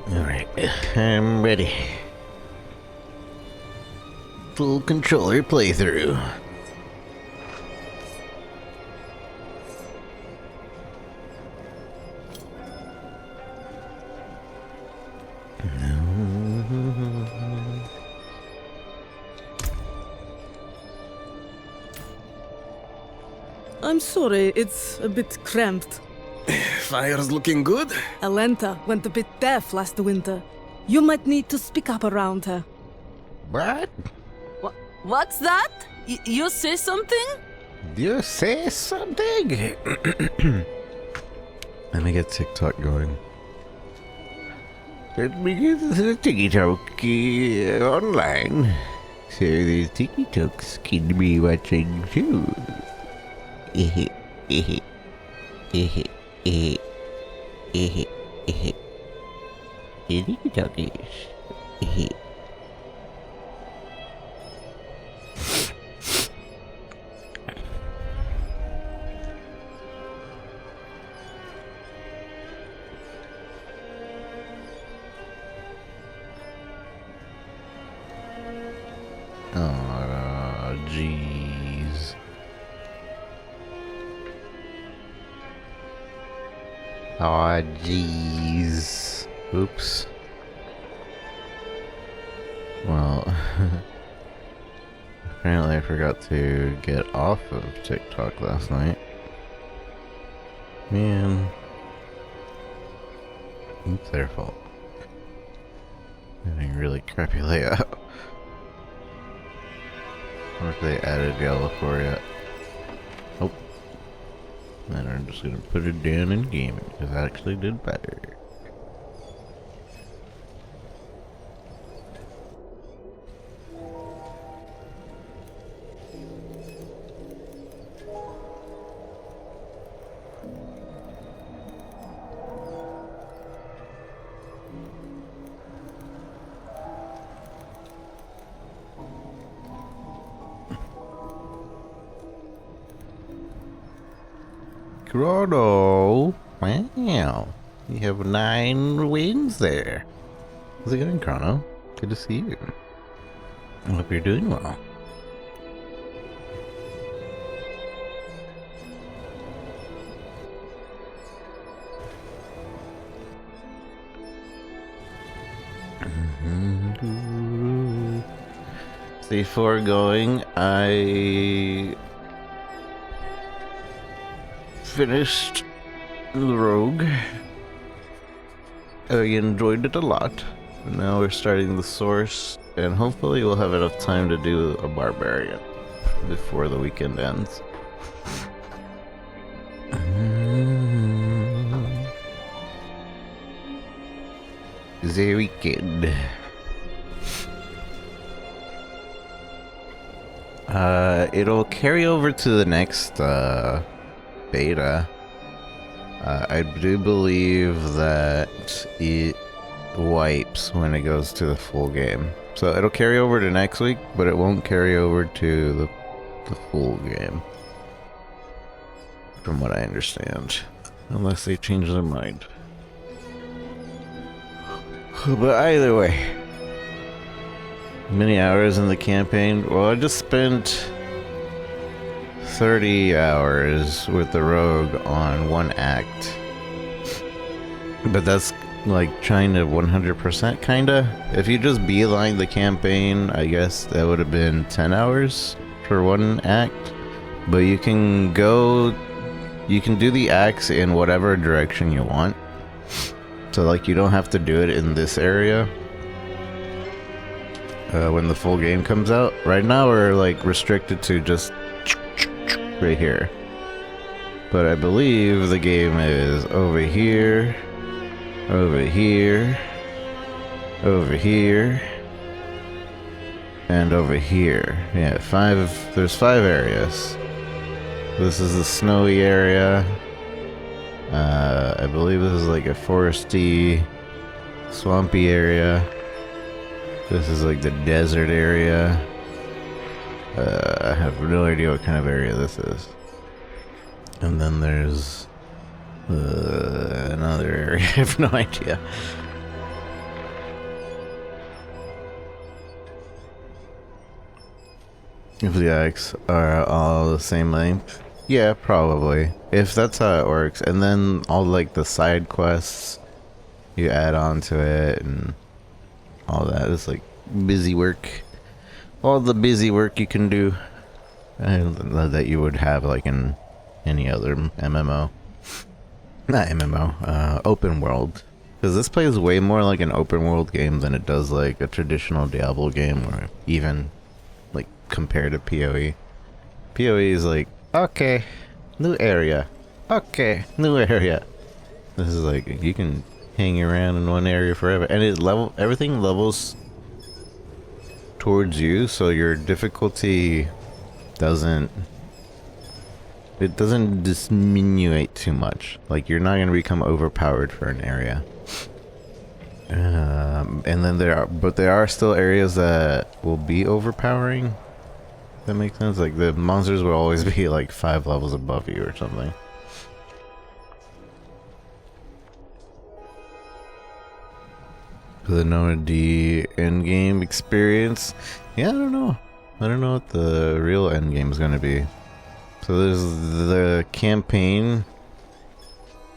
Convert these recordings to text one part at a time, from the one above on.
Alright, I'm ready. Full controller playthrough. I'm sorry, it's a bit cramped. Fire's looking good. Alenta went a bit deaf last winter. You might need to speak up around her. What? What's that? You say something? You say something? Let me get TikTok going. Let me get the TikTok online. So the TikToks can be watching too. TikTokers. Oh, jeez. Aw, jeez. Oops. Well, apparently I forgot to get off of TikTok last night. Man. It's their fault. Having really crappy layout. I wonder if they added Diablo 4 yet. Nope. Then I'm just gonna put it down in gaming, because I actually did better. Chrono! Wow! You have 9 wins there. How's it going, Chrono? Good to see you. I hope you're doing well. Before going, I finished the Rogue. I enjoyed it a lot. Now we're starting the Source, and hopefully we'll have enough time to do a Barbarian before the weekend ends. The weekend. It'll carry over to the next, beta. I do believe that it wipes when it goes to the full game. So it'll carry over to next week, but it won't carry over to the full game. From what I understand. Unless they change their mind. But either way. Many hours in the campaign. Well, I just spent 30 hours with the Rogue on one act. But that's like trying to 100% kinda. If you just beeline the campaign, I guess that would have been 10 hours for one act. But you can do the acts in whatever direction you want. So like you don't have to do it in this area. When the full game comes out. Right now we're like restricted to just right here. But I believe the game is over here, over here, over here, and over here. Yeah, there's 5 areas. This is the snowy area. I believe this is like a foresty, swampy area. This is like the desert area. I have no idea what kind of area this is. And then there's Another area. I have no idea. If the acts are all the same length, yeah, probably. If that's how it works, and then all like the side quests you add on to it and all that is like busy work. All the busy work you can do, and that you would have like in any other MMO. Not MMO, open world. Because this plays way more like an open world game than it does like a traditional Diablo game, or even like compared to PoE. PoE is like, okay, new area. Okay, new area. This is like, you can hang around in one area forever. And everything levels towards you, so your difficulty doesn't diminuate too much. Like, you're not going to become overpowered for an area. And then there are still areas that will be overpowering. That makes sense. Like, the monsters will always be like 5 levels above you or something. The the end game experience. Yeah, I don't know. I don't know what the real end game is going to be. So there's the campaign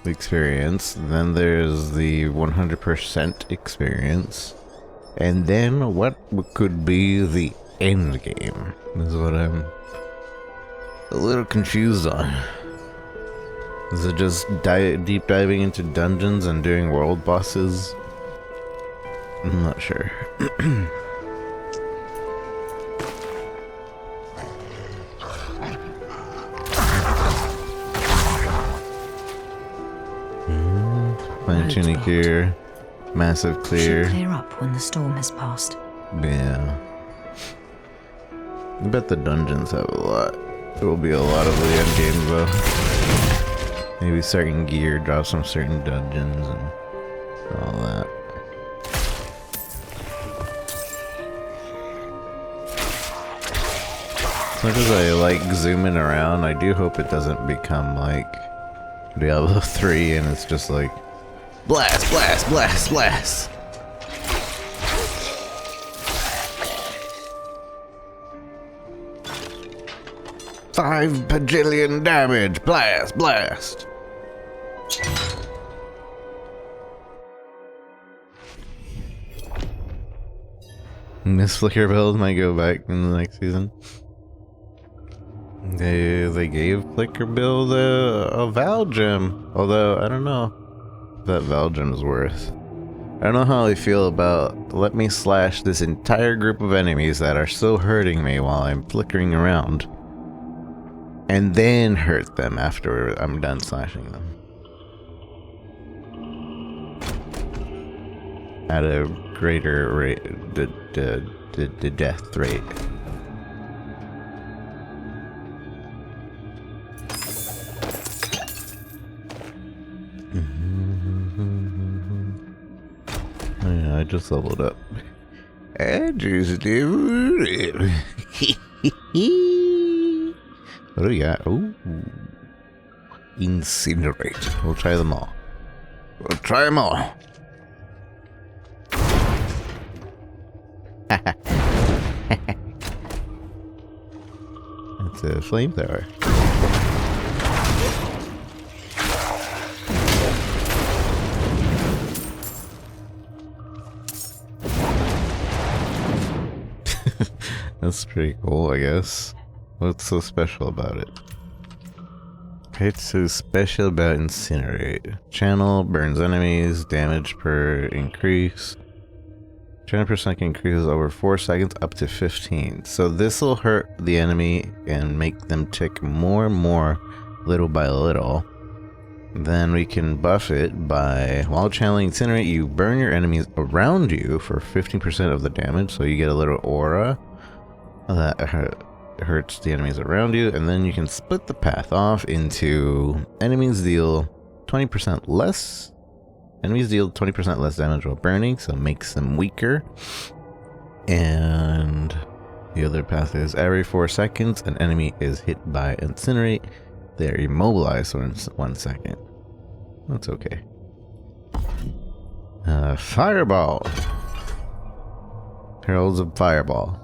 experience, then there's the 100% experience, and then what could be the end game is what I'm a little confused on. Is it just deep diving into dungeons and doing world bosses? I'm not sure. Fine tuning here. Massive clear. Should clear up when the storm has passed. Yeah. I bet the dungeons have a lot. There will be a lot of the end game though. Maybe certain gear drops from certain dungeons and all that. As much as I like zooming around, I do hope it doesn't become like Diablo 3 and it's just like blast, blast, blast, blast. Five bajillion damage, blast, blast. This flicker build might go back in the next season. They gave Flicker Build a Val Gem, although I don't know what that Val Gem is worth. I don't know how I feel about let me slash this entire group of enemies that are still hurting me while I'm flickering around, and then hurt them after I'm done slashing them. At a greater rate, the death rate. Yeah, I just leveled up. I just leveled up. What do we got? Ooh. Incinerate. We'll try them all. We'll try them all. It's a flamethrower. That's pretty cool, I guess. What's so special about it? What's so special about Incinerate? Channel burns enemies, damage per increase. 20% increases over 4 seconds up to 15. So this will hurt the enemy and make them tick more and more little by little. Then we can buff it by, while channeling Incinerate, you burn your enemies around you for 15% of the damage. So you get a little aura that hurts the enemies around you. And then you can split the path off into enemies deal 20% less. Enemies deal 20% less damage while burning, so it makes them weaker. And the other path is every 4 seconds, an enemy is hit by Incinerate. They are immobilized for 1 second. That's okay. Fireball! Heralds of Fireball.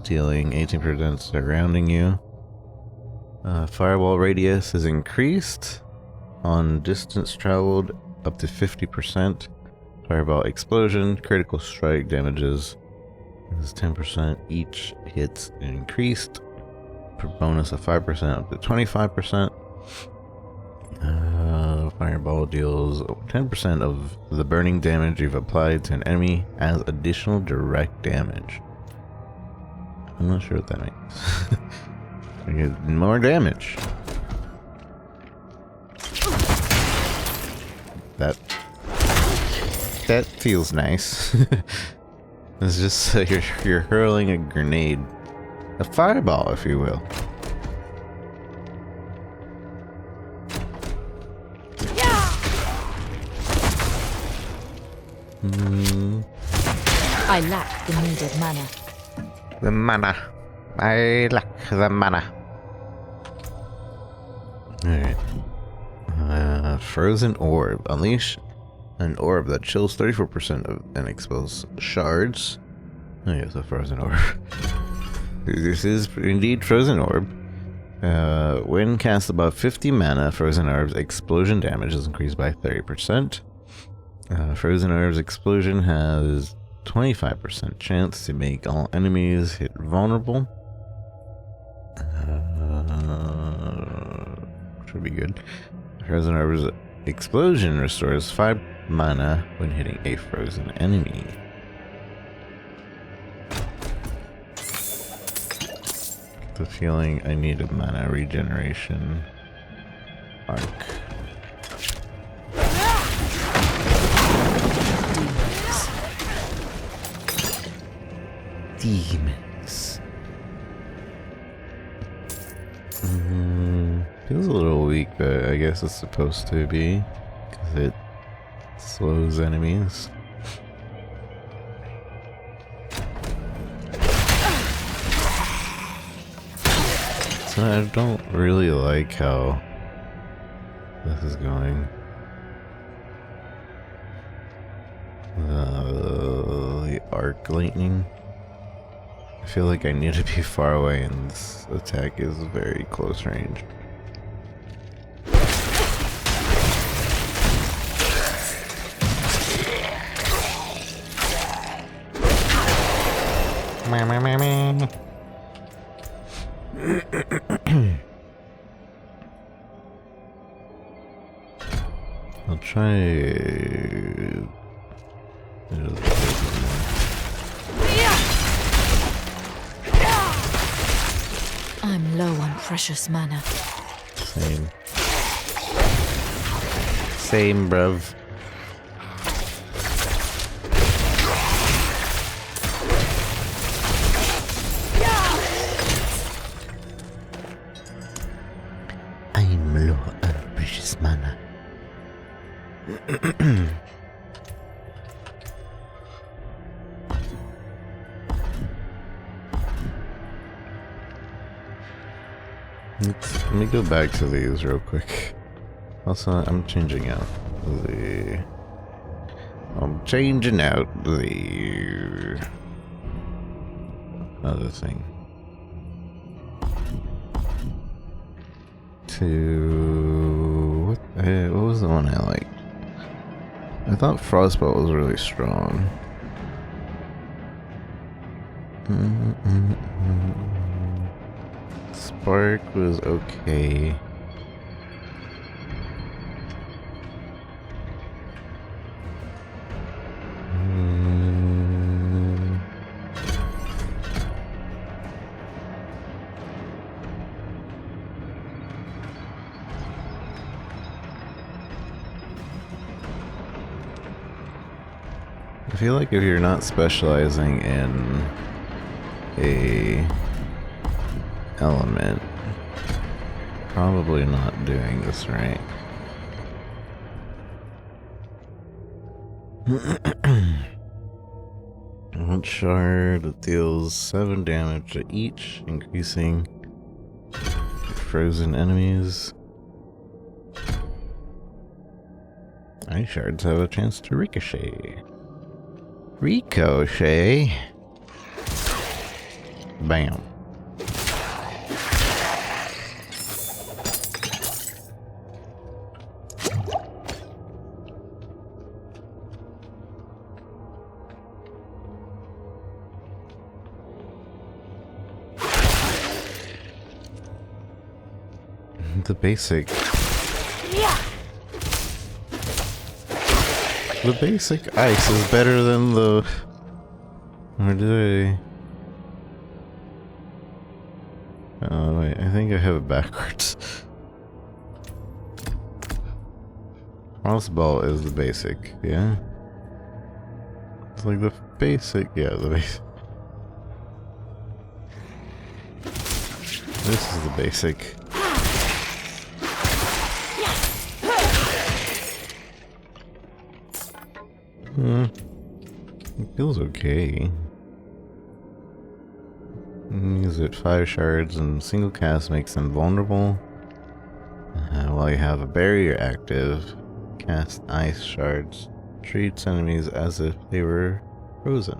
Dealing 18% surrounding you. Fireball radius is increased on distance traveled up to 50%. Fireball explosion, critical strike damages is 10%. Each hits increased. For bonus of 5% up to 25%. Fireball deals 10% of the burning damage you've applied to an enemy as additional direct damage. I'm not sure what that means. You get more damage. That feels nice. It's just you're hurling a grenade, a fireball, if you will. I lack the needed mana. The mana. I lack the mana. Alright. Frozen Orb. Unleash an orb that chills 34% of unexposed shards. Oh yes, a Frozen Orb. This is indeed Frozen Orb. When cast above 50 mana, Frozen Orb's explosion damage is increased by 30%. Frozen Orb's explosion has 25% chance to make all enemies hit vulnerable. Should be good. Frozen Orb's explosion restores 5 mana when hitting a frozen enemy. The feeling I need a mana regeneration arc. Demons. Feels a little weak, but I guess it's supposed to be, because it slows enemies. So I don't really like how this is going. The arc lightning. I feel like I need to be far away, and this attack is very close range. I'll try. I'm low on precious mana. Same, bruv. I'm low on precious mana. Let me go back to these real quick. Also, I'm changing out the other thing to what was the one I liked? I thought Frostbolt was really strong. Spark was okay. I feel like if you're not specializing in a element, probably not doing this right. One shard that deals 7 damage to each, increasing frozen enemies. Ice shards have a chance to ricochet. Ricochet. Bam. The basic. The basic ice is better than the... Or did I... Oh wait, I think I have it backwards. Crossbow is the basic, yeah? It's like the basic, yeah, the basic. This is the basic. It feels okay. Use it 5 shards and single cast makes them vulnerable. While you have a barrier active, cast ice shards. Treats enemies as if they were frozen.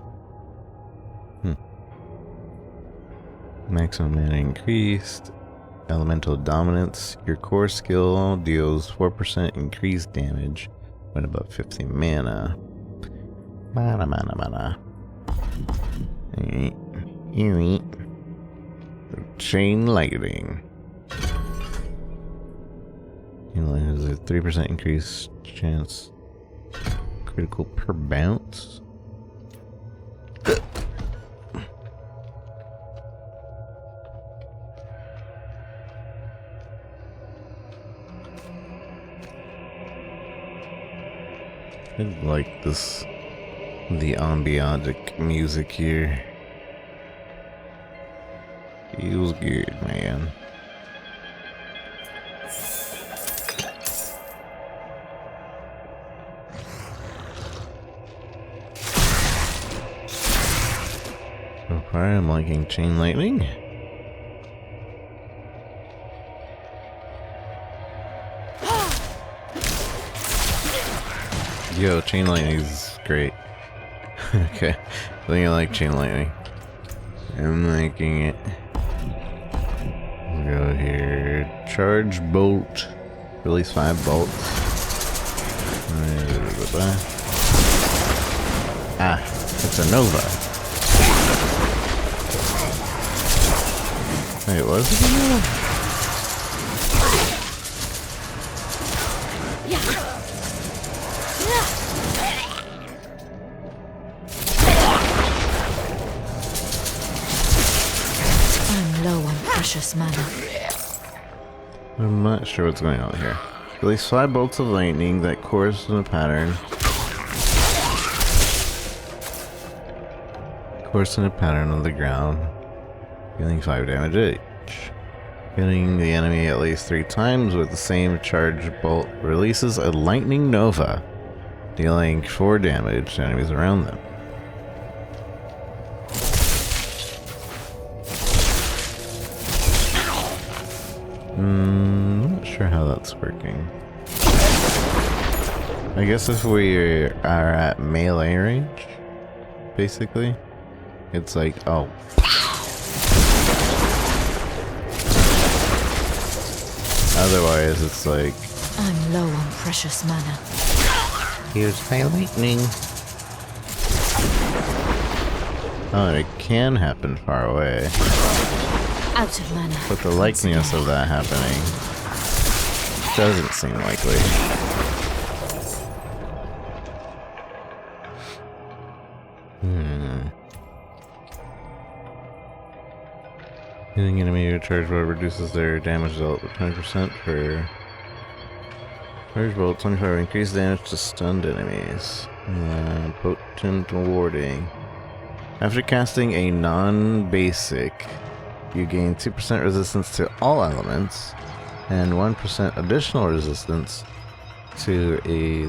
Maximum mana increased. Elemental dominance. Your core skill deals 4% increased damage when above 50 mana. Mana. Chain lightning. Has a 3% increased chance. Critical per bounce. I like this, the ambient music here. Feels good, man. So far, I'm liking chain lightning. Yo, chain lightning is great. Okay, I think I like chain lightning. I'm liking it. Go here. Charge bolt. Release 5 bolts. Ah, it's a Nova. Wait, was it a Nova? Precious mana. I'm not sure what's going on here. Release 5 bolts of lightning that course in a pattern. Course in a pattern on the ground. Dealing 5 damage each. Hitting the enemy at least 3 times with the same charge bolt releases a lightning nova, dealing 4 damage to enemies around them. Not sure how that's working. I guess if we are at melee range, basically, it's like, oh. Otherwise, it's like, I'm low on precious mana. here's my lightning. Oh, it can happen far away. Out of mana. But the likeliness of that happening doesn't seem likely. Hitting enemy charge bolt reduces their damage dealt with 20% for charge bolt. 25 increased damage to stunned enemies. Potent warding. After casting a non-basic, you gain 2% resistance to all elements and 1% additional resistance to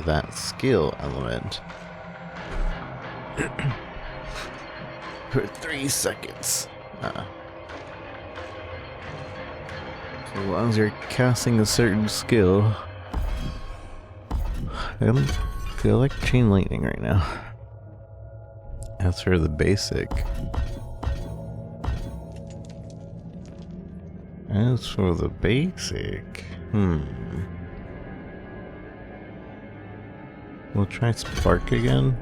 that skill element for 3 seconds. So as long as you're casting a certain skill, I feel like chain lightning right now. As for the basic. We'll try spark again.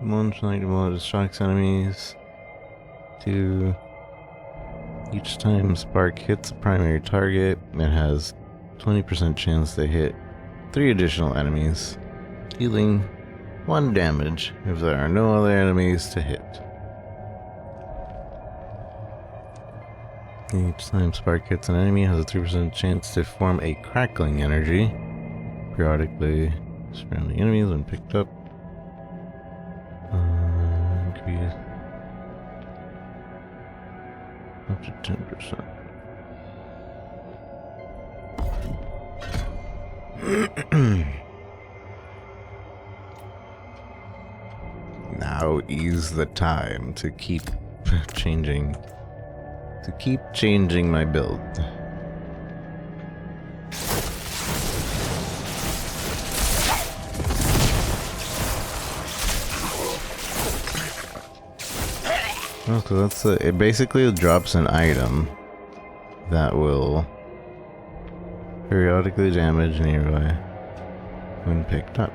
Launch lightning bolt distracts enemies. 2. Each time spark hits a primary target, it has 20% chance to hit 3 additional enemies, dealing 1 damage if there are no other enemies to hit. Each time spark hits an enemy, it has a 3% chance to form a crackling energy, periodically surrounding enemies when picked up. Increase up to 10%. Now is the time to keep changing my build. Oh, so that's it. Basically drops an item that will periodically damage nearby when picked up.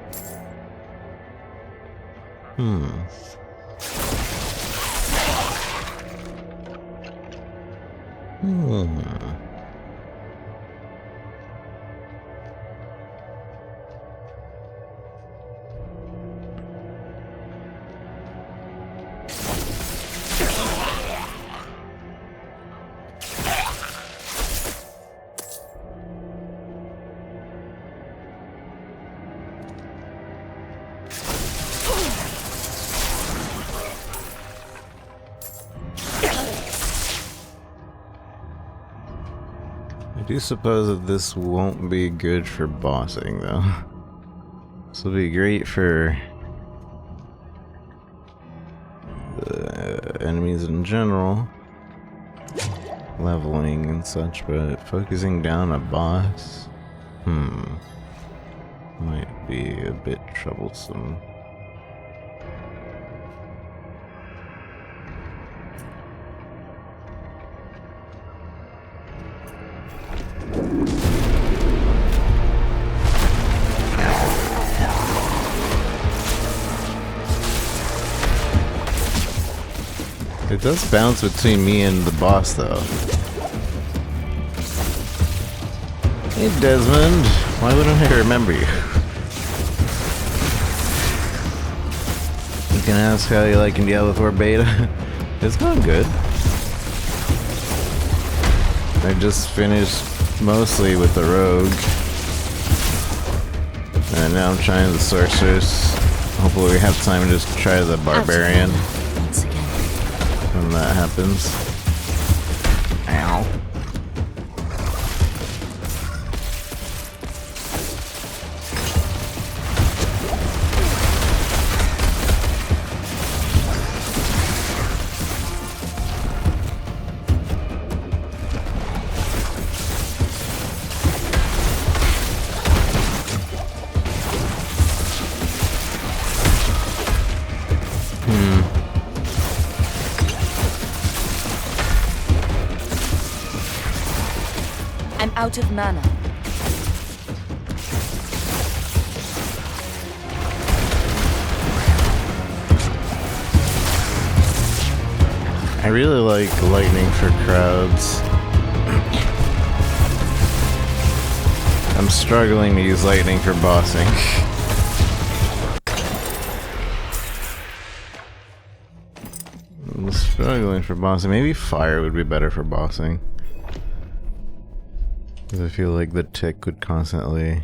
I do suppose that this won't be good for bossing, though. This will be great for the enemies in general, leveling and such, but focusing down a boss, might be a bit troublesome. It does bounce between me and the boss, though. Hey, Desmond. Why wouldn't I remember you? You can ask how you like in Diablo 4 beta. It's going good. I just finished mostly with the rogue. And now I'm trying the sorceress. Hopefully we have time to just try the barbarian. Once again. When that happens. Ow. I'm out of mana. I really like lightning for crowds. I'm struggling to use lightning for bossing. I'm struggling for bossing. Maybe fire would be better for bossing. Because I feel like the tick would constantly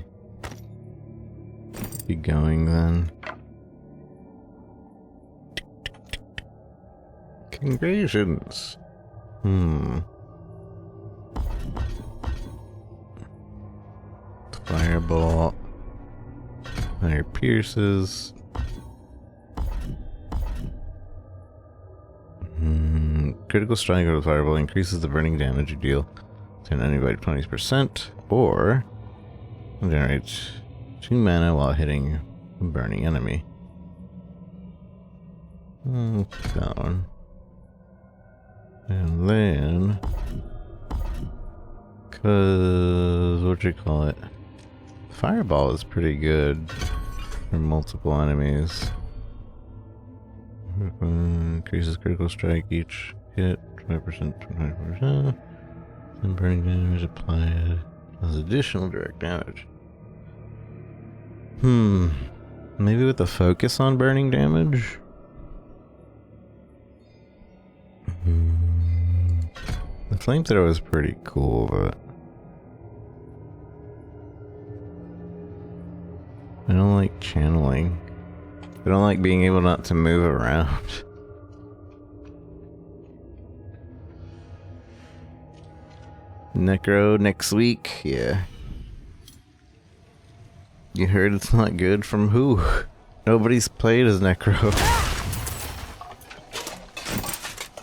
be going then. Congratulations. Fireball. Fire pierces. Critical strike with fireball increases the burning damage you deal Turn enemy by 20%, or generate 2 mana while hitting a burning enemy. That one. And then, cause what you call it? Fireball is pretty good for multiple enemies. Increases critical strike each hit 20%, 25%. And burning damage applied as additional direct damage. Maybe with a focus on burning damage? The flamethrower is pretty cool, but I don't like channeling. I don't like being able not to move around. Necro next week, yeah. You heard it's not good from who? Nobody's played as Necro.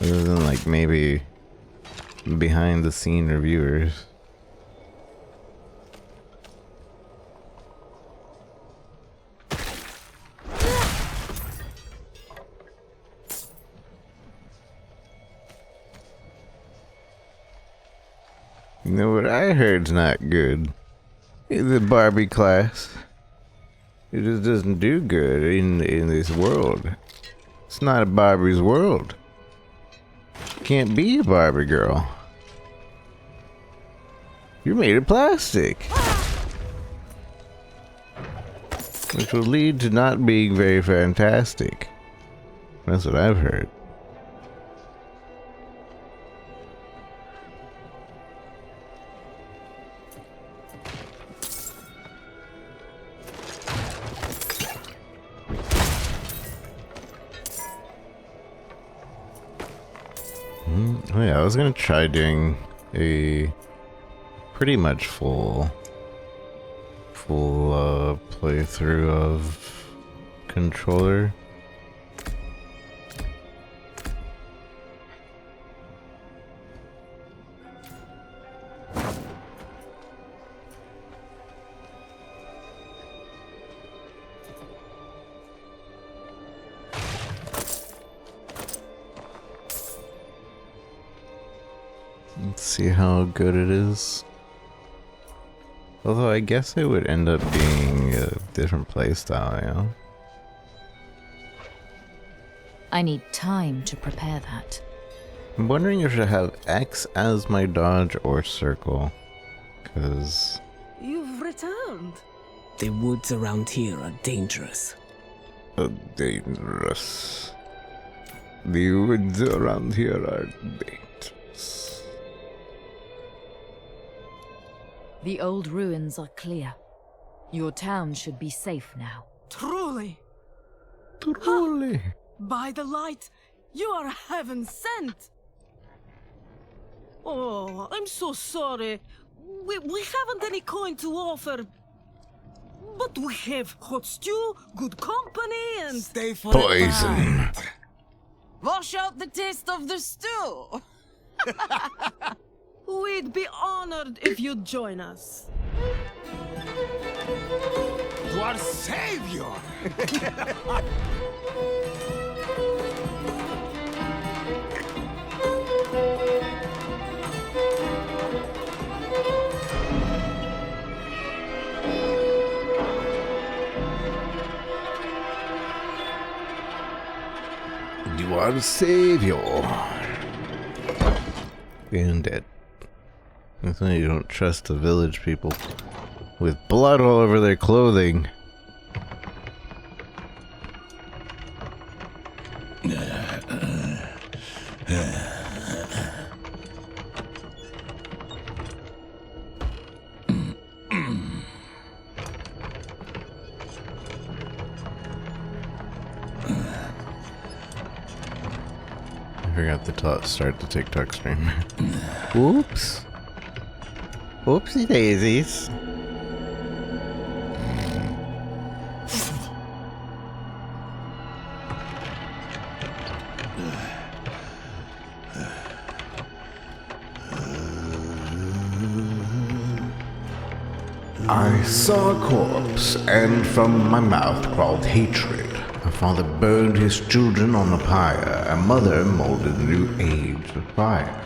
Other than like maybe behind the scene reviewers. You know what I heard's not good? Is the Barbie class. It just doesn't do good in this world. It's not a Barbie's world. Can't be a Barbie girl. You're made of plastic. Which will lead to not being very fantastic. That's what I've heard. Oh yeah, I was gonna try doing a pretty much full playthrough of controller. Let's see how good it is. Although I guess it would end up being a different playstyle, you know? I need time to prepare that. I'm wondering if I should have X as my dodge or circle. Cause... You've returned. The woods around here are dangerous. Dangerous. The woods around here are dangerous. The old ruins are clear. Your town should be safe now. Truly. Truly. By the light, you are heaven sent. Oh, I'm so sorry. We haven't any coin to offer. But we have hot stew, good company, and... Stay for Poison. Wash out the taste of the stew. We'd be honored if you'd join us. To our savior! You are the savior. And dead. That's why you don't trust the village people with blood all over their clothing. I forgot to start the TikTok stream. Oops. Oopsie daisies. I saw a corpse, and from my mouth crawled hatred. A father burned his children on a pyre. A mother molded a new age of fire.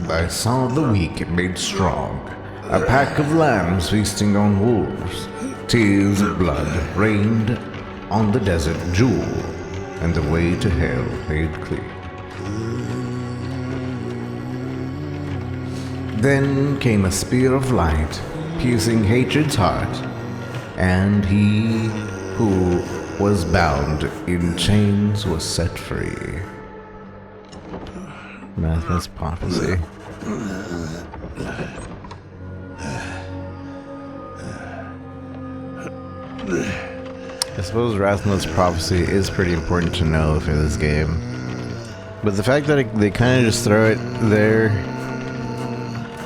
I saw the weak made strong. A pack of lambs feasting on wolves. Tears of blood rained on the desert jewel, and the way to hell made clear. Then came a spear of light, piercing hatred's heart, and he who was bound in chains was set free. Madness prophecy. I suppose Rathmos prophecy is pretty important to know for this game. But the fact that they kind of just throw it there,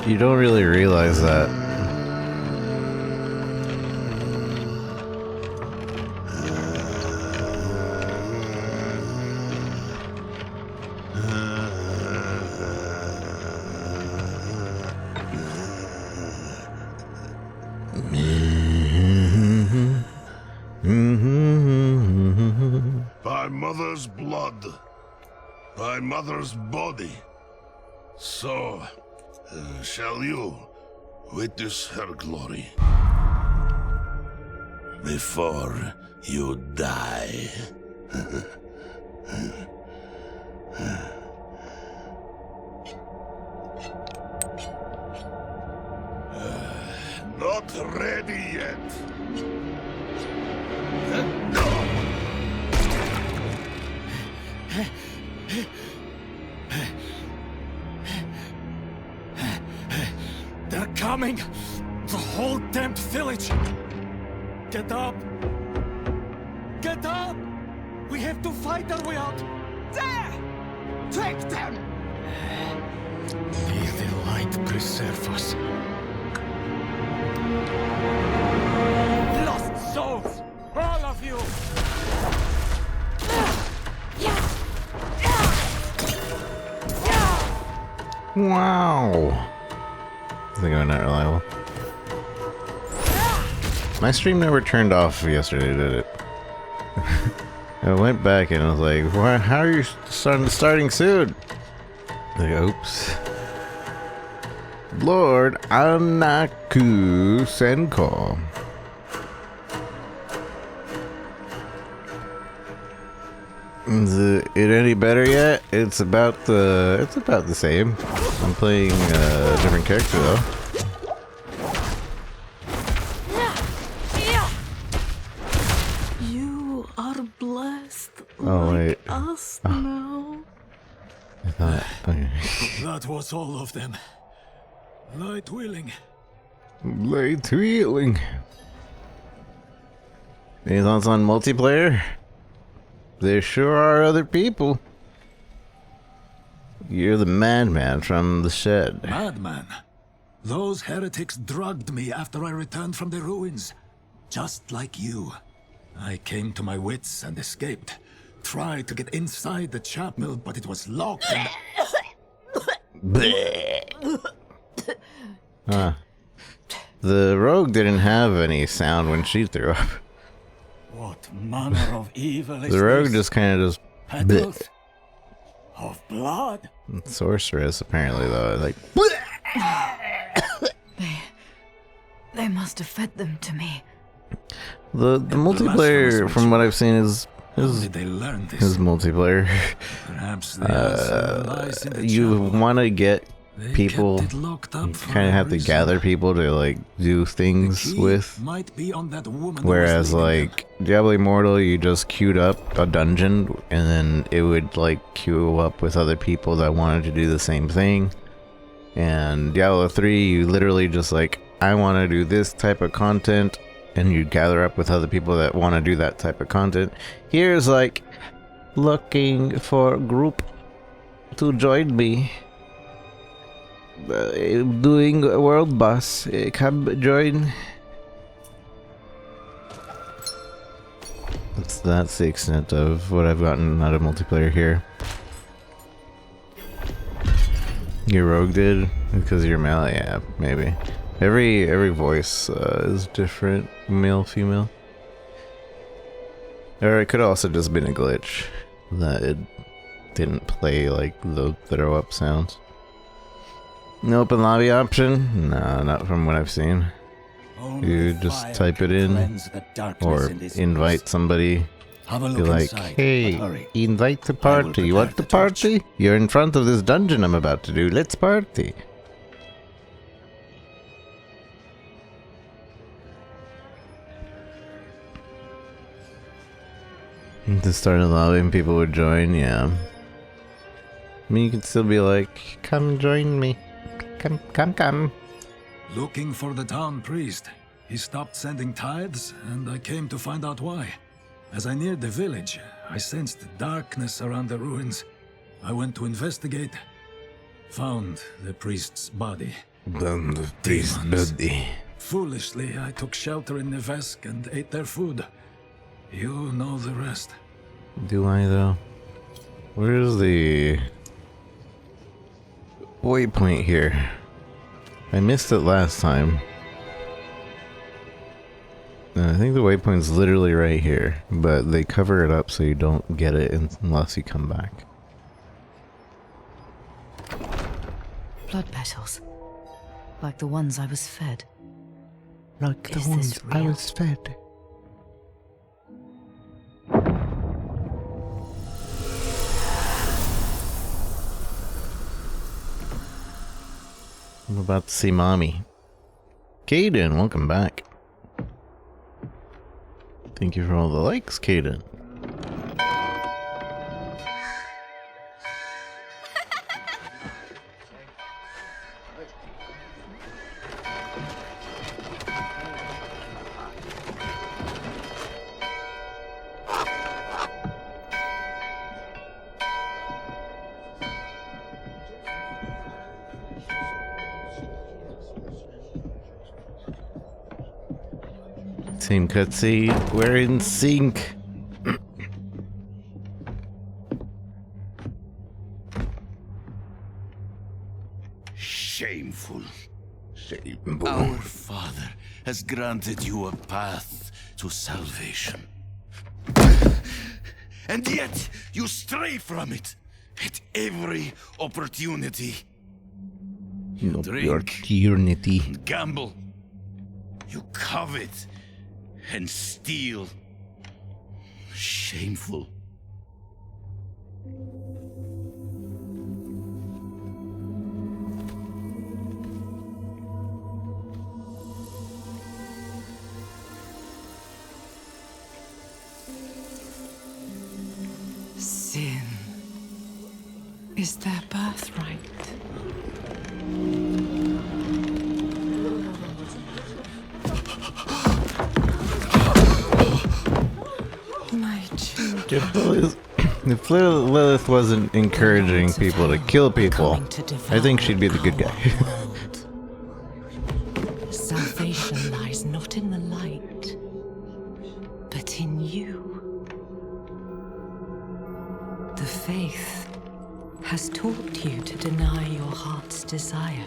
you don't really realize that. By mother's blood, by mother's body, so shall you witness her glory before you die. Not ready yet. They're coming! The whole damned village! Get up! Get up! We have to fight our way out! There! Take them! May the light preserve us. Lost souls! All of you! Wow. I think I'm not reliable. My stream never turned off yesterday, did it? I went back and I was like, "Why? How are you starting soon?" Like, oops. Lord Anaku Senko. Is it any better yet? It's about the same. I'm playing a different character though. You are blessed. Oh wait. Us now. I thought. Okay. That was all of them. Light willing. Late wheeling. Any thoughts on multiplayer? There sure are other people. You're the madman from the shed. Madman. Those heretics drugged me after I returned from the ruins. Just like you. I came to my wits and escaped. Tried to get inside the chapel, but it was locked and... Huh. The rogue didn't have any sound when she threw up. What manner of evil is The rogue this? just kind of just Petals of blood? sorceress apparently though, like They must have fed them to me. the multiplayer from what I've seen is How did they learn this? is multiplayer. Perhaps the answer lies in the You chapel. want to get They people, kept it locked up you for kind of a have to reason. gather people to like do The things key with. might be on that woman who Whereas was leading like Diablo Immortal, you just queued up a dungeon and then it would like queue up with other people that wanted to do the same thing. And Diablo 3, you literally just like, I want to do this type of content, and you gather up with other people that want to do that type of content. Here's like looking for a group to join me. Doing a world boss. Come join. That's the extent of what I've gotten out of multiplayer here. Your rogue did? Because your melee, yeah, maybe. Every voice is different, male, female. Or it could also just been a glitch that it didn't play like the throw up sounds. No open lobby option? No, not from what I've seen. You just type it in or invite somebody. Be like, hey, invite the party. You want the party? You're in front of this dungeon I'm about to do. Let's party. To start a lobby and people would join, yeah. I mean, you could still be like, come join me. Come. Looking for the town priest. He stopped sending tithes, and I came to find out why. As I neared the village, I sensed darkness around the ruins. I went to investigate. Found the priest's body. The priest's body. Foolishly, I took shelter in Nevesk and ate their food. You know the rest. Do I, though? Where's the waypoint here? I missed it last time. I think the waypoint's literally right here, but they cover it up so you don't get it unless you come back. Blood petals. Like the ones I was fed. Like the Is ones this I real? was fed. I'm about to see mommy. Caden, welcome back. Thank you for all the likes, Caden. Same cutscene. We're in sync. Shameful. Shameful. Our Father has granted you a path to salvation. And yet, you stray from it at every opportunity. You drink, Opportunity. gamble, you covet, and steal. Shameful. Sin is their birthright. My children. If Lilith wasn't encouraging people to kill people, Coming to I think devour she'd be the good guy. our world. Salvation lies not in the light, but in you. The faith has taught you to deny your heart's desire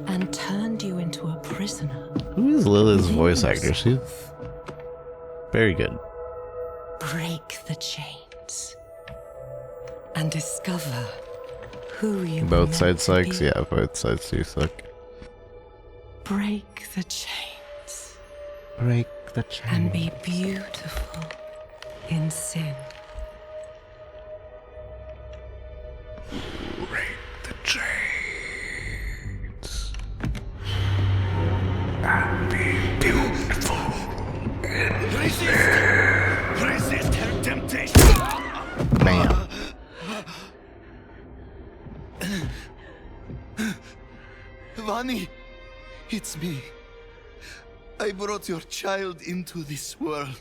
and turned you into a prisoner. Who is Lilith's voice actor? She's very good. Break the chains and discover who you Both were sides meant to sucks? be. Yeah, both sides do suck. Break the chains Break the and chain. be beautiful in sin. Break the chains. And be beautiful. Resist her temptation. Bam. Vani, it's me. I brought your child into this world.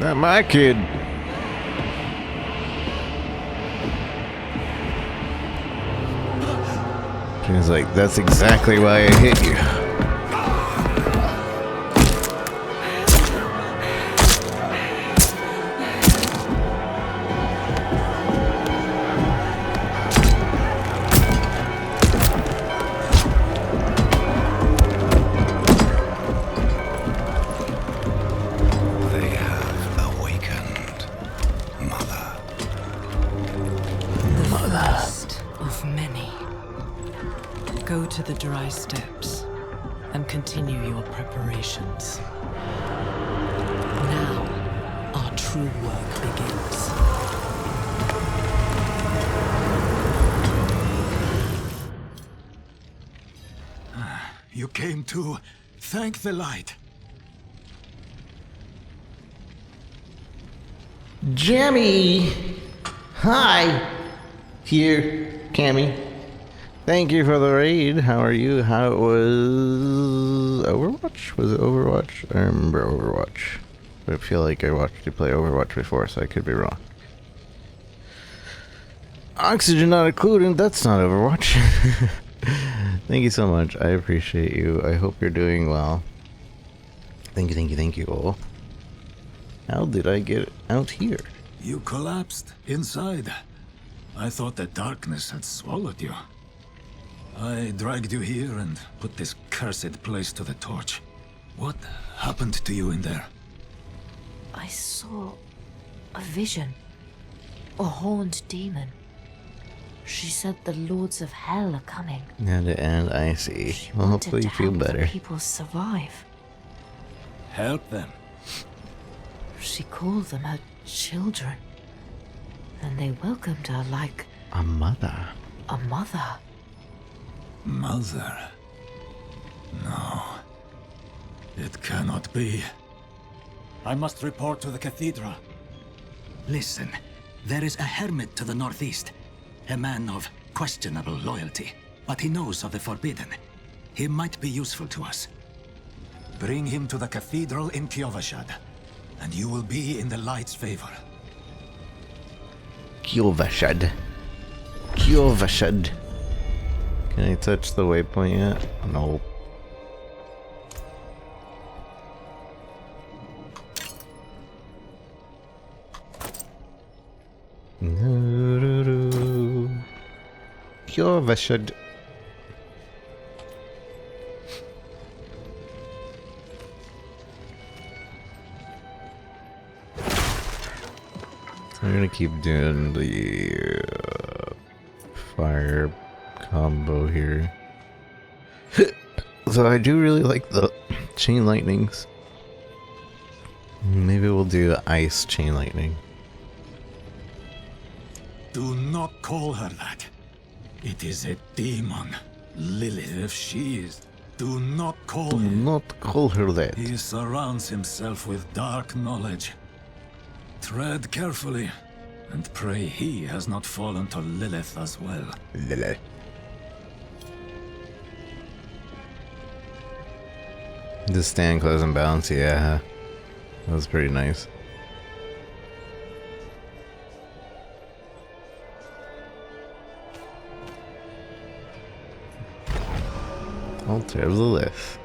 Not my kid. She's like, that's exactly why I hit you. to the dry steppes and continue your preparations. Now, our true work begins. You came to thank the light. Jemmy! Hi! Here, Cammy. Thank you for the raid. How are you? How it was Overwatch? Was it Overwatch? I remember Overwatch. But I feel like I watched you play Overwatch before, so I could be wrong. Oxygen not included, that's not Overwatch. Thank you so much. I appreciate you. I hope you're doing well. Thank you, thank you, thank you all. How did I get out here? You collapsed inside. I thought the darkness had swallowed you. I dragged you here and put this cursed place to the torch. What happened to you in there? I saw a vision. A horned demon. She said the lords of hell are coming. And I see. She Well, wanted hopefully to you feel help the better. people survive. Help them. She called them her children. And they welcomed her like A mother. a mother. Mother. No. It cannot be. I must report to the cathedral. Listen, there is a hermit to the northeast. A man of questionable loyalty, but he knows of the forbidden. He might be useful to us. Bring him to the cathedral in Kyovashad, and you will be in the light's favor. Kyovashad. Kyovashad. Can I touch the waypoint yet? No. Kyovashad. I'm gonna keep doing the fire combo here. So I do really like the chain lightnings. Maybe we'll do ice chain lightning. Do not call her that. It is a demon. Lilith, if she is. Do not call Do him. not call her that. He surrounds himself with dark knowledge. Tread carefully, and pray he has not fallen to Lilith as well. Lily. Just stand close and bounce, yeah. That was pretty nice. Altar of Lilith.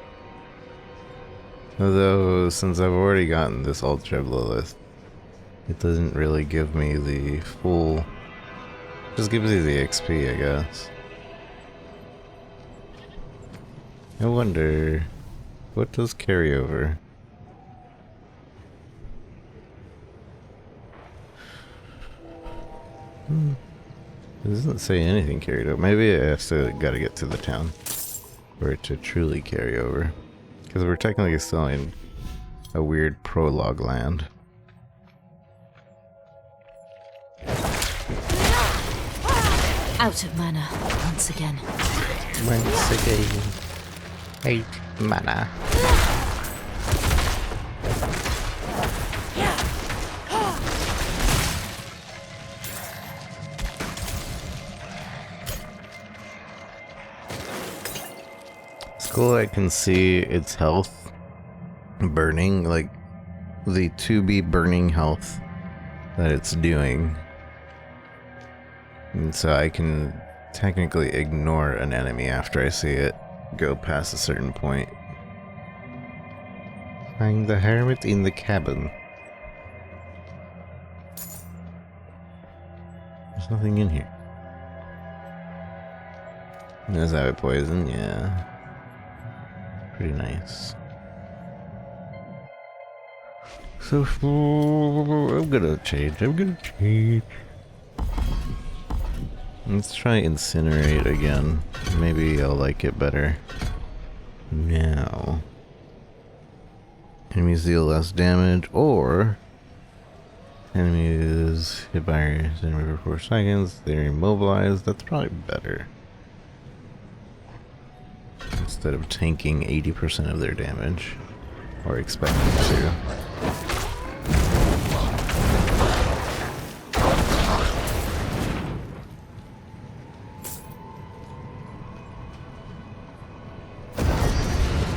Although, since I've already gotten this Altar of Lilith, it doesn't really give me the full... Just gives you the XP, I guess. I wonder... What does carry over? It doesn't say anything carried over. Maybe I still gotta get to the town for it to truly carry over. Because we're technically still in a weird prologue land. Out of mana once again. Once again. 8 mana. It's cool I can see its health burning, like the 2B burning health that it's doing. And so I can technically ignore an enemy after I see it go past a certain point. Find the hermit in the cabin. There's nothing in here. Is that poison? Yeah. Pretty nice. So, I'm gonna change. Let's try Incinerate again. Maybe I'll like it better. Now. Enemies deal less damage, or enemies hit by enemy for 4 seconds, they're immobilized. That's probably better. Instead of tanking 80% of their damage. Or expecting to.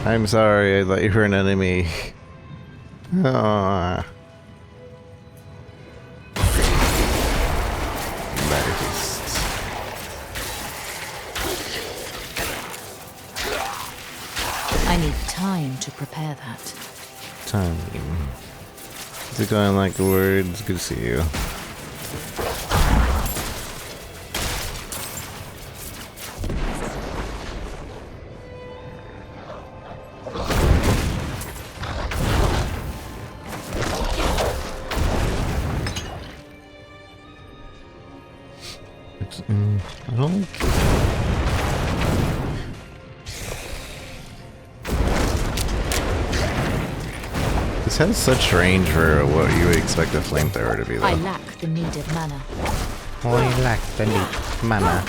I'm sorry, I thought you were an enemy. Ah. I need time to prepare that. Time. Is it going like the words? Good to see you. I don't like it. This has such range for what you would expect a flamethrower to be, though. I lack the needed mana. I lack the needed mana.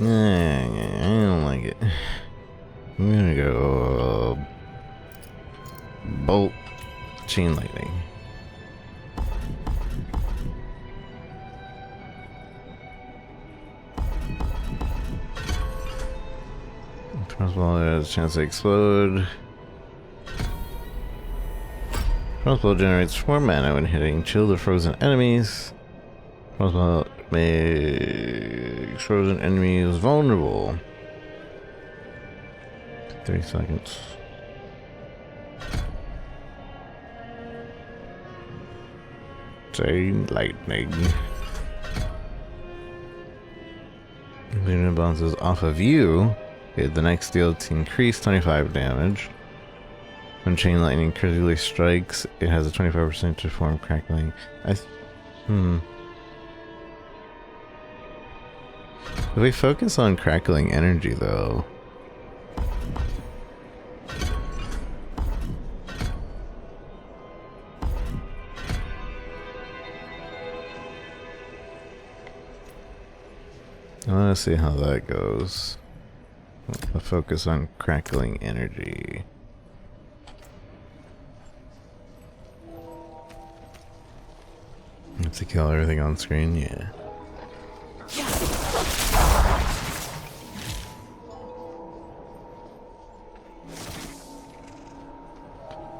I don't like it. I'm gonna go bolt chain lightning. Crossbow has a chance to explode. Crossbow generates 4 mana when hitting chilled or frozen enemies. Crossbow makes frozen enemies vulnerable. 3 seconds. Chain lightning. When it bounces off of you, the next deal to increase 25 damage. When chain lightning critically strikes, it has a 25% to form crackling. If we focus on crackling energy, though. I want to see how that goes. I'll focus on crackling energy. Have to kill everything on screen? Yeah.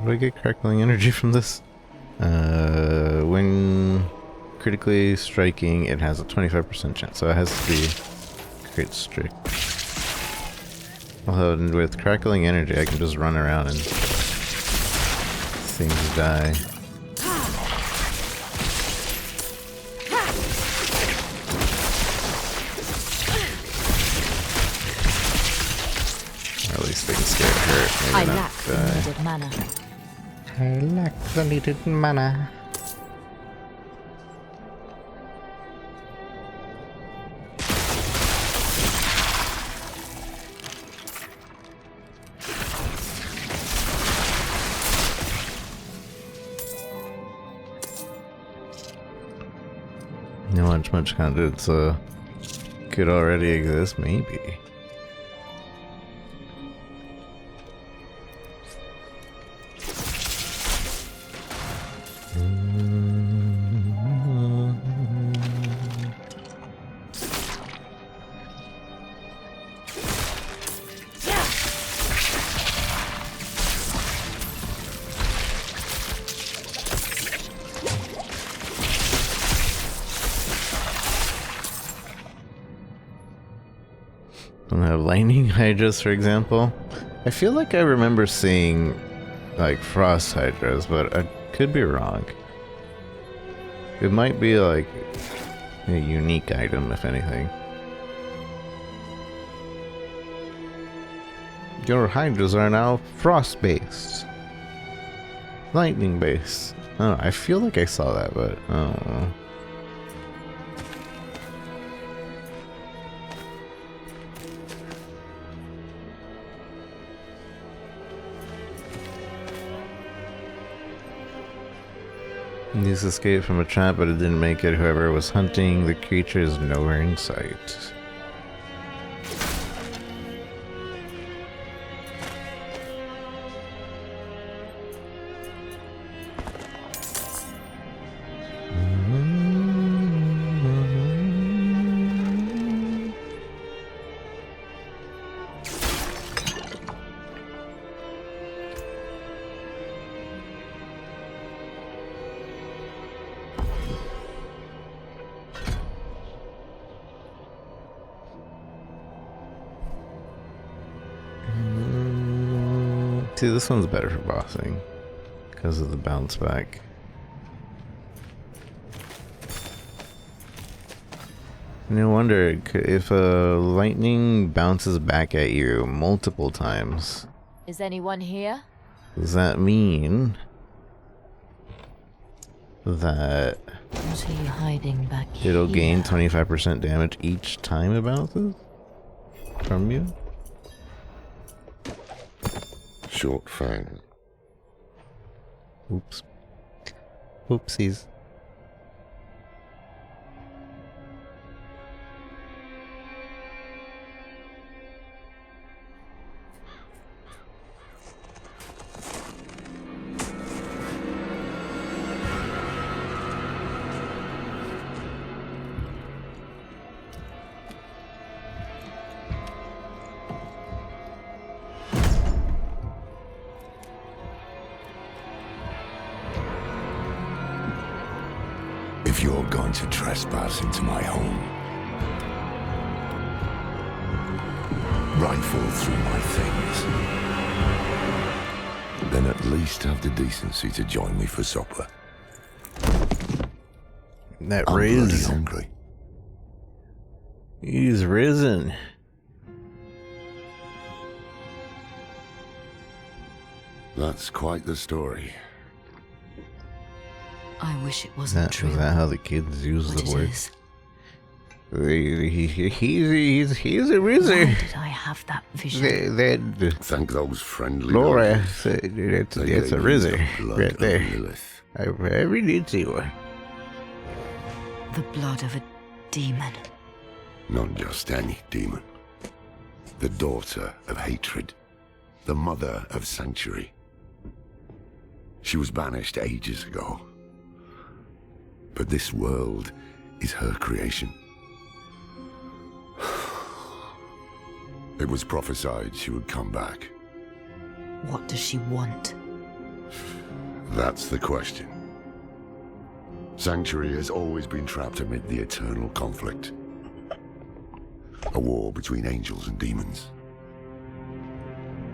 Do I get crackling energy from this? When critically striking, it has a 25% chance, so it has to be crit strict. Although with crackling energy, I can just run around and things die. Or at least things get hurt. Maybe I not lack the die. needed mana. I lack the needed mana. No much content, so could already exist, maybe. Don't have lightning hydras, for example. I feel like I remember seeing like frost hydras, but I could be wrong. It might be like a unique item, if anything. Your hydras are now frost-based. Lightning-based. I don't know, I feel like I saw that, but I don't know. These escaped from a trap, but it didn't make it. Whoever was hunting the creature is nowhere in sight. See, this one's better for bossing because of the bounce back. No wonder if lightning bounces back at you multiple times. Is anyone here? Does that mean that What are you hiding back here? it'll gain 25% damage each time it bounces from you? Short fang. Oops. Oopsies. If you're going to trespass into my home, rifle through my things, then at least have the decency to join me for supper. That I'm bloody Riz. hungry. He's risen. That's quite the story. I wish it wasn't true. Is that how the kids use But the it word? is. He's a Why wizard. did I have that vision? Thank those friendly Laura lords. said it's They a gave me wizard the blood right of there. Lilith. I really did see one. The blood of a demon. Not just any demon. The daughter of hatred. The mother of sanctuary. She was banished ages ago. But this world is her creation. It was prophesied she would come back. What does she want? That's the question. Sanctuary has always been trapped amid the eternal conflict. A war between angels and demons.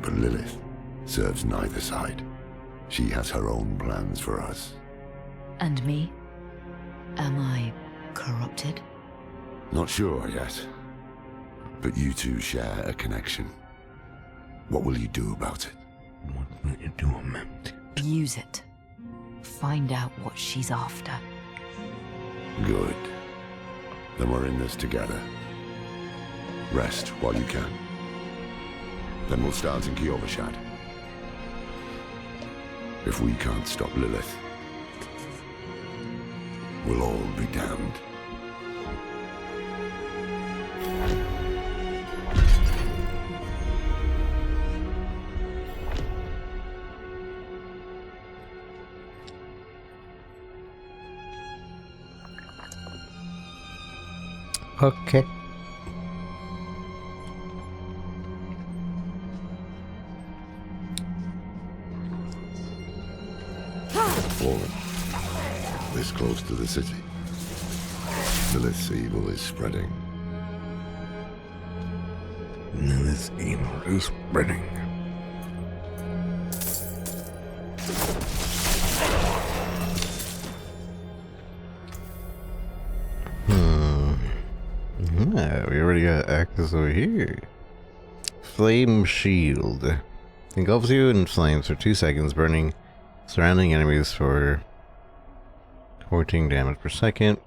But Lilith serves neither side. She has her own plans for us. And me? Am I corrupted? Not sure yet. But you two share a connection. What will you do about it? What will you do about it? Use it. Find out what she's after. Good. Then we're in this together. Rest while you can. Then we'll start in Kiovashad. If we can't stop Lilith, we'll all be damned. Okay. Fallen. This close to the city. Lilith's evil is spreading. This evil is spreading. already got access over here. Flame shield. Engulfs you in flames for 2 seconds, burning surrounding enemies for 14 damage per second.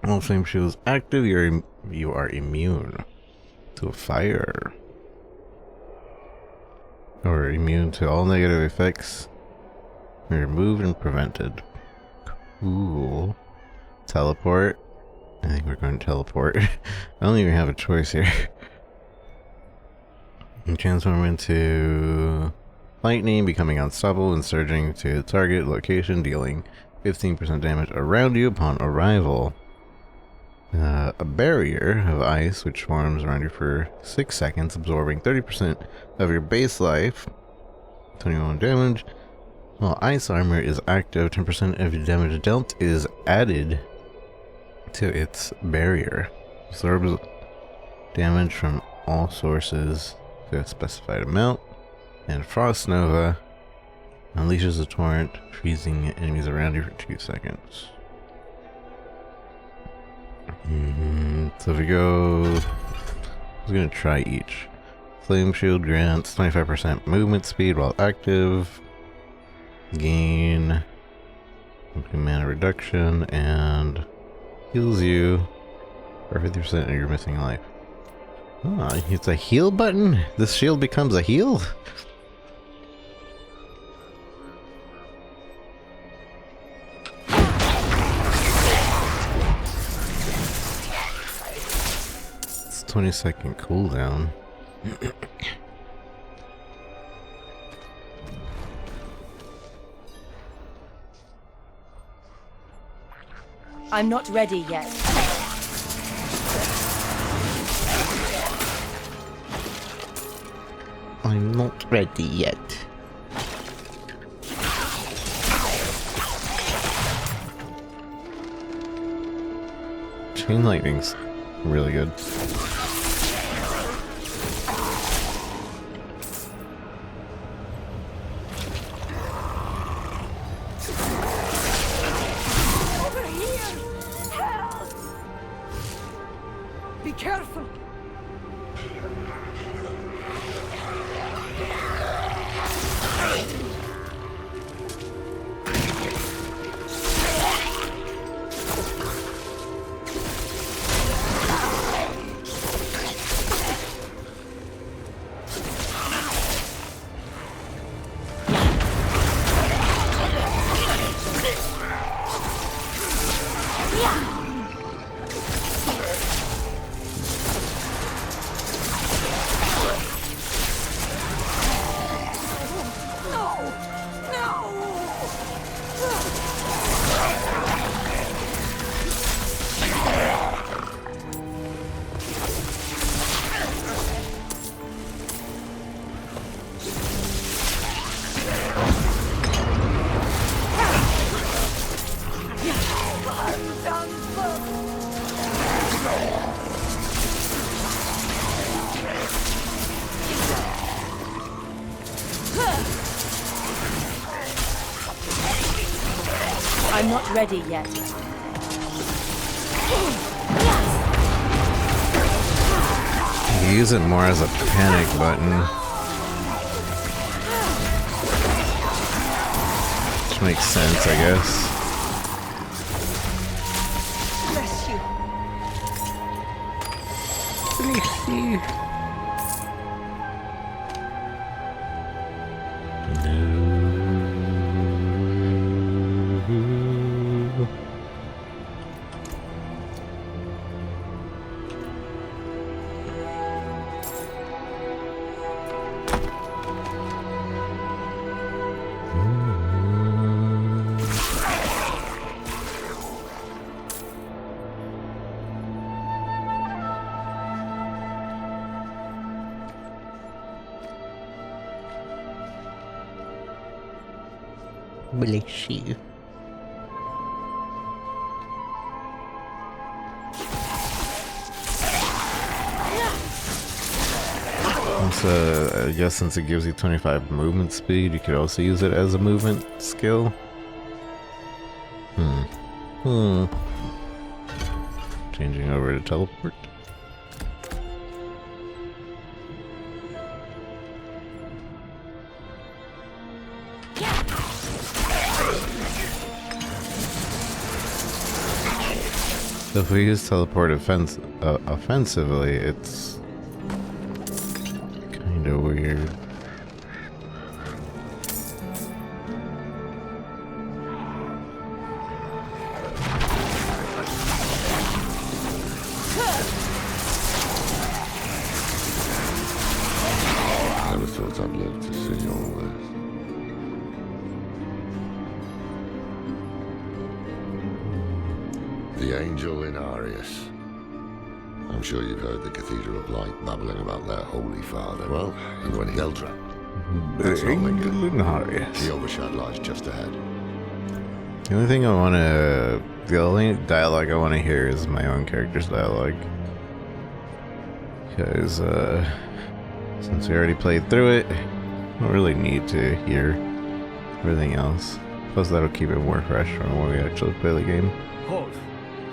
While flame shield is active, you are immune to fire. Or immune to all negative effects. Removed and prevented. Cool. Teleport. I think we're going to teleport. I don't even have a choice here. And transform into lightning, becoming unstoppable and surging to the target location, dealing 15% damage around you upon arrival. A barrier of ice which forms around you for 6 seconds, absorbing 30% of your base life. 21 damage. While ice armor is active, 10% of your damage dealt is added to its barrier. Absorbs damage from all sources to a specified amount. And Frost Nova unleashes a torrent, freezing enemies around you for 2 seconds. So if we go... I was going to try each. Flame Shield grants 25% movement speed while active. Gain mana reduction and heals you for 50% of your missing life. Oh, it's a heal button? This shield becomes a heal? It's 20-second cooldown. I'm not ready yet. I'm not ready yet. Chain lightning's really good. Be careful! I'm not ready yet. You use it more as a panic button. Which makes sense, I guess. Bless you. Bless you. Bless you. Also, I guess since it gives you 25 movement speed, you could also use it as a movement skill. Changing over to teleport. If we use teleport offensively, it's kind of weird. Never thought I'd live to see all this. The angel in Arius. I'm sure you've heard the Cathedral of Light babbling about their Holy Father. Well, and when Eldra. The angel in Arius. The overshad lies just ahead. The only thing I want to... The only dialogue I want to hear is my own character's dialogue. Because, since we already played through it, I don't really need to hear everything else. Plus that'll keep it more fresh from when we actually play the game. Hold.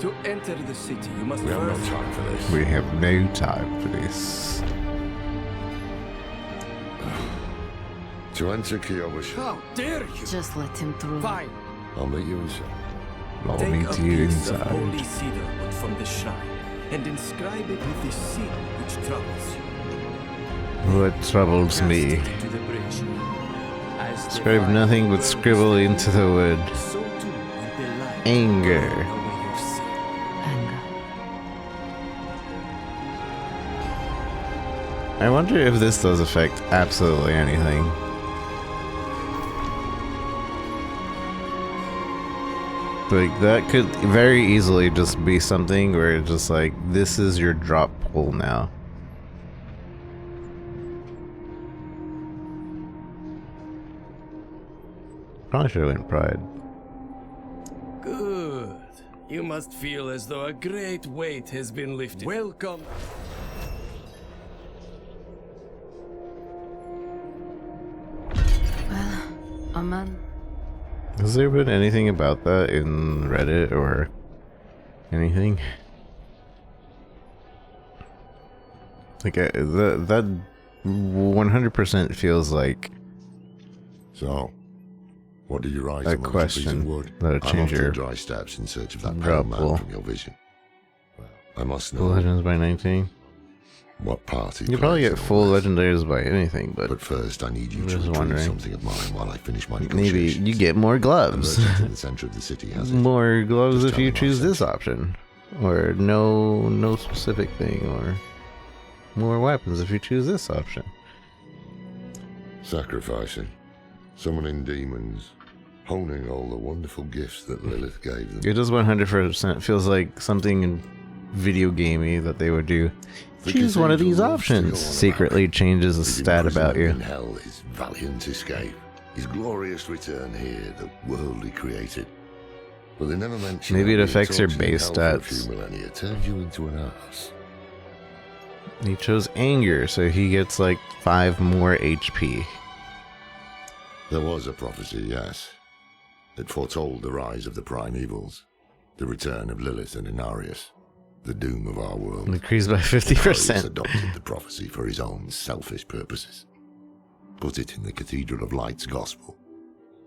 To enter the city, you must We have no first... time for this. We have no time for this. To enter Kyobush, How dare you? Just let him through. Fine. I'll meet you inside. I'll Take meet a you piece of inside. holy cedar wood from the shrine and inscribe it with the seal which troubles you. What troubles Cast me? it into the bridge. As the Scribe fire nothing but burns scribble the into the wood. so too will the light Anger. burn away your sin. Anger. I wonder if this does affect absolutely anything. Like, that could very easily just be something where it's just like, this is your drop pool now. Probably should have went Pride. Good. You must feel as though a great weight has been lifted. Welcome. A man. Has there been anything about that in Reddit or anything? Like, that 100% feels like So, what did you write a amongst the piece question of wood? that'll I'm change off to your dry steps in search of that drop pale man pool. from your vision. Well, I must know full legends by 19. what part he You probably plays get in all full this. legendaries by anything, but But first, I need you I'm to just retrieve wondering. something of mine while I finish my maybe negotiations. you get more A gloves. merchant in the center of the city has it. More gloves Just if you tell me my choose this section. option. Or no specific thing, or more weapons if you choose this option. Sacrificing, summoning demons, honing all the wonderful gifts that Lilith gave them. It just 100% feels like something in video gamey that they would do. The Choose one of cathedral these loves to go on options. about Secretly changes a his stat about you. imprisonment in hell, his valiant escape, his glorious return here, the world he created. But they never mention Maybe how it being affects your tortured in base hell for a stats. few millennia turned you into an ass. He chose anger, so he gets like 5 more HP. There was a prophecy, yes. It foretold the rise of the primevals, the return of Lilith and Inarius, the doom of our world. Increased by Inarius 50%. adopted the prophecy for his own selfish purposes, put it in the Cathedral of Light's gospel,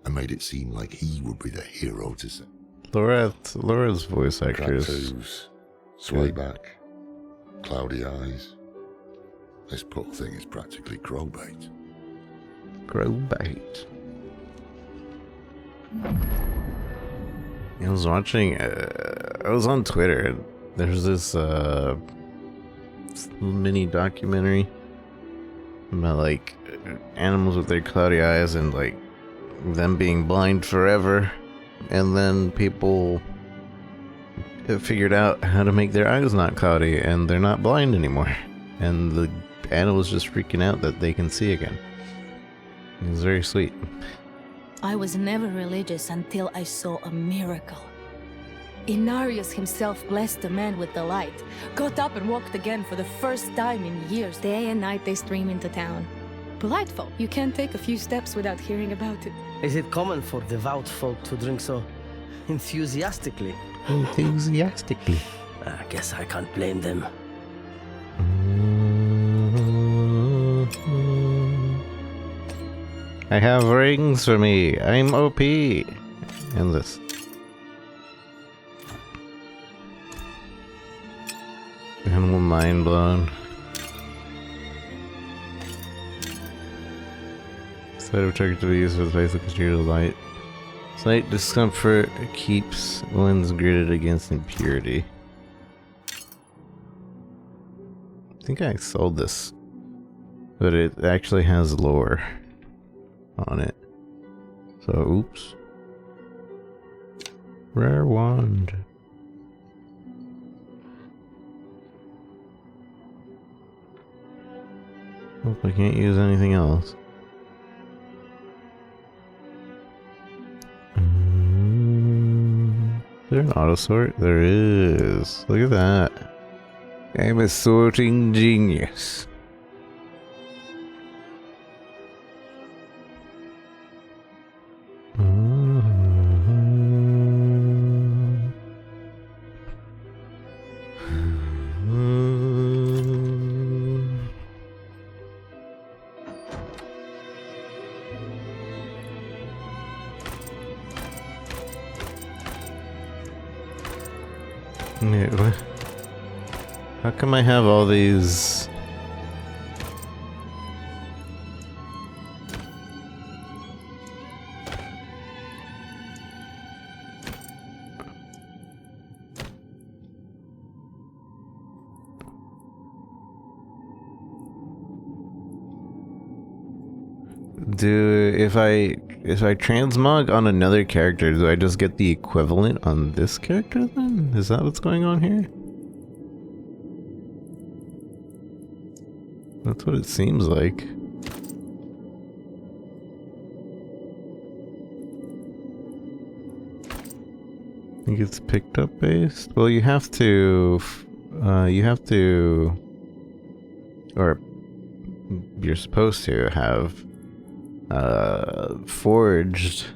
and made it seem like he would be the hero to save. Laura's voice actress. Tattoos, sway back, cloudy eyes. This poor thing is practically crow bait. Crowbait. I was watching, I was on Twitter, and there's this mini documentary about like animals with their cloudy eyes and like them being blind forever, and then people figured out how to make their eyes not cloudy and they're not blind anymore, and the animal's just freaking out that they can see again. It was very sweet. I was never religious until I saw a miracle. Inarius himself blessed the man with the light, got up and walked again for the first time in years. Day and night they stream into town. Delightful. You can't take a few steps without hearing about it. Is it common for devout folk to drink so enthusiastically? Enthusiastically. I guess I can't blame them. I have rings for me. I'm OP. And this. Animal mind blown. Side of target to be used with basic material light. Slight discomfort keeps one's graded against impurity. I think I sold this, but it actually has lore on it. So, oops. Rare wand. Hope I can't use anything else. Is there an auto sort? There is. Look at that. I'm a sorting genius. How come I have all these? If I transmog on another character, do I just get the equivalent on this character then? Is that what's going on here? That's what it seems like. I think it's picked up based? Well, you have to, or you're supposed to have forged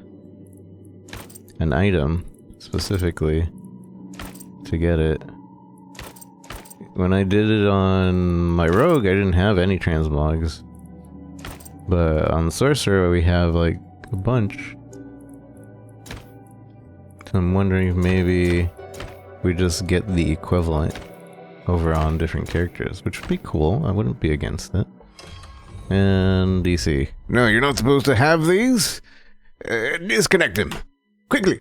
an item specifically to get it. When I did it on my rogue, I didn't have any transmogs, but on sorcerer we have like a bunch. So I'm wondering if maybe we just get the equivalent over on different characters, which would be cool. I wouldn't be against it. And DC. No, you're not supposed to have these. Disconnect him. Quickly.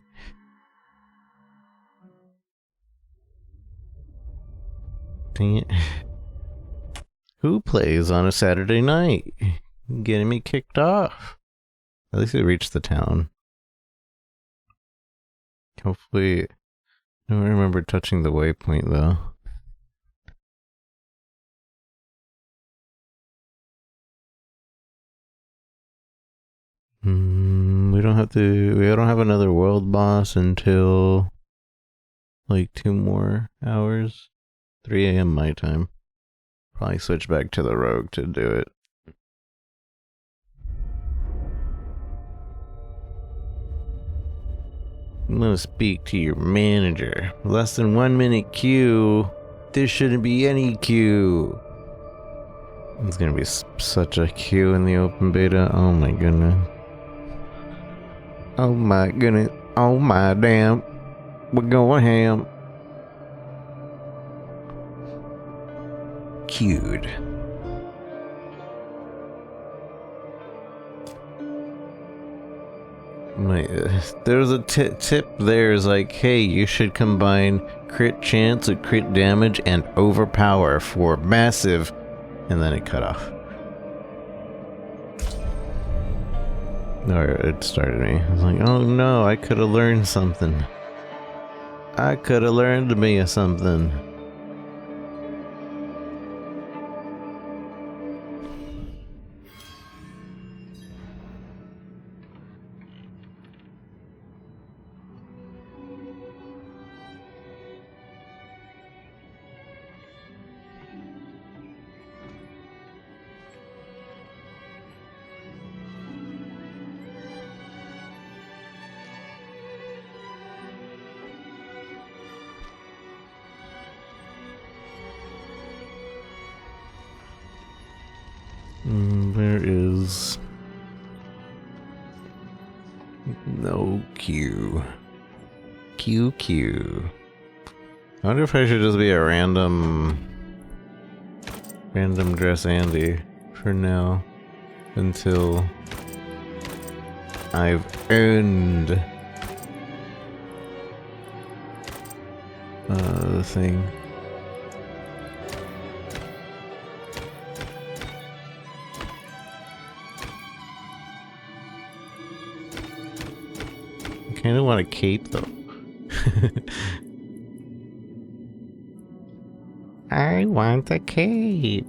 Dang it. Who plays on a Saturday night? Getting me kicked off. At least it reached the town. Hopefully... I don't remember touching the waypoint though. We don't have another world boss until like 2 more hours. 3 AM my time. Probably switch back to the rogue to do it. I'm gonna speak to your manager. Less than 1 minute queue. There shouldn't be any queue. It's gonna be such a queue in the open beta. Oh my goodness. Oh my goodness. Oh my damn. We're going ham. Queued. There's a tip there is like, hey, you should combine crit chance with crit damage and overpower for massive, and then it cut off. Or it started me. I was like, oh no, I could have learned something. I could have learned me something. There is no queue. QQ. I wonder if I should just be a random random dress Andy for now until I've earned the thing. I kinda want a cape though. I want a cape.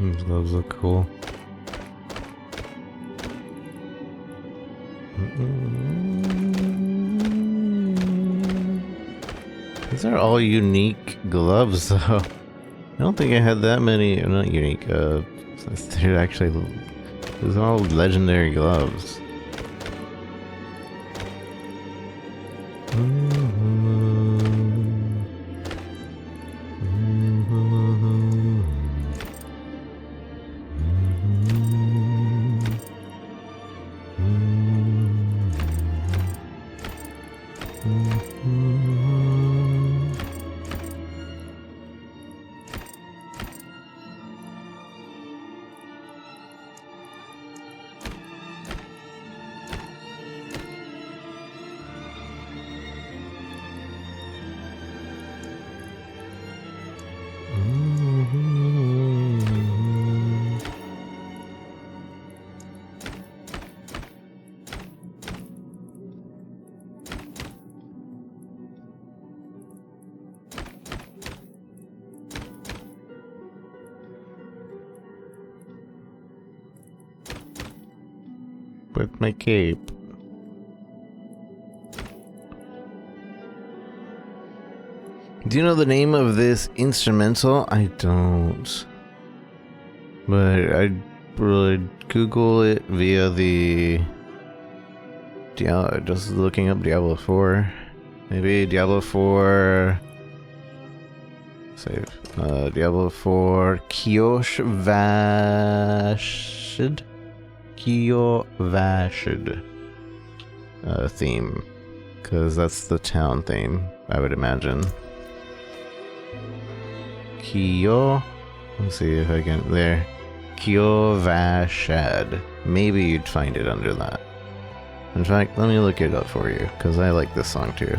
These gloves look cool. These are all unique gloves, though. I don't think I had that many. Not unique. They're actually. These are all legendary gloves. With my cape. Do you know the name of this instrumental? I don't. But I would Google it via the Diablo, just looking up Diablo 4. Maybe Diablo 4. Save. Diablo 4 Kyosh Vashid. Kyo-Vashid theme, because that's the town theme, I would imagine. Kyo, let's see if I can, there. Kyo-Vashid. Maybe you'd find it under that. In fact, let me look it up for you, because I like this song too.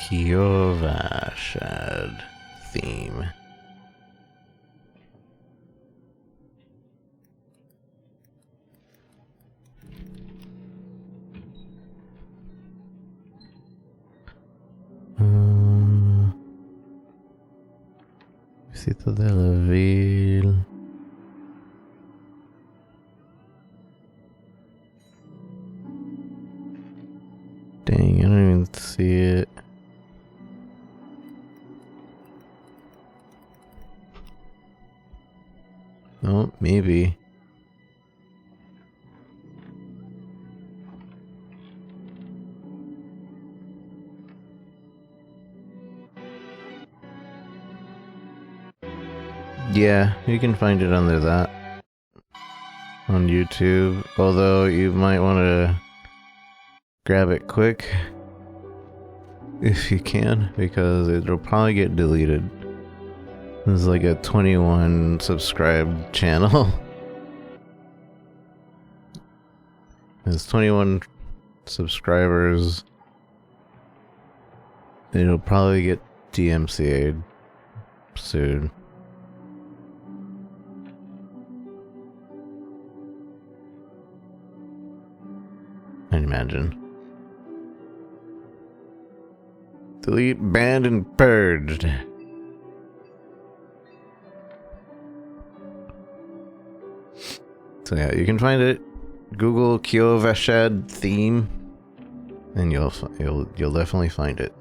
Kyo-Vashid theme. Visita de la Ville. Dang, I don't even see it. Oh, maybe. Yeah, you can find it under that on YouTube, although you might want to grab it quick if you can, because it'll probably get deleted. This is like a 21 subscribed channel. There's 21 subscribers. It'll probably get DMCA'd soon. I'd imagine. Delete, banned, and purged. So yeah, you can find it. Google Kiovashad theme, and you'll definitely find it.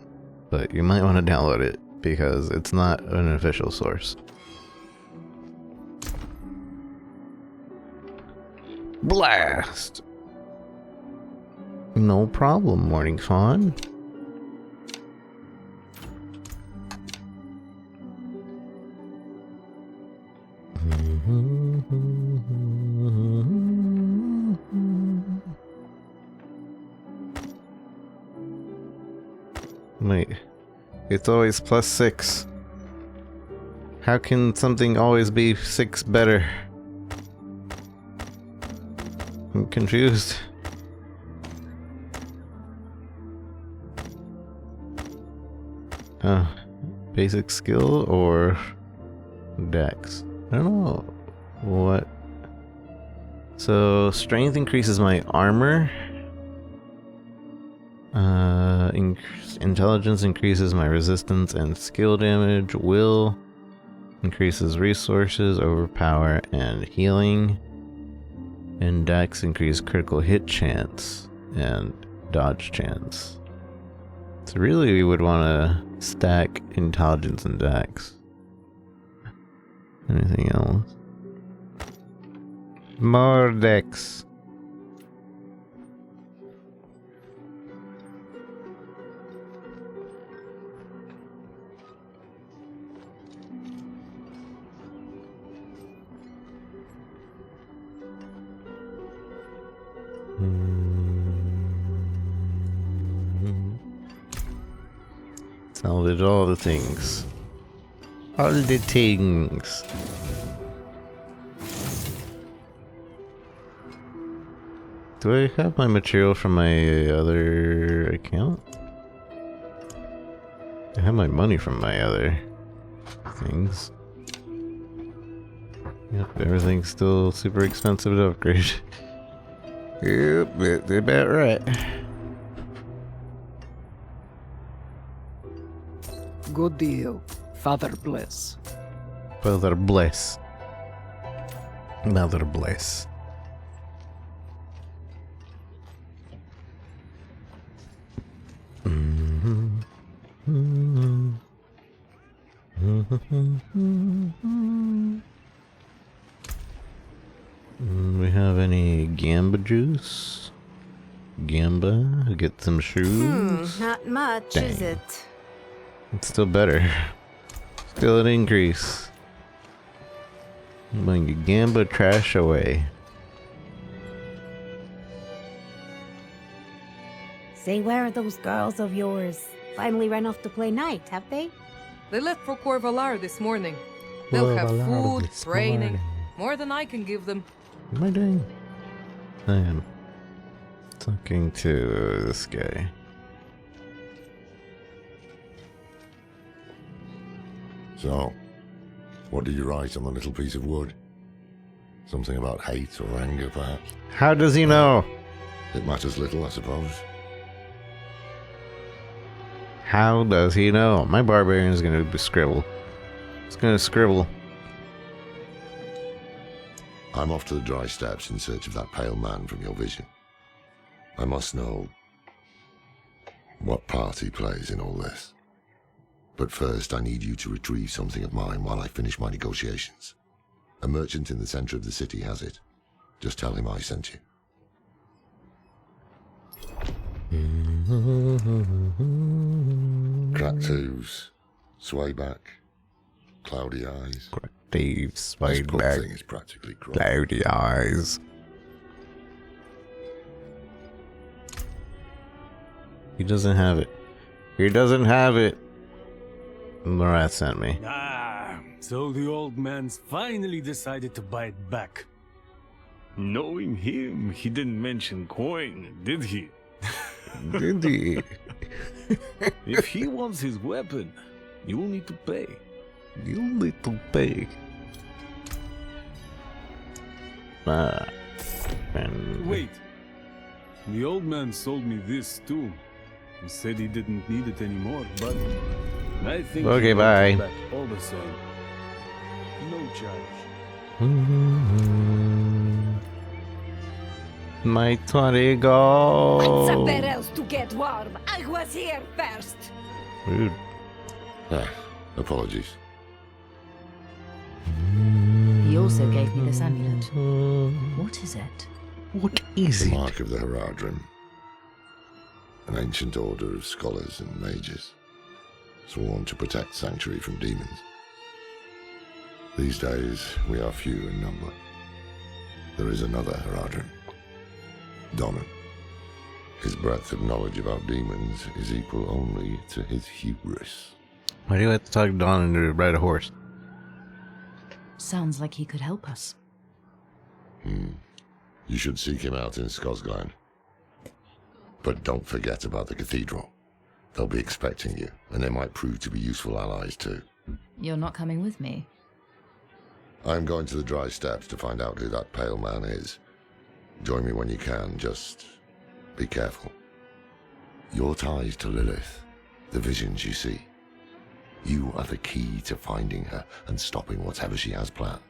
But you might want to download it because it's not an official source. Blast! No problem, Morning Fawn. Wait, it's always +6. How can something always be 6 better? I'm confused. Basic skill or dex? I don't know what. So strength increases my armor. Intelligence increases my resistance and skill damage. Will increases resources, overpower, and healing. And dex increase critical hit chance and dodge chance. So really we would want to stack intelligence and dex. Anything else? More dex. Salvage all the things. All the things. Do I have my material from my other account? I have my money from my other things. Yep, everything's still super expensive to upgrade. Yep, that's about right. Good deal. Father bless. Father bless. Mother bless. We have any gamba juice? Gamba? Get some shoes? Not much, Dang. is it? It's still better. Still an increase. I'm going to gamba trash away. Say, where are those girls of yours? Finally ran off to play night, have they? They left for Corvalar this morning. They'll have food, training, more than I can give them. What am I doing? I am talking to this guy. So, what did you write on the little piece of wood? Something about hate or anger, perhaps? How does he know? It matters little, I suppose. How does he know? My barbarian is going to scribble. He's going to scribble. I'm off to the dry steppes in search of that pale man from your vision. I must know what part he plays in all this. But first, I need you to retrieve something of mine while I finish my negotiations. A merchant in the center of the city has it. Just tell him I sent you. Cracked hooves, sway back, cloudy eyes. Cracked hooves, sway this poor back, thing is practically crawling. cloudy eyes. He doesn't have it. He doesn't have it. Morat sent me. Ah, so the old man's finally decided to bite back. Knowing him, he didn't mention coin, did he? Did he? If he wants his weapon, you'll need to pay. You'll need to pay. And Wait. The old man sold me this too. He said he didn't need it anymore, but I think Okay, he wants it bye. back all the same. No charge. My 20 gold. Find somewhere else to get warm. I was here first. Rude. Apologies. He also gave me this amulet. What is it? What is The it? Mark of the Heradrim. An ancient order of scholars and mages, sworn to protect Sanctuary from demons. These days, we are few in number. There is another Heradrim, Donan. His breadth of knowledge about demons is equal only to his hubris. Why do you have to talk Don to ride a horse? Sounds like he could help us. You should seek him out in Skosglen. But don't forget about the cathedral. They'll be expecting you, and they might prove to be useful allies too. You're not coming with me? I'm going to the Dry Steppes to find out who that pale man is. Join me when you can, just be careful. Your ties to Lilith, the visions you see. You are the key to finding her and stopping whatever she has planned.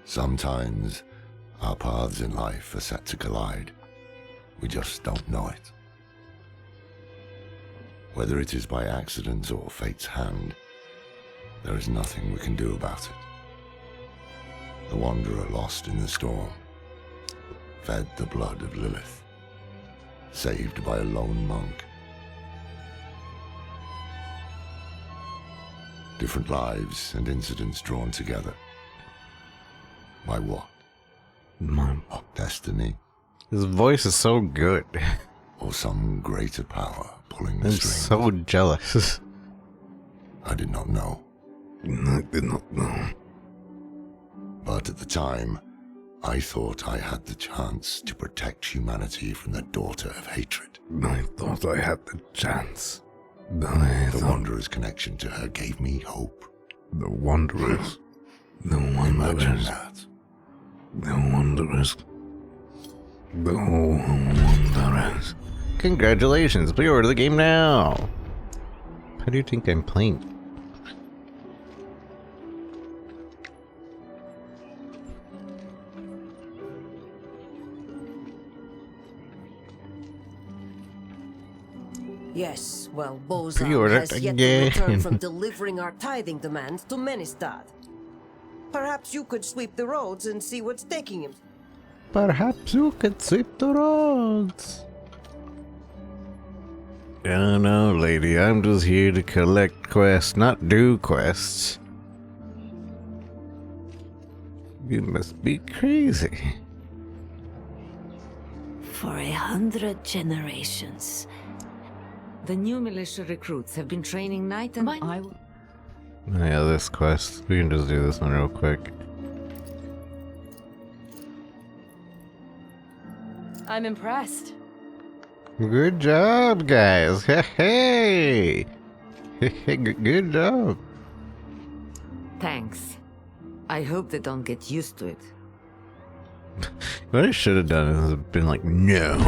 Sometimes our paths in life are set to collide. We just don't know it. Whether it is by accident or fate's hand, there is nothing we can do about it. The wanderer lost in the storm, fed the blood of Lilith, saved by a lone monk. Different lives and incidents drawn together. By what? Destiny. His voice is so good. Or some greater power pulling the I'm strings. so jealous. I did not know. I did not know. But at the time, I thought I had the chance to protect humanity from the daughter of hatred. I thought I had the chance. The Wanderer's connection to her gave me hope. The Wanderers. The Imagine Wanderers. that. The Wanderers. The Wanderers. Congratulations, pre-order the game now. How do you think I'm playing? Yes, well, Bozan Pre-order has yet again. to return from delivering our tithing demands to Menestad. Perhaps you could sweep the roads and see what's taking him. Perhaps you could sweep the roads. I don't know, lady. I'm just here to collect quests, not do quests. You must be crazy. For 100 generations. The new militia recruits have been training night and I will... Oh yeah, this quest. We can just do this one real quick. I'm impressed. Good job, guys. Hey, hey. Good job. Thanks. I hope they don't get used to it. What I should have done is been like, no.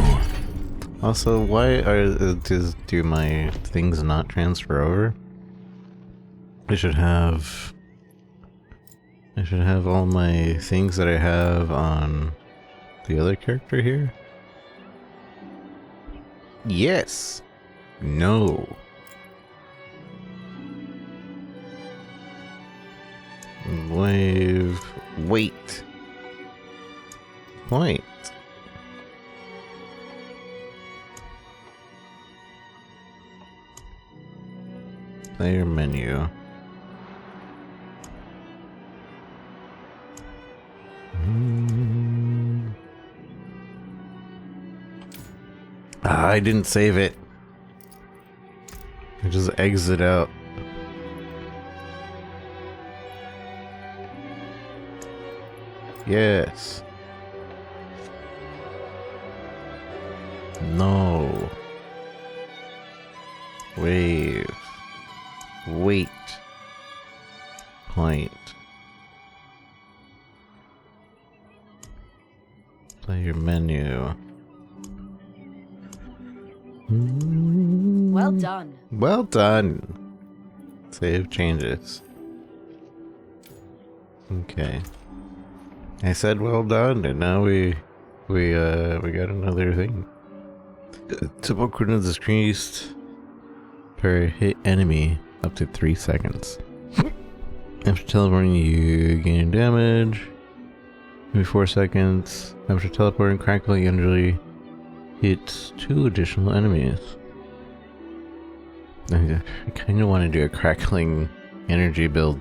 Also, why do my things not transfer over? I should have all my things that I have on the other character here. Yes. No. Wave. Wait. Point. Player menu. I didn't save it. I just exit out. Yes. No. Wave. Wait. Point. Player menu. Well done. Well done. Save changes. Okay. I said well done, and now we got another thing. Typical cooldown decreased per hit enemy up to 3 seconds. After teleporting, you gain damage. Every 4 seconds. After teleporting, crackle usually hits 2 additional enemies. I kind of want to do a crackling energy build.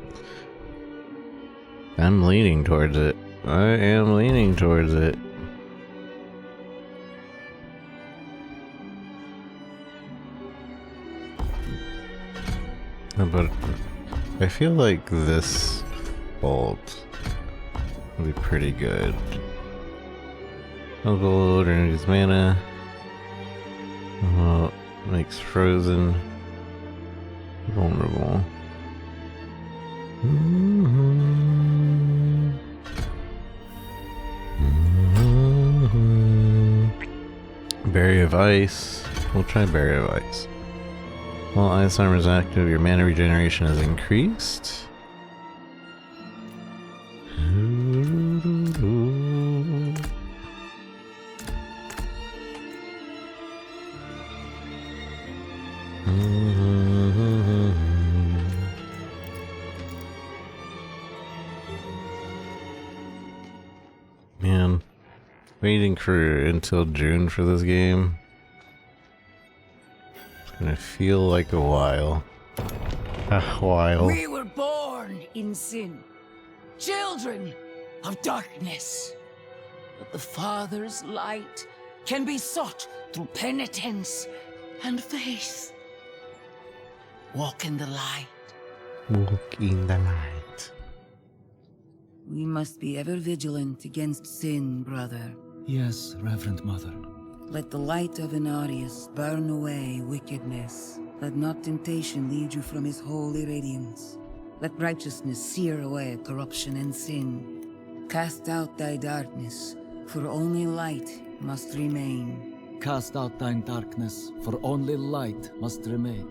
I'm leaning towards it. I am leaning towards it. But I feel like this bolt would be pretty good. Gold energies mana. Makes frozen vulnerable. Barrier of Ice. We'll try Barrier of Ice. While Ice Armor is active, your mana regeneration has increased. Man, waiting until June for this game. It's gonna feel like a while. We were born in sin, children of darkness. But the Father's light can be sought through penitence and faith. Walk in the light. Walk in the light. We must be ever vigilant against sin, brother. Yes, Reverend Mother. Let the light of Inarius burn away wickedness. Let not temptation lead you from his holy radiance. Let righteousness sear away corruption and sin. Cast out thy darkness, for only light must remain. Cast out thine darkness, for only light must remain.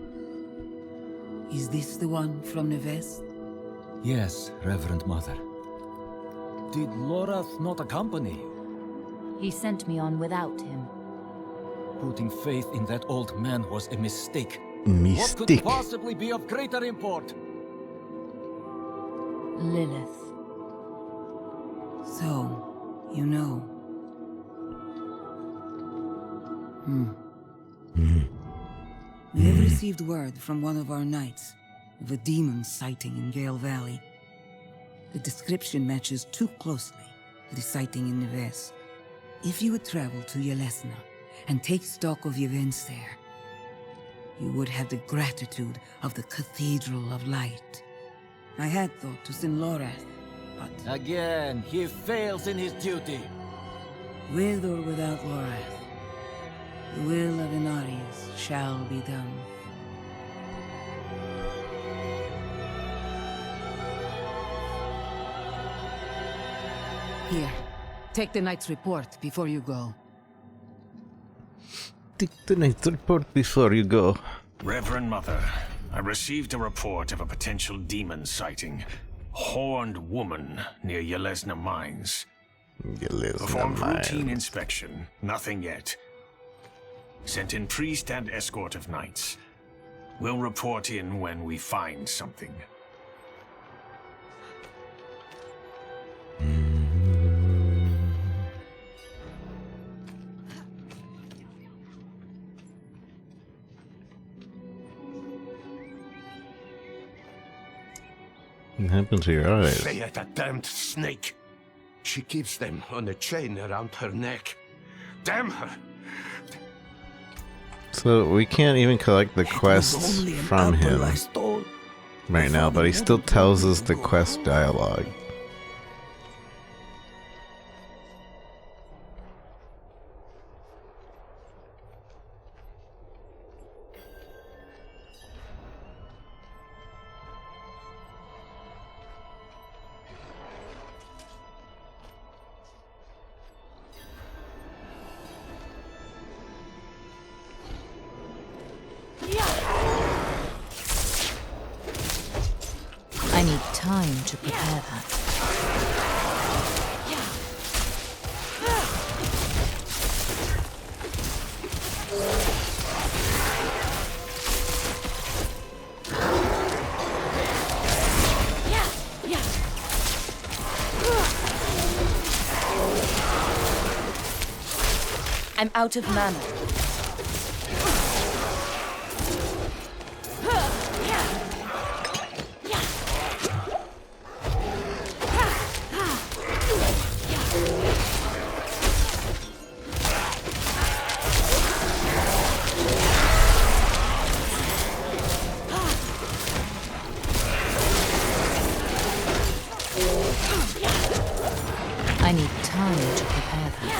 Is this the one from the west? Yes, Reverend Mother. Did Lorath not accompany you? He sent me on without him. Putting faith in that old man was a mistake. What could possibly be of greater import? Lilith. So, you know. We have received word from one of our knights of a demon sighting in Gale Valley. The description matches too closely with the sighting in the west. If you would travel to Yelesna and take stock of the events there, you would have the gratitude of the Cathedral of Light. I had thought to send Lorath, but... Again, he fails in his duty. With or without Lorath, the will of Inarius shall be done. Here, take the knight's report before you go. Take the knight's report before you go. Reverend Mother, I received a report of a potential demon sighting. Horned woman near Yelesna Mines. Performed routine inspection. Nothing yet. Sent in priest and escort of knights. We'll report in when we find something. What happened to your eyes? Freya, that damned snake. She keeps them on a chain around her neck. Damn her! So we can't even collect the quests from him right now, but he still tells us the quest dialogue. I need time to prepare that. I'm out of mana. I need time to prepare that.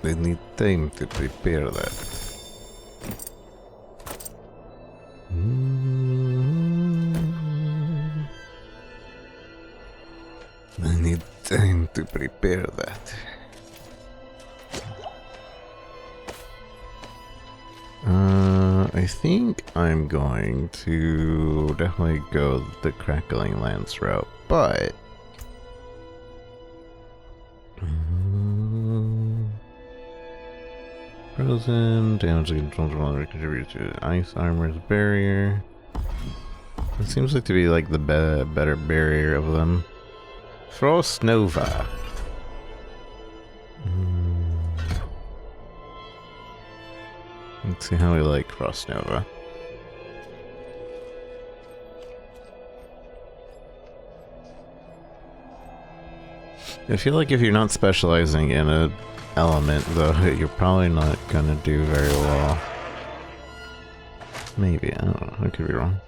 They need time to prepare that. I need time to prepare that. I think I'm going to definitely go the Crackling Lance route, but frozen damage control contribute to ice armor's barrier. It seems like to be like the better barrier of them. Frost Nova. Let's see how we like Frost Nova. I feel like if you're not specializing in an element, though, you're probably not gonna do very well. Maybe, I don't know, I could be wrong.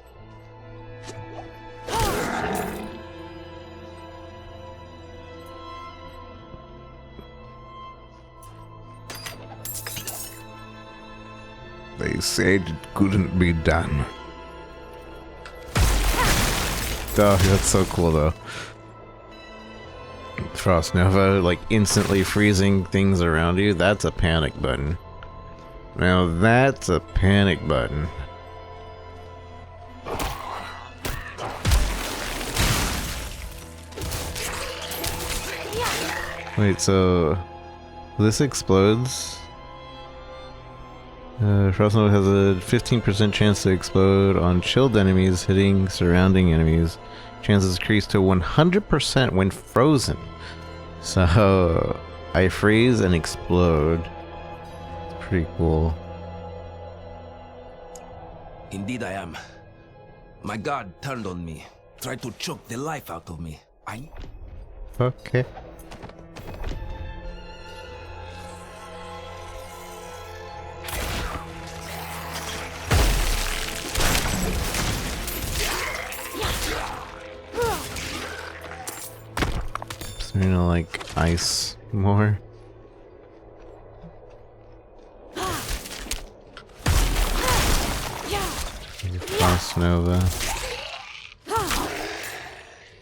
They said it couldn't be done. Oh, that's so cool though. Frost Nova, like instantly freezing things around you, that's a panic button. Now that's a panic button. Wait, so this explodes? Frost Nova has a 15% chance to explode on chilled enemies hitting surrounding enemies. Chances increase to 100% when frozen. So I freeze and explode. It's pretty cool. Indeed I am. My god turned on me. Tried to choke the life out of me. Okay. So you know, like ice more. Frost Nova.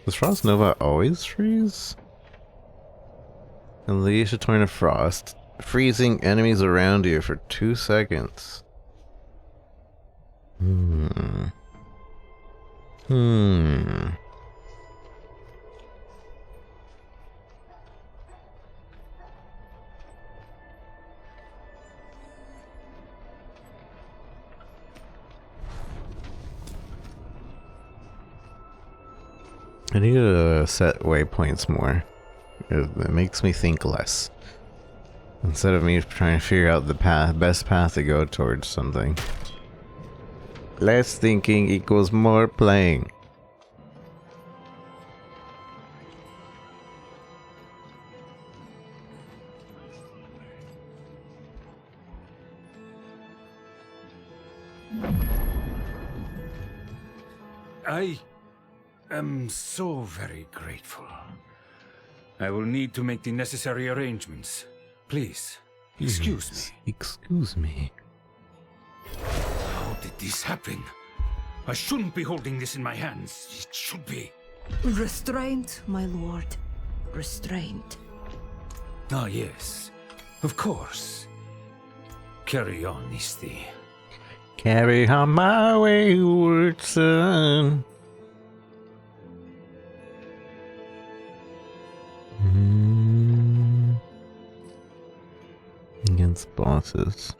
Does Frost Nova always freeze? Unleash a torrent of frost, freezing enemies around you for 2 seconds. I need to set waypoints more. It makes me think less. Instead of me trying to figure out the best path to go towards something. Less thinking equals more playing. I am so very grateful. I will need to make the necessary arrangements. Please, excuse me. Excuse me. How did this happen? I shouldn't be holding this in my hands. It should be. Restraint, my lord. Restraint. Ah, yes. Of course. Carry on, Isti. Carry on my wayward son. Against bosses.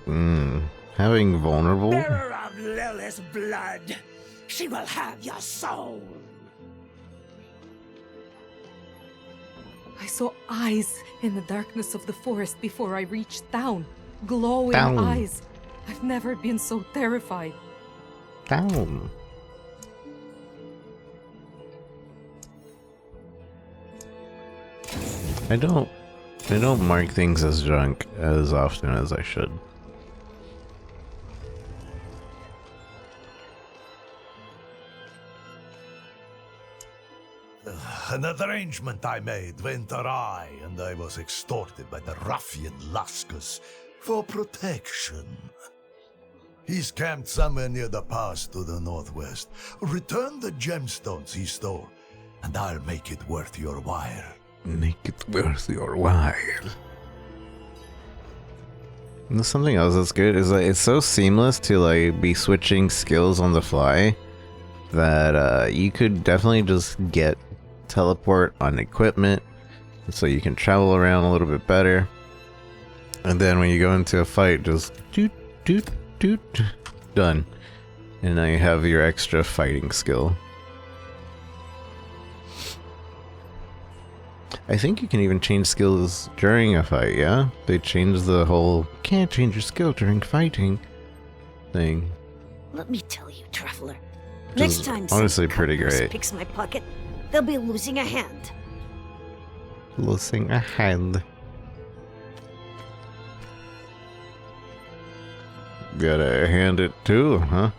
Having vulnerable? Bearer of Lilith's blood, she will have your soul. I saw eyes in the darkness of the forest before I reached town. Glowing Down. eyes. I've never been so terrified. Down. I don't mark things as junk as often as I should. An arrangement I made went awry, and I was extorted by the ruffian Laskus for protection. He's camped somewhere near the pass to the northwest. Return the gemstones he stole, and I'll make it worth your while. Make it worth your while. And something else that's good is that it's so seamless to like be switching skills on the fly that you could definitely just get teleport on equipment so you can travel around a little bit better, and then when you go into a fight, just doot doot doot, done, and now you have your extra fighting skill. I think you can even change skills during a fight. Yeah, they changed the whole can't change your skill during fighting thing. Let me tell you, traveler. Which Next is time honestly some pretty cutpurse great. picks my pocket, they'll be losing a hand. Losing a hand. Gotta hand it too, huh?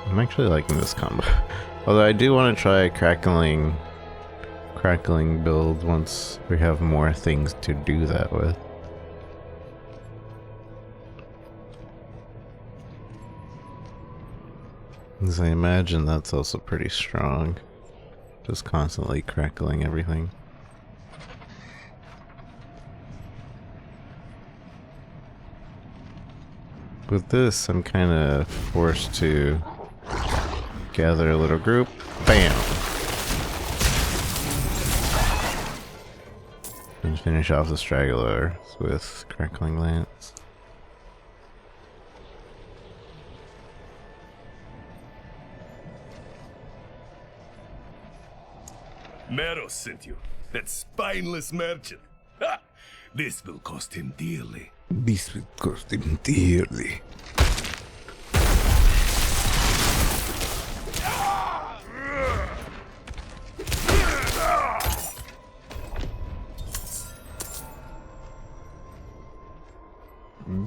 I'm actually liking this combo. Although I do want to try a crackling build once we have more things to do that with. Because I imagine that's also pretty strong. Just constantly crackling everything. With this, I'm kind of forced to gather a little group. Bam! And finish off the stragglers with Crackling Lance. Meros sent you. That spineless merchant. Ha! This will cost him dearly. This will cost him dearly.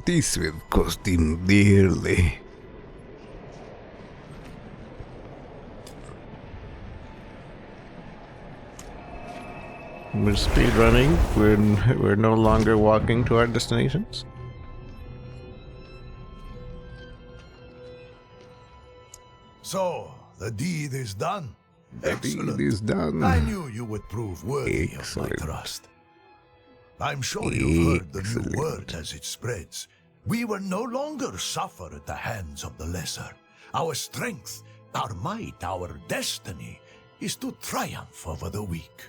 This will cost him dearly. We're speed running. We're no longer walking to our destinations. So, the deed is done. The deed is done. I knew you would prove worthy of my trust. I'm sure you've heard the new word as it spreads. We will no longer suffer at the hands of the lesser. Our strength, our might, our destiny is to triumph over the weak.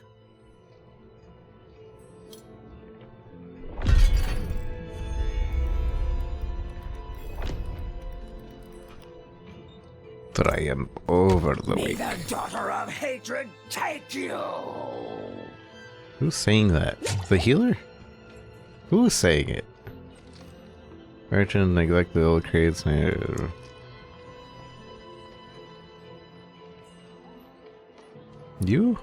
Triumph over the May weak. the daughter of hatred take you! Who's saying that? The healer? Who is saying it? Merchant neglect the old crates. You?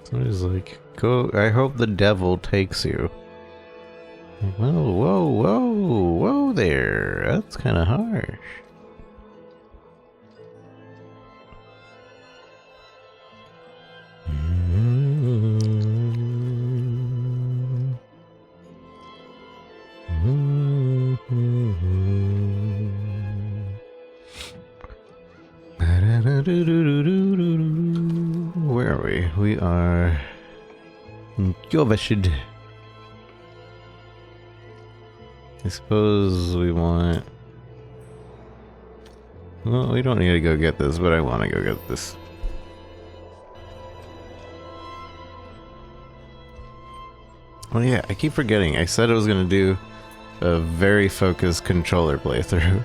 Somebody's like, go. I hope the devil takes you. Like, whoa, whoa, whoa, whoa there. That's kind of harsh. Where are we? We are in Gyovashid. I suppose we want... Well, we don't need to go get this, but I want to go get this. Oh yeah, I keep forgetting. I said I was going to do a very focused controller playthrough.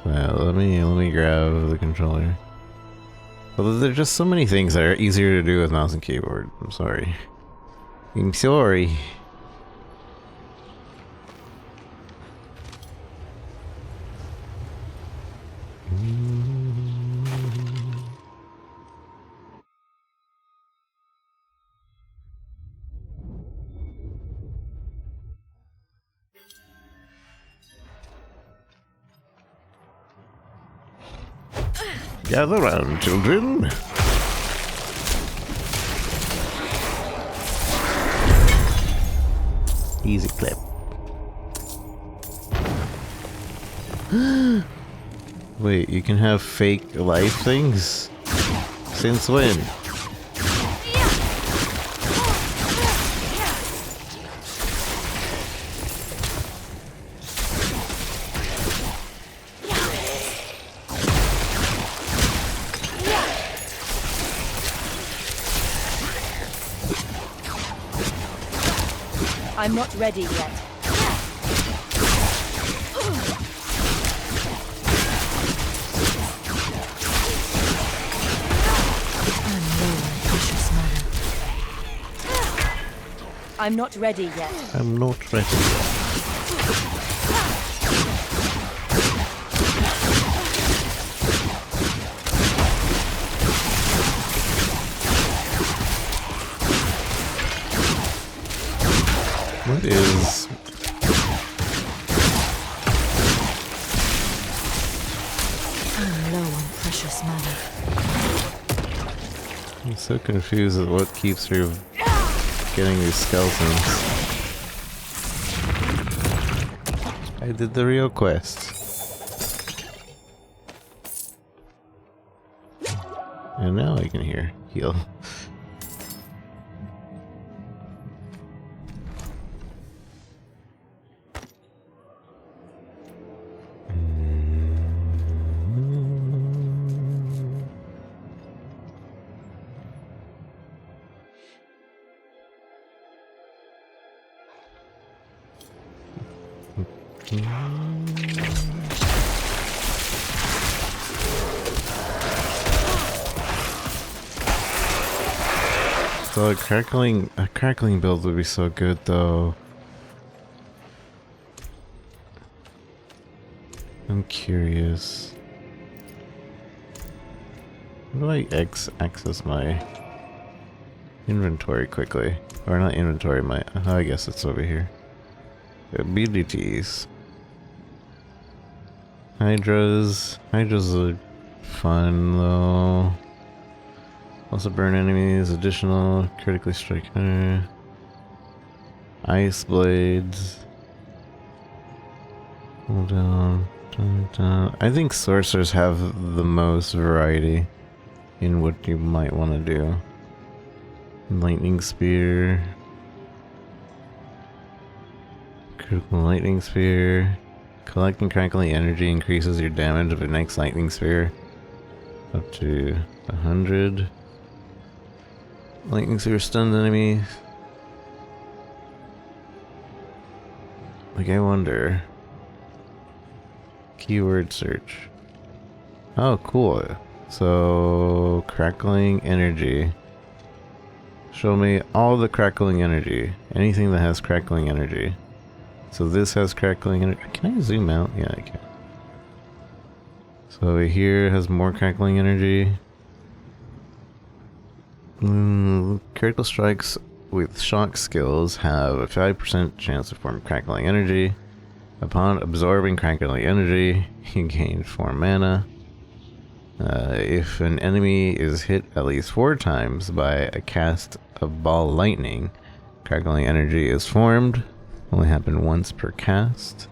Well, let me grab the controller. Although there's just so many things that are easier to do with mouse and keyboard. I'm sorry. I'm sorry. Gather round, children. Easy clip. Wait, you can have fake life things? Since when? I'm not ready yet. I'm not ready yet. I'm not ready yet. What is... I'm low on precious mana. I'm so confused at what keeps her getting these skeletons. I did the real quest. And now I can heal. So a crackling build would be so good though. I'm curious. How do I access my inventory quickly? Or not inventory, I guess it's over here. Abilities. Hydras are fun though. Also burn enemies, additional critically strike. Ice blades. Hold down. I think sorcerers have the most variety in what you might want to do. Lightning spear. Critical lightning spear. Collecting crackling energy increases your damage of the next lightning spear up to 100. Lightning spear stuns enemies. Like, I wonder. Keyword search. Oh, cool. So, crackling energy. Show me all the crackling energy. Anything that has crackling energy. So this has crackling energy. Can I zoom out? Yeah, I can. So over here has more crackling energy. Critical strikes with shock skills have a 5% chance to form crackling energy. Upon absorbing crackling energy, you gain 4 mana. If an enemy is hit at least 4 times by a cast of ball lightning, crackling energy is formed. Only happen once per cast.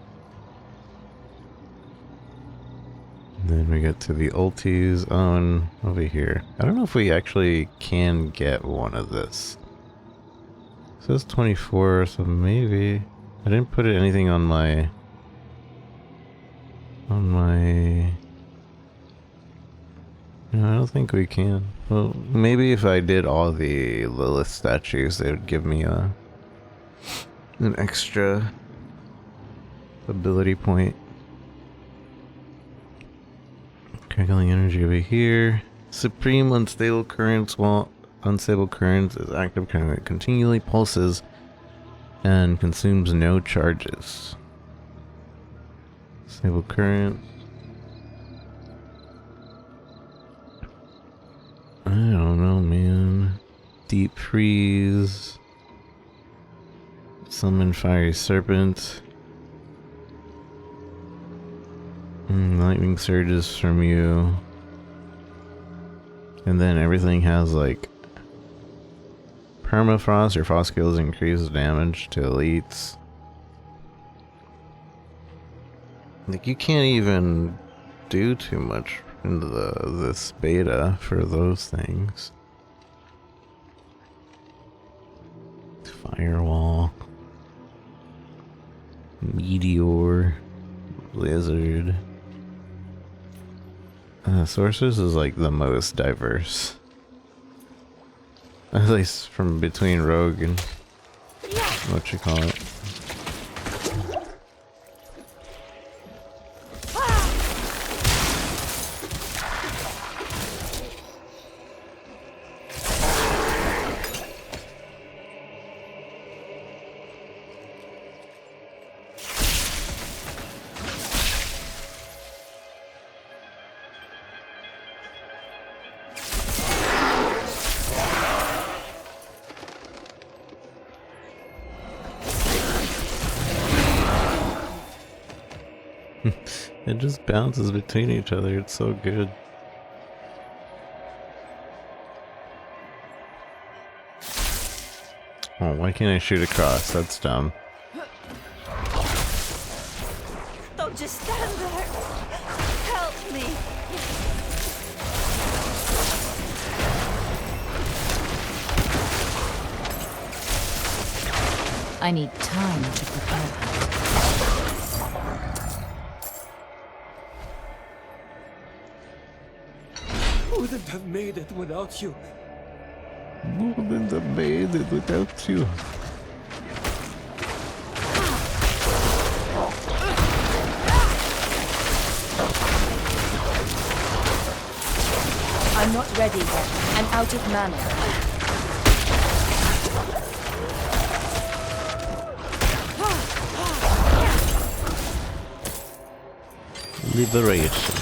Then we get to the ultis on over here. I don't know if we actually can get one of this. It says 24, so maybe I didn't put anything on my No, I don't think we can. Well, maybe if I did all the Lilith statues, they would give me an extra ability point. Crackling energy over here. Supreme unstable currents. While unstable currents is active, current continually pulses and consumes no charges. Stable current. I don't know, man. Deep freeze. Summon fiery serpent. Lightning surges from you. And then everything has like permafrost. Your frost skills increase damage to elites. Like you can't even do too much in this beta for those things. Firewall. Meteor. Blizzard. Sorceress is like the most diverse. At least from between Rogue and what you call it. It just bounces between each other, it's so good. Oh, why can't I shoot across? That's dumb. Don't just stand there. Help me. I need time to prepare. Wouldn't have made it without you. Wouldn't have made it without you. I'm not ready yet. I'm out of mana. Liberation.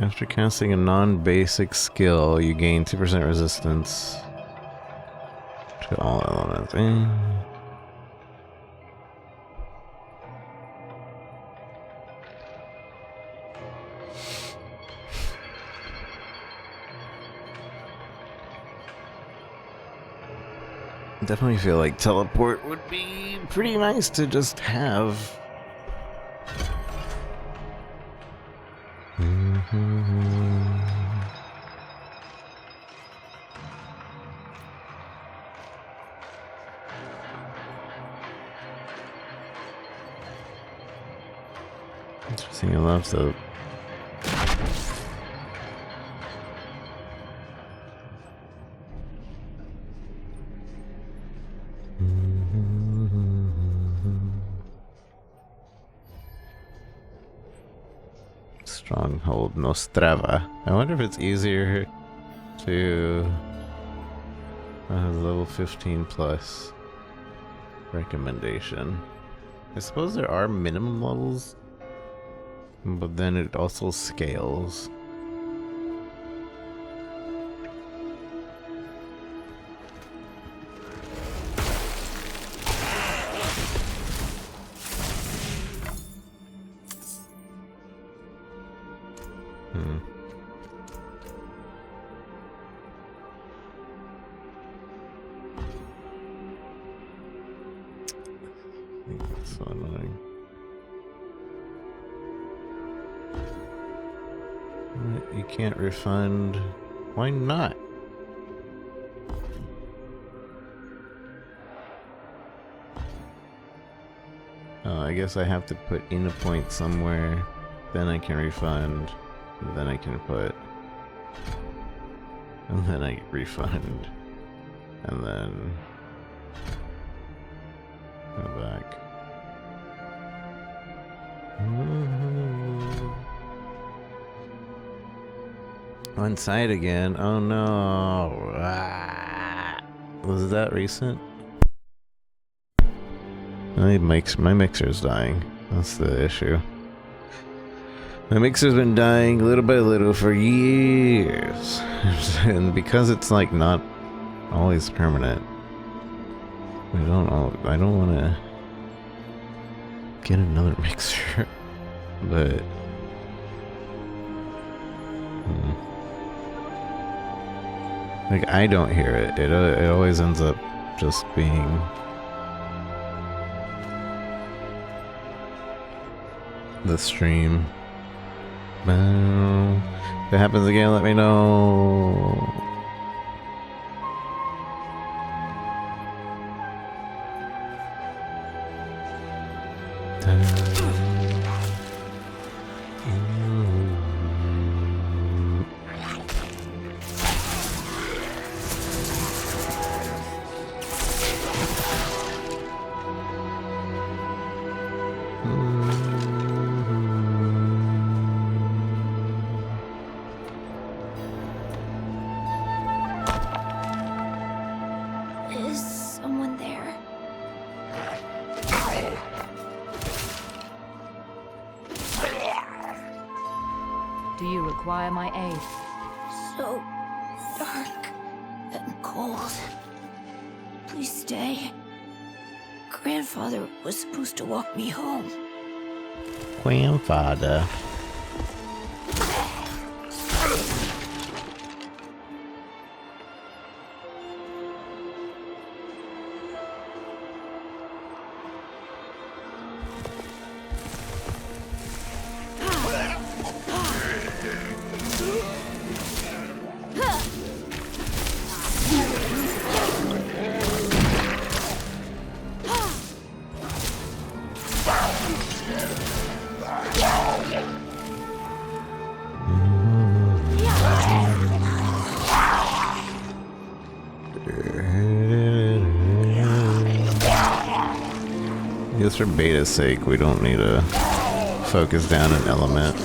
After casting a non-basic skill, you gain 2% resistance to all elements. Definitely feel like teleport would be pretty nice to just have. Interesting, I love the Stronghold Nostrava. I wonder if it's easier to level 15 plus recommendation. I suppose there are minimum levels, but then it also scales. So annoying. You can't refund. Why not? Oh, I guess I have to put in a point somewhere. Then I can refund. And then I can put. And then I refund. And then go back. On site again. Oh no. Was that recent? My mixer's dying. That's the issue. My mixer's been dying little by little for years. And because it's like not always permanent, I don't want to get another mixer. But like I don't hear it. It always ends up just being the stream. If it happens again, let me know. Is someone there? Do you require my aid? So dark and cold. Please stay. Grandfather was supposed to walk me home. Grandfather. Just for beta's sake, we don't need to focus down an element.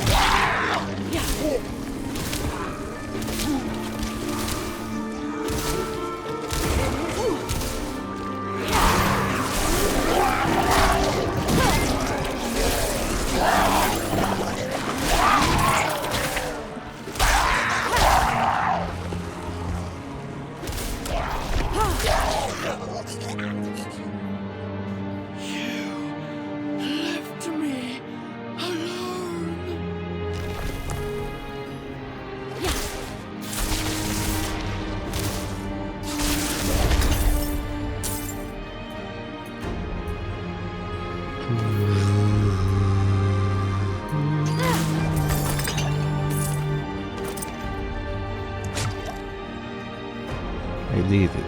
I did it.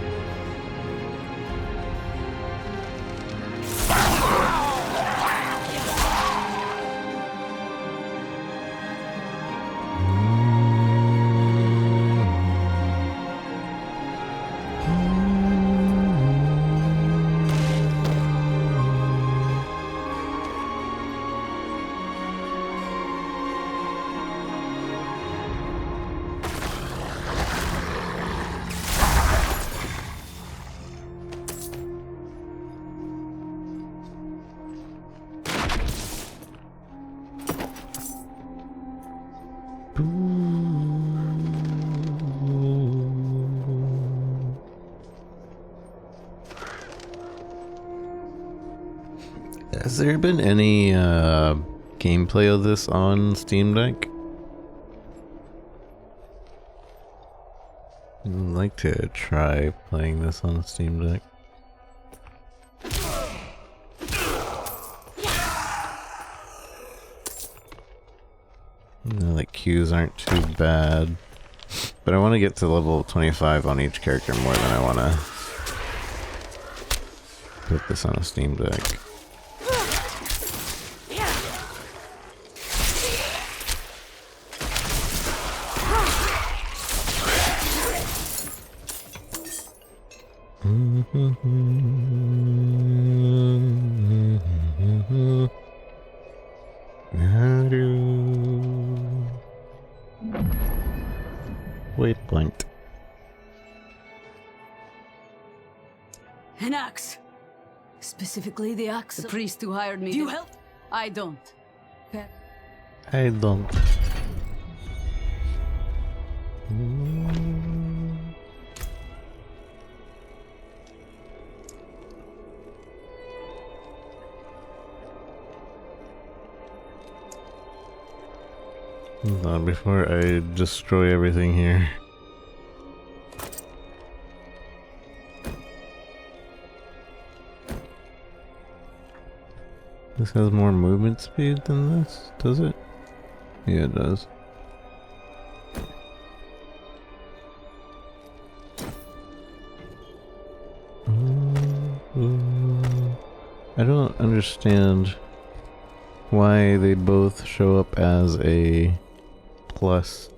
Has there been any gameplay of this on Steam Deck? I'd like to try playing this on Steam Deck. The cues aren't too bad, but I want to get to level 25 on each character more than I want to put this on a Steam Deck. Waypoint. An axe. Specifically the axe. The priest who hired me. Do you help? I don't. I don't. Hold on, before I destroy everything here. This has more movement speed than this, does it? Yeah, it does. I don't understand why they both show up as a plus.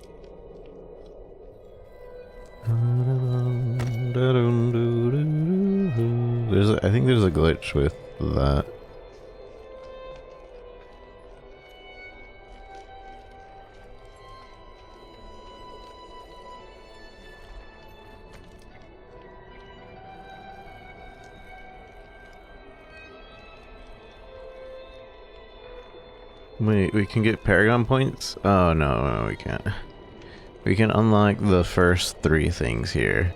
I think there's a glitch with that. Wait, we can get Paragon points? Oh no, we can't. We can unlock the first 3 things here,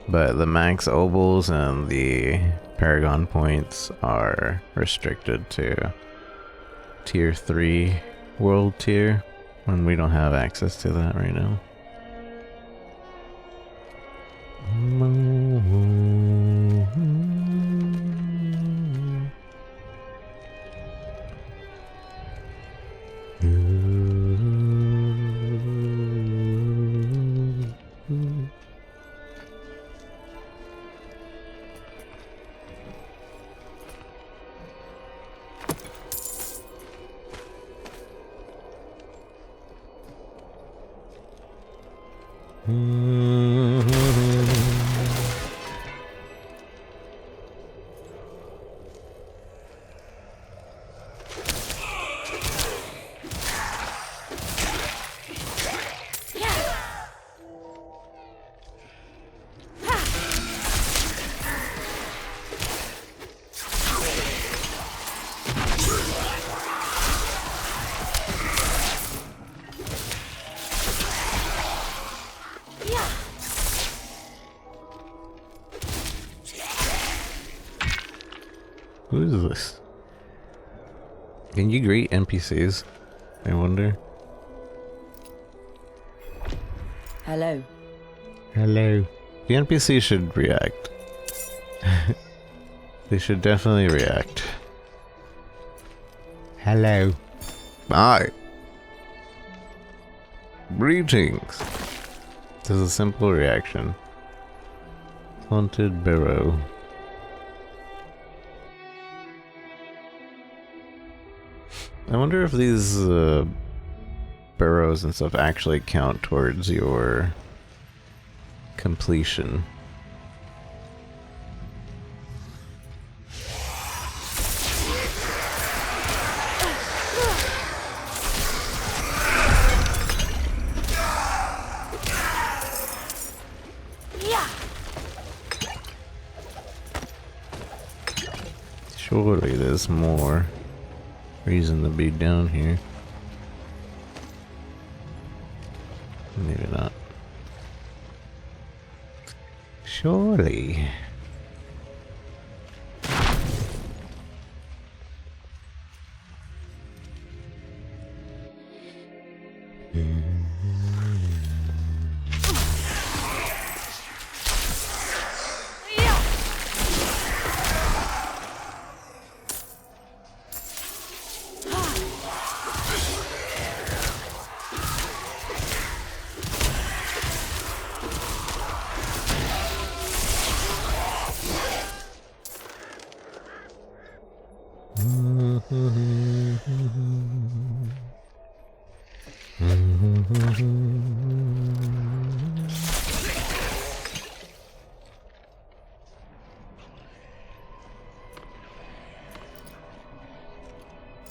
but the max obols and the Paragon points are restricted to tier 3 world tier, and we don't have access to that right now. Who is this? Can you greet NPCs? I wonder. Hello. Hello. The NPC should react. They should definitely react. Hello. Hi. Greetings. This is a simple reaction. Haunted Barrow. I wonder if these burrows and stuff actually count towards your completion. Surely there's more reason to be down here. Maybe not. Surely.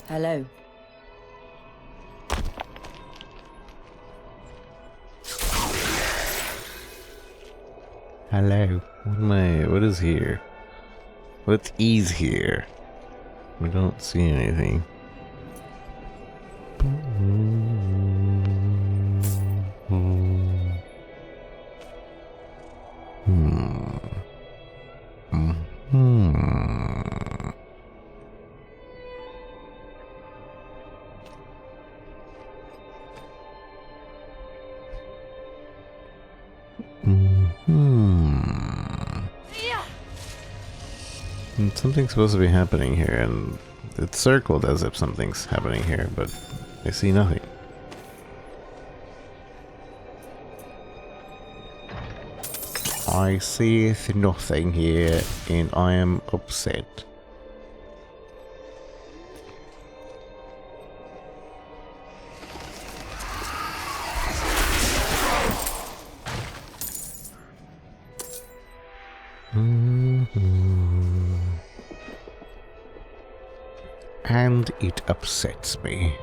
Hello. Hello. What is here? What is here? I don't see anything. Something's supposed to be happening here, and it's circled as if something's happening here, but I see nothing. I see nothing here, and I am upset. And it upsets me.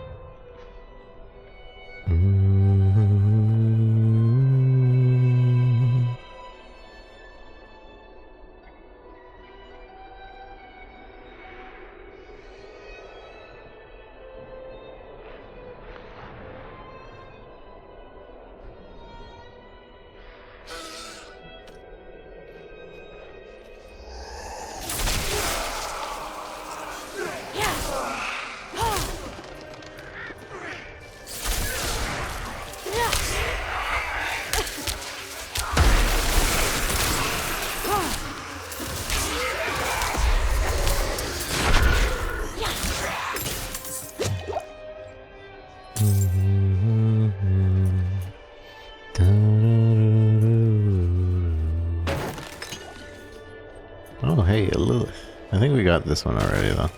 Oh, hey, Lilith. I think we got this one already, though.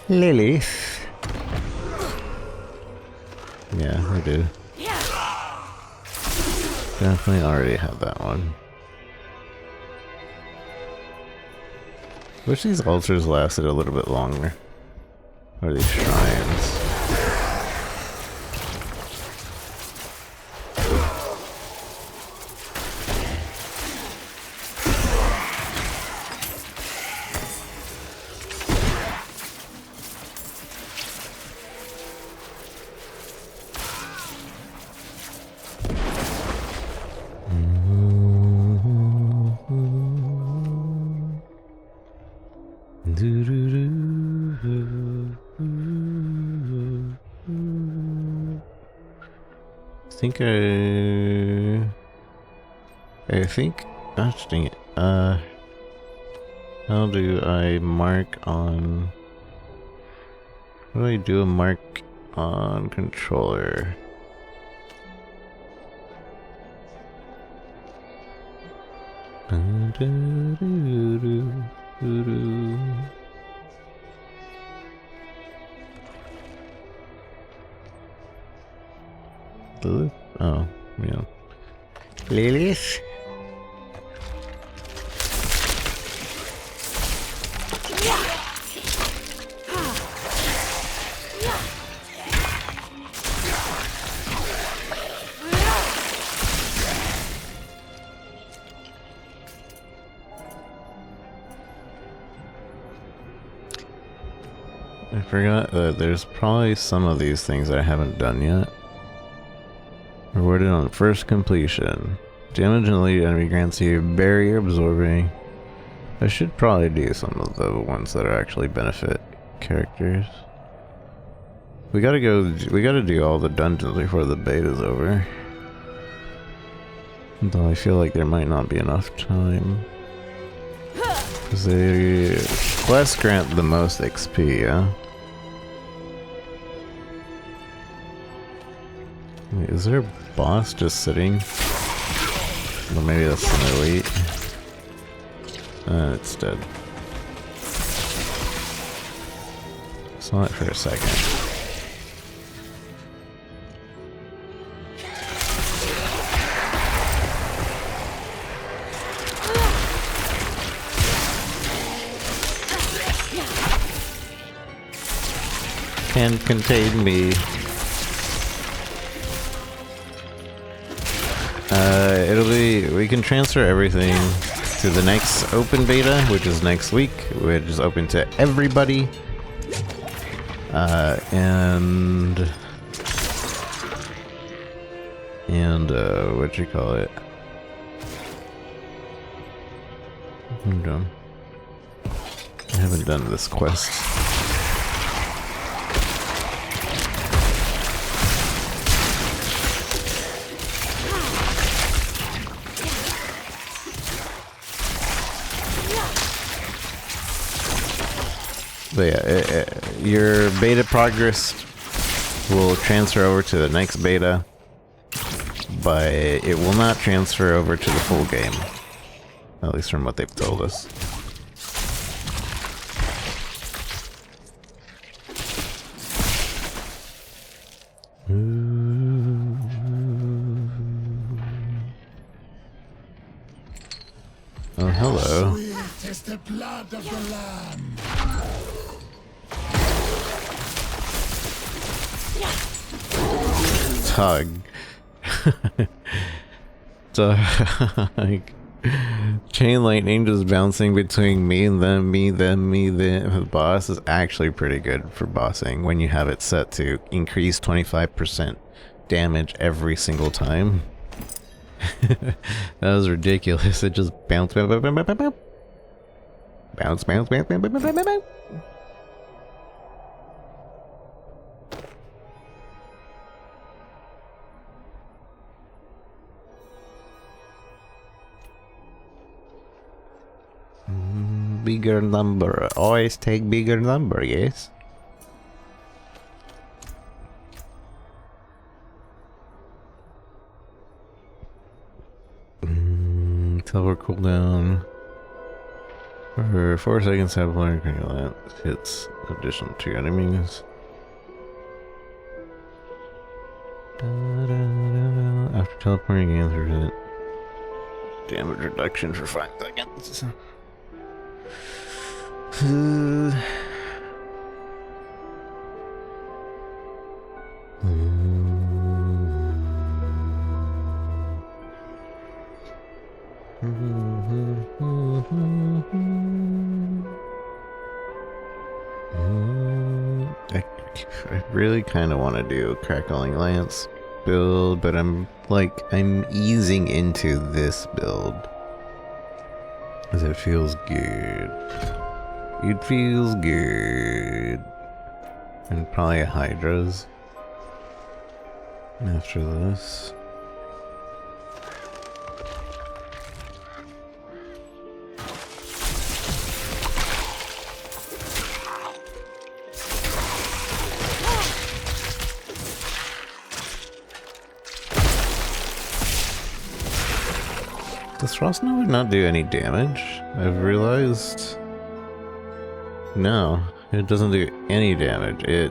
Lilith. Yeah, we do. Definitely already have that one. Wish these altars lasted a little bit longer. Or these shrines. I think, gosh dang it, how do I mark on, how do I do a mark on controller? Lilith? Oh, yeah. Lilith? I forgot that there's probably some of these things I haven't done yet. Rewarded on first completion. Damage and elite enemy grants you barrier absorbing. I should probably do some of the ones that are actually benefit characters. We gotta do all the dungeons before the beta's over. Though I feel like there might not be enough time. Because the quests grant the most XP, yeah? Wait, is there a boss just sitting? Or maybe that's an elite. It's dead. Saw it for a second. can't contain me. We can transfer everything to the next open beta, which is next week, which is open to everybody. And what you call it? I'm done. I haven't done this quest. But yeah, your beta progress will transfer over to the next beta, but it will not transfer over to the full game. At least from what they've told us. Oh, hello. Sweet is the blood of the lamb. Tug. Like chain lightning just bouncing between me and them, me, them, me, them. The boss is actually pretty good for bossing when you have it set to increase 25% damage every single time. That was ridiculous. It just bounced, bounce, bounce, bounce, bounce, bounce, bounce, bounce, bounce. Bigger number. Always take bigger number, yes? Teleport cooldown. For 4 seconds, have one hits additional 2 enemies. After teleporting, answers it. Damage reduction for 5 seconds. I really kind of want to do a Crackling Lance build, but I'm easing into this build as it feels good. It feels good. And probably a Hydra's after this. Does Frost Nova not do any damage? I've realized. No, it doesn't do any damage. It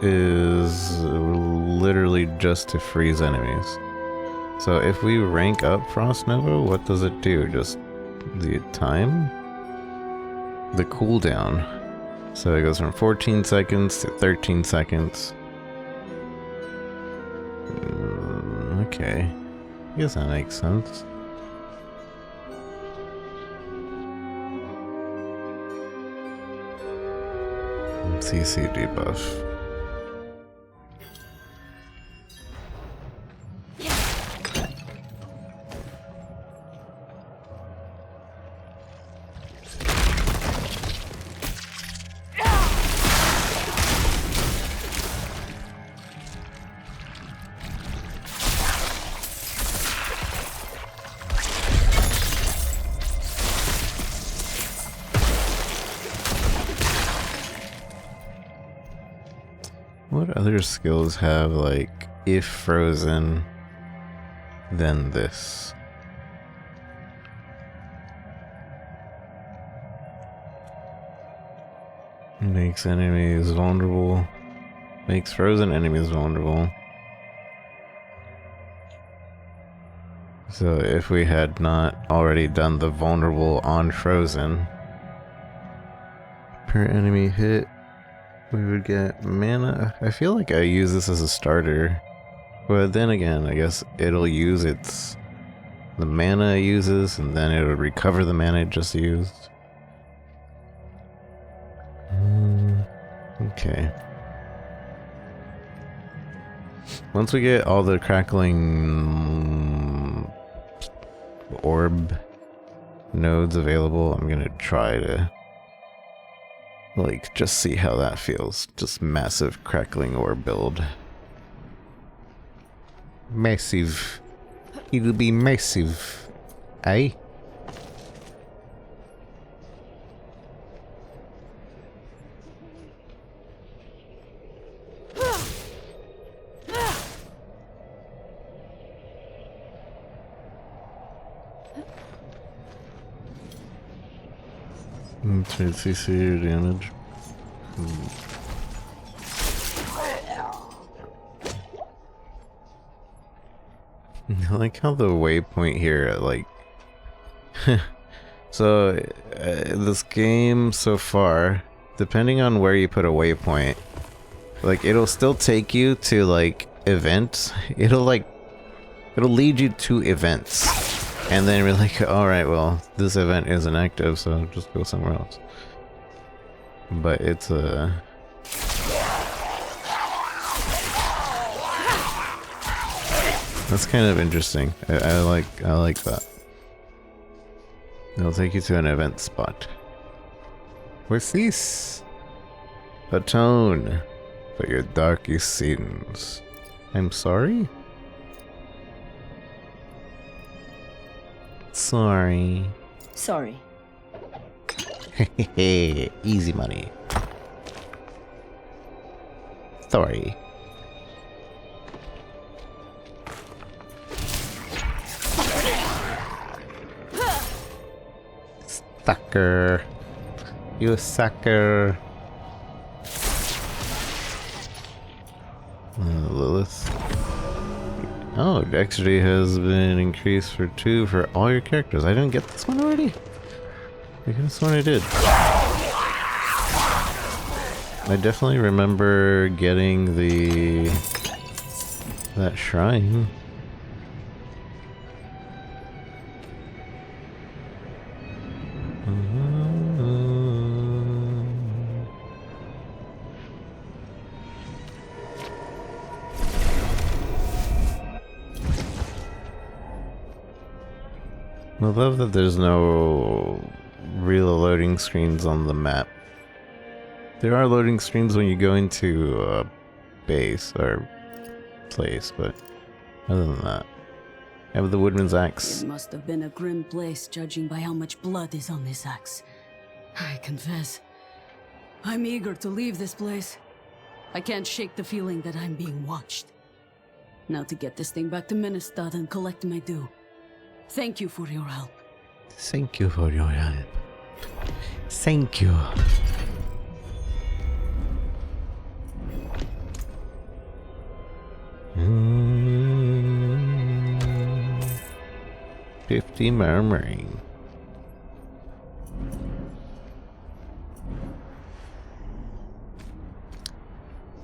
is literally just to freeze enemies. So if we rank up Frost Nova, what does it do? Just the time? The cooldown. So it goes from 14 seconds to 13 seconds. Okay. I guess that makes sense. CC debuff. What other skills have, like, if frozen, then this? Makes enemies vulnerable. Makes frozen enemies vulnerable. So if we had not already done the vulnerable on frozen, per enemy hit, We would get mana. I feel like I use this as a starter. But then again, I guess it'll use the mana it uses, and then it'll recover the mana it just used. Okay. Once we get all the crackling orb nodes available, I'm gonna try to like just see how that feels. Just massive crackling orb build. Massive. It'll be massive. Eh? Trade CC or damage. I like how the waypoint here, like, so this game so far, depending on where you put a waypoint, like it'll still take you to like events. It'll lead you to events, and then we're like, all right, well, this event isn't active, so just go somewhere else. But it's that's kind of interesting. I like that. It'll take you to an event spot. What's this? Atone for your darkest sins. I'm sorry? Sorry. Sorry. Hehehe, easy money. Sorry. Sucker. You sucker. Lilith. Oh, dexterity has been increased for 2 for all your characters. I didn't get this one already? I could have sworn I did. I definitely remember getting that shrine. I love that there's no real loading screens on the map. There are loading screens when you go into a base or place, but other than that, I have the woodman's axe. It must have been a grim place, judging by how much blood is on this axe. I confess, I'm eager to leave this place. I can't shake the feeling that I'm being watched. Now to get this thing back to Ministad and collect my due. Thank you for your help. Thank you for your help. Thank you. Mm. 50 murmuring.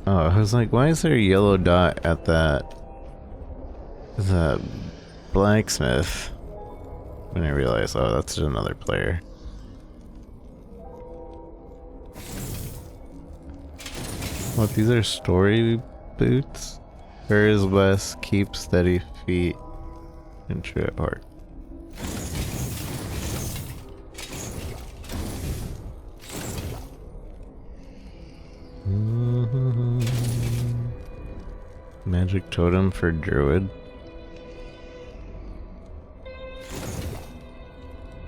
Oh, I was like, why is there a yellow dot at the blacksmith? When I realized, oh, that's just another player. What, these are story boots? Hers west, keep steady feet, and true at heart. Magic totem for druid.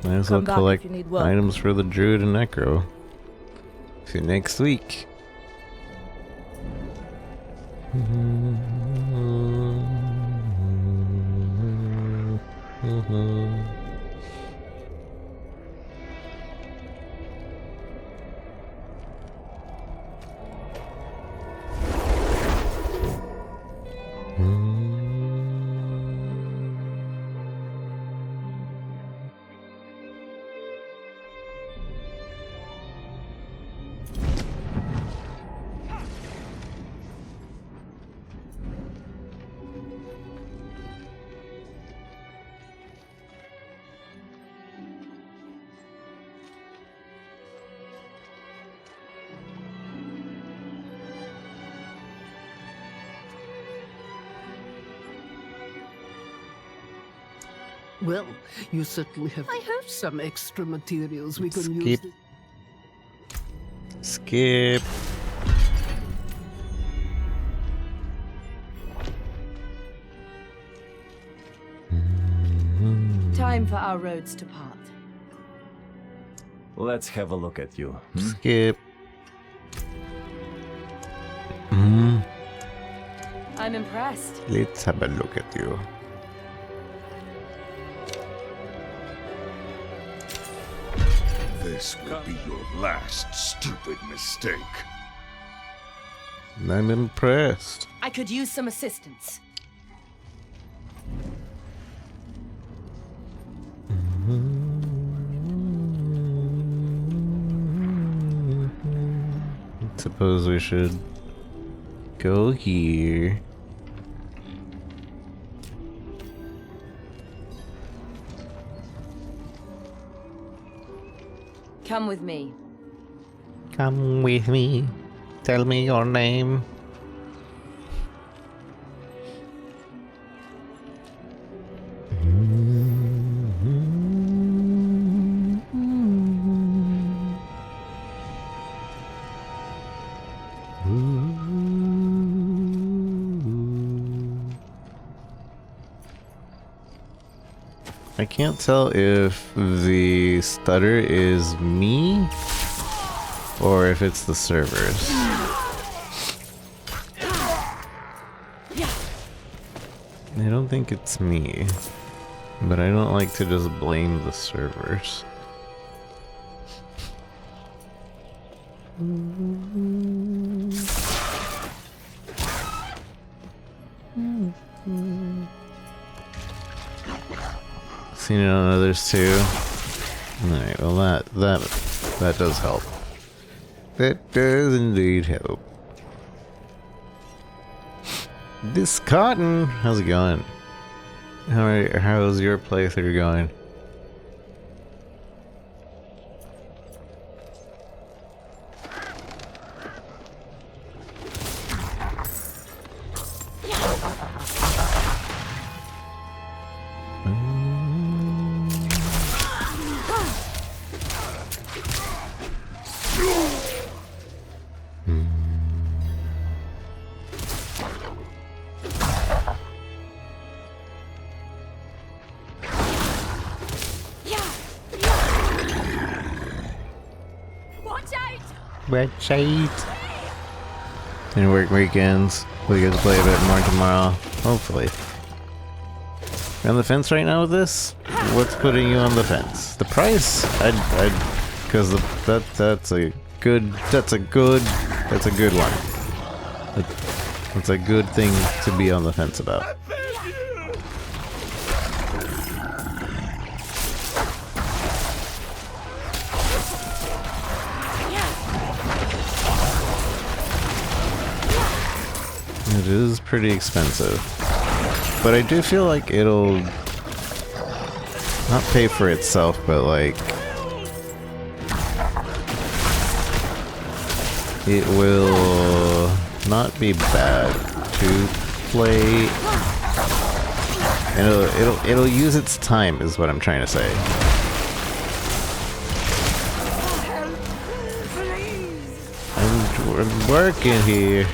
Might as well collect items for the druid and necro. See you next week. Well, you certainly have some extra materials we can Skip. use. Skip. Time for our roads to part. Let's have a look at you. Skip. I'm impressed. Let's have a look at you. This will be your last stupid mistake. I'm impressed. I could use some assistance. Suppose we should go here. Come with me. Come with me. Tell me your name. I can't tell if the stutter is me or if it's the servers. I don't think it's me, but I don't like to just blame the servers. Seen it on others too. Alright, well that does help. That does indeed help. This cotton, how's it going? How's your playthrough going? Website. And work weekends. We get to play a bit more tomorrow. Hopefully. You're on the fence right now with this? What's putting you on the fence? The price? Because that's a good one. It's a good thing to be on the fence about. It is pretty expensive, but I do feel like it'll not pay for itself, but like it will not be bad to play, and it'll use its time, is what I'm trying to say. I'm working here.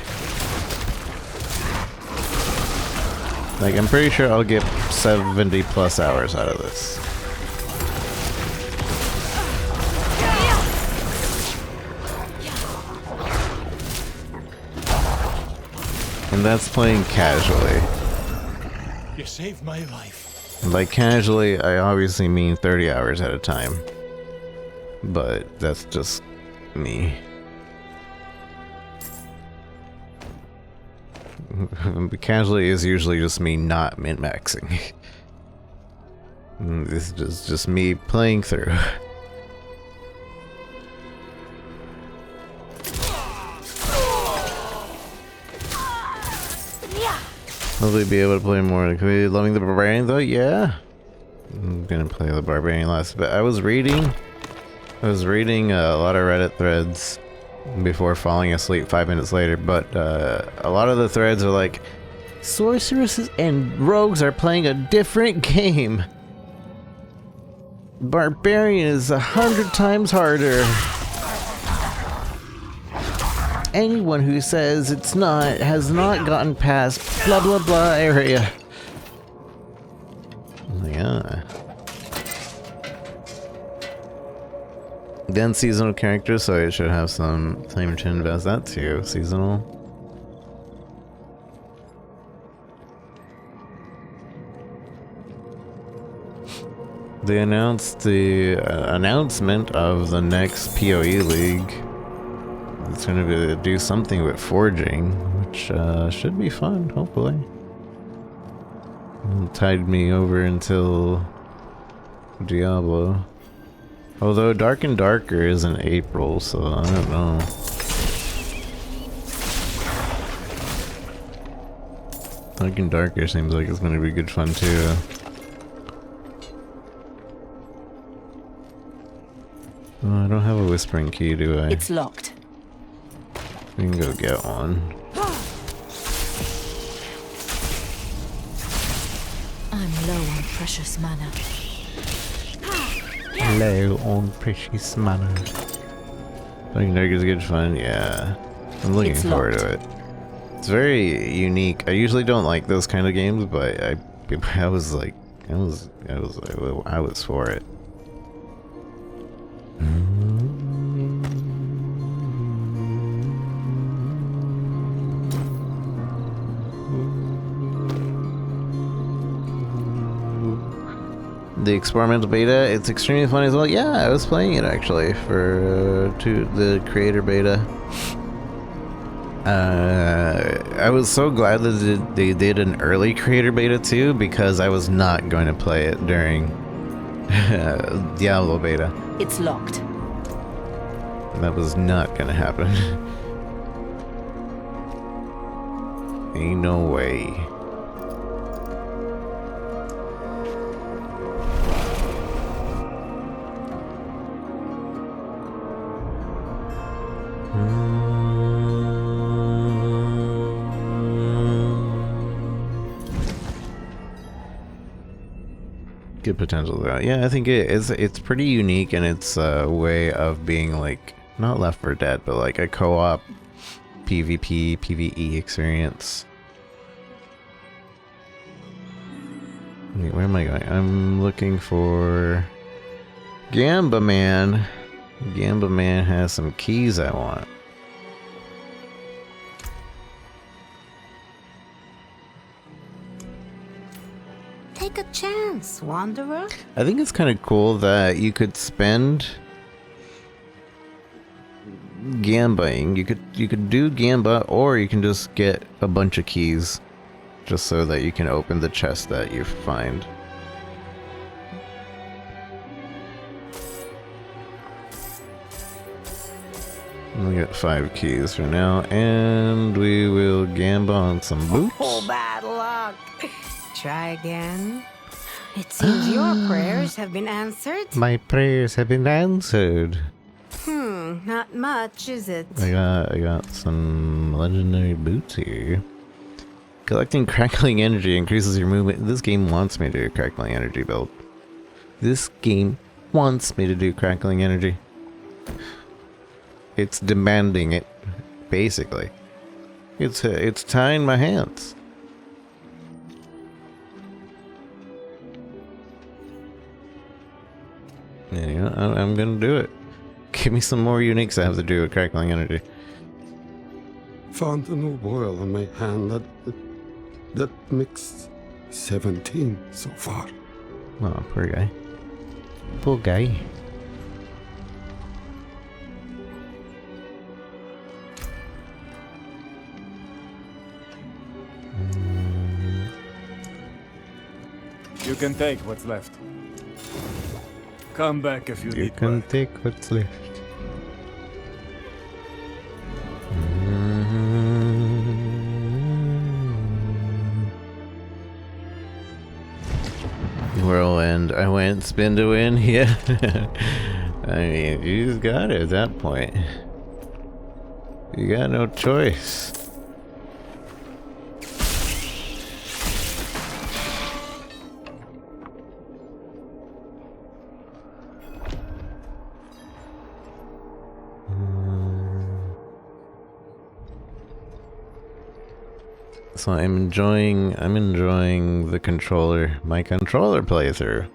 Like, I'm pretty sure I'll get 70 plus hours out of this. And that's playing casually. You saved my life. And by casually, I obviously mean 30 hours at a time. But that's just me. Casually is usually just me not min-maxing. This is just me playing through. Hopefully be able to play more. Loving the Barbarian though? Yeah. I'm gonna play the Barbarian last bit. I was reading a lot of Reddit threads before falling asleep 5 minutes later, but a lot of the threads are like, sorceresses and rogues are playing a different game. Barbarian is 100 times harder. Anyone who says it's not has not gotten past blah blah blah area. Yeah. Then seasonal characters, so it should have some time to invest that too. Seasonal. They announced the announcement of the next PoE League. It's going to do something with forging, which should be fun, hopefully. It tied me over until Diablo. Although Dark and Darker is in April, so I don't know. Dark and Darker seems like it's going to be good fun too. Oh, I don't have a whispering key, do I? It's locked. We can go get one. I'm low on precious mana. Low on precious mana. Dark and Darker is good fun, yeah. I'm looking forward to it. It's very unique. I usually don't like those kind of games, but I was like, I was for it. The experimental beta, it's extremely fun as well. Yeah, I was playing it actually for the creator beta. I was so glad that they did an early creator beta too, because I was not going to play it during Diablo beta. It's locked. That was not going to happen. Ain't no way. Good potential though. Yeah, I think it's pretty unique in its way of being like not Left 4 Dead, but like a co-op PvP, PvE experience. Wait, where am I going? I'm looking for Gamba Man. Gamba Man has some keys I want. Take a chance, Wanderer. I think it's kind of cool that you could spend gambaing. You could do gamba, or you can just get a bunch of keys, just so that you can open the chest that you find. We got 5 keys for now, and we will gamba on some boots. Oh, bad luck. Try again. It seems your prayers have been answered. My prayers have been answered. Not much, is it? I got some legendary boots here. Collecting crackling energy increases your movement. This game wants me to do crackling energy build. This game wants me to do crackling energy. It's demanding it, basically. It's tying my hands. Yeah, I'm gonna do it. Give me some more uniques I have to do with crackling energy. Found a new boil on my hand that makes 17 so far. Oh, poor guy. Poor guy. You can take what's left. Come back if you need. You can take what's left. Whirlwind. I went spin to win. Yeah. I mean, you just got it at that point. You got no choice. So I'm enjoying the my controller playthrough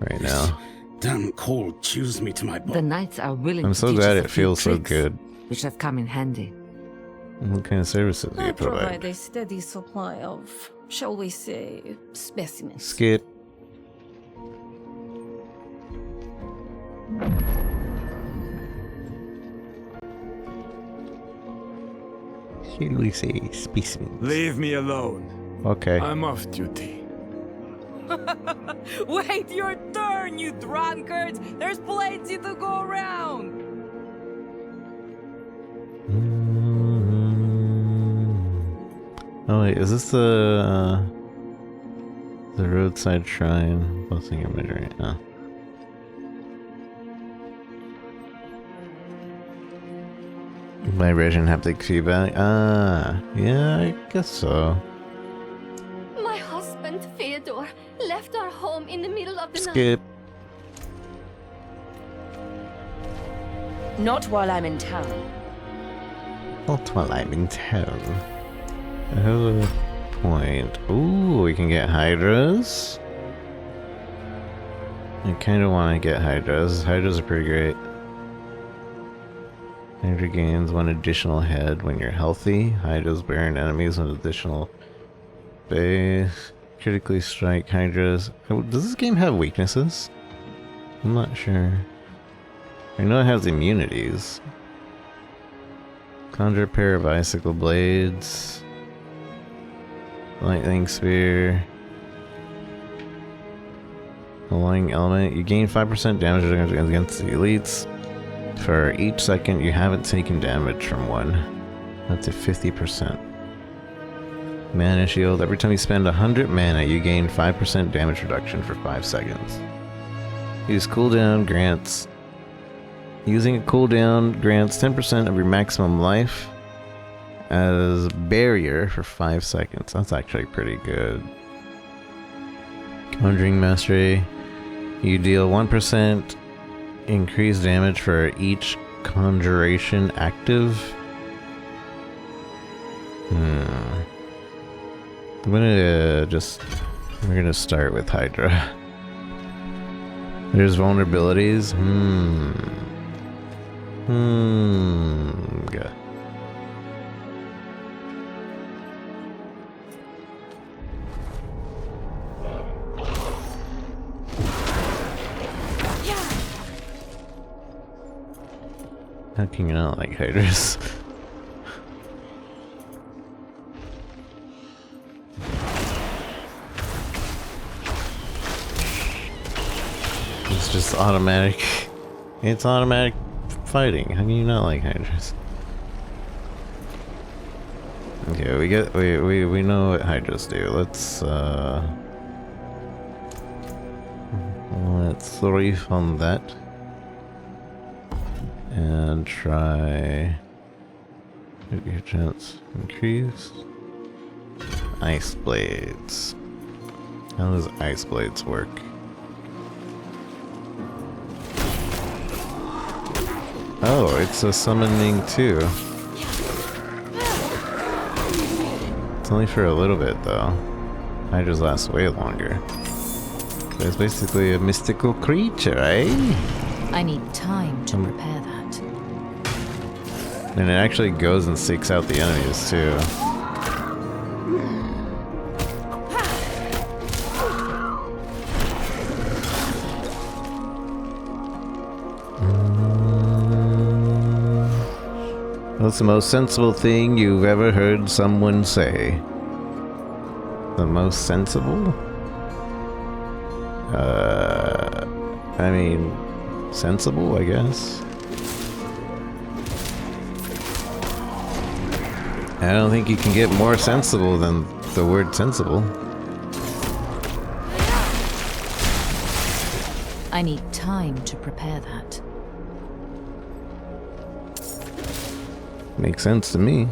right now. Damn cold chills me to my bone. The knights are willing I'm to so teach glad us a it few feels so tricks, good. which have come in handy. What kind of services do I you provide? provide a steady supply of, shall we say, specimens. Skip. Shall we say specimens? Leave me alone. Okay. I'm off duty. Wait your turn, you drunkards! There's plenty to go around! Oh wait, is this the roadside shrine? Blessing your memory. Oh. Vibration haptic feedback. Ah, yeah, I guess so. My husband, Theodore, left our home in the middle of the Skip. Not while I'm in town. Not while I'm in town. I have a point. Ooh, we can get hydras. I kind of want to get hydras. Hydras are pretty great. Hydra gains 1 additional head when you're healthy. Hydras burn enemies with additional base. Critically strike hydras. Does this game have weaknesses? I'm not sure. I know it has immunities. Conjure a pair of icicle blades. Lightning spear. Alloying element. You gain 5% damage against the elites. For each second you haven't taken damage from one. Up to 50%. Mana shield. Every time you spend 100 mana, you gain 5% damage reduction for 5 seconds. Use cooldown grants. Using a cooldown grants 10% of your maximum life as barrier for 5 seconds. That's actually pretty good. Conjuring Mastery. You deal 1% increased damage for each conjuration active. We're gonna start with Hydra. There's vulnerabilities. Good. How can you not like Hydras? It's just automatic. It's automatic fighting. How can you not like Hydras? Okay, we know what Hydras do. Let's reef on that. And try your chance increase. Ice blades. How does ice blades work? Oh, it's a summoning too. It's only for a little bit though. Hydras last way longer. But it's basically a mystical creature, eh? I need time to prepare that. And it actually goes and seeks out the enemies too. What's the most sensible thing you've ever heard someone say? The most sensible? I mean, sensible, I guess. I don't think you can get more sensible than the word sensible. I need time to prepare that. Makes sense to me.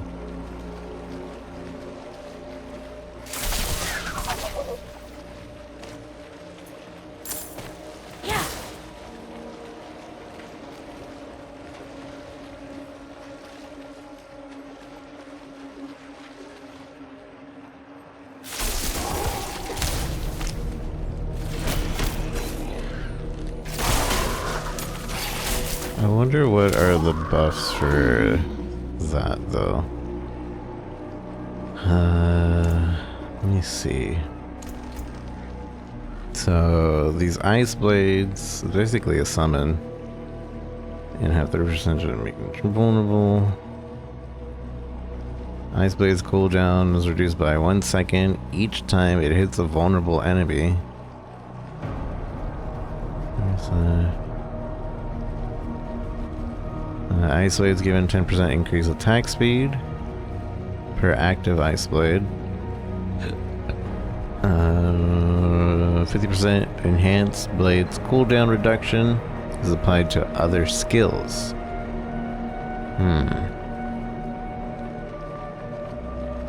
I wonder what are the buffs for that though. Let me see. So these ice blades, basically a summon, and have 30% of making vulnerable. Ice blades cooldown is reduced by 1 second each time it hits a vulnerable enemy. Ice blades given 10% increased attack speed per active ice blade. 50% enhanced blades cooldown reduction is applied to other skills.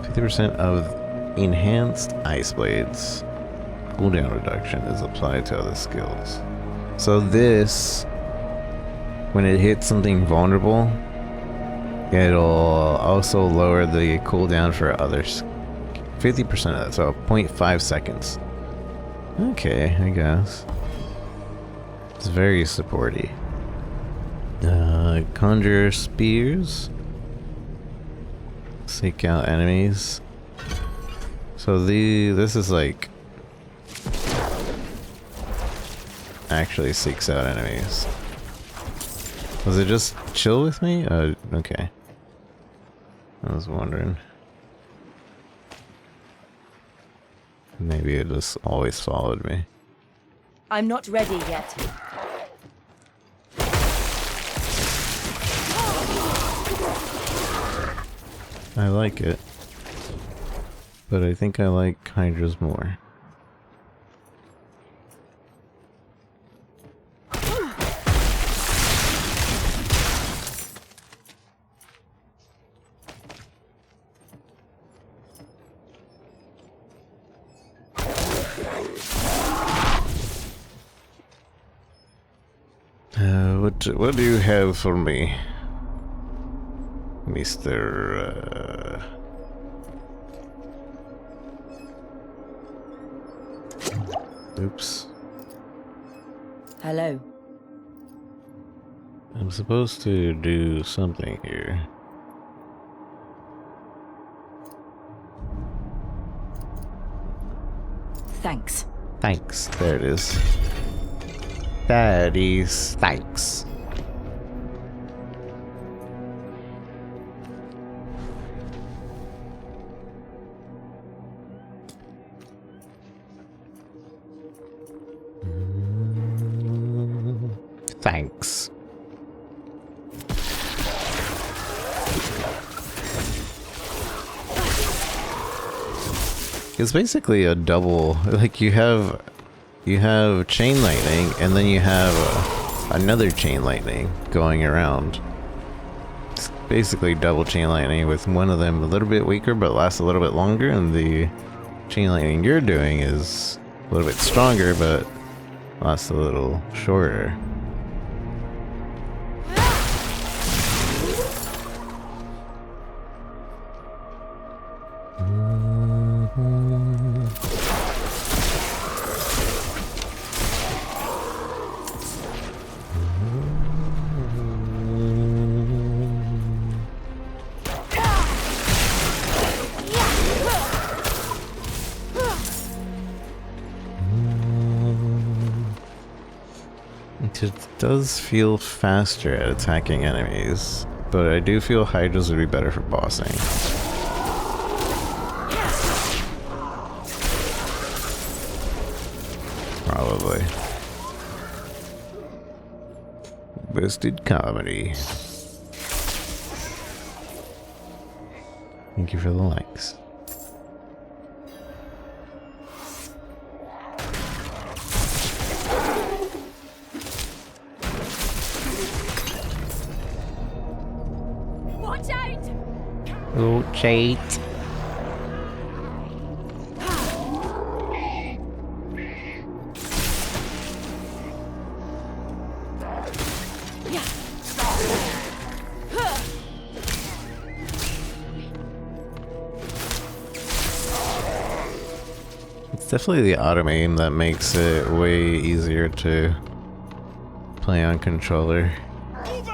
50% of enhanced ice blades cooldown reduction is applied to other skills. So this, when it hits something vulnerable, it'll also lower the cooldown for others. 50% of that, so 0.5 seconds. Okay, I guess. It's very supporty. Conjure spears. Seek out enemies. So this is like actually seeks out enemies. Was it just chill with me? Okay. I was wondering. Maybe it just always followed me. I'm not ready yet. I like it. But I think I like Hydra's more. What do you have for me, Mr. Oops. Hello. I'm supposed to do something here. Thanks. Thanks. There it is. That is thanks. Thanks. It's basically a double, like you have chain lightning and then you have another chain lightning going around. It's basically double chain lightning with one of them a little bit weaker but lasts a little bit longer, and the chain lightning you're doing is a little bit stronger but lasts a little shorter. It does feel faster at attacking enemies, but I do feel Hydras would be better for bossing. Probably. Boosted comedy. Thank you for the likes. Watch out! Oh, cheat. It's definitely the auto aim that makes it way easier to play on controller. Move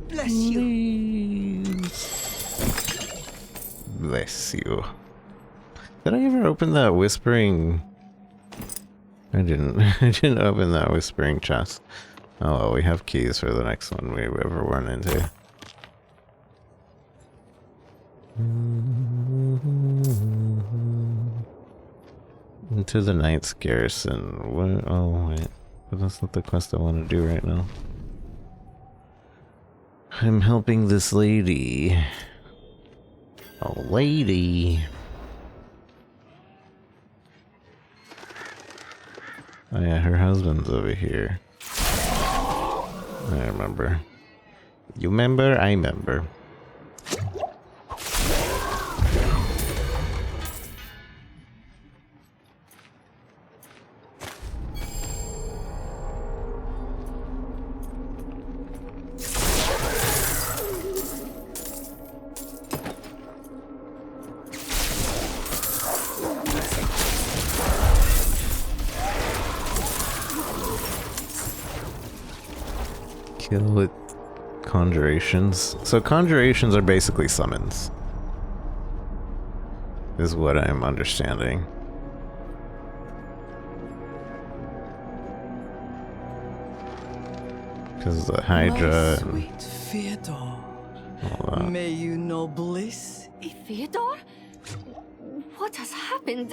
Bless you. Bless you. Did I ever open that whispering? I didn't. I didn't open that whispering chest. Oh well, we have keys for the next one we ever run into. Into the Knight's Garrison. What? Oh wait, but that's not the quest I want to do right now. I'm helping this lady. A lady. Oh yeah, her husband's over here. I remember. You remember? I remember. Kill with conjurations. So conjurations are basically summons. Is what I'm understanding. Because the Hydra. My sweet Fyodor. May you know bliss. Fyodor? What has happened?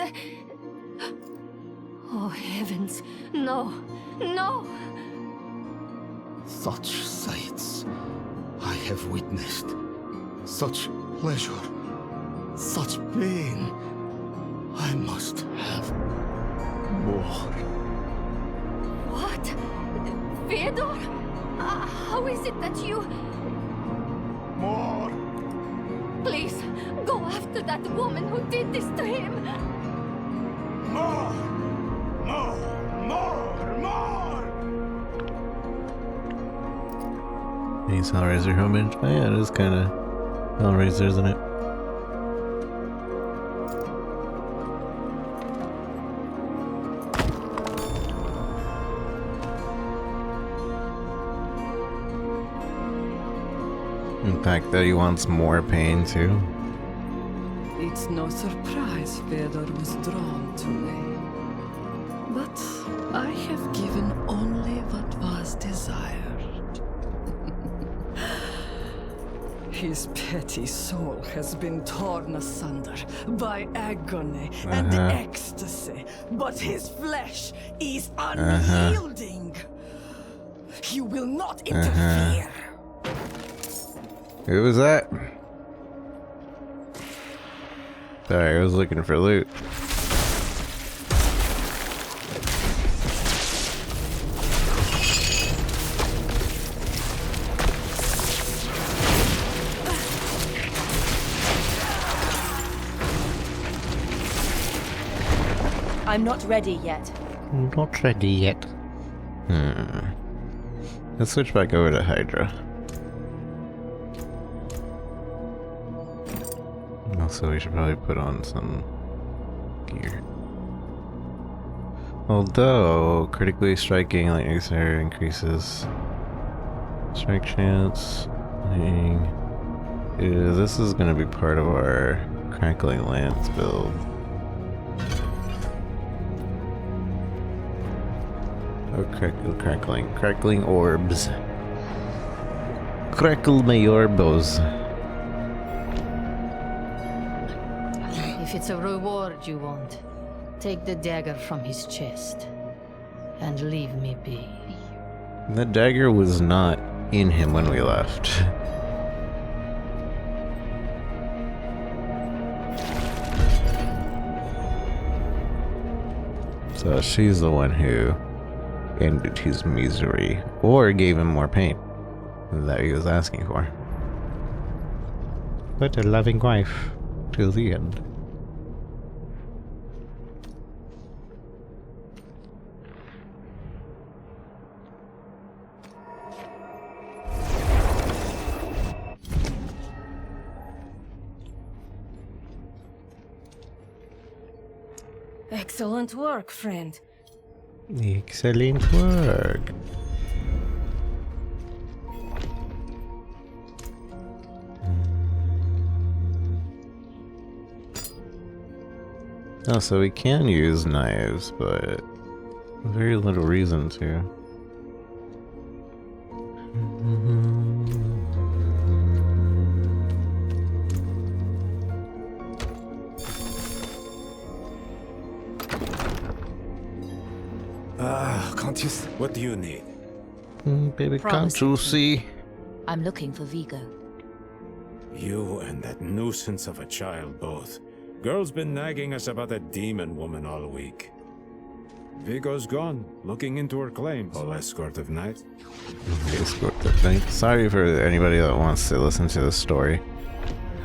Oh heavens, no, no! Such sights I have witnessed. Such pleasure. Such pain. I must have more. What? Fyodor? How is it that you... More! Please, go after that woman who did this to him! More! More! More! More! He's Hellraiser homage. Oh yeah, it is kind of Hellraiser, isn't it? In fact, that he wants more pain too. It's no surprise Fyodor was drawn to me. But I have given only what was desired. His petty soul has been torn asunder by agony and ecstasy, but his flesh is unyielding. You will not interfere. Who was that? Sorry, I was looking for loot. I'm not ready yet. Not ready yet. Let's switch back over to Hydra. Also, we should probably put on some gear. Although, critically striking lightning snare increases strike chance. Yeah, this is going to be part of our crackling lance build. Oh, crackling orbs. Crackle my orbos. If it's a reward you want, take the dagger from his chest and leave me be. That dagger was not in him when we left. So she's the one who ended his misery, or gave him more pain that he was asking for. But a loving wife till the end. Excellent work, friend. Excellent work. Oh, so we can use knives, but very little reason to. Can't you? What do you need? Baby, Promise can't you see? I'm looking for Vigo. You and that nuisance of a child both. Girl's been nagging us about that demon woman all week. Vigo's gone, looking into her claims. All escort of night. Escort of night. Sorry for anybody that wants to listen to the story.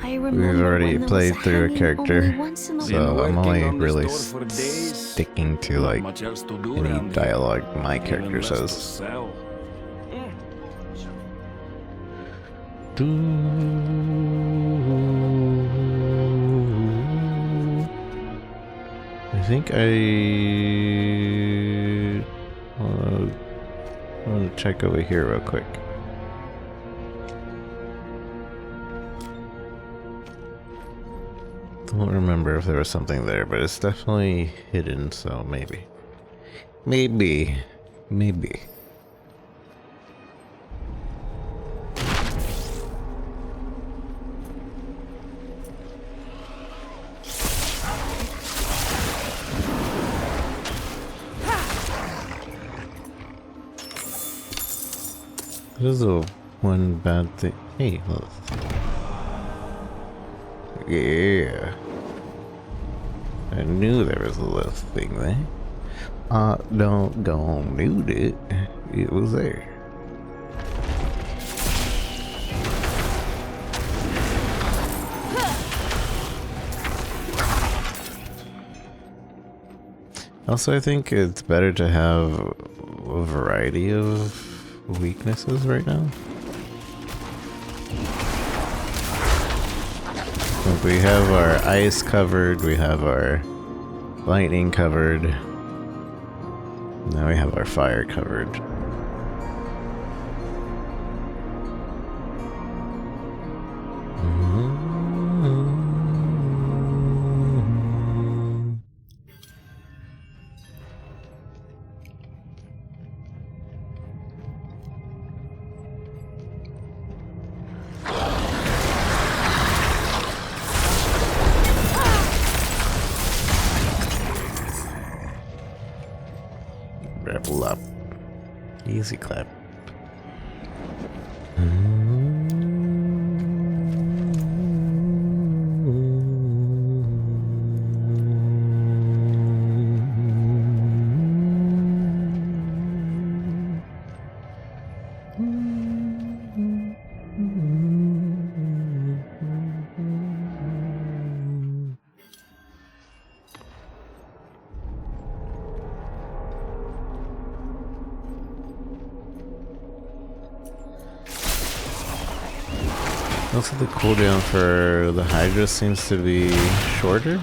We've already played through a character, so I'm only really sticking to like any dialogue my character says. I think I want to check over here real quick. Don't remember if there was something there, but it's definitely hidden, so maybe. Maybe. There's a one bad thing. Hey, look. Yeah. I knew there was a little thing there. Don't go on mute it. It was there. Also, I think it's better to have a variety of weaknesses right now. Like we have our ice covered, we have our lightning covered, now we have our fire covered. Level up. Easy clap. Also, the cooldown for the Hydra seems to be shorter.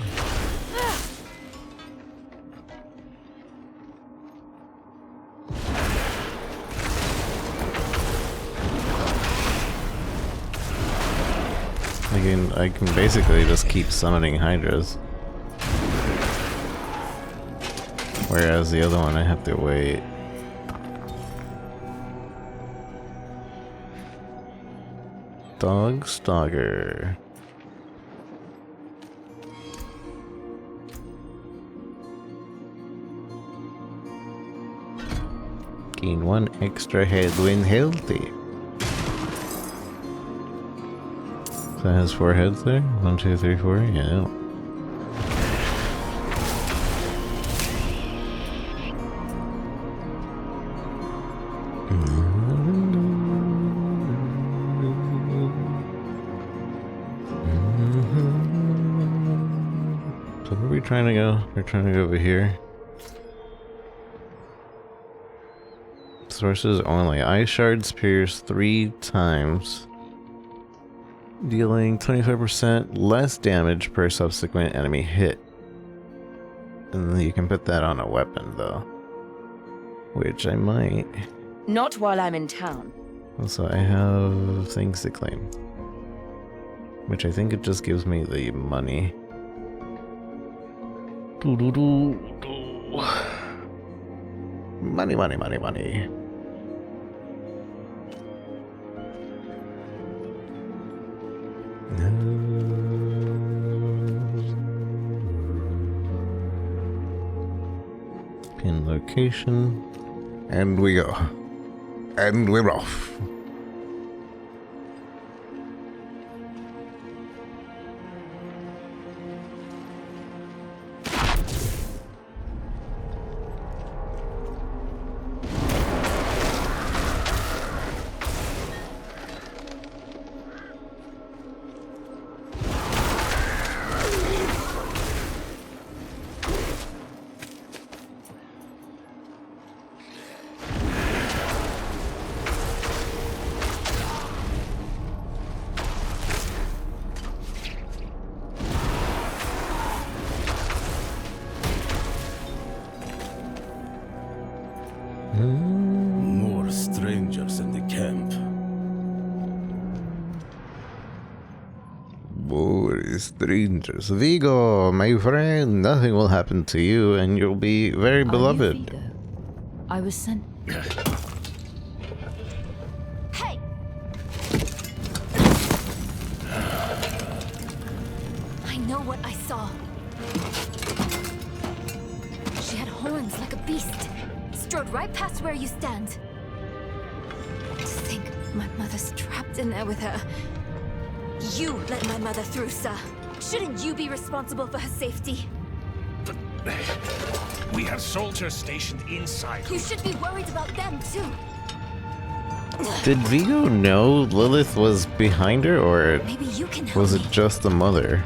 I can basically just keep summoning Hydras. Whereas the other one I have to wait. Dog Stalker. Gain 1 extra head when healthy. So that has 4 heads there? 1, 2, 3, 4? Yeah. So where are we trying to go? We're trying to go over here. Sources only. Ice shards pierce 3 times, dealing 25% less damage per subsequent enemy hit. And then you can put that on a weapon though, which I might. Not while I'm in town. Also, I have things to claim, which I think it just gives me the money. Money, money, money, money. Pin location. And we go. And we're off. More strangers in the camp. More strangers. Vigo, my friend, nothing will happen to you and you'll be very beloved. Vigo? I was sent. Hey! I know what I saw. She had horns like a beast. Strode right past where you stand. To think my mother's trapped in there with her. You let my mother through, sir. Shouldn't you be responsible for her safety? But we have soldiers stationed inside. You should be worried about them, too. Did Vigo know Lilith was behind her, or Maybe you can help was it me. just the mother?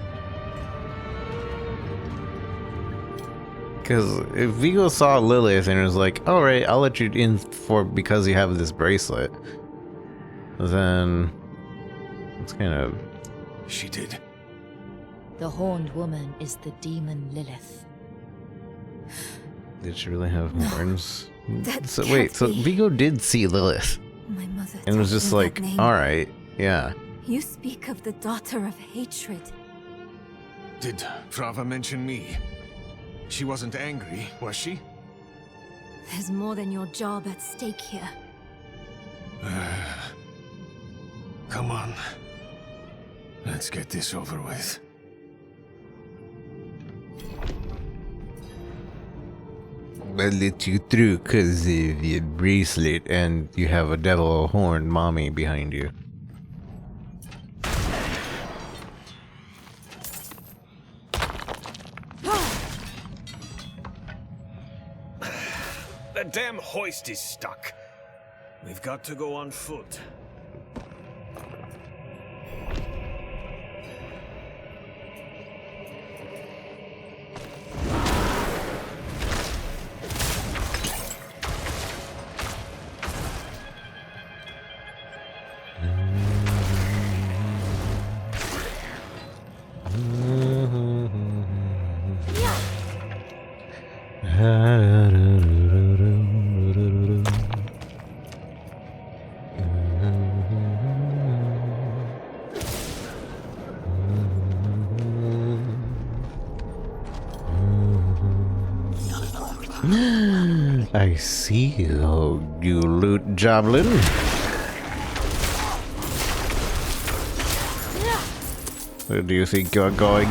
Because if Vigo saw Lilith and was like, alright, I'll let you in because you have this bracelet, then it's kind of... She did. The horned woman is the demon Lilith. Did she really have horns? that So can't wait, so be. Vigo did see Lilith My mother and was taught just me like, that name. alright, yeah. You speak of the daughter of hatred. Did Frava mention me? She wasn't angry, was she? There's more than your job at stake here. Come on. Let's get this over with. I let you through because of your bracelet and you have a devil horn mommy behind you. The damn hoist is stuck. We've got to go on foot. I see you, you loot joblin. Where do you think you're going?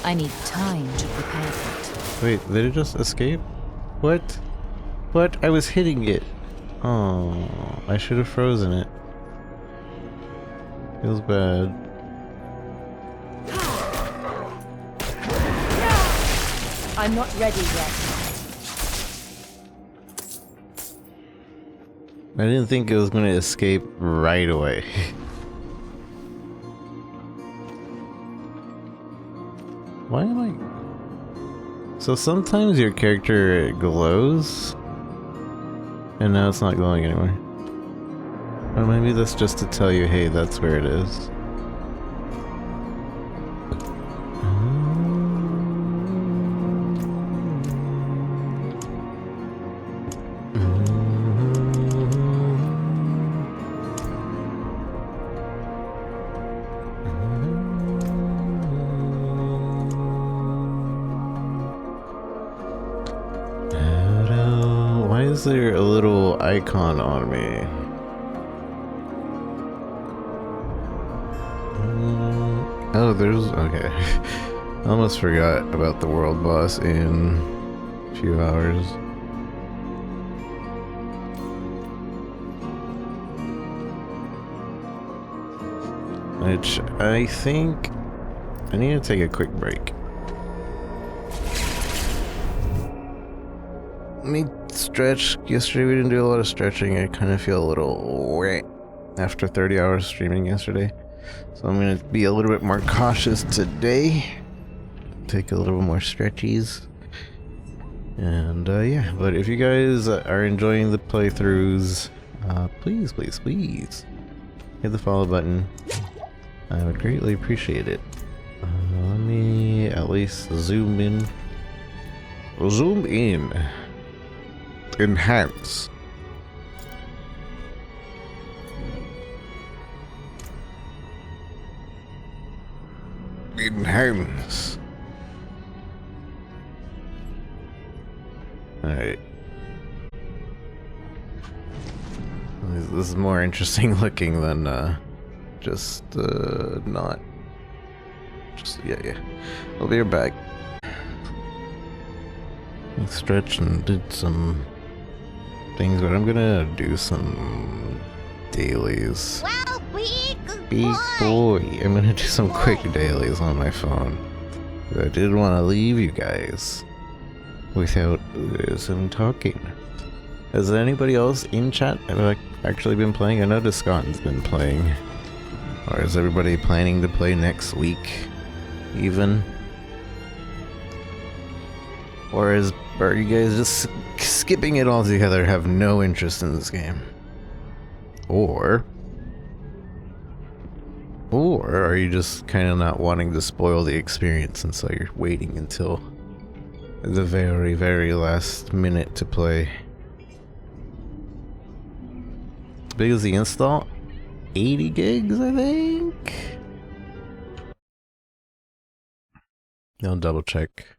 I need time to prepare that. Wait, did it just escape? What? What? I was hitting it. Oh, I should have frozen it. Feels bad. I'm not ready yet. I didn't think it was going to escape right away. Why am I... So sometimes your character glows, and now it's not glowing anymore. Or maybe that's just to tell you, hey, that's where it is. is there a little icon on me? Oh, there's... okay. I almost forgot about the world boss in a few hours. Which I think I need to take a quick break. Let me stretch. Yesterday we didn't do a lot of stretching. I kind of feel a little wet after 30 hours streaming yesterday. So I'm going to be a little bit more cautious today. Take a little more stretchies. And yeah, but if you guys are enjoying the playthroughs, please hit the follow button. I would greatly appreciate it. Let me at least zoom in. Zoom in. Enhance. Enhance. Alright. This is more interesting looking than just not. Just yeah. I'll be right back. I stretched and did some things, but I'm gonna do some dailies. Well, Big boy. I'm gonna do some quick dailies on my phone. But I didn't want to leave you guys without some talking. Has anybody else in chat actually been playing? I know Descotten's been playing. Or is everybody planning to play next week? Even? Or are you guys just skipping it all together, have no interest in this game? Or are you just kind of not wanting to spoil the experience, and so you're waiting until the very, very last minute to play? As big as the install? 80 gigs, I think? I'll double check.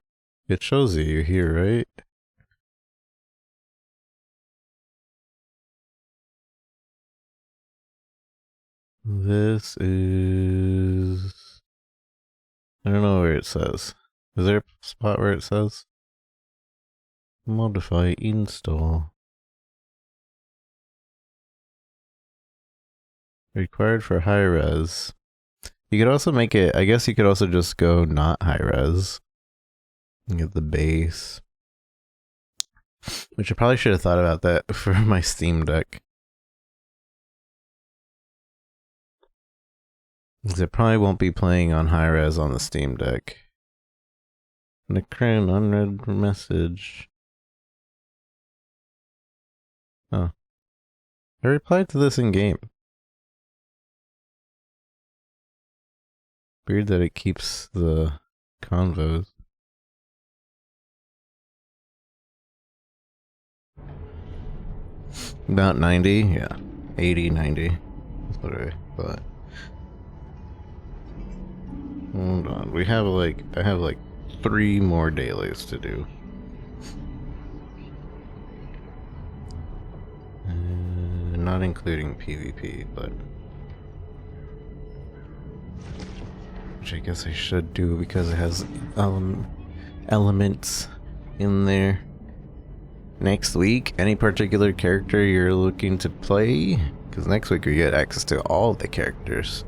It shows you here, right? This is... I don't know where it says. Is there a spot where it says? Modify install. Required for high res. You could also make it, I guess you could also just go not high res. And get the base. Which I probably should have thought about that for my Steam Deck. Because it probably won't be playing on high res on the Steam Deck. The current unread message. Oh. I replied to this in game. Weird that it keeps the convos. About 90? Yeah. 80, 90. That's what I thought. Hold on. We have I have 3 more dailies to do. Not including PvP, but... which I guess I should do because it has elements in there. Next week, any particular character you're looking to play? Because next week we get access to all the characters.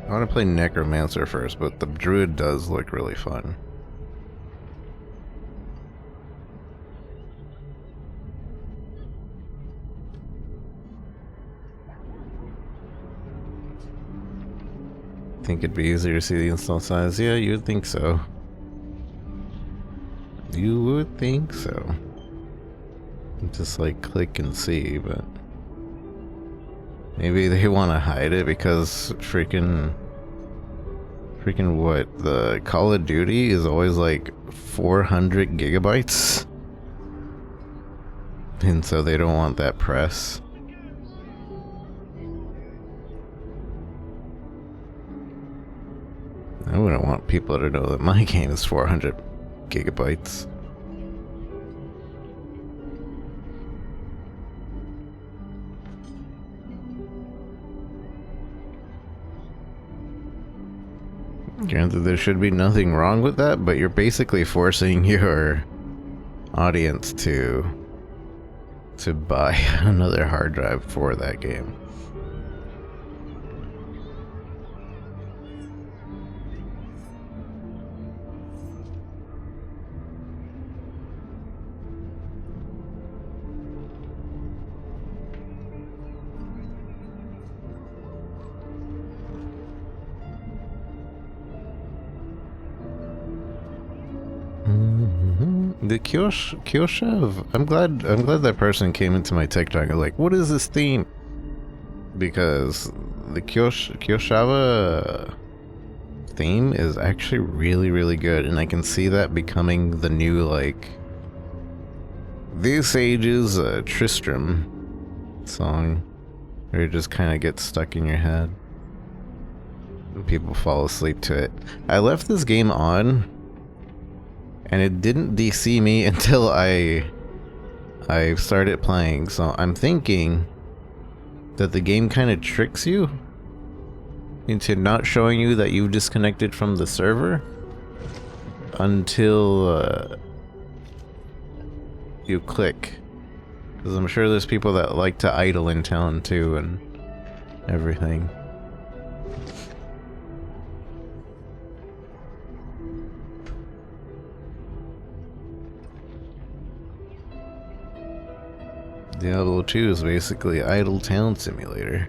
I want to play Necromancer first, but the Druid does look really fun. Think it'd be easier to see the install size? Yeah, you would think so. You would think so. Just click and see, but maybe they want to hide it because freaking what? The Call of Duty is always 400 gigabytes, and so they don't want that press. I wouldn't want people to know that my game is 400 gigabytes. Granted, there should be nothing wrong with that, but you're basically forcing your audience to buy another hard drive for that game. The Kyoshev, I'm glad that person came into my TikTok and like, what is this theme? Because the Kyoshava theme is actually really, really good, and I can see that becoming the new, like, this age's Tristram song, where it just kind of gets stuck in your head and people fall asleep to it. I left this game on, and it didn't DC me until I started playing, so I'm thinking that the game kind of tricks you into not showing you that you've disconnected from the server until you click. Because I'm sure there's people that like to idle in town too and everything. Diablo 2 is basically idle town simulator.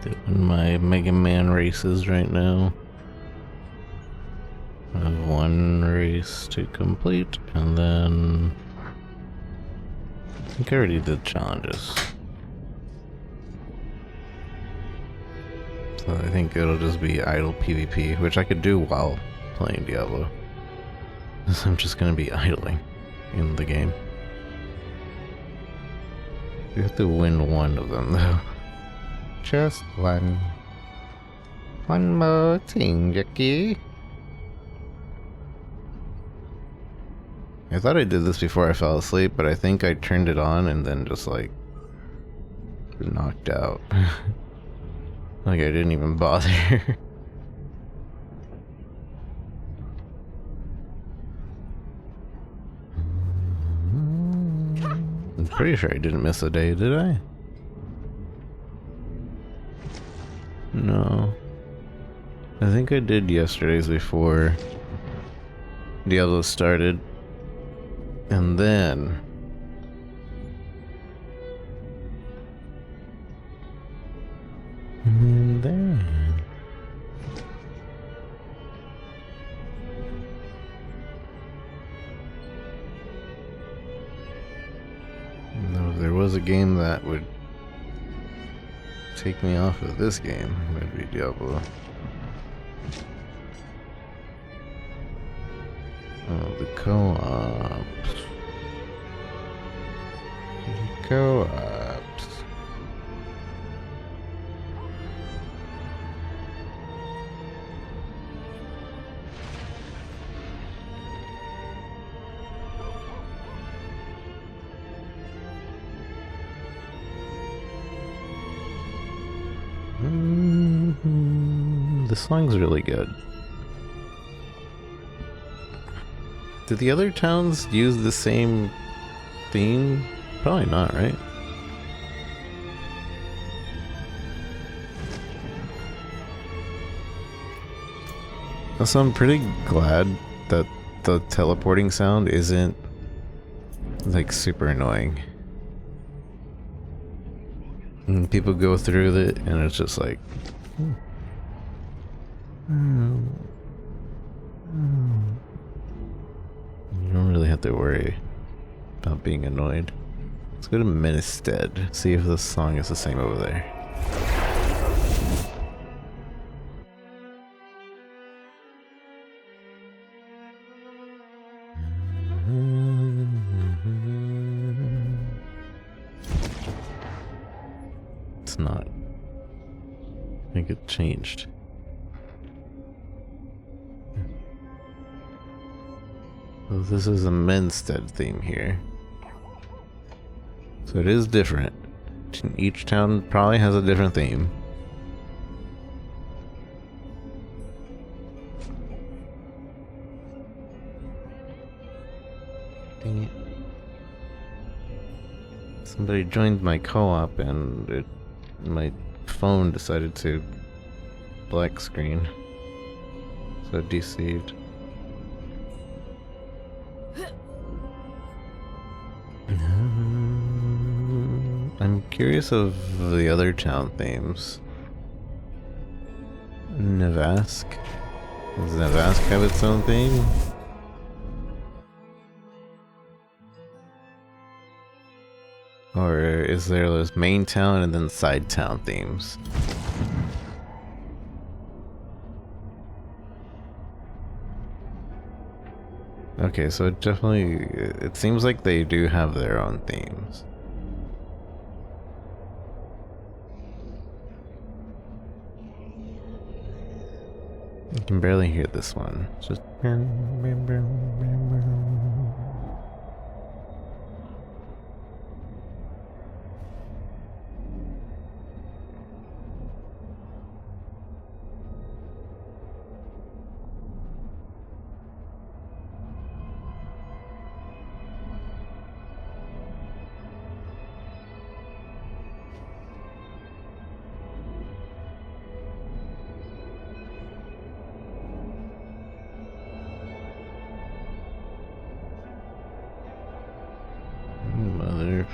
Doing my Mega Man races right now. I have one race to complete, and then I think I already did challenges. So I think it'll just be idle PvP, which I could do while playing Diablo. So I'm just gonna be idling in the game. You have to win one of them though. Just one. One more thing, Jackie. I thought I did this before I fell asleep, but I think I turned it on and then just like knocked out. Like I didn't even bother. I'm pretty sure I didn't miss a day, did I? No. I think I did yesterday's before Diablo started. And then no, if there was a game that would take me off of this game, it would be Diablo. Oh, the co-ops. The co-ops. This song's really good. Did the other towns use the same theme? Probably not, right? Also, I'm pretty glad that the teleporting sound isn't like super annoying. And people go through it and it's just like you don't really have to worry about being annoyed. Let's go to Ministered, see if this song is the same over there. It's not. I think it changed. So this is a Menstead theme here. So it is different. Each town probably has a different theme. Dang it. Somebody joined my co-op and my phone decided to black screen. So deceived. I'm curious of the other town themes. Nevask? Does Nevask have its own theme? Or is there this main town and then side town themes? Okay, so it seems like they do have their own themes. I can barely hear this one. It's just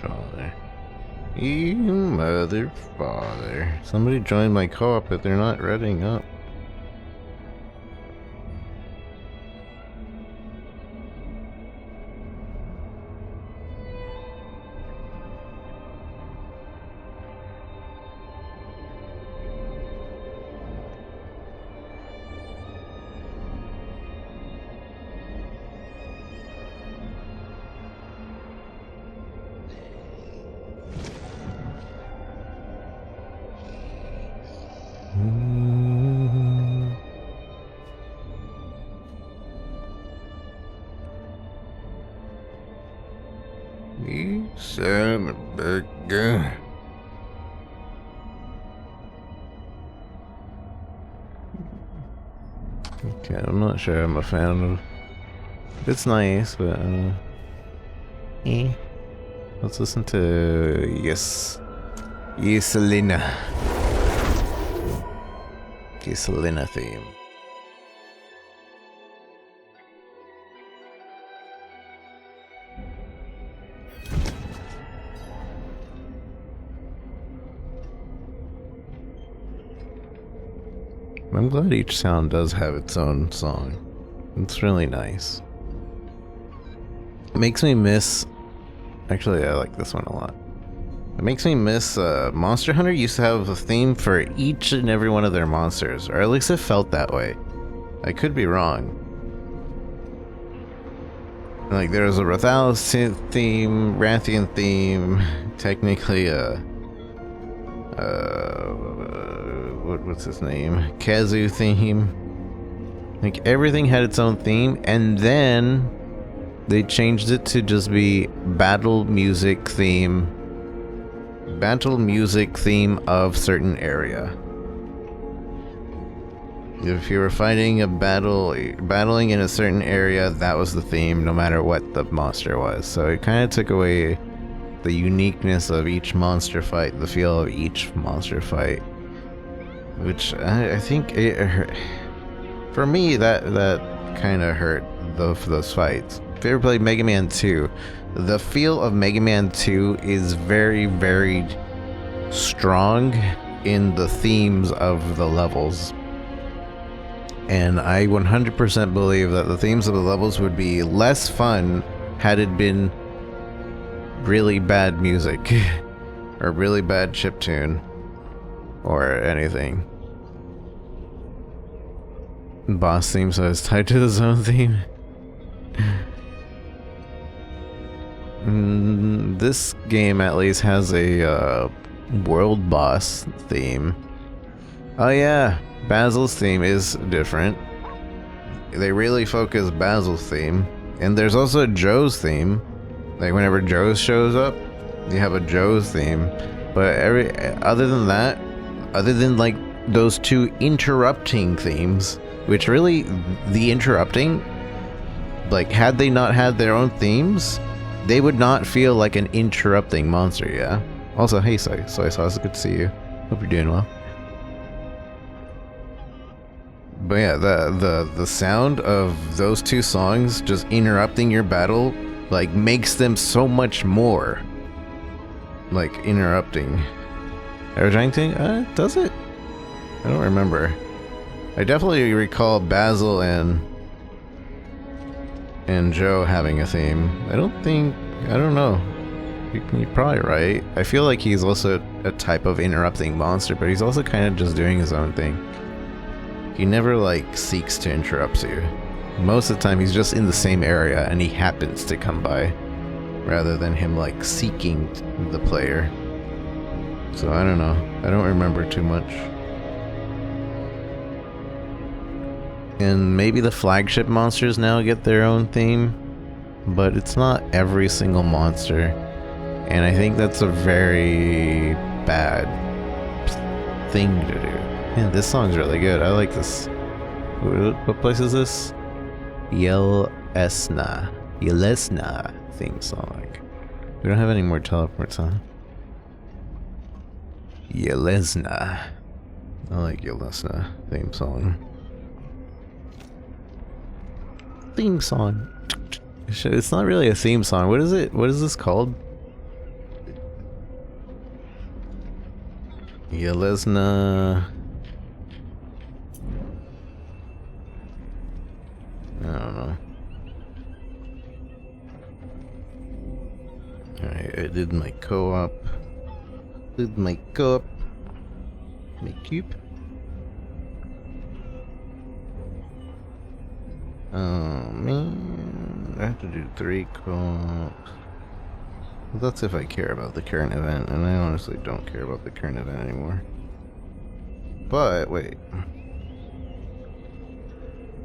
father. You mother father. Somebody joined my co-op, but they're not reading up. You son of a gun. Okay, I'm not sure I'm a fan of. It's nice, but let's listen to Yeselina theme. I'm glad each sound does have its own song. It's really nice. It makes me miss... Actually, I like this one a lot. It makes me miss... Monster Hunter used to have a theme for each and every one of their monsters. Or at least it felt that way. I could be wrong. Like, there was a Rathalos theme, Rathian theme, technically what's his name? Kazu theme. Like, everything had its own theme, and then they changed it to just be battle music theme of certain area. If you were fighting a battling in a certain area, that was the theme, no matter what the monster was. So it kind of took away the uniqueness of each monster fight, the feel of each monster fight, which I think for me that kind of hurt those fights. If you ever played Mega Man 2, the feel of Mega Man 2 is very, very strong in the themes of the levels. And I 100% believe that the themes of the levels would be less fun had it been really bad music or really bad chiptune or anything. Boss theme, so it's tied to the zone theme. This game at least has a world boss theme. Oh yeah, Basil's theme is different. They really focus Basil's theme. And there's also Joe's theme. Like whenever Joe shows up, you have a Joe's theme. But other than that, other than like those two interrupting themes, which really, the interrupting, like had they not had their own themes, they would not feel like an interrupting monster, yeah? Also, hey Soy Sauce, good to see you. Hope you're doing well. But yeah, the sound of those two songs just interrupting your battle, like, makes them so much more like interrupting. Everything thing? Does it? I don't remember. I definitely recall Basil and Joe having a theme. I don't know. You're probably right. I feel like he's also a type of interrupting monster, but he's also kind of just doing his own thing. He never, like, seeks to interrupt you. Most of the time, he's just in the same area, and he happens to come by, rather than him, like, seeking the player. So, I don't know. I don't remember too much. And maybe the flagship monsters now get their own theme, but it's not every single monster. And I think that's a very bad thing to do. Man, this song's really good. I like this. What place is this? Yelesna theme song. We don't have any more teleports, huh? Yelesna. I like Yelesna theme song. Theme song. It's not really a theme song. What is it? What is this called? Yelesna. I don't know. Alright, I did my co-op. My cube. Oh man, I have to do 3 co-ops. Well, that's if I care about the current event, and I honestly don't care about the current event anymore. But wait.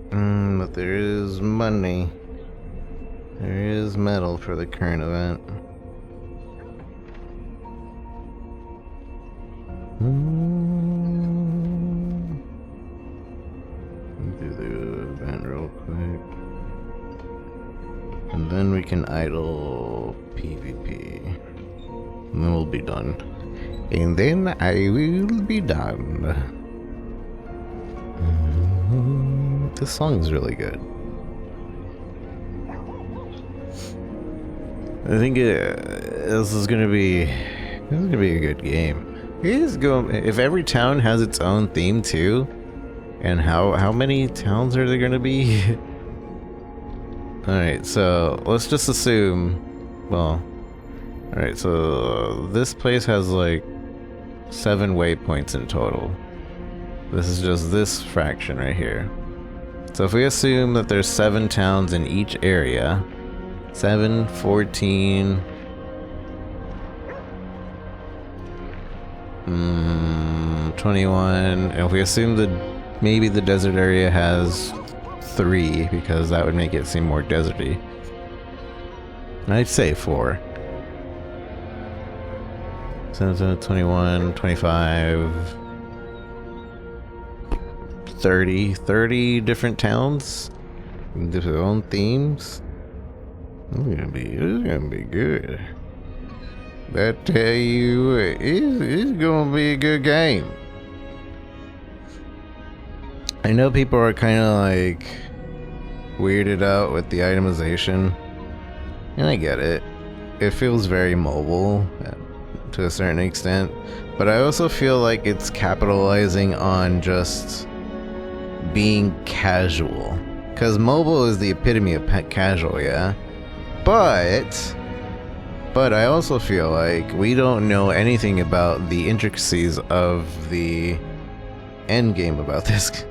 But there is money. There is metal for the current event. Do the event real quick. And then we can idle PvP. And then we'll be done. And then I will be done. This song is really good. I think this is gonna be a good game. If every town has its own theme too, and how many towns are there gonna be? Alright, so let's just assume, well, alright, so this place has like 7 waypoints in total. This is just this fraction right here. So if we assume that there's 7 towns in each area, 7, 14, 21, and if we assume that maybe the desert area has 3, because that would make it seem more deserty. I'd say 4. So 21, 25, 30 different towns with their own themes. It's gonna be good. I tell you what, it's gonna be a good game. I know people are kind of like weirded out with the itemization, and I get it. It feels very mobile to a certain extent, but I also feel like it's capitalizing on just being casual, because mobile is the epitome of casual, yeah? But I also feel like we don't know anything about the intricacies of the end game about this.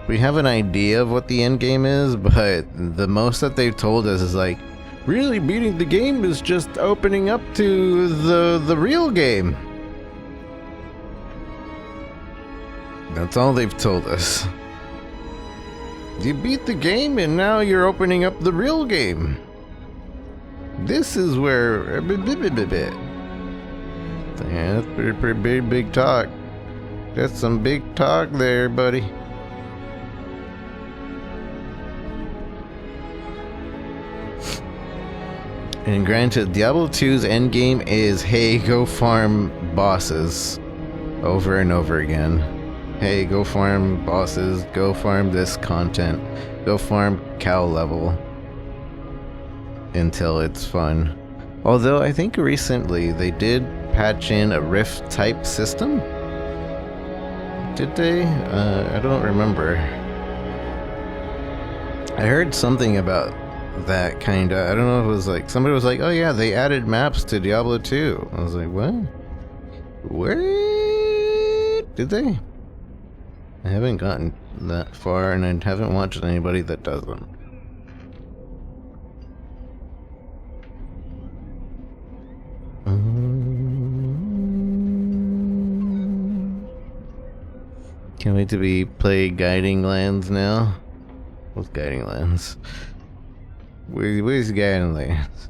We have an idea of what the end game is, but the most that they've told us is like, really beating the game is just opening up to the real game. That's all they've told us. You beat the game and now you're opening up the real game. This is where... Yeah, that's pretty big talk. That's some big talk there, buddy. And granted, Diablo 2's endgame is, hey, go farm bosses over and over again. Hey, go farm bosses, go farm this content, go farm cow level until it's fun. Although I think recently they did patch in a rift type system. Did they? I don't remember. I heard something about that kinda. I don't know if it was like somebody was like, oh yeah, they added maps to Diablo 2. I was like, what? What? Did they? I haven't gotten that far, and I haven't watched anybody that doesn't. Can't wait to play Guiding Lands now. What's Guiding Lands? Where's Guiding Lands?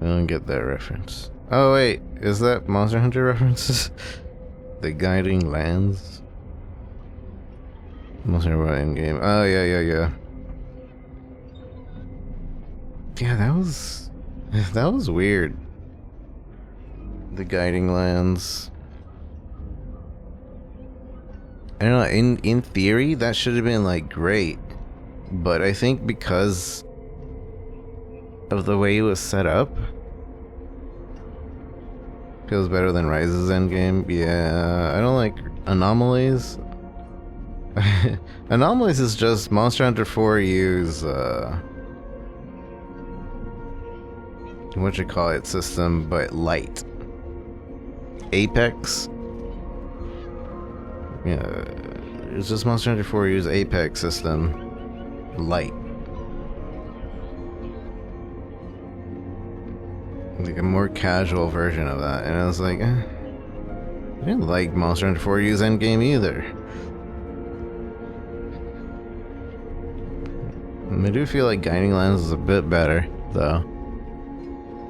I don't get that reference. Oh wait, is that Monster Hunter references? The Guiding Lands? Monster Hunter Endgame. Oh yeah. Yeah, that was weird. The Guiding Lands. I don't know, in theory that should have been like great. But I think because of the way it was set up, feels better than Rise's endgame. Yeah, I don't like Anomalies. Anomalies is just Monster Hunter 4 use system, but light. Apex. Yeah, it's just Monster Hunter 4 use Apex system. Light. Like a more casual version of that. And I was like, I didn't like Monster Hunter 4 use endgame either. And I do feel like Guiding Lands is a bit better, though.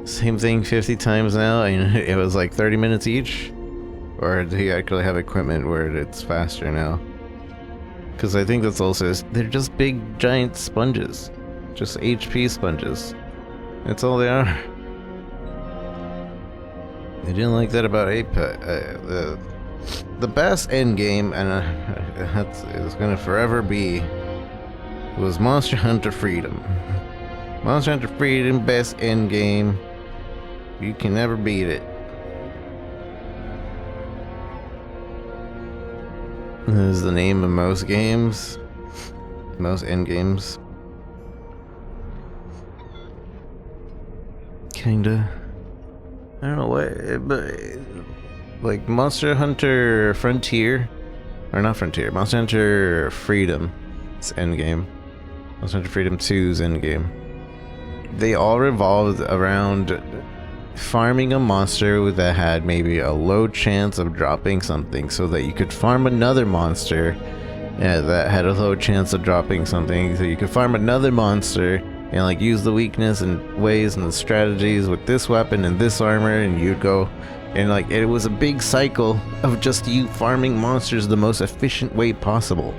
Same thing 50 times now, and it was like 30 minutes each? Or do you actually have equipment where it's faster now? Because I think that's also, they're just big giant sponges. Just HP sponges. That's all they are. I didn't like that about Apex. The best endgame, and it's gonna forever be, was Monster Hunter Freedom. Monster Hunter Freedom, best endgame. You can never beat it. This is the name of most games. Most endgames. Kinda. I don't know what, but like Monster Hunter Frontier, or not Frontier, Monster Hunter Freedom, it's endgame. Monster Hunter Freedom 2's endgame. They all revolved around farming a monster that had maybe a low chance of dropping something, so that you could farm another monster that had a low chance of dropping something, so you could farm another monster and like use the weakness and ways and the strategies with this weapon and this armor, and you'd go And like it was a big cycle of just you farming monsters the most efficient way possible.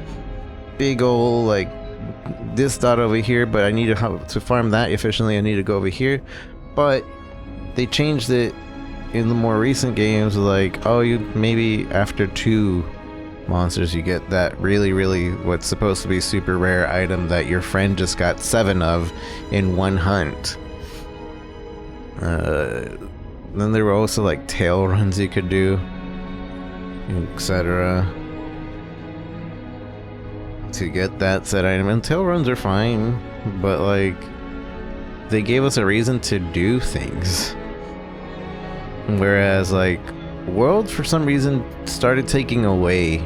Big ol' like this dot over here, but I need to farm that efficiently. I need to go over here. But they changed it in the more recent games, like, oh, you maybe after 2 monsters you get that really what's supposed to be super rare item that your friend just got 7 of in one hunt. Then there were also like tail runs you could do, etc. to get that said item. And tail runs are fine, but like they gave us a reason to do things. Whereas like World for some reason started taking away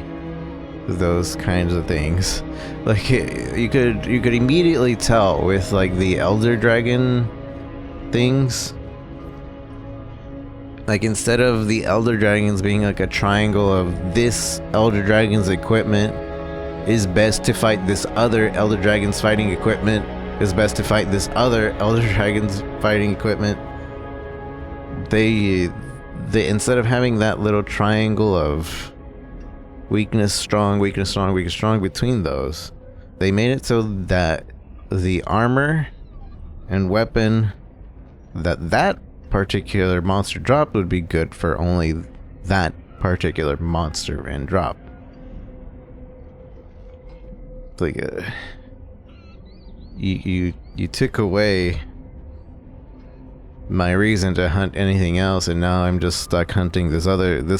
those kinds of things. Like you could immediately tell with like the Elder Dragon things. Like instead of the Elder Dragons being like a triangle of this Elder Dragon's equipment is best to fight this other Elder Dragon's fighting equipment is best to fight this other Elder Dragon's fighting equipment. They instead of having that little triangle of weakness, strong, weakness, strong, weakness, strong between those, they made it so that the armor and weapon that particular monster drop would be good for only that particular monster and drop. Like you took away my reason to hunt anything else, and now I'm just stuck hunting this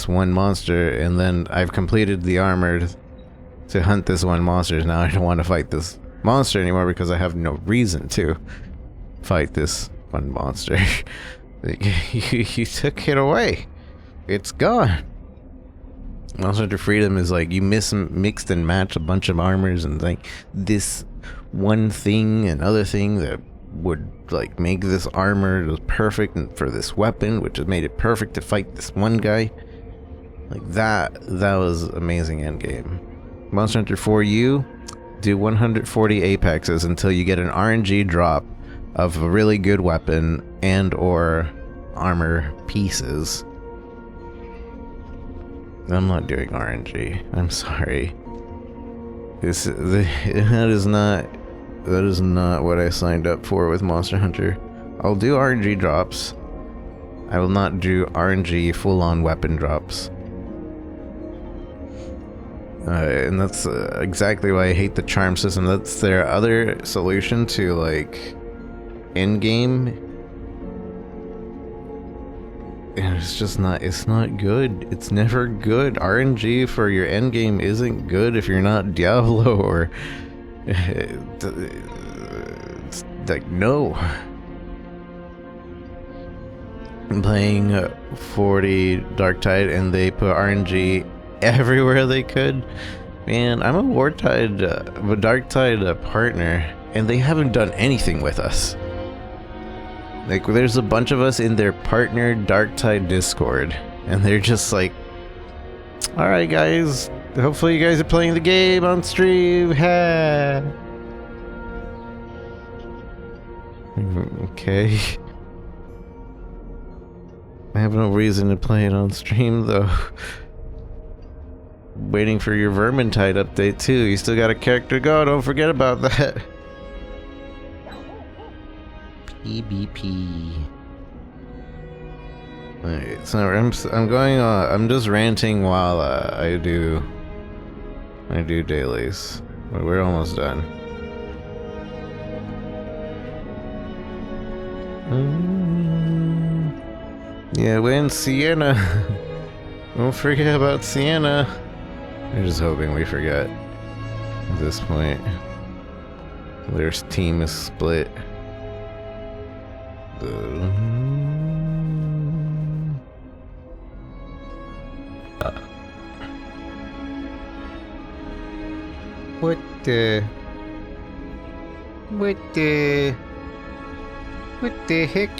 one monster, and then I've completed the armor to hunt this one monster. Now I don't want to fight this monster anymore because I have no reason to fight this one monster. You took it away. It's gone. Monster Hunter Freedom is like you mixed and matched a bunch of armors and like this one thing and other thing that would like make this armor perfect for this weapon, which has made it perfect to fight this one guy. Like that was amazing endgame. Monster Hunter 4U, do 140 apexes until you get an RNG drop of a really good weapon and or armor pieces. I'm not doing RNG. I'm sorry. That is not what I signed up for with Monster Hunter. I'll do RNG drops. I will not do RNG full-on weapon drops. And that's exactly why I hate the charm system. That's their other solution to like endgame. And it's just not, it's not good. It's never good. RNG for your endgame isn't good if you're not Diablo or it's like, no. I'm playing 40 Darktide and they put RNG everywhere they could. Man, I'm a Darktide partner and they haven't done anything with us. Like, there's a bunch of us in their partner Darktide Discord, and they're just like, alright guys, hopefully you guys are playing the game on stream, ha! Okay. I have no reason to play it on stream, though. Waiting for your Vermintide update, too. You still got a character to go, don't forget about that. EBP. Alright, so I'm going on. I'm just ranting while I do dailies. We're almost done. Yeah, win Sienna. Don't forget about Sienna. I'm just hoping we forget at this point. Their team is split. What the heck?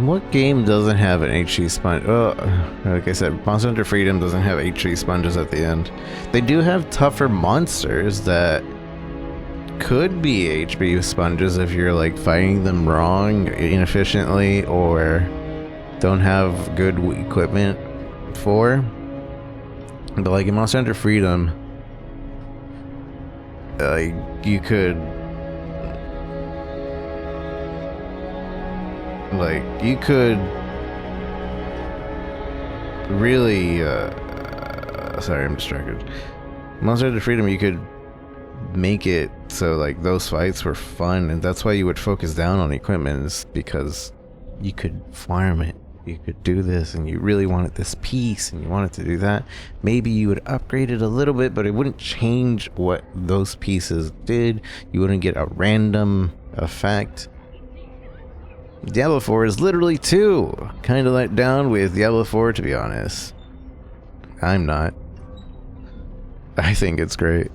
What game doesn't have an HE sponge? Oh, like I said, Monster Hunter Freedom doesn't have HE sponges at the end. They do have tougher monsters that could be HP sponges if you're like fighting them wrong, inefficiently, or don't have good equipment for. But like in Monster Hunter Freedom, you could really sorry, I'm distracted. Monster Hunter Freedom, you could make it so like those fights were fun, and that's why you would focus down on equipment, is because you could farm it. You could do this, and you really wanted this piece, and you wanted to do that. Maybe you would upgrade it a little bit, but it wouldn't change what those pieces did. You wouldn't get a random effect. Diablo 4 is literally 2. Kind of let down with Diablo 4, to be honest. I'm not. I think it's great.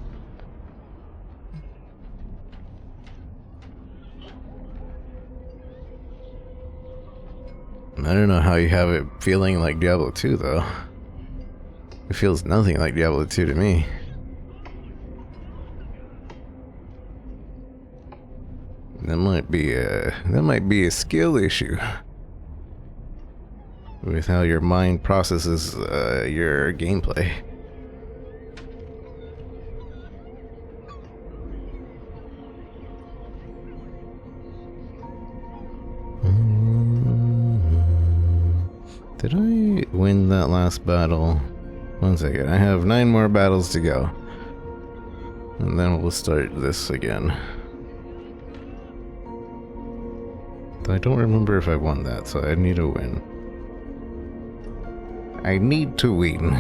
I don't know how you have it feeling like Diablo 2, though. It feels nothing like Diablo 2 to me. That might be a skill issue with how your mind processes your gameplay. Did I win that last battle? One second, I have 9 more battles to go. And then we'll start this again. I don't remember if I won that, so I need to win. I need to win.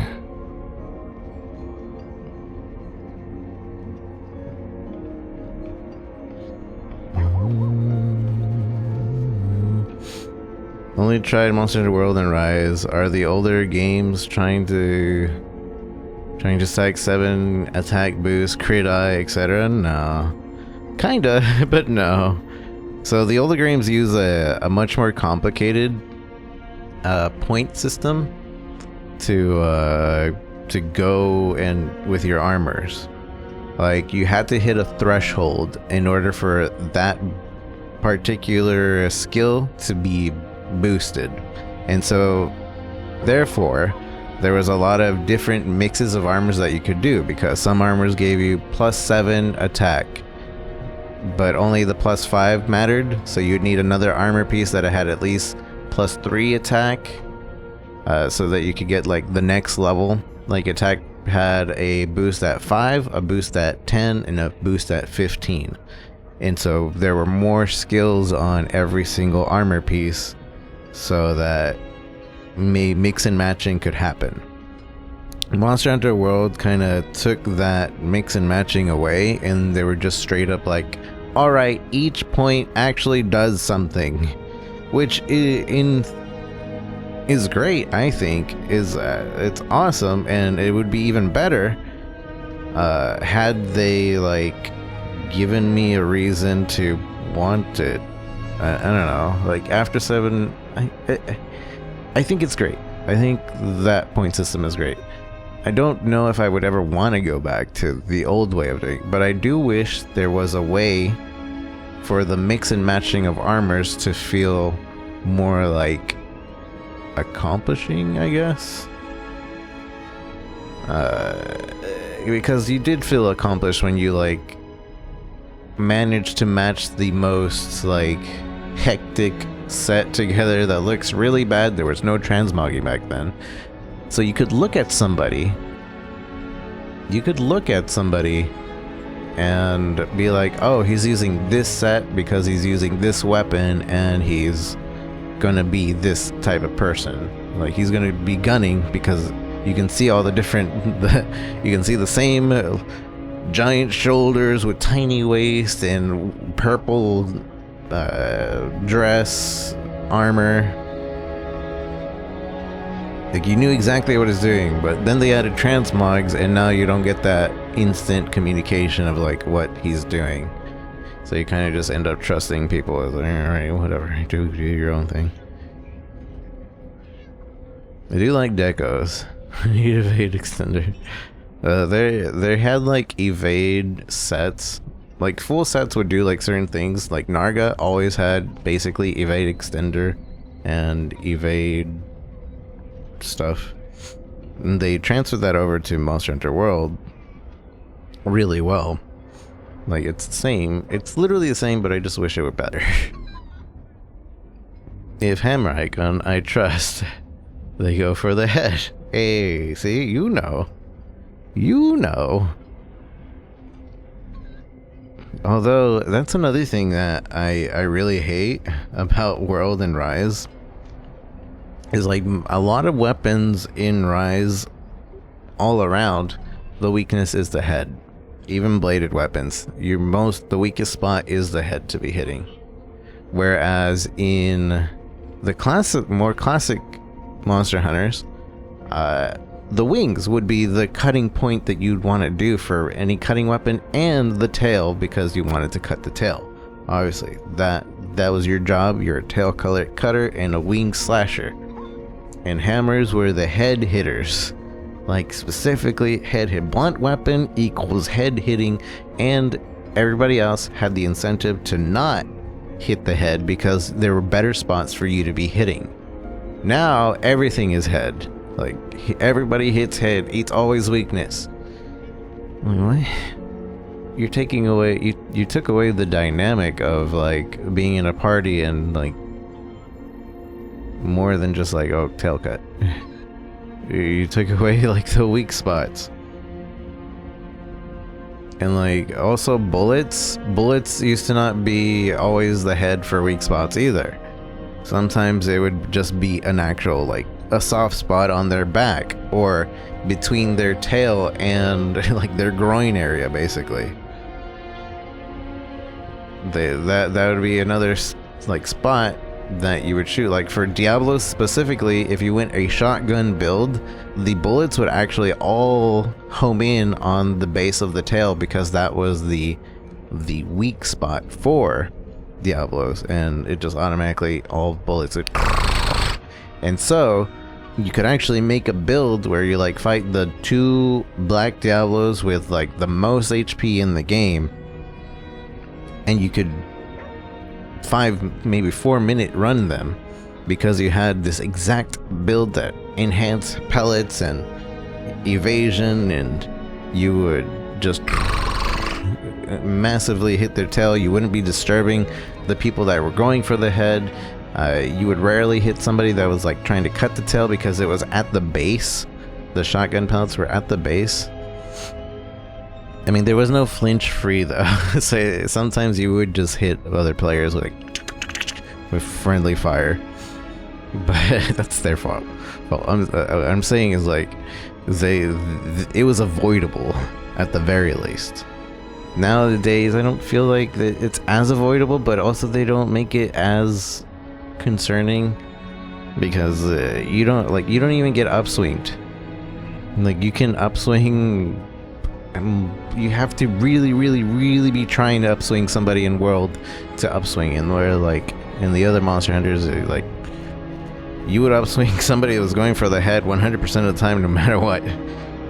Only tried Monster Hunter World and Rise. Are the older games trying to stack 7 attack boost, crit eye, etc.? No. Kinda, but no. So the older games use a much more complicated point system to go and with your armors. Like, you had to hit a threshold in order for that particular skill to be boosted. And so therefore there was a lot of different mixes of armors that you could do, because some armors gave you +7 attack, but only the +5 mattered, so you'd need another armor piece that had at least +3 attack, so that you could get like the next level. Like attack had a boost at 5, a boost at 10, and a boost at 15. And so there were more skills on every single armor piece, so that mix and matching could happen. Monster Hunter World kind of took that mix and matching away, and they were just straight up like, alright, each point actually does something, which is great. I think it's awesome, and it would be even better had they like given me a reason to want it. I don't know, like after 7, I think it's great. I think that point system is great. I don't know if I would ever want to go back to the old way of doing it, but I do wish there was a way for the mix and matching of armors to feel more like accomplishing, I guess. Because you did feel accomplished when you like managed to match the most like hectic set together that looks really bad. There was no transmogging back then, so you could look at somebody and be like, oh, he's using this set because he's using this weapon, and he's gonna be this type of person. Like, he's gonna be gunning because you can see all the different you can see the same giant shoulders with tiny waist and purple dress armor. Like, you knew exactly what it's doing, but then they added transmogs, and now you don't get that instant communication of like what he's doing. So you kind of just end up trusting people as like, alright, whatever, do your own thing. I do like decos. Need evade extender. They had like evade sets. Like full sets would do like certain things. Like Narga always had basically evade extender and evade stuff. And they transferred that over to Monster Hunter World really well. Like it's the same. It's literally the same, but I just wish it were better. If Hammer Icon I trust, they go for the head. Hey, see, you know. You know. Although, that's another thing that I really hate about World and Rise. Is like, a lot of weapons in Rise, all around, the weakness is the head. Even bladed weapons. The weakest spot is the head to be hitting. Whereas in the more classic Monster Hunters, the wings would be the cutting point that you'd want to do for any cutting weapon, and the tail because you wanted to cut the tail. Obviously, that was your job. You're a tail cutter and a wing slasher. And hammers were the head hitters. Like specifically, head hit blunt weapon equals head hitting, and everybody else had the incentive to not hit the head because there were better spots for you to be hitting. Now everything is head. Like everybody hits head. It's always weakness. What? You're taking away. You took away the dynamic of like being in a party and like more than just like tail cut. You took away like the weak spots. And like also bullets used to not be always the head for weak spots either. Sometimes it would just be an actual like a soft spot on their back or between their tail and like their groin area basically. That would be another like spot that you would shoot. Like for Diablo specifically, if you went a shotgun build, the bullets would actually all home in on the base of the tail because that was the weak spot for Diablos, and it just automatically all bullets would. And so you could actually make a build where you like fight the 2 black Diablos with like the most HP in the game, and you could 5, maybe 4-minute run them because you had this exact build that enhanced pellets and evasion, and you would just massively hit their tail. You wouldn't be disturbing the people that were going for the head. You would rarely hit somebody that was like trying to cut the tail because it was at the base. The shotgun pellets were at the base. I mean, there was no flinch free though. So sometimes you would just hit other players with friendly fire, but that's their fault. Well, I'm saying is like it was avoidable at the very least. Nowadays, I don't feel like that it's as avoidable, but also they don't make it as concerning because you don't even get upswinged. Like you can upswing. You have to really be trying to upswing somebody in World to upswing, and where like in the other Monster Hunters, like you would upswing somebody that was going for the head 100% of the time, no matter what.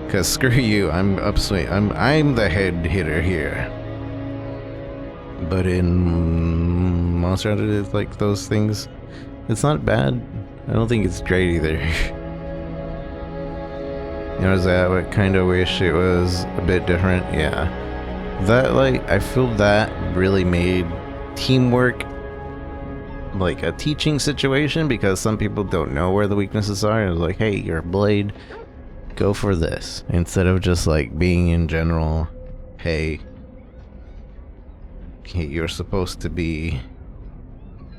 Cause screw you, I'm upswing. I'm the head hitter here. But in Monster Hunter, it's like those things. It's not bad. I don't think it's great either. You know, I kind of wish it was a bit different. Yeah, that like I feel that really made teamwork like a teaching situation because some people don't know where the weaknesses are. And it's like, hey, you're a blade, go for this, instead of just like being in general. Hey, you're supposed to be.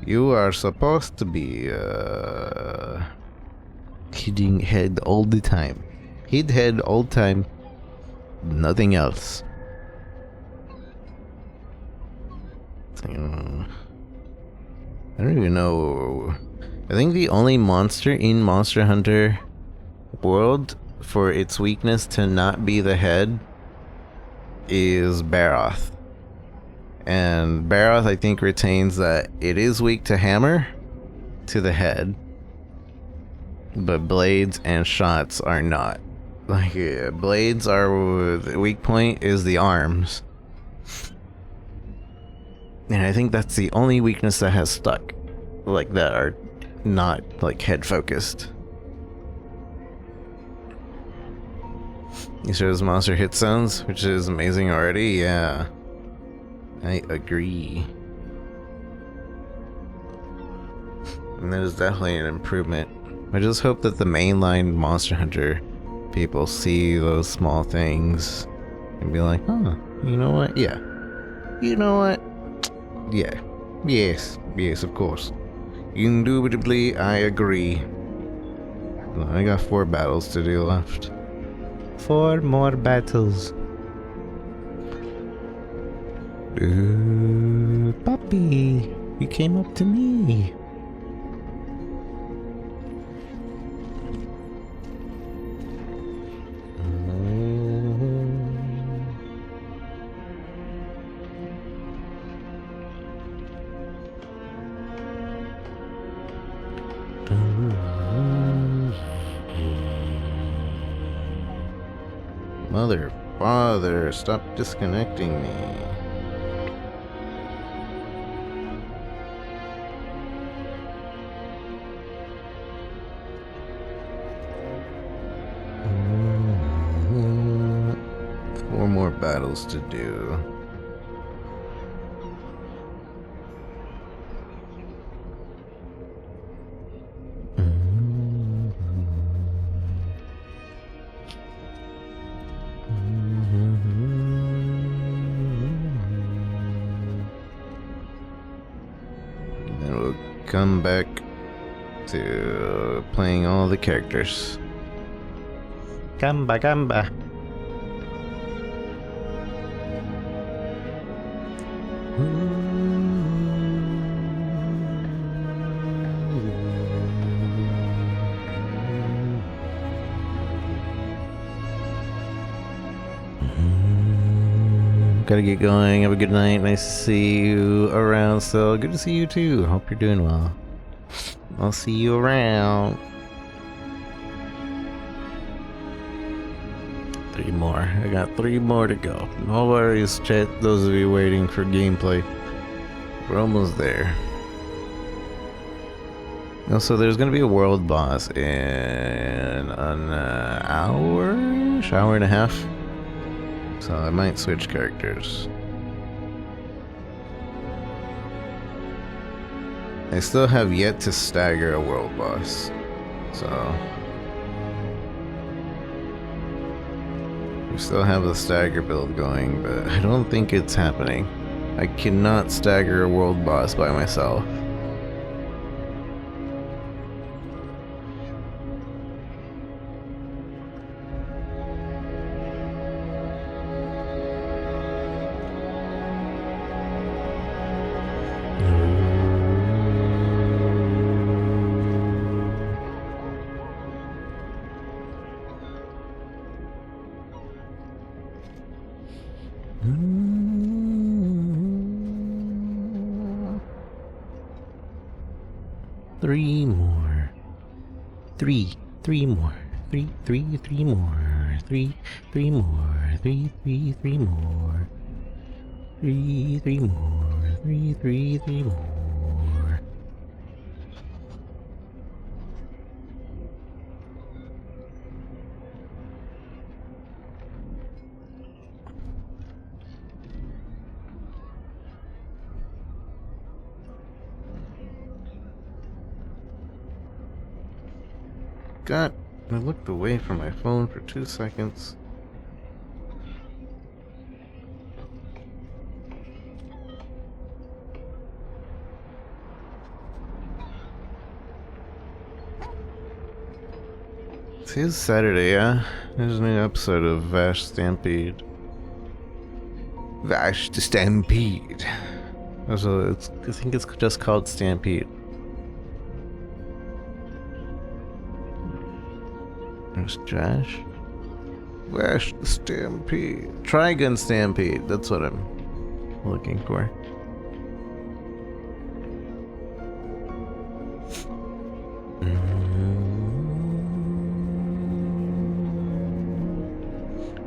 You are supposed to be hitting head all the time. Hit head all the time, nothing else. I don't even know. I think the only monster in Monster Hunter World for its weakness to not be the head is Baroth. And Baroth, I think, retains that it is weak to hammer, to the head. but blades and shots are not. Like, blades are, the weak point is the arms. And I think that's the only weakness that has stuck. Like, that are not, like, head focused. He shows monster hit zones, which is amazing already, yeah. I agree. And that is definitely an improvement. I just hope that the mainline Monster Hunter people see those small things and be like, huh, you know what? Yeah. You know what? Yeah. Yes. Yes, of course. Indubitably, I agree. Well, I got 4 battles to do left. 4 more battles. Puppy, you came up to me. Mother, father, stop disconnecting me. Four more battles to do. Then we'll come back to playing all the characters. Gamba, gamba. Gotta get going. Have a good night. Nice to see you around still. Good to see you too. Hope you're doing well. I'll see you around. 3 more. I got 3 more to go. No worries, chat. Those of you waiting for gameplay. We're almost there. Also, there's gonna be a world boss in an hour and a half. So I might switch characters. I still have yet to stagger a world boss. So we still have the stagger build going, but I don't think it's happening. I cannot stagger a world boss by myself. Three more. Three more. Three more. Three more. Three more. Three more. Three more. God, I looked away from my phone for 2 seconds. Today's Saturday, yeah? There's a new episode of Vash Stampede. Vash the Stampede. So I think it's just called Stampede. There's Josh. Vash the Stampede. Trigun Stampede. That's what I'm looking for.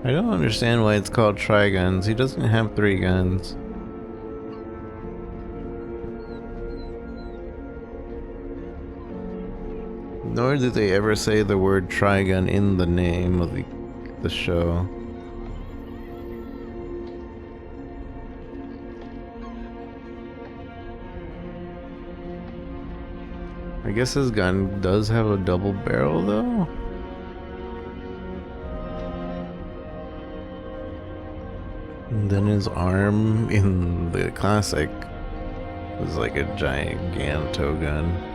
I don't understand why it's called Tri-Guns. He doesn't have 3 guns. Nor do they ever say the word Trigun in the name of the show. I guess his gun does have a double barrel though. And then his arm in the classic was like a giganto gun.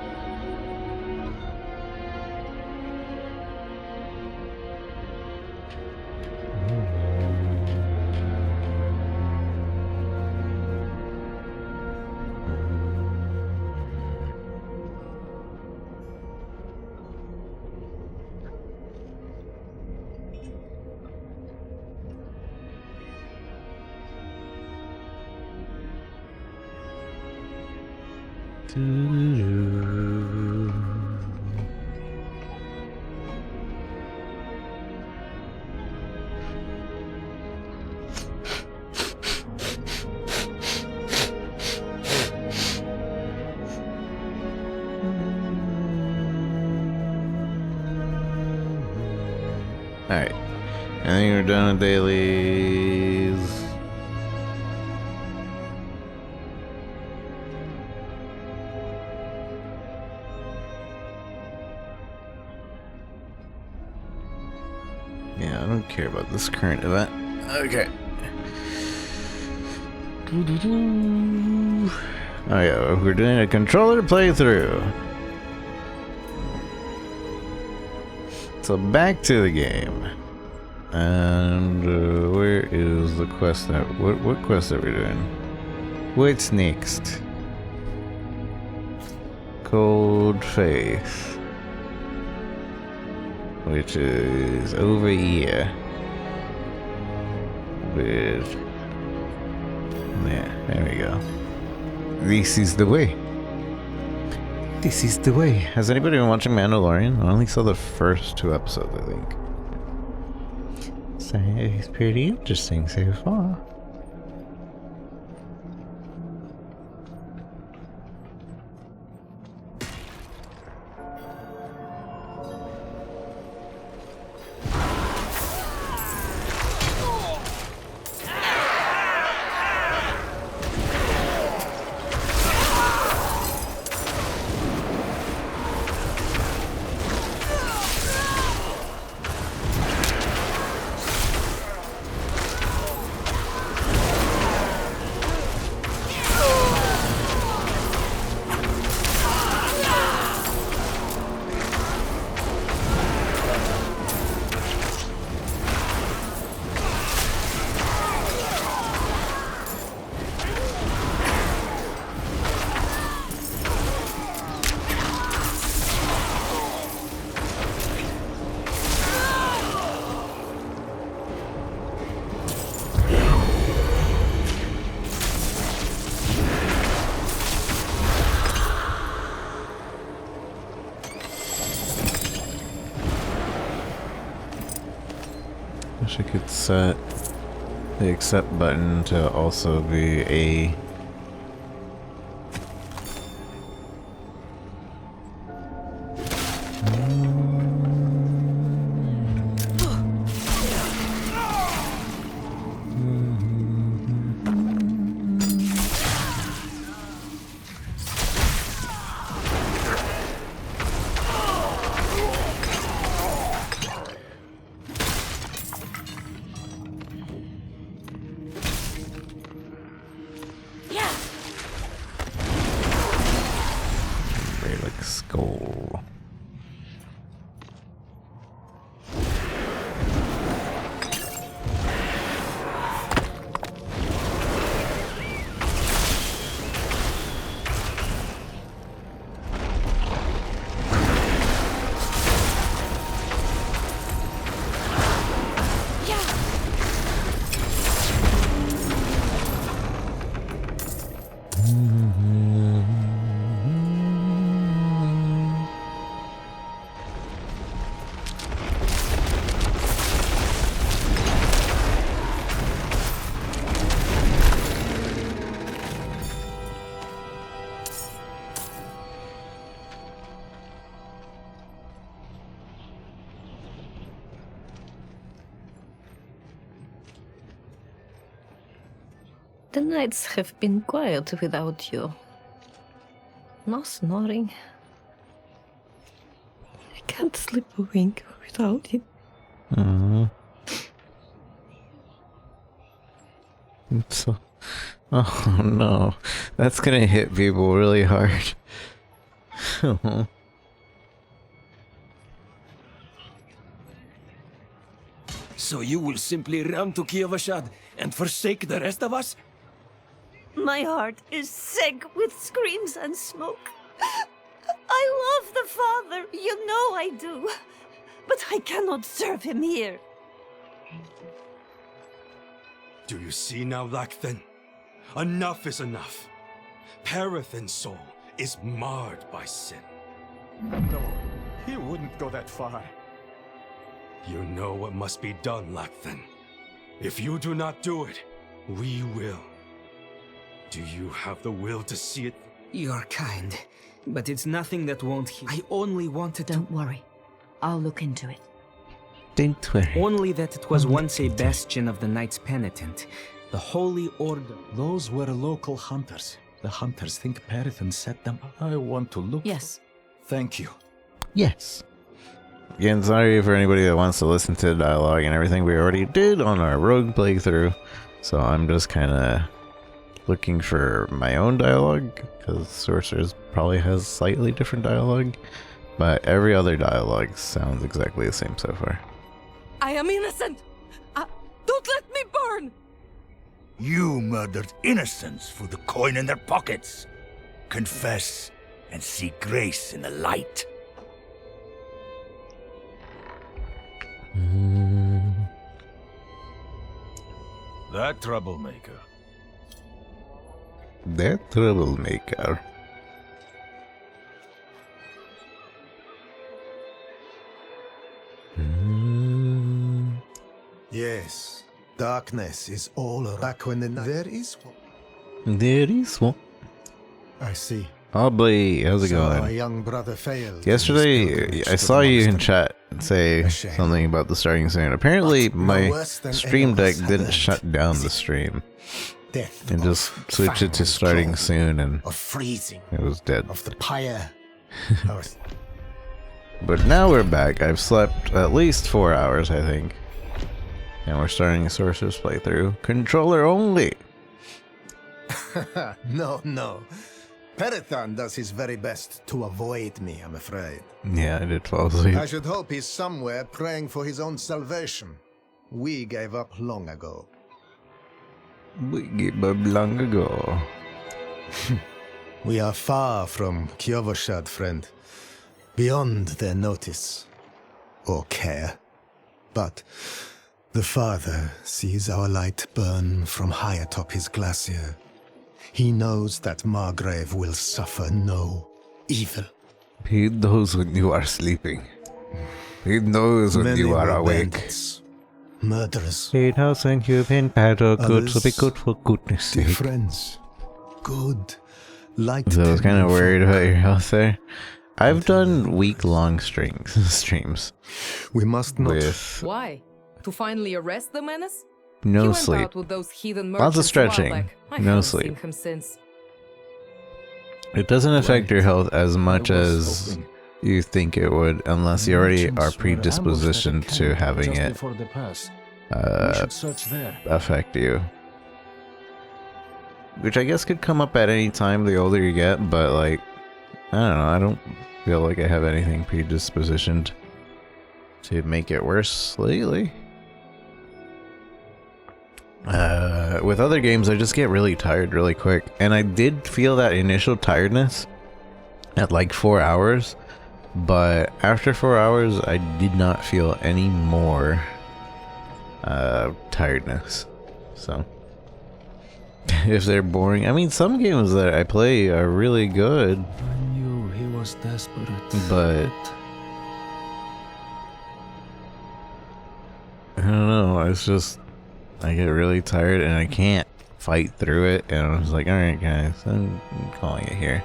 Alright, I think we're done with dailies. Yeah, I don't care about this current event. Okay. Oh yeah, we're doing a controller playthrough. So back to the game. And where is the quest that what quest are we doing? What's next? Cold Faith. Which is over here. With yeah, there we go. This is the way. This is the way. Has anybody been watching Mandalorian? I only saw the first 2 episodes, I think. So it's pretty interesting so far. Wish I could set the accept button to also be A. The nights have been quiet without you. No snoring. I can't sleep a wink without you. So, oh no, that's gonna hit people really hard. So you will simply run to Kievashad and forsake the rest of us? My heart is sick with screams and smoke. I love the father, you know I do. But I cannot serve him here. Do you see now, Lacthen? Enough is enough. Parathin's soul is marred by sin. No, he wouldn't go that far. You know what must be done, Lacthen. If you do not do it, we will. Do you have the will to see it? You're kind, but it's nothing that won't heal. I only wanted to... Don't worry. I'll look into it. Don't worry. Only that it was once a bastion of the Knights Penitent, the Holy Order. Those were local hunters. The hunters think Parathin set them. I want to look. Yes. Thank you. Yes. Again, sorry for anybody that wants to listen to the dialogue and everything we already did on our rogue playthrough. So I'm just kind of looking for my own dialogue, because Sorcerer's probably has slightly different dialogue. But every other dialogue sounds exactly the same so far. I am innocent! Don't let me burn! You murdered innocents for the coin in their pockets. Confess and seek grace in the light. That troublemaker. That troublemaker. Yes, darkness is all back when the there is one. There is one. I see. Aubrey, how's it So going? our young brother failed. Yesterday, I saw you in chat say something about the starting soon. Apparently, my Stream Deck didn't shut down the stream. And just switched it to starting soon, and it was dead. Of the pyre. But now we're back. I've slept at least 4 hours, I think. And we're starting a Sorcerer's playthrough. Controller only! No. Perithan does his very best to avoid me, I'm afraid. Yeah, I did fall asleep. I should hope he's somewhere praying for his own salvation. We gave up long ago. We gave up long ago. We are far from Kievashad, friend. Beyond their notice. Or care. But the Father sees our light burn from high atop his glacier. He knows that Margrave will suffer no evil. He knows when you are sleeping. He knows when Many you are were awake. bandits, murderers. He knows when you've been bad or good, so be good for goodness sake. Dear friends, good, light. So I was kind of worried about your health there. I've done week-long streams. We must not. With Why? To finally arrest the menace? no He went sleep. out with those heathen Lots of merchants a while stretching. back. I No haven't sleep. seen him since. It doesn't affect your health as much as you think it would, unless you already are predispositioned to having it affect you. Which I guess could come up at any time the older you get, but like, I don't know, I don't feel like I have anything predispositioned to make it worse lately. With other games, I just get really tired really quick, and I did feel that initial tiredness at like 4 hours, but after 4 hours, I did not feel any more tiredness. So, if they're boring, I mean, some games that I play are really good. I knew he was desperate. But I don't know, it's just I get really tired and I can't fight through it, and I was like, alright guys, I'm calling it here.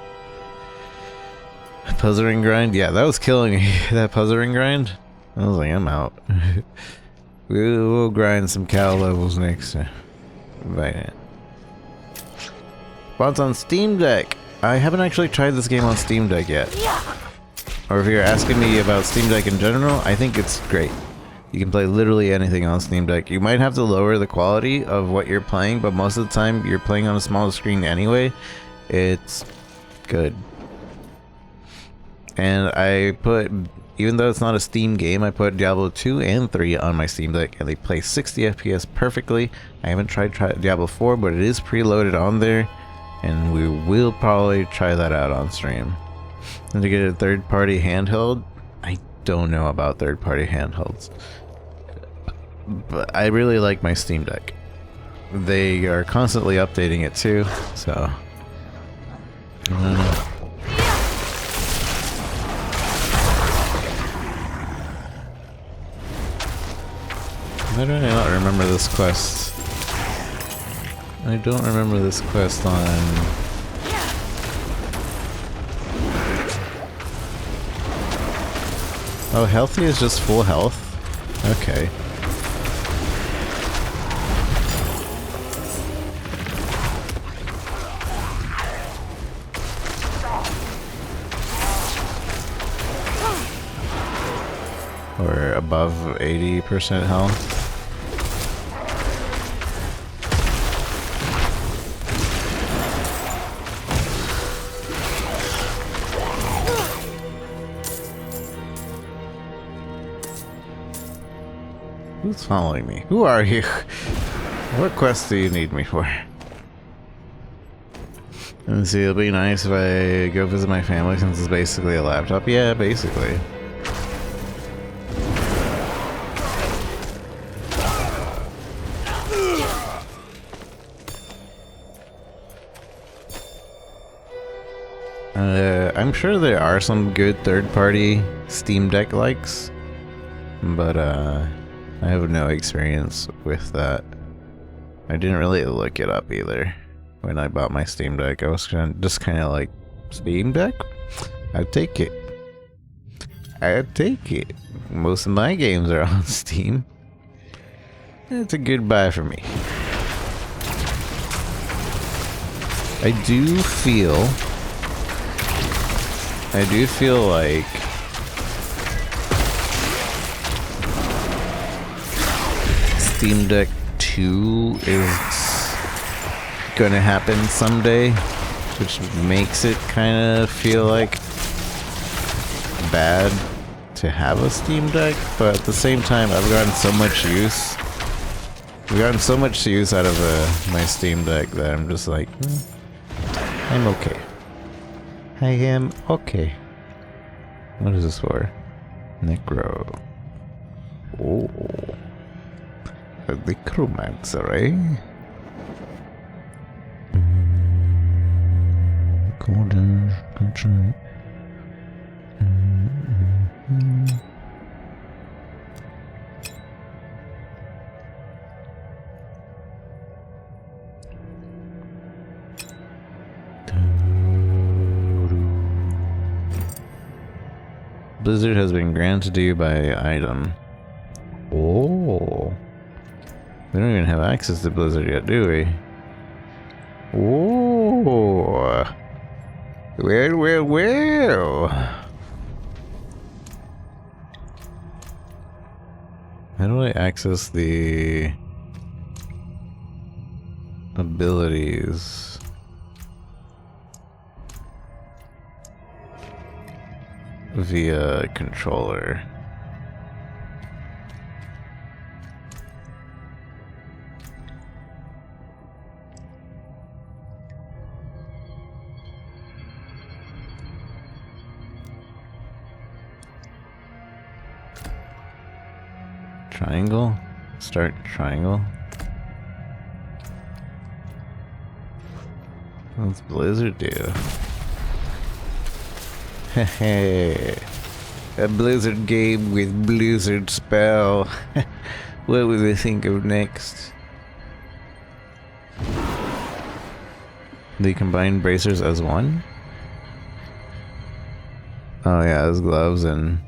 Puzzle ring grind? Yeah, that was killing me. That puzzle ring grind? I was like, I'm out. We'll grind some cow levels next time. Bye. But on Steam Deck. I haven't actually tried this game on Steam Deck yet. Or if you're asking me about Steam Deck in general, I think it's great. You can play literally anything on Steam Deck. You might have to lower the quality of what you're playing, but most of the time you're playing on a smaller screen anyway. It's good. And I put, even though it's not a Steam game, I put Diablo 2 and 3 on my Steam Deck, and they play 60 FPS perfectly. I haven't tried Diablo 4, but it is preloaded on there, and we will probably try that out on stream. And to get a third-party handheld, I don't know about third-party handhelds. But I really like my Steam Deck. They are constantly updating it too, so... I don't know. Why do I not remember this quest? I don't remember this quest on... Oh, healthy is just full health? Okay. Or above 80% health. Who's following me? Who are you? What quest do you need me for? Let me see, it'll be nice if I go visit my family since it's basically a laptop. Yeah, basically. I'm sure there are some good third-party Steam Deck likes, but I have no experience with that. I didn't really look it up either when I bought my Steam Deck. I was just kind of like, Steam Deck? I'll take it. I'll take it. Most of my games are on Steam. It's a good buy for me. I do feel like Steam Deck 2 is gonna happen someday, which makes it kind of feel like bad to have a Steam Deck, but at the same time I've gotten so much use out of my Steam Deck that I'm just like, I'm okay. I am okay. What is this for? Necro. Oh. A necromancer, eh? Golden contract. Blizzard has been granted to you by item. Oh. We don't even have access to Blizzard yet, do we? Oh. Well. How do I access the abilities? Via controller. Triangle? Start triangle. What's Blizzard do? Hey, a Blizzard game with Blizzard spell. What will they think of next? They combine bracers as one? Oh yeah, as gloves and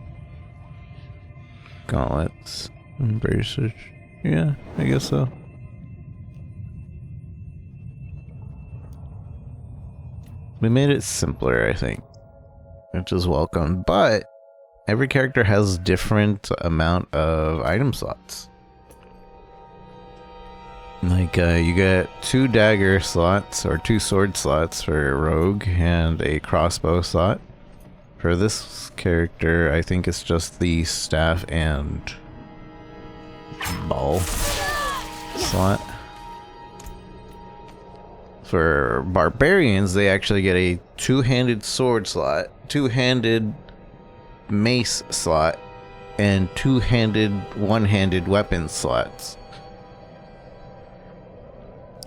gauntlets and bracers. Yeah, I guess so. We made it simpler, I think, which is welcome, but every character has different amount of item slots. Like, you get 2 dagger slots, or 2 sword slots for rogue, and a crossbow slot. For this character, I think it's just the staff and ball slot. For barbarians, they actually get a 2-handed sword slot, 2-handed mace slot, and 2-handed, 1-handed weapon slots.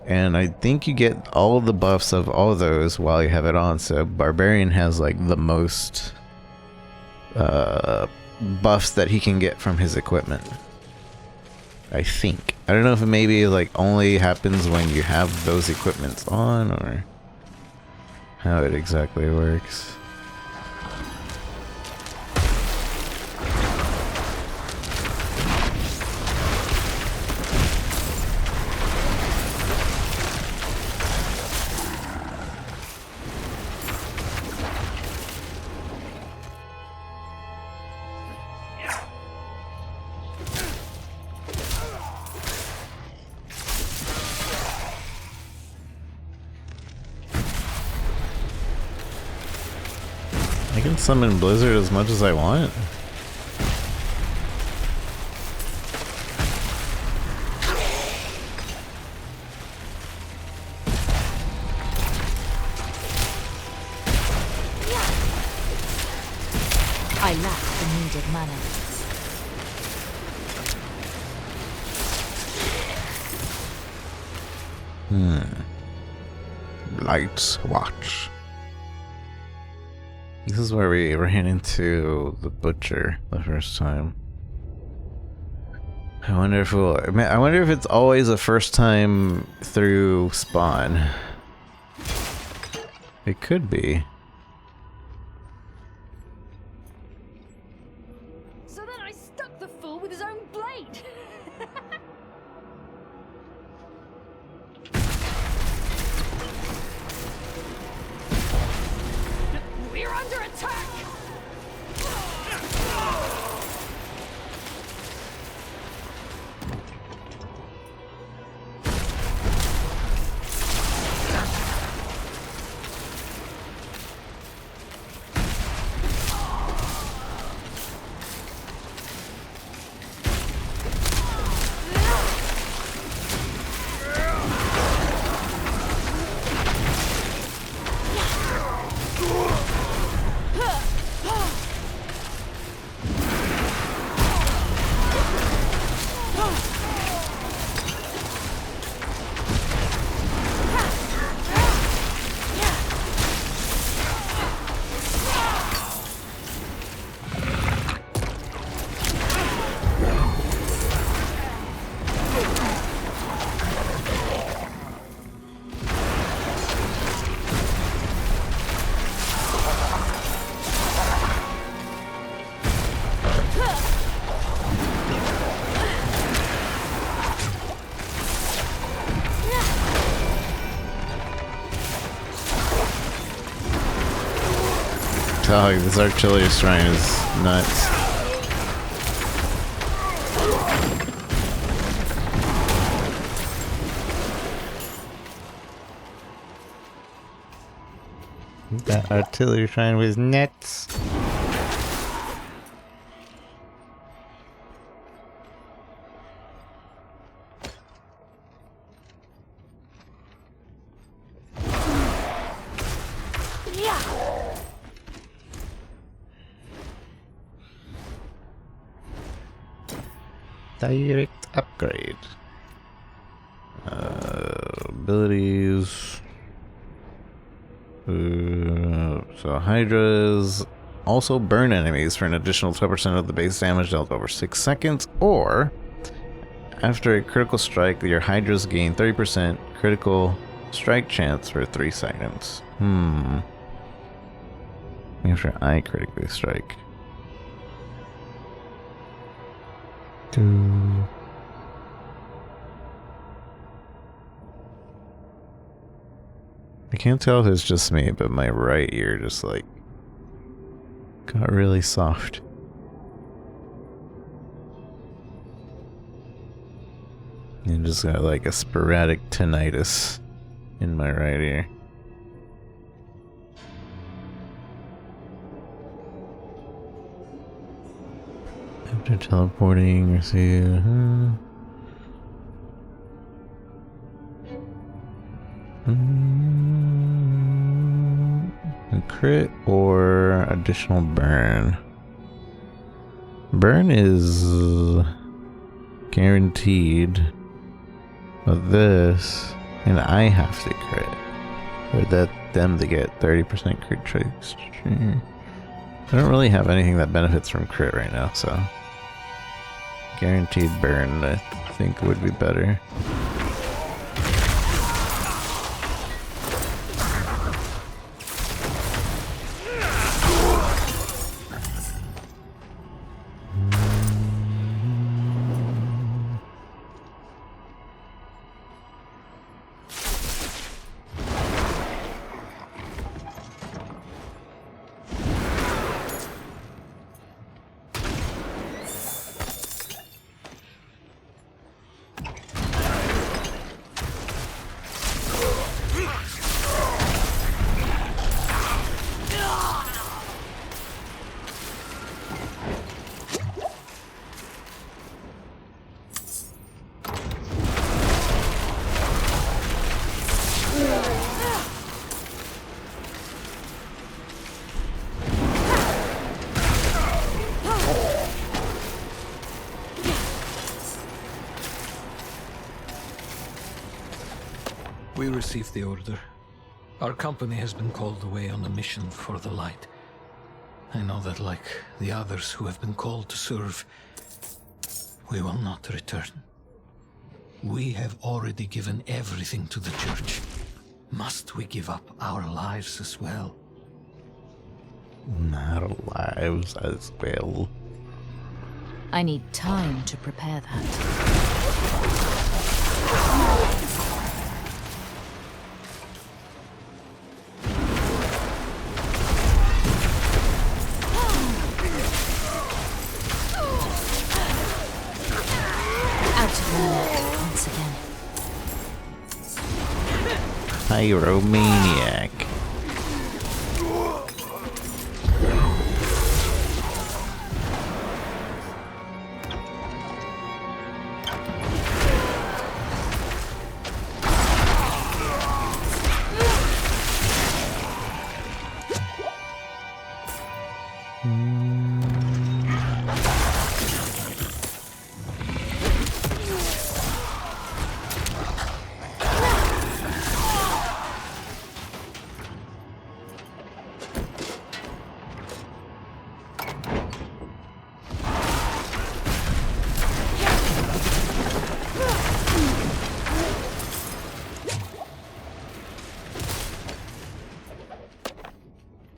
And I think you get all the buffs of all those while you have it on. So Barbarian has like the most buffs that he can get from his equipment, I think. I don't know if it maybe like only happens when you have those equipments on, or how it exactly works. I can summon Blizzard as much as I want. I lack the needed mana. Lights Watch. This is where we ran into the butcher the first time. I wonder if I wonder if it's always a first time through spawn. It could be. So then I stuck the fool with his own blade. We're under attack! Oh, this artillery shrine is nuts. That artillery shrine was nuts. Direct upgrade. Abilities. So Hydras also burn enemies for an additional 12% of the base damage dealt over 6 seconds, or after a critical strike, your Hydras gain 30% critical strike chance for 3 seconds. After I critically strike. I can't tell if it's just me, but my right ear just like got really soft. And just got like a sporadic tinnitus in my right ear. After teleporting, receive. A crit or additional burn. Burn is guaranteed. But this, and I have to crit. For them to get 30% crit checks. I don't really have anything that benefits from crit right now, so guaranteed burn I think would be better. We received the order. Our company has been called away on a mission for the light. I know that like the others who have been called to serve, we will not return. We have already given everything to the church. Must we give up our lives as well? Our lives as well. I need time to prepare that. Once again. Pyromaniac.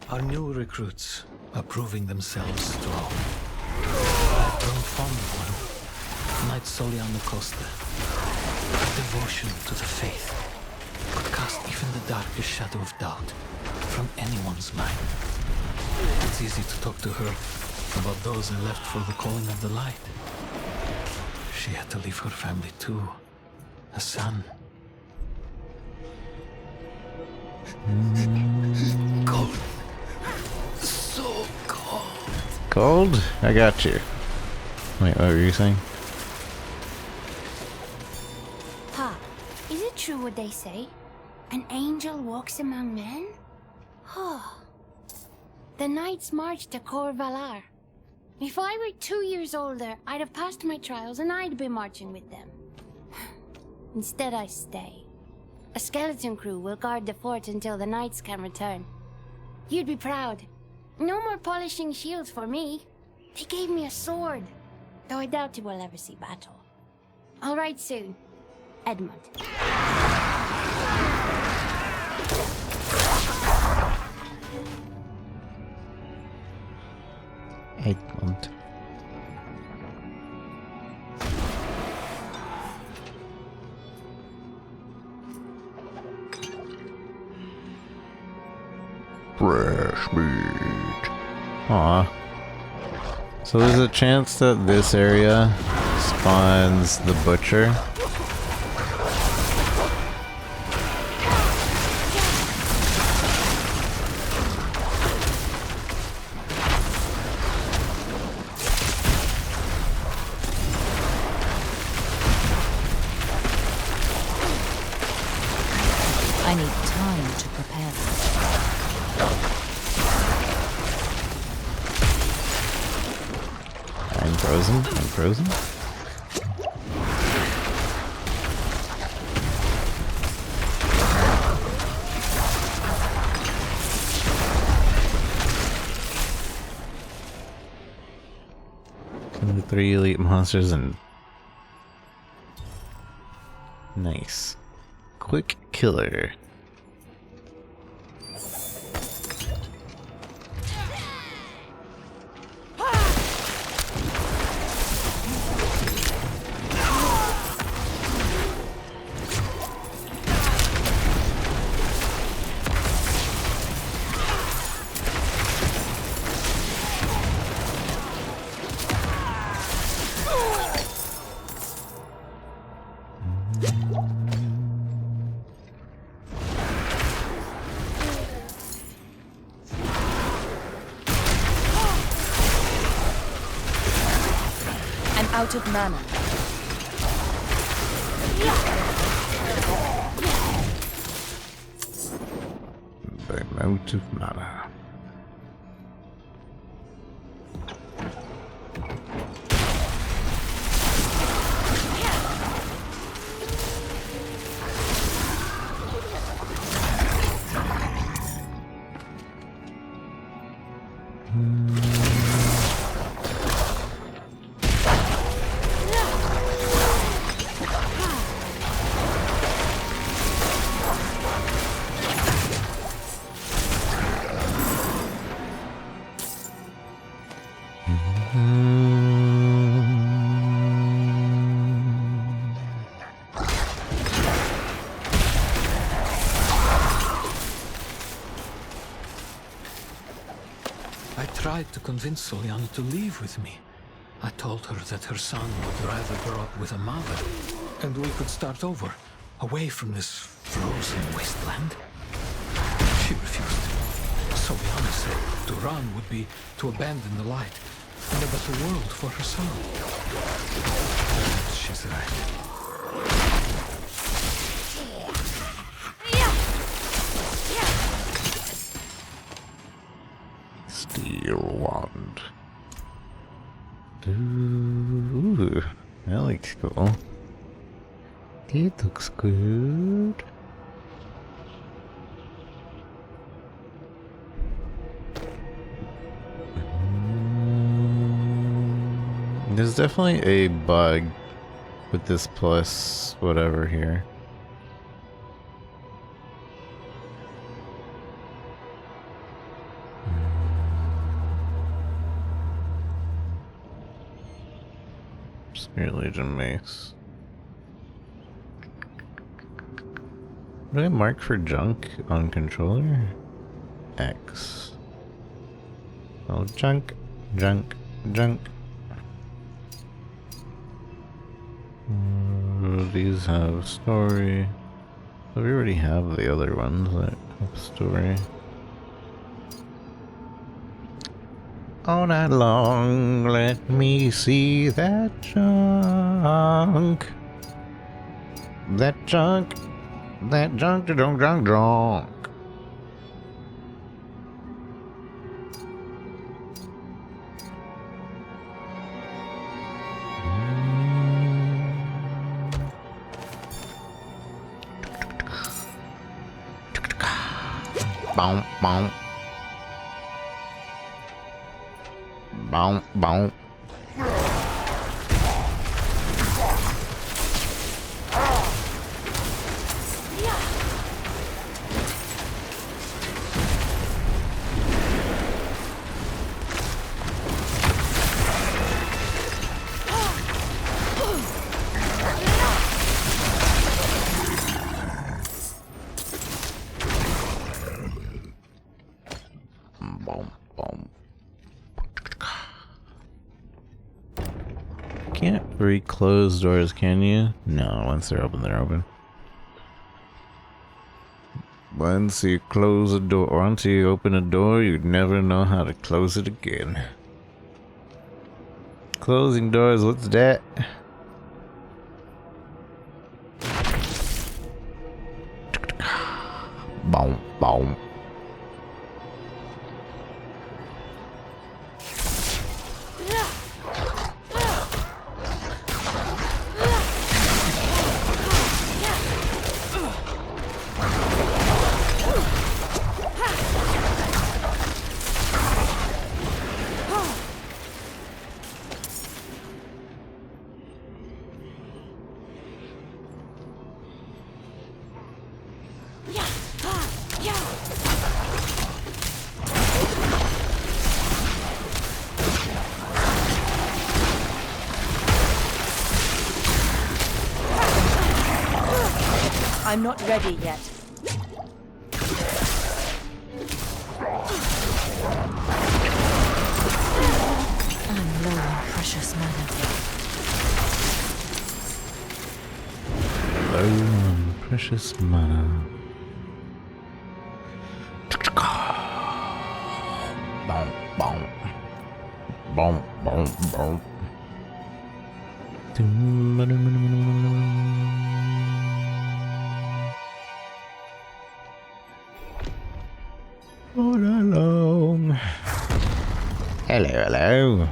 Our new recruits are proving themselves strong. I've grown fond of one, Knight Soliano Costa. Her devotion to the faith could cast even the darkest shadow of doubt from anyone's mind. It's easy to talk to her about those I left for the calling of the light. She had to leave her family too, a son. Cold. So cold. Cold? I got you. Wait, what were you saying? Pa, is it true what they say? An angel walks among men? Oh. The knights march to Cor Valar. If I were 2 years older, I'd have passed my trials and I'd be marching with them. Instead, I stay. A skeleton crew will guard the fort until the knights can return. You'd be proud. No more polishing shields for me. They gave me a sword, though I doubt you will ever see battle. I'll write soon. Edmund. Edmund. Fresh meat. Aw. So there's a chance that this area spawns the butcher. I need time to prepare that. I'm frozen. I'm frozen. Kill 3 elite monsters and nice. Quick killer. Out of mana. I'm out of mana. I tried to convince Soliana to leave with me. I told her that her son would rather grow up with a mother, and we could start over, away from this frozen wasteland. She refused. Soliana said to run would be to abandon the light and a better world for her son. She's right. Steel wand. Ooh, that looks cool. It looks good. There's definitely a bug with this plus whatever here. Spirit Legion Mace. What do I mark for junk on controller? X. Oh, junk, junk, junk. These have story. So we already have the other ones that have story. All night long, let me see that junk. That junk. That junk, drunk, drunk, drunk. Boom, boom. Boom, boom. can't re-close doors, can you? No, once they're open, they're open. Once you close a door, once you open a door, you never know how to close it again. Closing doors, what's that? Boom, boom. I'm not ready yet. I'm low on precious mana. Low on precious mana. Boom, boom. Boom, boom, boom. All along. Hello, hello.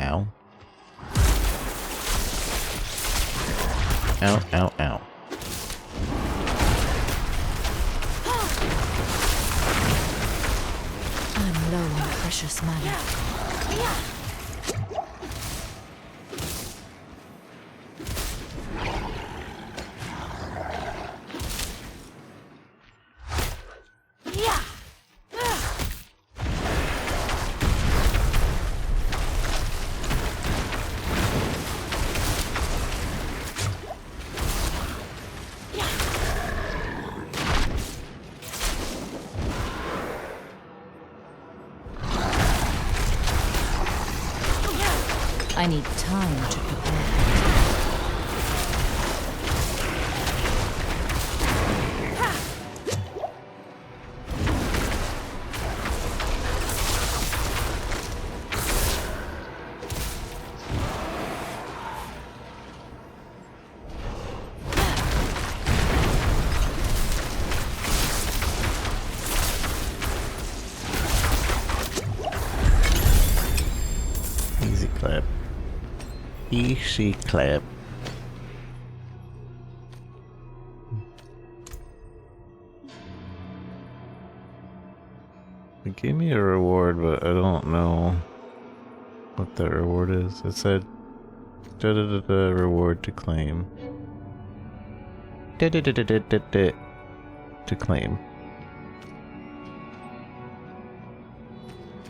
Ow. Ow, ow, ow. I'm low on precious mana. I need time to prepare. Easy clap. Easy clap. It gave me a reward, but I don't know what that reward is. It said reward to claim. To claim.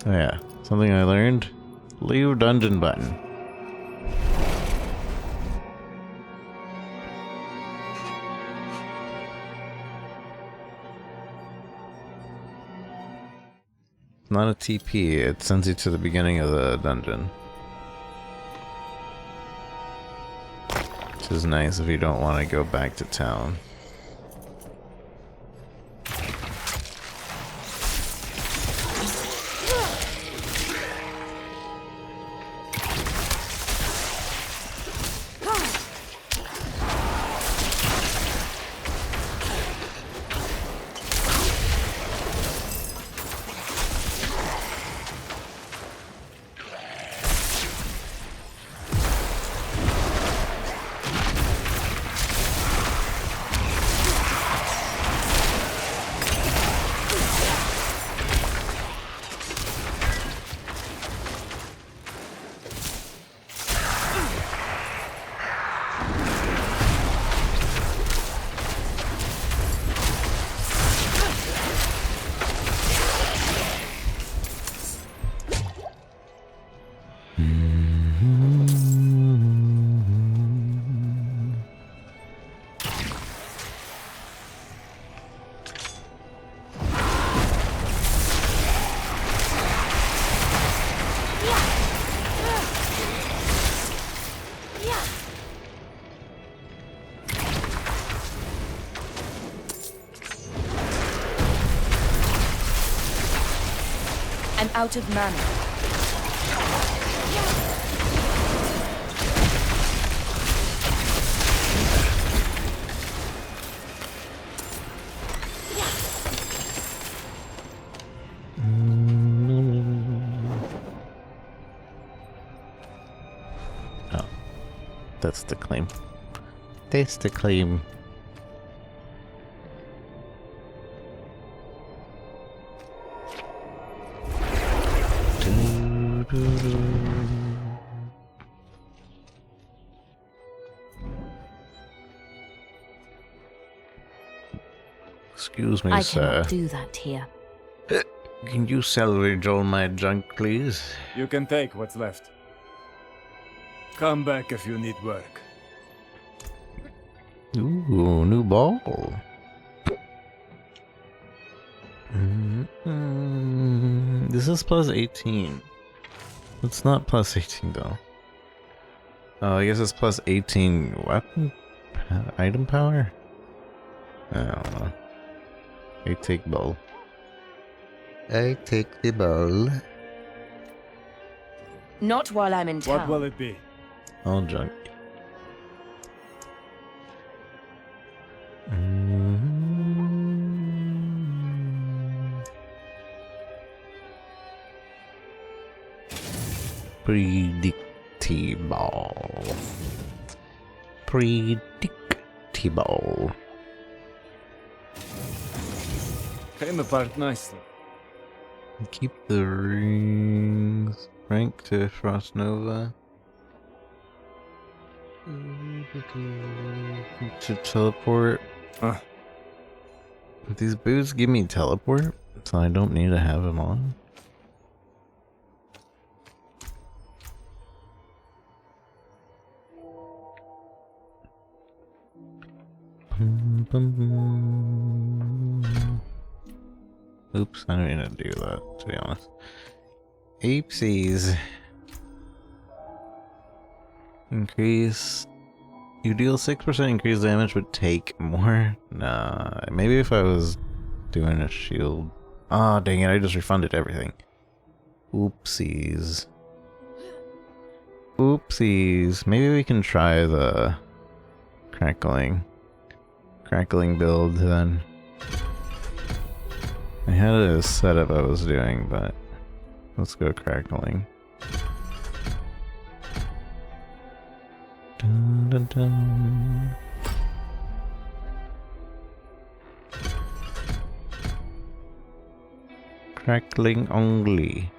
Oh yeah, something I learned. Leave dungeon button. It's not a TP, it sends you to the beginning of the dungeon. Which is nice if you don't want to go back to town. out of mana. Oh, that's the claim. That's the claim. Excuse me, I sir. cannot do that here. Can you salvage all my junk, please? You can take what's left. Come back if you need work. Ooh, new ball. This is plus 18. It's not plus 18 though. Oh, I guess it's plus 18 weapon item power? I don't know. I take ball. I take the ball. Not while I'm in town. What will it be? All junk. Predictable. Predictable. Came apart nicely. Keep the rings. Rank to Frost Nova. To teleport. These boots give me teleport, so I don't need to have them on. Oops, I didn't mean to do that, to be honest. Apesies. Increase. You deal 6% increased damage but take more? Nah, maybe if I was doing a shield. Ah, oh, dang it, I just refunded everything. Oopsies. Oopsies. Maybe we can try the crackling build then. I had a setup I was doing, but let's go crackling. Dun, dun, dun. Crackling only.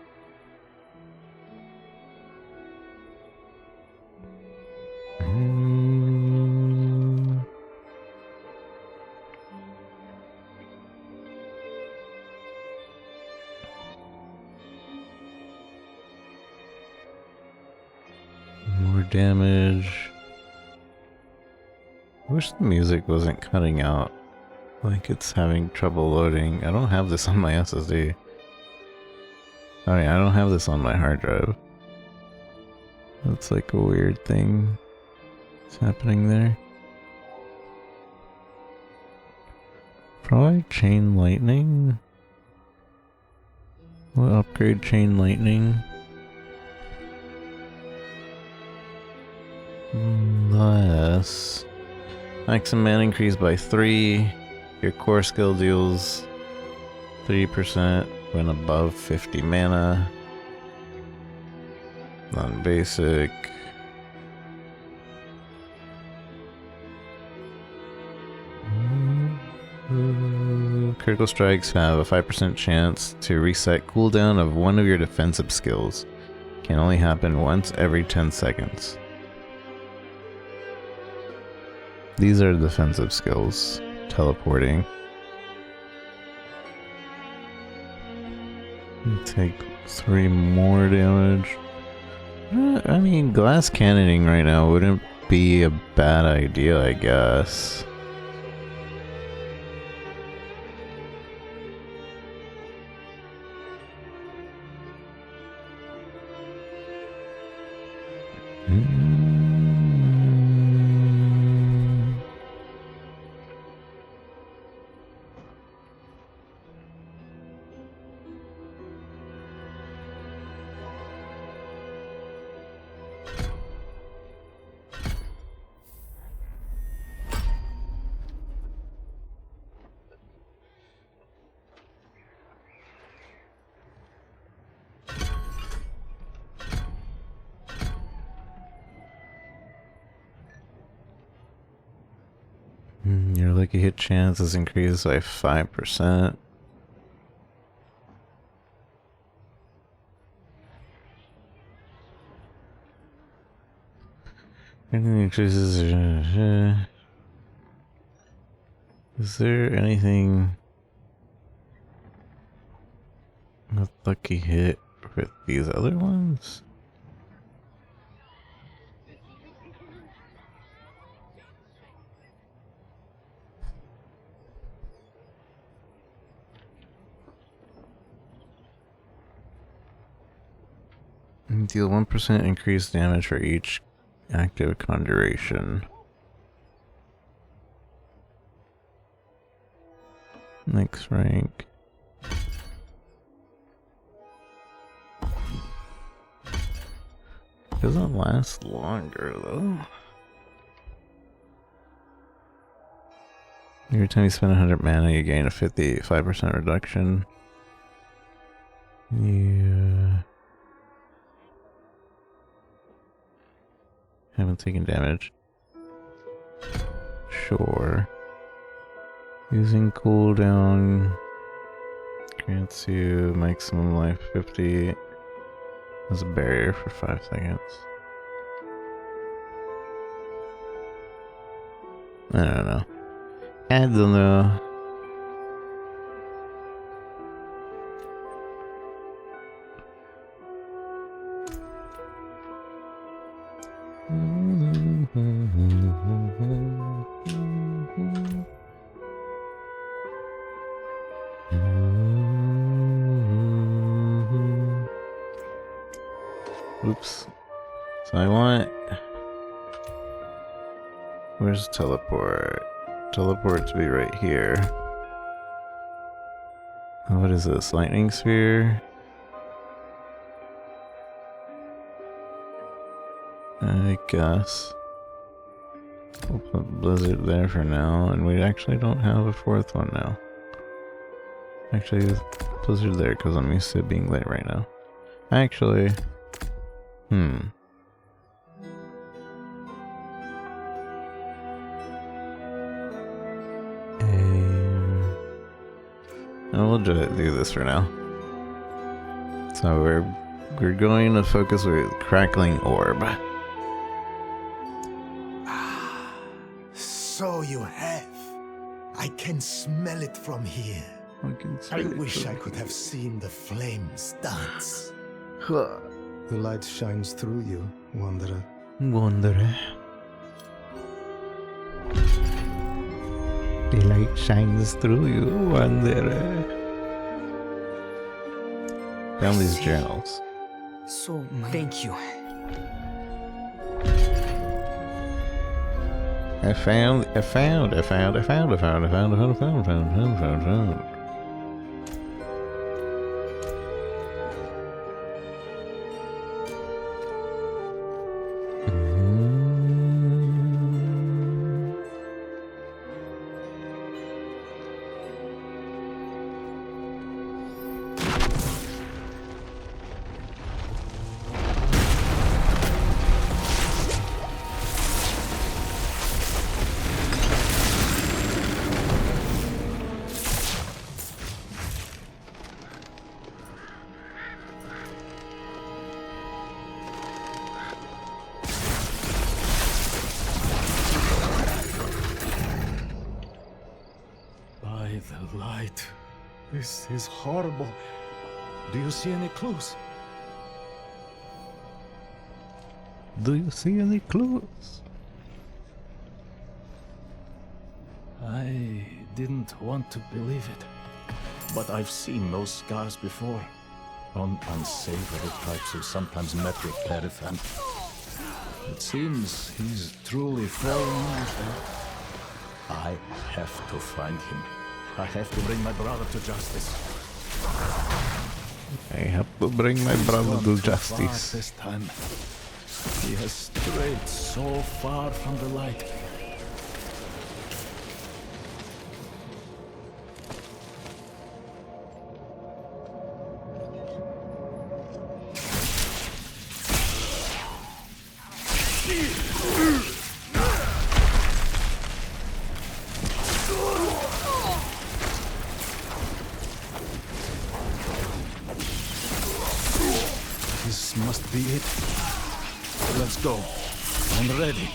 More damage. I wish the music wasn't cutting out. Like it's having trouble loading. I don't have this on my SSD. Oh yeah, I don't have this on my hard drive. That's like a weird thing that's happening there. Probably chain lightning. We'll upgrade chain lightning. Less. Maximum mana increase by 3. Your core skill deals 3% when above 50 mana. Non-basic. Critical strikes have a 5% chance to reset cooldown of one of your defensive skills. Can only happen once every 10 seconds. These are defensive skills. Teleporting. Take 3 more damage. I mean, glass cannoning right now wouldn't be a bad idea, I guess. Your lucky hit chance is increased by 5%. Anything increases. Is there anything with lucky hit with these other ones? Deal 1% increased damage for each active conjuration. Next rank. Doesn't last longer though. Every time you spend 100 mana, you gain a 55% reduction. Yeah. Haven't taken damage. Sure. Using cooldown grants you maximum life 50 as a barrier for 5 seconds. I don't know. I don't know. Oops. So I want... Where's teleport? Teleport to be right here. What is this? Lightning sphere? I guess. We'll put Blizzard there for now, and we actually don't have a fourth one now. Actually, Blizzard there because I'm used to it being late right now. Actually... We'll just do this for now. So we're going to focus with Crackling Orb. So you have. I can smell it from here. I wish I could have seen the flames dance. The light shines through you, Wanderer. Wanderer. The light shines through you, Wanderer. Found these journals. So, thank you. I found. The light. This is horrible. Do you see any clues? Do you see any clues? I didn't want to believe it, but I've seen those scars before on unsavory types who sometimes met with Perifan. It seems he's truly fallen in with them. I have to find him. I have to bring my brother to justice. I have to bring my brother to justice. This time, he has strayed so far from the light. Let's go. I'm ready.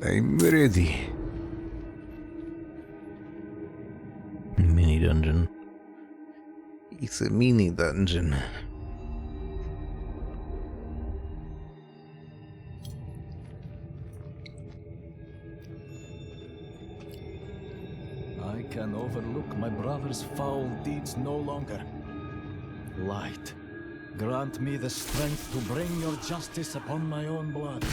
I'm ready. Mini dungeon. It's a mini dungeon. I can overlook my brother's foul deeds no longer. Light, grant me the strength to bring your justice upon my own blood.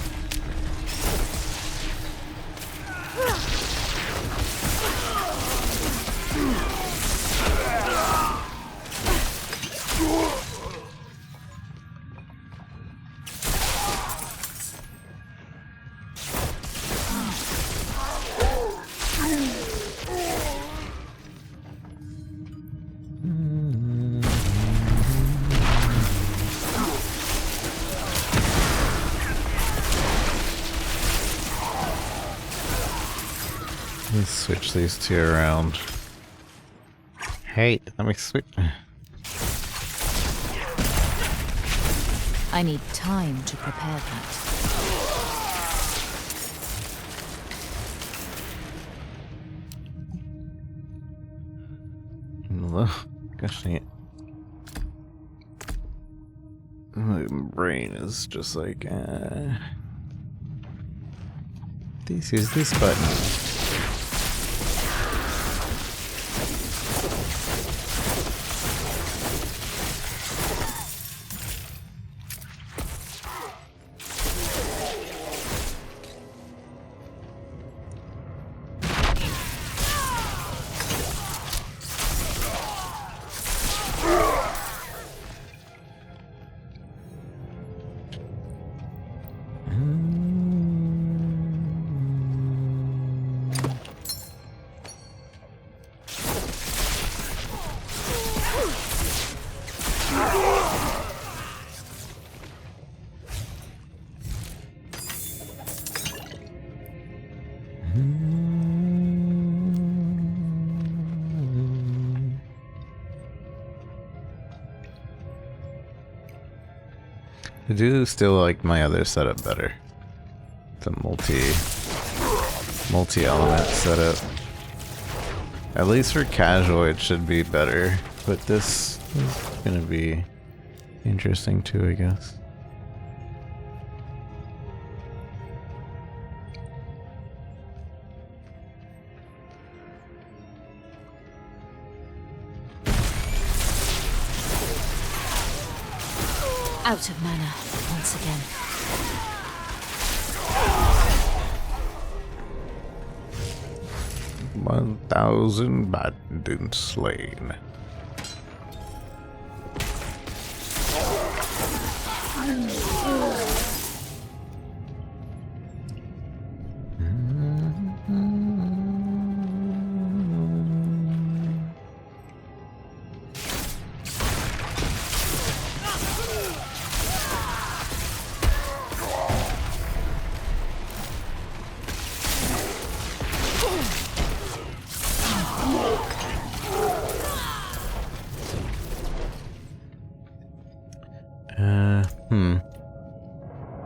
Let's switch these two around. Hey, let me switch. I need time to prepare that. Gosh dang it. My brain is just like, This is this button. I do still like my other setup better. The multi-element setup. At least for casual it should be better, but this is gonna be interesting too, I guess. Out of mana once again. 1,000 bandits slain.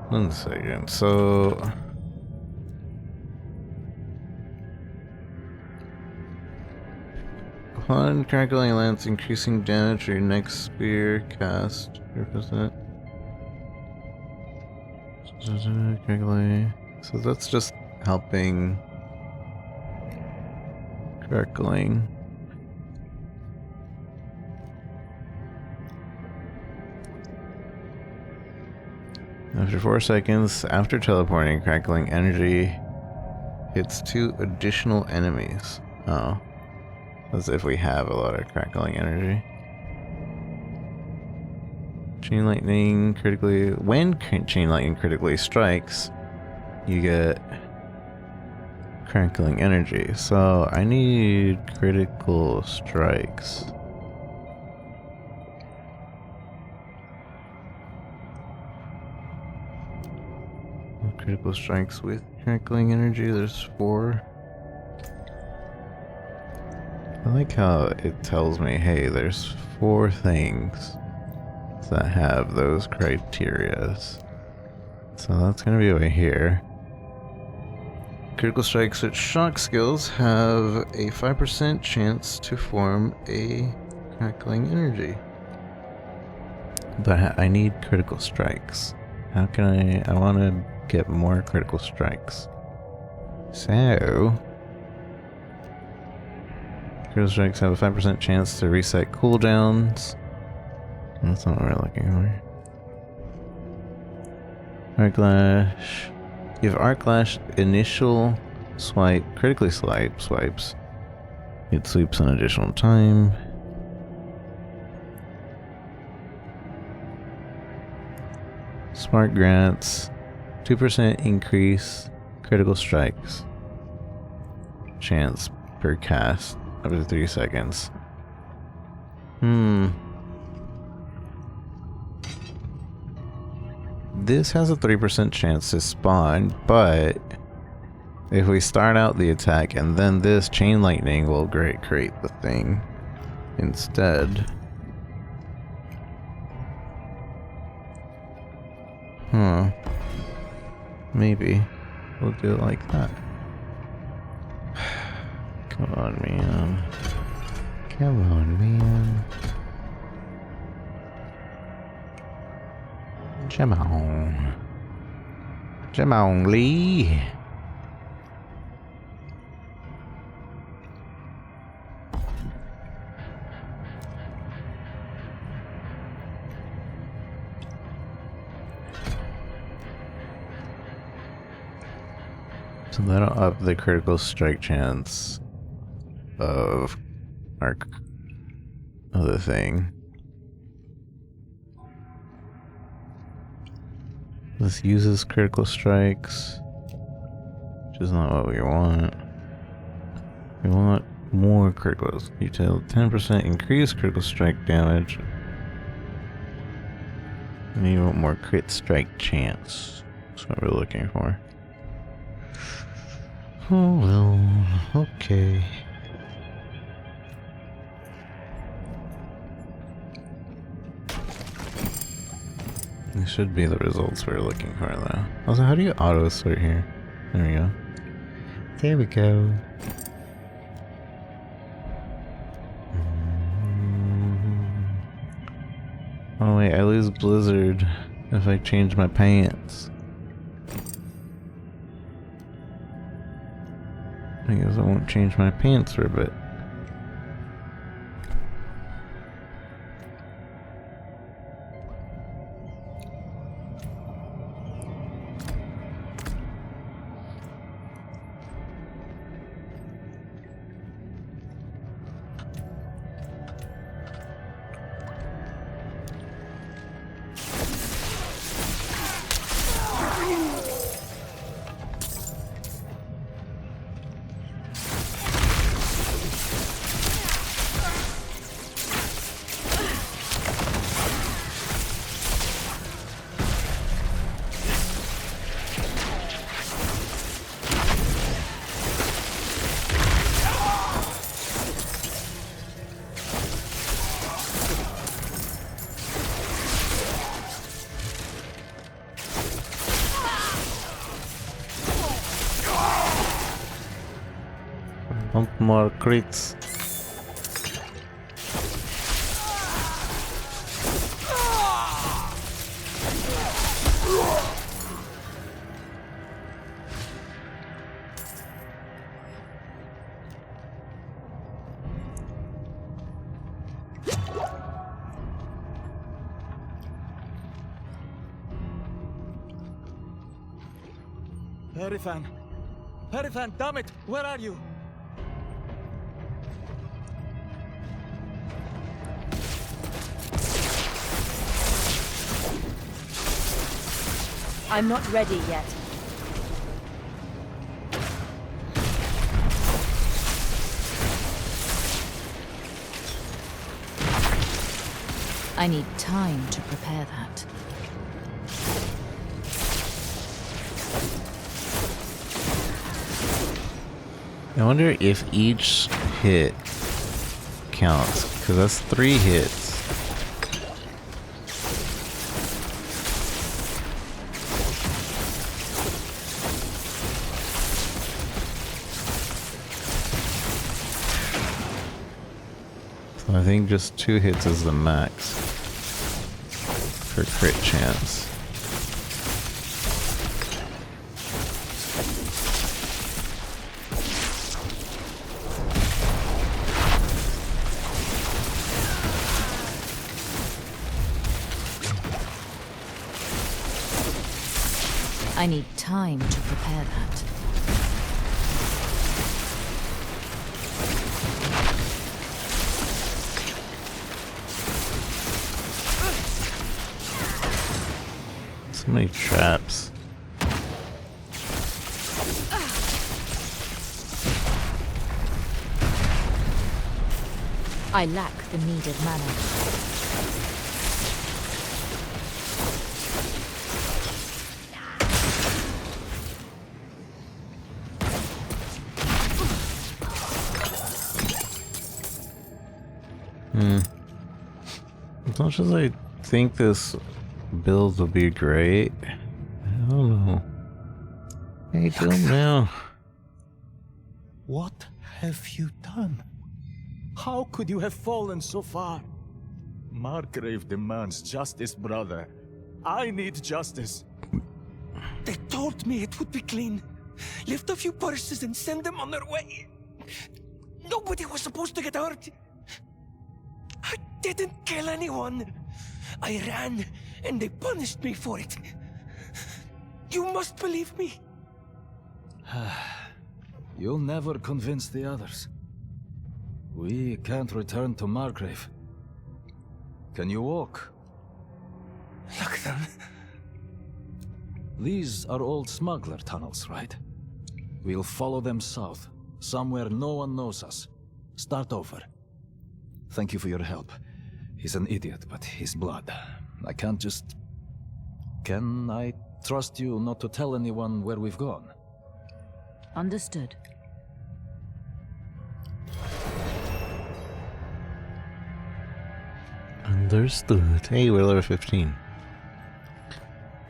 One second, so... upon crackling lance, increasing damage for your next spear cast. 3%. So that's just helping crackling. After 4 seconds, after teleporting, crackling energy hits 2 additional enemies. Oh. As if we have a lot of crackling energy. Chain lightning critically... when chain lightning critically strikes, you get crackling energy. So I need critical strikes. Critical strikes with crackling energy, there's 4. I like how it tells me, hey, there's 4 things that have those criterias. So that's gonna be over here. Critical strikes with shock skills have a 5% chance to form a crackling energy. But I need critical strikes. How can I want to get more critical strikes. So, critical strikes have a 5% chance to reset cooldowns. That's not what we're looking for. Arc Lash. Give Arc Lash initial swipe, critically swipes. It sweeps an additional time. Spark grants 2% increase critical strikes chance per cast up to 3 seconds. This has a 3% chance to spawn, but if we start out the attack and then this chain lightning will create the thing instead. Maybe we'll do it like that. Come on, man. Come on, man. Come on. Come on, Lee. So that'll up the critical strike chance of our other thing. This uses critical strikes, which is not what we want. We want more criticals. Detail 10% increase critical strike damage. And you want more crit strike chance. That's what we're looking for. Oh well, okay. These should be the results we're looking for, though. Also, how do you auto sort here? There we go. There we go. Oh wait, I lose Blizzard if I change my pants. I guess I won't change my pants for a bit. Want more crits. Herifan, damn it, where are you? I'm not ready yet. I need time to prepare that. I wonder if each hit counts, because that's 3 hits. So I think just 2 hits is the max for crit chance. I need time to prepare that. So many traps. I lack the needed mana. As much as I think this build will be great, I don't know. I don't know. What have you done? How could you have fallen so far? Margrave demands justice, brother. I need justice. They told me it would be clean. Lift a few purses and send them on their way. Nobody was supposed to get hurt. I didn't kill anyone. I ran, and they punished me for it. You must believe me. You'll never convince the others. We can't return to Margrave. Can you walk? Look then. These are old smuggler tunnels, right? We'll follow them south, somewhere no one knows us. Start over. Thank you for your help. He's an idiot, but he's blood. I can't just... Can I trust you not to tell anyone where we've gone? Understood. Understood. Hey, we're level 15.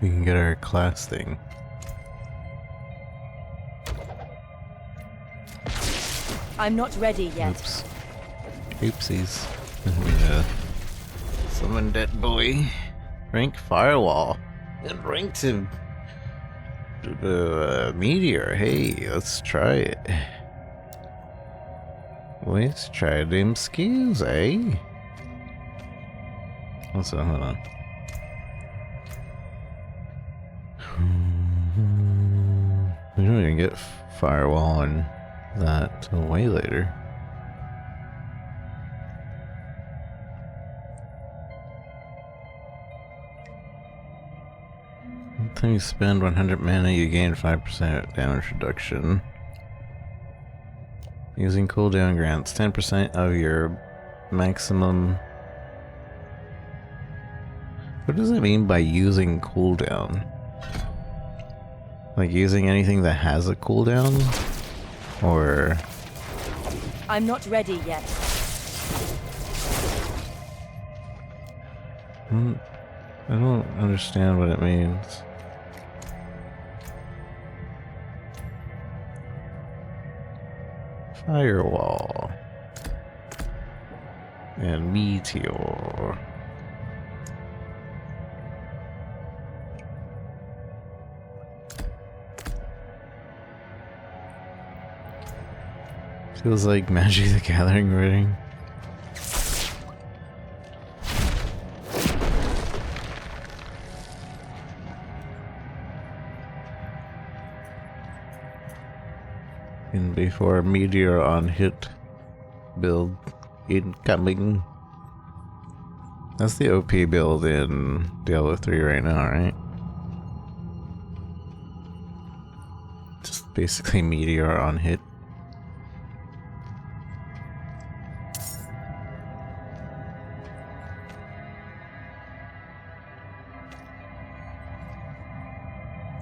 We can get our class thing. I'm not ready yet. Oops. Oopsies. Yeah. Summon that boy. Rank Firewall. And rank to Meteor. Hey, let's try it. Let's try them skills, eh? Also, hold on. We don't even get Firewall and that till way later. Anytime you spend 100 mana, you gain 5% damage reduction. Using cooldown grants 10% of your maximum. What does it mean by using cooldown? Like using anything that has a cooldown? Or... I'm not ready yet. I don't understand what it means. Firewall. And Meteor. Feels like Magic the Gathering writing. And before Meteor on hit build incoming. That's the OP build in Diablo 3 right now, right? Just basically Meteor on hit.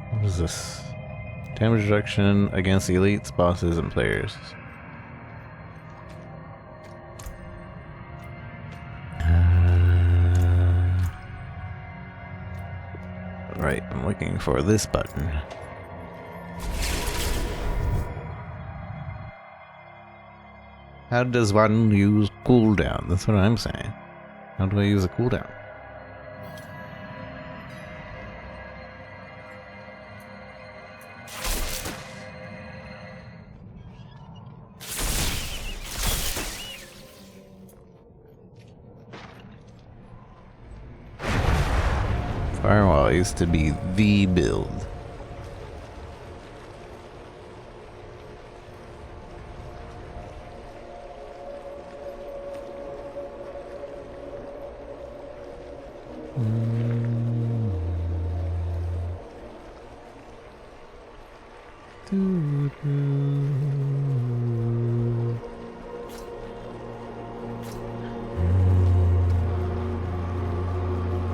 What is this? Damage reduction against elites, bosses, and players. Right, I'm looking for this button. How does one use cooldown? That's what I'm saying. How do I use a cooldown? Firewall used to be the build.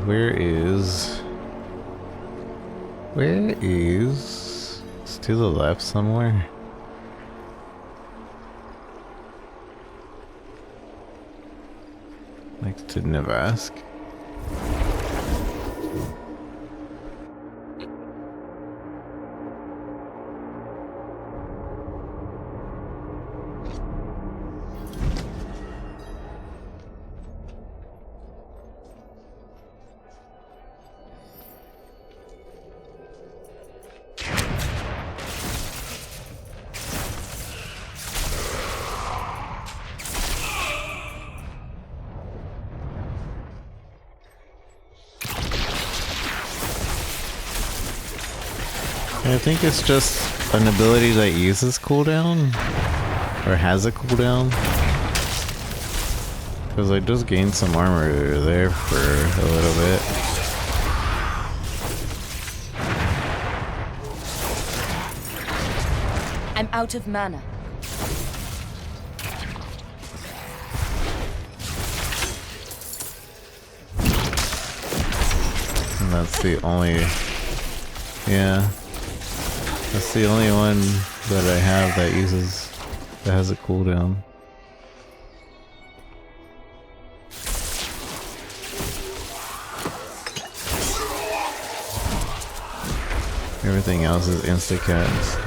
Where is... It's to the left somewhere. Next to Nevask. I think it's just an ability that uses cooldown, or has a cooldown. Because I just gained some armor there for a little bit. I'm out of mana. And that's the only... Yeah. That's the only one that I have that has a cooldown. Everything else is insta-cats.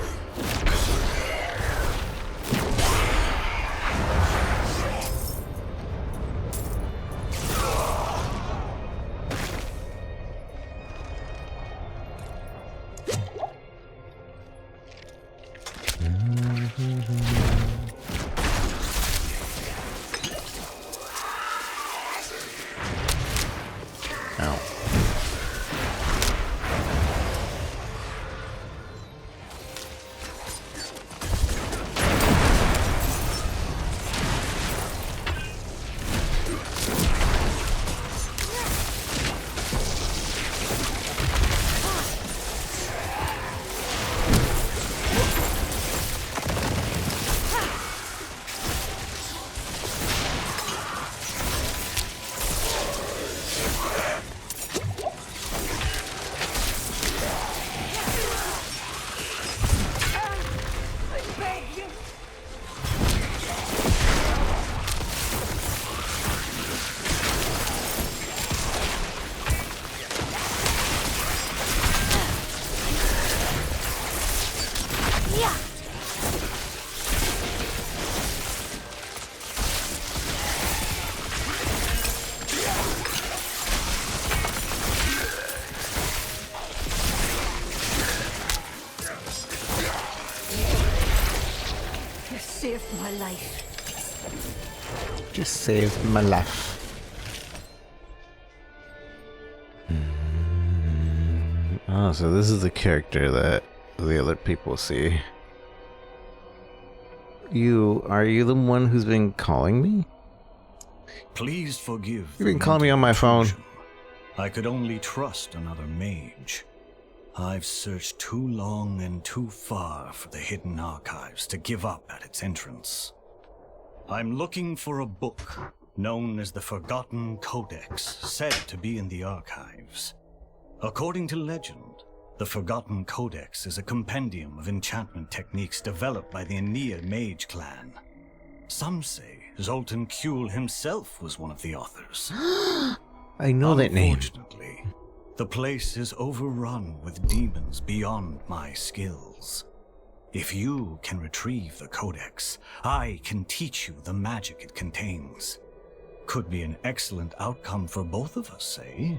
Saved my life. Just saved my life. Oh, so this is the character that the other people see. Are you the one who's been calling me? Please forgive. You've been calling me on my phone. I could only trust another mage. I've searched too long and too far for the hidden archives to give up at its entrance. I'm looking for a book known as the Forgotten Codex, said to be in the archives. According to legend, the Forgotten Codex is a compendium of enchantment techniques developed by the Aeneid mage clan. Some say Zoltan Kuhl himself was one of the authors. I know that name. Unfortunately, the place is overrun with demons beyond my skills. If you can retrieve the Codex, I can teach you the magic it contains. Could be an excellent outcome for both of us, eh?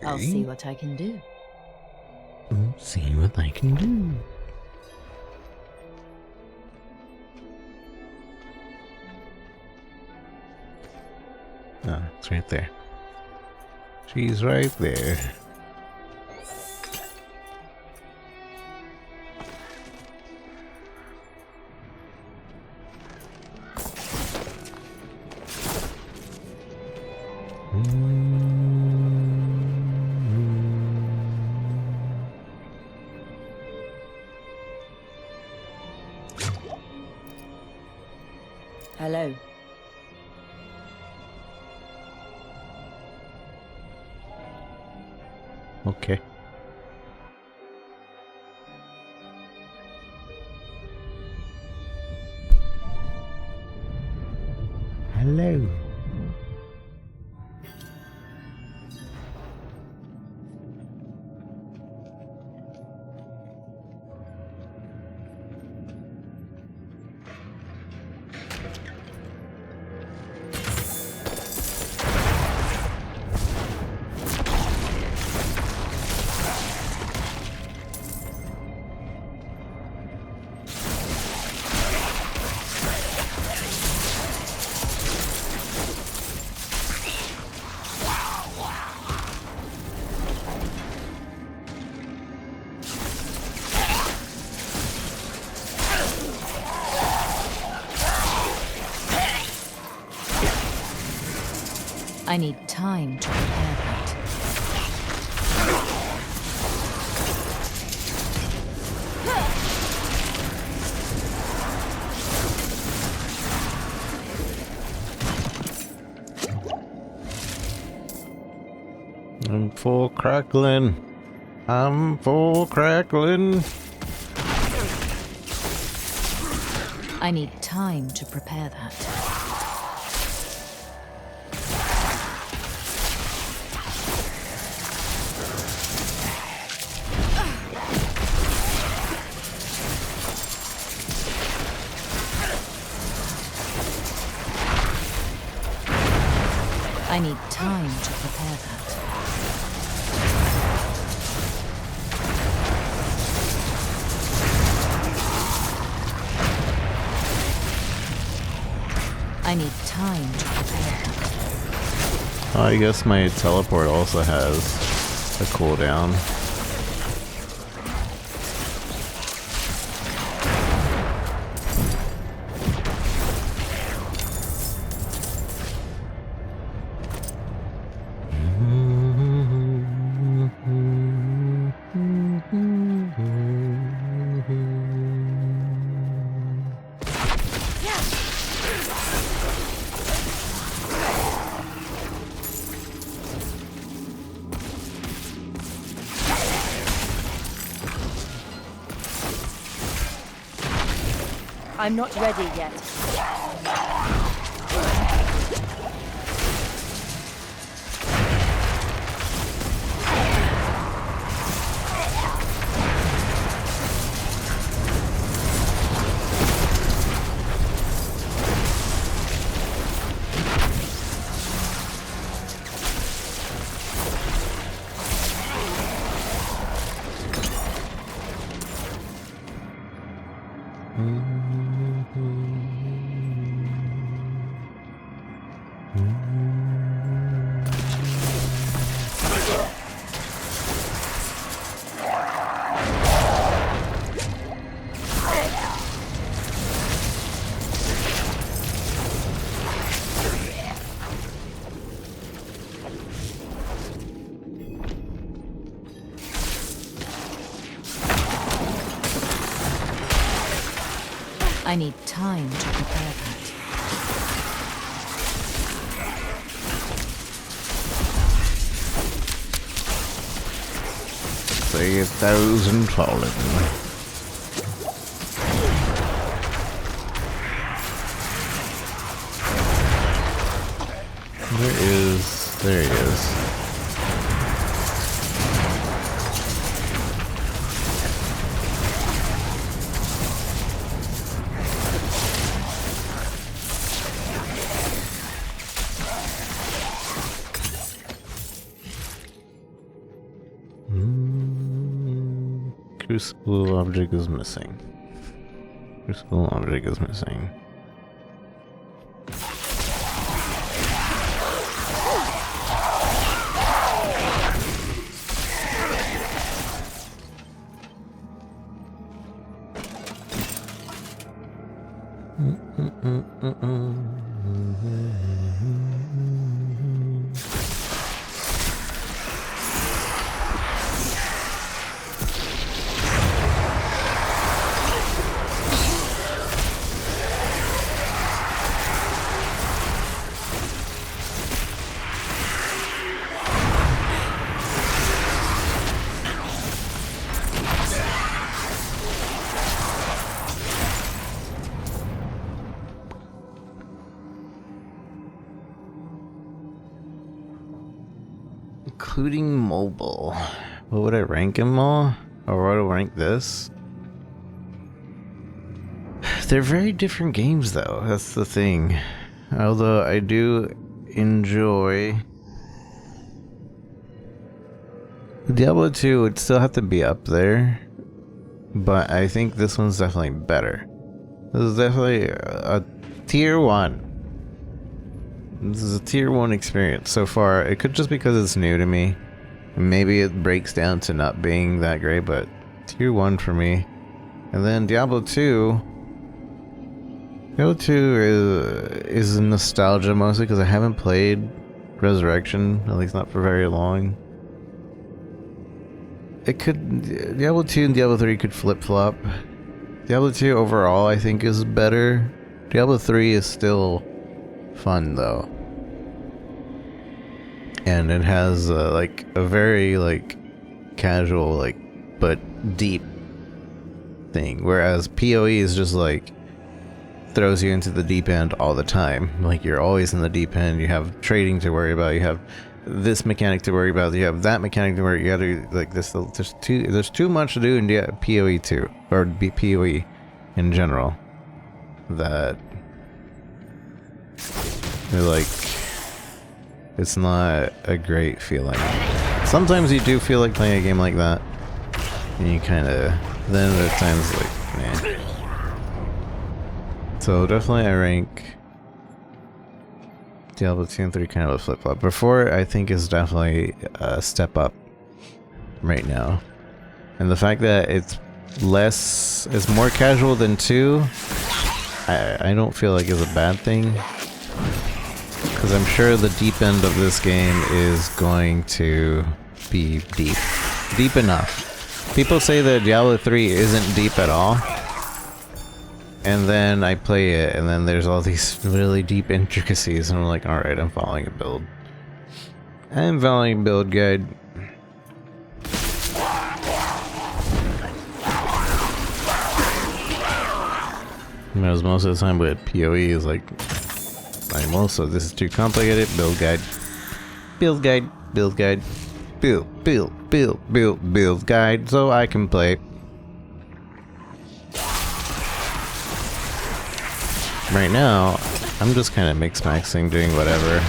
I'll see what I can do. See what I can do. Oh, it's right there. She's right there. Hello. Okay. Hello. I need time to prepare that. I'm full crackling. I'm full crackling. I need time to prepare that. I need time to prepare that. I need time to prepare that. I guess my teleport also has a cooldown. I'm not ready yet. I need time to prepare that. Say 1,000 fallen. There he is. Crucible object is missing. Crucible object is missing. Including mobile. What would I rank them all? Or what would I rank this? They're very different games though, that's the thing. Although I do enjoy... Diablo 2 would still have to be up there, but I think this one's definitely better. This is definitely a tier 1. This is a tier 1 experience so far. It could just because it's new to me. Maybe it breaks down to not being that great, but tier 1 for me. And then Diablo 2. Diablo 2 is nostalgia mostly because I haven't played Resurrection, at least not for very long. It could... Diablo 2 and Diablo 3 could flip-flop. Diablo 2 overall I think is better. Diablo 3 is still fun though, and it has like a very like casual like but deep thing, whereas PoE is just like throws you into the deep end all the time. Like you're always in the deep end. You have trading to worry about, you have this mechanic to worry about, you have that mechanic to worry. You gotta like this. There's too much to do in PoE 2 or PoE in general that like it's not a great feeling. Sometimes you do feel like playing a game like that, and you kind of then other times like man. So definitely I rank Diablo 2 and 3 kind of a flip flop. Before I think is definitely a step up right now, and the fact that it's more casual than 2, I don't feel like is a bad thing. Because I'm sure the deep end of this game is going to be deep enough. People say that Diablo 3 isn't deep at all, and then I play it and then there's all these really deep intricacies and I'm like, alright, I'm following a build. I'm following a build guide. Whereas most of the time with PoE is like, I'm also, this is too complicated, build guide, build guide, build guide, build guide, so I can play. Right now, I'm just kind of mix-maxing, doing whatever.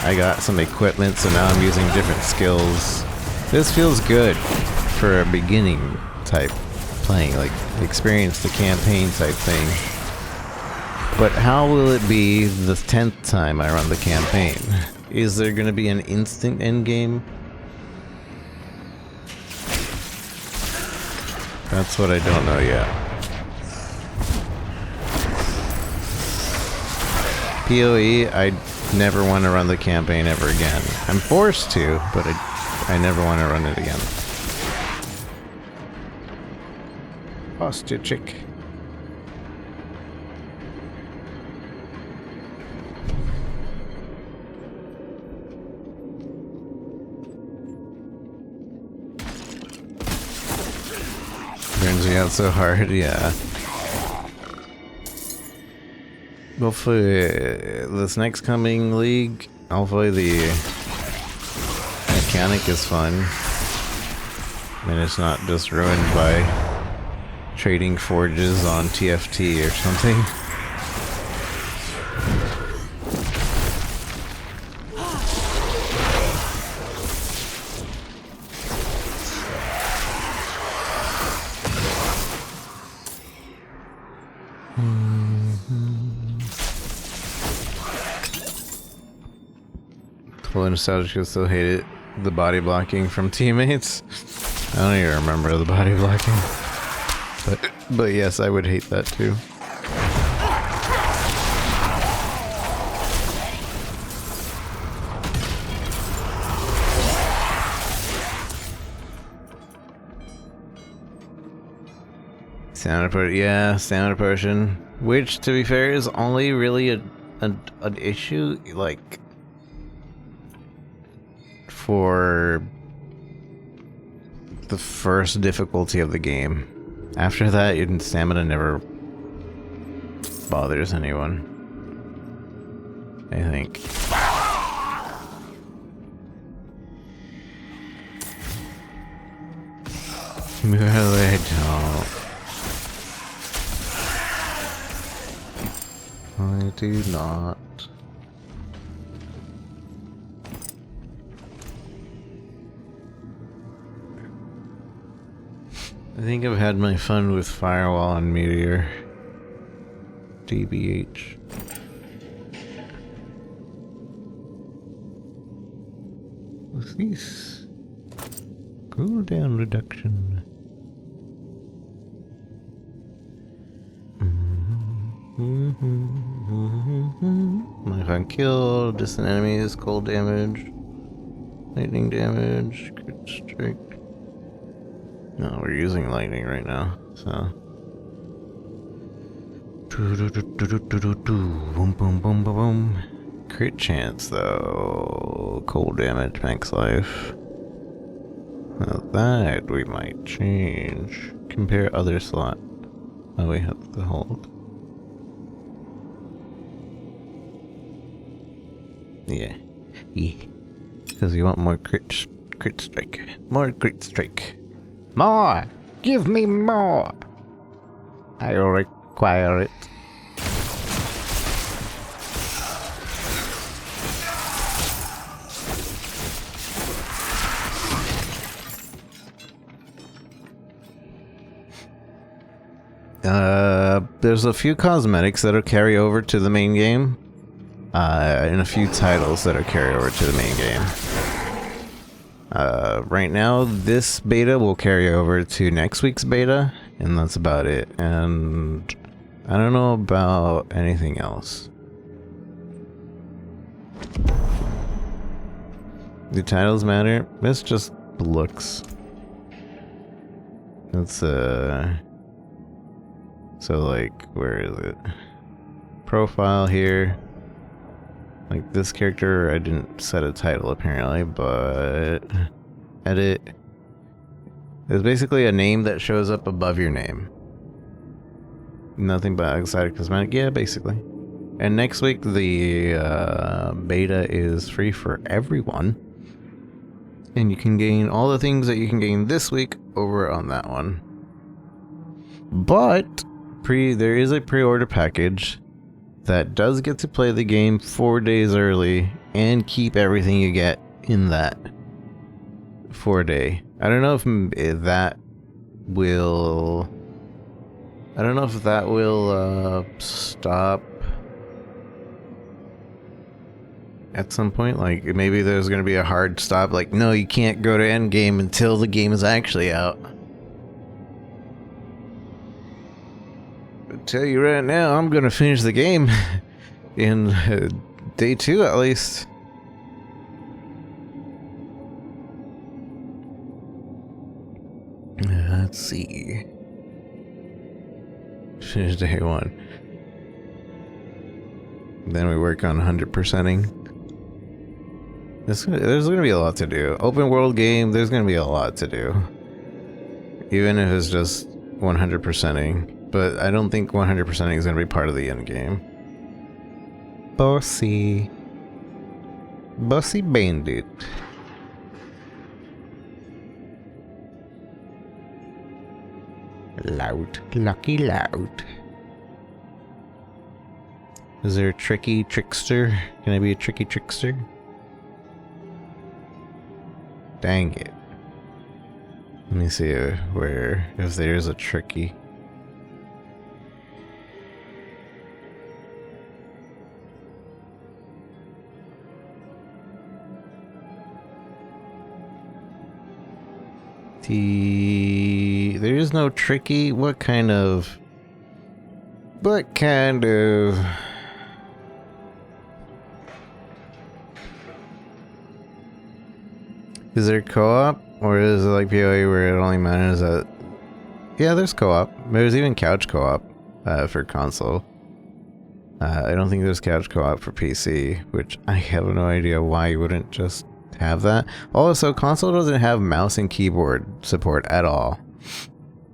I got some equipment, so now I'm using different skills. This feels good for a beginning type playing, like experience the campaign type thing. But how will it be the 10th time I run the campaign? Is there going to be an instant endgame? That's what I don't know yet. PoE, I never want to run the campaign ever again. I'm forced to, but I never want to run it again. Posture chick. Burns me out so hard, yeah. Hopefully, this next coming league, hopefully the mechanic is fun. And it's not just ruined by trading forges on TFT or something. Full nostalgia, I still hate it. The body blocking from teammates. I don't even remember the body blocking. But yes, I would hate that too. Stamina potion, yeah, stamina potion. Which, to be fair, is only really an issue, like, for the first difficulty of the game. After that, stamina never bothers anyone, I think. Really, I do not. I think I've had my fun with Firewall and Meteor. DBH. What's this? Cooldown reduction. If I'm killed, distant enemies, cold damage, lightning damage, crit strike. No, we're using lightning right now, so. Boom, boom, boom, boom, boom. Crit chance, though. Cold damage, max life. Now that we might change. Compare other slot. Oh, we have to hold. Yeah. Because you want more crit strike. More crit strike. More! Give me more! I require it. There's a few cosmetics that'll carry over to the main game. And a few titles that'll carry over to the main game. Right now, this beta will carry over to next week's beta, and that's about it. And I don't know about anything else. Do titles matter? This just looks. It's so like, where is it? Profile here. Like this character, I didn't set a title apparently, but edit. It's basically a name that shows up above your name. Nothing but excited cosmetic, yeah, basically. And next week the beta is free for everyone, and you can gain all the things that you can gain this week over on that one. But there is a pre-order package that does get to play the game 4 days early and keep everything you get in that 4-day. I don't know if that will. I don't know if that will stop at some point. Like maybe there's gonna be a hard stop. Like no, you can't go to endgame until the game is actually out. Tell you right now, I'm gonna finish the game in day 2 at least. Let's see. Finish day 1. Then we work on 100%ing. There's gonna be a lot to do. Open world game, there's gonna be a lot to do. Even if it's just 100%ing. But I don't think 100%ing is going to be part of the end game. Bossy. Bossy Bandit. Loud. Lucky Loud. Is there a tricky trickster? Can I be a tricky trickster? Dang it. Let me see if there's a tricky. There is no tricky. What kind of? Is there co-op, or is it like PoE where it only matters that? Yeah, there's co-op. There's even couch co-op for console. I don't think there's couch co-op for PC, which I have no idea why you wouldn't just have that. Also, console doesn't have mouse and keyboard support at all,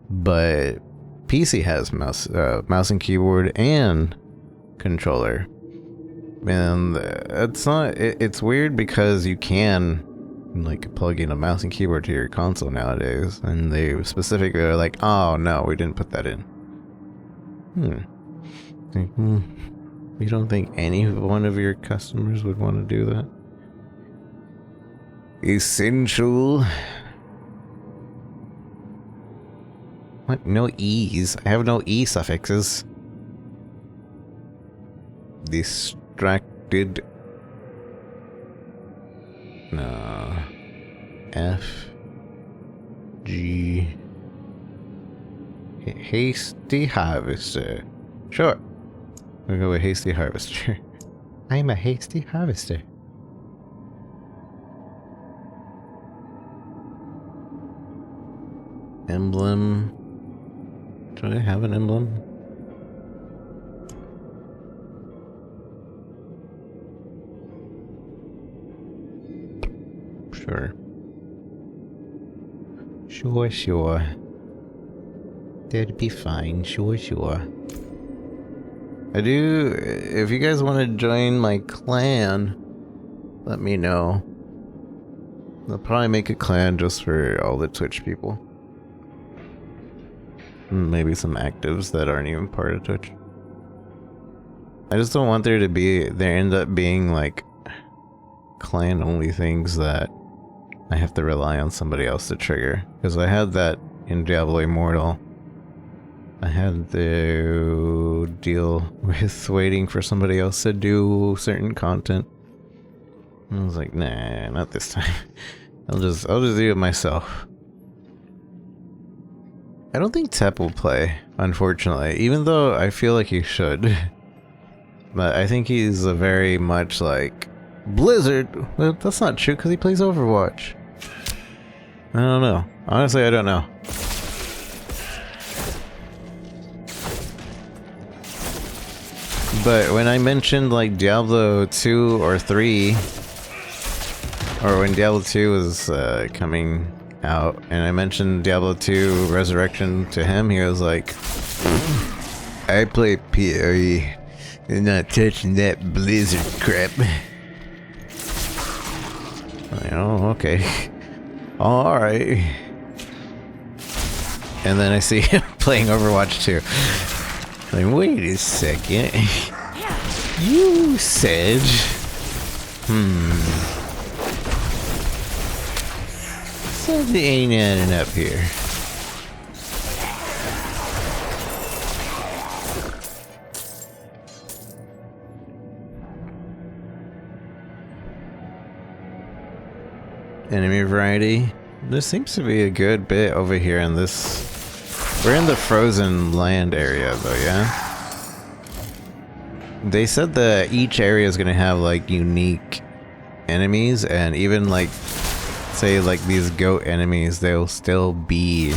but PC has mouse and keyboard and controller. And it's not. It's weird because you can like plug in a mouse and keyboard to your console nowadays, and they specifically are like, "Oh no, we didn't put that in." You don't think any one of your customers would want to do that? Essential. What? No E's. I have no E suffixes. Distracted. No. F. G. Hasty Harvester. Sure. We'll go with Hasty Harvester. I'm a Hasty Harvester. Emblem. Do I have an emblem? Sure. Sure. That'd be fine. Sure. I do. If you guys want to join my clan, let me know. I'll probably make a clan just for all the Twitch people. Maybe some actives that aren't even part of Twitch. I just don't want there end up being like clan only things that I have to rely on somebody else to trigger. Because I had that in Diablo Immortal. I had to deal with waiting for somebody else to do certain content. I was like, nah, not this time. I'll just do it myself. I don't think Tep will play, unfortunately, even though I feel like he should. But I think he's a very much like Blizzard. Well, that's not true because he plays Overwatch. I don't know. Honestly, I don't know. But when I mentioned like Diablo 2 or 3, or when Diablo 2 was coming out, and I mentioned Diablo 2 Resurrection to him, he was like, I play PoE and not touching that Blizzard crap. Like, oh, okay. Alright. And then I see him playing Overwatch 2. Like, wait a second. You said... Something ain't adding up here. Enemy variety. There seems to be a good bit over here in this. We're in the frozen land area though, yeah? They said that each area is gonna have like unique enemies, and even like say like these goat enemies, they'll still be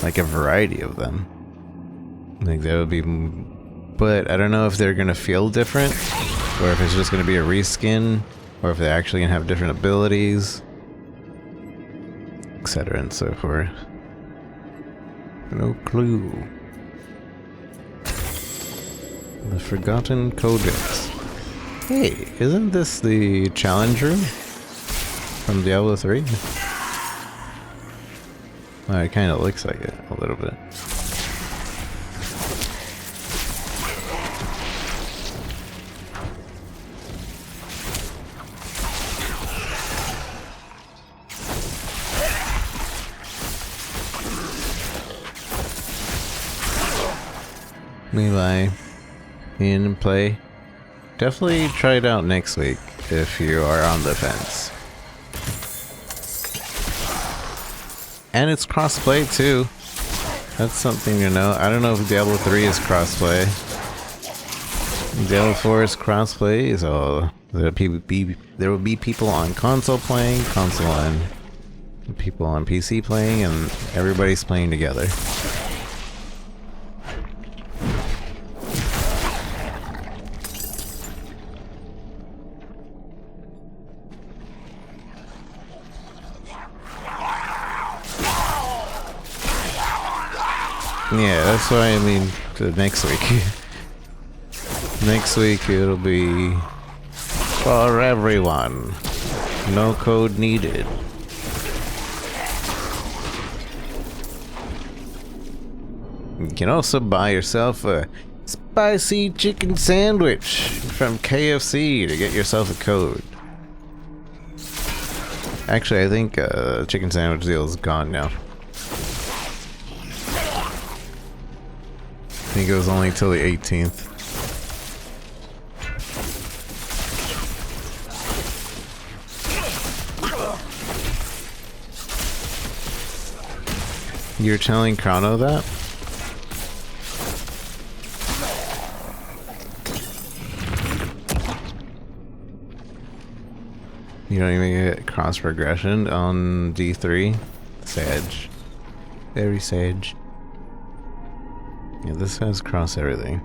like a variety of them. Like that would be, but I don't know if they're gonna feel different, or if it's just gonna be a reskin, or if they're actually gonna have different abilities, etc. and so forth. No clue. The Forgotten Codex. Hey, isn't this the challenge room from Diablo 3? Well, it kind of looks like it a little bit. Levi, in and play. Definitely try it out next week if you are on the fence. And it's crossplay too. That's something to know. I don't know if Diablo 3 is crossplay. Diablo 4 is crossplay, so there will be people on console playing, console on people on PC playing, and everybody's playing together. Yeah, that's why I mean next week. Next week it'll be for everyone. No code needed. You can also buy yourself a spicy chicken sandwich from KFC to get yourself a code. Actually, I think chicken sandwich deal is gone now. I think it was only till the 18th. You're telling Chrono that? You don't even get cross progression on D3? Sage. Very sage. Yeah, this has cross everything.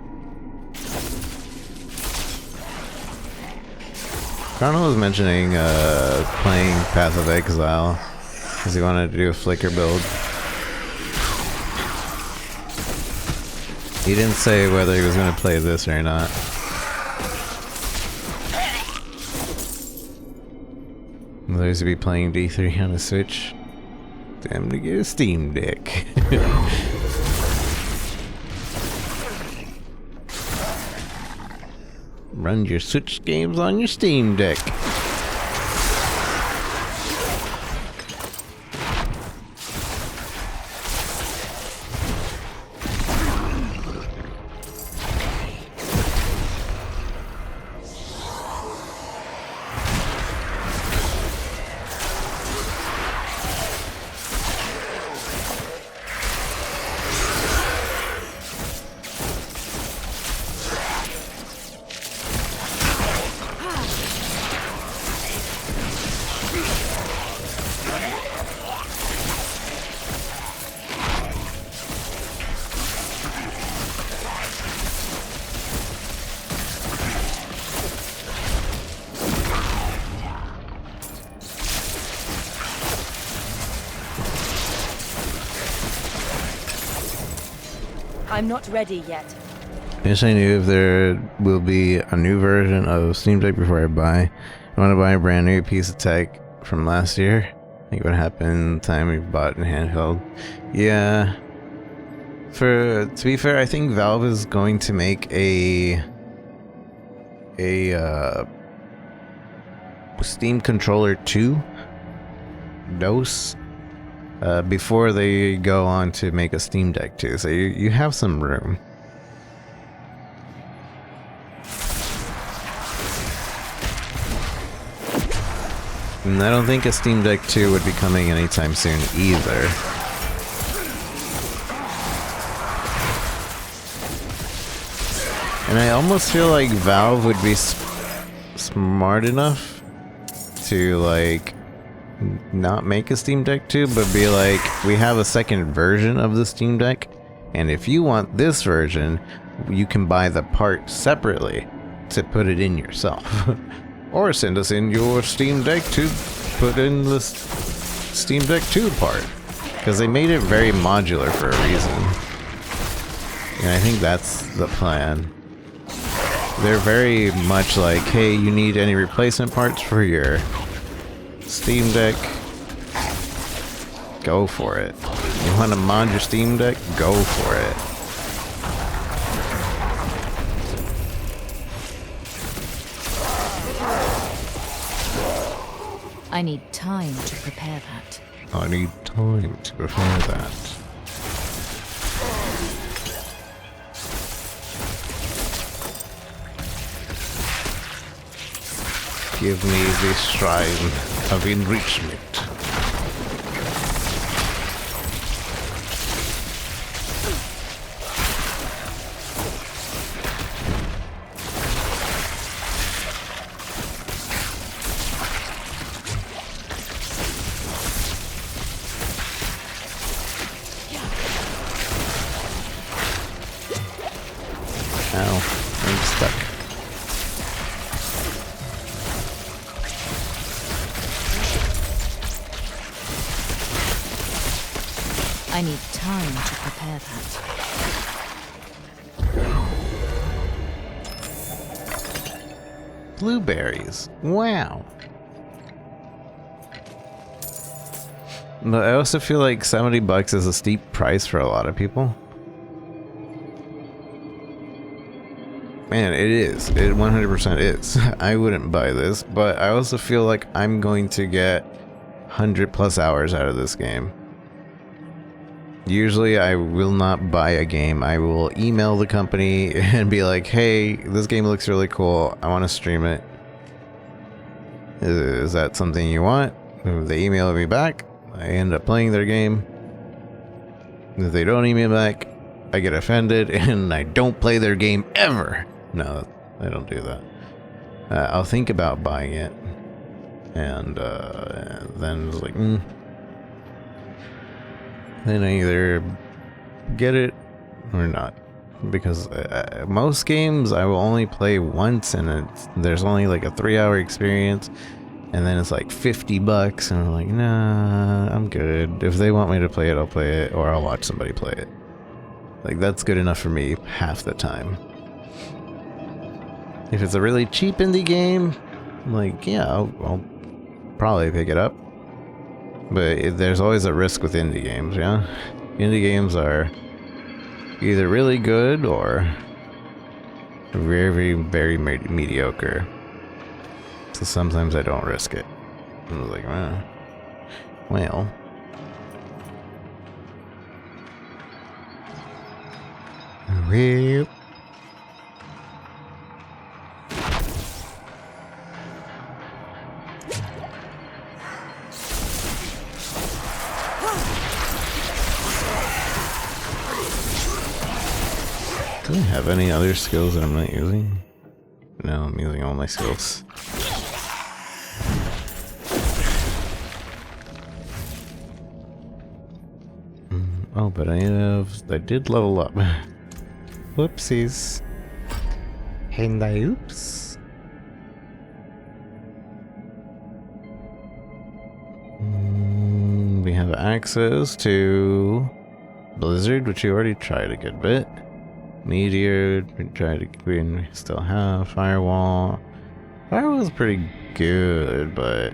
Chrono was mentioning playing Path of Exile because he wanted to do a flicker build. He didn't say whether he was going to play this or not. There used to be playing D3 on a Switch. Time to get a Steam Deck. Run your Switch games on your Steam Deck. I'm not ready yet. I wish I knew if there will be a new version of Steam Deck before I buy. I want to buy a brand new piece of tech from last year. I think what happened the time we bought in handheld. Yeah. To be fair, I think Valve is going to make a Steam Controller 2 dose before they go on to make a Steam Deck 2, so you have some room. And I don't think a Steam Deck 2 would be coming anytime soon either. And I almost feel like Valve would be smart enough to, like, not make a Steam Deck 2, but be like, we have a second version of the Steam Deck, and if you want this version, you can buy the part separately to put it in yourself. Or send us in your Steam Deck to put in the Steam Deck 2 part. Because they made it very modular for a reason. And I think that's the plan. They're very much like, hey, you need any replacement parts for your Steam Deck? Go for it. You want to mod your Steam Deck? Go for it. I need time to prepare that. I need time to prepare that. Give me the shrine of enrichment. Ow, I'm stuck. I need time to prepare that. Blueberries. Wow. But I also feel like $70 is a steep price for a lot of people. Man, it is. It 100% is. I wouldn't buy this, but I also feel like I'm going to get 100+ hours out of this game. Usually I will not buy a game. I will email the company and be like, hey, this game looks really cool. I want to stream it. Is that something you want? If they email me back, I end up playing their game. If they don't email back, I get offended and I don't play their game ever. No, I don't do that. I'll think about buying it. And then it's like, Then I either get it or not. Because most games I will only play once and there's only like a 3-hour experience. And then it's like $50 and I'm like, nah, I'm good. If they want me to play it, I'll play it, or I'll watch somebody play it. Like, that's good enough for me half the time. If it's a really cheap indie game, like, yeah, I'll probably pick it up. But there's always a risk with indie games, yeah? Indie games are either really good or very, very mediocre. So sometimes I don't risk it. I was like, well. Do I have any other skills that I'm not using? No, I'm using all my skills. Oh, but I did level up. Whoopsies. And oops. We have access to Blizzard, which you already tried a good bit. Meteor, we still have Firewall. Firewall's pretty good, but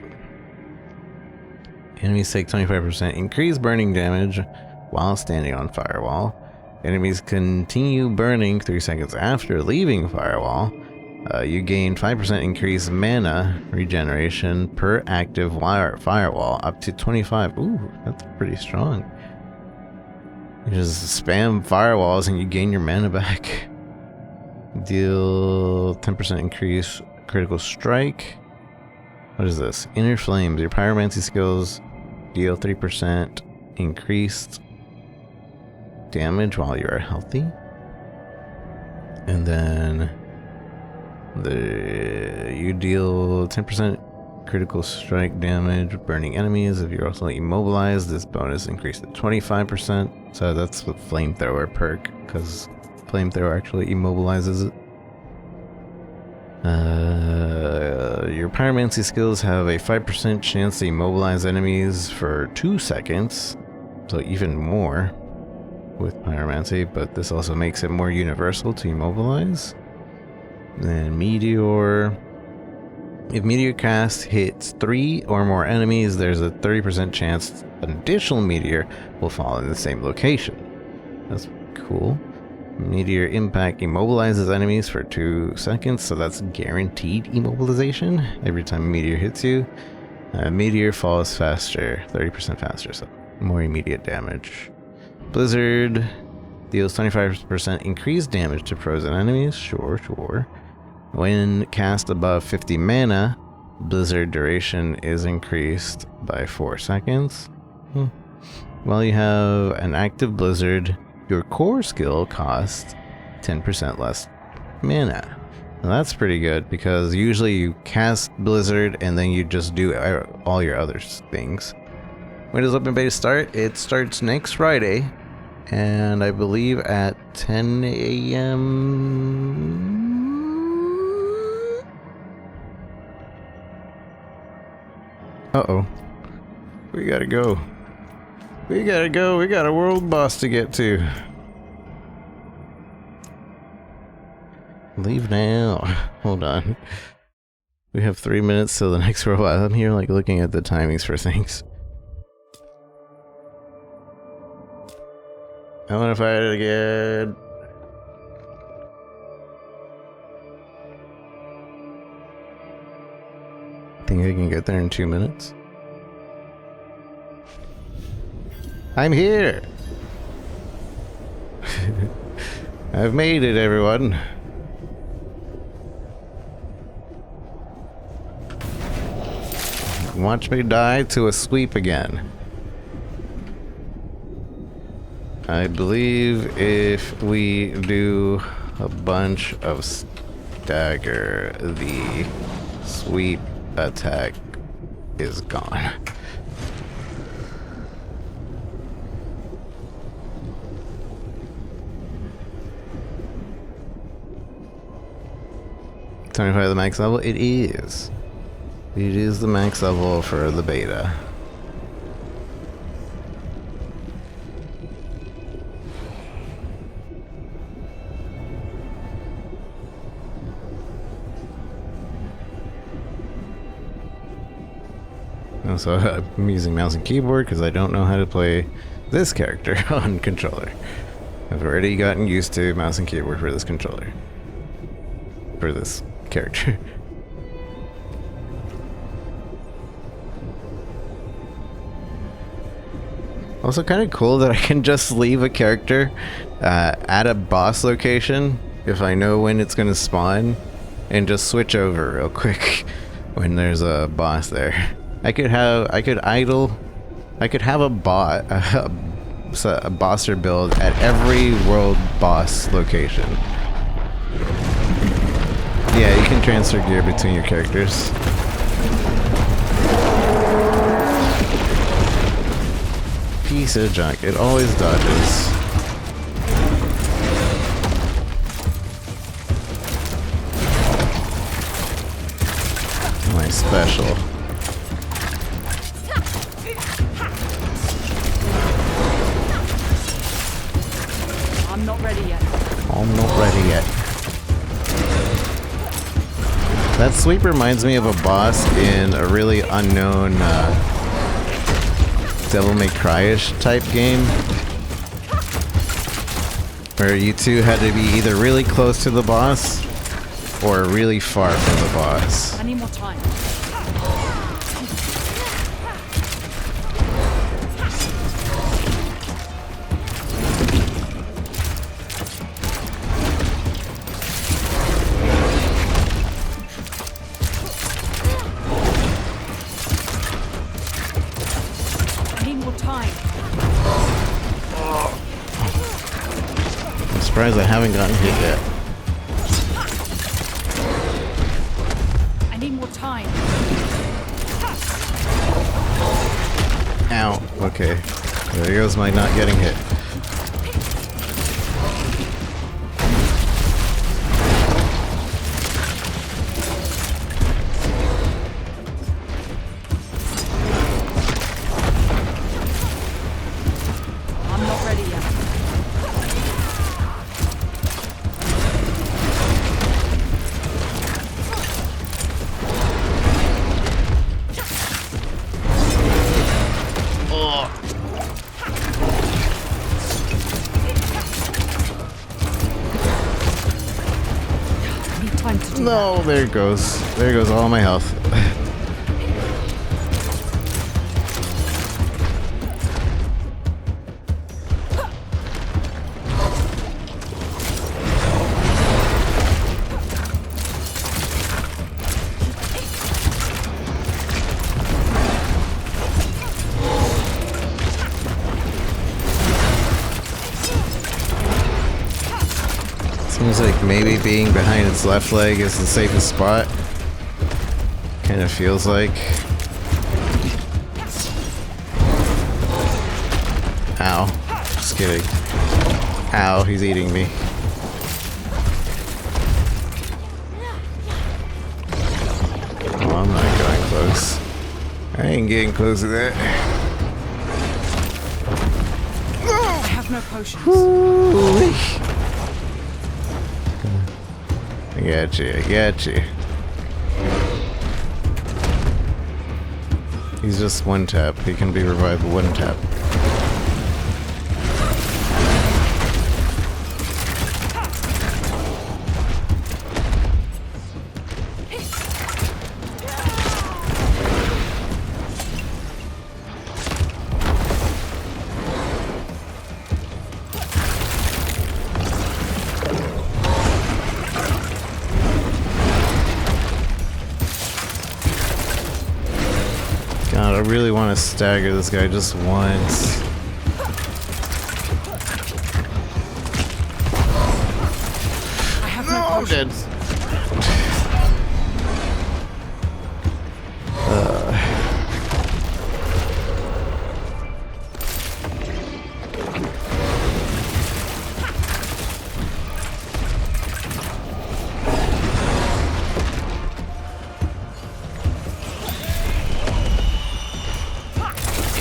enemies take 25% increased burning damage while standing on Firewall. Enemies continue burning 3 seconds after leaving Firewall. You gain 5% increased mana regeneration per active Firewall, up to 25. Ooh, that's pretty strong. You just spam firewalls and you gain your mana back. Deal 10% increase critical strike. What is this? Inner Flames. Your pyromancy skills deal 3% increased damage while you are healthy. And then you deal 10% critical strike damage burning enemies. If you're also immobilized, this bonus increased to 25%. So that's the flamethrower perk, because flamethrower actually immobilizes it. Your pyromancy skills have a 5% chance to immobilize enemies for 2 seconds, so even more with pyromancy, but this also makes it more universal to immobilize. Then Meteor. If Meteor cast hits 3 or more enemies, there's a 30% chance an additional meteor will fall in the same location. That's cool. Meteor impact immobilizes enemies for 2 seconds, so that's guaranteed immobilization every time a meteor hits you. Meteor falls faster, 30% faster, so more immediate damage. Blizzard deals 25% increased damage to frozen enemies. Sure. When cast above 50 mana, Blizzard duration is increased by 4 seconds. While you have an active Blizzard, your core skill costs 10% less mana. Now that's pretty good, because usually you cast Blizzard and then you just do all your other things. When does open beta start? It starts next Friday. And I believe at 10 a.m. Uh-oh. We gotta go. We gotta go. We got a world boss to get to. Leave now. Hold on. We have 3 minutes till the next robot. I'm here like looking at the timings for things. I wanna fight it again. Think I can get there in 2 minutes? I'm here! I've made it, everyone. Watch me die to a sweep again. I believe if we do a bunch of stagger, the sweep attack is gone. Time to find the max level? It is. It is the max level for the beta. Also, I'm using mouse and keyboard because I don't know how to play this character on controller. I've already gotten used to mouse and keyboard for this controller. For this character. Also kind of cool that I can just leave a character at a boss location if I know when it's going to spawn and just switch over real quick when there's a boss there. I could have a bosser build at every world boss location. Yeah, you can transfer gear between your characters. Piece of junk. It always dodges. My special. I'm not ready yet. I'm not ready yet. That sweep reminds me of a boss in a really unknown Devil May Cry-ish type game, where you two had to be either really close to the boss or really far from the boss. I need more time. I'm surprised I haven't gotten hit yet. I need more time. Ow. Okay. There goes my not getting hit. No, there it goes. There goes all my health. Seems like maybe being behind its left leg is the safest spot. Kind of feels like. Ow. Just kidding. Ow, he's eating me. Oh, I'm not going close. I ain't getting close to that. I have no potions. I got you, I got you. He's just one tap. He can be revived one tap. God, I really want to stagger this guy just once. I have no potions.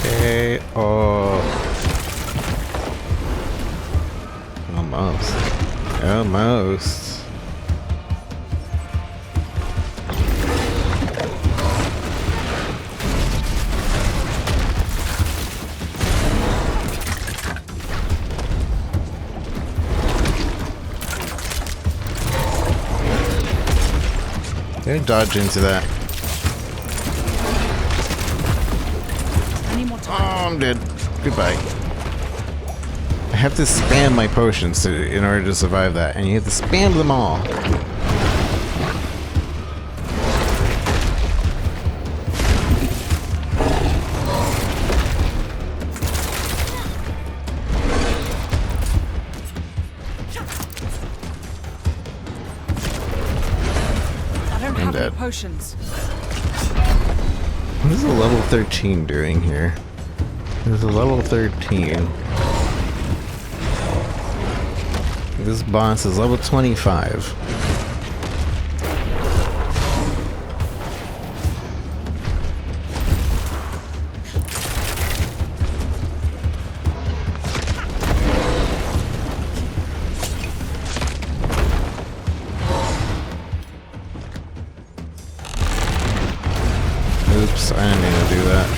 Okay, oh. Almost. Almost. Don't dodge into that. Oh, I'm dead. Goodbye. I have to spam my potions in order to survive that, and you have to spam them all. I don't have any dead. potions. What is a level 13 doing here? There's a level 13. This boss is level 25. Oops, I didn't mean to do that.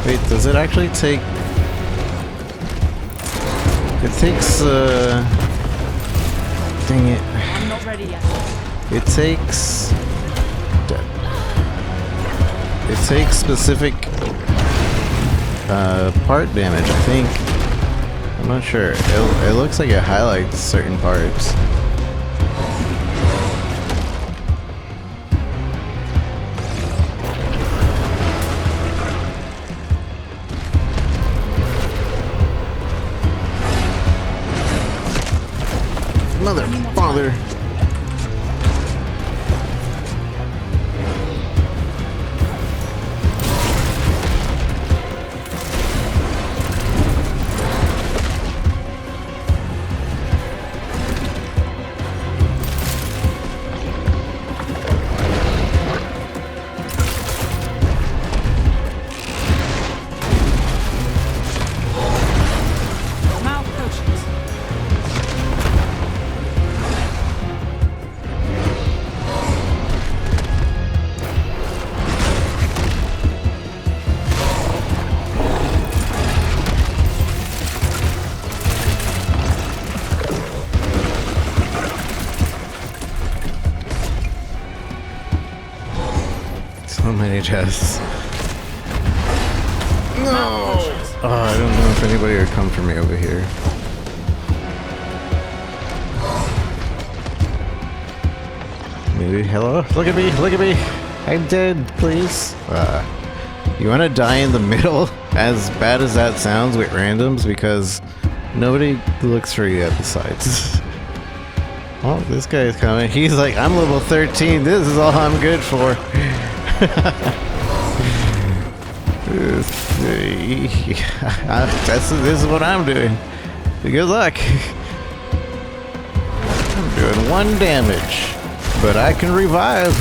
Wait, does it actually take... It takes, dang it. I'm not ready yet. It takes... It takes specific, part damage, I think. I'm not sure. It looks like it highlights certain parts. Mother, father. I'm out of potions. So many chests. No! Oh, I don't know if anybody would come for me over here. Maybe. Hello? Look at me! Look at me! I'm dead, please. You want to die in the middle? As bad as that sounds with randoms, because nobody looks for you at the sides. Oh, this guy's coming. He's like, I'm level 13. This is all I'm good for. This is what I'm doing. Good luck. I'm doing 1 damage, but I can revive.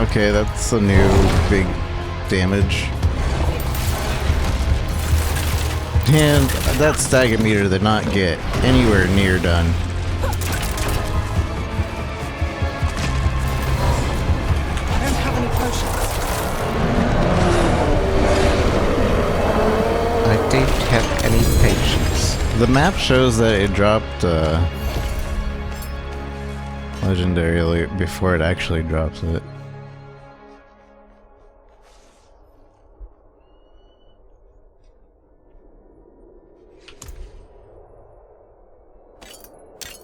Okay, that's a new big damage. And that stagger meter did not get anywhere near done. I don't have any potions. I don't have any patience. The map shows that it dropped legendary before it actually drops it.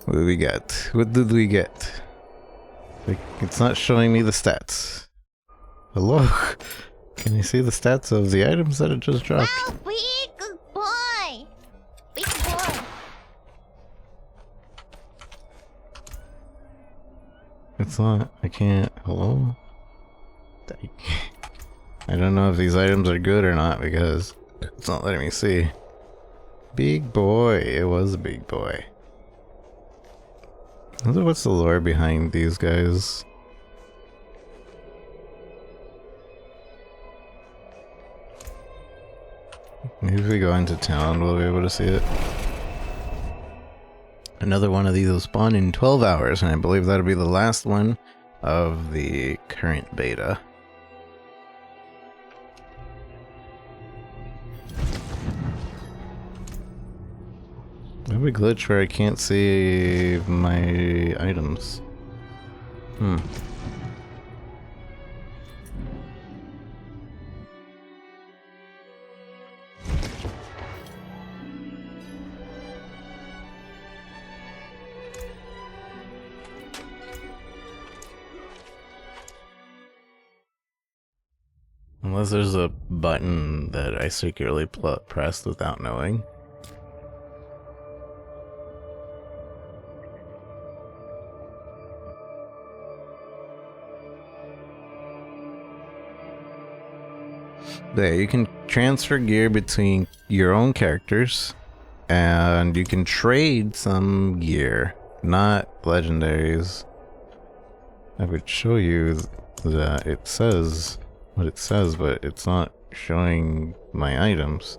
What do we get? What did we get? Like, it's not showing me the stats. Hello? Can you see the stats of the items that it just dropped? Wow, big boy! Big boy! It's not. I can't. Hello? I don't know if these items are good or not because it's not letting me see. Big boy. It was a big boy. I wonder what's the lore behind these guys. Maybe if we go into town, we'll be able to see it. Another one of these will spawn in 12 hours, and I believe that'll be the last one of the current beta. I have a glitch where I can't see my items. Unless there's a button that I secretly pressed without knowing. There, you can transfer gear between your own characters, and you can trade some gear, not legendaries. I would show you that it says what it says, but it's not showing my items.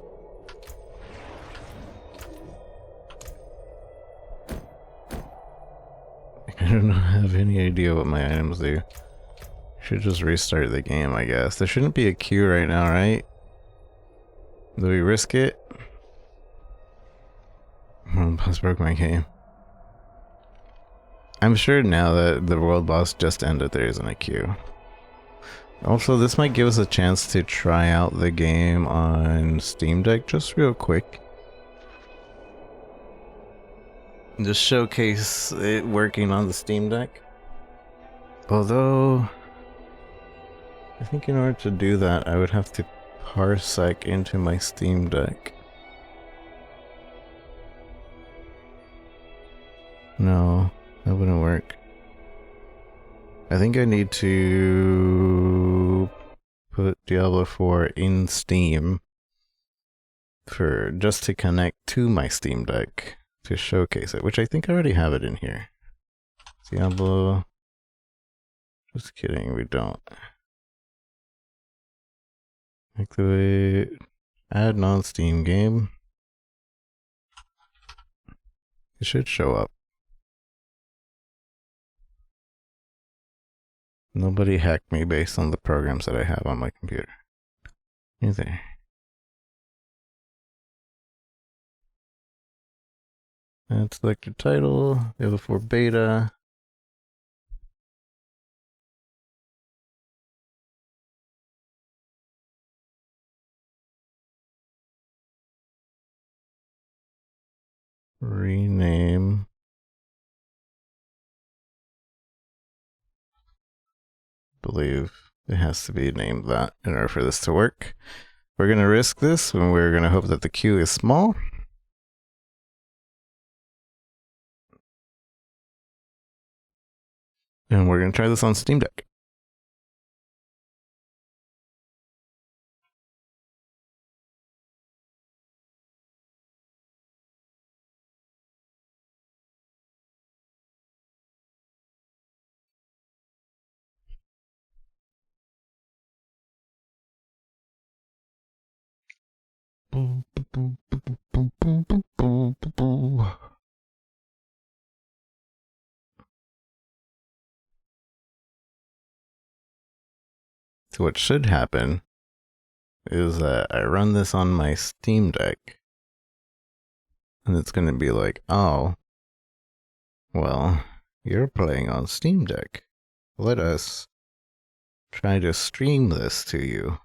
I don't have any idea what my items do. Should just restart the game, I guess. There shouldn't be a queue right now, right? Do we risk it? Boss broke my game. I'm sure now that the world boss just ended, there isn't a queue. Also, this might give us a chance to try out the game on Steam Deck just real quick. Just showcase it working on the Steam Deck. Although, I think in order to do that, I would have to parsec into my Steam Deck. No, that wouldn't work. I think I need to put Diablo 4 in Steam for just to connect to my Steam Deck to showcase it, which I think I already have it in here. Diablo. Just kidding, we don't. Activate, add non-Steam game. It should show up. Nobody hacked me based on the programs that I have on my computer. Either. And select your title, Diablo 4 beta. rename believe it has to be named that in order for this to work. We're going to risk this and we're going to hope that the queue is small. And we're going to try this on Steam Deck. So what should happen is that I run this on my Steam Deck. And it's going to be like, oh, well, you're playing on Steam Deck. Let us try to stream this to you.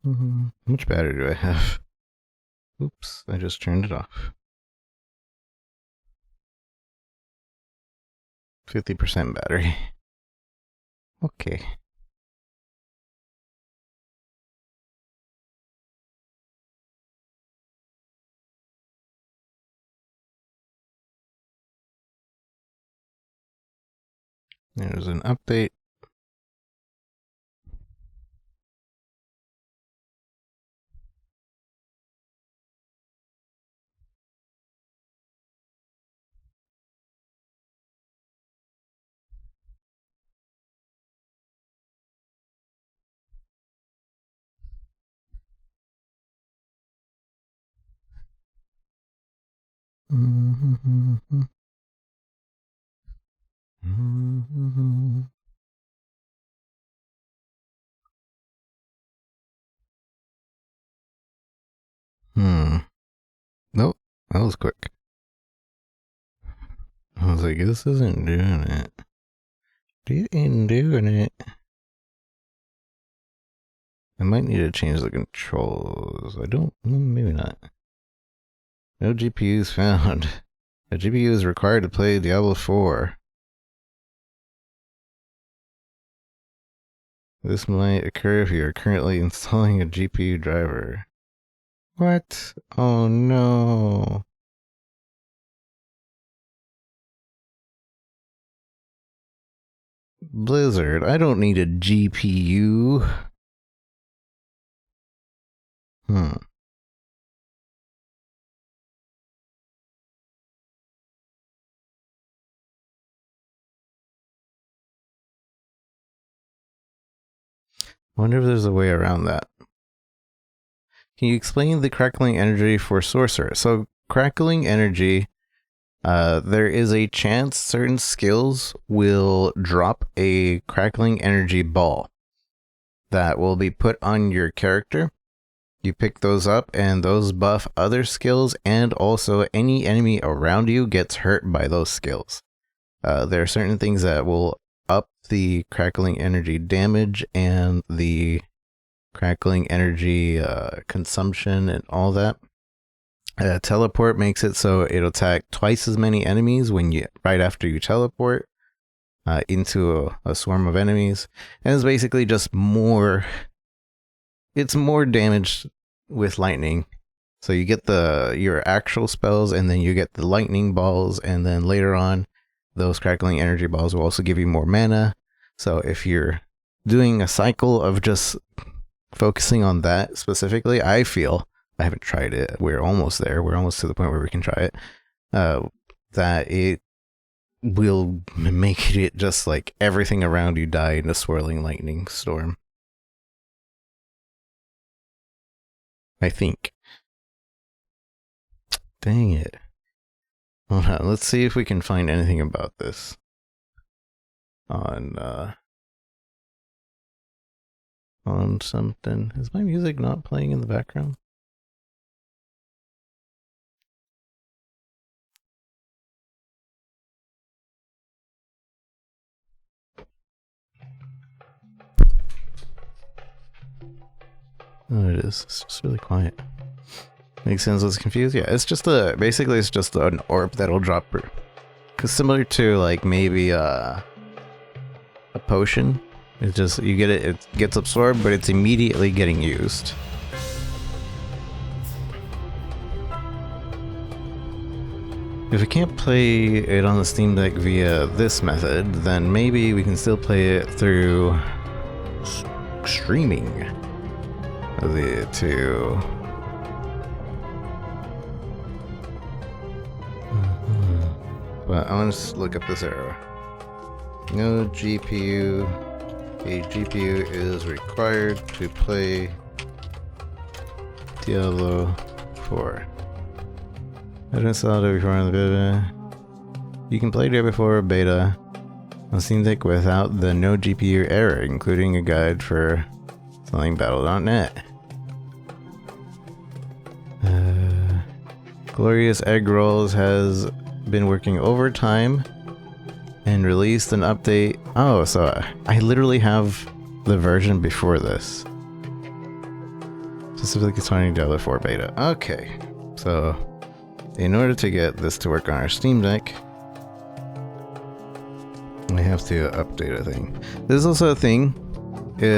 How much battery do I have? Oops, I just turned it off. 50% battery. Okay. There's an update. Nope, that was quick. I was like, this isn't doing it. Didn't doing it. I might need to change the controls. I don't, maybe not. No GPUs found. A GPU is required to play Diablo 4. This might occur if you are currently installing a GPU driver. What? Oh no. Blizzard, I don't need a GPU. Wonder if there's a way around that. Can you explain the crackling energy for sorcerer? So crackling energy, there is a chance certain skills will drop a crackling energy ball that will be put on your character. You pick those up and those buff other skills, and also any enemy around you gets hurt by those skills. There are certain things that will up the crackling energy damage and the crackling energy consumption and all that. Teleport makes it so it'll attack twice as many enemies when you right after you teleport into a swarm of enemies, and it's basically just more. It's more damage with lightning. So you get your actual spells, and then you get the lightning balls, and then later on, those crackling energy balls will also give you more mana. So if you're doing a cycle of just focusing on that specifically, I feel, I haven't tried it, we're almost there, we're almost to the point where we can try it, that it will make it just like everything around you die in a swirling lightning storm. I think. Dang it. Hold on, let's see if we can find anything about this on something. Is my music not playing in the background? Oh, it is. It's just really quiet. Makes sense. I was confused. Yeah, it's just basically it's just an orb that'll drop. Cause similar to like maybe a potion. It's just you get it gets absorbed, but it's immediately getting used. If we can't play it on the Steam Deck via this method, then maybe we can still play it through streaming the two. But I want to look up this error. No GPU. A GPU is required to play Diablo 4. I didn't install it before on the beta. You can play Diablo 4 beta on Steam Deck without the no GPU error, including a guide for selling Battle.net. Glorious Egg Rolls has been working overtime and released an update. Oh, so I literally have the version before this. Specifically starting Diablo 4 beta. Okay, so in order to get this to work on our Steam Deck, we have to update a thing. This is also a thing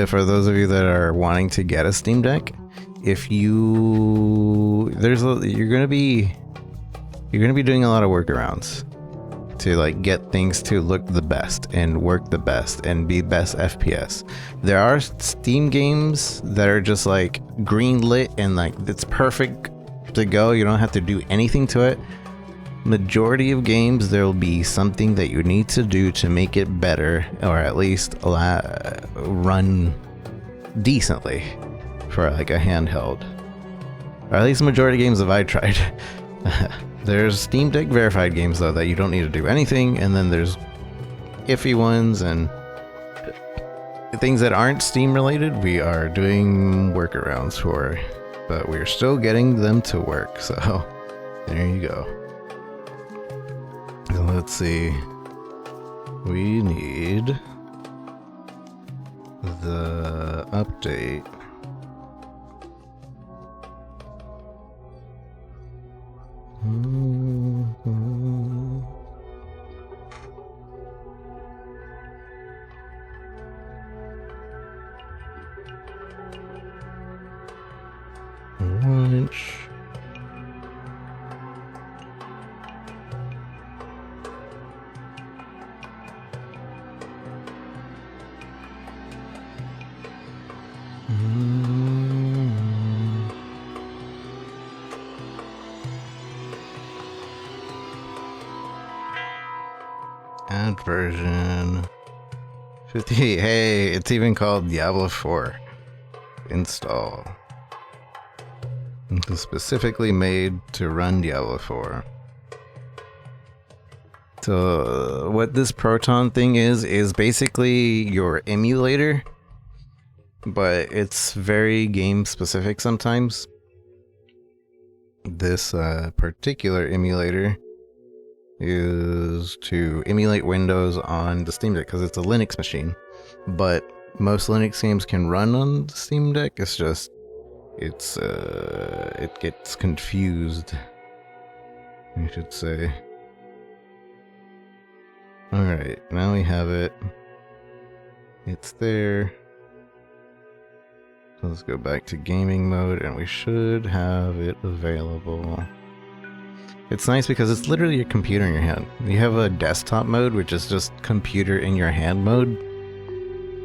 for those of you that are wanting to get a Steam Deck. If you you're gonna be doing a lot of workarounds to like get things to look the best and work the best and be best FPS. There are Steam games that are just like green lit and like it's perfect to go. You don't have to do anything to it. Majority of games there will be something that you need to do to make it better, or at least run decently for like a handheld. Or at least the majority of games that I tried. There's Steam Deck verified games though that you don't need to do anything, and then there's iffy ones and things that aren't Steam related we are doing workarounds for, but we're still getting them to work, so there you go. So let's see. We need the update. Launch. Add version 50. Hey, it's even called Diablo 4. Install. It's specifically made to run Diablo 4. So what this Proton thing is basically your emulator, but it's very game specific sometimes. This particular emulator is to emulate Windows on the Steam Deck because it's a Linux machine, but most Linux games can run on the Steam Deck. It's just it gets confused, I should say. Alright, now we have it. It's there. So let's go back to gaming mode and we should have it available. It's nice because it's literally a computer in your hand. You have a desktop mode, which is just computer in your hand mode.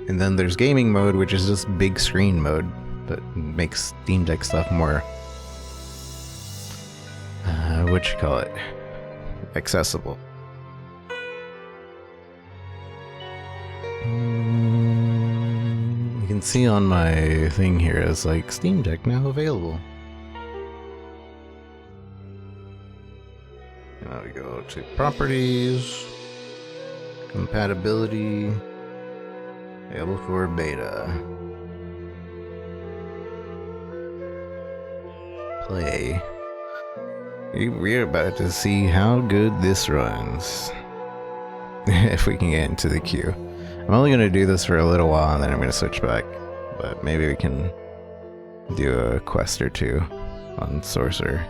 And then there's gaming mode, which is just big screen mode. That makes Steam Deck stuff more, accessible. You can see on my thing here, it's like Steam Deck now available. Now we go to properties, compatibility, Diablo 4 beta. Play. We're about to see how good this runs. If we can get into the queue. I'm only going to do this for a little while and then I'm going to switch back. But maybe we can do a quest or two on Sorcerer.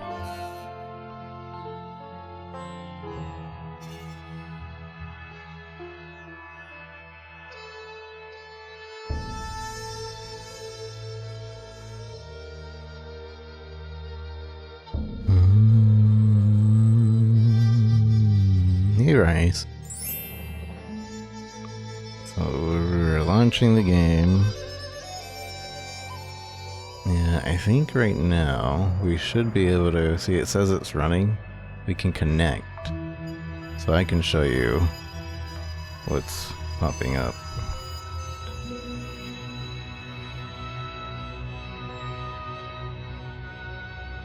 Hey, Rice. So we're launching the game. Yeah, I think right now we should be able to see it says it's running. We can connect. So I can show you what's popping up.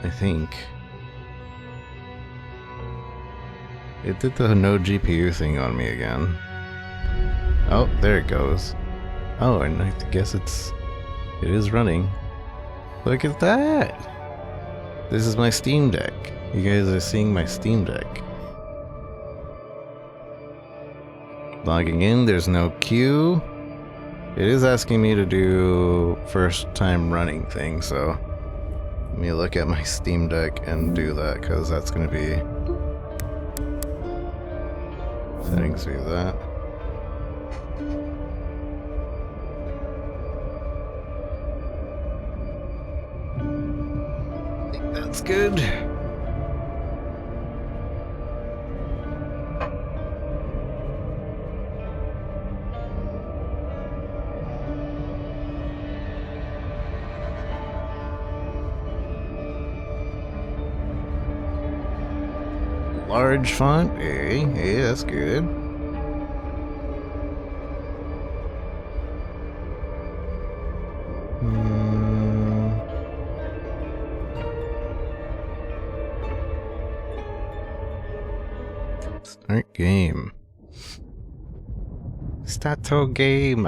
I think it did the no GPU thing on me again. Oh, there it goes. Oh, and I guess it is running. Look at that! This is my Steam Deck. You guys are seeing my Steam Deck. Logging in, there's no queue. It is asking me to do first time running thing, so let me look at my Steam Deck and do that, because that's going to be settings view that. I think that's good. Large font, hey, that's good. Start game. Stato game.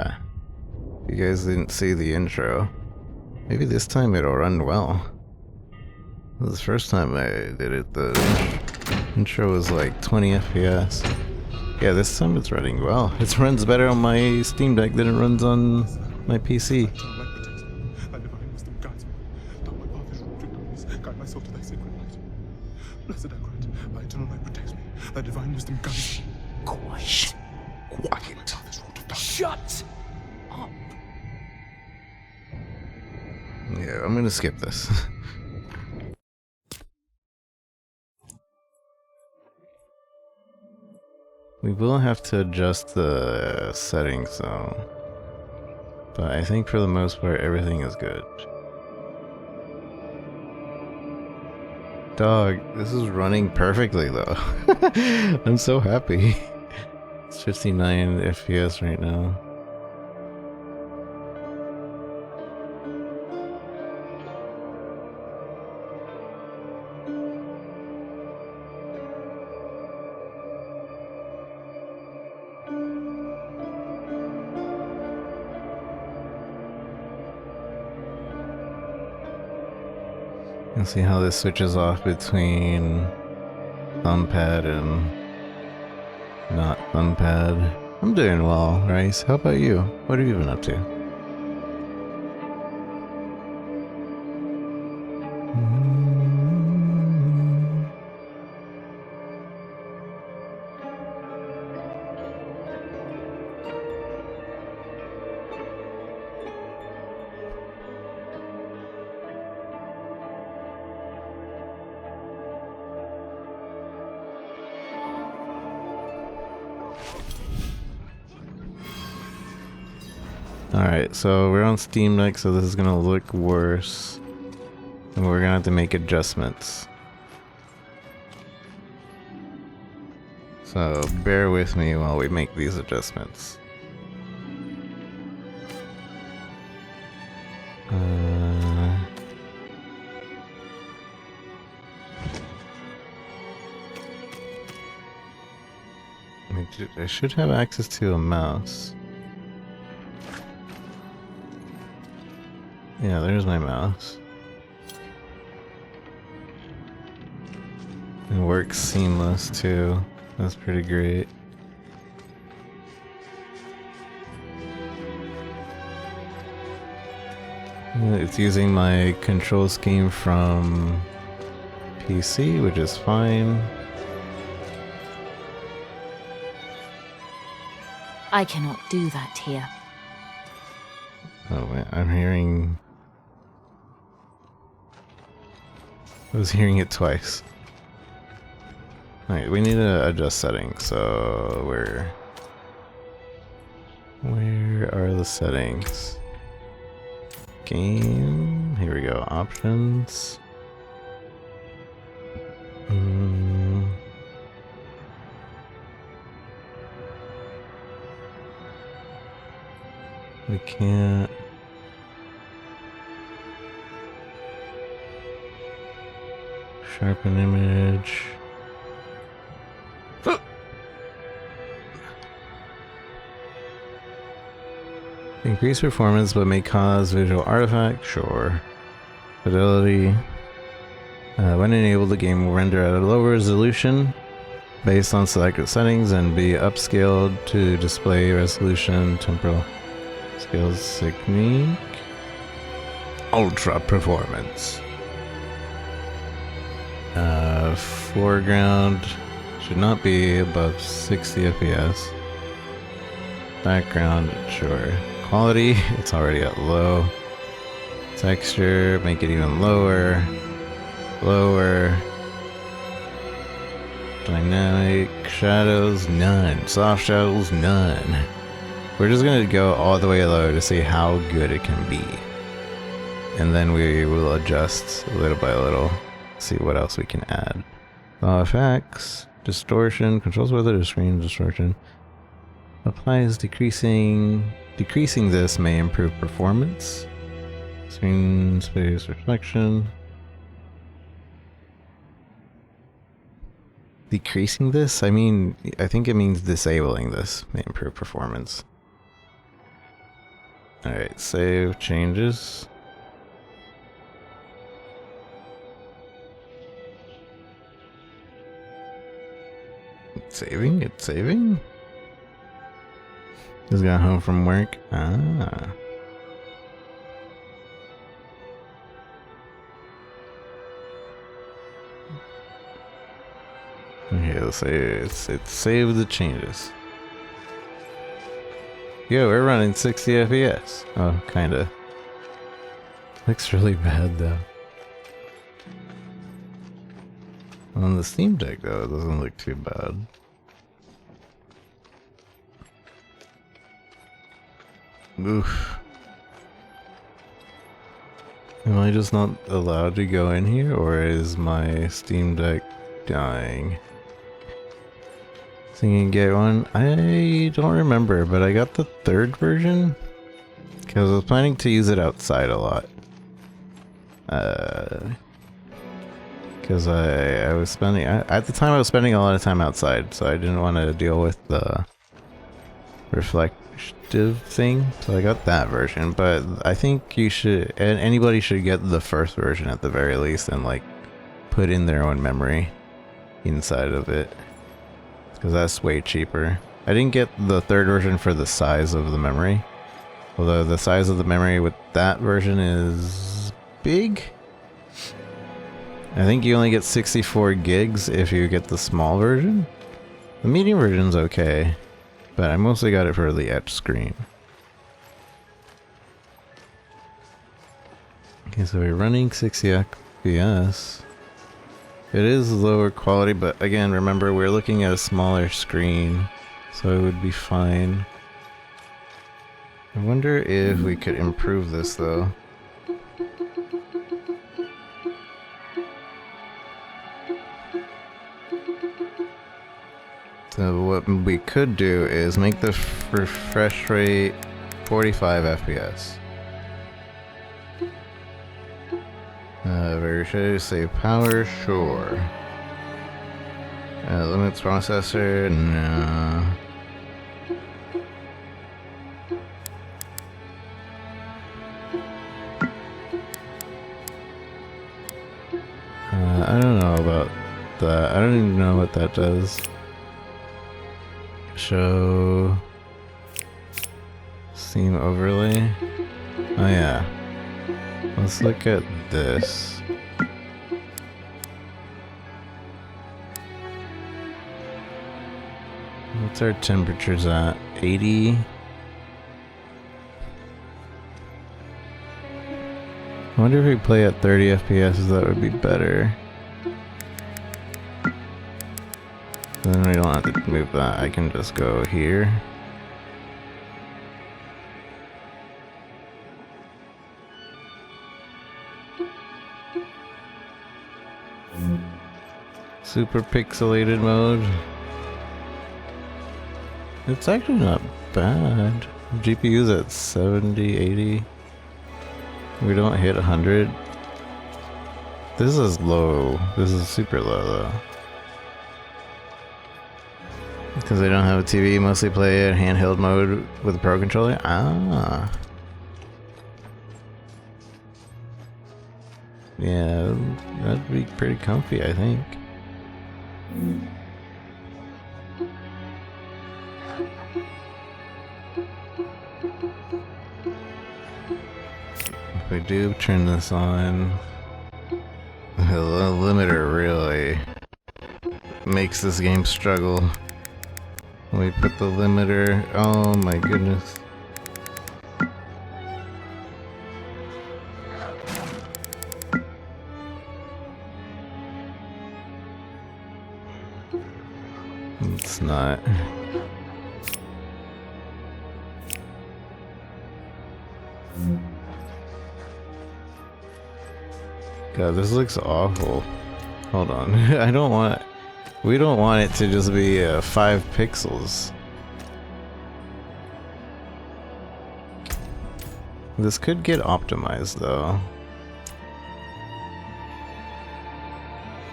You guys didn't see the intro. Maybe this time it'll run well. This is the first time I did it, the intro was like 20 FPS. Yeah, this time it's running well. It runs better on my Steam Deck than it runs on my PC. Quiet. Quiet. Shut up. Yeah, I'm gonna skip this. We will have to adjust the settings though. But I think for the most part everything is good. Dog, this is running perfectly though. I'm so happy. It's 59 FPS right now. You can see how this switches off between thumbpad and not thumbpad. I'm doing well, Rice. How about you? What have you been up to? Alright, so we're on Steam Deck, so this is gonna look worse. And we're gonna have to make adjustments. So bear with me while we make these adjustments. I should have access to a mouse. Yeah, there's my mouse. It works seamless too. That's pretty great. It's using my control scheme from PC, which is fine. I cannot do that here. Oh wait, I'm hearing... I was hearing it twice. Alright, we need to adjust settings, so where are the settings? Game, here we go, options. We can't. Sharpen image. Increase performance but may cause visual artifact, sure. Fidelity. When enabled, the game will render at a lower resolution based on selected settings and be upscaled to display resolution, temporal scales technique. Ultra performance. Foreground should not be above 60 FPS. Background, sure. Quality, it's already at low. Texture, make it even lower. Lower. Dynamic shadows, none. Soft shadows, none. We're just gonna go all the way low to see how good it can be. And then we will adjust little by little. See what else we can add. Effects, distortion, controls whether the screen distortion. Applies decreasing. Decreasing this may improve performance. Screen space reflection. Decreasing this? I mean, I think it means disabling this may improve performance. Alright, save changes. It's saving? It's saving? Just got home from work. Ah. Okay, let's say it saved the changes. Yo, we're running 60 FPS. Oh, kinda. Looks really bad though. On the Steam Deck though, it doesn't look too bad. Oof. Am I just not allowed to go in here, or is my Steam Deck dying? So you can get one? I don't remember, but I got the third version because I was planning to use it outside a lot. Because I was spending, at the time I was spending a lot of time outside, so I didn't want to deal with the reflective thing, so I got that version. But I think you should, and anybody should get the first version at the very least, and like put in their own memory inside of it, because that's way cheaper. I didn't get the third version for the size of the memory, although the size of the memory with that version is big. I think you only get 64 gigs if you get the small version. The medium version's okay, but I mostly got it for the etch screen. Okay, so we're running 60 FPS. It is lower quality, but again, remember we're looking at a smaller screen, so it would be fine. I wonder if we could improve this though. So what we could do is make the refresh rate 45 FPS. Very sure, save power, sure. Limits processor, no. I don't know about that. I don't even know what that does. Show Steam overlay. Oh yeah. Let's look at this. What's our temperatures at? 80? I wonder if we play at 30 FPS, that would be better. Then we don't have to move that, I can just go here. Super pixelated mode. It's actually not bad. GPU's at 70, 80. We don't hit 100. This is low. This is super low though. Because they don't have a TV, mostly play it handheld mode with a Pro controller. Ah. Yeah, that'd be pretty comfy, I think. If we do turn this on, the limiter really makes this game struggle. We put the limiter, oh my goodness. It's not. God, this looks awful. Hold on. We don't want it to just be 5 pixels. This could get optimized though.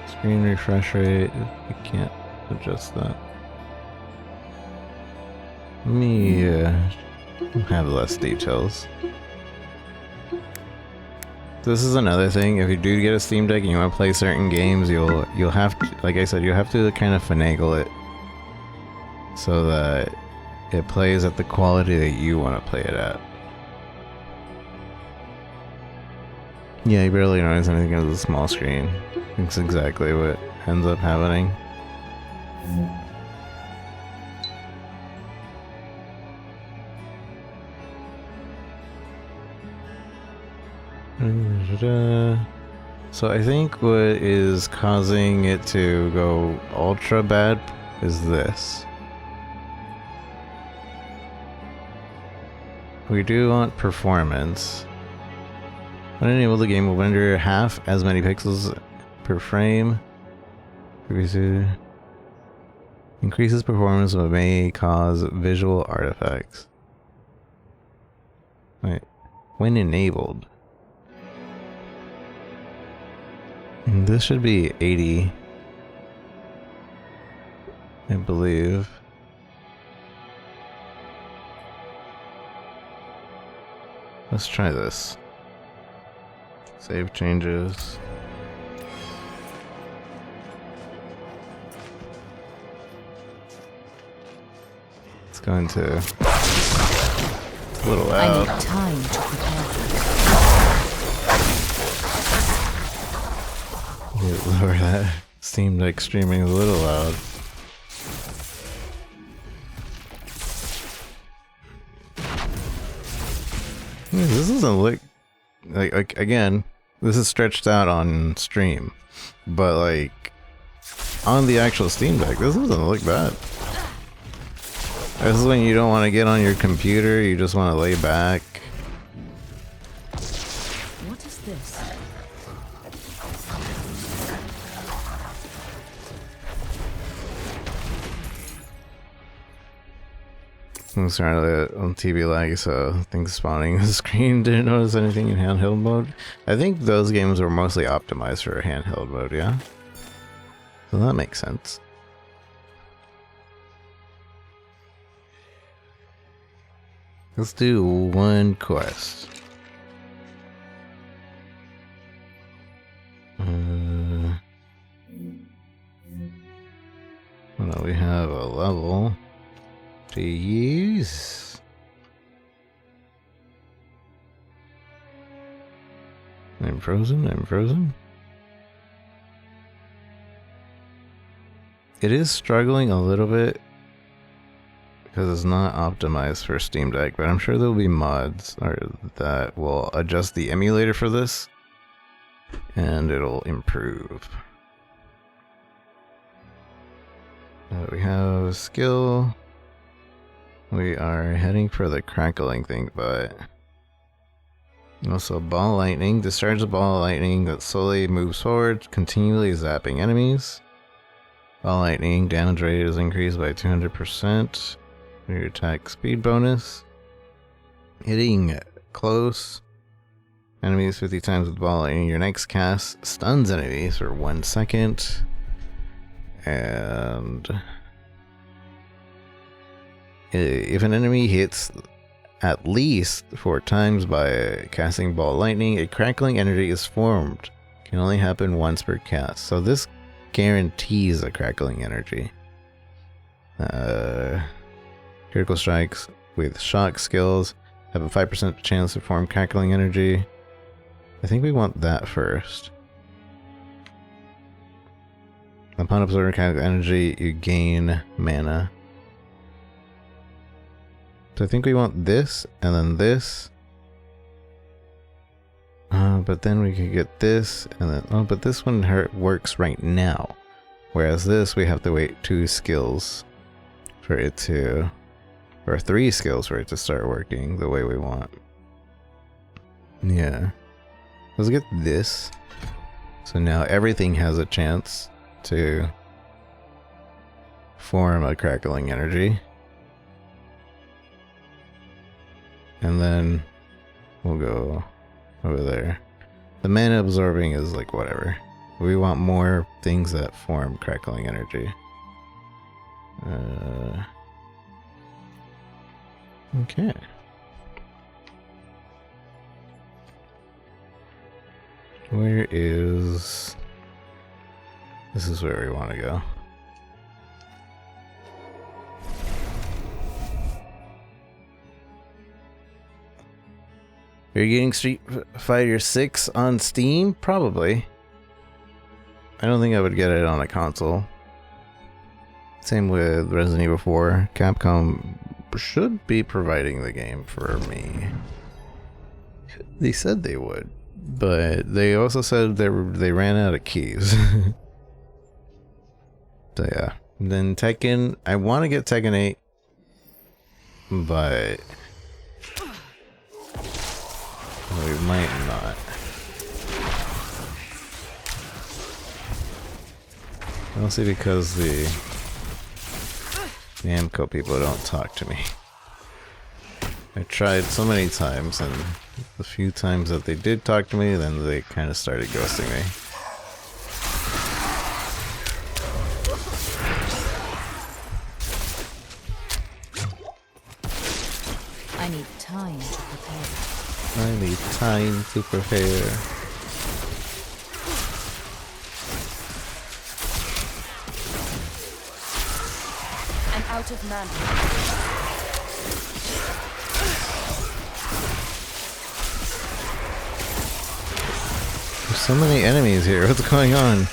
Screen refresh rate, we can't adjust that. Let me have less details. This is another thing, if you do get a Steam Deck and you want to play certain games, you'll have to, like I said, you'll have to kind of finagle it so that it plays at the quality that you want to play it at. Yeah, you barely notice anything on the small screen. That's exactly what ends up happening. So I think what is causing it to go ultra bad is this. We do want performance. When enabled, the game will render half as many pixels per frame. Increases performance but may cause visual artifacts. Wait. When enabled. This should be 80, I believe. Let's try this. Save changes. It's going to... It's a little loud. I need time to prepare. Lower that. Steam Deck streaming is a little loud. This doesn't look like again, this is stretched out on stream, but like on the actual Steam Deck, this doesn't look bad. This is when you don't want to get on your computer, you just want to lay back. What is this? I'm sorry on TV lag, so things spawning on the screen. Didn't notice anything in handheld mode. I think those games were mostly optimized for handheld mode, yeah? So that makes sense. Let's do one quest. Well, we have a level to use. I'm frozen, I'm frozen. It is struggling a little bit because it's not optimized for Steam Deck, but I'm sure there'll be mods that will adjust the emulator for this and it'll improve. We have skill. We are heading for the crackling thing, but also ball lightning. Discharge a ball of lightning that slowly moves forward, continually zapping enemies. Ball lightning damage rate is increased by 200%. Your attack speed bonus. Hitting close enemies 50 times with ball lightning. Your next cast stuns enemies for 1 second. And if an enemy hits at least 4 times by casting ball lightning, a crackling energy is formed. Can only happen once per cast. So this guarantees a crackling energy. Critical strikes with shock skills have a 5% chance to form crackling energy. I think we want that first. Upon absorbing crackling energy, you gain mana. So I think we want this, and then this. But then we could get this, and then... Oh, but this one works right now. Whereas this, we have to wait 2 skills for it to... Or 3 skills for it to start working the way we want. Yeah. Let's get this. So now everything has a chance to form a crackling energy. And then we'll go over there. The mana absorbing is like whatever. We want more things that form crackling energy. Okay. Where is... This is where we want to go. Are you getting Street Fighter 6 on Steam? Probably. I don't think I would get it on a console. Same with Resident Evil 4. Capcom should be providing the game for me. They said they would, but they also said they ran out of keys. So yeah. And then Tekken, I want to get Tekken 8, but we might not. Mostly because the Namco people don't talk to me. I tried so many times, and the few times that they did talk to me, then they kind of started ghosting me. I need time to prepare. I need time to prepare. I'm out of mana. There's so many enemies here. What's going on?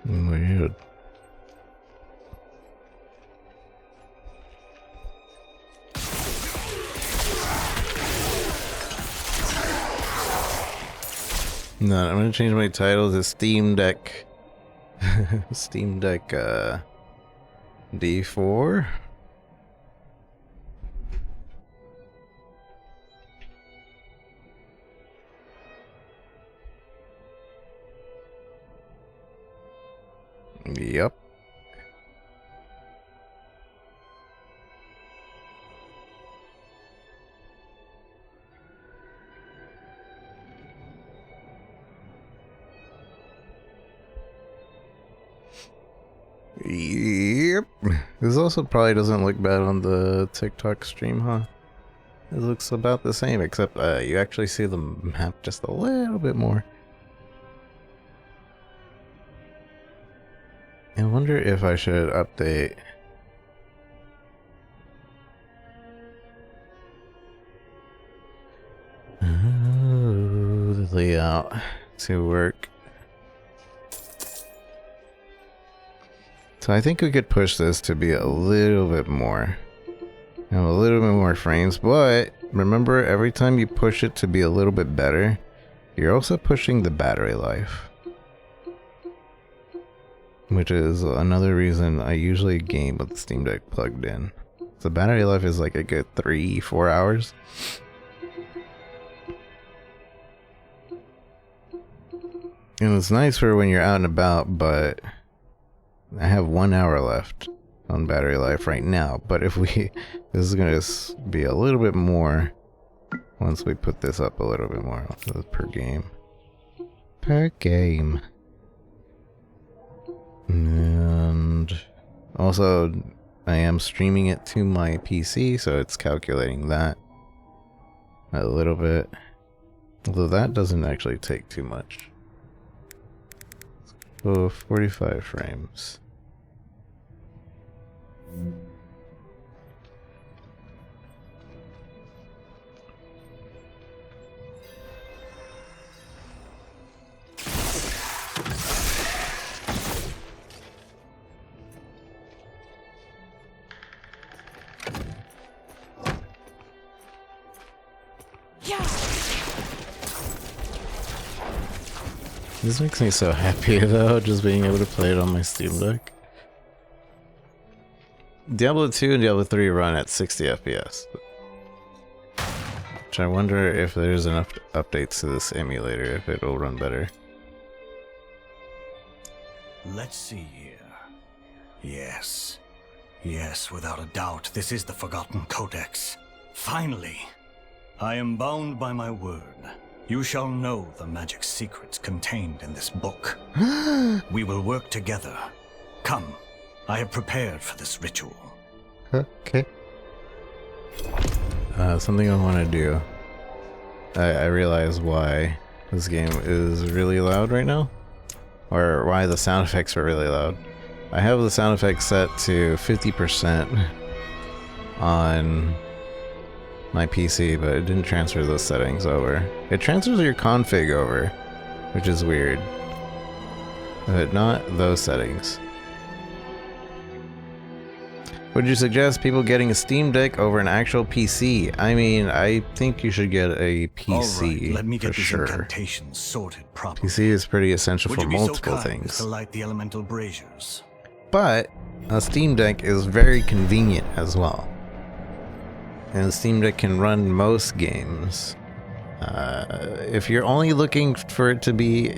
Weird. No, I'm gonna change my title to Steam Deck. Steam Deck D4. Yep. Yep. This also probably doesn't look bad on the TikTok stream, huh? it looks about the same, except you actually see the map just a little bit more. I wonder if I should update. Oh, the layout to work. So I think we could push this to be a little bit more. Have a little bit more frames, but remember, every time you push it to be a little bit better, you're also pushing the battery life. Which is another reason I usually game with the Steam Deck plugged in. The battery life is like a good 3-4 hours. And it's nice for when you're out and about, but I have 1 hour left on battery life right now. But if we, this is gonna be a little bit more once we put this up a little bit more per game. Per game. And also, I am streaming it to my PC, so it's calculating that a little bit. Although that doesn't actually take too much. So 45 frames. This makes me so happy though, just being able to play it on my Steam Deck. Diablo 2 and Diablo 3 run at 60 FPS. Which I wonder if there's enough updates to this emulator, if it'll run better. Let's see here. Yes. Yes, without a doubt, this is the Forgotten Codex. Finally! I am bound by my word. You shall know the magic secrets contained in this book. We will work together. Come, I have prepared for this ritual. Okay. Something I want to do. I realize why this game is really loud right now. Or why the sound effects are really loud. I have the sound effects set to 50% on my PC, but it didn't transfer those settings over. It transfers your config over, which is weird. But not those settings. Would you suggest people getting a Steam Deck over an actual PC? I mean, I think you should get a PC. All right, let me get for these sure. incantations sorted properly. PC is pretty essential Would for you be multiple so kind things. to light the elemental braziers? But a Steam Deck is very convenient as well. And the Steam Deck can run most games. If you're only looking for it to be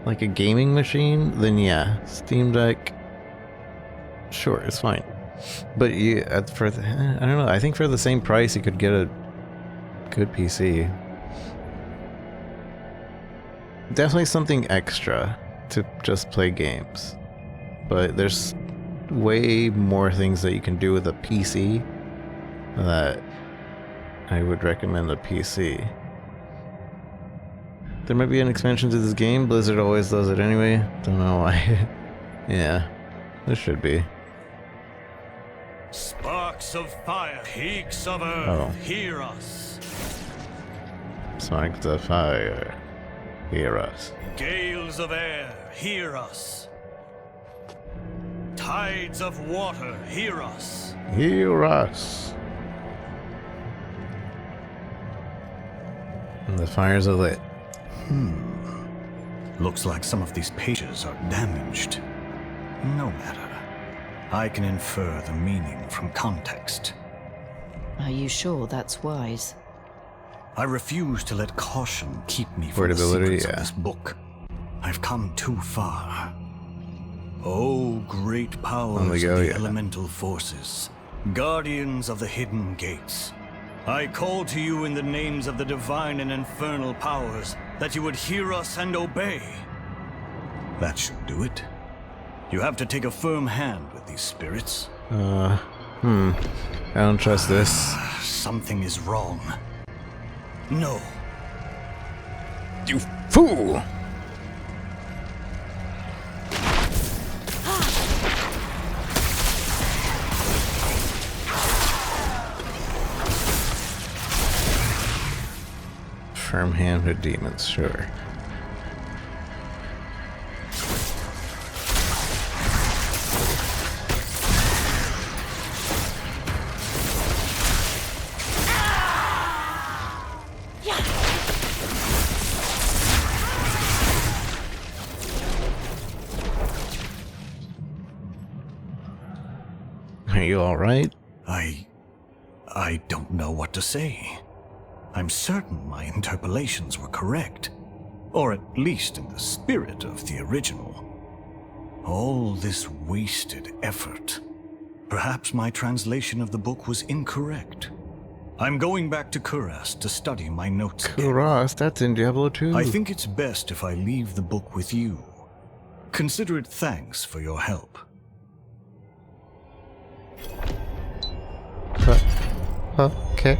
a gaming machine, then yeah, Steam Deck, sure, it's fine. But I don't know, I think for the same price you could get a good PC. Definitely something extra to just play games. But there's way more things that you can do with a PC that I would recommend a PC. There might be an expansion to this game. Blizzard always does it anyway. Don't know why. Yeah, there should be. Sparks of fire, peaks of earth, Oh. hear us. Sparks of fire, hear us. Gales of air, hear us. Tides of water, hear us. Hear us. And the fires are lit. Looks like some of these pages are damaged. No matter. I can infer the meaning from context. Are you sure that's wise? I refuse to let caution keep me from the Portability, secrets yeah. of this book. I've come too far. Oh, great powers On the go, of the yeah. elemental forces, guardians of the hidden gates. I call to you in the names of the divine and infernal powers that you would hear us and obey. That should do it. You have to take a firm hand with these spirits. I don't trust this. Something is wrong. No. You fool! Firm hand with demons, sure. Are you alright? I don't know what to say. I'm certain my interpolations were correct, or at least in the spirit of the original. All this wasted effort. Perhaps my translation of the book was incorrect. I'm going back to Kuras to study my notes. Kuras, that's in Diablo 2. I think it's best if I leave the book with you. Consider it thanks for your help. Okay.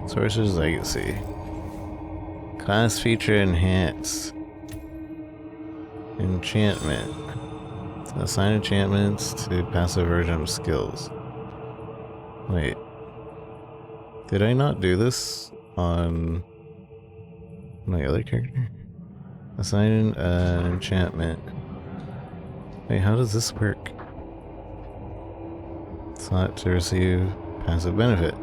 Sorcerer's Legacy. Class feature enhanced. Enchantment. Assign enchantments to passive version of skills. Wait. Did I not do this on my other character? Assign an enchantment. Wait, how does this work? Slot to receive passive benefit.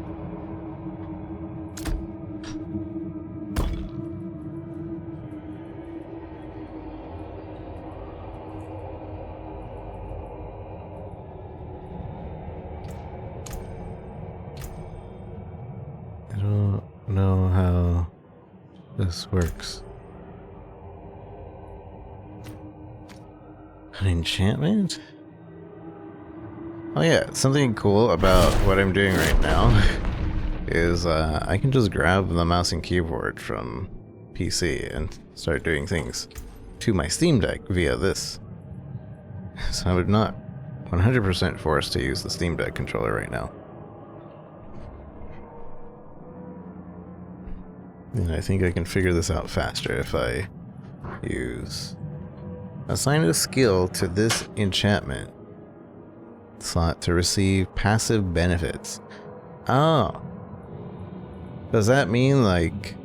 I don't know how this works. An enchantment? Oh yeah, something cool about what I'm doing right now is I can just grab the mouse and keyboard from PC and start doing things to my Steam Deck via this. So I'm not 100% forced to use the Steam Deck controller right now. And I think I can figure this out faster if I use assign a skill to this enchantment slot to receive passive benefits. Oh. Does that mean like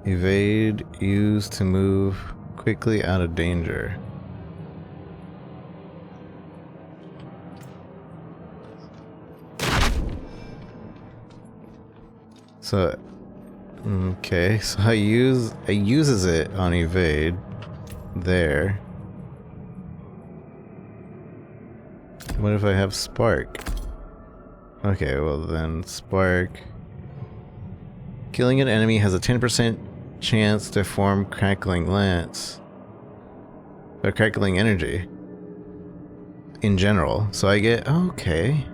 evade used to move quickly out of danger? So okay, so it uses it on evade there. What if I have spark? Okay, well then spark. Killing an enemy has a 10% chance to form crackling lance. Or crackling energy. In general. So I get, okay.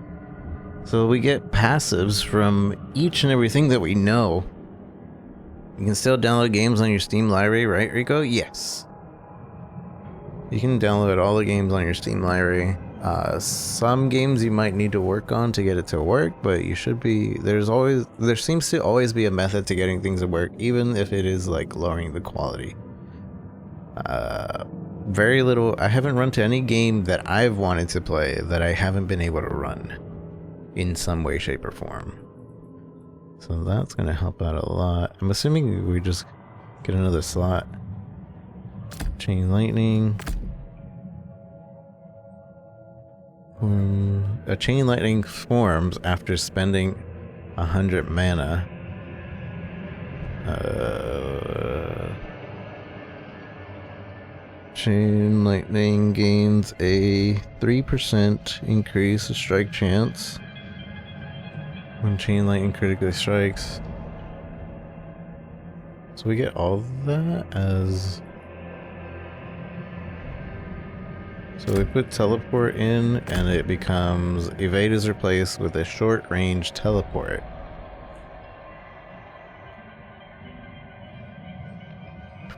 So we get passives from each and everything that we know. You can still download games on your Steam library, right, Rico? Yes. You can download all the games on your Steam library. Some games you might need to work on to get it to work, but you should be... there seems to always be a method to getting things to work, even if it is like lowering the quality. Very little... I haven't run to any game that I've wanted to play that I haven't been able to run in some way, shape, or form. So that's gonna help out a lot. I'm assuming we just get another slot. Chain lightning. A chain lightning forms after spending 100 mana. Chain lightning gains a 3% increase of strike chance when chain lightning critically strikes. So we get all of that as... so we put teleport in and it becomes evade is replaced with a short range teleport.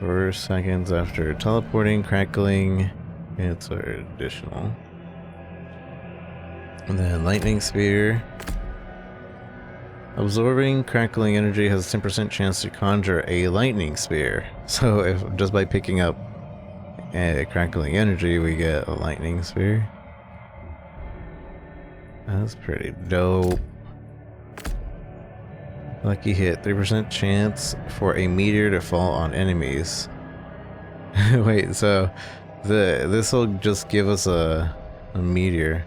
4 seconds after teleporting, crackling. It's our additional. And then lightning spear. Absorbing crackling energy has a 10% chance to conjure a lightning spear. So if just by picking up a crackling energy, we get a lightning spear. That's pretty dope. Lucky hit, 3% chance for a meteor to fall on enemies. Wait, so this will just give us a meteor.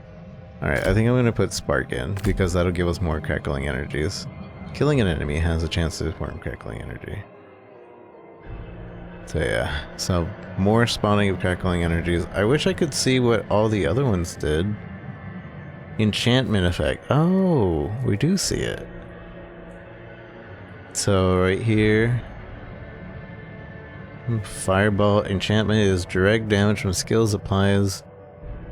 Alright, I think I'm gonna put Spark in, because that'll give us more crackling energies. Killing an enemy has a chance to form crackling energy. So yeah, so more spawning of crackling energies. I wish I could see what all the other ones did. Enchantment effect. Oh, we do see it. So right here, Fireball enchantment is direct damage from skills, applies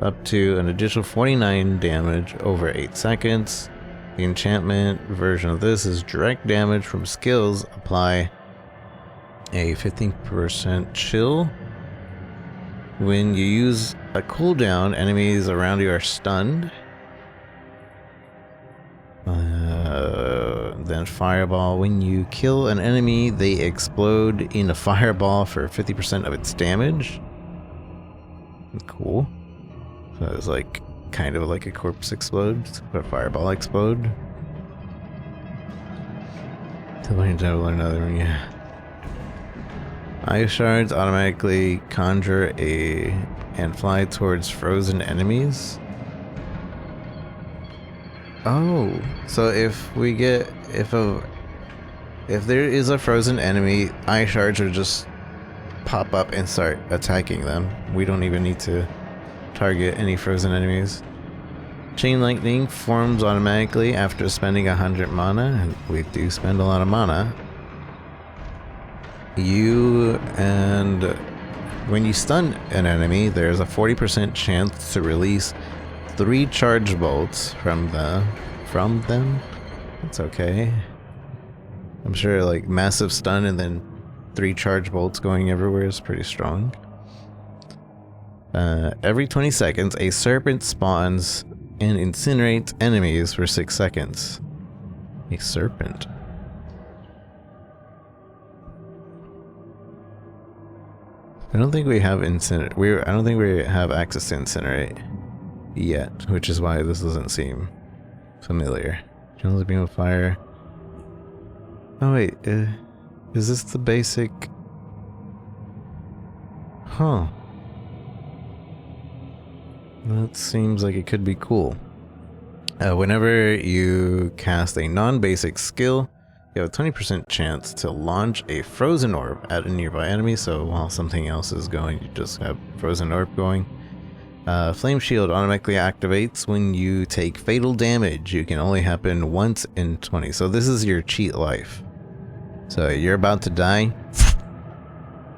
up to an additional 49 damage over 8 seconds. The enchantment version of this is direct damage from skills, apply a 15% chill. When you use a cooldown, enemies around you are stunned. Then fireball. When you kill an enemy, they explode in a fireball for 50% of its damage. Cool. So it's like kind of like a corpse explodes, but a fireball explode. Another one, yeah. Ice shards automatically conjure and fly towards frozen enemies. Oh, so if we get if there is a frozen enemy, ice shards will just pop up and start attacking them. We don't even need to target any frozen enemies. Chain lightning forms automatically after spending 100 mana, and we do spend a lot of mana. When you stun an enemy, there's a 40% chance to release 3 charge bolts from them. It's okay. I'm sure like massive stun and then 3 charge bolts going everywhere is pretty strong. Every 20 seconds, a serpent spawns and incinerates enemies for 6 seconds. A serpent. I don't think we have incinerate. I don't think we have access to incinerate yet, which is why this doesn't seem familiar. General beam of fire. Oh wait, is this the basic? Huh. That seems like it could be cool. Whenever you cast a non-basic skill, you have a 20% chance to launch a frozen orb at a nearby enemy, so while something else is going, you just have frozen orb going. Flame shield automatically activates when you take fatal damage. You can only happen once in 20. So this is your cheat life. So you're about to die.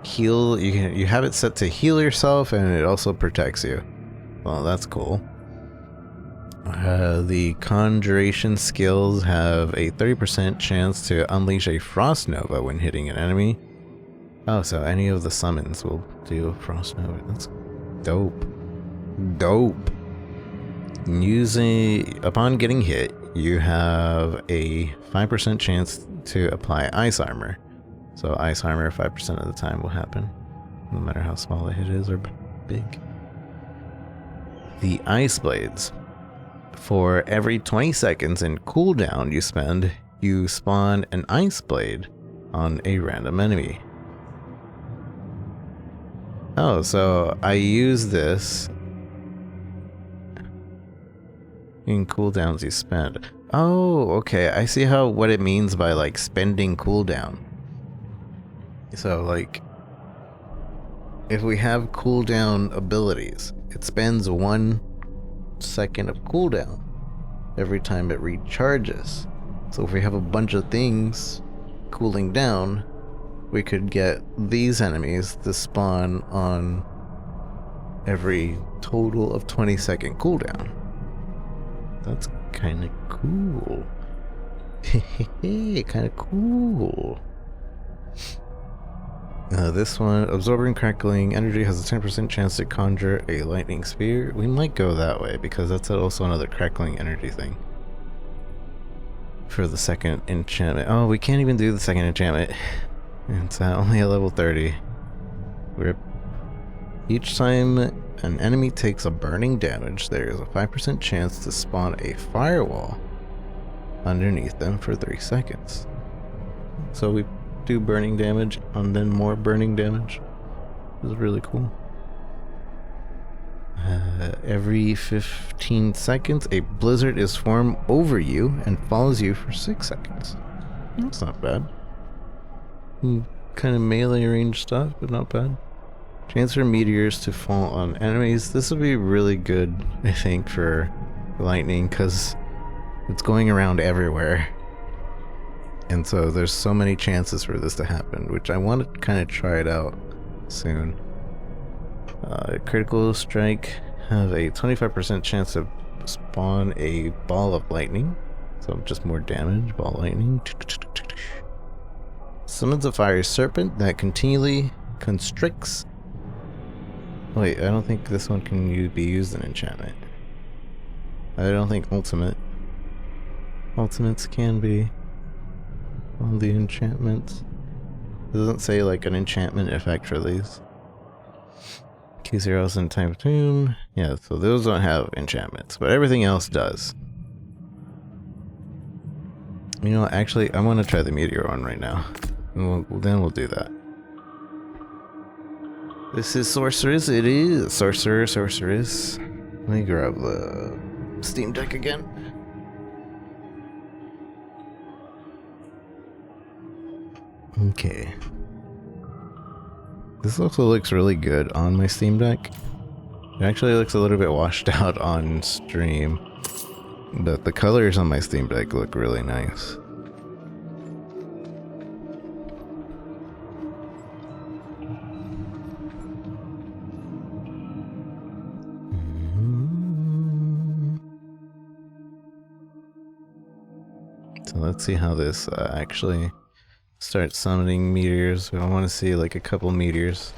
Heal. You have it set to heal yourself, and it also protects you. Well, that's cool. The conjuration skills have a 30% chance to unleash a frost nova when hitting an enemy. Oh, so any of the summons will do a frost nova. That's dope. Dope. Upon getting hit, you have a 5% chance to apply ice armor. So ice armor 5% of the time will happen, no matter how small the hit is or big. The ice blades. For every 20 seconds in cooldown you spend, you spawn an ice blade on a random enemy. Oh, so I use this in cooldowns you spend. Oh, okay. I see what it means by like spending cooldown. So like, if we have cooldown abilities, it spends 1 second of cooldown every time it recharges. So if we have a bunch of things cooling down, we could get these enemies to spawn on every total of 20-second cooldown. That's kind of cool. Kind of cool. This one, absorbing crackling energy has a 10% chance to conjure a lightning spear. We might go that way because that's also another crackling energy thing. For the second enchantment. Oh, we can't even do the second enchantment. It's only at level 30. Rip. Each time an enemy takes a burning damage, there is a 5% chance to spawn a firewall underneath them for 3 seconds. So we do burning damage and then more burning damage. This is really cool. Every 15 seconds, a blizzard is formed over you and follows you for 6 seconds. That's not bad. Kind of melee range stuff, but not bad. Chance for meteors to fall on enemies. This would be really good, I think, for lightning, because it's going around everywhere. And so there's so many chances for this to happen, which I want to kind of try it out soon. Critical strike has a 25% chance to spawn a ball of lightning. So just more damage, ball lightning. Summons a fire serpent that continually constricts. Wait, I don't think this one can be used in enchantment. I don't think ultimates can be on the enchantments. It doesn't say like an enchantment effect for these. Q0s and Time Tomb. Yeah, so those don't have enchantments, but everything else does. You know, actually, I want to try the meteor one right now. And then we'll do that. This is Sorceress. It is Sorceress. Let me grab the Steam Deck again. Okay. This also looks really good on my Steam Deck. It actually looks a little bit washed out on stream, but the colors on my Steam Deck look really nice. So let's see how this actually starts summoning meteors. I want to see like a couple meteors.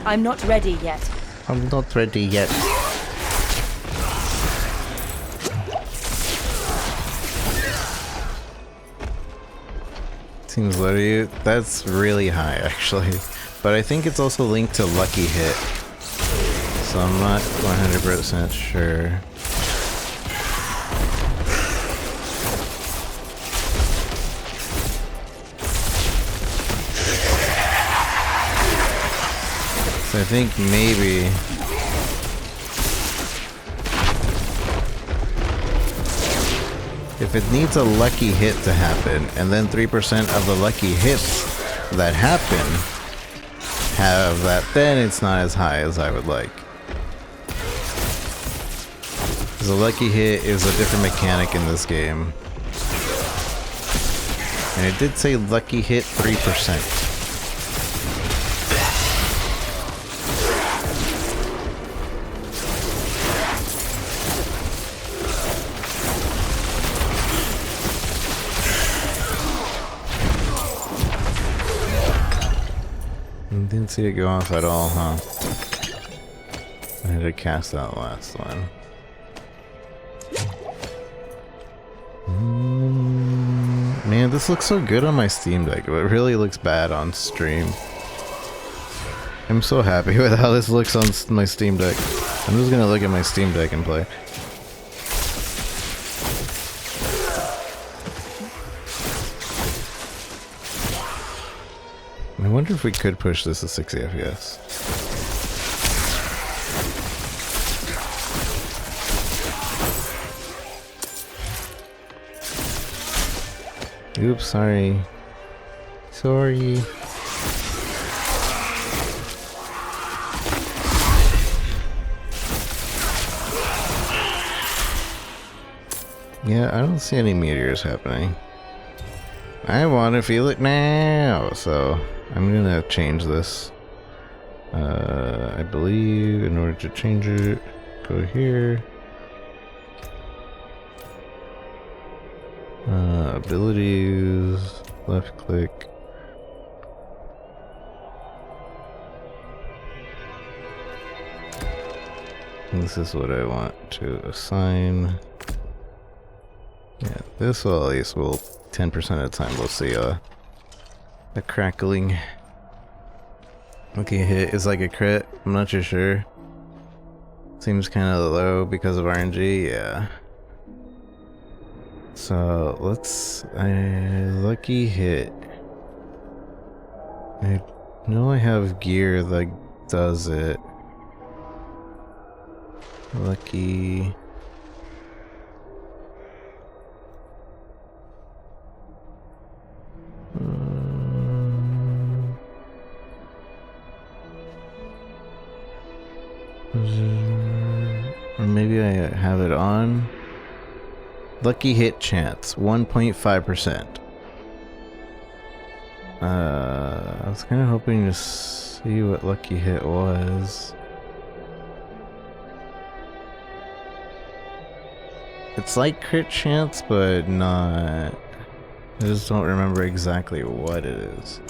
I'm not ready yet. I'm not ready yet. Seems low. That's really high, actually. But I think it's also linked to Lucky Hit. So I'm not 100% sure. So I think maybe if it needs a lucky hit to happen, and then 3% of the lucky hits that happen have that, then it's not as high as I would like. Because a lucky hit is a different mechanic in this game. And it did say lucky hit 3%. Didn't see it go off at all, huh? I had to cast that last one. Man, this looks so good on my Steam Deck, but it really looks bad on stream. I'm so happy with how this looks on my Steam Deck. I'm just gonna look at my Steam Deck and play. I wonder if we could push this to 60 FPS. Oops, sorry. Sorry. Yeah, I don't see any meteors happening. I want to feel it now, so I'm gonna change this. I believe in order to change it, go here. Abilities, left click. This is what I want to assign. Yeah, this will at least will 10% of the time we'll see a crackling. Okay, hit is like a crit. I'm not too sure. Seems kind of low because of RNG. Yeah. So let's lucky hit. I know I have gear that does it. Lucky. Or maybe I have it on. Lucky hit chance, 1.5%. I was kind of hoping to see what lucky hit was. It's like crit chance, but not. I just don't remember exactly what it is.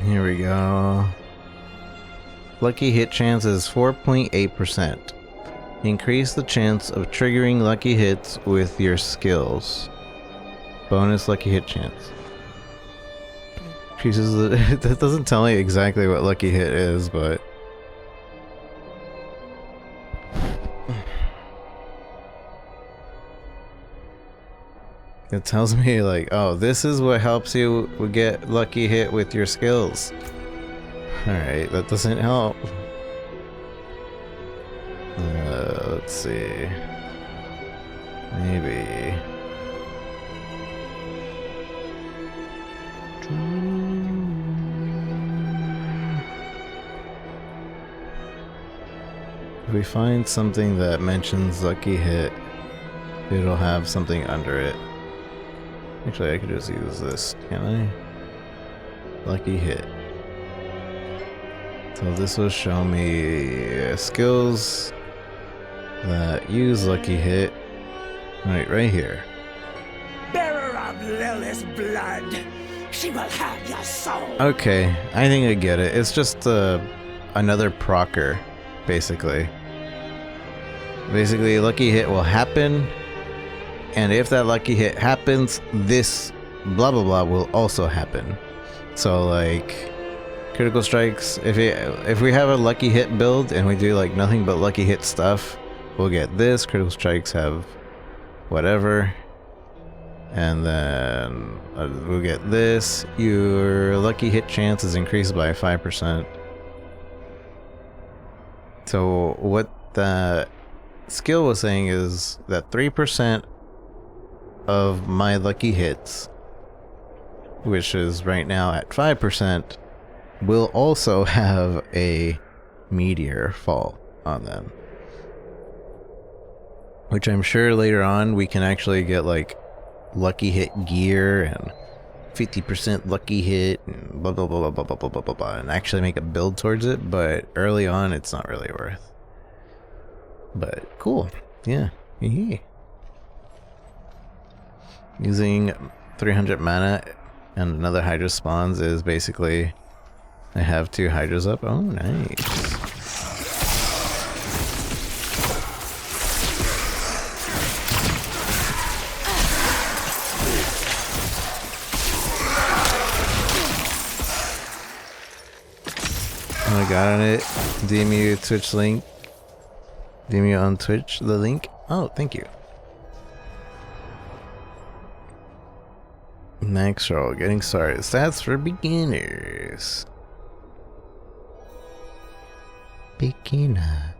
Here we go. Lucky hit chance is 4.8%. Increase the chance of triggering lucky hits with your skills. Bonus lucky hit chance. Increases the that doesn't tell me exactly what lucky hit is, but it tells me like, oh, this is what helps you get lucky hit with your skills. Alright, that doesn't help. Let's see. Maybe. If we find something that mentions lucky hit, it'll have something under it. Actually, I could just use this, can't I? Lucky hit. So this will show me skills that use lucky hit. Right here. Bearer of Lilith's blood, she will have your soul. Okay, I think I get it. It's just another procer, basically. Basically, lucky hit will happen, and if that lucky hit happens, this blah blah blah will also happen. So like critical strikes, if we have a lucky hit build and we do like nothing but lucky hit stuff, we'll get this. Critical strikes have whatever, and then we'll get this. Your lucky hit chance is increased by 5%. So what that skill was saying is that 3% of my lucky hits, which is right now at 5%, will also have a meteor fall on them. Which I'm sure later on we can actually get like lucky hit gear and 50% lucky hit and blah blah blah blah blah blah blah blah blah and actually make a build towards it, but early on it's not really worth. But cool. Yeah. Using 300 mana and another Hydra spawns is basically I have 2 Hydras up. Oh, nice. Oh, I got on it. DM you Twitch link. DM you on Twitch the link. Oh, thank you. Max roll, getting started. Stats for beginners. Beginner.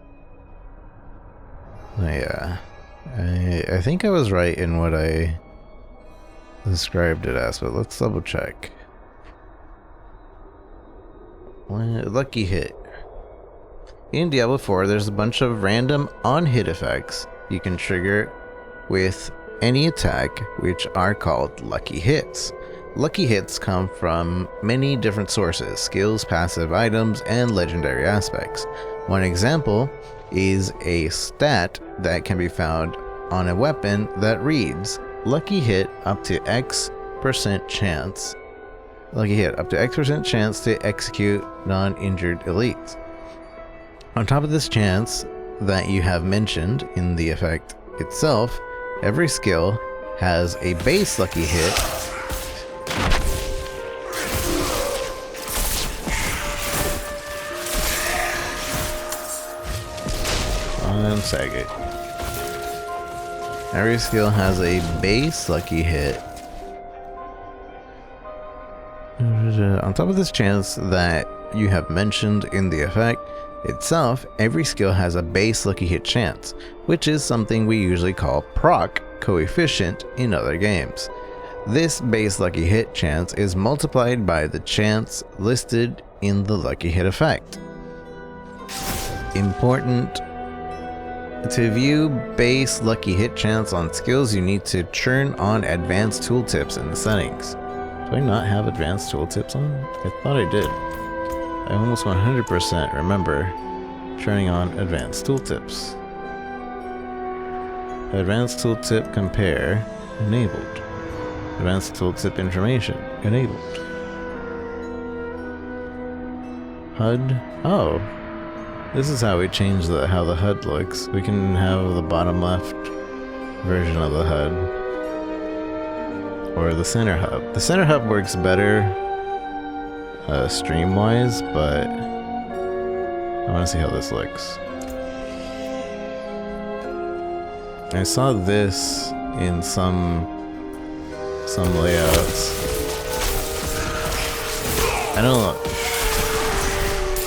Oh, yeah. I think I was right in what I described it as, but let's double check. Lucky hit. In Diablo 4, there's a bunch of random on-hit effects you can trigger with any attack, which are called lucky hits. Lucky hits come from many different sources: skills, passive items, and legendary aspects. One example is a stat that can be found on a weapon that reads, lucky hit up to X% chance. Lucky hit up to X% chance to execute non-injured elites. On top of this chance that you have mentioned in the effect itself, every skill has a base lucky hit on Saget. Every skill has a base lucky hit. On top of this chance that you have mentioned in the effect itself, every skill has a base lucky hit chance, which is something we usually call proc coefficient in other games. This base lucky hit chance is multiplied by the chance listed in the lucky hit effect. Important: to view base lucky hit chance on skills, you need to turn on advanced tooltips in the settings. Do I not have advanced tooltips on? I thought I did. I almost 100% remember turning on advanced tooltips. Advanced tooltip compare enabled. Advanced tooltip information enabled. HUD. Oh, this is how we change how the HUD looks. We can have the bottom left version of the HUD, or the center hub. The center hub works better stream-wise, but I want to see how this looks. I saw this in some layouts. I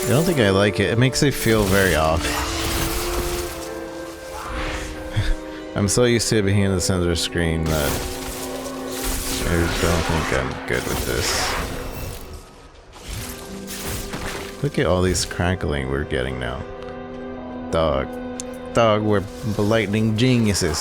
don't think I like it. It makes me feel very off. I'm so used to it being in the center screen that I don't think I'm good with this. Look at all these crackling we're getting now. Dog, we're lightning geniuses.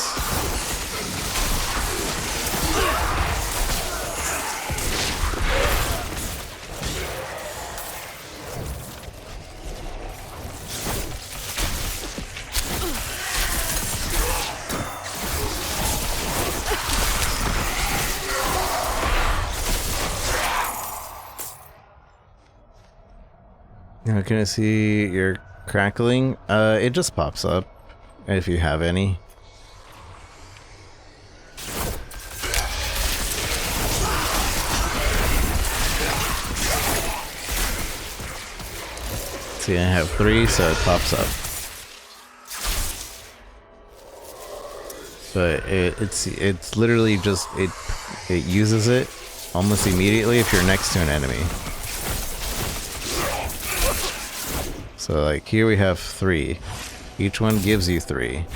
Now, can I see your crackling? It just pops up, if you have any. See, I have 3, so it pops up. But it's literally just, it uses it almost immediately if you're next to an enemy. So like here we have 3. Each one gives you 3.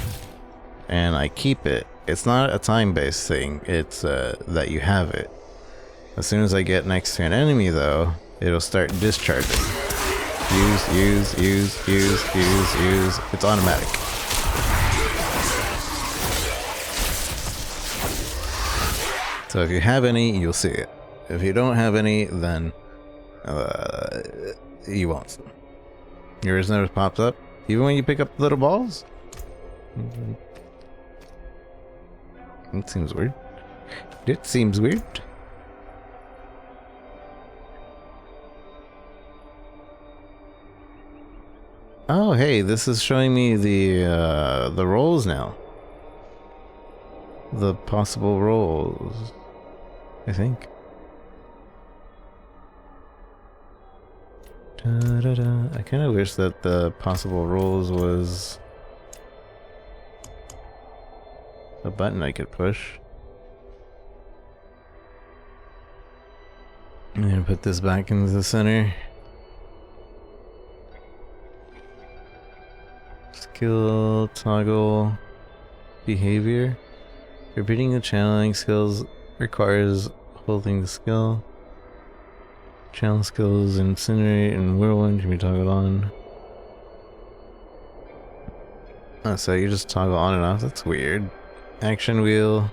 And I keep it. It's not a time-based thing. It's that you have it. As soon as I get next to an enemy though, it'll start discharging. Use. It's automatic. So if you have any, you'll see it. If you don't have any, then you won't. Yours never pops up, even when you pick up little balls? It seems weird. It seems weird. Oh, hey, this is showing me the rolls now. The possible rolls, I think. I kind of wish that the possible rolls was a button I could push. I'm gonna put this back into the center. Skill toggle behavior. Repeating the channeling skills Requires holding the skill. Channel skills, Incinerate and Whirlwind can be toggled on. Oh, so you just toggle on and off? That's weird. Action wheel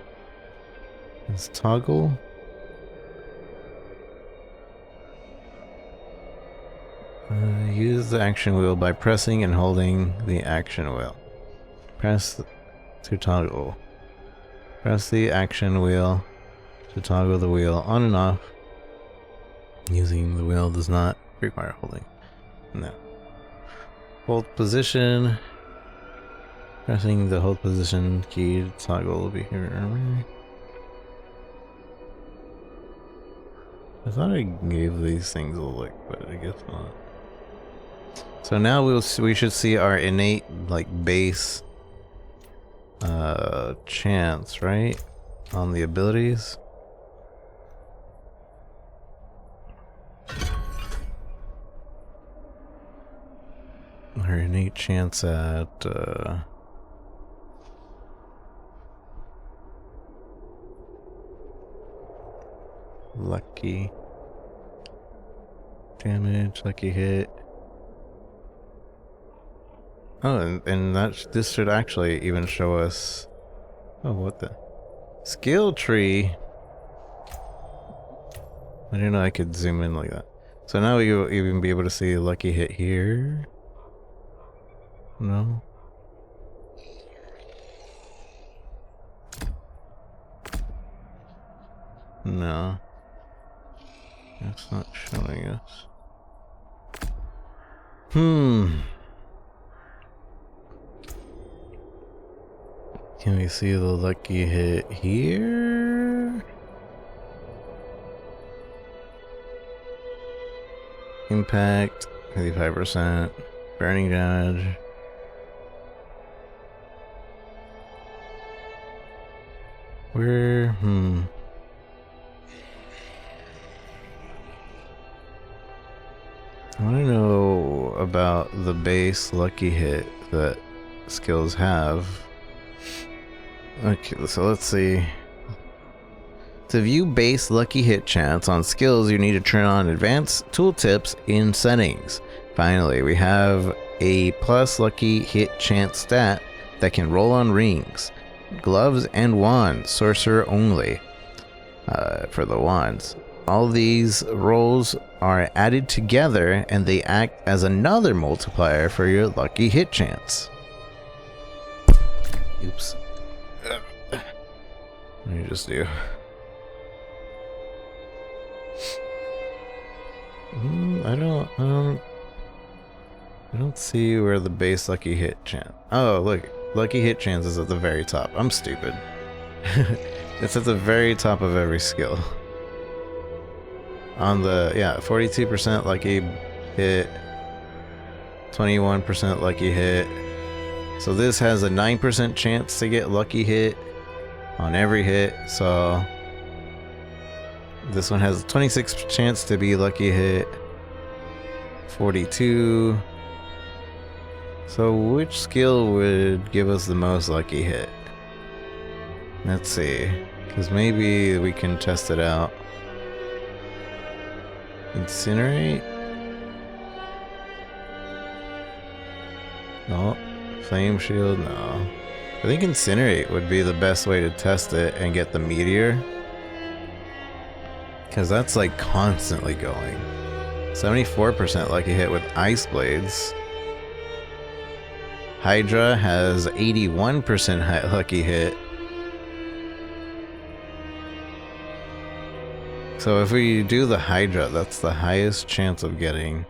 is toggle. Use the action wheel by pressing and holding the action wheel. Press to toggle. Press the action wheel to toggle the wheel on and off. Using the wheel does not require holding. No. Hold position. Pressing the hold position key to toggle behavior. I thought I gave these things a look, but I guess not. So now we should see our innate, like, base chance, right? On the abilities. Our innate chance at lucky damage, lucky hit. Oh, and this should actually even show us. Oh, what the skill tree? I didn't know I could zoom in like that. So now you'll even be able to see a lucky hit here. No. No. That's not showing us. Can we see the lucky hit here? Impact, 55%. Burning damage. Where? I want to know about the base lucky hit that skills have. Okay, so let's see. To view base lucky hit chance on skills, you need to turn on advanced tooltips in settings. Finally, we have a plus lucky hit chance stat that can roll on rings, gloves, and wands, sorcerer only. For the wands. All these rolls are added together and they act as another multiplier for your lucky hit chance. Oops. What did I just do? I don't see where the base lucky hit chance. Oh, look. Lucky hit chance is at the very top. I'm stupid. It's at the very top of every skill. On the, 42% lucky hit, 21% lucky hit. So this has a 9% chance to get lucky hit on every hit. So this one has a 26% chance to be lucky hit, 42. So which skill would give us the most lucky hit? Let's see, because maybe we can test it out. Incinerate? No. Flame shield? No. I think Incinerate would be the best way to test it and get the meteor. Because that's like constantly going. 74% lucky hit with ice blades. Hydra has 81% lucky hit. So if we do the Hydra, that's the highest chance of getting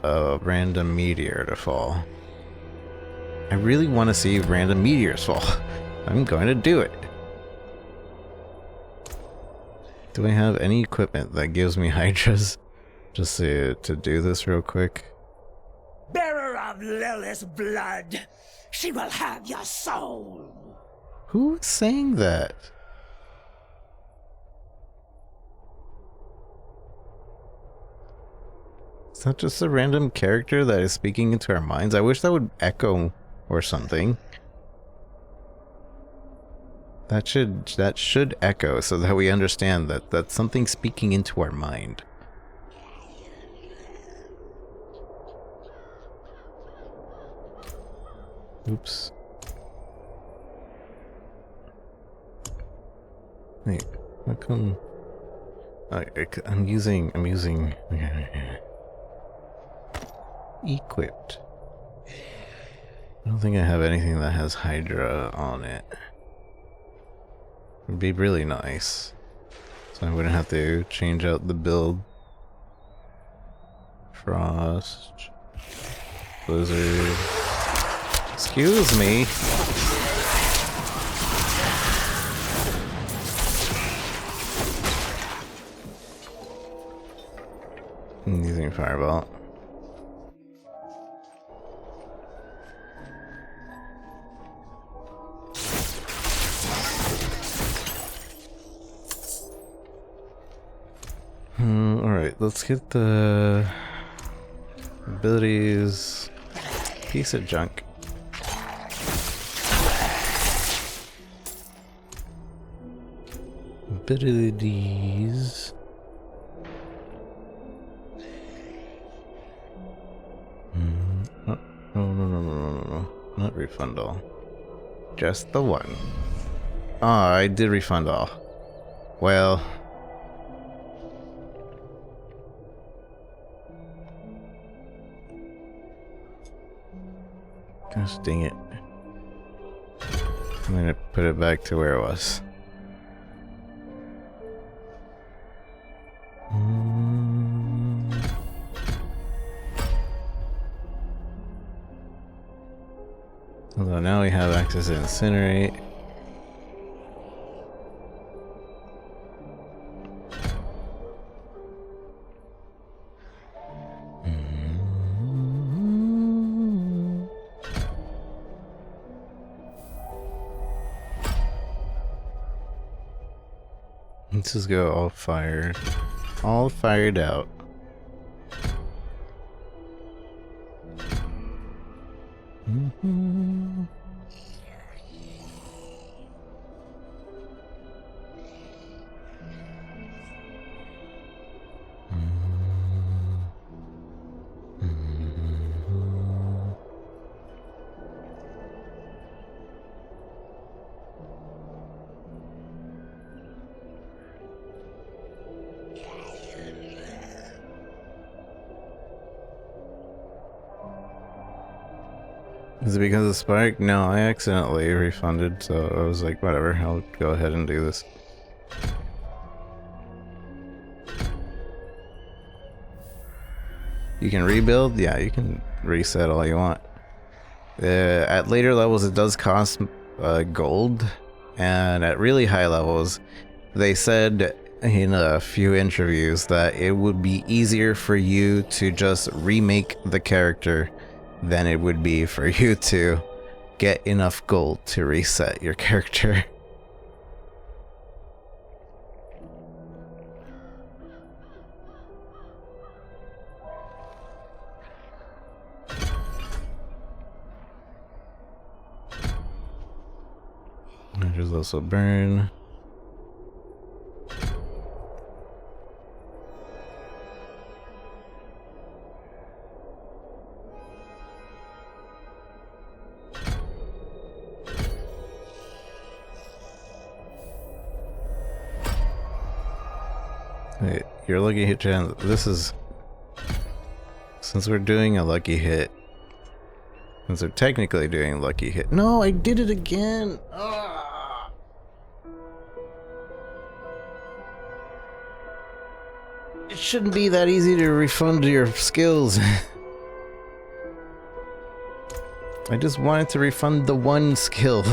a random meteor to fall. I really want to see random meteors fall. I'm going to do it. Do I have any equipment that gives me Hydras? Just to do this real quick. Bearer of Lilith's blood, she will have your soul. Who's saying that? Is that just a random character that is speaking into our minds? I wish that would echo or something. That should echo so that we understand that that's something speaking into our mind. Oops. Wait, how come? I'm using. Equipped. I don't think I have anything that has Hydra on it. It'd be really nice. So I wouldn't have to change out the build. Frost. Blizzard. Excuse me. I'm using Fireball. Alright, let's get the abilities. Piece of junk. Abilities. Oh, no. Not refund all. Just the one. Ah, I did refund all. Well. Gosh dang it. I'm gonna put it back to where it was. Although now we have access to Incinerate. Let's just go all fired out. Is it because of Spark? No, I accidentally refunded, so I was like, whatever, I'll go ahead and do this. You can rebuild? Yeah, you can reset all you want. At later levels it does cost gold, and at really high levels they said in a few interviews that it would be easier for you to just remake the character than it would be for you to get enough gold to reset your character. There's also burn. Wait, your lucky hit chance. This is. Since we're doing a lucky hit. Since we're technically doing a lucky hit. No, I did it again! Ah. It shouldn't be that easy to refund your skills. I just wanted to refund the one skill.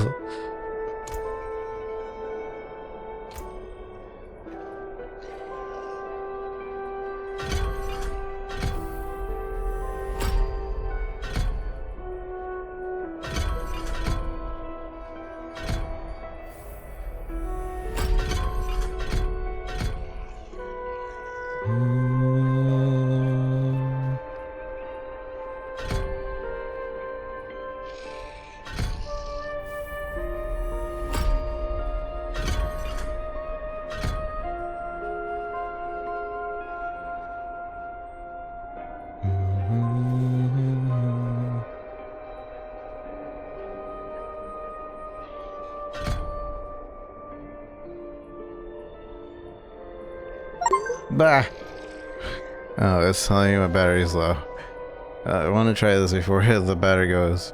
Bah! Oh, it's telling me my battery's low. I want to try this before the battery goes.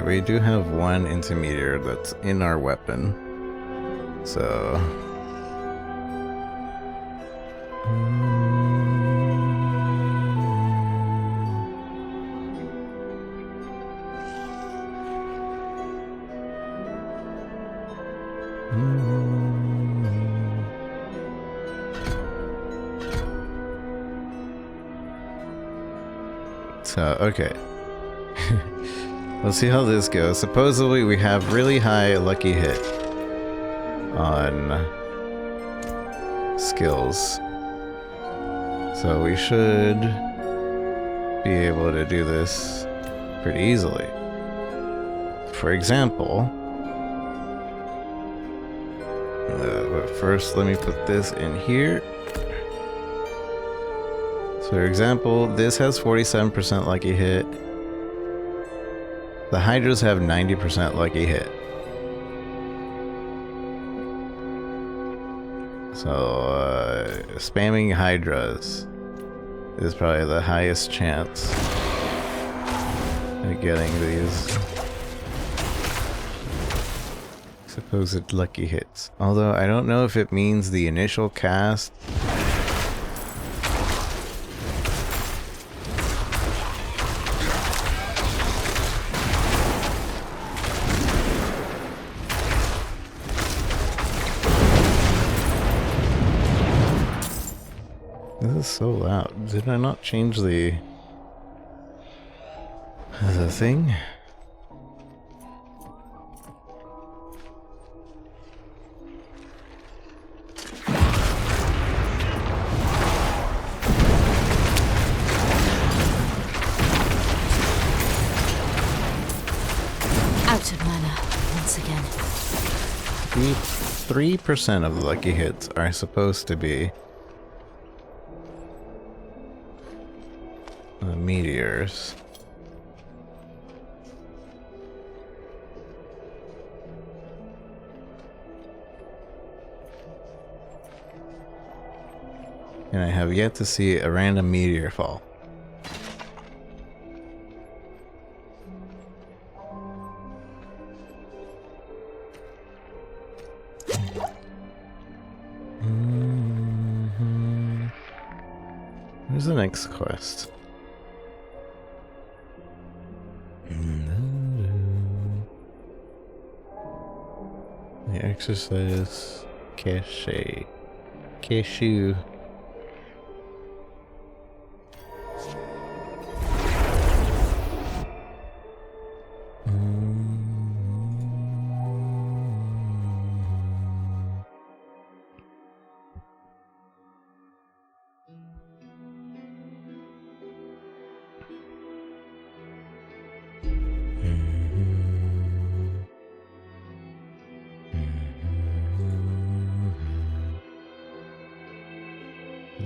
We do have one intermediate that's in our weapon. So... So, okay. Let's see how this goes. Supposedly we have really high lucky hit on skills. So we should be able to do this pretty easily. For example, but first let me put this in here. So for example, this has 47% lucky hit. The Hydras have 90% lucky hit. So, spamming Hydras is probably the highest chance of getting these supposed lucky hits. Although, I don't know if it means the initial cast. This is so loud. Did I not change the thing? Out of mana once again. 3% of the lucky hits are supposed to be meteors. And I have yet to see a random meteor fall. Where's the next quest? The exercise cache. Cashew.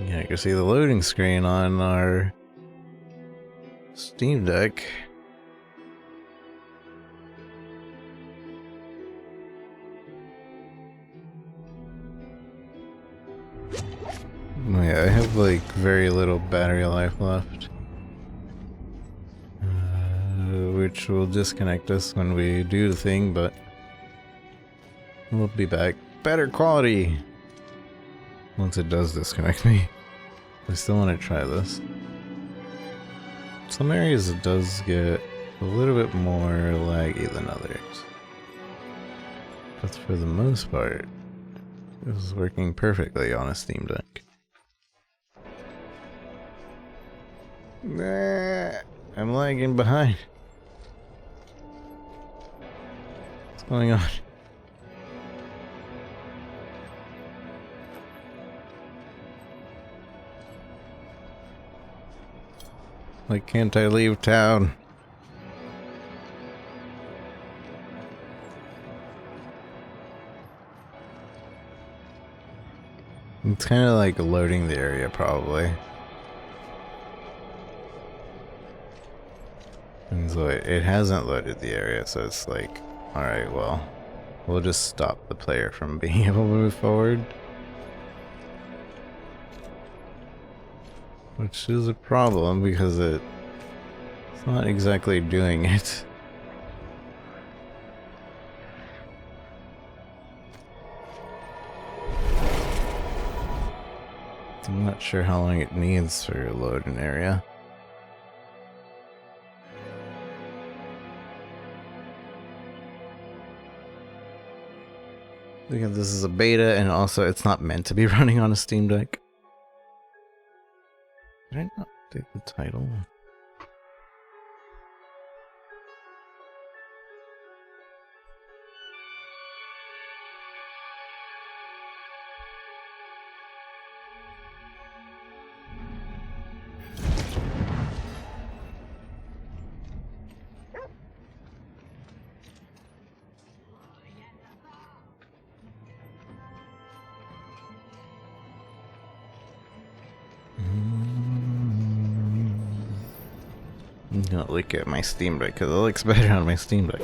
Yeah, I can see the loading screen on our Steam Deck. Yeah, I have like very little battery life left, which will disconnect us when we do the thing, but we'll be back. Better quality once it does disconnect me. I still want to try this. Some areas it does get a little bit more laggy than others, but for the most part, this is working perfectly on a Steam Deck. Nah, I'm lagging behind. What's going on? Why can't I leave town? It's kind of like loading the area, probably. And so it hasn't loaded the area, so it's like Alright, well, we'll just stop the player from being able to move forward. Which is a problem because it's not exactly doing it. I'm not sure how long it needs for your load an area. Because this is a beta and also it's not meant to be running on a Steam Deck. Did I not take the title? I'm gonna look at my Steam Deck because it looks better on my Steam Deck.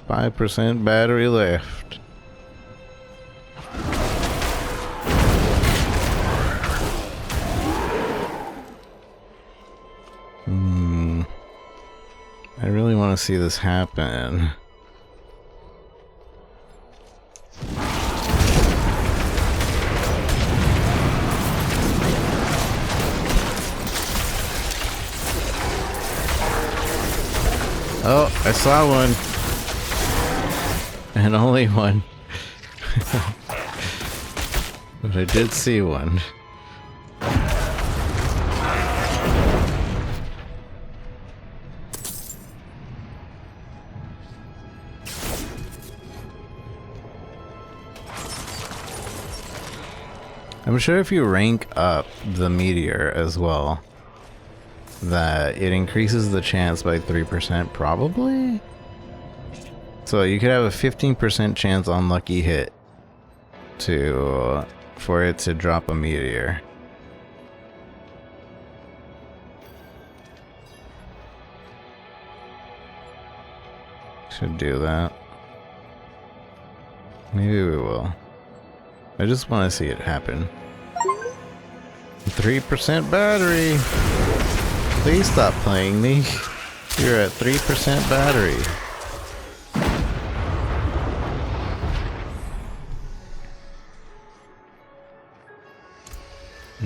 %5 battery left. I really want to see this happen. Oh, I saw one. And only one. But I did see one. I'm sure if you rank up the meteor as well, that it increases the chance by 3%, probably? So you could have a 15% chance on lucky hit for it to drop a meteor. Should do that. Maybe we will. I just want to see it happen. 3% battery! Please stop playing me. You're at 3% battery.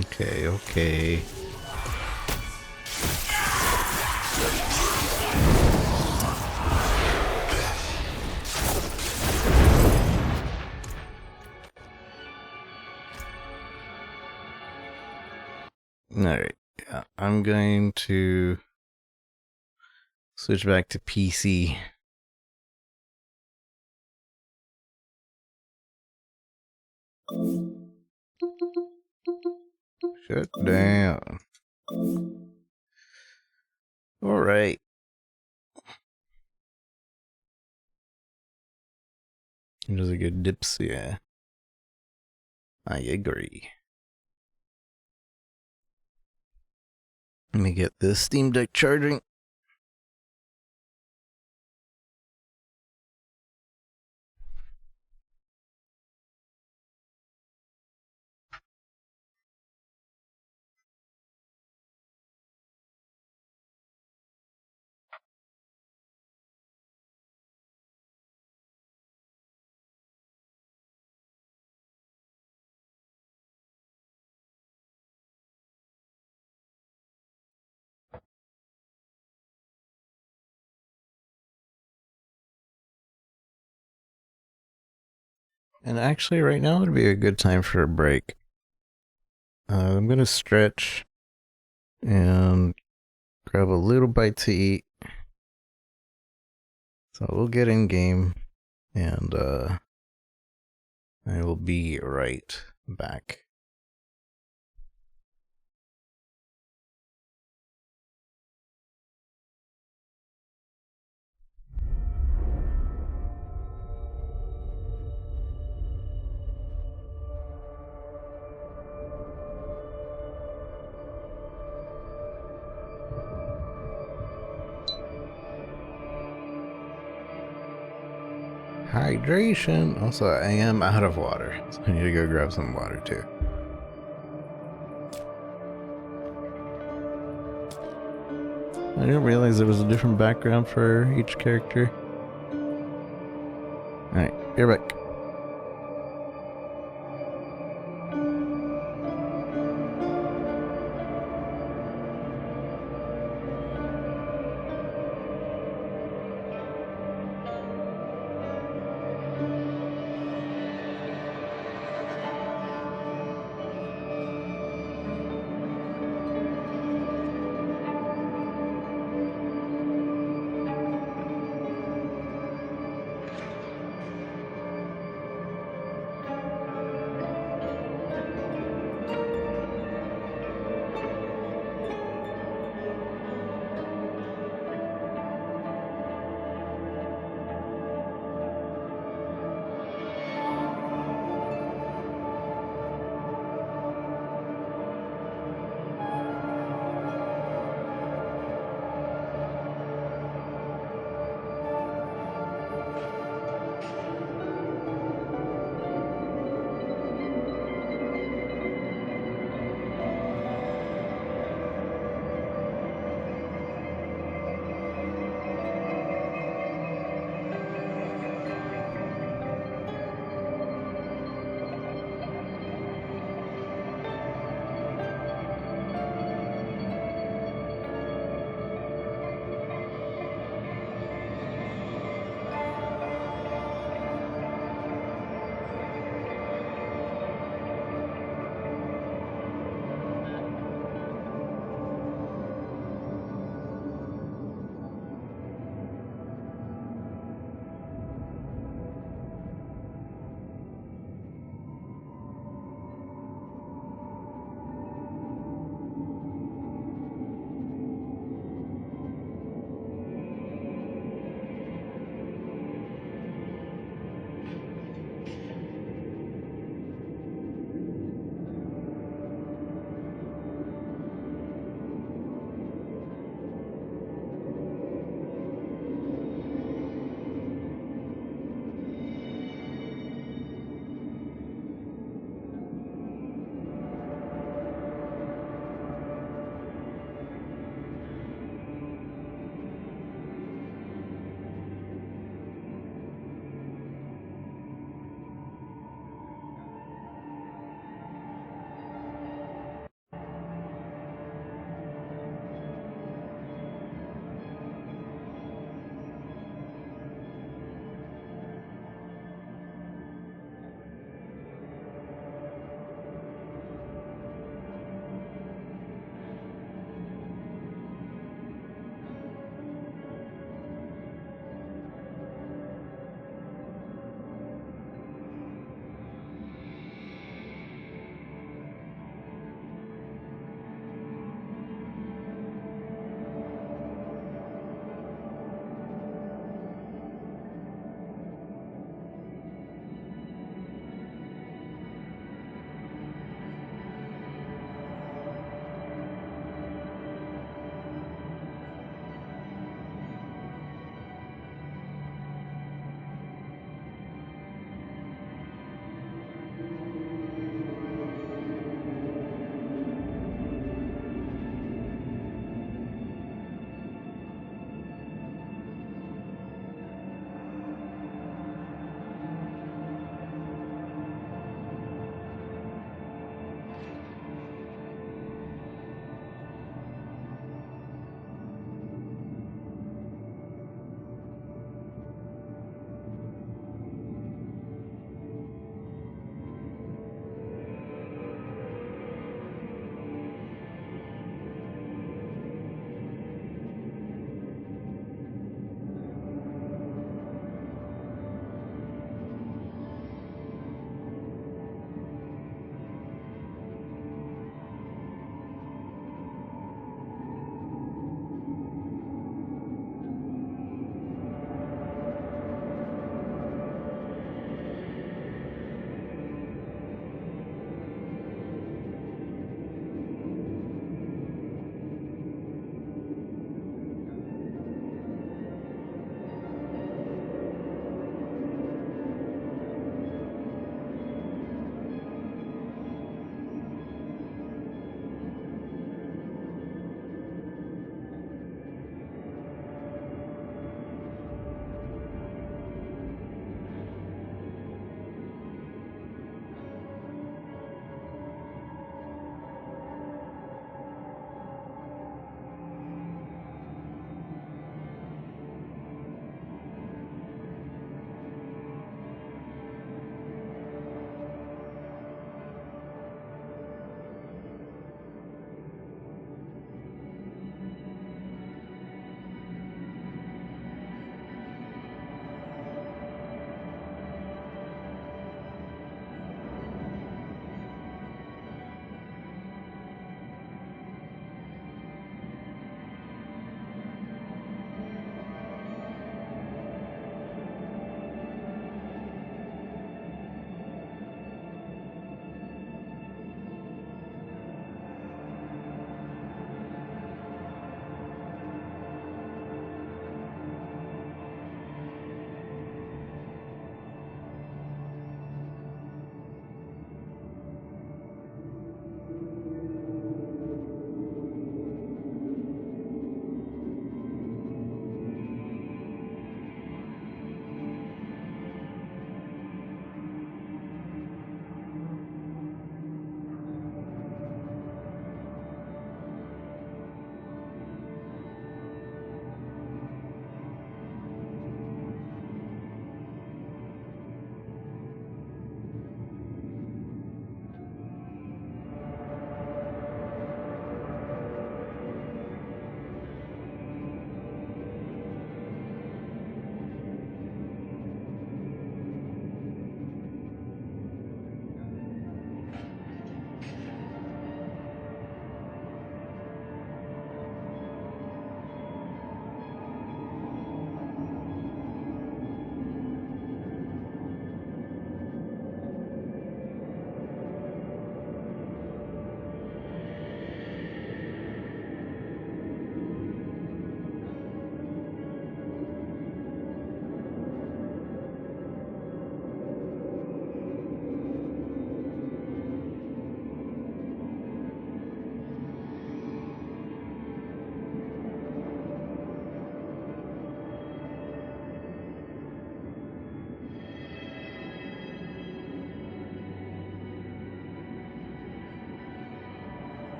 Okay, okay. Alright, yeah, I'm going to switch back to PC. Shut down. Alright. It was a good dips, yeah. I agree. Let me get this Steam Deck charging. And actually, right now would be a good time for a break. I'm gonna stretch and grab a little bite to eat. So we'll get in game, and I will be right back. hydration. Also, I am out of water, so I need to go grab some water too. I didn't realize there was a different background for each character. Alright, you're back.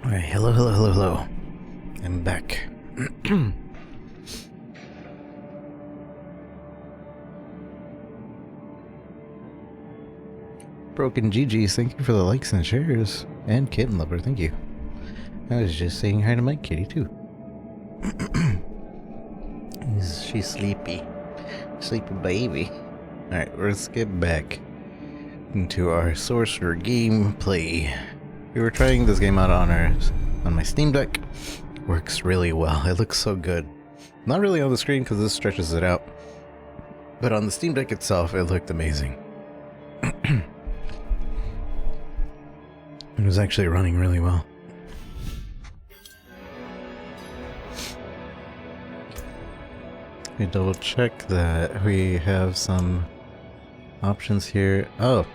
Alright, hello. I'm back. Broken GG's, thank you for the likes and shares. And Kitten Lover, thank you. I was just saying hi to my kitty too. She's sleepy. Sleepy baby. Alright, let's get back into our Sorcerer gameplay. We were trying this game out on my Steam Deck. Works really well. It looks so good. Not really on the screen because this stretches it out. But on the Steam Deck itself, it looked amazing. It was actually running really well. We double check that we have some options here. Oh,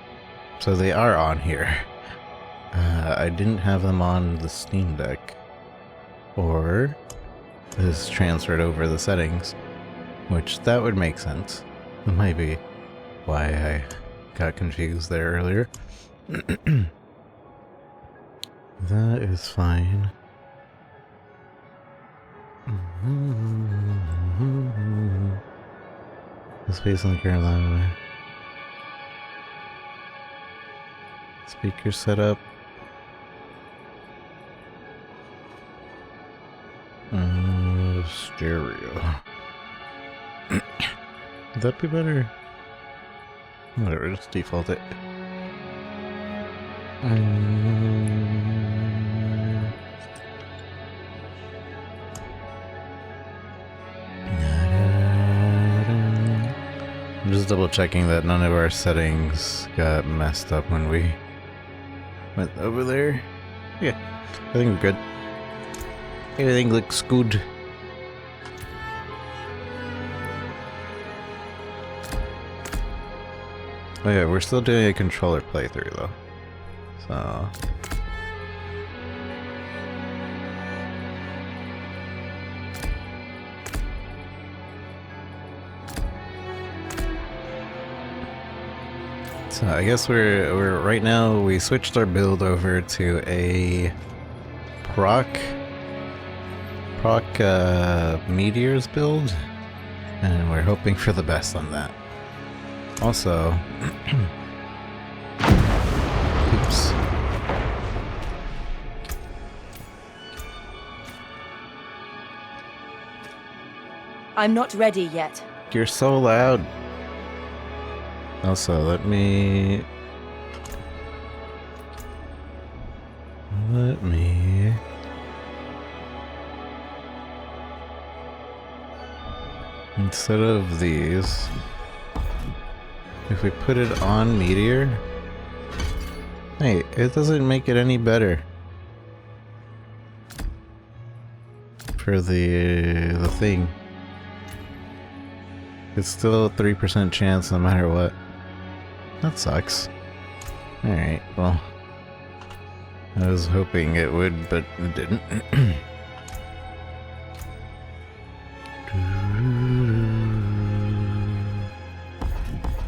so they are on here. I didn't have them on the Steam Deck. Or is transferred over the settings, which that would make sense. That might be why I got confused there earlier. That is fine. The space on the Carolina. Speaker setup. Stereo. Would that be better? Whatever, just default it. I'm just double checking that none of our settings got messed up when we went over there. Yeah, I think we're good. Everything looks good. Oh yeah, we're still doing a controller playthrough though. So I guess we're right now we switched our build over to a proc meteors build, and we're hoping for the best on that. Also, oops. I'm not ready yet. You're so loud. Also, let me instead of these, if we put it on Meteor, hey, it doesn't make it any better for the thing. It's still a 3% chance no matter what. That sucks. Alright, well, I was hoping it would, but it didn't.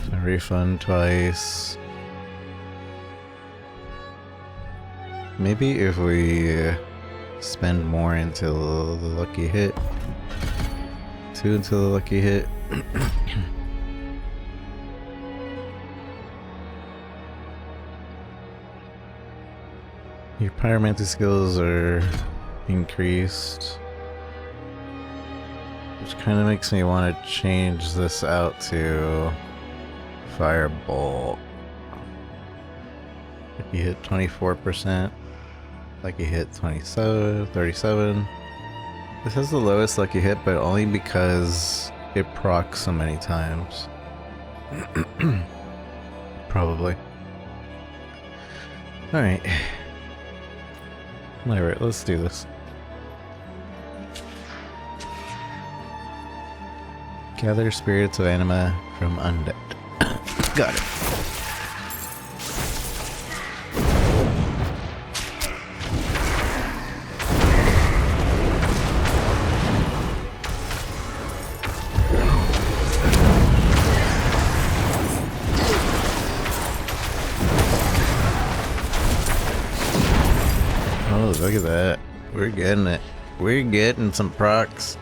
So refund twice. Maybe if we spend more until the lucky hit. 2 until the lucky hit. Your pyromancy skills are increased, which kind of makes me want to change this out to Firebolt. Lucky hit 24%, lucky hit 37. This has the lowest lucky hit, but only because it procs so many times. Probably. Alright. Alright, let's do this. Gather spirits of anima from undead. Got it. Look at that. We're getting it. We're getting some procs.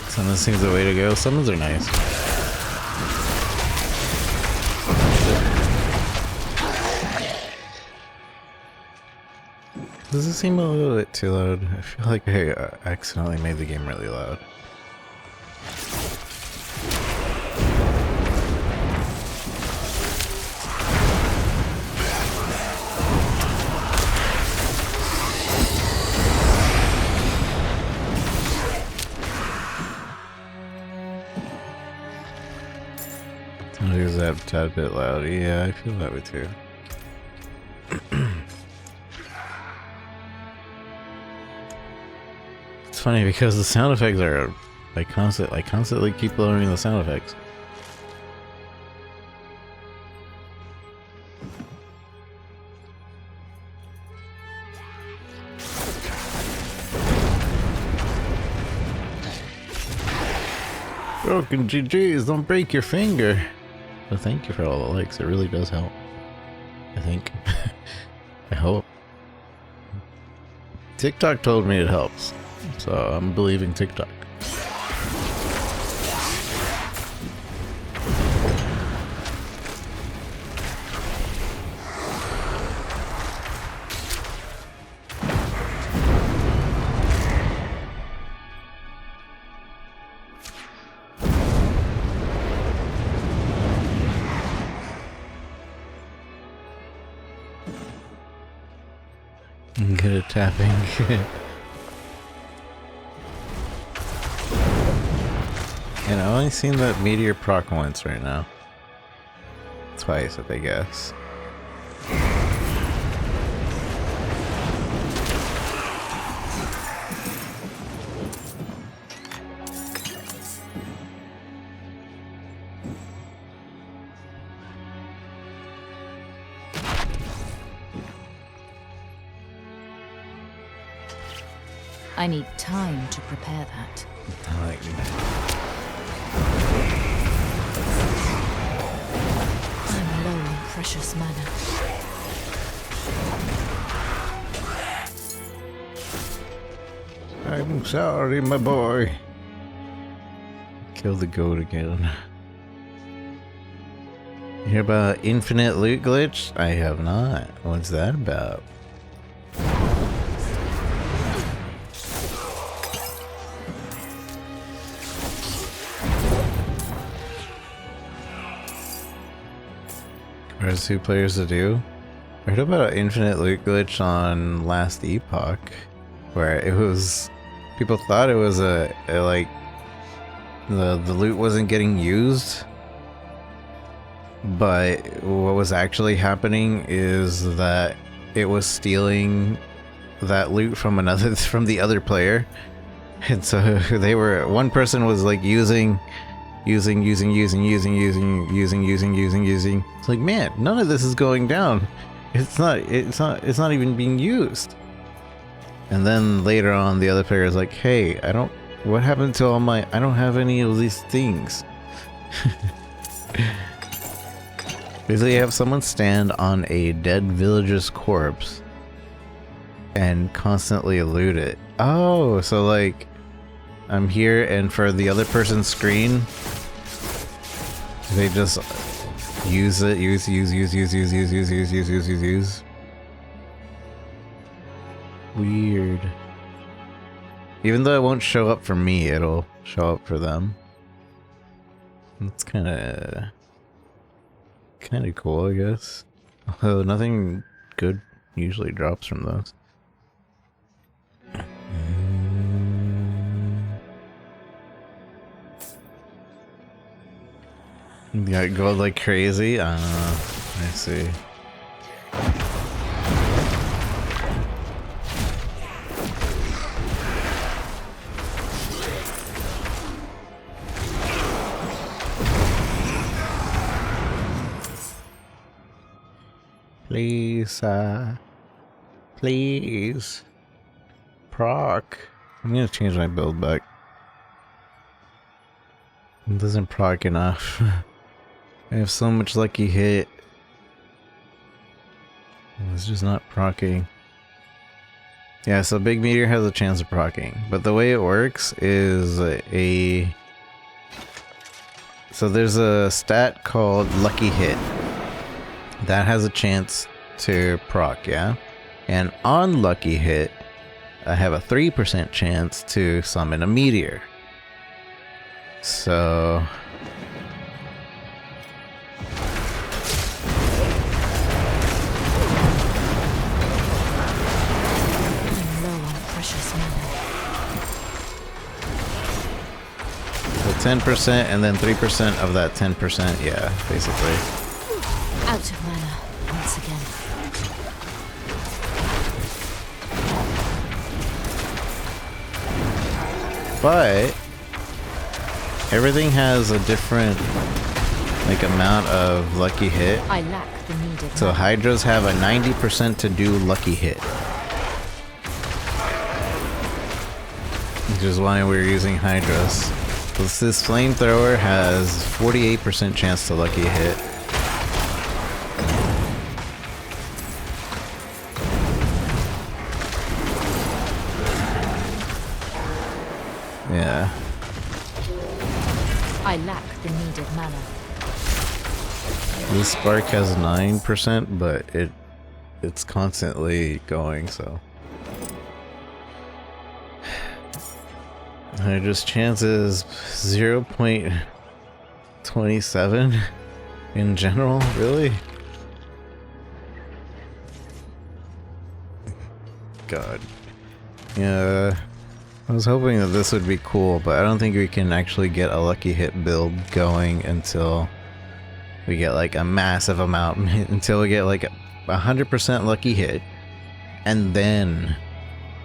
Summons seems the way to go. Summons are nice. Does it seem a little bit too loud? I feel like I accidentally made the game really loud. Is that a tad bit loud? Yeah, I feel that way too. It's funny because the sound effects are I constantly keep lowering the sound effects. Broken GGs, don't break your finger. Well, thank you for all the likes. It really does help. I think. I hope. TikTok told me it helps, so I'm believing TikTok. Good at tapping. And I've only seen that meteor proc once right now. Twice, I guess. I need time to prepare that. I like that. I'm low on precious mana. I'm sorry, my boy. Kill the goat again. You hear about infinite loot glitch? I have not. What's that about? There's 2 players to do. I heard about an infinite loot glitch on Last Epoch, where it was people thought it was a like the loot wasn't getting used, but what was actually happening is that it was stealing that loot from the other player, and so they were one person was like using. It's like, man, none of this is going down. It's not even being used. And then later on, the other player is like, hey, what happened to all my, I don't have any of these things. Basically, you have someone stand on a dead villager's corpse and constantly loot it. Oh, so like, I'm here, and for the other person's screen, they just use it, use. Weird. Even though it won't show up for me, it'll show up for them. It's kind of cool, I guess. Although nothing good usually drops from those. Got gold like crazy? I see. Please, please. Proc. I'm gonna change my build back. It doesn't proc enough. I have so much lucky hit. It's just not procking. Yeah, so Big Meteor has a chance of procking. But the way it works is so there's a stat called Lucky Hit. That has a chance to proc, yeah? And on Lucky Hit, I have a 3% chance to summon a meteor. So... So 10% and then 3% of that 10%, yeah, basically. Out of mana once again. But everything has a different amount of lucky hit. I lack the needed. So Hydras have a 90% to do lucky hit. Which is why we're using Hydras. This flamethrower has 48% chance to lucky hit. Yeah. I lack the needed mana. This spark has 9%, but it's constantly going, so. Just chances 0.27 in general, really? God. Yeah, I was hoping that this would be cool, but I don't think we can actually get a lucky hit build going until we get like a massive amount, until we get like 100% lucky hit, and then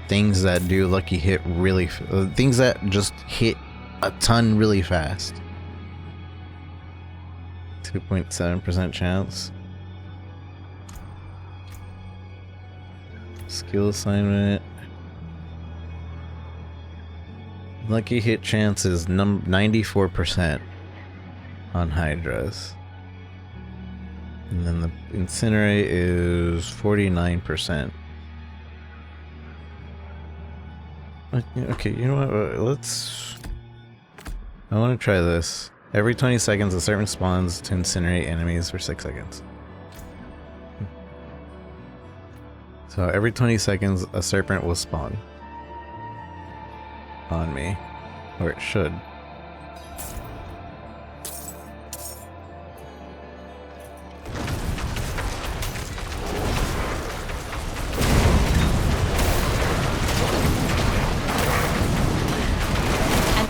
things that do lucky hit really, things that just hit a ton really fast. 2.7% chance. Skill assignment. Lucky hit chance is 94% on Hydras. And then the Incinerate is 49%. Okay, you know what? I want to try this. Every 20 seconds, a serpent spawns to incinerate enemies for 6 seconds. So every 20 seconds, a serpent will spawn on me, or it should.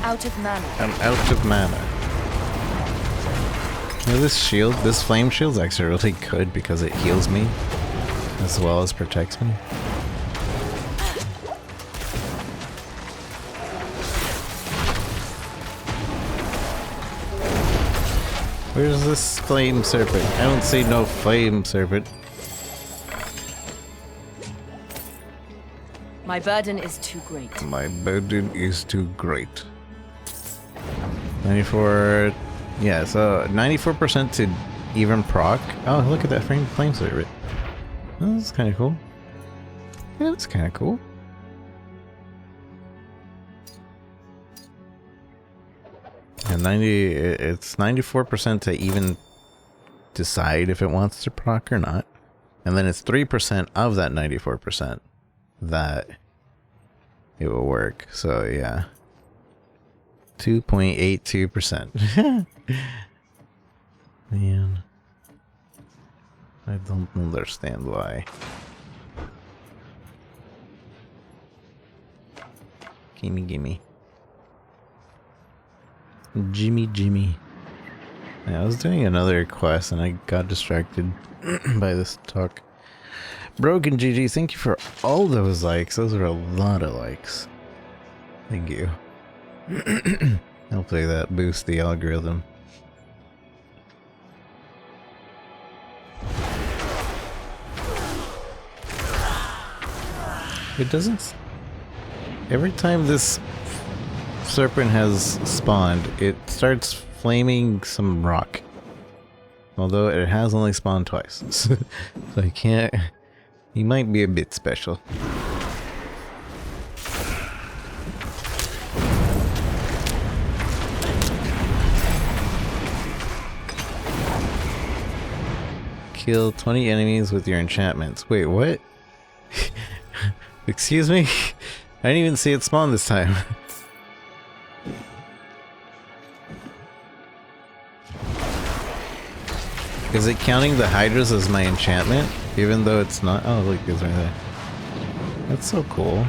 Out of mana. I'm out of mana. Yeah, this shield, this flame shield's actually really good because it heals me as well as protects me. Where's this flame serpent? I don't see no flame serpent. My burden is too great. My burden is too great. 94, yeah, so 94% to even proc. Oh, look at that flame serpent. Oh, that's kind of cool. Yeah, that's kind of cool. And it's 94% to even decide if it wants to proc or not. And then it's 3% of that 94% that it will work. So yeah. 2.82%. Man. I don't understand why. Gimme, gimme. Jimmy. Yeah, I was doing another quest and I got distracted by this talk. Broken GG, thank you for all those likes. Those are a lot of likes. Thank you. Hopefully that boosts the algorithm. It doesn't... Every time this serpent has spawned, it starts flaming some rock. Although it has only spawned twice. So I can't... He might be a bit special. Kill 20 enemies with your enchantments. Wait, what? Excuse me? I didn't even see it spawn this time. Is it counting the hydras as my enchantment? Even though it's not? Oh, look, it's right there. That's so cool.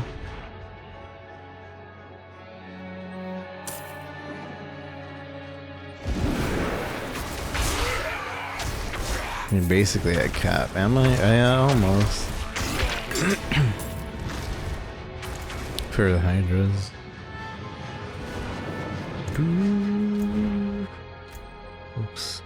You're basically at cap. Am I? Almost. For the hydras. Oops.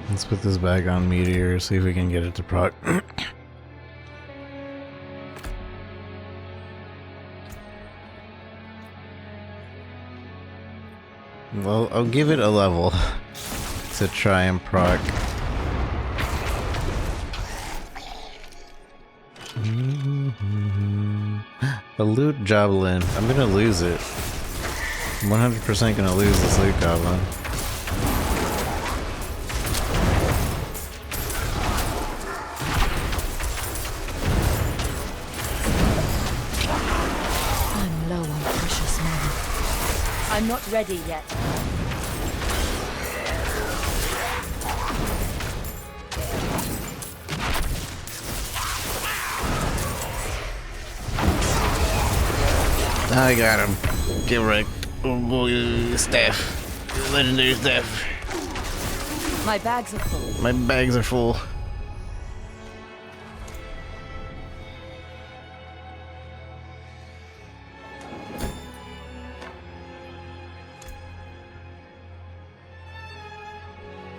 Let's put this back on Meteor, see if we can get it to proc. Well, I'll give it a level to try and proc. A loot goblin. I'm gonna lose it. I'm 100% gonna lose this loot goblin. I'm low on precious mana. I'm not ready yet. I got him. Get wrecked. Oh boy, staff. Legendary staff. My bags are full. My bags are full.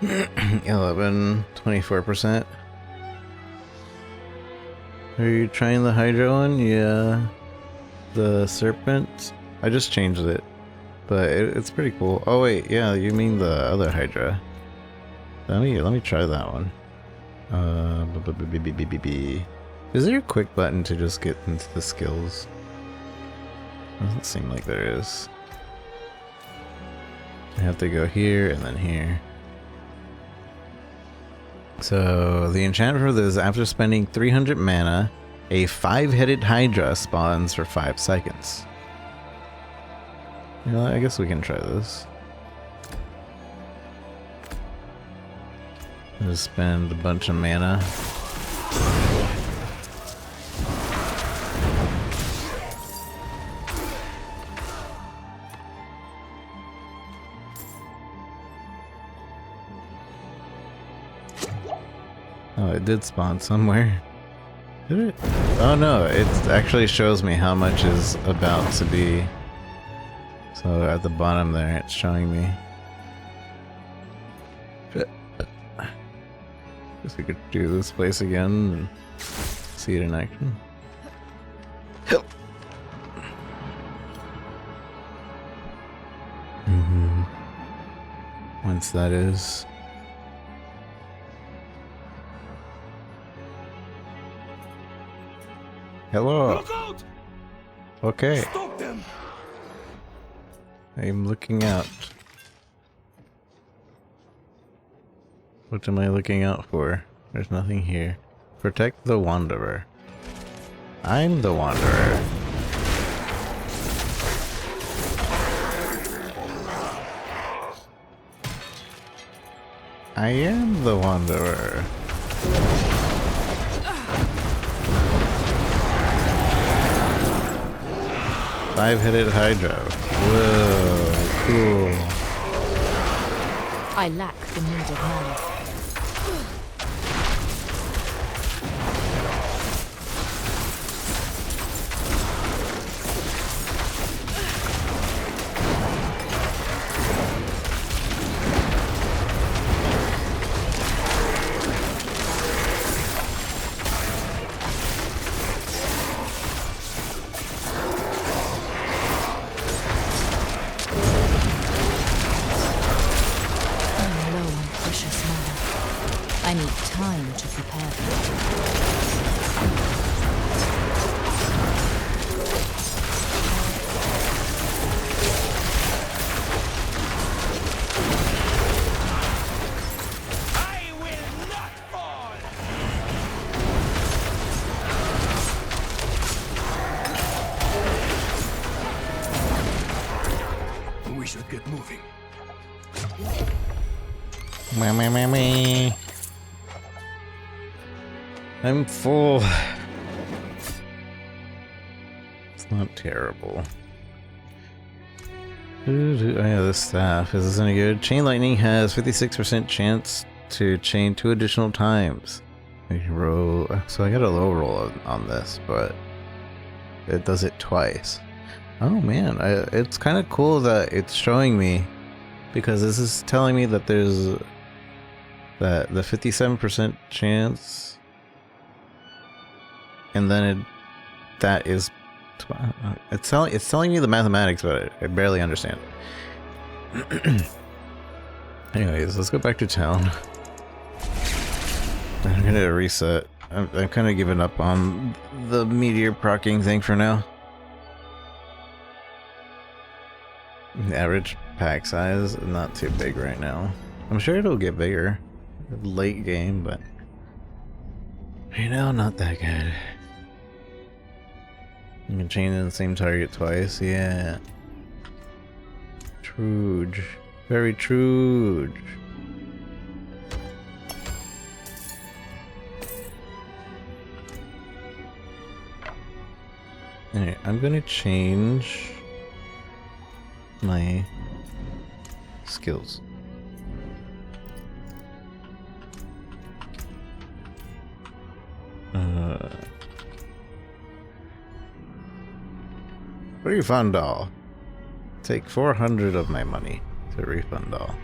$11, 24%. Are you trying the Hydra one? Yeah. The serpent? I just changed it. But it's pretty cool. Oh wait, yeah, you mean the other Hydra. Let me try that one. Is there a quick button to just get into the skills? Doesn't seem like there is. I have to go here and then here. So the enchantment for this is after spending 300 mana, a 5-headed Hydra spawns for 5 seconds. You know, I guess we can try this. Just spend a bunch of mana. Oh, it did spawn somewhere. Did it? Oh no, it actually shows me how much is about to be. So at the bottom there, it's showing me. Guess we could do this place again and see it in action. Once that is. Hello. Look out! Okay. Stop them! I'm looking out. What am I looking out for? There's nothing here. Protect the Wanderer. I'm the Wanderer. I am the Wanderer. Five-headed Hydra. Whoa, cool. I lack the needed mana. I need time to prepare for I will not fall! We should get moving. Me. I'm full. It's not terrible. Oh yeah, this staff. Is this any good? Chain Lightning has 56% chance to chain 2 additional times. I can roll. So I got a low roll on this, but it does it twice. Oh man, it's kind of cool that it's showing me, because this is telling me that there's the 57% chance, and then it's telling me the mathematics, but I barely understand it. Anyways, let's go back to town. I'm gonna reset. I'm kind of giving up on the meteor proccing thing for now. The average pack size, not too big right now. I'm sure it'll get bigger late game, but right now, not that good. You can chain in the same target twice, yeah. Truge. Very truge. Alright, I'm gonna change my skills. Refund all. Take 400 of my money to refund all.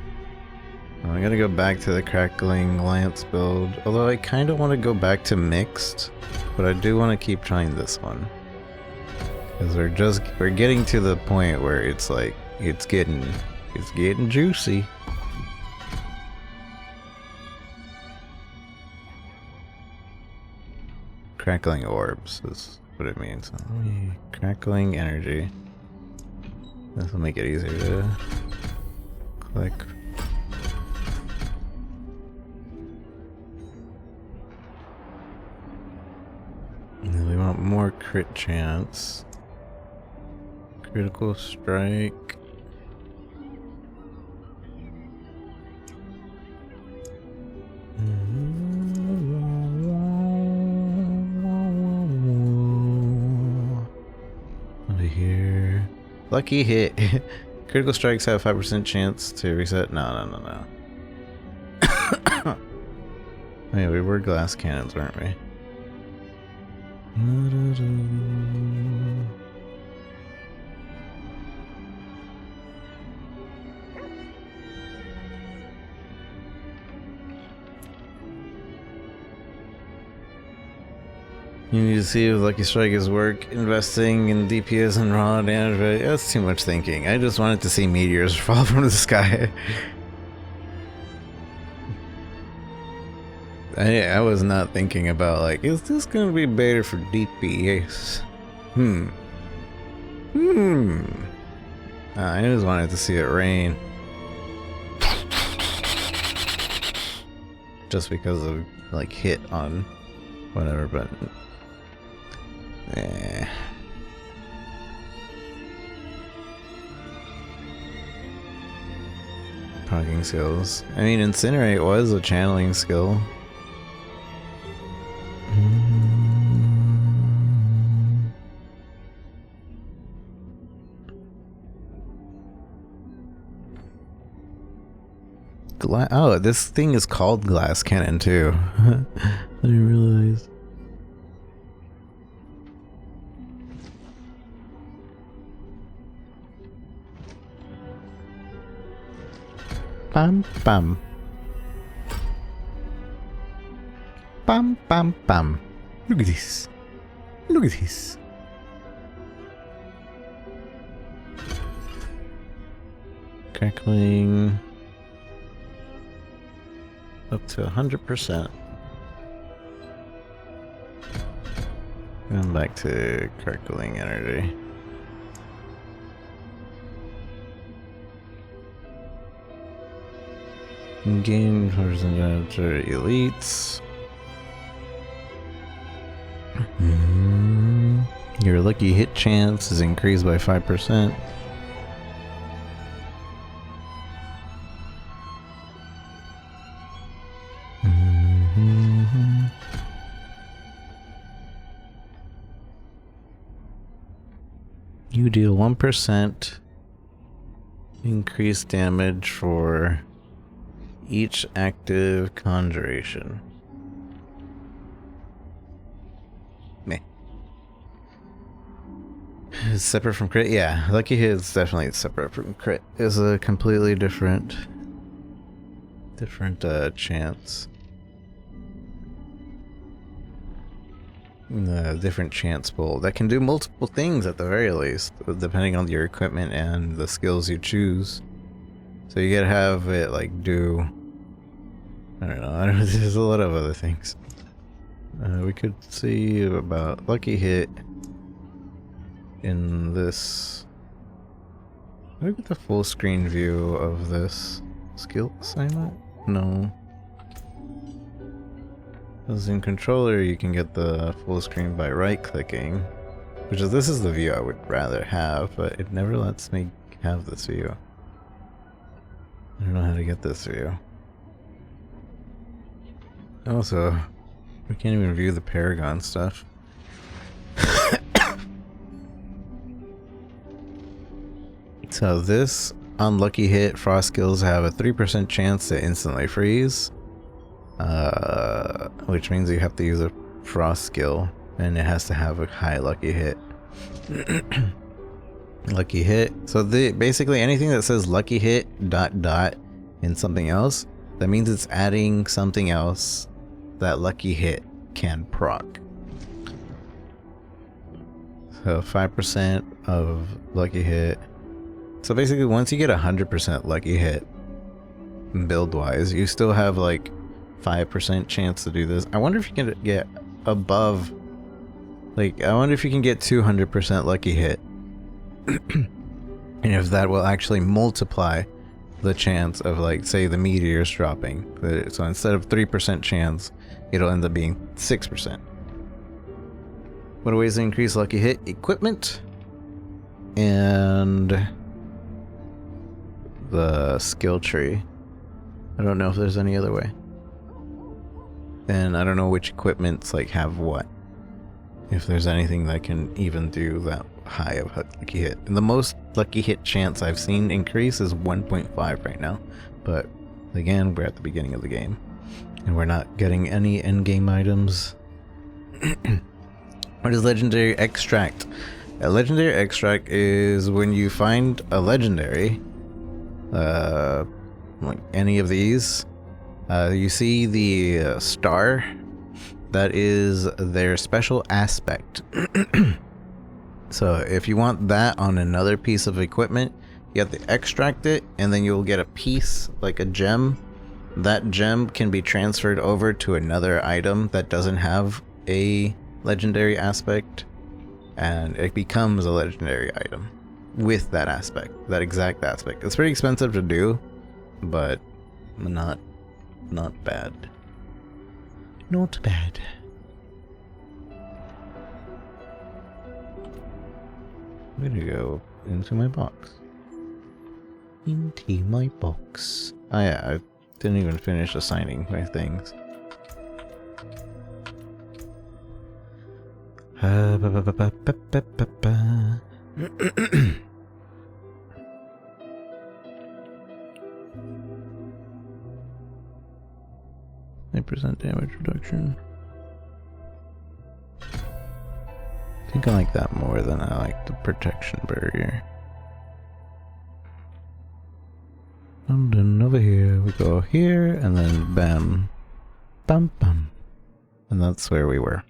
I'm gonna go back to the Crackling Lance build, although I kind of want to go back to mixed, but I do want to keep trying this one. Because we're getting to the point where it's like, it's getting juicy. Crackling orbs is what it means. Crackling energy. This will make it easier to click. And then we want more crit chance. Critical strike. Over here. Lucky hit. Critical strikes have 5% chance to reset. No. Oh yeah, we were glass cannons, weren't we? You need to see if Lucky Strike is work investing in DPS and raw damage, but that's too much thinking. I just wanted to see meteors fall from the sky. I was not thinking about, like, is this gonna be better for DPS? I just wanted to see it rain. Just because of, like, hit on whatever, but... eh. Progging skills. I mean, Incinerate was a channeling skill. Oh, this thing is called Glass Cannon too. I didn't realize. Bam bam. Bam bam bam. Look at this. Look at this. Crackling. Up to 100%. Going back to crackling energy. Gain percentage elites. Your lucky hit chance is increased by 5%. You deal 1% increased damage for each active conjuration. Meh. Separate from crit? Yeah, lucky hit is definitely separate from crit. It's a completely different chance. Different chance pool that can do multiple things at the very least, depending on your equipment and the skills you choose. So you gotta have it like do, I don't know, there's a lot of other things. We could see about lucky hit in this. Look at the full screen view of this skill assignment. No. As in controller, you can get the full screen by right-clicking, this is the view I would rather have, but it never lets me have this view. I don't know how to get this view. Also, we can't even view the Paragon stuff. So this unlucky hit, frost skills have a 3% chance to instantly freeze. Which means you have to use a frost skill, and it has to have a high lucky hit. Lucky hit. So basically anything that says lucky hit ... in something else, that means it's adding something else that lucky hit can proc. So 5% of lucky hit. So basically once you get 100% lucky hit, build wise, you still have like 5% chance to do this. I wonder if you can get above, like, I wonder if you can get 200% lucky hit. And if that will actually multiply the chance of, like, say the meteors dropping. So instead of 3% chance, it'll end up being 6%. What are ways to increase lucky hit? Equipment and the skill tree. I don't know if there's any other way. And I don't know which equipments like have what. If there's anything that can even do that high of a lucky hit. And the most lucky hit chance I've seen increase is 1.5 right now. But again, we're at the beginning of the game. And we're not getting any endgame items. What is legendary extract? A legendary extract is when you find a legendary, like any of these, you see the star, that is their special aspect. So if you want that on another piece of equipment, you have to extract it, and then you'll get a piece, like a gem. That gem can be transferred over to another item that doesn't have a legendary aspect and it becomes a legendary item with that aspect, that exact aspect. It's pretty expensive to do, but not bad. Not bad. I'm gonna go into my box. Into my box. Oh yeah, I didn't even finish assigning my things. % damage reduction. I think I like that more than I like the protection barrier. And then over here, we go here, and then bam. Bam bam. And that's where we were.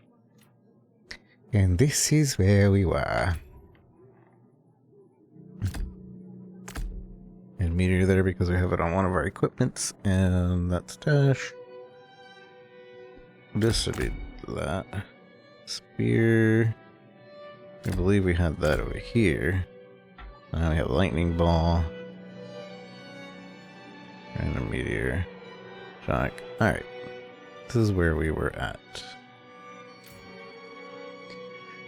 And this is where we were. And meteor there because we have it on one of our equipments, and that's dash. This should be that. Spear. I believe we had that over here. Now we have lightning ball. And a meteor. Shock. Alright. This is where we were at.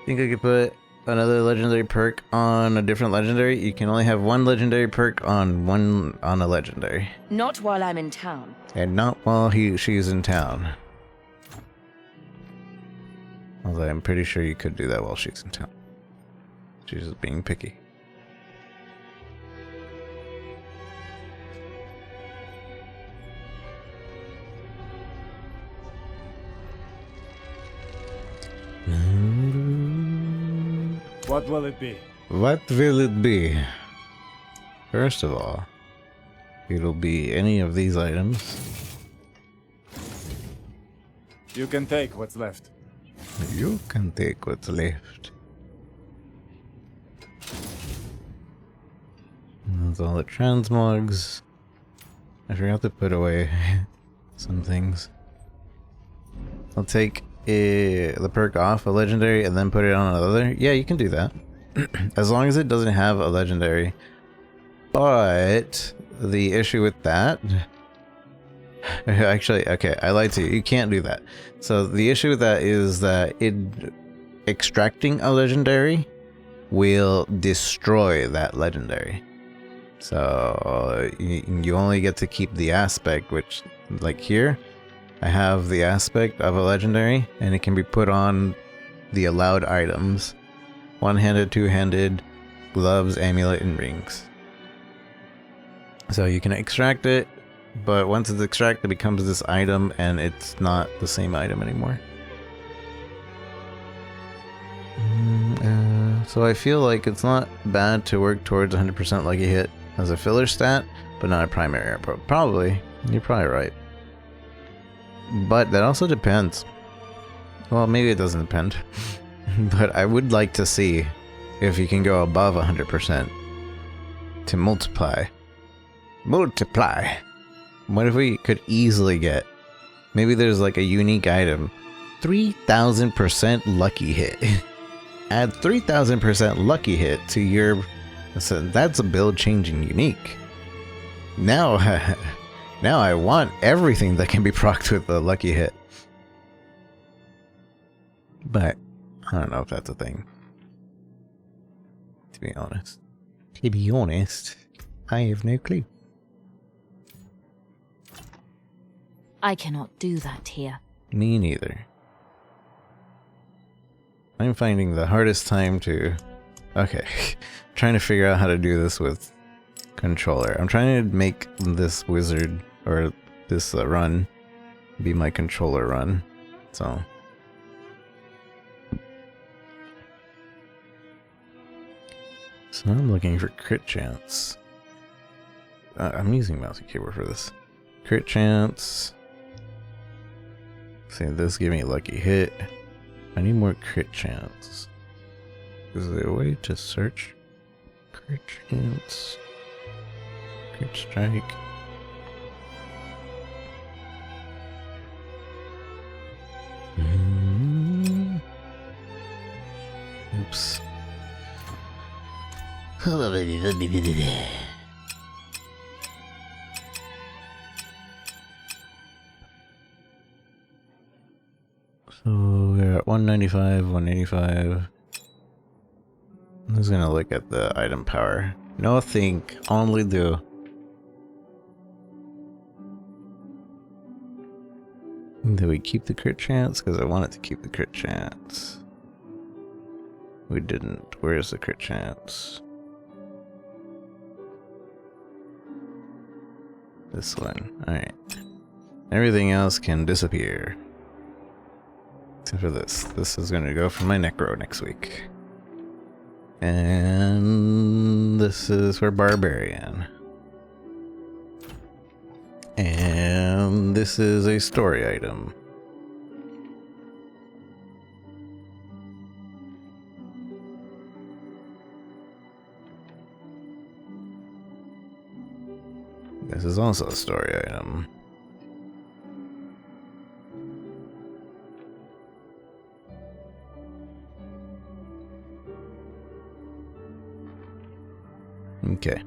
Think I could put another legendary perk on a different legendary? You can only have one legendary perk on a legendary. Not while I'm in town. And not while she's in town. Although I'm pretty sure you could do that while she's in town. She's just being picky. What will it be? What will it be? First of all, it'll be any of these items. You can take what's left. You can take what's left. That's all the transmogs. I forgot to put away some things. I'll take the perk off a legendary and then put it on another. Yeah, you can do that. As long as it doesn't have a legendary. But the issue with that... Actually, okay, I lied to you. You can't do that. So the issue with that is that extracting a legendary will destroy that legendary. So you only get to keep the aspect, which, like here, I have the aspect of a legendary, and it can be put on the allowed items. One-handed, two-handed, gloves, amulet, and rings. So you can extract it, but once it's extracted, it becomes this item, and it's not the same item anymore. So I feel like it's not bad to work towards 100% lucky hit as a filler stat, but not a primary. Probably. You're probably right. But that also depends. Well, maybe it doesn't depend. But I would like to see if you can go above 100% to multiply. Multiply! What if we could easily get... Maybe there's like a unique item. 3,000% lucky hit. Add 3,000% lucky hit to your... So that's a build-changing unique. Now I want everything that can be procced with a lucky hit. But I don't know if that's a thing. To be honest. To be honest, I have no clue. I cannot do that here. Me neither. I'm finding the hardest time to... Okay. Trying to figure out how to do this with controller. I'm trying to make this wizard, or this run, be my controller run. So... So I'm looking for crit chance. I'm using mouse and keyboard for this. Crit chance. See, this give me a lucky hit. I need more crit chance. Is there a way to search crit chance? Crit strike. Oops. So we're at 195, 185. I'm just gonna look at the item power. No think, only do. Do we keep the crit chance? Because I wanted to keep the crit chance. We didn't. Where's the crit chance? This one. Alright. Everything else can disappear. Except for this. This is gonna go for my Necro next week. And this is for Barbarian. And this is a story item. This is also a story item. Okay.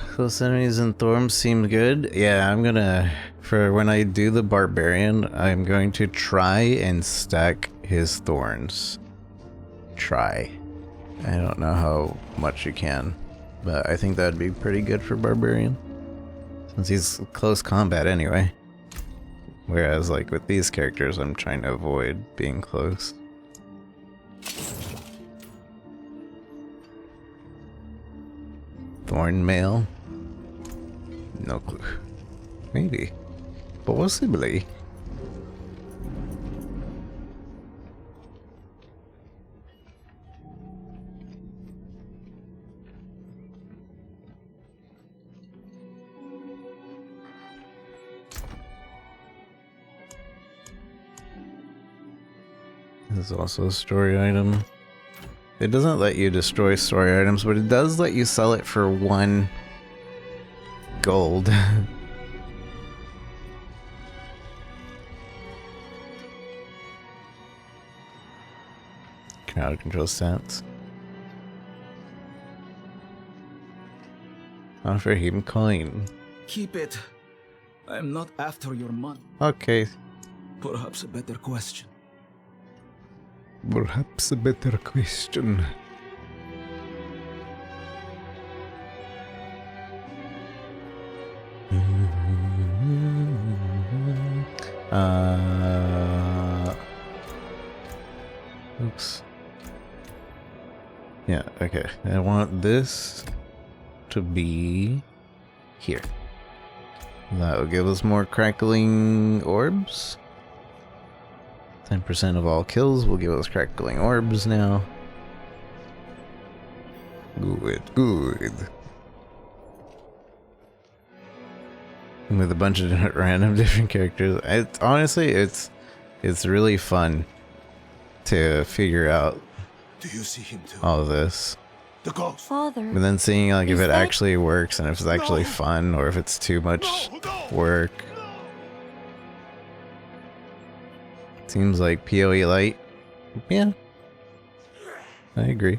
Close enemies and thorns seem good. Yeah, I'm gonna, for when I do the barbarian, I'm going to try and stack his thorns. Try. I don't know how much you can, but I think that'd be pretty good for barbarian. Since he's close combat anyway. Whereas like with these characters, I'm trying to avoid being close. Thorn mail? No clue. Maybe. Possibly. This is also a story item. It doesn't let you destroy story items, but it does let you sell it for 1 gold. Crowd control stats. Not for him coin. Keep it. I am not after your money. Okay. Perhaps a better question. Perhaps a better question. Oops. Yeah, okay. I want this to be here. That will give us more crackling orbs. 10% of all kills will give us crackling orbs now. Good, good. And with a bunch of random different characters. Honestly, it's really fun to figure out Do you see him too? all of this. The ghost. Father. But then seeing like if it actually works and if it's actually fun or if it's too much work. Seems like PoE Light. Yeah. I agree.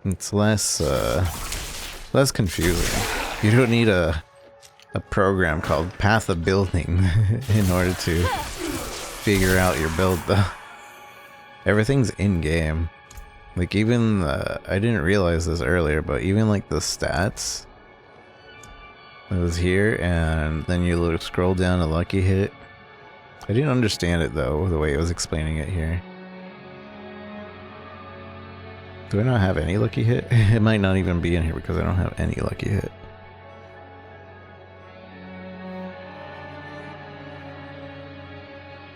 It's less confusing. You don't need a program called Path of Building in order to figure out your build though. Everything's in game. Like even I didn't realize this earlier, but even like the stats. It was here, and then you scroll down a lucky hit. I didn't understand it though, the way it was explaining it here. Do I not have any lucky hit? It might not even be in here because I don't have any lucky hit.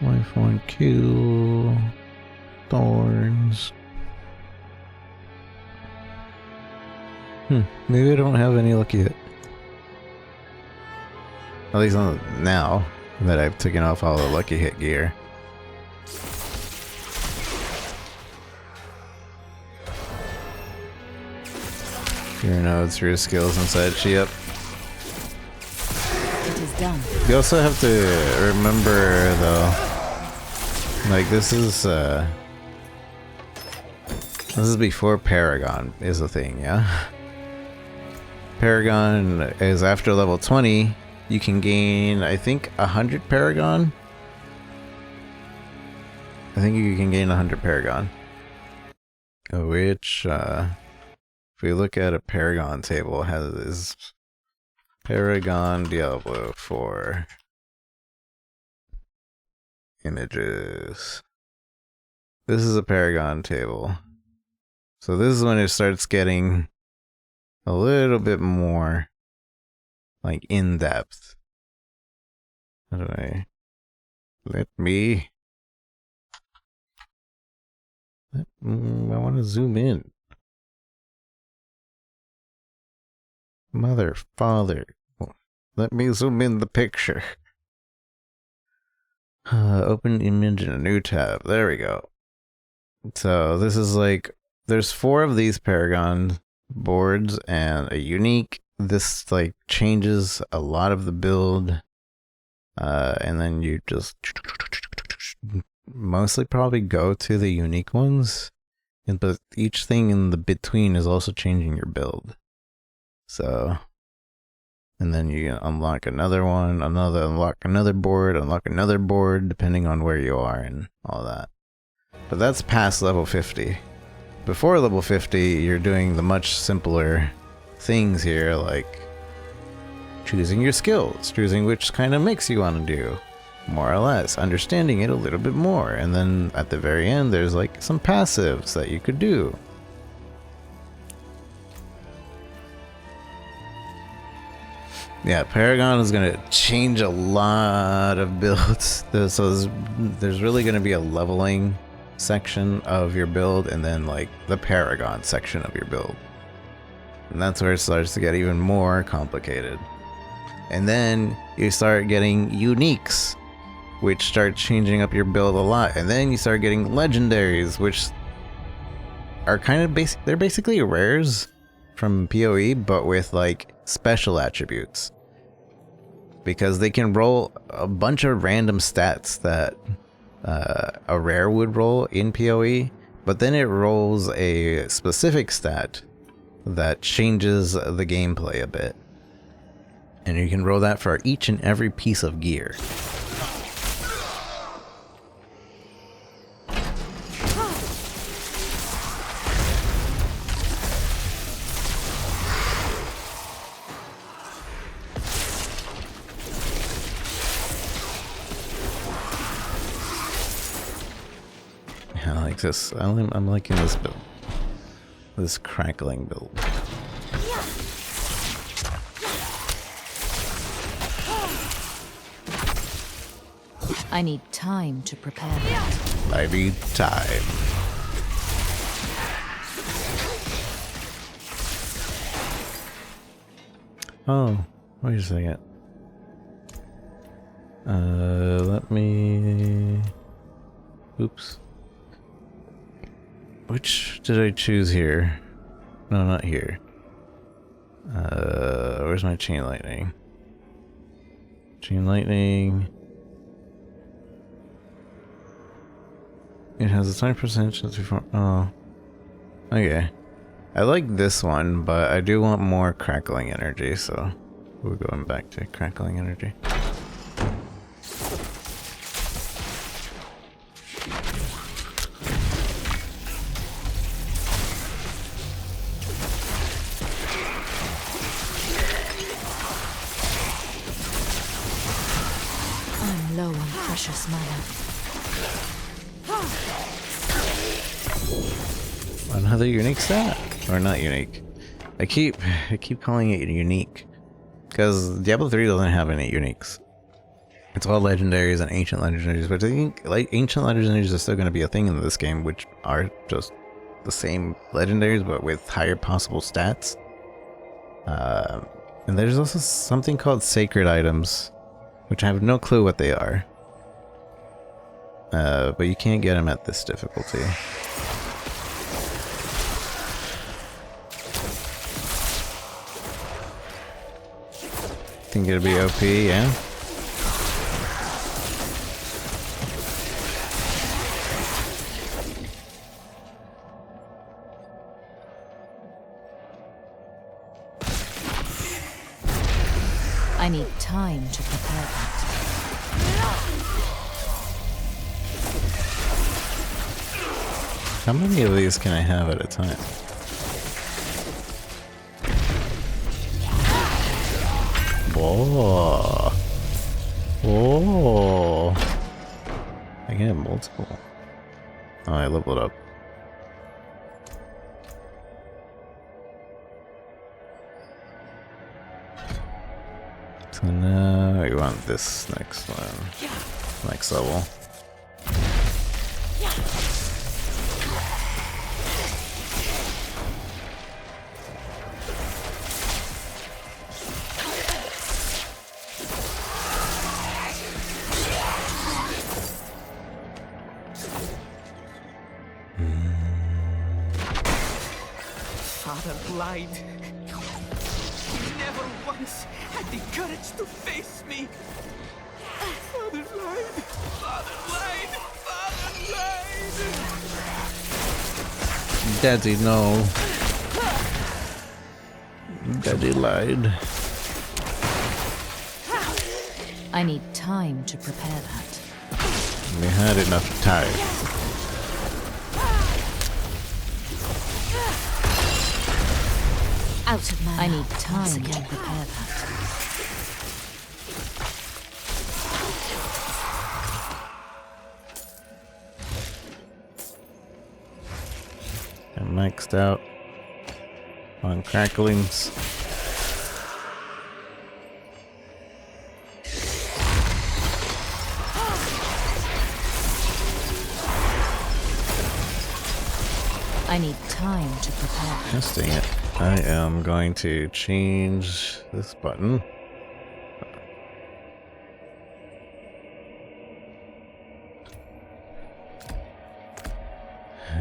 Life 1Q. Thorns. Maybe I don't have any lucky hit. At least now that I've taken off all the lucky hit gear. Your nodes for your skills and such, yep. It is done. You also have to remember though, like this is This is before Paragon is a thing, yeah? Paragon is after level 20. You can gain, I think, 100 Paragon. I think you can gain 100 Paragon. Which, if we look at a Paragon table, has Paragon Diablo 4 images. This is a Paragon table. So this is when it starts getting a little bit more like in depth. How do I I want to zoom in. Mother, father, let me zoom in the picture. Open image in a new tab. There we go. So this is like, there's 4 of these Paragon boards and a unique. This like changes a lot of the build. And then you just mostly probably go to the unique ones. But each thing in the between is also changing your build. So, and then you unlock another one, unlock another board, depending on where you are and all that. But that's past level 50. Before level 50, you're doing the much simpler things here, like choosing your skills, choosing which kind of mix you want to do, more or less, understanding it a little bit more. And then at the very end, there's like some passives that you could do. Yeah, Paragon is going to change a lot of builds. So there's really going to be a leveling section of your build and then like the Paragon section of your build. And that's where it starts to get even more complicated. And then you start getting uniques, which start changing up your build a lot. And then you start getting legendaries, which are kind of basic. They're basically rares from PoE, but with like special attributes, because they can roll a bunch of random stats that a rare would roll in PoE, but then it rolls a specific stat that changes the gameplay a bit, and you can roll that for each and every piece of gear. I like this. I'm liking this build. This crackling build. I need time to prepare. I need time. Oh, wait a second. Let me... Oops. Which did I choose here? No, not here. Where's my chain lightning? Chain lightning. It has a 20% chance before. Oh. Okay. I like this one, but I do want more crackling energy, so we're going back to crackling energy. I'm low on precious mana. Another unique stat, or not unique. I keep calling it unique because Diablo 3 doesn't have any uniques. It's all legendaries and ancient legendaries, but I think like ancient legendaries are still going to be a thing in this game, which are just the same legendaries but with higher possible stats. And there's also something called sacred items, which I have no clue what they are. But you can't get them at this difficulty. Think it'll be OP, yeah? I need time to prepare that. How many of these can I have at a time? Whoa. Whoa. I can have multiple. Oh, I leveled up. So now I want this next one. Next level. Father lied. He never once had the courage to face me. Father lied. Father lied. Father lied. Daddy, no. Daddy lied. I need time to prepare that. We had enough time. Out of mana. I need time to prepare that. I'm maxed out on cracklings. I need time to prepare. Testing it. I am going to change this button.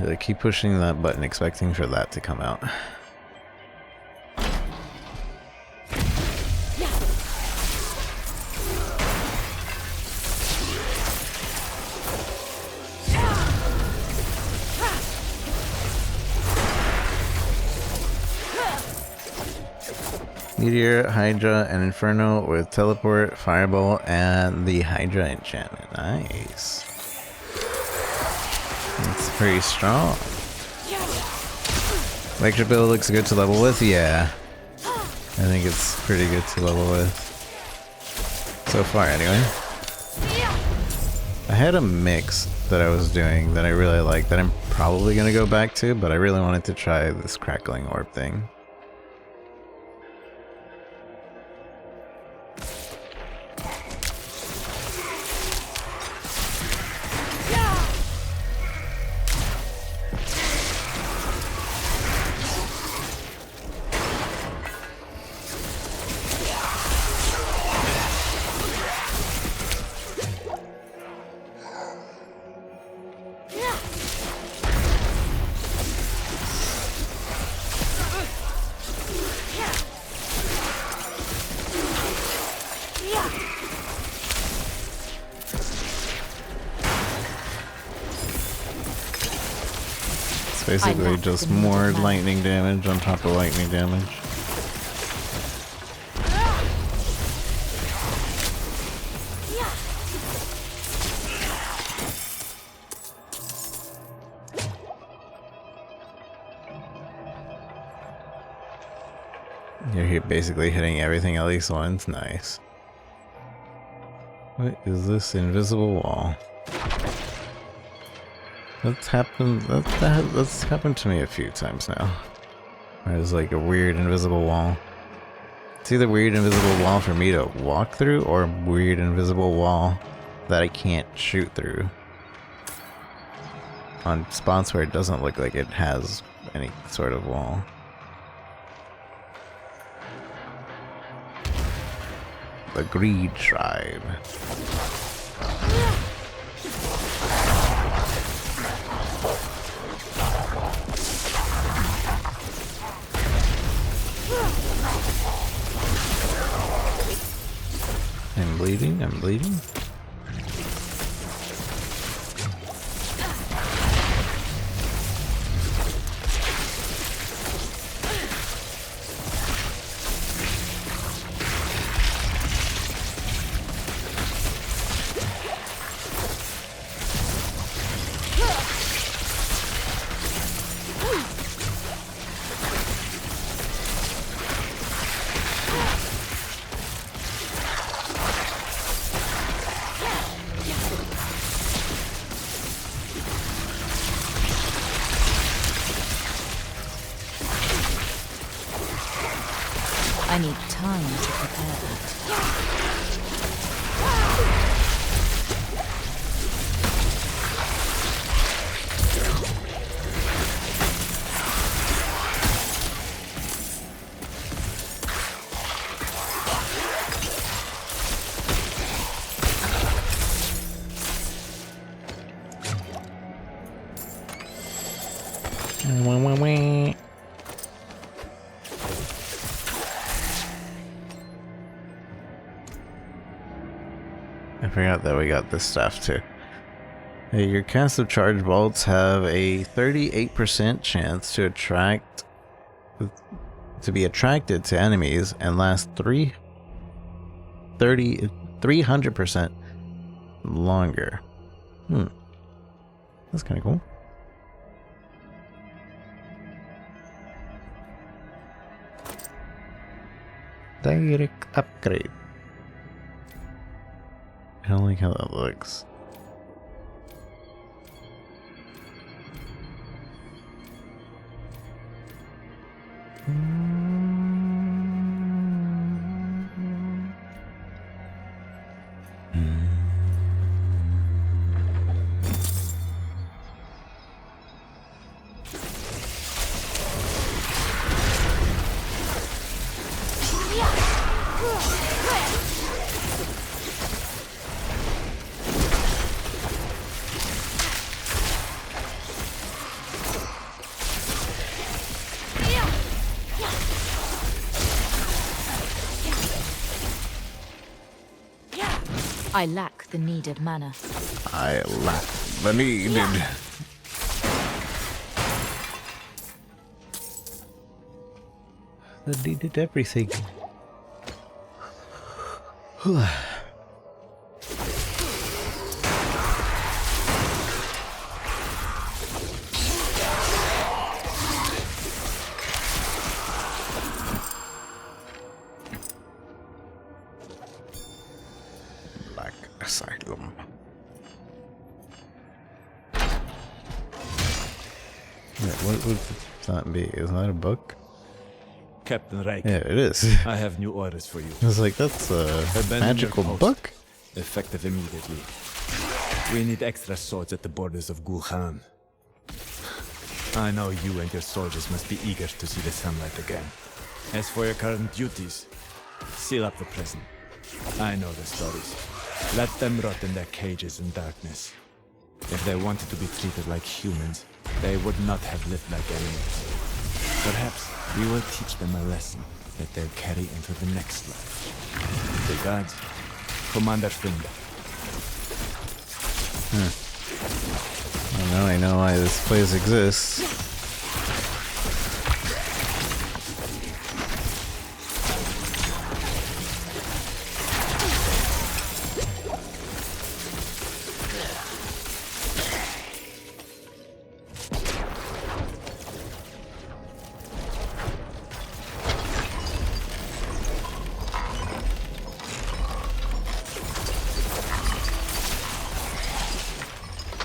I keep pushing that button, expecting for that to come out. Meteor, Hydra, and Inferno with Teleport, Fireball, and the Hydra enchantment. Nice. That's pretty strong. Electric Bill looks good to level with? Yeah. I think it's pretty good to level with. So far, anyway. I had a mix that I was doing that I really liked that I'm probably going to go back to, but I really wanted to try this Crackling Orb thing. Basically just more lightning damage on top of lightning damage. You're basically hitting everything at least once. Nice. What is this invisible wall? That's happened. That's happened to me a few times now. There's like a weird invisible wall. It's either weird invisible wall for me to walk through, or a weird invisible wall that I can't shoot through. On spots where it doesn't look like it has any sort of wall. The Greed Tribe. I'm bleeding, I'm bleeding. I need time to prepare that. I forgot that we got this stuff too. Hey, your cast of charge bolts have a 38% chance to be attracted to enemies and last 300% longer. That's kind of cool. Direct upgrade. I don't like how that looks. I lack the needed mana. I lack the needed. The needed everything. Asylum. Wait, what would that be? Is that a book? Captain Reich. Yeah, it is. I have new orders for you. I was like, that's a magical book? Effective immediately. We need extra swords at the borders of Gul'an. I know you and your soldiers must be eager to see the sunlight again. As for your current duties, seal up the prison. I know the stories. Let them rot in their cages in darkness. If they wanted to be treated like humans, they would not have lived like animals. Perhaps we will teach them a lesson that they'll carry into the next life. Regards, Commander Finder. Well, now I know why this place exists.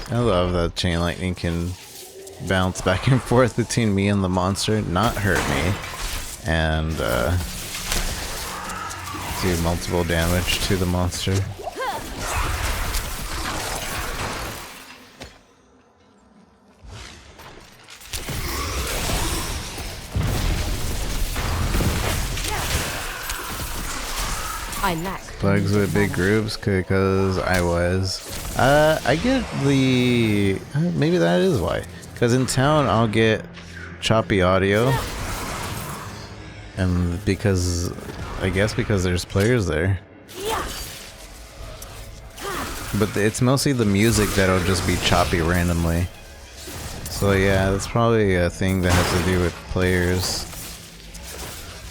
I love that chain lightning can bounce back and forth between me and the monster, not hurt me, and do multiple damage to the monster. I lack Plugs with big groups because I was. I get the. Maybe that is why. Because in town I'll get choppy audio. And because. I guess because there's players there. But it's mostly the music that'll just be choppy randomly. So yeah, that's probably a thing that has to do with players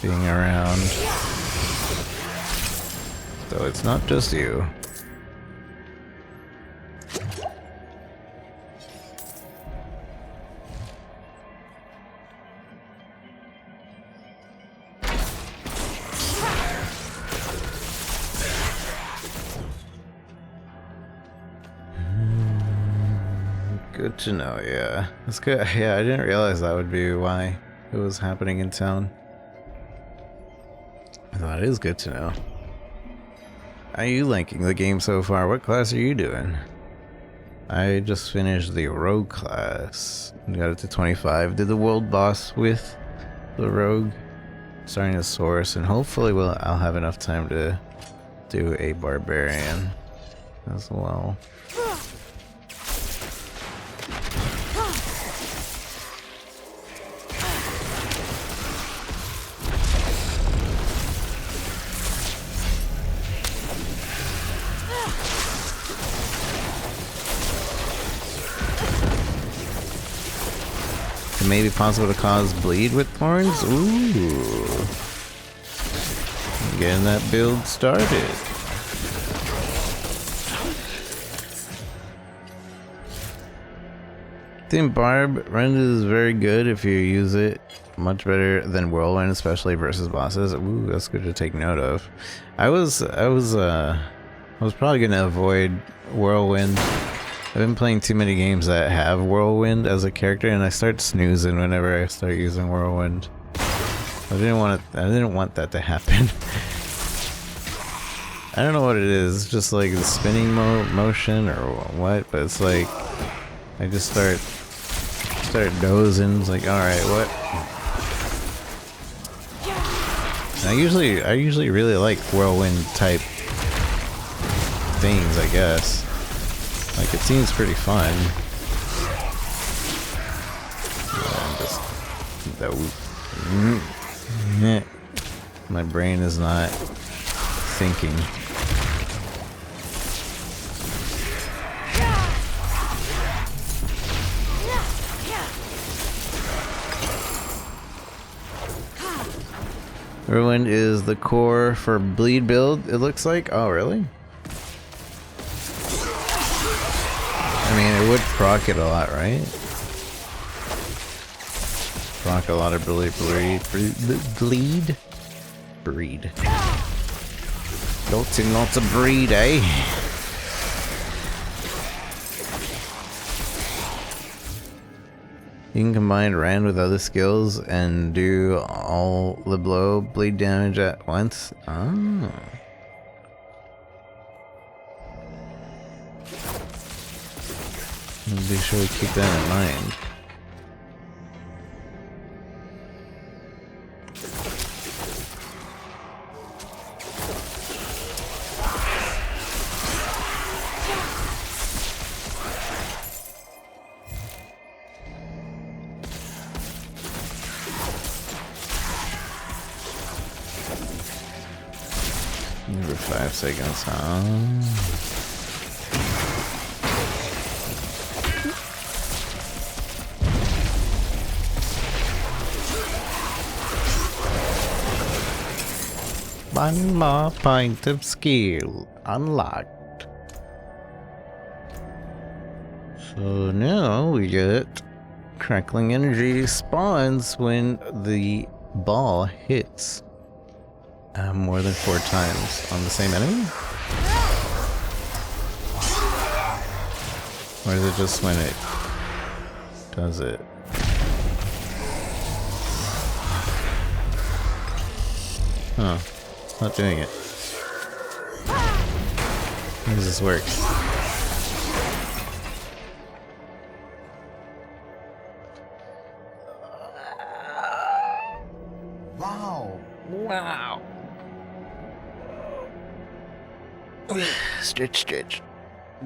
being around. So it's not just you. Good to know, yeah. That's good. Yeah, I didn't realize that would be why it was happening in town. That is good to know. How are you liking the game so far? What class are you doing? I just finished the rogue class. Got it to 25. Did the world boss with the rogue. Starting a source, and hopefully I'll have enough time to do a barbarian as well. It may be possible to cause bleed with thorns? Ooh. Getting that build started. I think Barb Rend is very good if you use it. Much better than Whirlwind, especially versus bosses. Ooh, that's good to take note of. I was probably gonna avoid Whirlwind. I've been playing too many games that have Whirlwind as a character, and I start snoozing whenever I start using Whirlwind. I didn't want that to happen. I don't know what it is. It's just like the spinning motion or what, but it's like I just start dozing. It's like, all right, what? And I usually really like Whirlwind type things, I guess. Like, it seems pretty fun. My brain is not thinking. Whirlwind is the core for bleed build, it looks like. Oh, really? I mean, it would proc it a lot, right? Proc a lot of bleed. Lots and lots of breed, eh? You can combine Rand with other skills and do all the bleed damage at once. Oh. Be sure to keep that in mind. Every 5 seconds, huh? One more point of skill unlocked. So now we get crackling energy spawns when the ball hits more than 4 times on the same enemy? Or is it just when it does it? Huh. It's not doing it. How does this work? Wow. Wow. Stretch.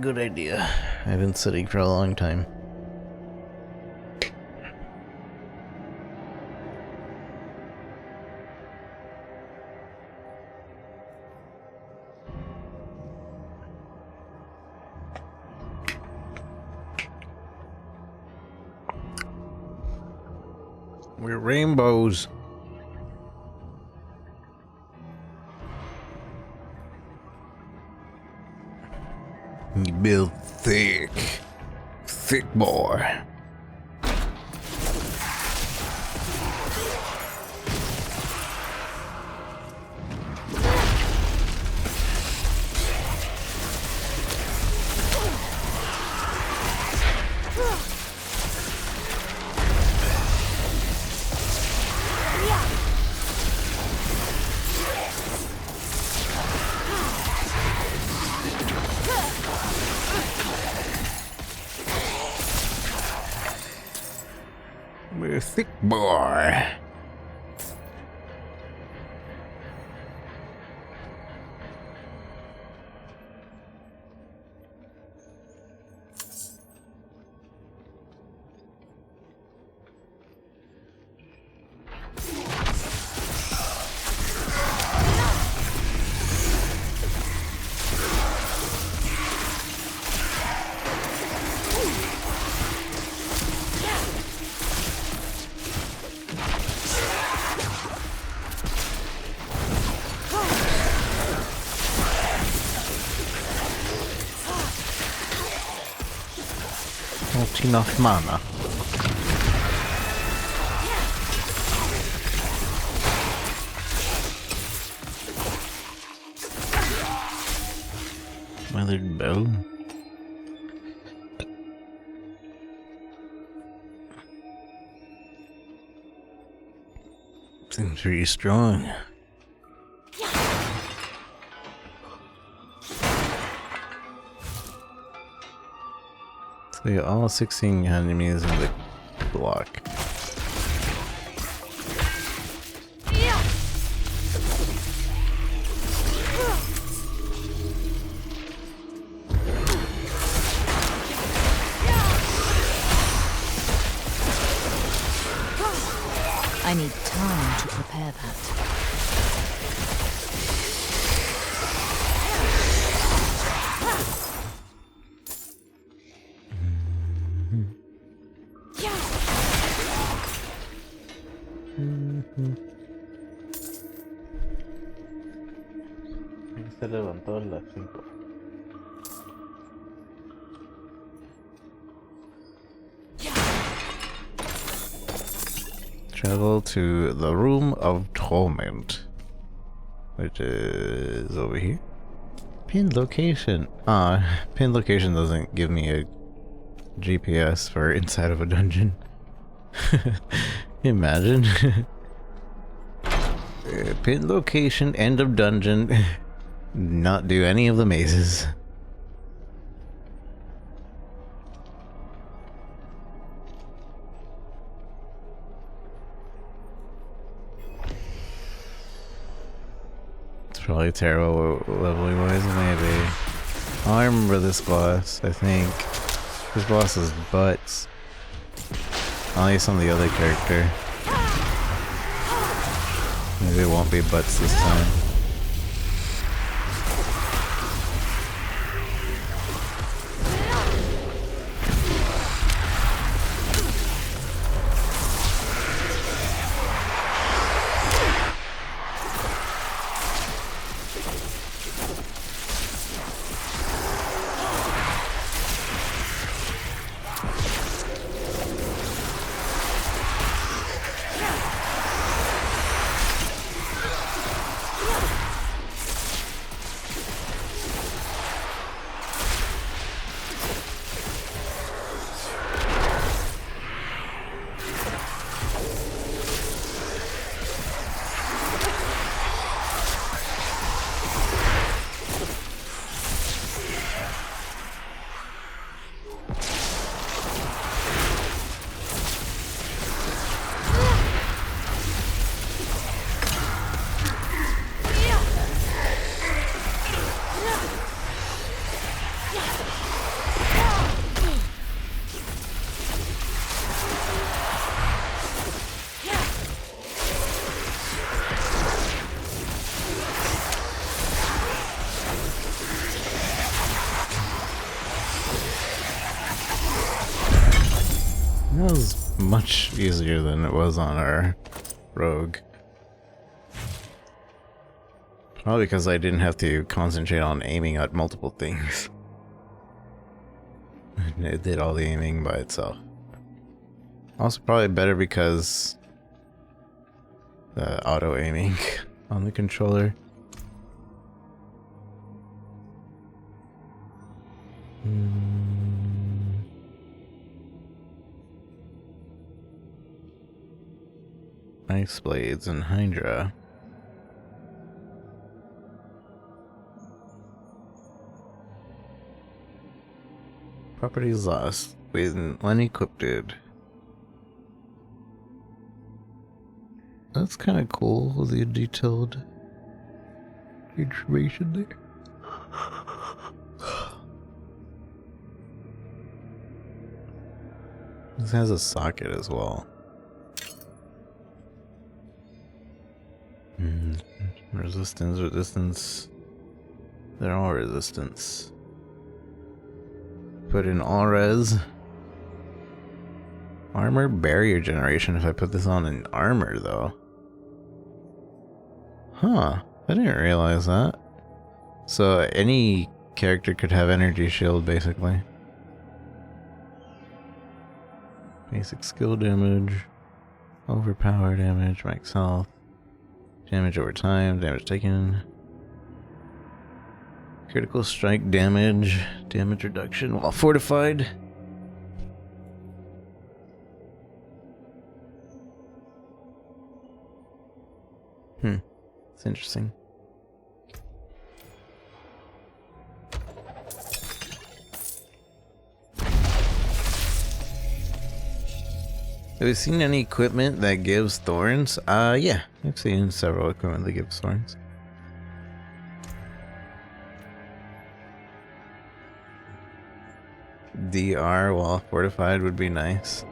Good idea. I've been sitting for a long time. We're rainbows. You build thick boy. Thick boy. Not enough mana. Weathered bow. Seems pretty strong. So you got all 16 enemies in the block. I need time to prepare that. Se levantó a las 5. Travel to the Room of Torment, which is over here. Pin location. Pin location doesn't give me a GPS for inside of a dungeon. Imagine. Pin location, end of dungeon. Not do any of the mazes. It's probably terrible leveling wise, maybe. Oh, I remember this boss, I think. This boss is butts. I'll use some of the other character. Maybe it won't be butts this time. That was much easier than it was on our rogue. Probably because I didn't have to concentrate on aiming at multiple things. It did all the aiming by itself. Also probably better because the auto aiming on the controller. Ice Blades and Hydra. Properties lost. Wait, unequipped. That's kind of cool, the detailed information there. This has a socket as well. Resistance. They're all resistance. Put in all res. Armor barrier generation if I put this on in armor though. Huh. I didn't realize that. So any character could have energy shield basically. Basic skill damage. Overpower damage, max health. Damage over time, damage taken. Critical strike damage, damage reduction while fortified. It's interesting. Have you seen any equipment that gives thorns? Yeah. I've seen several equipment that gives thorns. DR while fortified would be nice.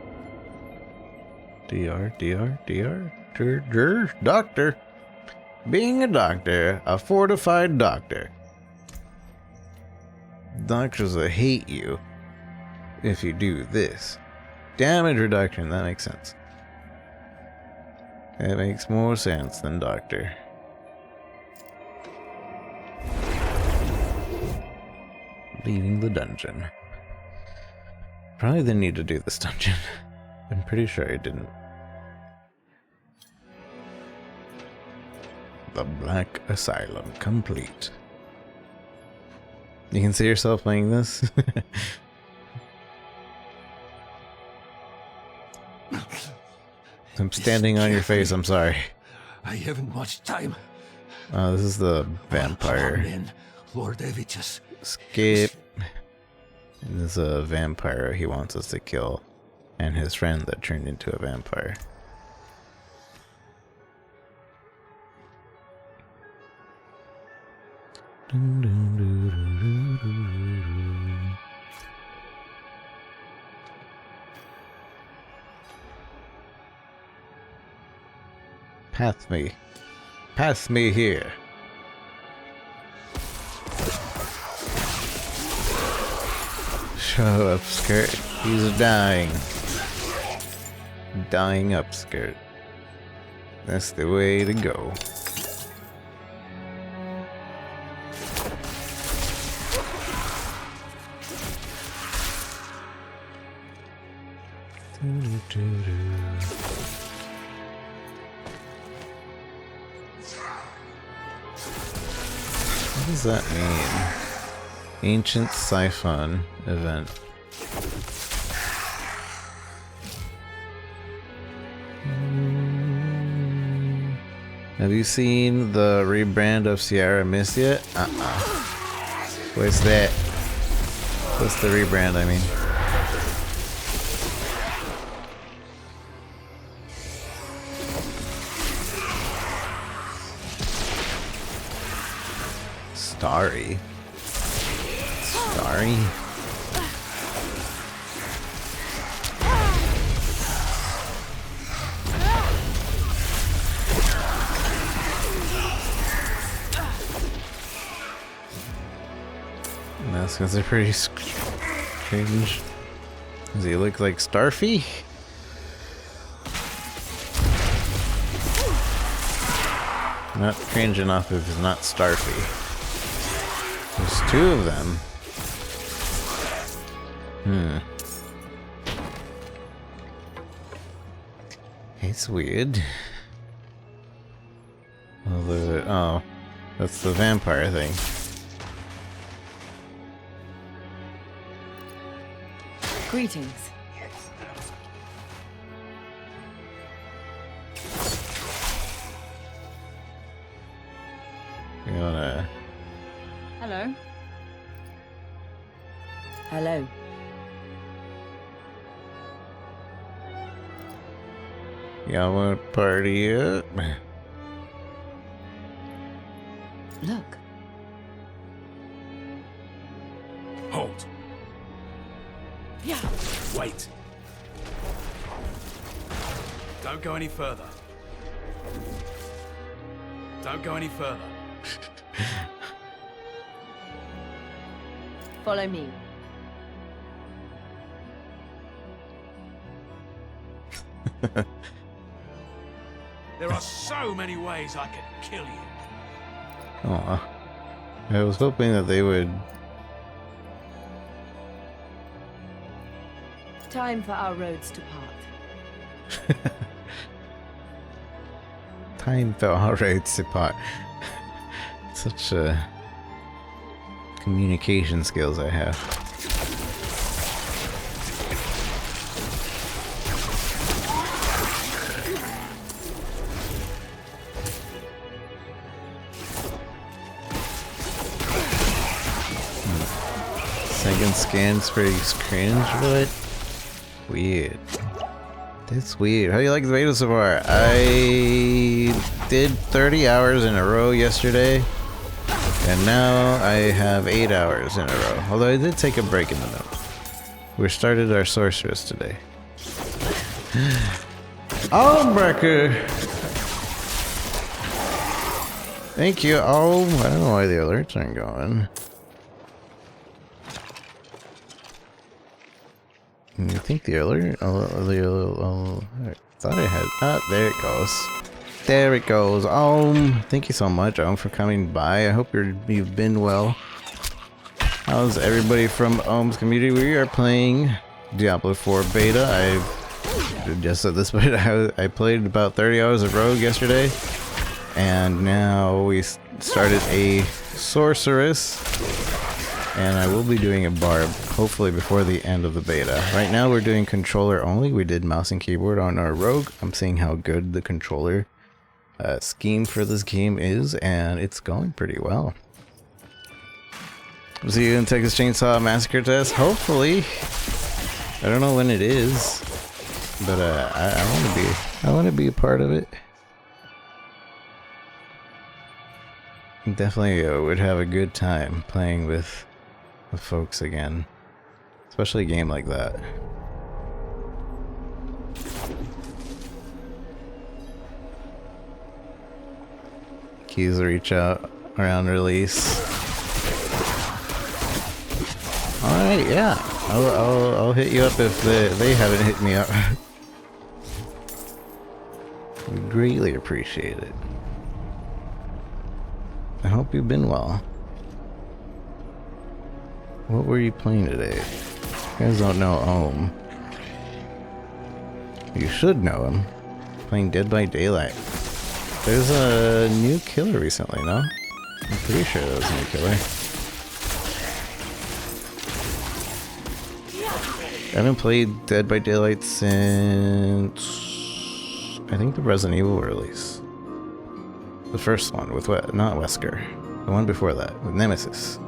DR. Doctor. Being a doctor, a fortified doctor. Doctors will hate you if you do this. Damage reduction, that makes sense. That makes more sense than doctor. Leaving the dungeon. Probably didn't need to do this dungeon. I'm pretty sure I didn't. The Black Asylum complete. You can see yourself playing this? I'm standing on your face, I'm sorry. I haven't much time. This is the vampire. In, Lord Evichus. Skip. This is a vampire he wants us to kill. And his friend that turned into a vampire. Pass me here. Show up, skirt. He's dying. Dying up, skirt. That's the way to go. What does that mean? Ancient Siphon event. Have you seen the rebrand of Sierra Mist yet? What's that? What's the rebrand, I mean? Starry. Starry? That's because they're pretty strange. Does he look like Starfy? Not cringe enough if it's not Starfy. There's two of them. It's weird. Oh, that's the vampire thing. Greetings. You wanna... Hello. Hello. Y'all want to party up? Look. Hold. Yeah. Wait. Don't go any further. Don't go any further. Follow me. There are so many ways I could kill you. Aw. I was hoping that they would. Time for our roads to part. Time for our roads to part. Such communication skills I have. Second scan's pretty cringe, but weird. That's weird. How do you like the beta so far? I did 30 hours in a row yesterday, and now I have 8 hours in a row. Although I did take a break in the middle. We started our sorceress today. Breaker. Thank you. Oh, I don't know why the alerts aren't going. I think the alert. I thought I had. Ah, there it goes. There it goes. Thank you so much, for coming by. I hope you've been well. How's everybody from Ohm's community? We are playing Diablo 4 beta. I just said this, but I played about 30 hours of Rogue yesterday, and now we started a sorceress. And I will be doing a barb, hopefully before the end of the beta. Right now we're doing controller only. We did mouse and keyboard on our rogue. I'm seeing how good the controller scheme for this game is, and it's going pretty well. See you in Texas Chainsaw Massacre test, hopefully. I don't know when it is, but I want to be a part of it. Definitely would have a good time playing with folks again, especially a game like that. Keys reach out around release. All right, yeah, I'll hit you up if they haven't hit me up. We greatly appreciate it. I hope you've been well. What were you playing today? You guys don't know Ohm. You should know him. Playing Dead by Daylight. There's a new killer recently, no? I'm pretty sure there was a new killer. I haven't played Dead by Daylight since I think the Resident Evil release. The first one with what? Not Wesker. The one before that with Nemesis.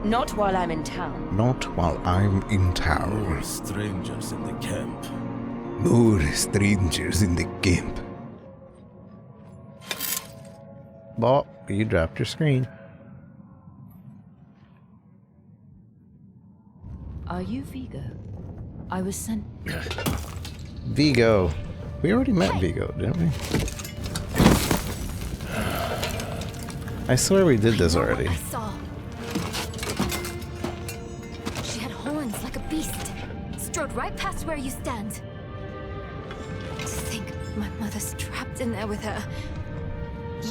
Not while I'm in town. Not while I'm in town. More strangers in the camp. More strangers in the camp. Bob, you dropped your screen. Are you Vigo? I was sent. Vigo. We already met Vigo, didn't we? I swear we did this already. I saw. She had horns like a beast. Strode right past where you stand. To think my mother's trapped in there with her.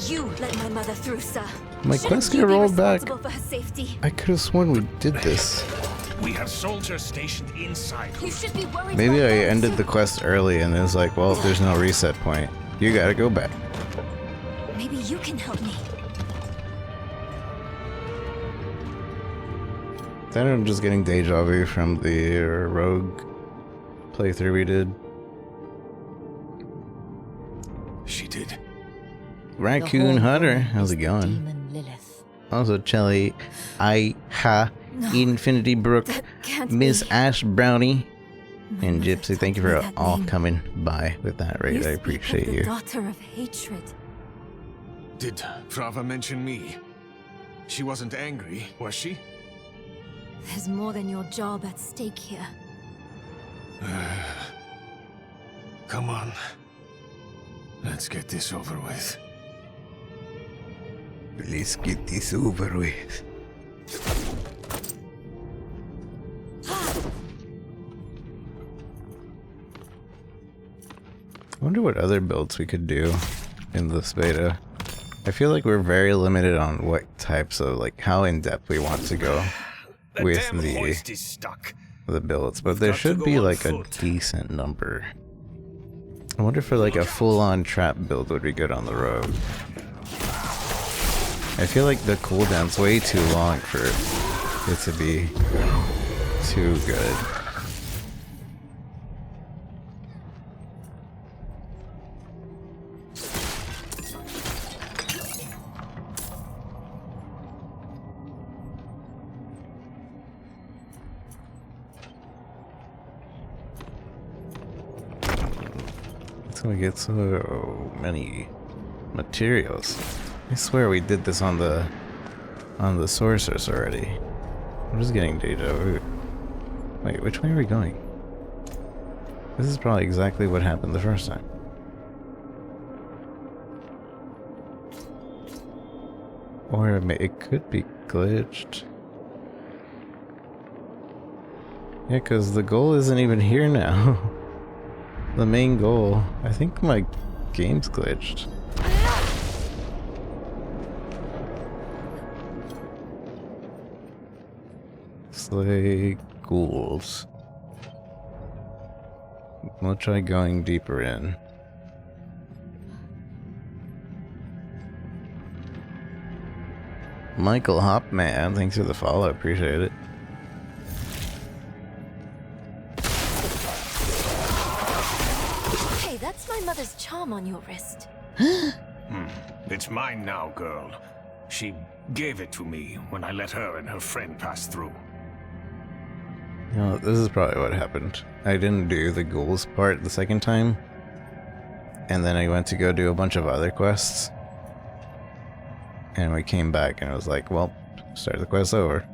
You let my mother through, sir. My quest got rolled back. For her safety. I could have sworn we did this. We have soldiers stationed inside. You should be worried. Maybe I ended the quest early and it was like, well, there's no reset point. You gotta go back. Maybe you can help me. Then I'm just getting deja vu from the rogue playthrough we did. She did. Raccoon Hunter, how's it going? Also, Chelly, Infinity Brook, Can't Miss be. Ash Brownie and mother Gypsy, thank you taught me for that all name. coming by with that raid. I You speak of appreciate the you. daughter of hatred. Did Frava mention me? She wasn't angry, was she? There's more than your job at stake here. Come on. Let's get this over with. Let's get this over with. I wonder what other builds we could do in this beta. I feel like we're very limited on what types of, like, how in depth we want to go with the builds, but there should be like a decent number. I wonder if like a full-on trap build would be good on the road. I feel like the cooldown's way too long for it to be too good. We get so many materials. I swear we did this on the sorceress already. I'm just getting deja vu. Wait, which way are we going? This is probably exactly what happened the first time. Or it could be glitched. Yeah, because the goal isn't even here now. The main goal. I think my game's glitched. Slay ghouls. We'll try going deeper in. Michael Hopman, thanks for the follow, appreciate it. That's my mother's charm on your wrist. It's mine now, girl. She gave it to me when I let her and her friend pass through. You know, this is probably what happened. I didn't do the ghouls part the second time. And then I went to go do a bunch of other quests. And we came back and it was like, well, start the quest over.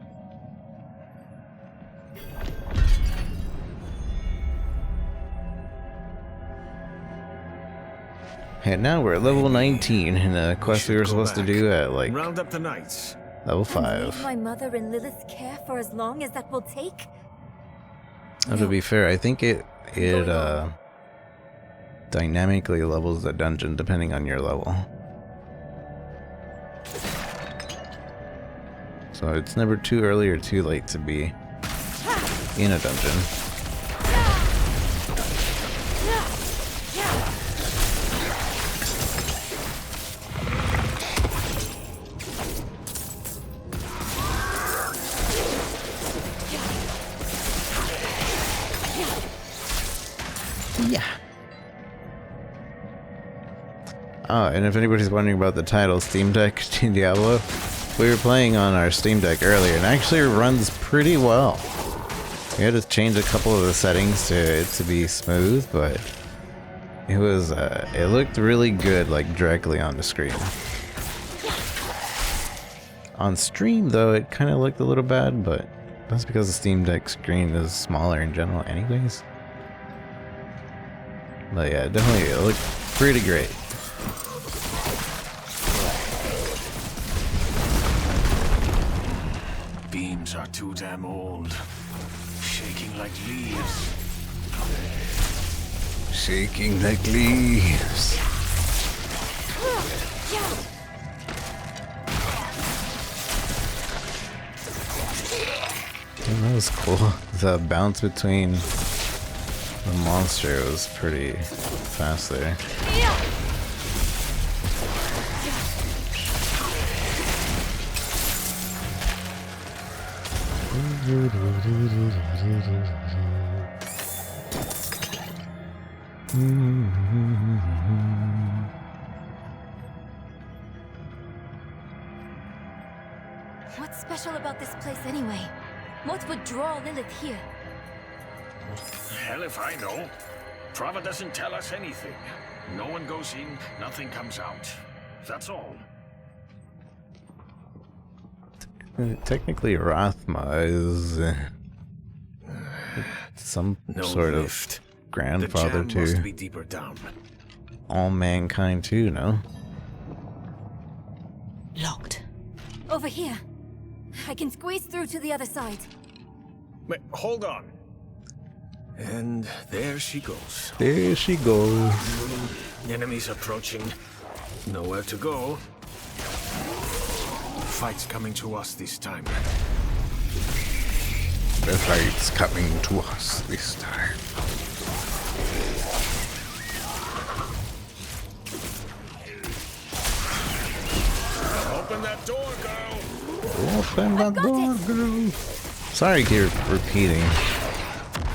And now we're at level 19 in a quest we were supposed to do at like round up the knights. Level And 5. leave my mother in Lilith's care for as long as that will take? Now, to be fair, I think it dynamically levels the dungeon depending on your level. So it's never too early or too late to be in a dungeon. Yeah. Oh, and if anybody's wondering about the title, Steam Deck Diablo, we were playing on our Steam Deck earlier, and it actually runs pretty well. We had to change a couple of the settings to it to be smooth, but it was it looked really good, like directly on the screen. On stream, though, it kind of looked a little bad, but that's because the Steam Deck screen is smaller in general, anyways. But yeah, definitely it looked pretty great. Beams are too damn old. Shaking like leaves. Shaking like leaves. Oh, that was cool. The bounce between the monster was pretty fast there. What's special about this place anyway? What would draw Lilith here? Hell if I know. Trava doesn't tell us anything. No one goes in, nothing comes out. That's all. Technically, Rathma is some sort lift. of grandfather The jam must to be deeper down. all mankind too, no? Locked. Over here. I can squeeze through to the other side. Wait, hold on. And there she goes. There she goes. Enemies approaching. Nowhere to go. Fight's coming to us this time. The fight's coming to us this time. Open that door, girl. Open the door, girl. Sorry, I keep repeating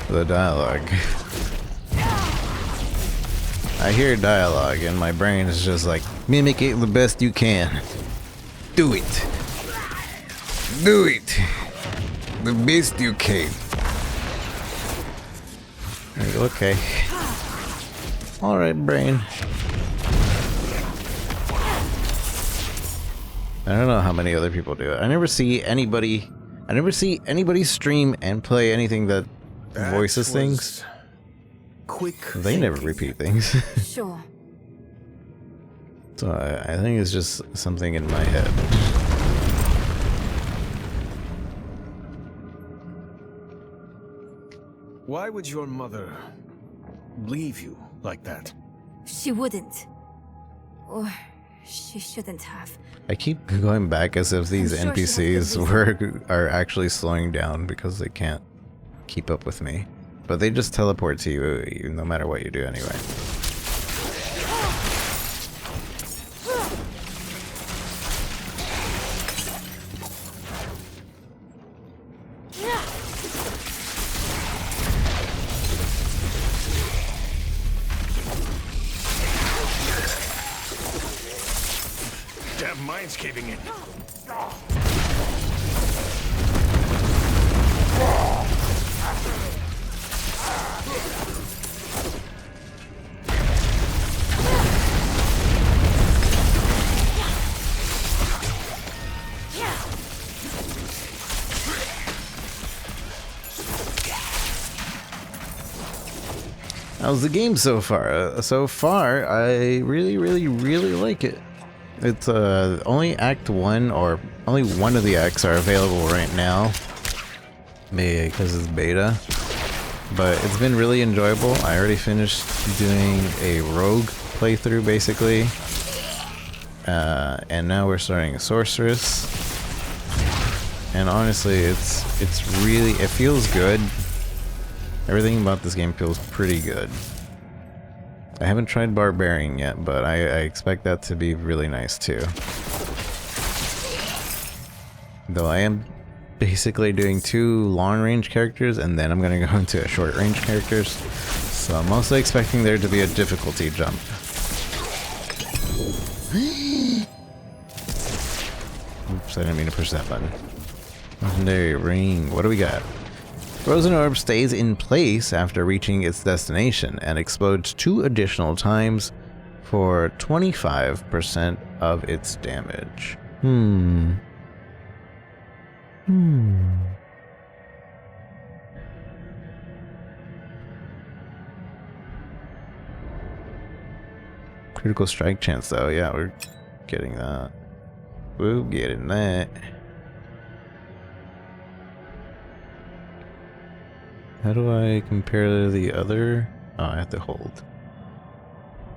the dialogue. I hear dialogue and my brain is just like, mimic it the best you can. Do it. Do it. The best you can. Okay. Alright, brain. I don't know how many other people do it. I never see anybody stream and play anything that voices things. Quick. They never repeat things. Sure. So I think it's just something in my head. Why would your mother leave you like that? She wouldn't. Or she shouldn't have. I keep going back as if these I'm sure she has NPCs are actually slowing down because they can't keep up with me. But they just teleport to you no matter what you do anyway. Damn mine's caving in. How's the game so far? So far, I really like it. It's only Act 1, or only one of the acts are available right now. Maybe because it's beta. But it's been really enjoyable. I already finished doing a rogue playthrough, basically. And now we're starting a sorceress. And honestly, it feels good. Everything about this game feels pretty good. I haven't tried Barbarian yet, but I expect that to be really nice too. Though I am basically doing 2 long-range characters, and then I'm going to go into short-range characters. So I'm also expecting there to be a difficulty jump. Oops, I didn't mean to push that button. Legendary ring. What do we got? Frozen Orb stays in place after reaching its destination and explodes 2 additional times for 25% of its damage. Critical strike chance though, yeah, we're getting that. We're getting that. How do I compare the other? Oh, I have to hold.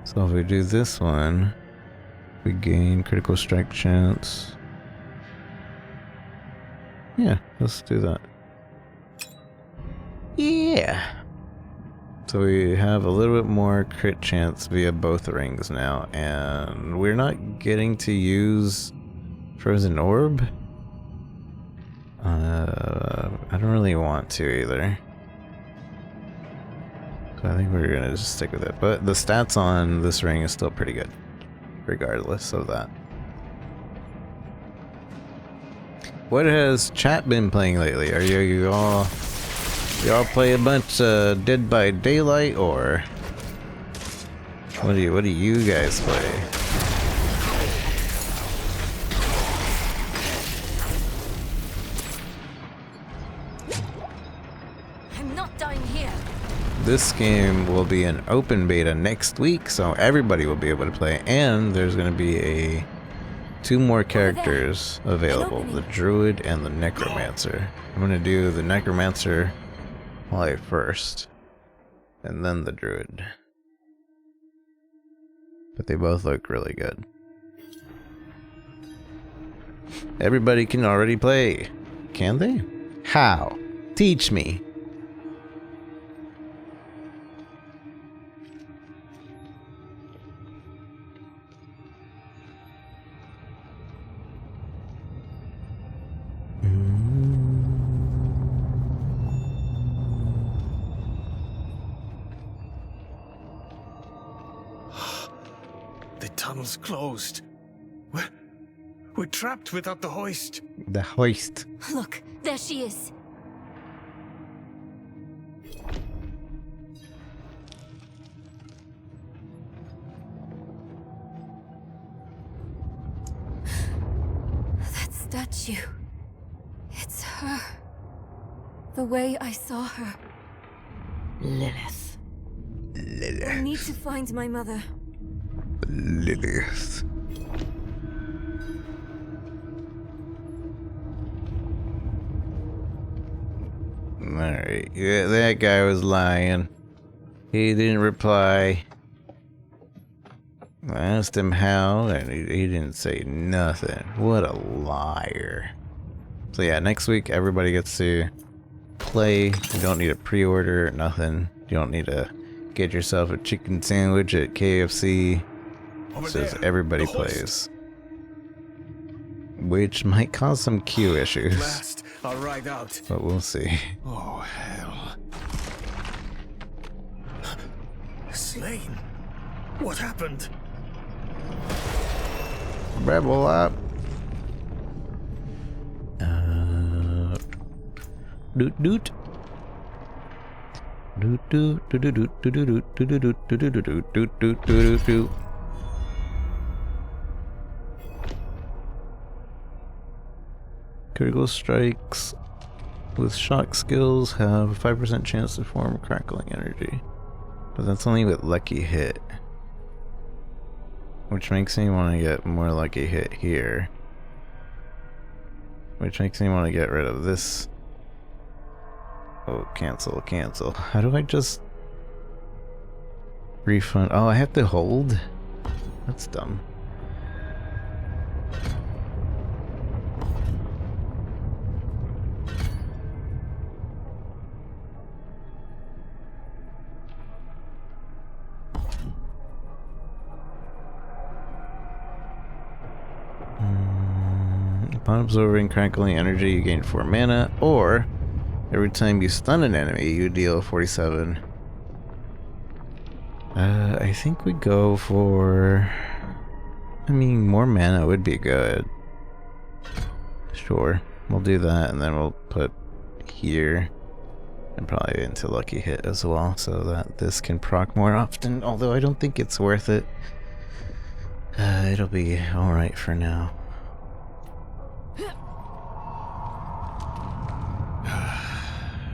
So if we do this one, we gain critical strike chance. Yeah, let's do that. Yeah! So we have a little bit more crit chance via both rings now, and we're not getting to use Frozen Orb? I don't really want to either. So I think we're gonna just stick with it. But the stats on this ring is still pretty good, regardless of that. what has chat been playing lately? Are y'all play a bunch Dead by Daylight, or what do you guys play? I'm not dying here. This game will be an open beta next week, so everybody will be able to play, and there's going to be 2 more characters available, the Druid and the Necromancer. I'm going to do the Necromancer play first, and then the Druid. But they both look really good. Everybody can already play. Can they? How? Teach me. The tunnel's closed. We're trapped without the hoist. The hoist. Look, there she is. That statue. It's her. The way I saw her. Lilith. I need to find my mother. Lilith. Alright, yeah, that guy was lying. He didn't reply. I asked him how, and he didn't say nothing. What a liar. So yeah, next week everybody gets to play. You don't need a pre-order, nothing. You don't need to get yourself a chicken sandwich at KFC. It says everybody plays. Which might cause some queue issues. Last, I'll ride out. But we'll see. Oh, hell. Slain? What happened? Rebel up. Doot doot. Doot doot doot doot doot doot doot doot doot doot doot doot doot doot. Critical strikes with shock skills have a 5% chance to form crackling energy. But that's only with lucky hit. Which makes me want to get more lucky hit here. Which makes me want to get rid of this. Oh, cancel, cancel. How do I just refund? Oh, I have to hold? That's dumb. Upon absorbing crackling energy, you gain 4 mana, or every time you stun an enemy, you deal 47. I think we go for... I mean, more mana would be good. Sure, we'll do that, and then we'll put here, and probably into lucky hit as well, so that this can proc more often, although I don't think it's worth it. It'll be alright for now.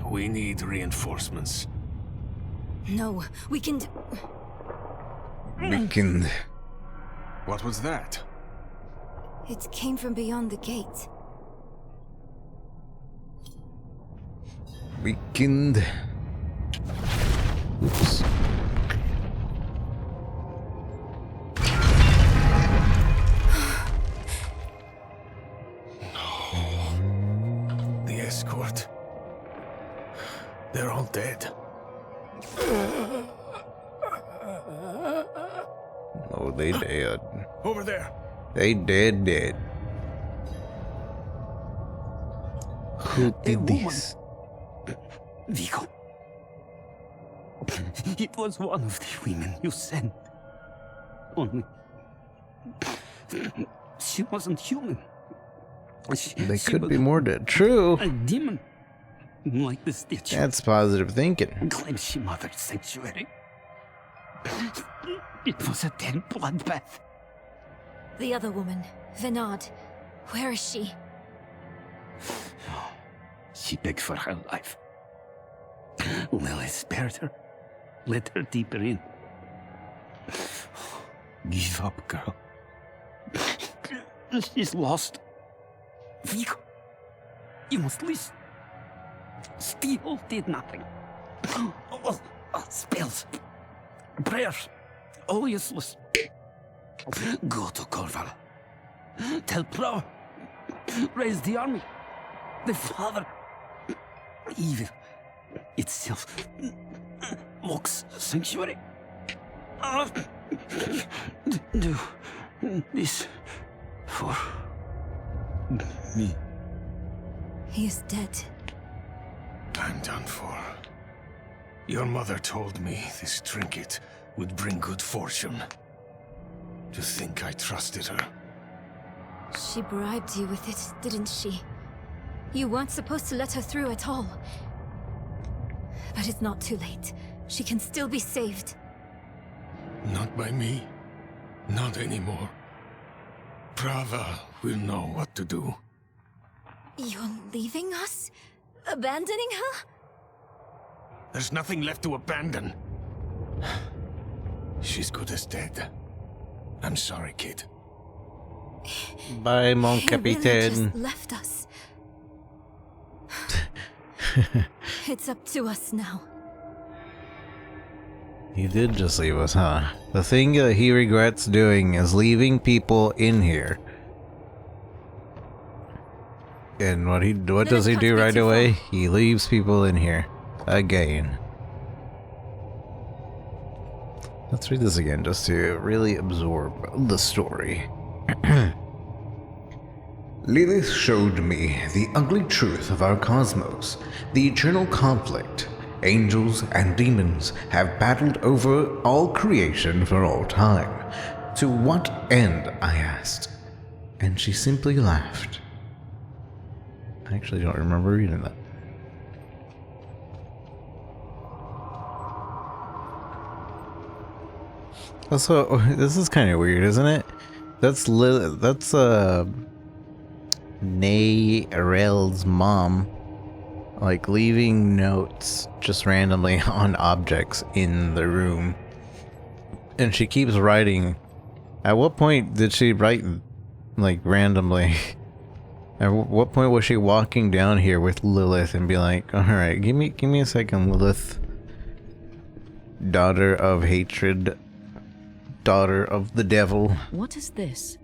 We need reinforcements. No, we can... What was that? It came from beyond the gate. Weakened. Oops. The escort. They're all dead. Oh, they dead. Over there. They dead. Who did this? Vigo. It was one of the women you sent. Only... she wasn't human. They could be more dead. True. A demon. Like the Stitch. That's positive thinking. Claims she mothered sanctuary. It was a dead bloodbath. The other woman, Venard. Where is she? She begged for her life. Lilith spared her. Let her deeper in. Give up, girl. She's lost. Vigo, you must listen. Steel did nothing. Spells, prayers, all useless. Go to Corval. Tell Plow. Raise the army. The father. Evil itself mocks sanctuary. Do this for me. He is dead. I'm done for. Your mother told me this trinket would bring good fortune. To think I trusted her. She bribed you with it, didn't she? You weren't supposed to let her through at all. But it's not too late. She can still be saved. Not by me. Not anymore. Prava will know what to do. You're leaving us? Abandoning her? There's nothing left to abandon. She's good as dead. I'm sorry, kid. Bye, mon He really capitaine. just left us. It's up to us now. He did just leave us, huh? The thing that he regrets doing is leaving people in here. And what does he do right away? He leaves people in here. Again. Let's read this again just to really absorb the story. Lilith showed me the ugly truth of our cosmos, the eternal conflict. Angels and demons have battled over all creation for all time. To what end, I asked, and she simply laughed. I actually don't remember reading that. Also, this is kind of weird, isn't it? That's Nayrel's mom, like leaving notes just randomly on objects in the room. And she keeps writing. At what point did she write like randomly? At what point was she walking down here with Lilith and be like, "Alright, give me a second, Lilith. Daughter of hatred, daughter of the devil. What is this?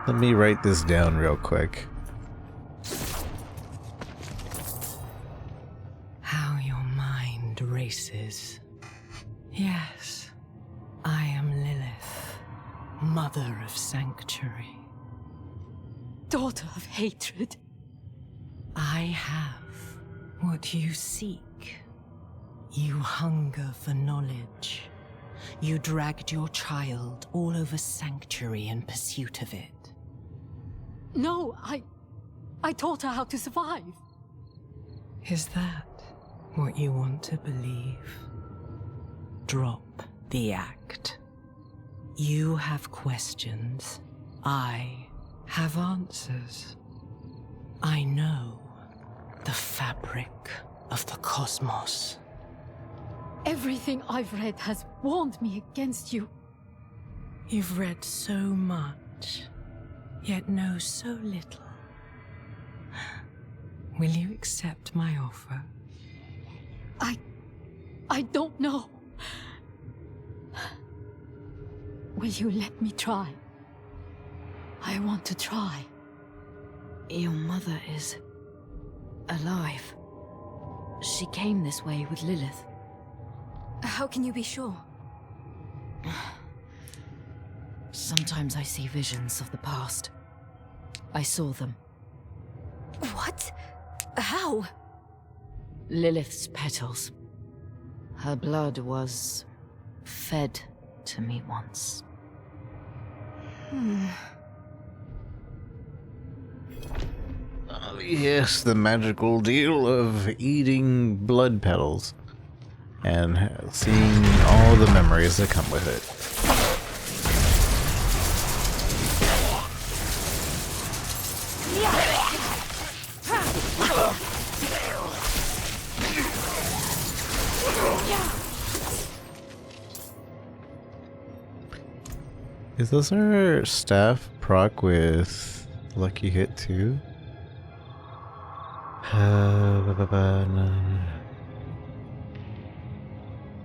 Let me write this down real quick." How your mind races. Yes, I am Lilith, mother of sanctuary. Daughter of hatred. I have what you seek. You hunger for knowledge. You dragged your child all over sanctuary in pursuit of it. No, I taught her how to survive. Is that what you want to believe? Drop the act. You have questions. I have answers. I know the fabric of the cosmos. Everything I've read has warned me against you. You've read so much, yet know so little. Will you accept my offer? I don't know. Will you let me try? I want to try. Your mother is alive. She came this way with Lilith. How can you be sure? Sometimes I see visions of the past. I saw them. What? How? Lilith's petals. Her blood was fed to me once. Yes, the magical deal of eating blood petals and seeing all the memories that come with it. Does our staff proc with lucky hit too?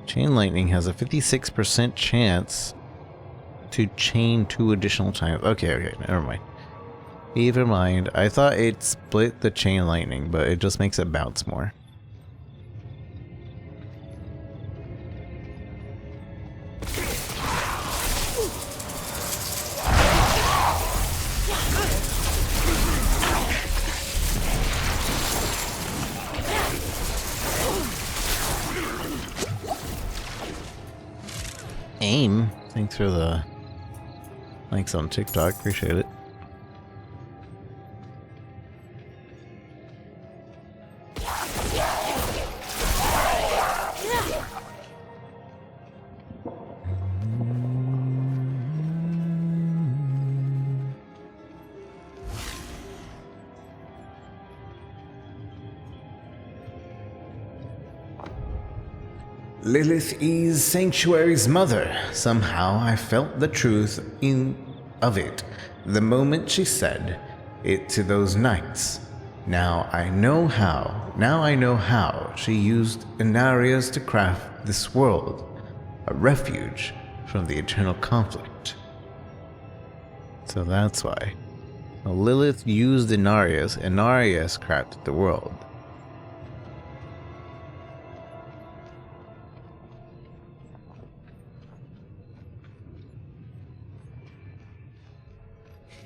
Chain lightning has a 56% chance to chain 2 additional times. Okay, never mind. Never mind. I thought it split the chain lightning, but it just makes it bounce more. Aim. Thanks for the likes on TikTok. Appreciate it. Lilith is Sanctuary's mother. Somehow I felt the truth of it the moment she said it to those knights. Now I know how she used Inarius to craft this world, a refuge from the eternal conflict. So that's why. Well, Lilith used Inarius. Inarius crafted the world.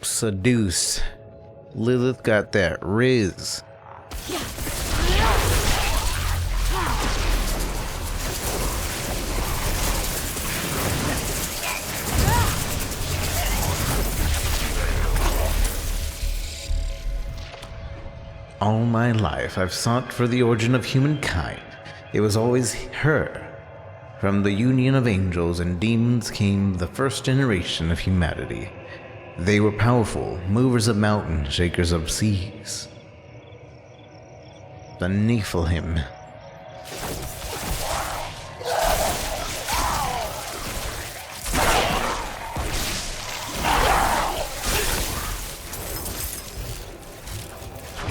Seduce. Lilith got that riz. All my life I've sought for the origin of humankind. It was always her. From the union of angels and demons came the first generation of humanity. They were powerful, movers of mountains, shakers of seas. The Nephilim.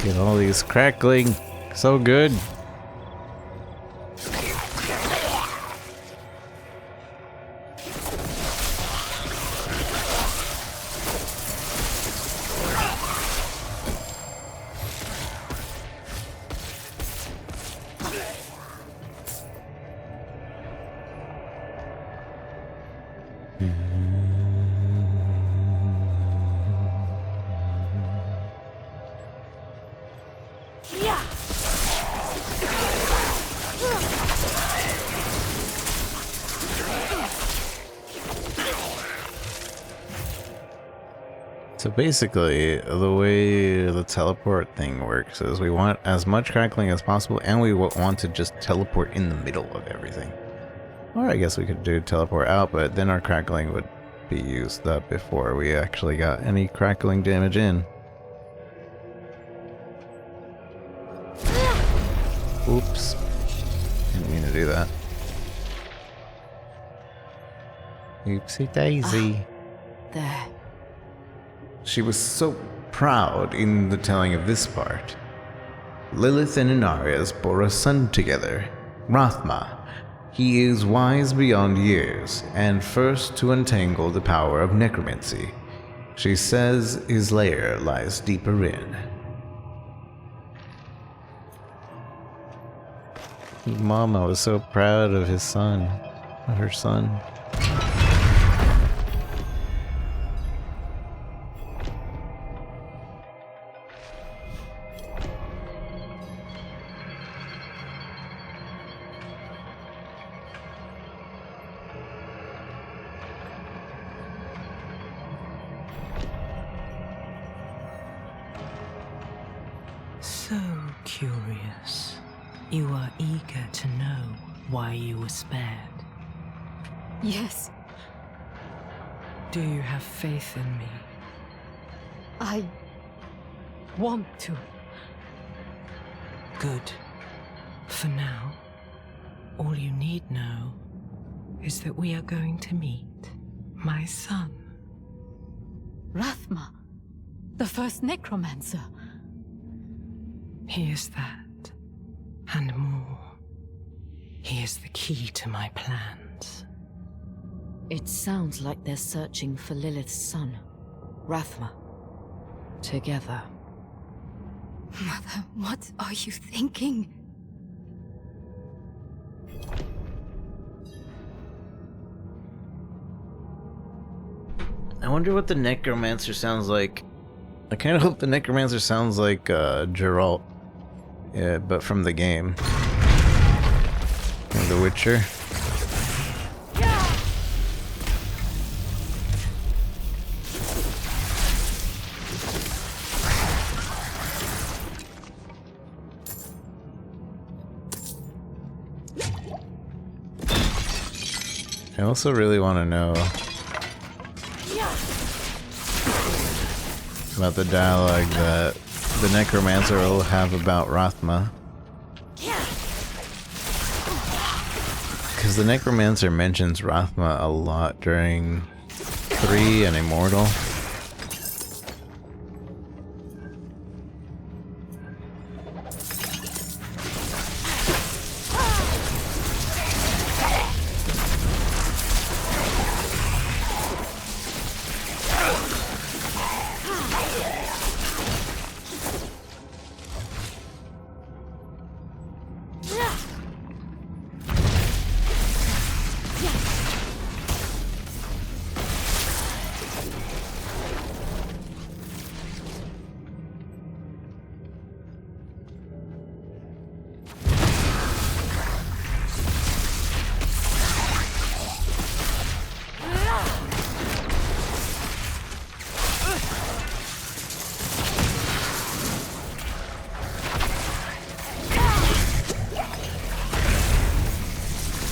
Get all these crackling. So good. So basically, the way the teleport thing works is we want as much crackling as possible, and we want to just teleport in the middle of everything. Or I guess we could do teleport out, but then our crackling would be used up before we actually got any crackling damage in. Oops. Didn't mean to do that. Oopsie daisy. There. She was so proud in the telling of this part. Lilith and Inarius bore a son together, Rathma. He is wise beyond years, and first to untangle the power of necromancy. She says his lair lies deeper in. Mama was so proud of his son, of her son. So curious. You are eager to know why you were spared. Yes, Do you have faith in me? I want to. Good. For now, all you need know is that we are going to meet my son. Rathma, the first necromancer. He is that, and more. He is the key to my plans. It sounds like they're searching for Lilith's son, Rathma. Together. Mother, what are you thinking? I wonder what the necromancer sounds like. I kind of hope the necromancer sounds like Geralt, yeah, but from the game, from The Witcher. I also really want to know about the dialogue that the necromancer will have about Rathma. Because the necromancer mentions Rathma a lot during 3 and Immortal.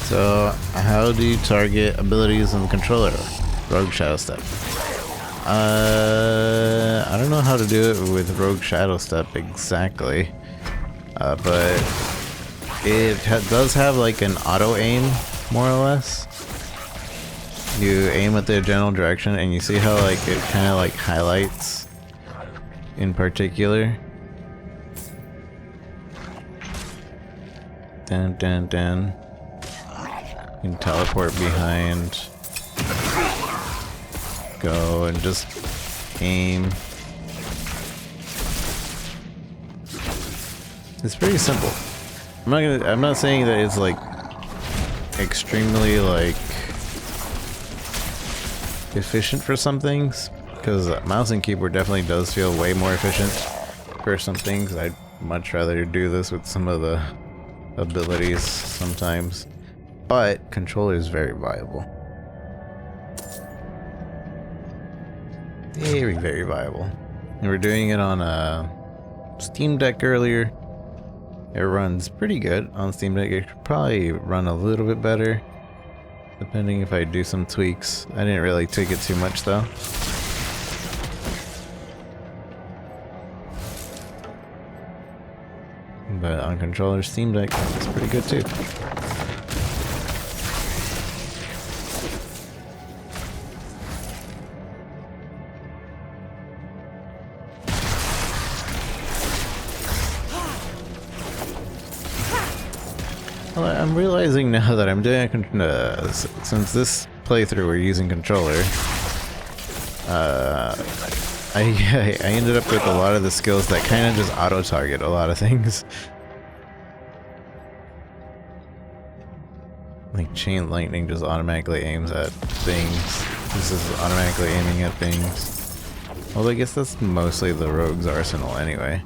So, how do you target abilities on the controller? Rogue Shadow Step. I don't know how to do it with Rogue Shadow Step exactly, but it does have like an auto aim, more or less. You aim at the general direction, and you see how like it kind of like highlights in particular. Dun dun dun. You can teleport behind, go and just aim. It's pretty simple. I'm not saying that it's like extremely like efficient for some things, because mouse and keyboard definitely does feel way more efficient for some things. I'd much rather do this with some of the abilities sometimes. But controller is very viable. Very, very viable. And we're doing it on a Steam Deck earlier. It runs pretty good on Steam Deck. It could probably run a little bit better, depending if I do some tweaks. I didn't really tweak it too much though. But on controller, Steam Deck, it's pretty good too. Well, I'm realizing now that I'm doing since this playthrough we're using controller, I ended up with a lot of the skills that kind of just auto-target a lot of things. Like Chain Lightning just automatically aims at things. This is automatically aiming at things. Well, I guess that's mostly the rogue's arsenal anyway.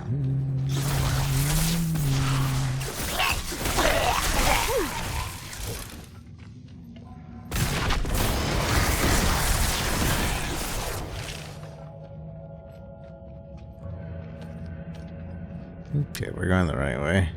Okay, we're going the right way.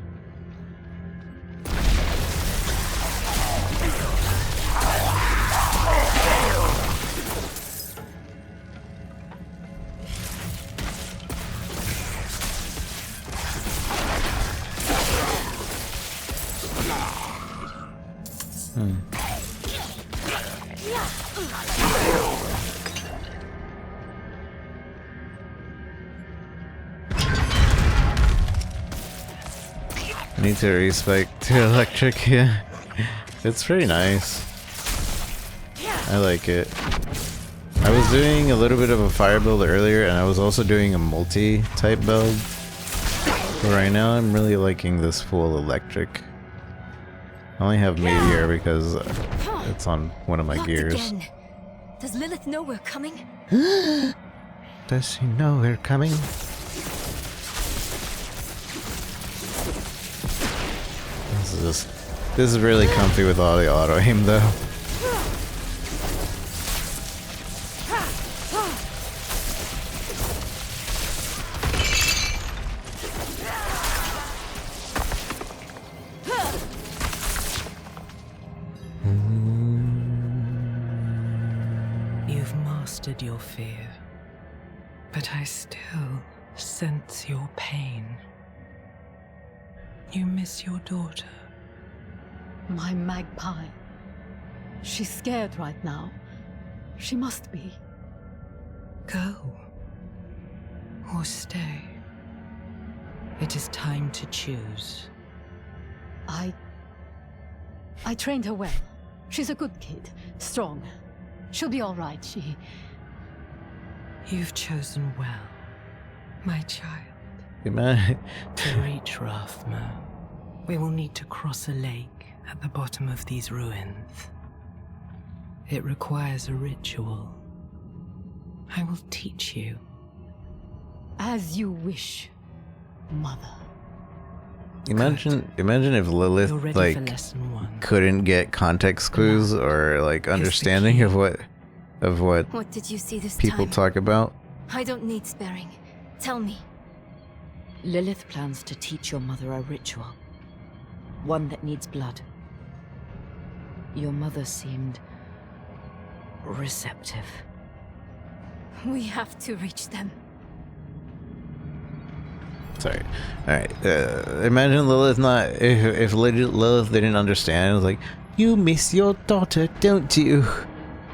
I need to respec to electric, yeah. It's pretty nice. I like it. I was doing a little bit of a fire build earlier, and I was also doing a multi-type build. But right now, I'm really liking this full electric. I only have Meteor because it's on one of my Locked gears. again. Does Lilith know we're coming? Does she know we're coming? This is really comfy with all the auto aim though. You've mastered your fear, but I still sense your pain. You miss your daughter. My magpie. She's scared right now. She must be. Go. Or stay. It is time to choose. I trained her well. She's a good kid. Strong. She'll be all right, You've chosen well, my child. Man. To reach Rathma, we will need to cross a lake at the bottom of these ruins. It requires a ritual. I will teach you. As you wish, Mother. Imagine if Lilith like couldn't get context clues or like understanding of what What did you see this people time? talk about. I don't need sparing. Tell me. Lilith plans to teach your mother a ritual. One that needs blood. Your mother seemed receptive. We have to reach them. Sorry. Alright. Imagine Lilith not if Lilith didn't understand. It was like, you miss your daughter, don't you?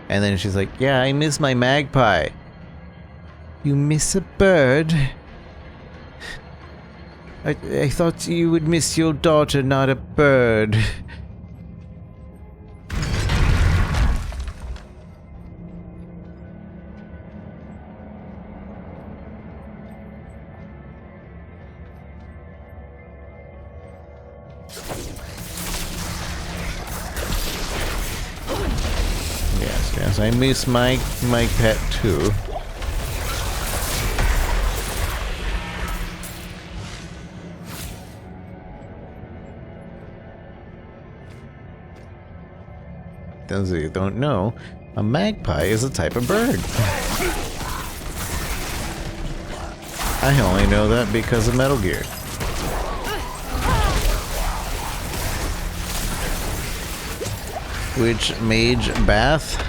And then she's like, yeah, I miss my magpie. You miss a bird? I thought you would miss your daughter, not a bird. Yes, I miss my pet too. Those of you who don't know, a magpie is a type of bird. I only know that because of Metal Gear. Which mage bath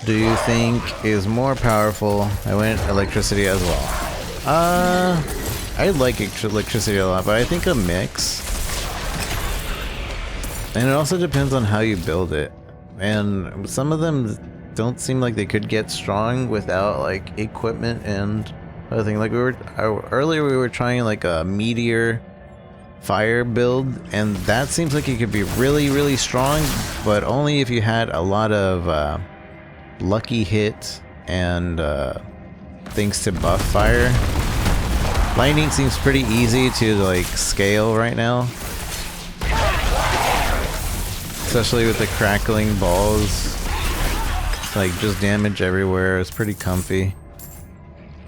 do you think is more powerful? I went electricity as well. I like electricity a lot, but I think a mix. And it also depends on how you build it. And some of them don't seem like they could get strong without like equipment and other thing. Like earlier we were trying like a meteor fire build, and that seems like it could be really, really strong, but only if you had a lot of lucky hits and things to buff fire. Lightning seems pretty easy to like scale right now. Especially with the crackling balls. Like just damage everywhere. It's pretty comfy.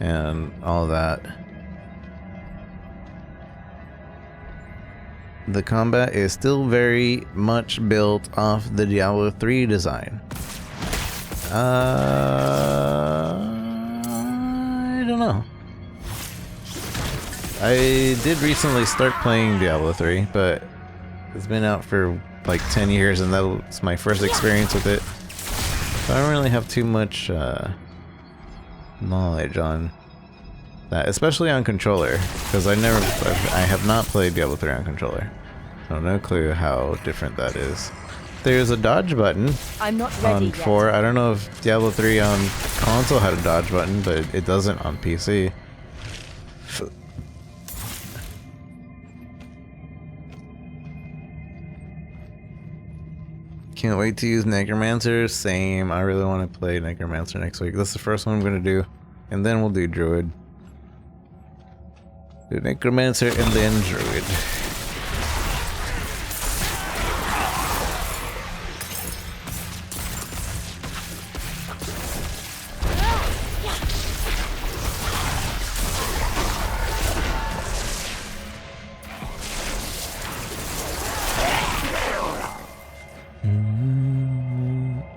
and all that. The combat is still very much built off the Diablo 3 design. I don't know. I did recently start playing Diablo 3, but it's been out for like 10 years and that was my first experience with it. So I don't really have too much knowledge on that, especially on controller, because I have not played Diablo 3 on controller. So no clue how different that is. There's a dodge button on 4. I don't know if Diablo 3 on console had a dodge button, but it doesn't on PC. Can't wait to use Necromancer. Same. I really want to play Necromancer next week. That's the first one I'm going to do. And then we'll do Druid. Do Necromancer and then Druid.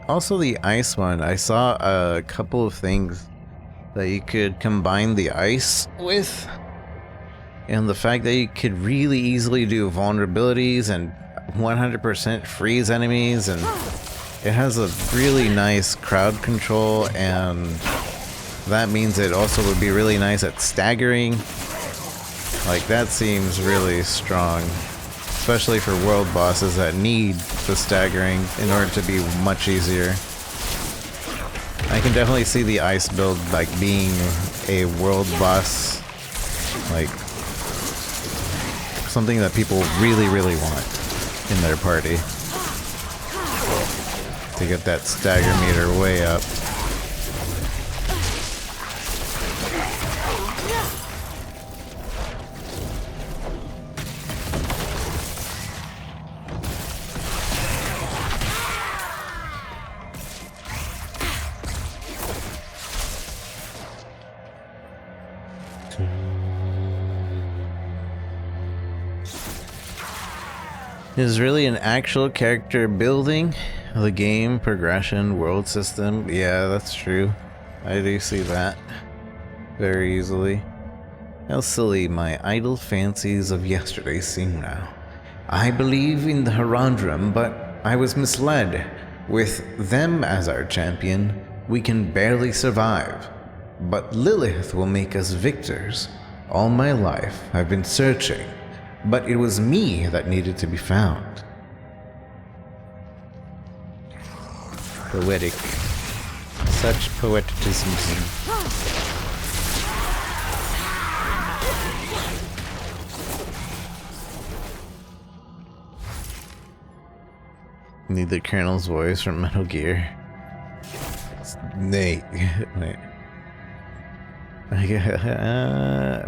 Also the ice one, I saw a couple of things that you could combine the ice with, and the fact that you could really easily do vulnerabilities and 100% freeze enemies, and it has a really nice crowd control, and that means it also would be really nice at staggering. Like, that seems really strong. Especially for world bosses that need the staggering in order to be much easier. I can definitely see the ice build like being a world boss, like something that people really want in their party to get that stagger meter way up. Is really an actual character building, the game progression, world system. Yeah, that's true. I do see that very easily. How silly my idle fancies of yesterday seem now. I believe in the Herondrum, but I was misled. With them as our champion, we can barely survive. But Lilith will make us victors. All my life I've been searching, but it was me that needed to be found. Poetic. Such poeticism. Need the Colonel's voice from Metal Gear. Snake. Wait.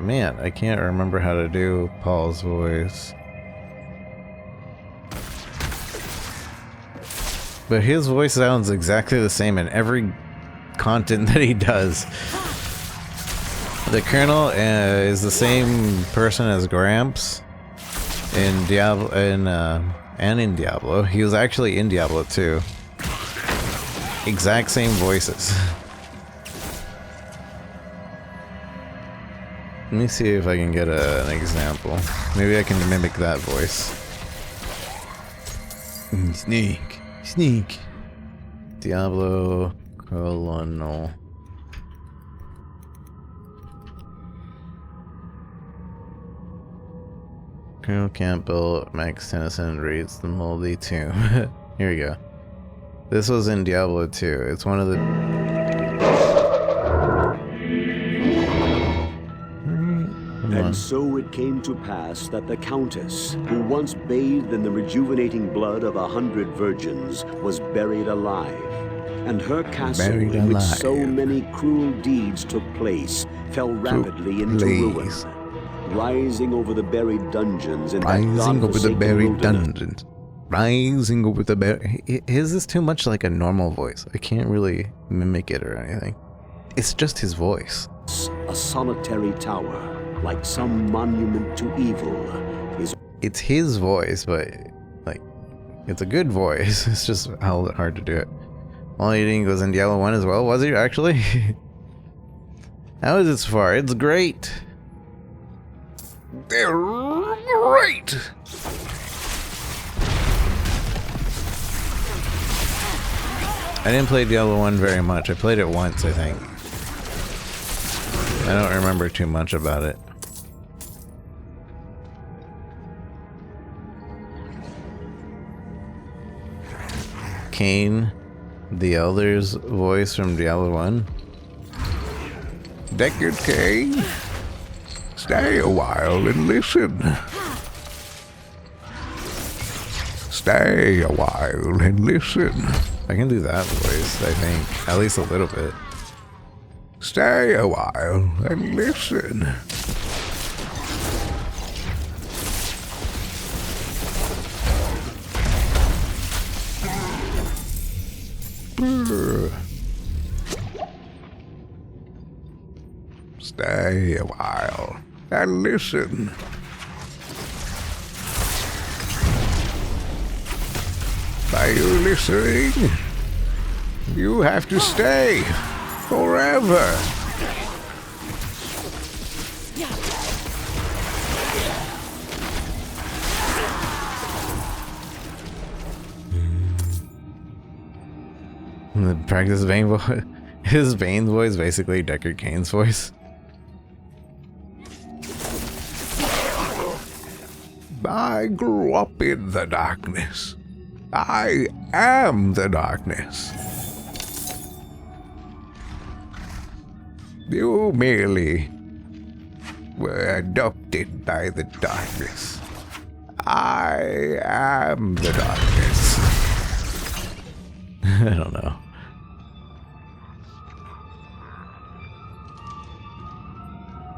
Man, I can't remember how to do Paul's voice. But his voice sounds exactly the same in every content that he does. The Colonel is the same person as Gramps in Diablo, and in Diablo. He was actually in Diablo too. Exact same voices. Let me see if I can get an example. Maybe I can mimic that voice. Sneak. Sneak. Diablo Colonel. Colonel Campbell, Max Tennyson reads the moldy tomb. Here we go. This was in Diablo 2. It's one of the... And so it came to pass that the Countess, who once bathed in the rejuvenating blood of 100 virgins, was buried alive. And her castle, in which so many cruel deeds took place, fell rapidly into ruin. Rising over the buried dungeons in that godforsaken wilderness. Rising over the buried... His is too much like a normal voice. I can't really mimic it or anything. It's just his voice. a solitary tower, like some monument to evil, is... It's his voice, but, like, it's a good voice. It's just hard to do it. All eating was in Diablo 1 as well, was he actually? How is it so far? It's great. They're great. I didn't play Diablo 1 very much. I played it once, I think. I don't remember too much about it. Cain, the Elder's voice from Diablo 1. Deckard Cain, stay a while and listen. Stay a while and listen. I can do that voice, I think. At least a little bit. Stay a while and listen. Stay a while and listen. Are you listening? You have to stay forever. The practice Bane voice. His Bane's voice, basically Deckard Cain's voice. I grew up in the darkness. I am the darkness. You merely were adopted by the darkness. I am the darkness. I don't know.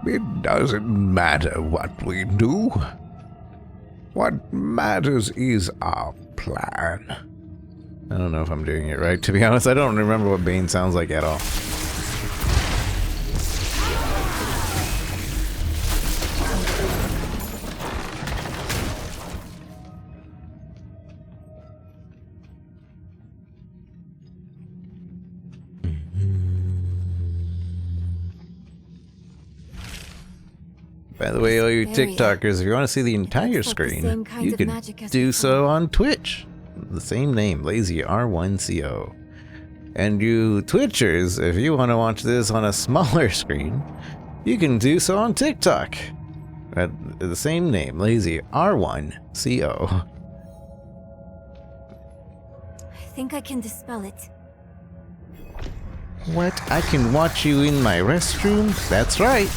It doesn't matter what we do. What matters is our plan. I don't know if I'm doing it right, to be honest. I don't remember what Bane sounds like at all. By the way, all you TikTokers, if you want to see the entire screen, you can do so on Twitch. The same name, Lazy R1CO. And you Twitchers, if you want to watch this on a smaller screen, you can do so on TikTok. At the same name, Lazy R1CO. I think I can dispel it. What? I can watch you in my restroom? That's right.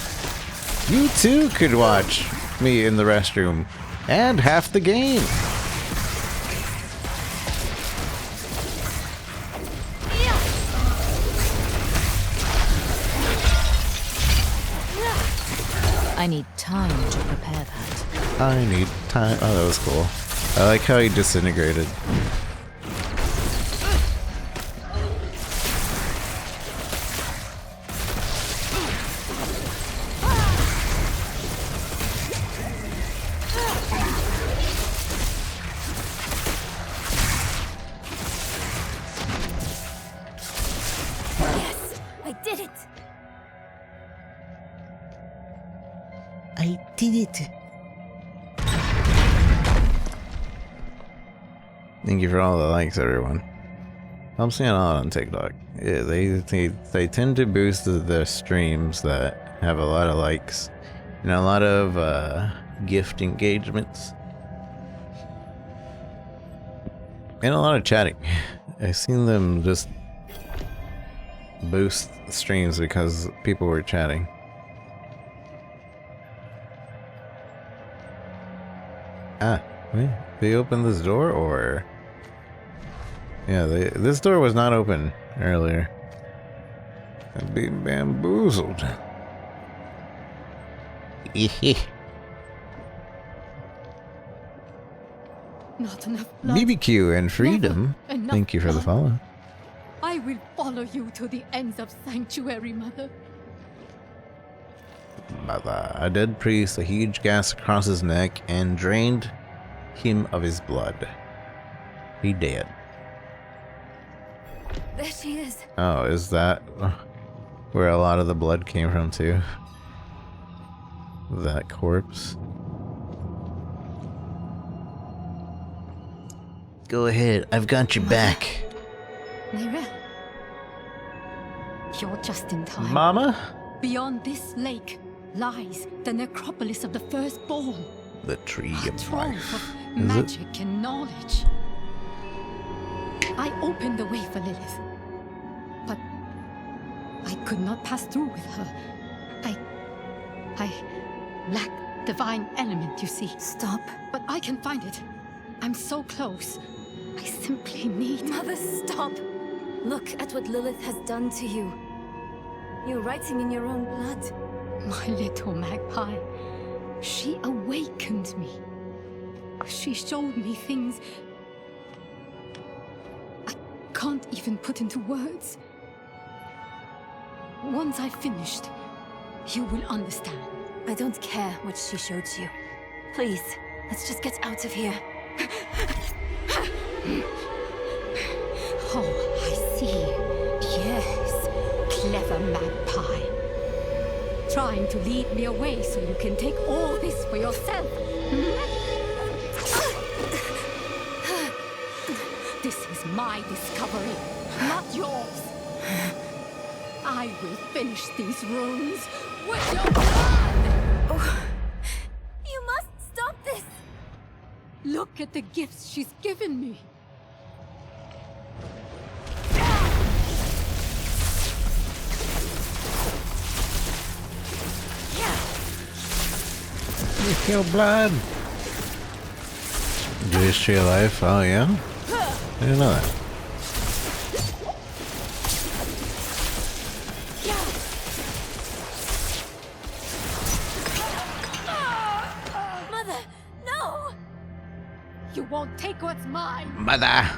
You too could watch me in the restroom. And half the game. I need time to prepare that. I need time. Oh, that was cool. I like how he disintegrated. Yes, I did it. I did it. Thank you for all the likes, everyone. I'm seeing a lot on TikTok. Yeah, they tend to boost the streams that have a lot of likes and a lot of gift engagements and a lot of chatting. I've seen them just boost streams because people were chatting. Ah, wait, they opened this door, or... Yeah, this door was not open earlier. I'm being bamboozled. Not enough blood. BBQ and Freedom, Never enough thank you for the blood. follow. I will follow you to the ends of Sanctuary, Mother. Mother. A dead priest, a huge gas across his neck, and drained him of his blood. He dead. There she is. Oh, is that where a lot of the blood came from too? That corpse? Go ahead, I've got your back. Mirel, you're just in time. Mama? Beyond this lake lies the necropolis of the firstborn. The tree of Trove life. of Is it? magic and knowledge. I opened the way for Lilith, but I could not pass through with her. I lack divine element, you see. Stop. But I can find it. I'm so close. I simply need... Mother, stop. Look at what Lilith has done to you. You're writing in your own blood. My little magpie. She awakened me. She showed me things I can't even put into words. Once I've finished, you will understand. I don't care what she showed you. Please, let's just get out of here. Oh, I see. Yes, clever magpie. Trying to lead me away so you can take all this for yourself. This is my discovery, not yours. I will finish these runes with your blood! Oh, you must stop this! Look at the gifts she's given me. With your blood. Destroy your life? Oh yeah? I didn't know that. Mother, no! You won't take what's mine. Mother!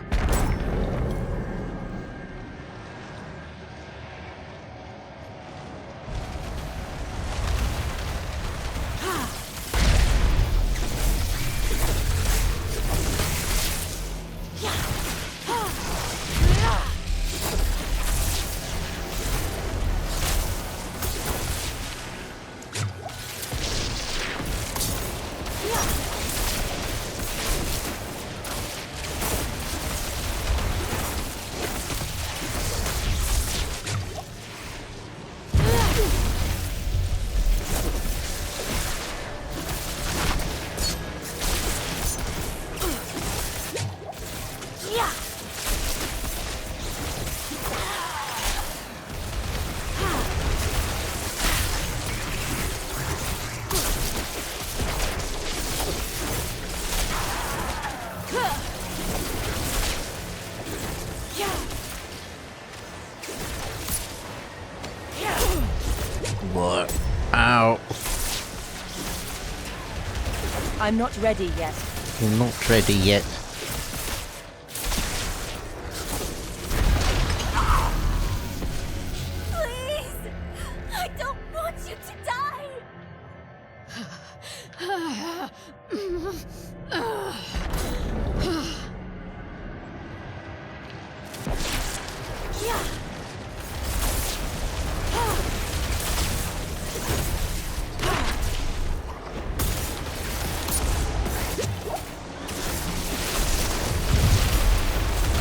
What? Ow. I'm not ready yet. You're not ready yet. Please! I don't want you to die!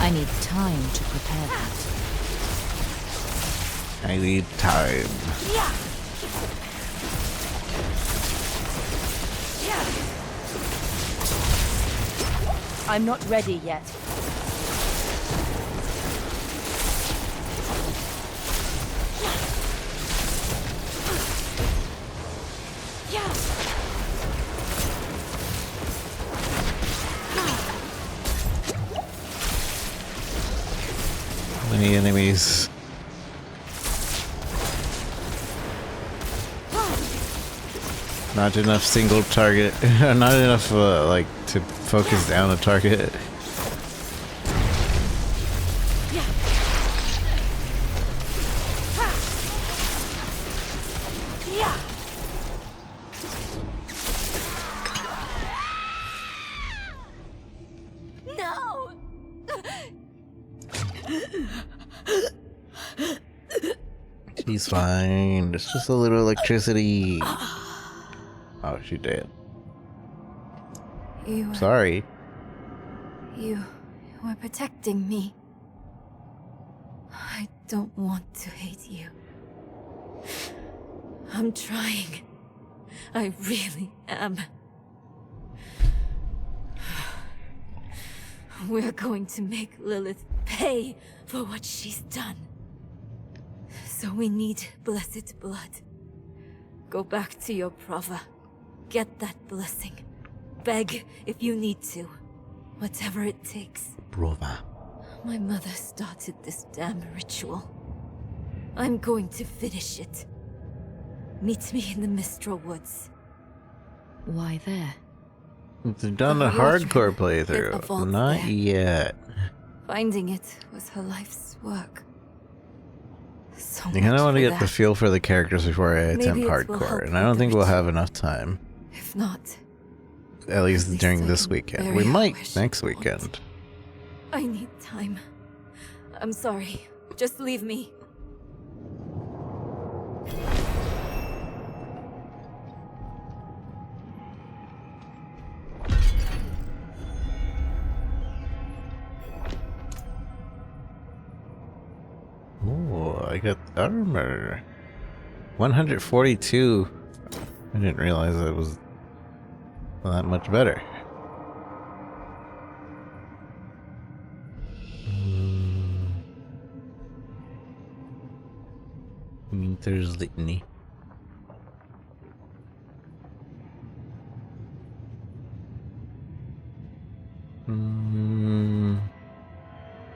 I need time to prepare that. I need time. I'm not ready yet. Many enemies. Not enough single target. Not enough, like, to focus down a target. He's fine. It's just a little electricity. Oh, she did. Sorry. You were protecting me. I don't want to hate you. I'm trying. I really am. We're going to make Lilith pay for what she's done. So we need blessed blood. Go back to your Prava. Get that blessing. Beg if you need to. Whatever it takes. Prova. My mother started this damn ritual. I'm going to finish it. Meet me in the Mistral Woods. Why there? They've done a hardcore playthrough. Not yet. Finding it was her life's work. So I kind of want to get that. the feel for the characters before I attempt Maybe it will hardcore, help and I don't with think the we'll have enough time. If not, At least during this weekend. bury We her might where she next weekend. I need time. I'm sorry. Just leave me. Oh, I got armor. 142. I didn't realize it was that much better. There's Litany.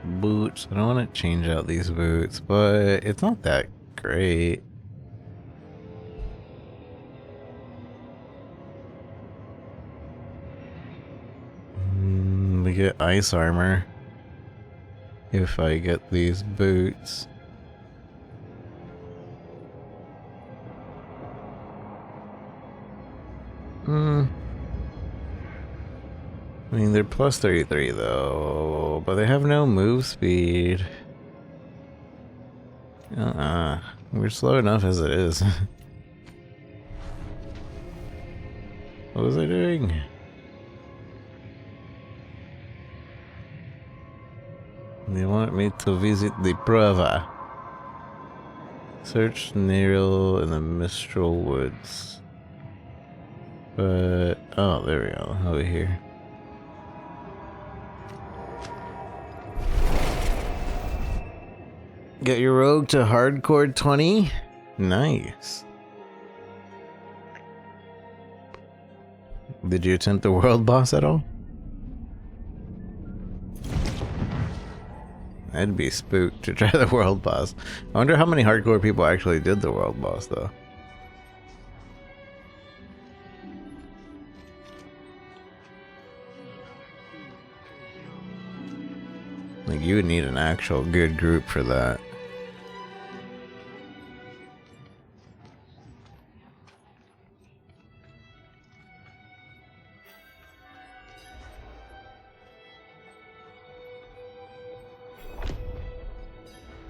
Boots. I don't want to change out these boots, but it's not that great. We get ice armor if I get these boots. I mean, they're plus 33 though, but they have no move speed. We're slow enough as it is. What was I doing? They want me to visit the Prava. Search Neril in the Mistral Woods. But, oh, there we go, over here. Get your rogue to hardcore 20? Nice. Did you attempt the world boss at all? I'd be spooked to try the world boss. I wonder how many hardcore people actually did the world boss though. Like, you would need an actual good group for that.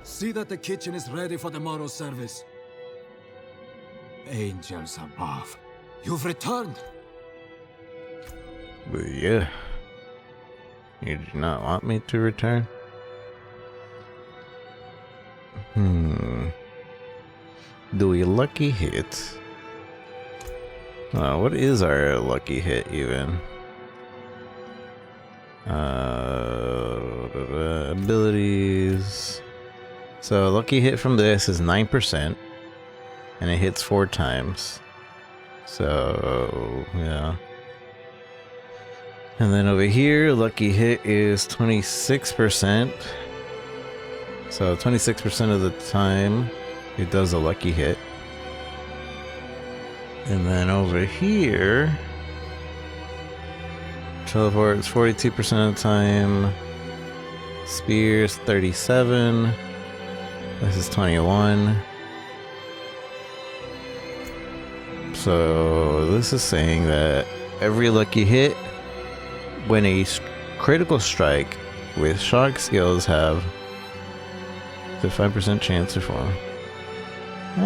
See that the kitchen is ready for tomorrow's service. Angels above, you've returned. But yeah. You do not want me to return? Do we lucky hit? What is our lucky hit even? Abilities. So lucky hit from this is 9%, and it hits 4 times. So yeah. And then over here, lucky hit is 26%. So 26% of the time, it does a lucky hit. And then over here, teleports 42% of the time. Spears 37. This is 21. So this is saying that every lucky hit, when a critical strike with shock skills have the 5% chance to form. I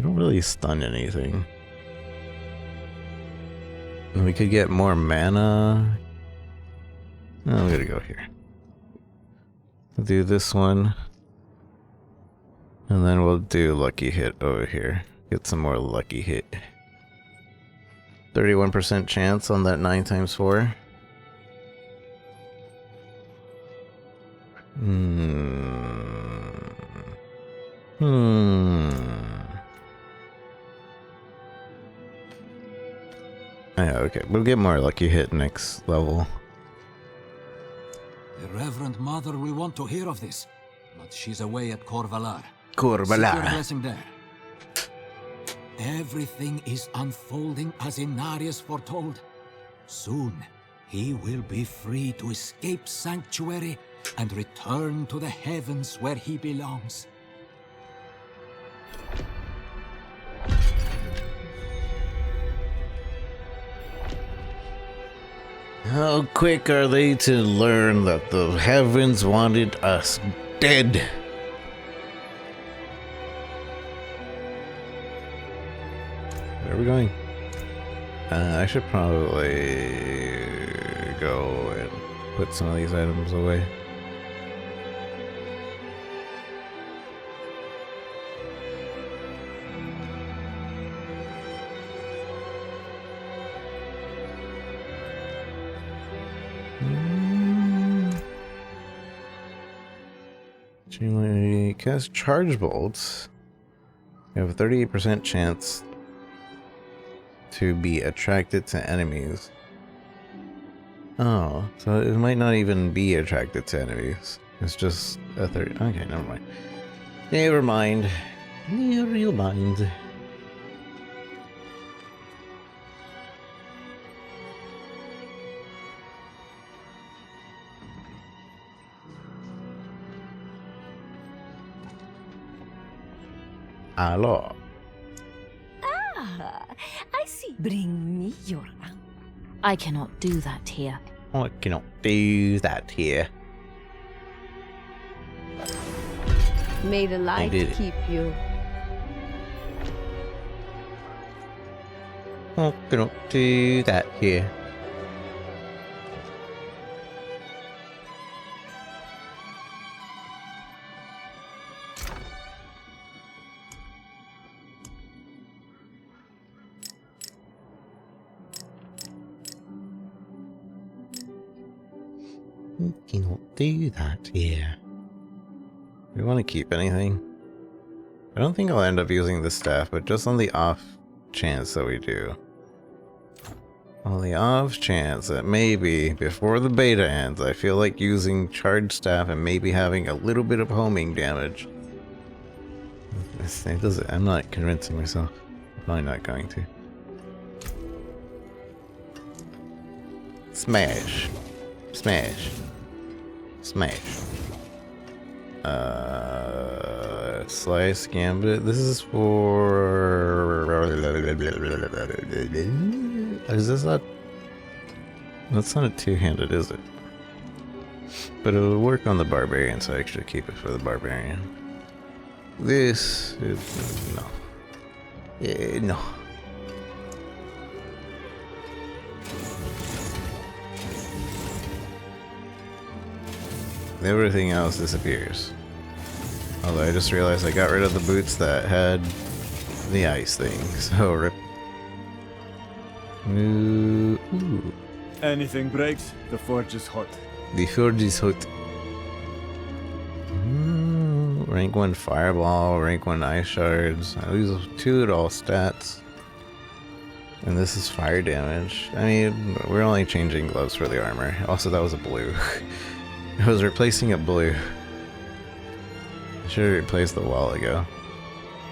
don't really stun anything. We could get more mana. Oh, I'm gonna go here. We'll do this one. And then we'll do lucky hit over here. Get some more lucky hit. 31% chance on that 9 times 4. Yeah, okay. We'll get more lucky hit next level. The Reverend Mother will want to hear of this, but she's away at Corvalar. Corvalar. Seek your blessing there. Everything is unfolding as Inarius foretold. Soon, he will be free to escape Sanctuary and return to the heavens where he belongs. How quick are they to learn that the heavens wanted us dead? Where are we going? I should probably go and put some of these items away. Cast charge bolts. You have a 38% chance to be attracted to enemies. Oh, so it might not even be attracted to enemies. It's just a 30. Okay, never mind. Never mind. Never mind. Hello. Ah, I see. Bring me your apple. I cannot do that here. I cannot do that here. May the light keep you. I cannot do that here. Cannot do that here. Do we want to keep anything? I don't think I'll end up using the staff, but just on the off chance that we do. On the off chance that maybe before the beta ends, I feel like using charged staff and maybe having a little bit of homing damage. It doesn't, I'm not convincing myself. I'm probably not going to. Smash. Smash. Smash. Slice Gambit. This is for... Is this not... That's not a two-handed, is it? But it'll work on the Barbarian, so I actually keep it for the Barbarian. This is... no. No. Everything else disappears. Although I just realized I got rid of the boots that had the ice thing, so rip. Ooh. Anything breaks, the forge is hot. The forge is hot. Rank 1 fireball, rank 1 ice shards. I lose 2 at all stats. And this is fire damage. I mean, we're only changing gloves for the armor. Also, that was a blue. I was replacing a blue. I should have replaced the while ago.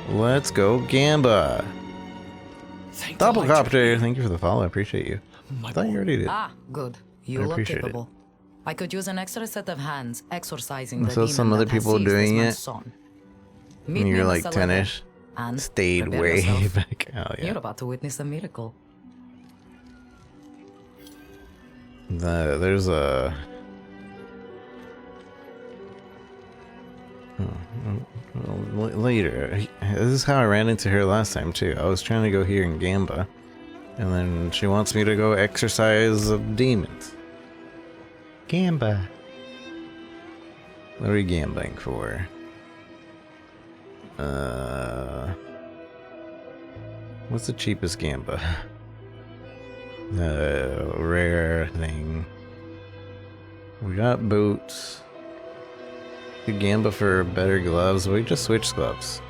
Let's go Gamba! Doppelcopter! Thank you for the follow, I appreciate you. I thought you already did. Ah, good. You I look appreciate capable. I could use an extra set of hands exorcising I the saw demon some other that has people seized this doing man's it. son. And Meet me you're in the like cellar 10ish. and Stayed prepare way yourself. back. Oh, yeah. You're about to witness a miracle. There's a... later. This is how I ran into her last time too. I was trying to go here in Gamba, and then she wants me to go exercise of demons. Gamba. What are we gambling for? What's the cheapest Gamba? Rare thing. We got boots. Could Gamba for better gloves. We just switched gloves.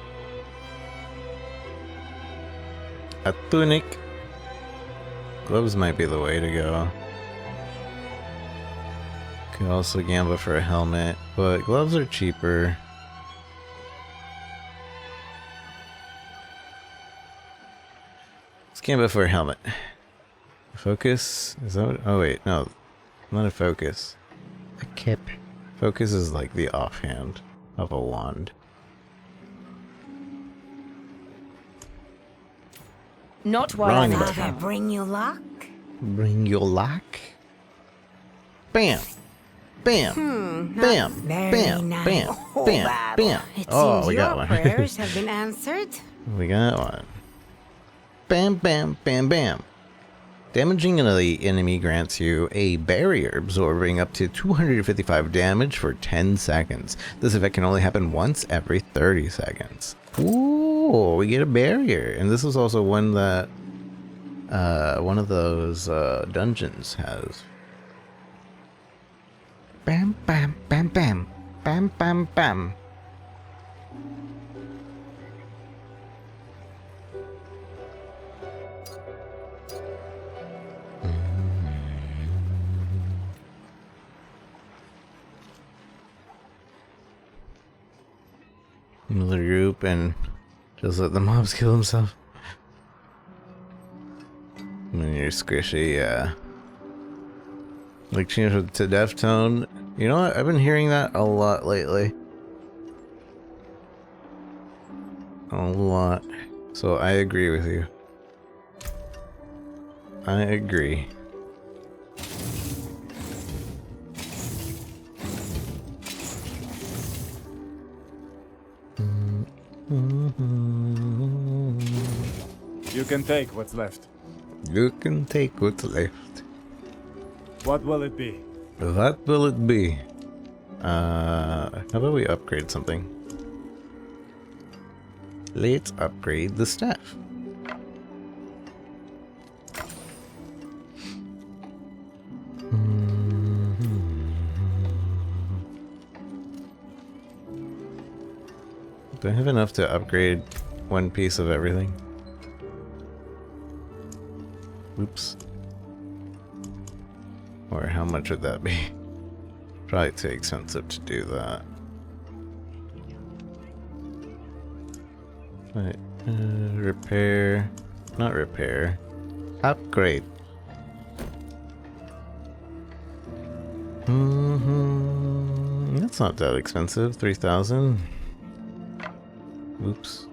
A tunic. Gloves might be the way to go. Could also Gamba for a helmet, but gloves are cheaper. Let's Gamba for a helmet. Focus? Is that what? Oh wait, no. Not a focus. A kip. Focus is like the offhand of a wand. Not while Wrong I'm button. in town. Bring you luck? Bring your luck? Bam! Bam! Bam! Very Bam! nice. Bam! Oh, Bam! Baba, Bam! it Oh, seems we got your one. prayers have been answered. We got one. Bam! Bam! Bam! Bam! Damaging an enemy grants you a barrier, absorbing up to 255 damage for 10 seconds. This effect can only happen once every 30 seconds. Ooh, we get a barrier. And this is also one that one of those dungeons has. Bam, bam, bam, bam. Bam, bam, bam. Another group and just let the mobs kill themselves. When you're squishy, yeah. Like change it to death tone. You know what? I've been hearing that a lot lately. A lot. So I agree with you. I agree. You can take what's left. You can take what's left. What will it be? What will it be? How about we upgrade something? Let's upgrade the staff. Do I have enough to upgrade one piece of everything? Oops. Or how much would that be? Probably too expensive to do that. Right. Repair. Not repair. Upgrade. That's not that expensive. 3,000. Oops.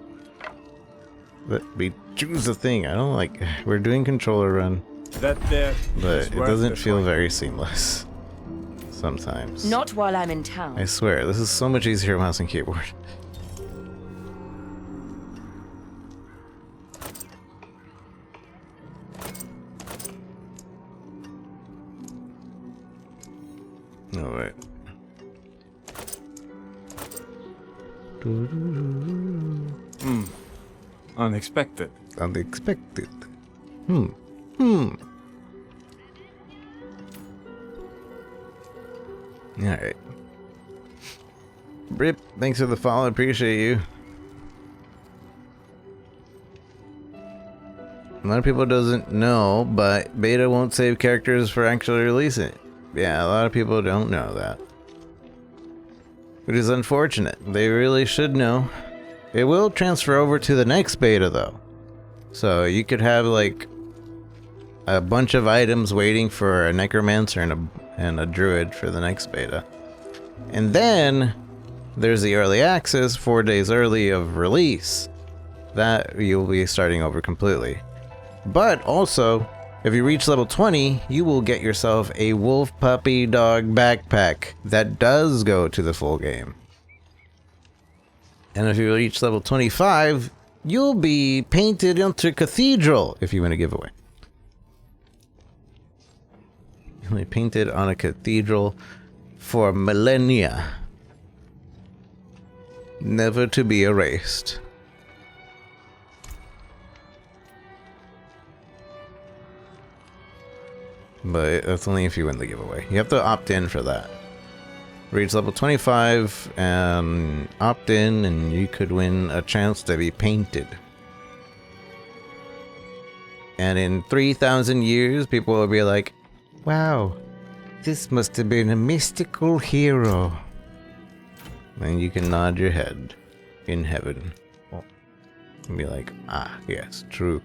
Let me choose the thing. I don't like. We're doing controller run. That there. But it doesn't feel very seamless. Sometimes. Not while I'm in town. I swear, this is so much easier mouse and keyboard. Oh wait. Unexpected. Unexpected. Alright. Rip, thanks for the follow, appreciate you. A lot of people doesn't know, but beta won't save characters for actually releasing it. Yeah, a lot of people don't know that. Which is unfortunate. They really should know. It will transfer over to the next beta though. So you could have like a bunch of items waiting for a necromancer and a druid for the next beta. And then there's the early access 4 days early of release. That you'll be starting over completely. But also If you reach level 20, you will get yourself a wolf puppy dog backpack that does go to the full game. And if you reach level 25, you'll be painted into a cathedral if you win a giveaway. You'll be painted on a cathedral for millennia. Never to be erased. But that's only if you win the giveaway. You have to opt in for that. Reach level 25 and opt in, and you could win a chance to be painted. And in 3,000 years, people will be like, wow, this must have been a mystical hero. And you can nod your head in heaven. And be like, ah, yes, true.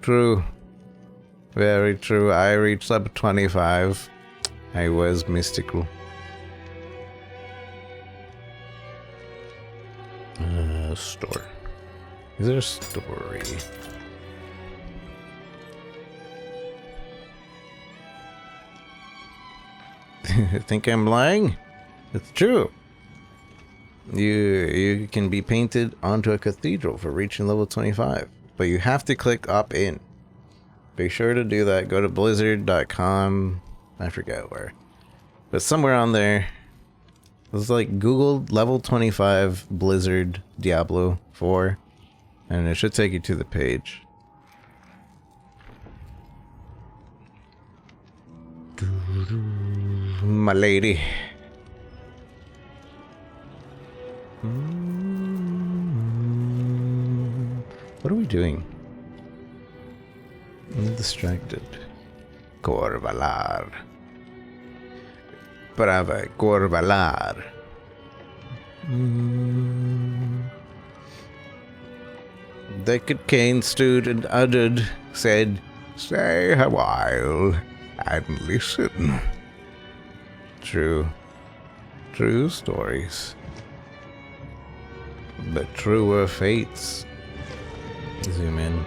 True. Very true. I reached level 25. I was mystical. Store. Is there a story? Think I'm lying? It's true. You can be painted onto a cathedral for reaching level 25, but you have to click opt in. Be sure to do that. Go to blizzard.com. I forget where, but somewhere on there. It's like Google level 25 Blizzard Diablo 4, and it should take you to the page. My lady. What are we doing? I'm distracted. Corvalar. Brava Corvalar. Deckard Cain stood and uttered, said, "Stay a while and listen." True. True stories. But truer fates. Zoom in.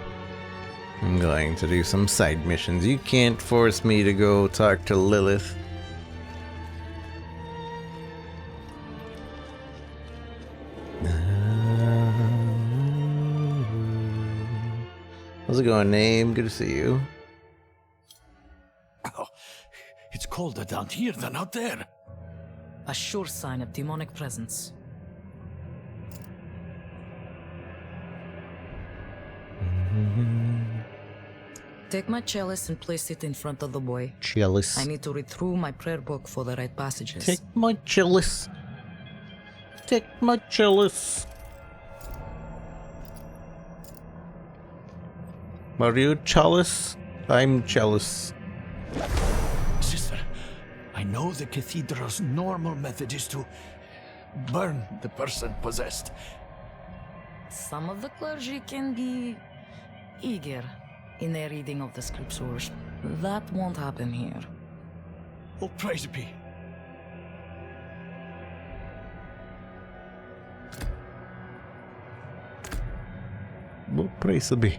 I'm going to do some side missions. You can't force me to go talk to Lilith. How's it going, Name? Good to see you. Oh, it's colder down here than out there. A sure sign of demonic presence. Take my chalice and place it in front of the boy. Chalice. I need to read through my prayer book for the right passages. Take my chalice. Take my chalice. Are you chalice? I'm chalice. Sister, I know the cathedral's normal method is to burn the person possessed. Some of the clergy can be eager in their reading of the scriptures. That won't happen here. Oh, praise be. Oh, praise be.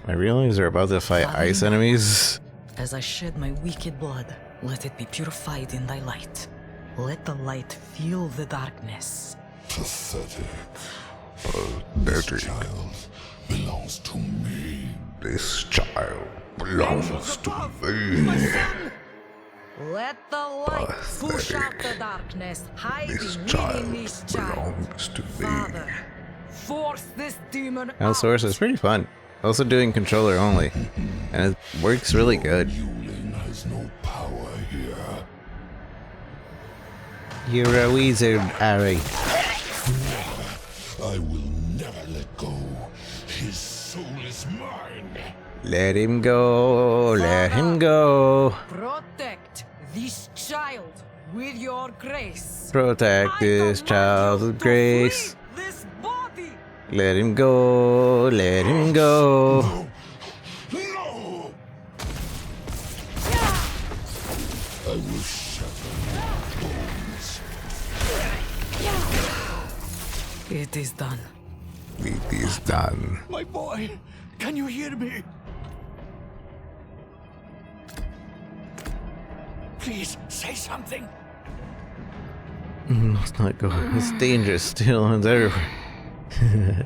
I realize they're about to fight ice enemies. As I shed my wicked blood, let it be purified in thy light. Let the light feel the darkness. Pathetic. This child belongs to me. This child belongs to me. Let the light push out the darkness, hiding within this child. Belongs to me. Father, force this demon Now, Source is pretty fun. Also doing controller only, and it works really good. Yulin has no power here. You're a wizard, Ari. I will never let go. His soul is mine. Let him go, let him go. Protect this child with your grace. Protect this child with grace. Let him go, let him go. No! I will shatter your bones. It is done. It is done. My boy, can you hear me? Please, say something. Let's not go. It's dangerous. Steel ones everywhere.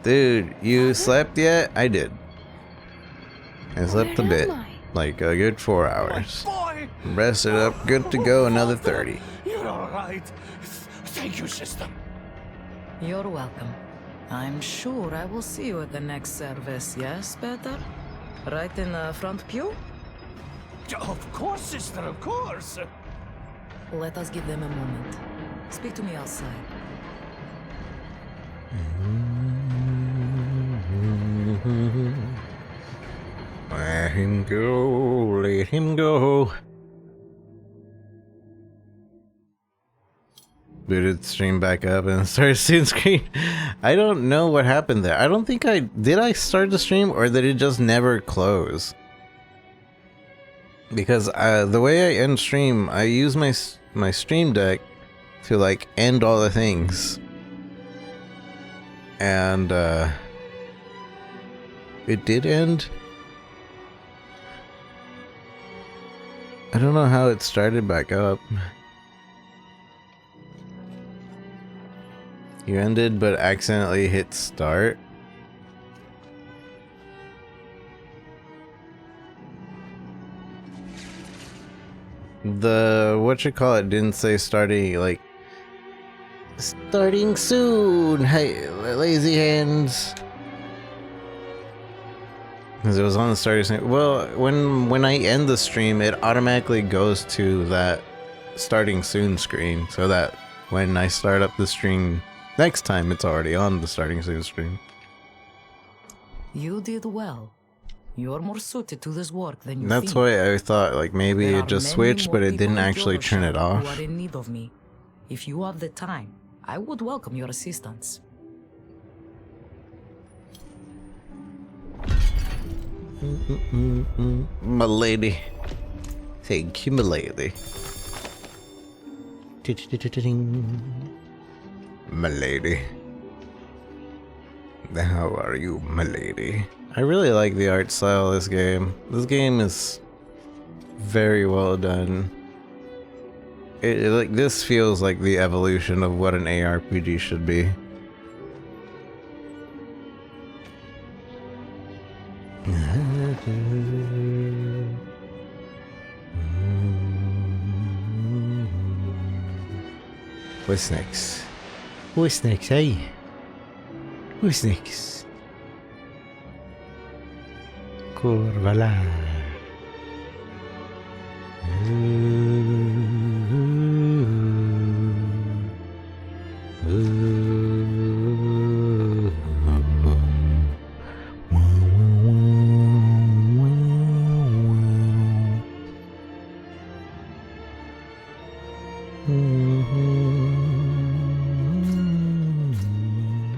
Dude, you slept yet? I did. I slept a bit. Like a good 4 hours. Rested up, good to go another 30. You're all right. Thank you, sister. You're welcome. I'm sure I will see you at the next service, yes, Peter? Right in the front pew? Of course, sister, of course. Let us give them a moment. Speak to me outside. Let him go, let him go. Booted stream back up and started seeing screen. I don't know what happened there. I don't think did I start the stream or did it just never close? Because the way I end stream, I use my stream deck to like end all the things. And it did end. I don't know how it started back up. You ended but accidentally hit start. The whatchamacallit didn't say starting, like starting soon. Hey, lazy hands. Because it was on the starting screen. Well, when I end the stream, it automatically goes to that starting soon screen, so that when I start up the stream next time, it's already on the starting soon screen. You did well. You're more suited to this work than you That's think. why I thought like maybe There it are just many switched, more but it people didn't in actually turn it Yorkshire off. Who are in need of me. If you have the time, I would welcome your assistance. My lady. Thank you, my lady. My lady. How are you, my lady? I really like the art style of this game. This game is very well done. Like this feels like the evolution of what an ARPG should be. What's next? What's next, hey? What's next? Corvalar.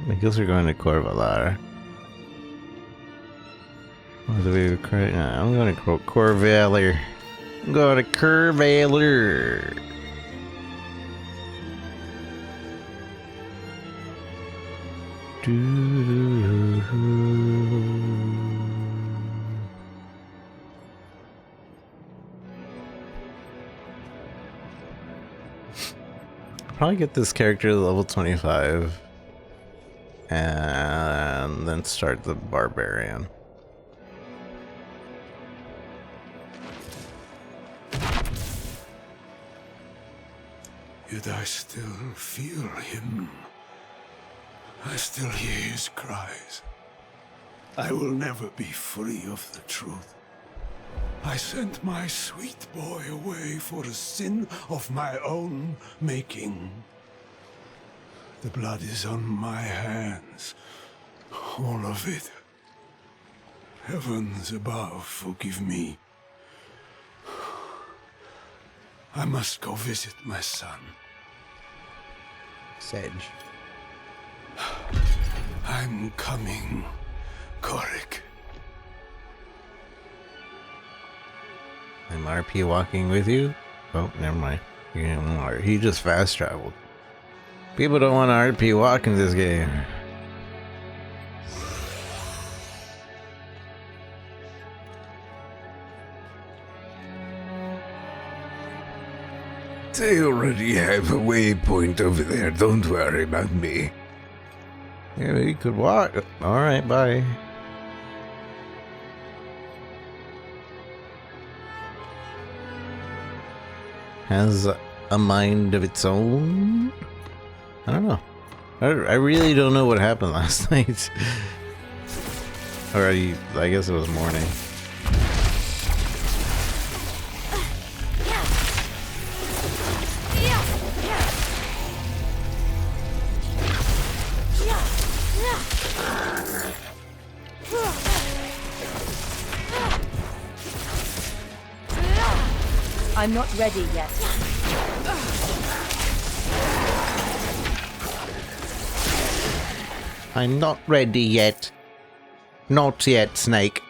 I guess we're going to Corvalar. What do we correct? I'm going to Corvalar. I'm going to Corvalar. Probably get this character to level 25 and then start the barbarian. Yet I still feel him. I still hear his cries. I will never be free of the truth. I sent my sweet boy away for a sin of my own making. The blood is on my hands. All of it. Heavens above, forgive me. I must go visit my son. Sedge. I'm coming, Korik. I'm RP walking with you? Oh, never mind. He just fast traveled. People don't want to RP walk in this game. They already have a waypoint over there. Don't worry about me. Yeah, you could walk. Alright, bye. Has a mind of its own? I don't know. I really don't know what happened last night. Or I guess it was morning. I'm not ready yet. I'm not ready yet. Not yet, Snake.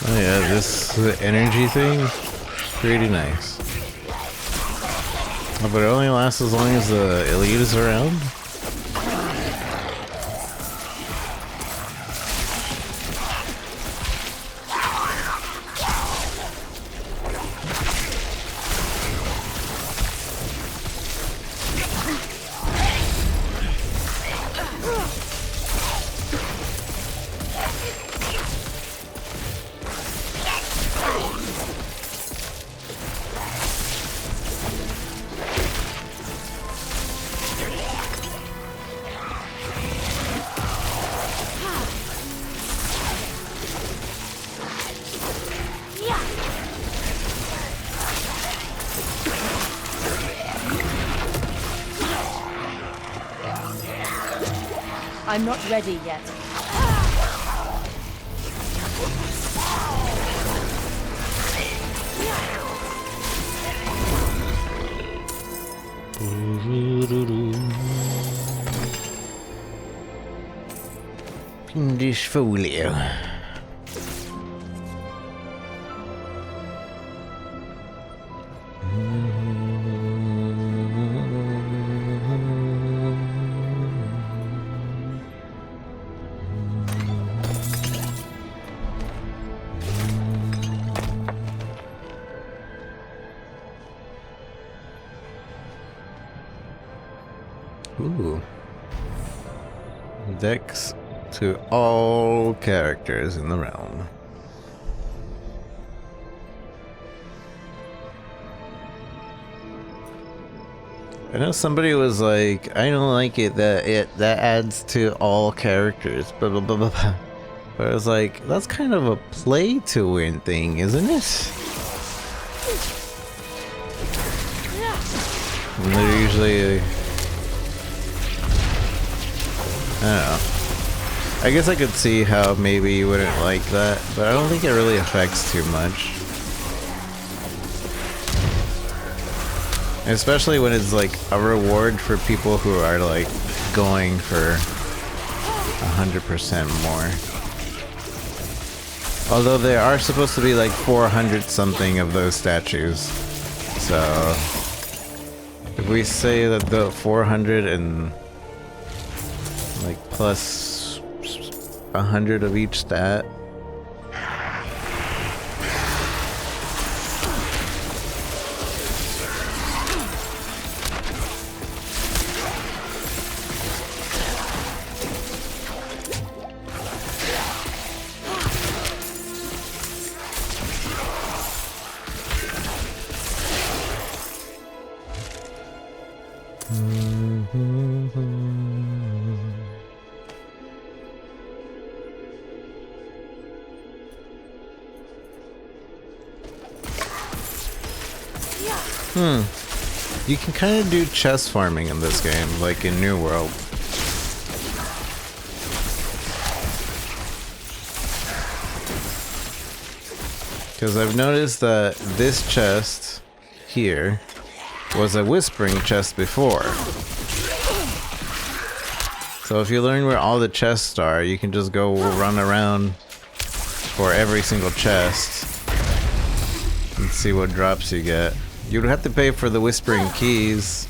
Oh yeah, this energy thing, pretty nice. Oh, but it only lasts as long as the elite is around? I'm not ready yet. Fiendish folio. Ooh. Dex to all characters in the realm. I know somebody was like, I don't like it that adds to all characters, blah blah blah blah blah. But I was like, that's kind of a play to win thing, isn't it? And they're usually I don't know. I guess I could see how maybe you wouldn't like that, but I don't think it really affects too much. Especially when it's like a reward for people who are like going for 100% more. Although there are supposed to be like 400 something of those statues. So if we say that the 400 and like plus 100 of each stat. You can kind of do chest farming in this game, like in New World. Because I've noticed that this chest here was a whispering chest before. So if you learn where all the chests are, you can just go run around for every single chest and see what drops you get. You'd have to pay for the whispering keys,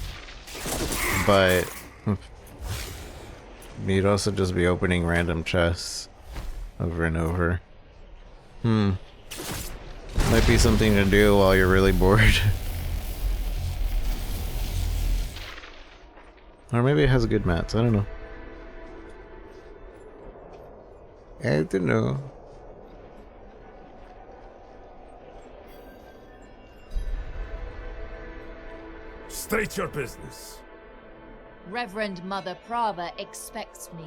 but you'd also just be opening random chests over and over. Might be something to do while you're really bored. Or maybe it has good mats, I don't know. I don't know. State your business. Reverend Mother Prava expects me.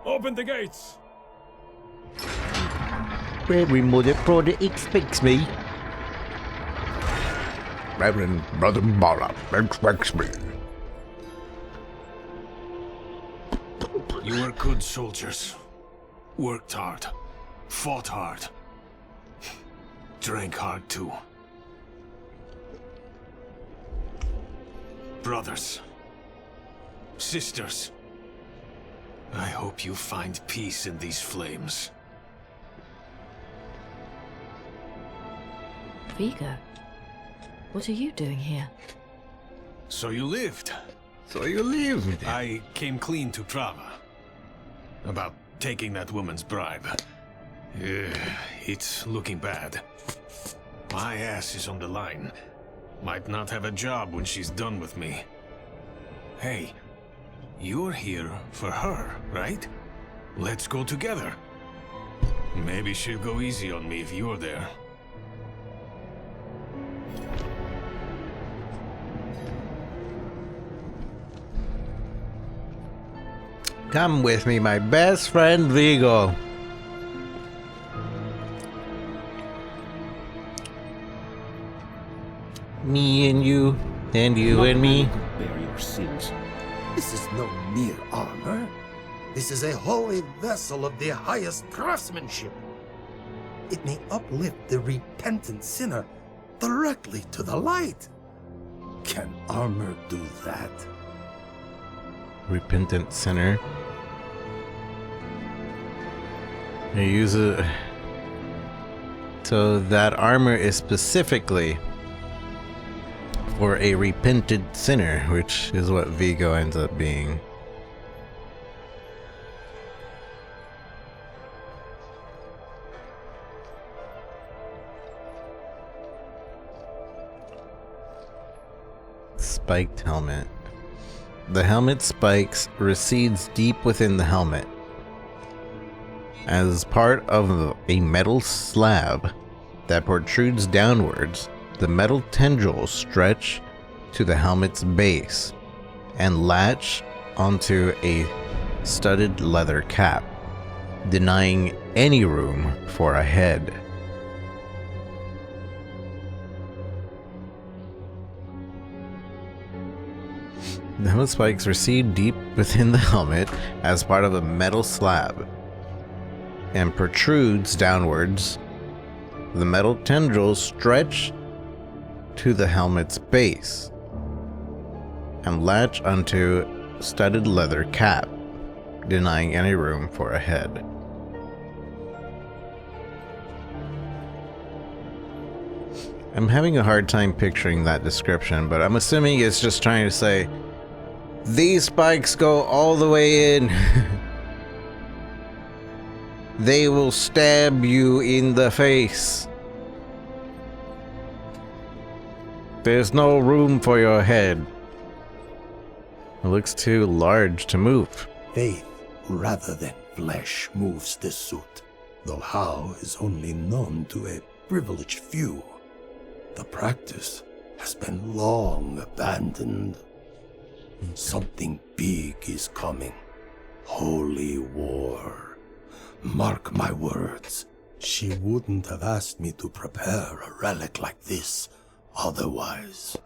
Open the gates. Reverend Mother Prava expects me. Reverend Mother Mara expects me. You were good soldiers. Worked hard. Fought hard. Drank hard too. Brothers. Sisters. I hope you find peace in these flames. Vigo, what are you doing here? So you lived. So you lived. I came clean to Prava. About taking that woman's bribe. It's looking bad. My ass is on the line. Might not have a job when she's done with me. Hey, you're here for her, right? Let's go together. Maybe she'll go easy on me if you're there. Come with me, my best friend Vigo. Me and you and me. Bear your sins. This is no mere armor. This is a holy vessel of the highest craftsmanship. It may uplift the repentant sinner directly to the light. Can armor do that? Repentant sinner. You use it. So that armor is specifically for a repentant sinner, which is what Vigo ends up being. Spiked helmet. The helmet spikes recedes deep within the helmet. As part of a metal slab that protrudes downwards, the metal tendrils stretch to the helmet's base and latch onto a studded leather cap, denying any room for a head. The helmet spikes recede deep within the helmet as part of a metal slab and protrudes downwards. The metal tendrils stretch to the helmet's base and latch onto studded leather cap, denying any room for a head. I'm having a hard time picturing that description, but I'm assuming it's just trying to say, these spikes go all the way in. They will stab you in the face. There's no room for your head. It looks too large to move. Faith rather than flesh moves this suit, though how is only known to a privileged few. The practice has been long abandoned. Something big is coming. Holy war. Mark my words. She wouldn't have asked me to prepare a relic like this otherwise.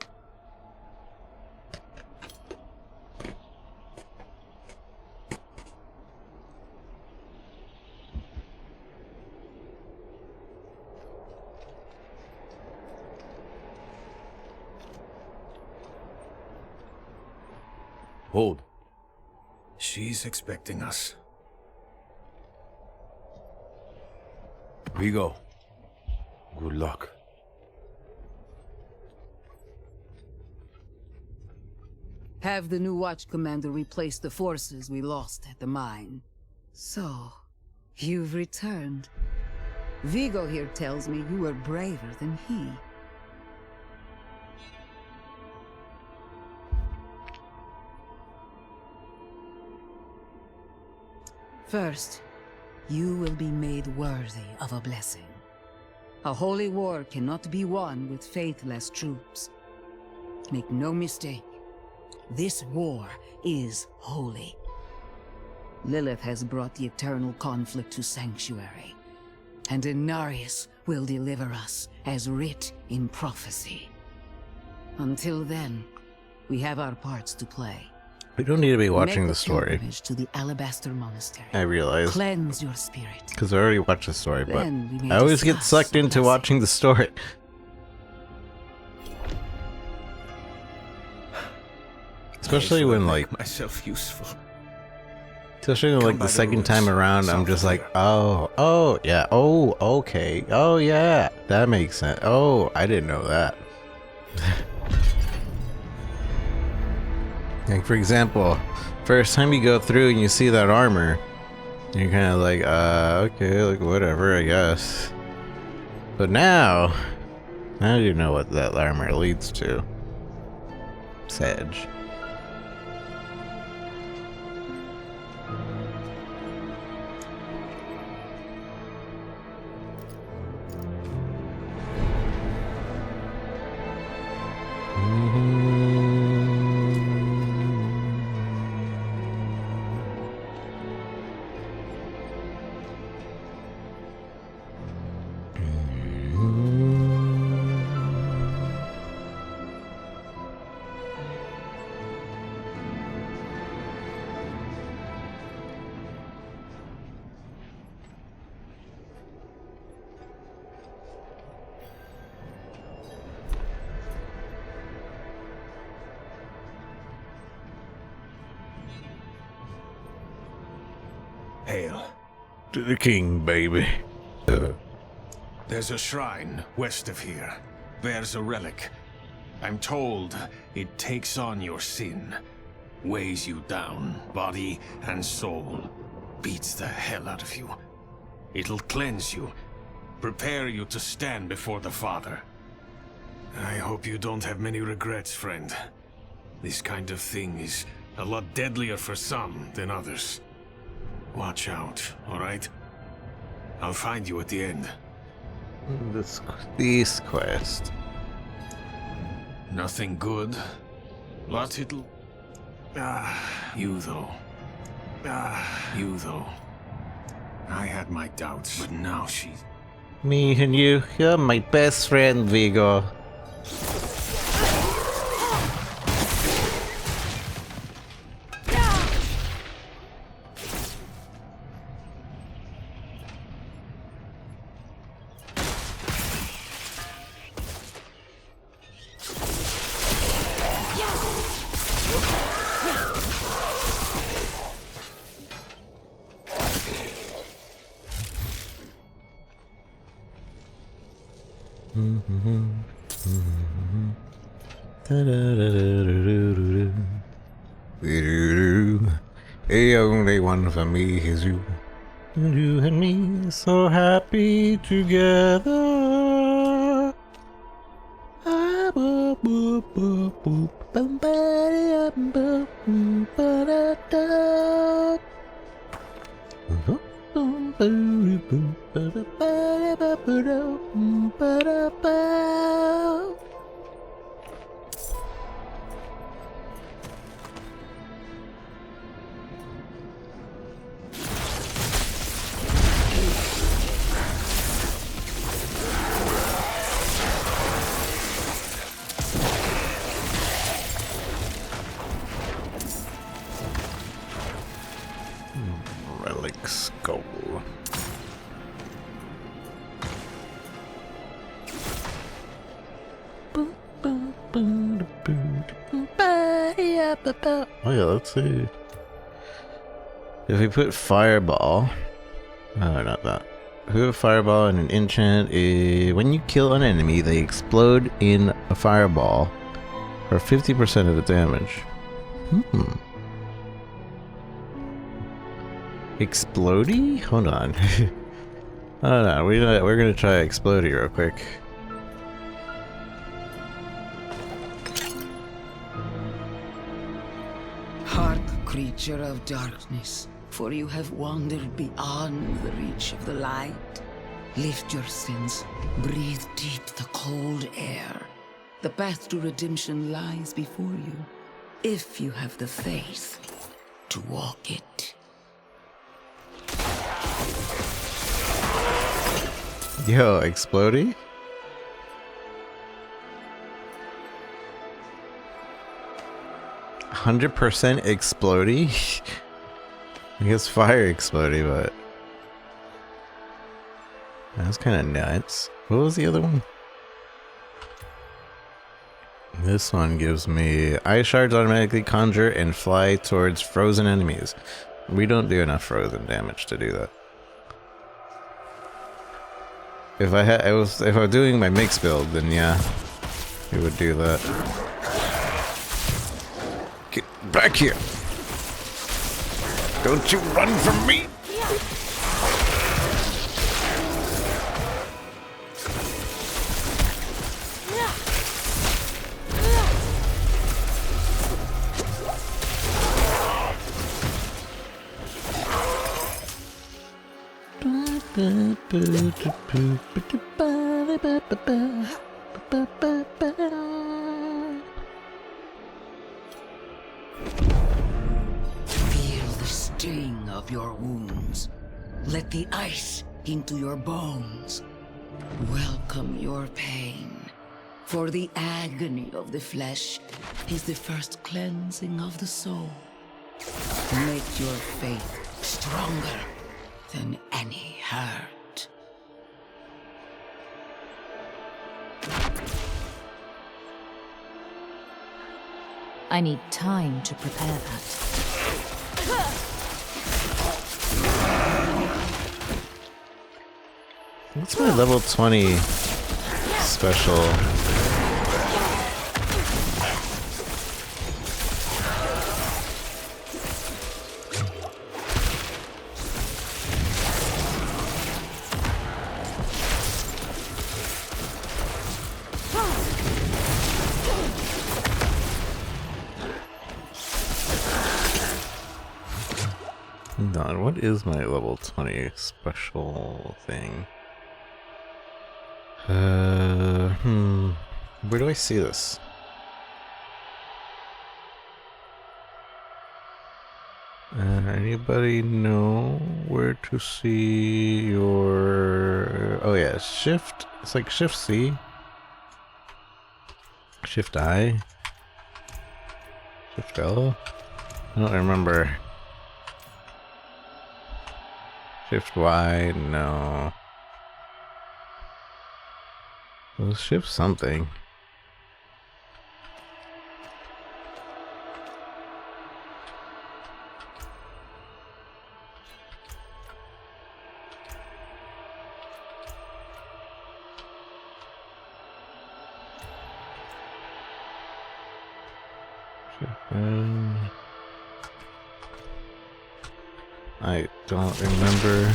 Hold. She's expecting us. Vigo, good luck. Have the new watch commander replace the forces we lost at the mine. So, you've returned. Vigo here tells me you were braver than he. First, you will be made worthy of a blessing. A holy war cannot be won with faithless troops. Make no mistake, this war is holy. Lilith has brought the eternal conflict to Sanctuary, and Inarius will deliver us as writ in prophecy. Until then, we have our parts to play. We don't need to be watching the story. To the Alabaster Monastery. I realize. Cleanse your spirit. Because I already watched the story, but Then I always get sucked into watching the story. Especially when, like, myself useful. Especially when, like, the second time around, I'm just like, oh, yeah, oh, okay, oh, yeah, that makes sense. Oh, I didn't know that. Like, for example, first time you go through and you see that armor, you're kind of like, okay, like, whatever, I guess. But now you know what that armor leads to. Sedge. Hail. To the king, baby. There's a shrine west of here. Bears a relic. I'm told it takes on your sin. Weighs you down, body and soul. Beats the hell out of you. It'll cleanse you. Prepare you to stand before the Father. I hope you don't have many regrets, friend. This kind of thing is a lot deadlier for some than others. Watch out, alright? I'll find you at the end. This quest. Nothing good, but it'll... you though. You though. I had my doubts, but now she's... Me and you're my best friend, Vigo. The only one for me is you. You and me so happy together. go. Oh yeah, let's see. If we put fireball, oh, not that. If we put fireball in an enchant, when you kill an enemy, they explode in a fireball for 50% of the damage. Explodey? Hold on. Hold on, we're gonna try Explodey real quick. Hark, creature of darkness, for you have wandered beyond the reach of the light. Lift your sins, breathe deep the cold air. The path to redemption lies before you, if you have the faith to walk it. Yo, Explodey? %100% Explodey? I guess fire Explodey, but that's kind of nuts. What was the other one? This one gives me ice shards automatically conjure and fly towards frozen enemies. We don't do enough frozen damage to do that. If I was doing my mix build, then yeah, it would do that. Get back here! Don't you run from me! Feel the sting of your wounds. Let the ice into your bones. Welcome your pain. For the agony of the flesh is the first cleansing of the soul. Make your faith stronger than any hurt. I need time to prepare that. What's my level 20 special? Hold on, what is my level 20 special thing? Where do I see this? Anybody know where to see your... Oh yeah, shift. It's like shift C. Shift I. Shift L. I don't remember. Shift Y, no. Well, shift something. I don't remember.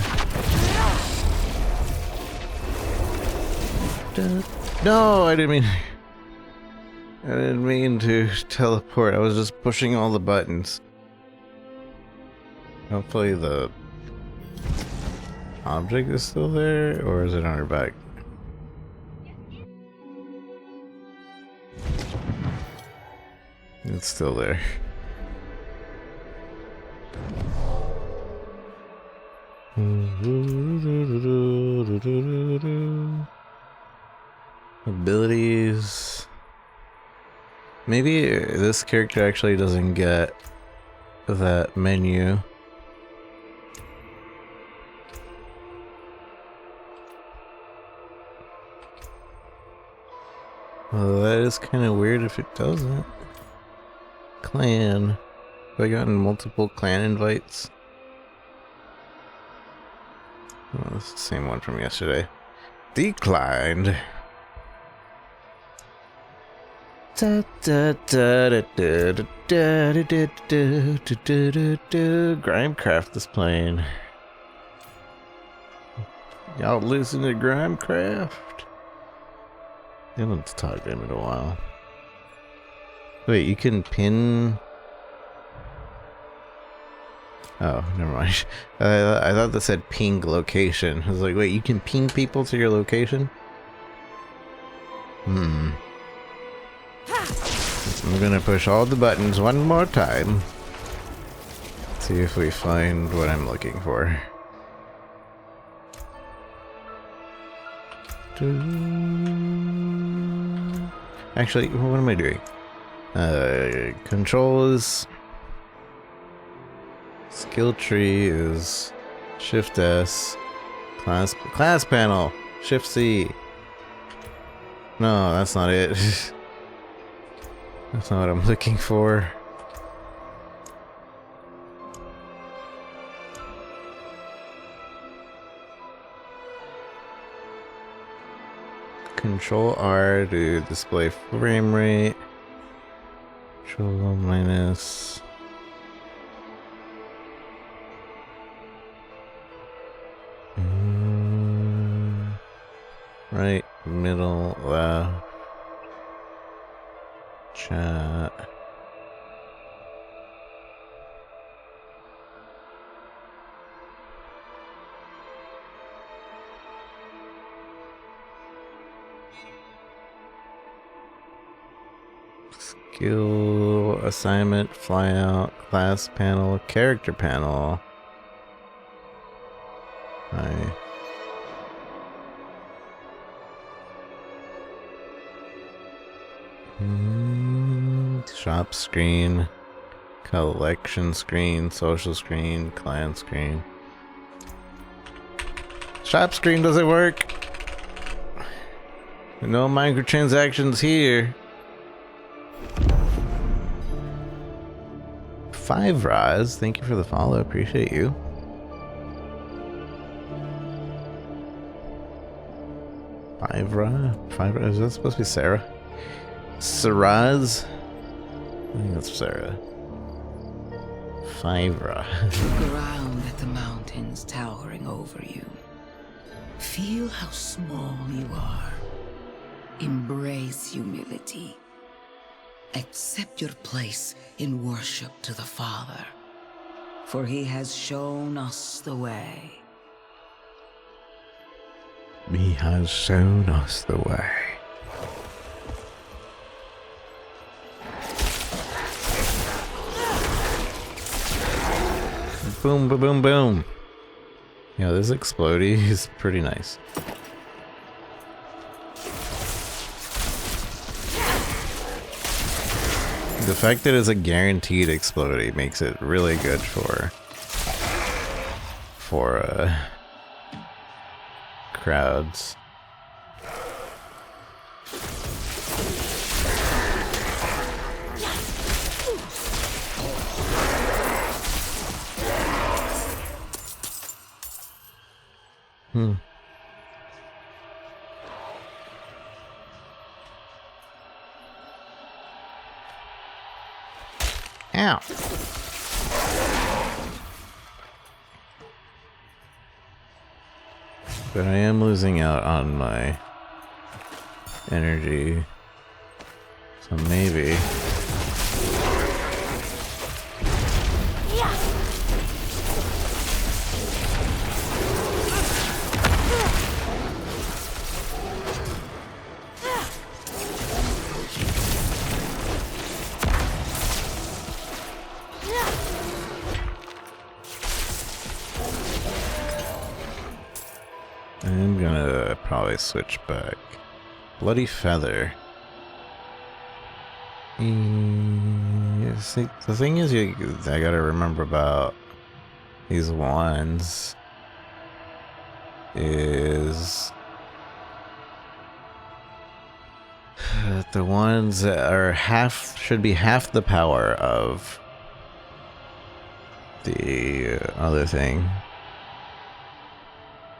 No, I didn't mean to teleport. I was just pushing all the buttons. Hopefully the object is still there, or is it on her back? It's still there. Abilities. Maybe this character actually doesn't get that menu. Well, that is kind of weird if it doesn't. Clan. Have I gotten multiple clan invites? Oh, it's the same one from yesterday. Declined. Grimecraft is playing. Y'all listen to Grimecraft? I haven't talked to him in a while. Wait, you can pin... Oh, never mind. I thought that said ping location. I was like, wait, you can ping people to your location? I'm gonna push all the buttons one more time. See if we find what I'm looking for. Actually, what am I doing? Controls. Skill tree is Shift S. Class panel. Shift C. No, that's not it. That's not what I'm looking for. Control R to display frame rate. Control minus. Right, middle, left. Chat. Skill assignment, flyout, class panel, character panel. Hi. Shop screen, collection screen, social screen, clan screen. Shop screen doesn't work. No microtransactions here. 5 Raz, thank you for the follow, appreciate you. Five Raz, is that supposed to be Sarah? Saraz? I think that's Sarah. 5 Raz. Look around at the mountains towering over you. Feel how small you are. Embrace humility. Accept your place in worship to the Father, for He has shown us the way. He has shown us the way. Boom, boom, boom, boom. Yeah, this explodey is pretty nice. The fact that it's a guaranteed explodey makes it really good for crowds. Ow. But I am losing out on my energy. So maybe. I'm gonna probably switch back. Bloody Feather. See, the thing is, I gotta remember about these wands is the ones that are should be half the power of the other thing.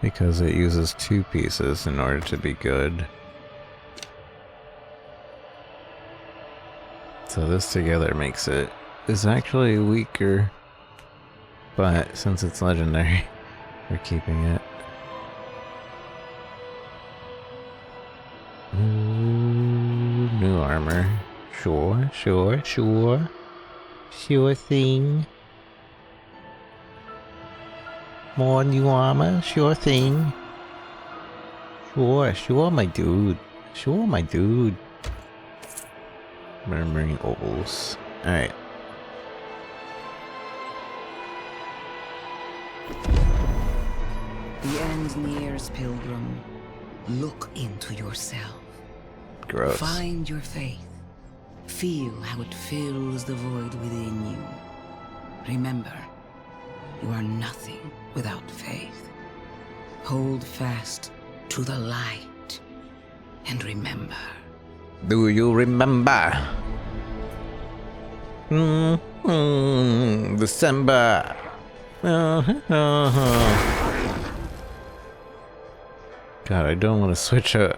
Because it uses 2 pieces in order to be good. So this together makes it is actually weaker. But since it's legendary, we're keeping it. Ooh, new armor. Sure, sure, sure. Sure thing. More new armor, sure thing. Sure, sure, my dude. Sure, my dude. Murmuring ovals. Alright. The end nears, pilgrim. Look into yourself. Gross. Find your faith. Feel how it fills the void within you. Remember, you are nothing without faith. Hold fast to the light. And remember. Do you remember? December. God, I don't want to switch. I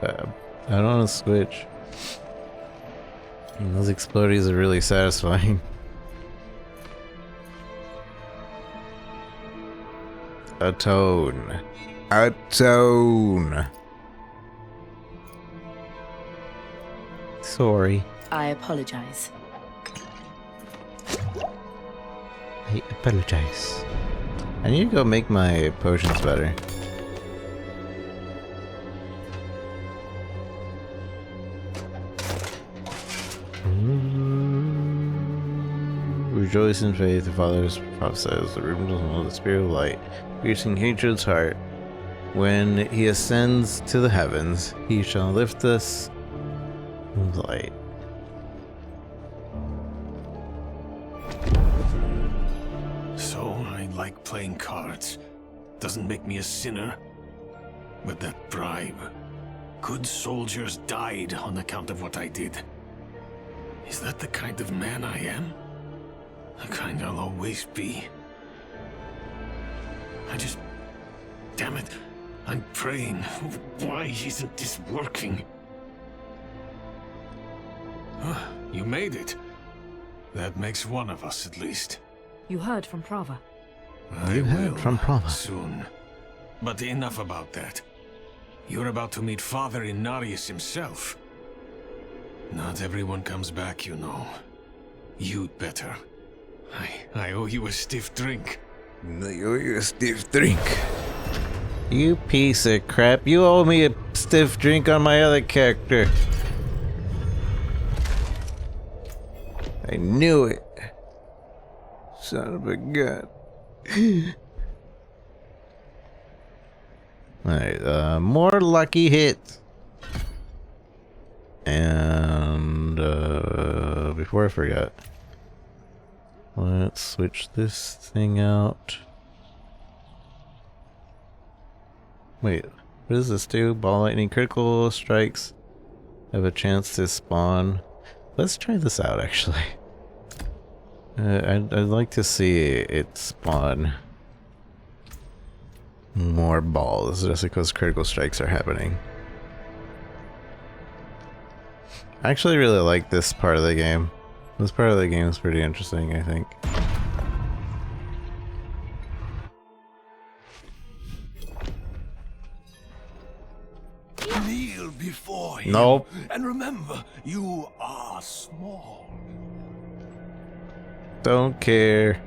don't want to switch. And those explodies are really satisfying. Atone. Atone. Sorry. I apologize. I apologize. I need to go make my potions better. Rejoice in faith, the Father's prophesies, the room doesn't know the spirit of light, piercing hatred's heart. When he ascends to the heavens, he shall lift us in light. So, I like playing cards. Doesn't make me a sinner. But that bribe. Good soldiers died on account of what I did. Is that the kind of man I am? The kind I'll always be. Damn it. I'm praying. Why isn't this working? You made it. That makes one of us at least. You heard from Prava. You heard from Prava. Soon. But enough about that. You're about to meet Father Inarius himself. Not everyone comes back, you know. You'd better. I owe you a stiff drink. I owe you a stiff drink. You piece of crap. You owe me a stiff drink on my other character. I knew it. Son of a gun. Alright, more lucky hits. And, before I forget, let's switch this thing out. Wait, what does this do? Ball lightning critical strikes have a chance to spawn. Let's try this out, actually. I'd like to see it spawn more balls just because critical strikes are happening. I actually really like this part of the game. This part of the game is pretty interesting, I think. Kneel before him. Nope. And remember, you are small. Don't care.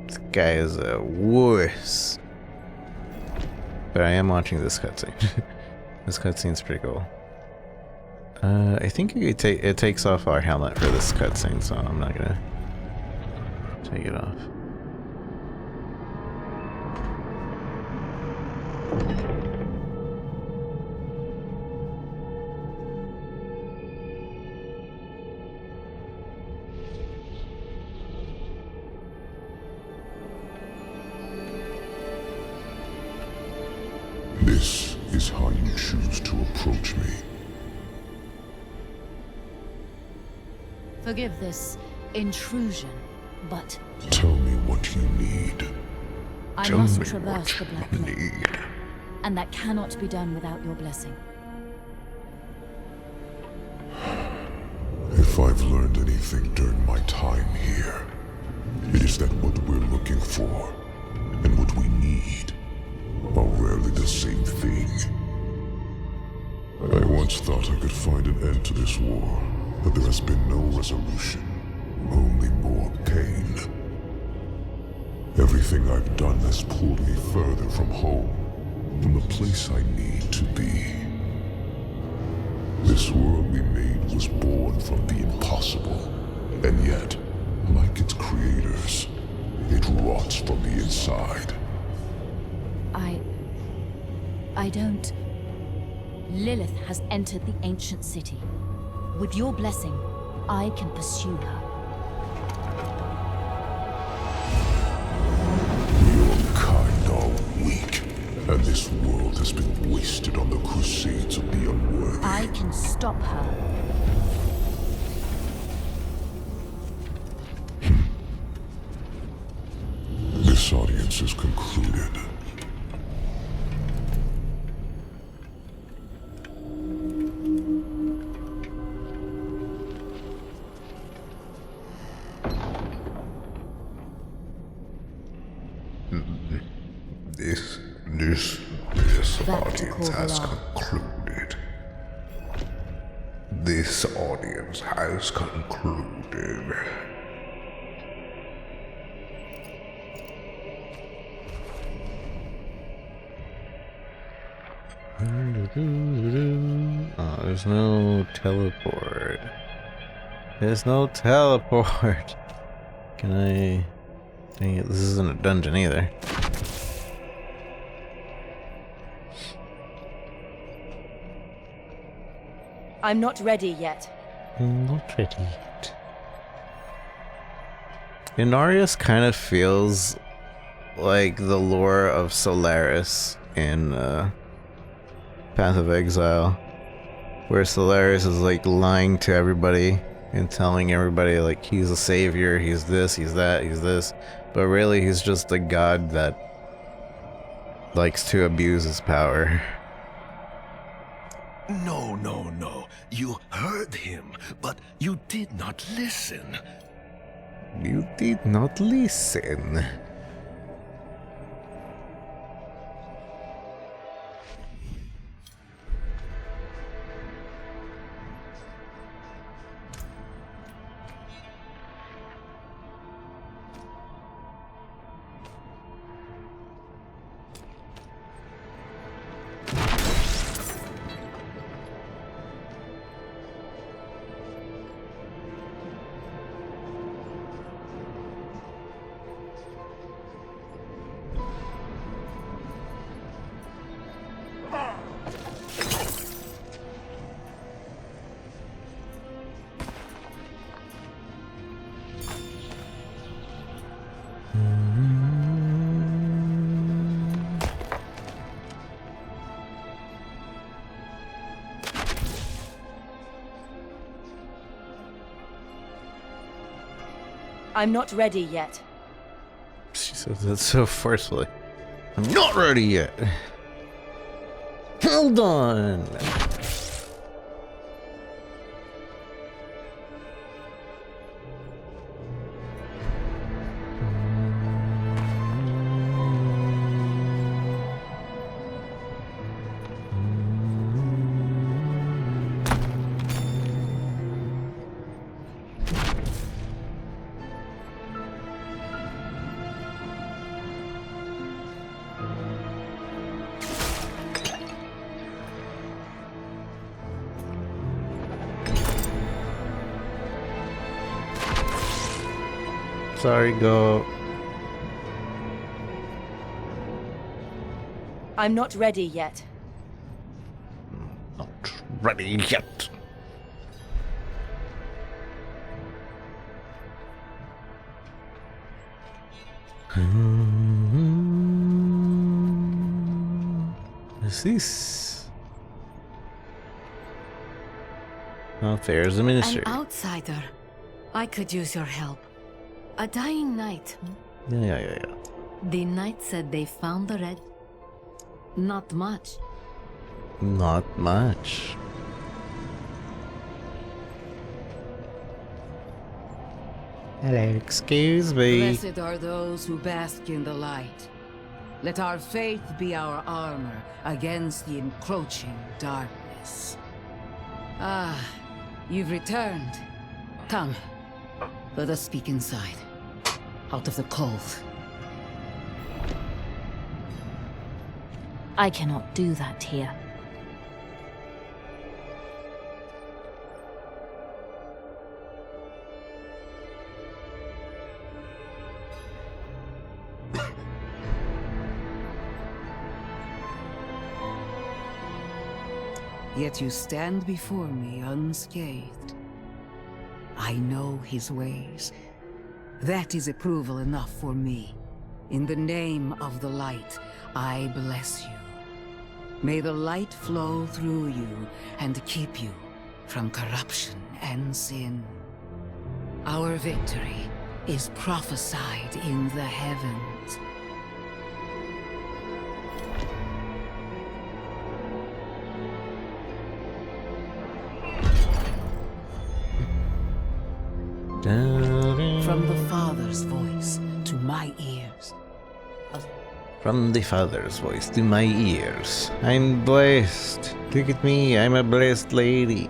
This guy is a wuss. But I am watching this cutscene. This cutscene's pretty cool. I think it takes off our helmet for this cutscene, so I'm not gonna take it off. is how you choose to approach me. Forgive this intrusion, but Tell me what you need. I must traverse the Black Lake, and that cannot be done without your blessing. If I've learned anything during my time here, it is that what we're looking for and what we need are rarely the same thing. I once thought I could find an end to this war, but there has been no resolution, only more pain. Everything I've done has pulled me further from home, from the place I need to be. This world we made was born from the impossible, and yet, like its creators, it rots from the inside. I don't... Lilith has entered the ancient city. With your blessing, I can pursue her. Your kind are weak, and this world has been wasted on the crusades of the unworthy. I can stop her. This audience is concluded. This audience has concluded. This audience has concluded. Oh, there's no teleport. There's no teleport. Can I... Dang it, this isn't a dungeon either. I'm not ready yet. I'm not ready yet. Inarius kind of feels like the lore of Solaris in Path of Exile, where Solaris is like lying to everybody and telling everybody like he's a savior, he's this, he's that, he's this, but really he's just a god that likes to abuse his power. No, no, no. You heard him, but you did not listen. You did not listen. I'm not ready yet. She says that so forcefully. I'm not ready yet. Hold on. Sorry, go. I'm not ready yet. Not ready yet. What's this? Affairs Administrator. An outsider. I could use your help. A dying knight. Yeah. The knight said they found the red. Not much. Not much. Hello, excuse me. Blessed are those who bask in the light. Let our faith be our armor against the encroaching darkness. Ah, you've returned. Come, let us speak inside, out of the cold. I cannot do that here. Yet you stand before me unscathed. I know his ways. That is approval enough for me. In the name of the light, I bless you. May the light flow through you and keep you from corruption and sin. Our victory is prophesied in the heavens. From the Father's voice to my ears. From the Father's voice to my ears. I'm blessed. Look at me, I'm a blessed lady.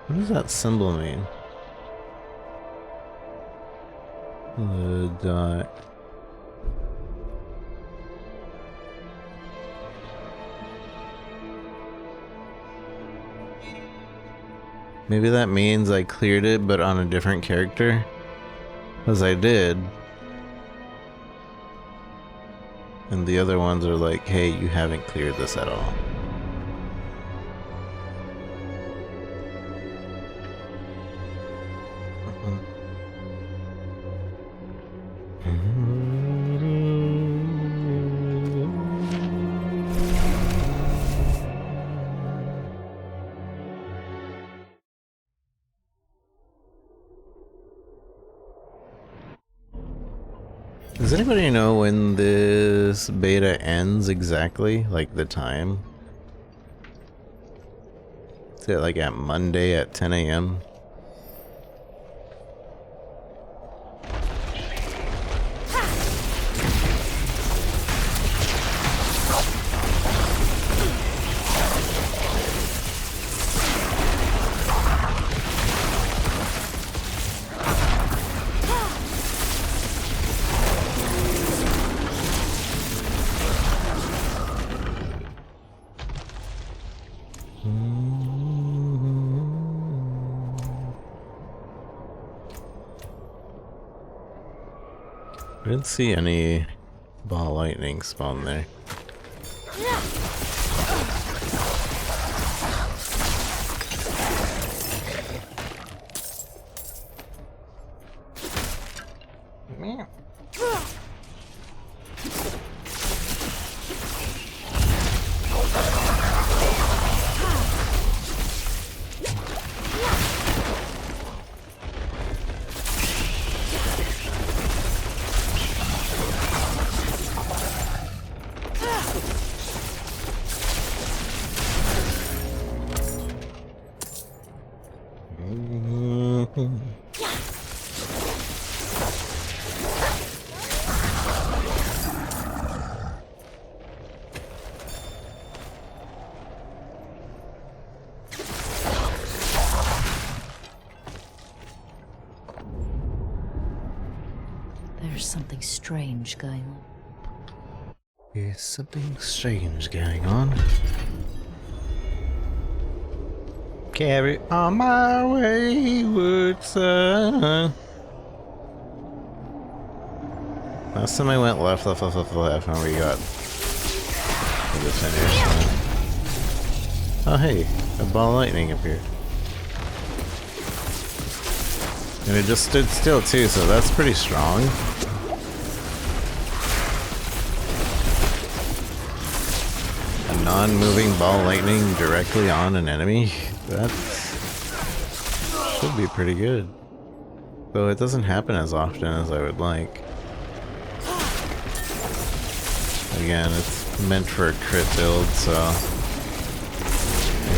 What does that symbol mean? The dot. Maybe that means I cleared it, but on a different character? Because I did. And the other ones are like, hey, you haven't cleared this at all. Does anybody know when this beta ends exactly? Like the time? Is it like at Monday at 10 a.m.? I didn't see any ball lightning spawn there. There's something strange going on. There's something strange going on. Carry on my wayward son. Last time I went left, and we got the defenders. Oh hey, a ball of lightning appeared. And it just stood still too, so that's pretty strong. A non-moving ball lightning directly on an enemy? That should be pretty good. Though it doesn't happen as often as I would like. Again, it's meant for a crit build, so I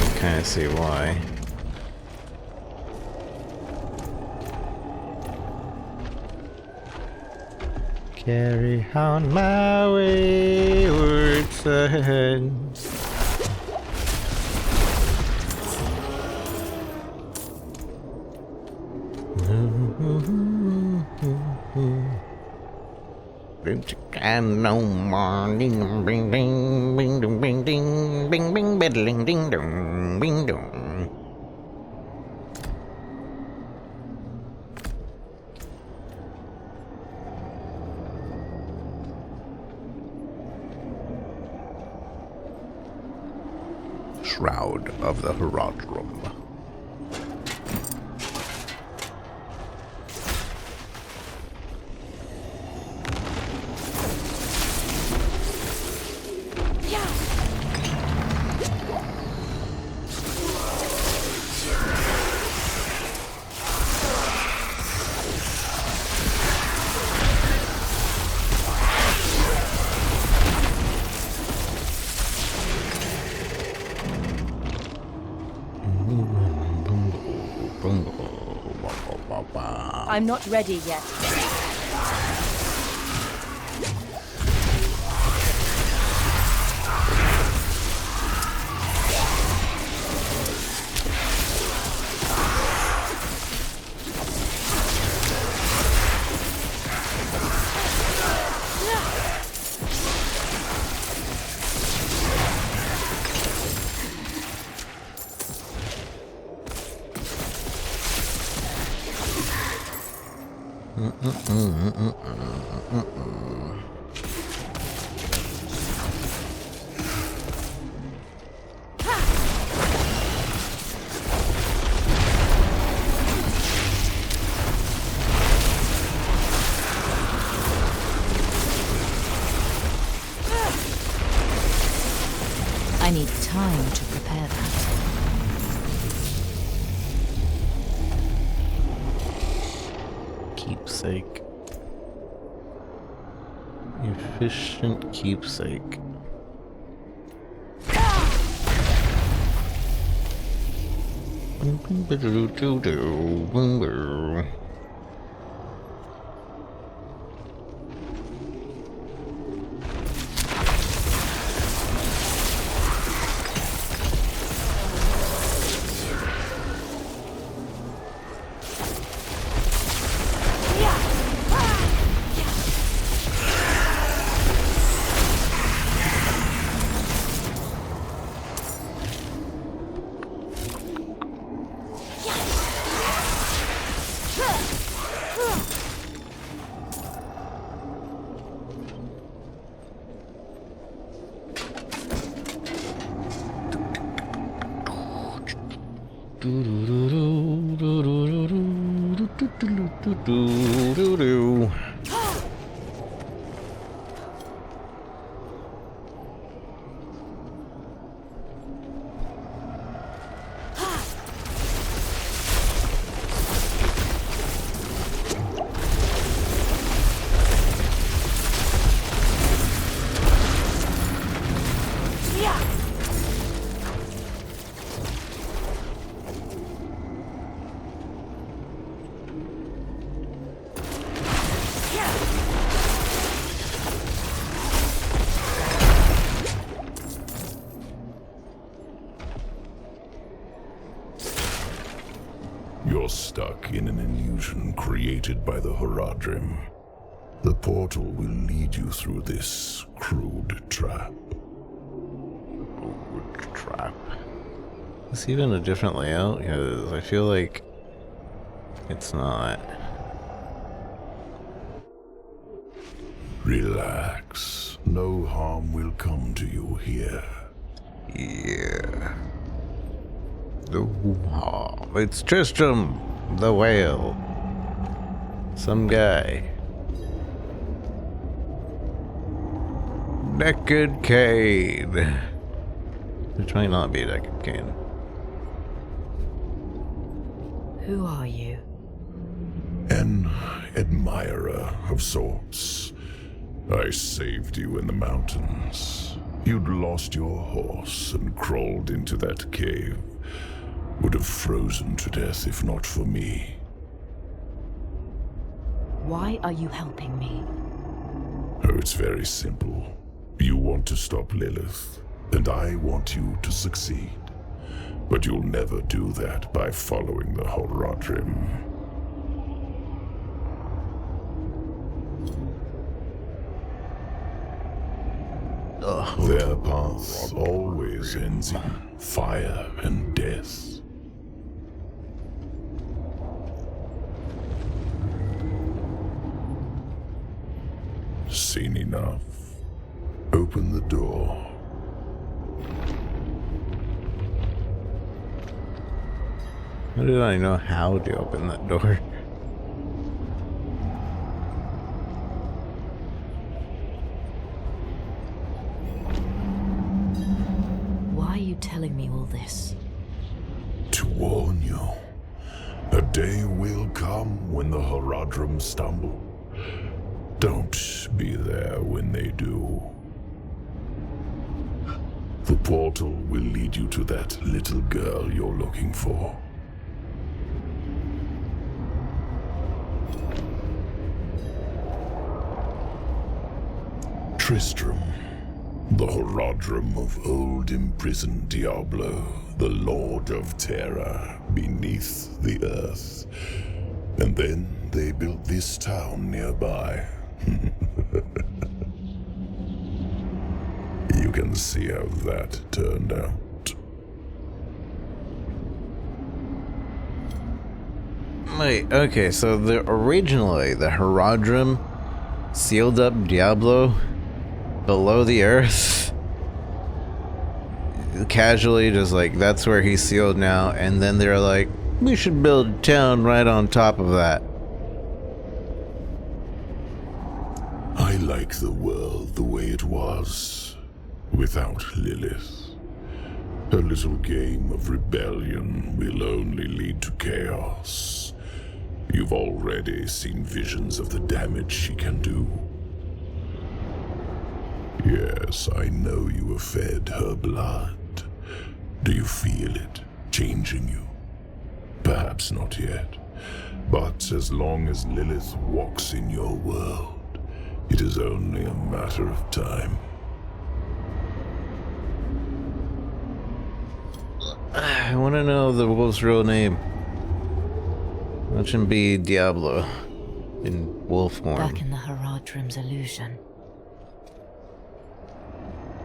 can kind of see why. Carry on my wayward son. And no more ding bing ding bing dong bing ding bing bing biddling ding dong bing dong. Shroud of the Herodrum. I'm not ready yet. I need time to prepare that. Keepsake. Efficient keepsake. You're stuck in an illusion created by the Herodrim. The portal will lead you through this crude trap. Crude trap. Is this even a different layout? Because I feel like it's not. Relax. No harm will come to you here. Yeah. No harm. It's Tristram, the whale. Some guy. Naked Kane. Which might not be Naked Kane. Who are you? An admirer of sorts. I saved you in the mountains. You'd lost your horse and crawled into that cave. Would have frozen to death if not for me. Why are you helping me? Oh, it's very simple. You want to stop Lilith, and I want you to succeed. But you'll never do that by following the Horadrim. Their path always ends in fire and death. Seen enough. Open the door. How did I know how to open that door? Why are you telling me all this? To warn you. A day will come when the Horadrim stumble. Don't be there when they do. The portal will lead you to that little girl you're looking for. Tristram, the Horadrim of old imprisoned Diablo, the Lord of Terror beneath the earth. And then they built this town nearby. You can see how that turned out. Wait, okay, so originally the Horadrim sealed up Diablo below the earth. Casually, just like, that's where he's sealed now, and then they're like, we should build a town right on top of that. I like the world the way it was, without Lilith. Her little game of rebellion will only lead to chaos. You've already seen visions of the damage she can do. Yes, I know you have fed her blood. Do you feel it changing you? Perhaps not yet, but as long as Lilith walks in your world, it is only a matter of time. I want to know the wolf's real name. Watch him be Diablo in wolf form. Back in the Horadrim's illusion.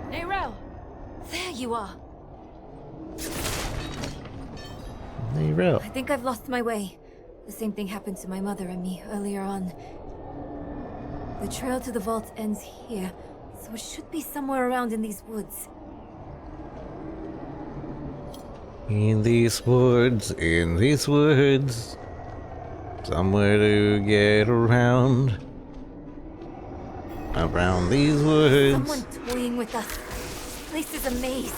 Hey, Rel! There you are. Hey, Rel. I think I've lost my way. The same thing happened to my mother and me earlier on. The trail to the vault ends here, so it should be somewhere around in these woods. In these woods, somewhere to get around these woods. Someone toying with us. This place is a maze.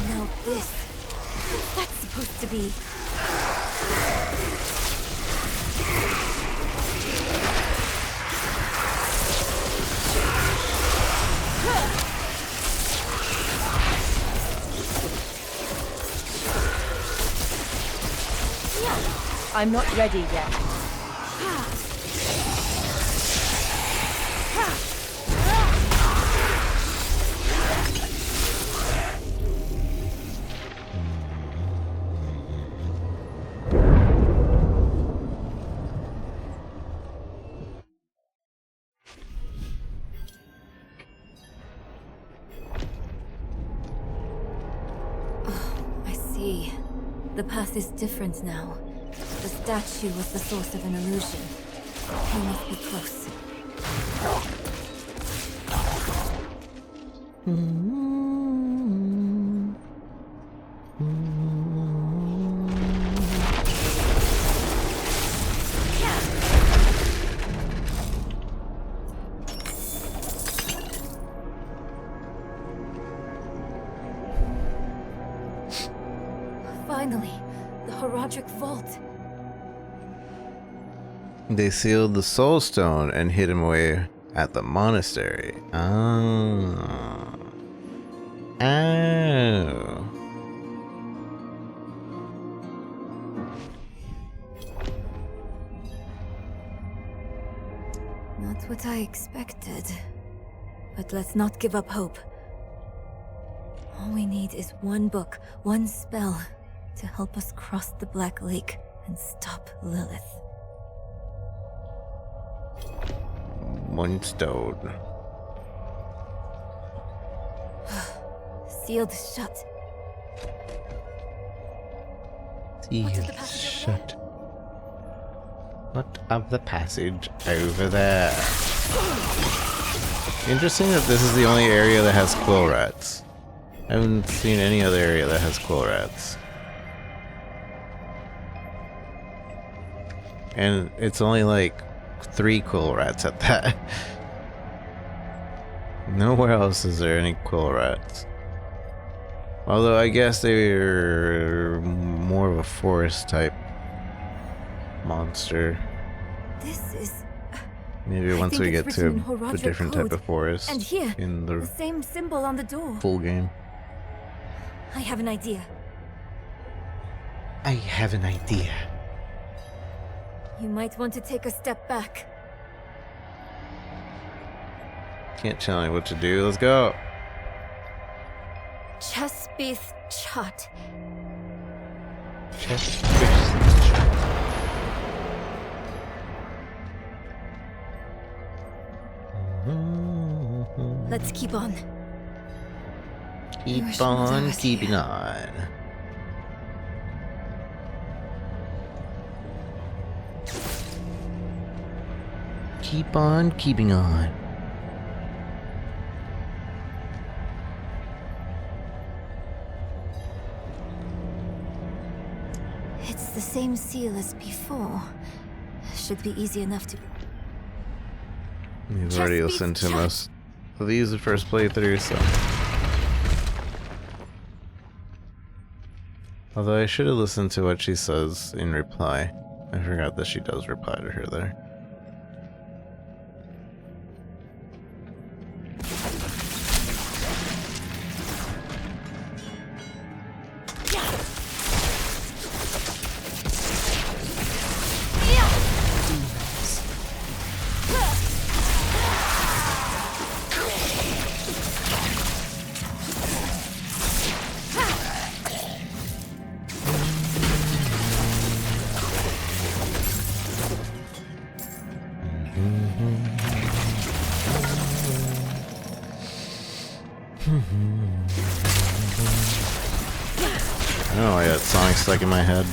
Now this. What's that supposed to be? I'm not ready yet. I see. The path is different now. The statue was the source of an illusion. We must be close. Finally, the Horadric Vault. They sealed the Soul Stone and hid him away at the monastery. Oh. Oh. Not what I expected. But let's not give up hope. All we need is one book, one spell, to help us cross the Black Lake and stop Lilith. One stone. Sealed shut. Sealed shut. What of the passage over there? Interesting that this is the only area that has quill rats. I haven't seen any other area that has quill rats. And it's only like 3 quill rats at that. Nowhere else is there any quill rats. Although I guess they're more of a forest type monster. This is... Maybe once we get to a different type of forest and here, in the same symbol on the door. full game. I have an idea. I have an idea. You might want to take a step back. Can't tell me what to do. Let's go. Chespith Chut. Let's keep on. Keep on keeping on. Keep on keeping on. It's the same seal as before. Should be easy enough to... We've already listened to most of these the first playthrough, so... Although I should have listened to what she says in reply. I forgot that she does reply to her there. Oh, I got Sonic stuck in my head.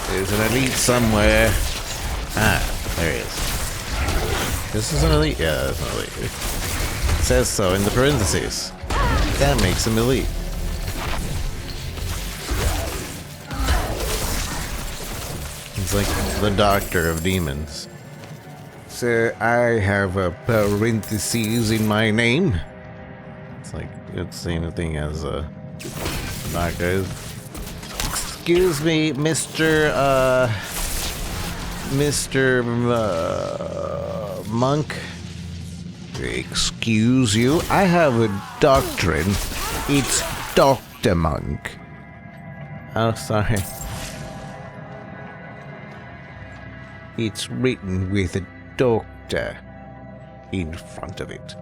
There's an elite somewhere. Ah, there he is. This is an elite? Yeah, that's an elite. It says so in the parentheses. That makes him elite. He's like the doctor of demons. So I have a parentheses in my name. It's like it's the same thing as a doctor. Excuse me, Mr. Monk. Excuse you, I have a doctrine. It's Dr. Monk. Oh, sorry. It's written with a doctor in front of it.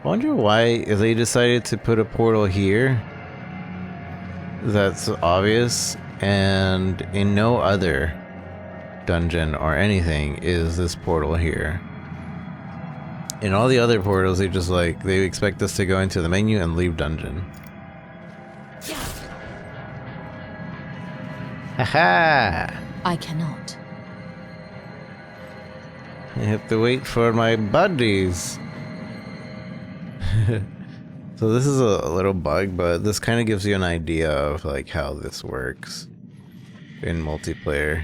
I wonder why they decided to put a portal here. That's obvious, and in no other dungeon or anything is this portal here. In all the other portals, they just like, they expect us to go into the menu and leave dungeon. Haha! I cannot. I have to wait for my buddies. So this is a little bug, but this kind of gives you an idea of like how this works in multiplayer.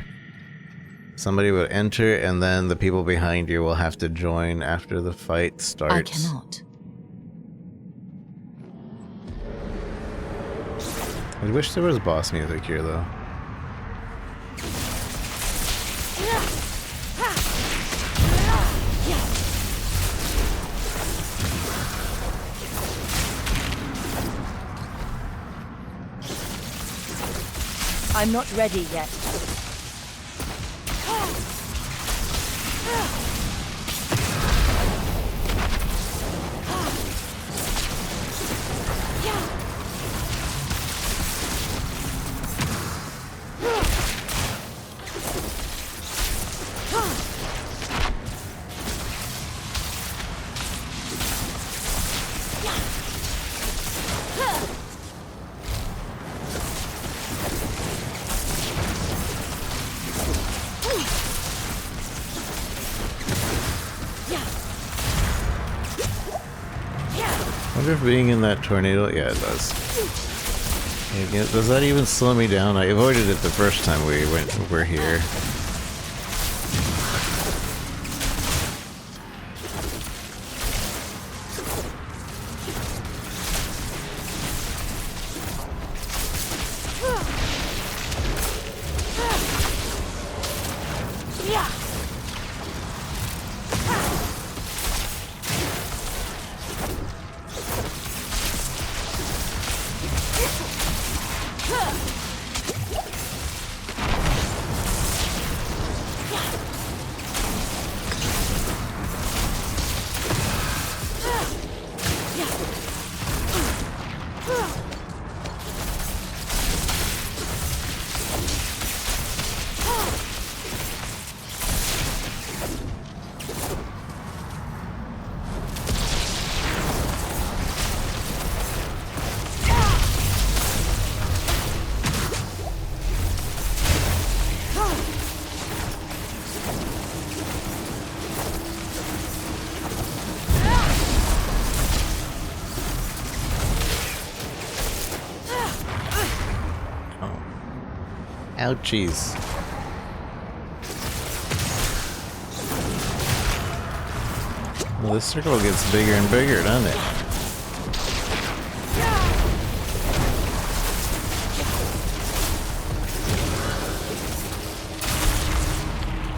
Somebody will enter and then the people behind you will have to join after the fight starts. I cannot. I wish there was boss music here though. I'm not ready yet. I wonder if being in that tornado, yeah, it does. Does that even slow me down? I avoided it the first time we're here. Ouchies. Well, this circle gets bigger and bigger, doesn't it?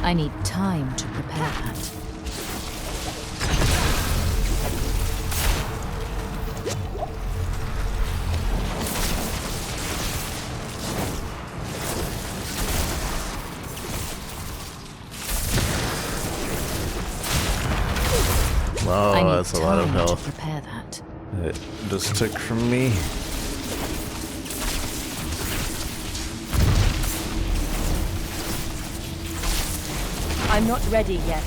I need time to prepare that. Oh, that's a lot of health. To prepare that. It just took from me. I'm not ready yet.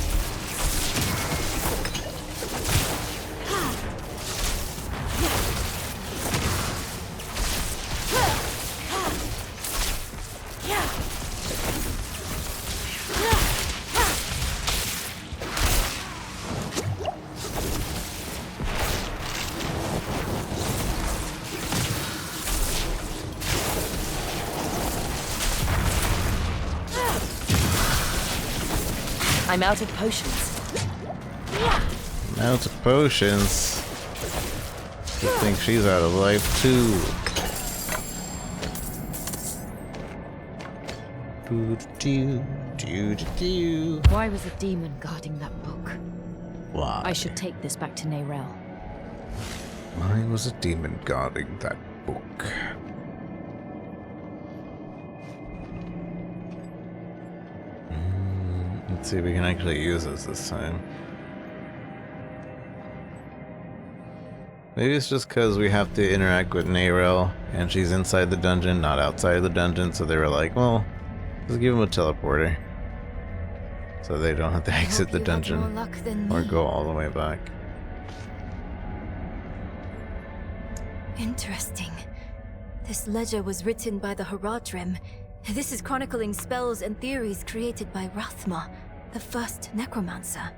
I'm out of potions. I'm out of potions. I think she's out of life too. Why was a demon guarding that book? Why? I should take this back to Neyrel. Why was a demon guarding that book? Let's see if we can actually use this time. Maybe it's just because we have to interact with Neyrel, and she's inside the dungeon, not outside the dungeon, so they were like, well, just give them a teleporter. So they don't have to exit the dungeon or go all the way back. Interesting. This ledger was written by the Haradrim. This is chronicling spells and theories created by Rathma, the first necromancer.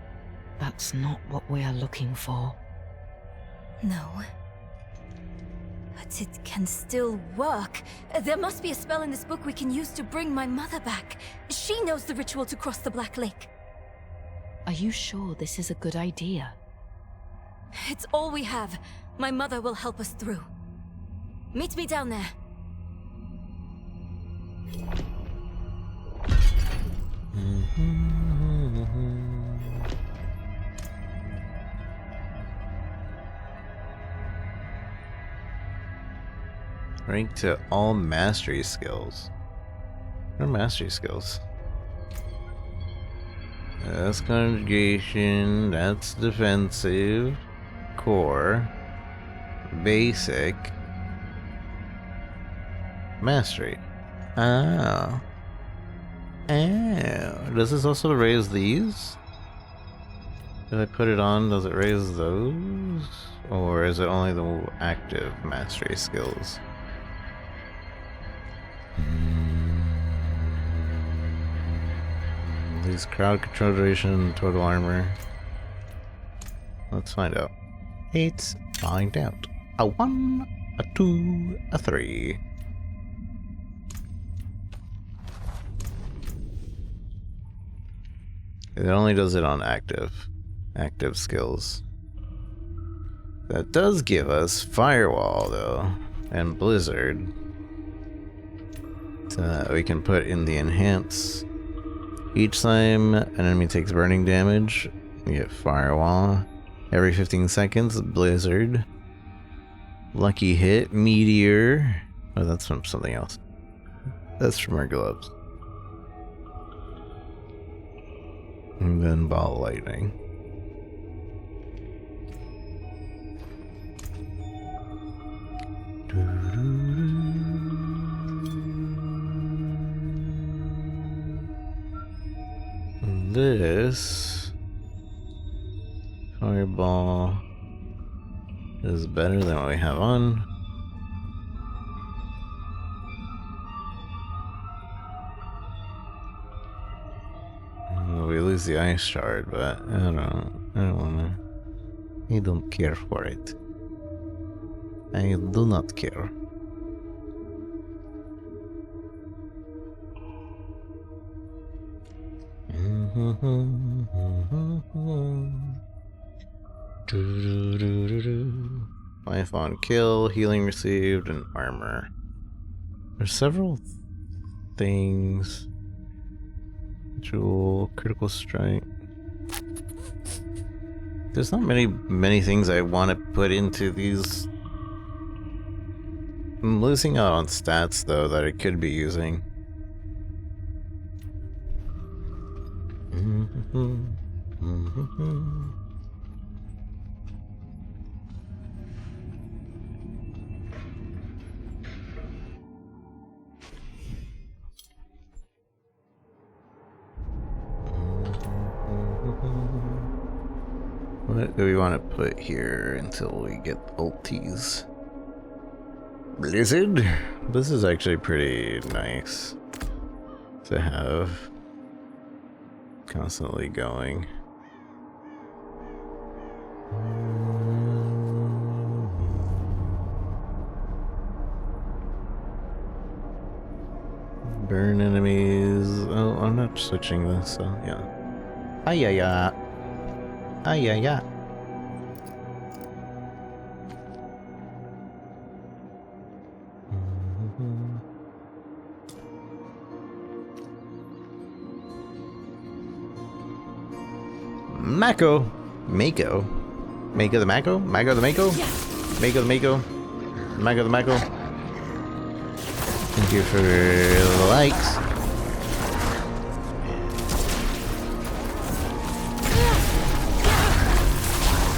That's not what we are looking for. No. But it can still work. There must be a spell in this book we can use to bring my mother back. She knows the ritual to cross the Black Lake. Are you sure this is a good idea? It's all we have. My mother will help us through. Meet me down there. Rank to all mastery skills. What are mastery skills? That's conjugation, that's defensive, core, basic, mastery. Oh. Oh. Does this also raise these? If I put it on, does it raise those? Or is it only the active mastery skills? These crowd control duration, total armor. Let's find out. Let's find out. A 1, a 2, a 3. It only does it on active skills. That does give us Firewall though, and Blizzard. So that we can put in the enhance. Each time an enemy takes burning damage, we get Firewall. Every 15 seconds, Blizzard. Lucky Hit, Meteor. Oh, that's from something else. That's from our gloves. And then Ball Lightning. This Fireball is better than what we have on. We lose the ice shard, but I don't wanna. I don't care for it. I do not care. Life on kill, healing received, and armor. There's several things. Jewel, critical strike. There's not many things I want to put into these. I'm losing out on stats though that I could be using. What do we want to put here until we get ulties? Blizzard? This is actually pretty nice to have constantly going. Burn enemies. Oh, I'm not switching this, so yeah. Ayaya. Ayaya. Mako. Mako. Mako the Mako? Mako the Mako? Mako the Mako? Mako the Mako? Thank you for the likes.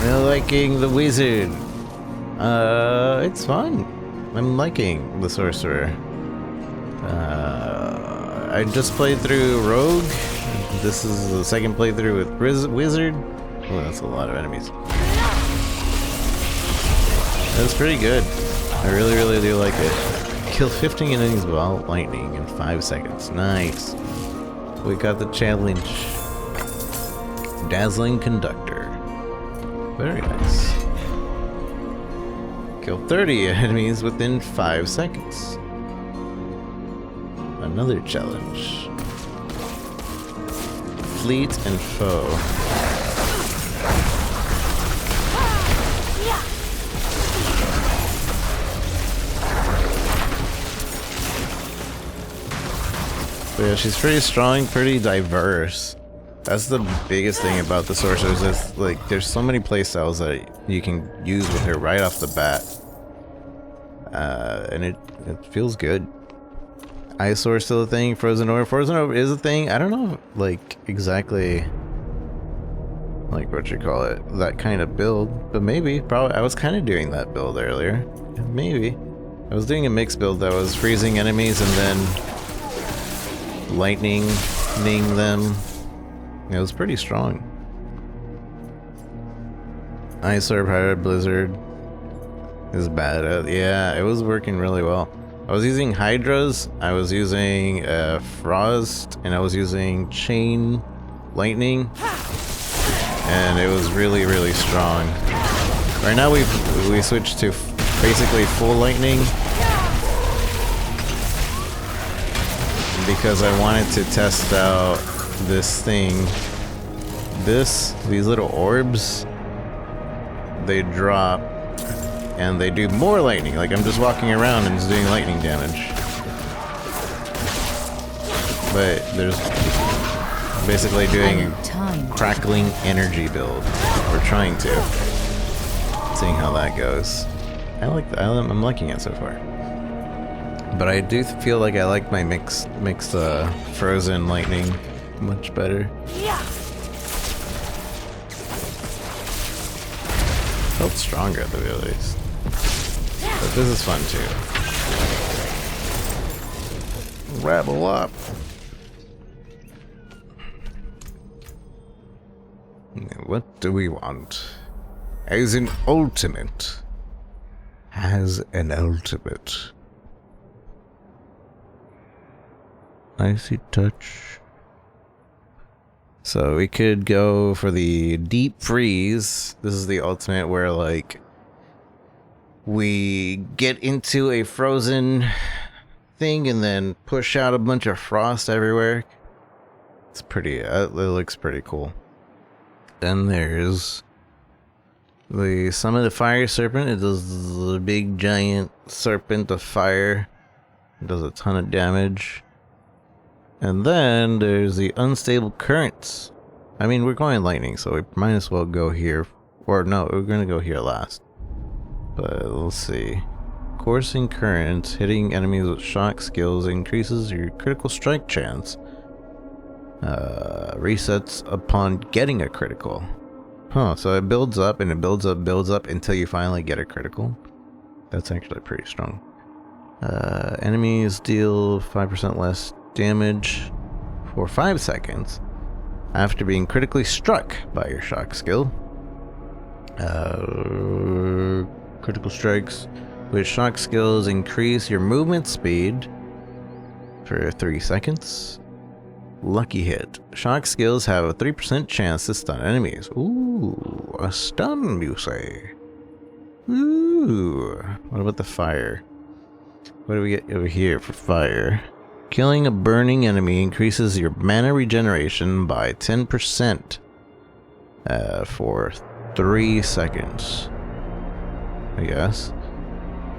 I'm liking the wizard. It's fun. I'm liking the sorcerer. I just played through Rogue. This is the second playthrough with Wizard. Oh, that's a lot of enemies. That's pretty good. I really, really do like it. Kill 15 enemies without lightning in 5 seconds. Nice. We got the challenge. Dazzling Conductor. Very nice. Kill 30 enemies within 5 seconds. Another challenge. Fleet and foe. But yeah, she's pretty strong, pretty diverse. That's the biggest thing about the sorcerers is like there's so many playstyles that you can use with her right off the bat. And it feels good. Eyesore still a thing, Frozen Orb. Frozen Orb is a thing. I don't know like exactly like what you call it, that kind of build, but maybe, probably I was kind of doing that build earlier. Maybe. I was doing a mixed build that was freezing enemies and then lightning-ing them. It was pretty strong. Ice Orb, Hydra, Blizzard is bad. Yeah, it was working really well. I was using Hydras, I was using Frost, and I was using Chain Lightning, and it was really, really strong. Right now we switched to basically full Lightning because I wanted to test out this thing. These little orbs, they drop and they do more lightning. Like I'm just walking around and it's doing lightning damage. But there's basically doing a crackling energy build. We're trying to. Seeing how that goes. I'm liking it so far. But I do feel like I like my mixed frozen lightning much better. Felt stronger at the very least. But this is fun too. Rabble up. What do we want? As an ultimate. As an ultimate. Icy touch. So we could go for the deep freeze. This is the ultimate where like we get into a frozen thing and then push out a bunch of frost everywhere. It's pretty, it looks pretty cool. Then there's the Summon the Fire Serpent. It does the big giant serpent of fire. It does a ton of damage. And then there's the Unstable Currents. I mean, we're going lightning, so we might as well go here. Or no, we're going to go here last. But let's see. Coursing Currents, hitting enemies with shock skills increases your critical strike chance. Resets upon getting a critical. Huh, so it builds up and it builds up until you finally get a critical. That's actually pretty strong. Enemies deal 5% less damage for 5 seconds after being critically struck by your shock skill. Critical strikes with shock skills increase your movement speed for 3 seconds. Lucky hit. Shock skills have a 3% chance to stun enemies. Ooh, a stun, you say? Ooh. What about the fire? What do we get over here for fire? Killing a burning enemy increases your mana regeneration by 10% for 3 seconds. I guess.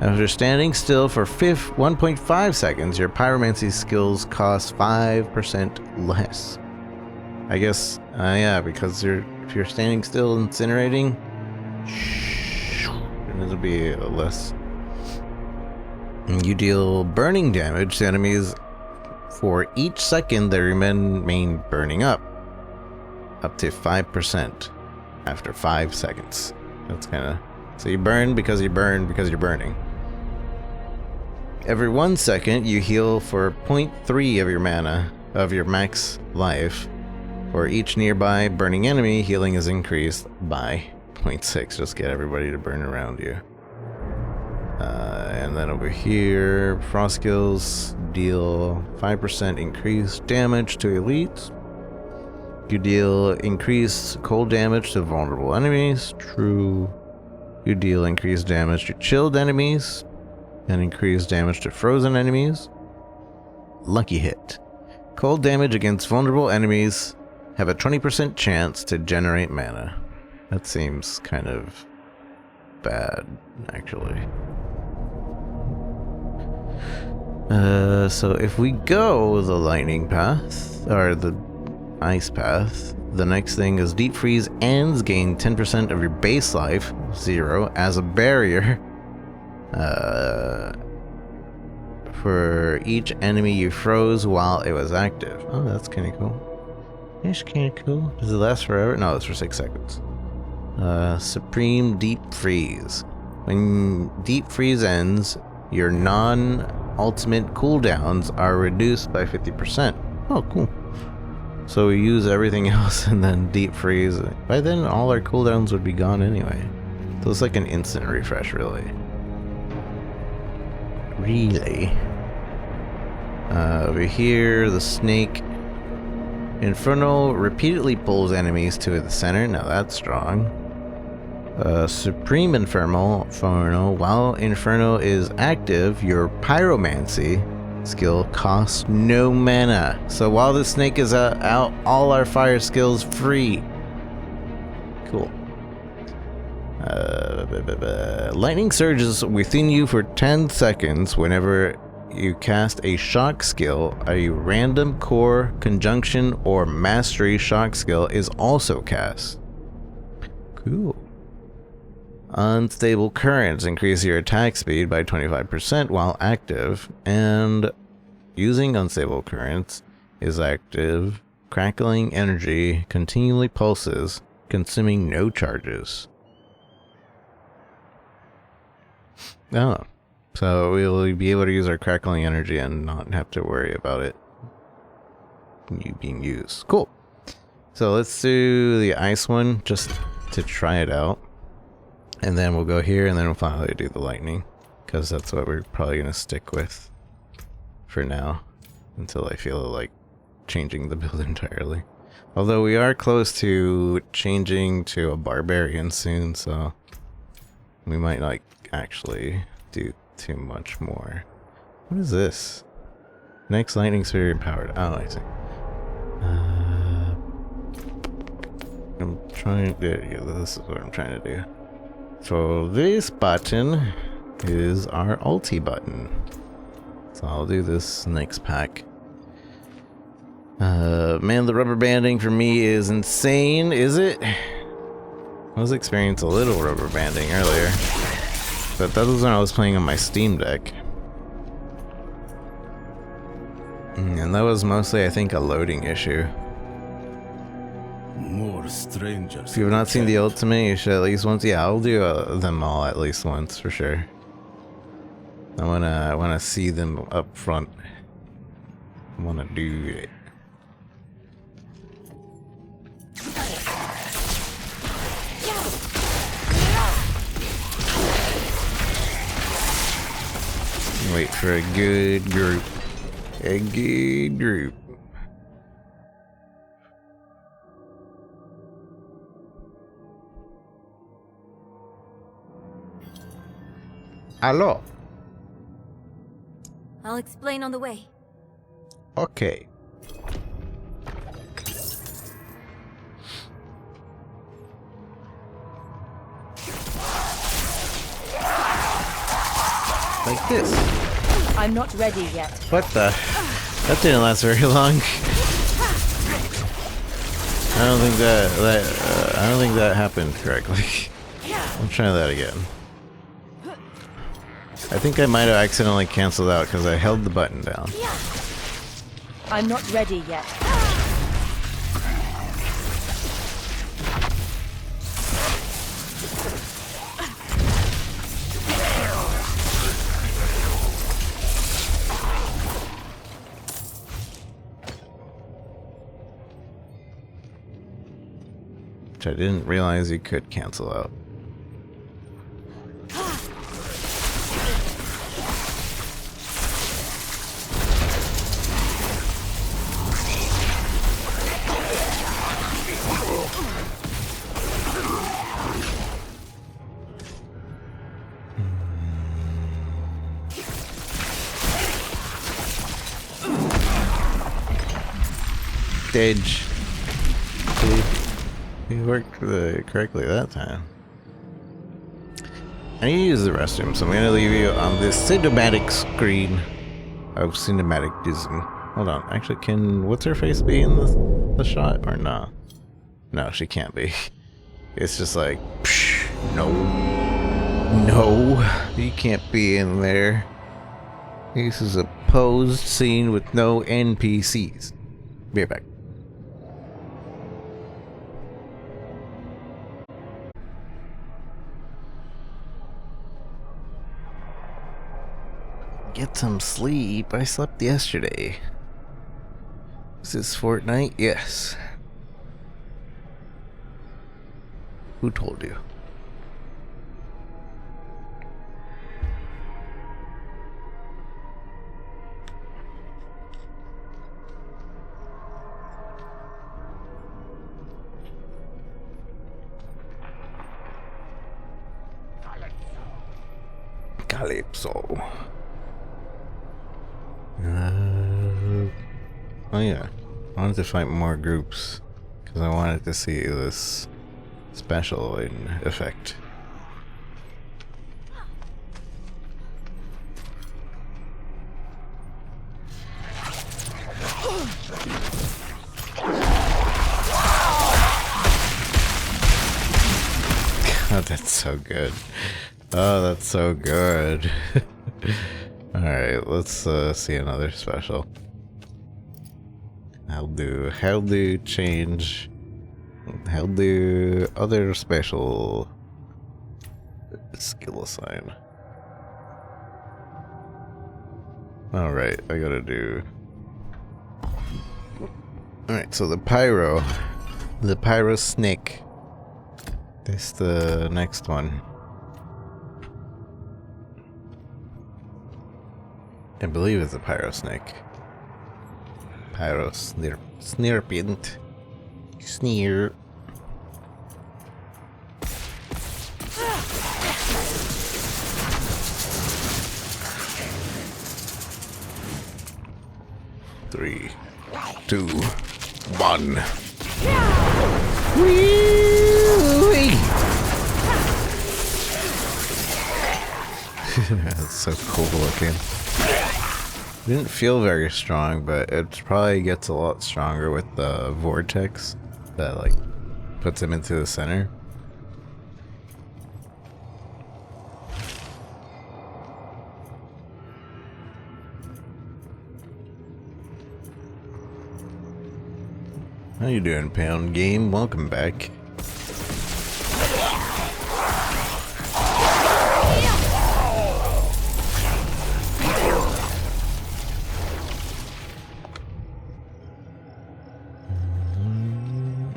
After standing still for 1.5 seconds, your pyromancy skills cost 5% less. I guess, yeah, because if you're standing still incinerating, it'll be less. You deal burning damage to enemies for each second they remain burning up to 5%. after 5 seconds. That's kind of... So you burn because you burn because you're burning. Every 1 second, you heal for 0.3 of your mana, of your max life. For each nearby burning enemy, healing is increased by 0.6. Just get everybody to burn around you. And then over here, frost skills deal 5% increased damage to elites. You deal increased cold damage to vulnerable enemies. True. You deal increased damage to chilled enemies. And increased damage to frozen enemies. Lucky hit. Cold damage against vulnerable enemies have a 20% chance to generate mana. That seems kind of bad, actually. So if we go the lightning path, or the ice path, the next thing is deep freeze ends gain 10% of your base life, 0, as a barrier. For each enemy you froze while it was active. Oh, that's kind of cool. That's kind of cool. Does it last forever? No, it's for 6 seconds. Supreme Deep Freeze. When Deep Freeze ends, your non-ultimate cooldowns are reduced by 50%. Oh, cool. So we use everything else and then Deep Freeze. By then, all our cooldowns would be gone anyway. So it's like an instant refresh, really. Over here, the snake Inferno repeatedly pulls enemies to the center. Now that's strong. Supreme Inferno, while Inferno is active, your Pyromancy skill costs no mana. So while the snake is out, all our fire skills free. Cool. Lightning surges within you for 10 seconds whenever you cast a shock skill. A random core, conjunction, or mastery shock skill is also cast. Cool. Unstable currents increase your attack speed by 25% while active, and using unstable currents is active. Crackling energy continually pulses, consuming no charges. Oh, so we'll be able to use our crackling energy and not have to worry about it being used. Cool. So let's do the ice one just to try it out. And then we'll go here and then we'll finally do the lightning. Because that's what we're probably going to stick with for now. Until I feel like changing the build entirely. Although we are close to changing to a barbarian soon, so we might not actually do too much more. What is this? Next lightning sphere empowered. Oh, I see. I'm trying to... Yeah, this is what I'm trying to do. So this button is our ulti button. So I'll do this next pack. Man, the rubber banding for me is insane, is it? I was experiencing a little rubber banding earlier. But that was when I was playing on my Steam Deck. And that was mostly, I think, a loading issue. More strangers. If you have not seen the Ultimate, you should at least once. Yeah, I'll do them all at least once for sure. I wanna see them up front. I wanna do it. Wait for a good group. A good group. Hello. I'll explain on the way. Okay. Like this. I'm not ready yet. What the? That didn't last very long. I don't think that happened correctly. I'll try that again. I think I might have accidentally canceled out because I held the button down. I'm not ready yet. which I didn't realize you could cancel out. Stage. He worked correctly that time. I need to use the restroom, so I'm gonna leave you on this cinematic screen of cinematic-ism. Hold on, actually, can what's her face be in the shot or no? No, she can't be. It's just like, psh, no, you can't be in there. This is a posed scene with no NPCs. Be right back. Get some sleep. I slept yesterday. Is this Fortnite? Yes. Who told you? Calypso. Oh yeah, I wanted to fight more groups because I wanted to see this special in effect. Oh, that's so good. Oh, that's so good. Alright, let's see another special. I'll do change. I'll do other special skill assign. Alright, I gotta do. Alright, so the pyro snake. This the next one. I believe it's a pyro snake. Pyro snirpint. Sneer. Three, 2, 1. Whee! That's so cool looking. Didn't feel very strong, but it probably gets a lot stronger with the vortex that like puts him into the center. How you doing, Pound Game? Welcome back.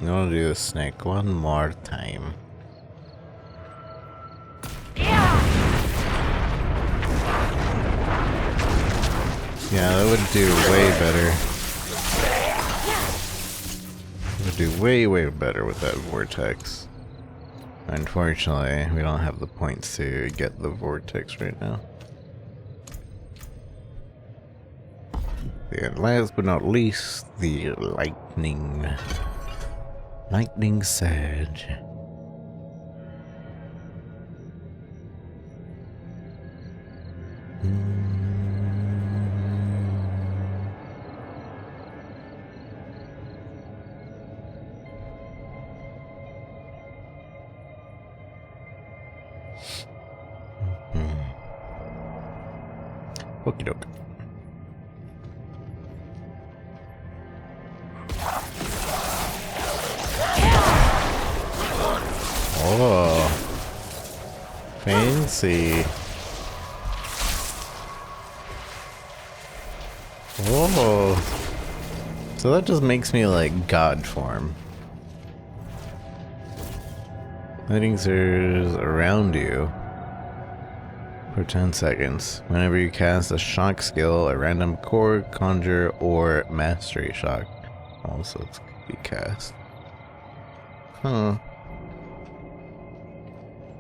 I'm gonna do the snake one more time. Yeah, that would do way better. Would do way better with that vortex. Unfortunately, we don't have the points to get the vortex right now. And last but not least, the lightning. Lightning Surge. Okie doke. Oh, fancy. Whoa. So that just makes me like God form. Lighting surges around you for 10 seconds. Whenever you cast a shock skill, a random core, conjure, or mastery shock. Also, it's gonna be cast. Huh.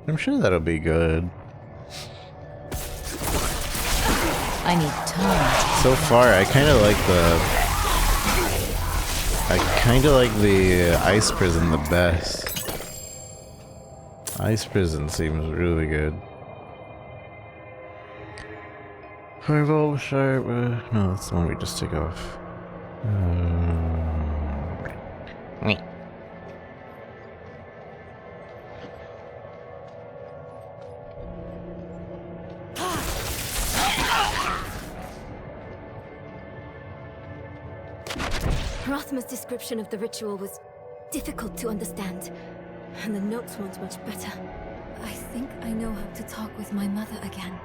I'm sure that'll be good. I need time. So far, I kind of like the ice prison the best. Ice prison seems really good. Fireball sharp. No, that's the one we just took off. Rothma's description of the ritual was difficult to understand, and the notes weren't much better. I think I know how to talk with my mother again.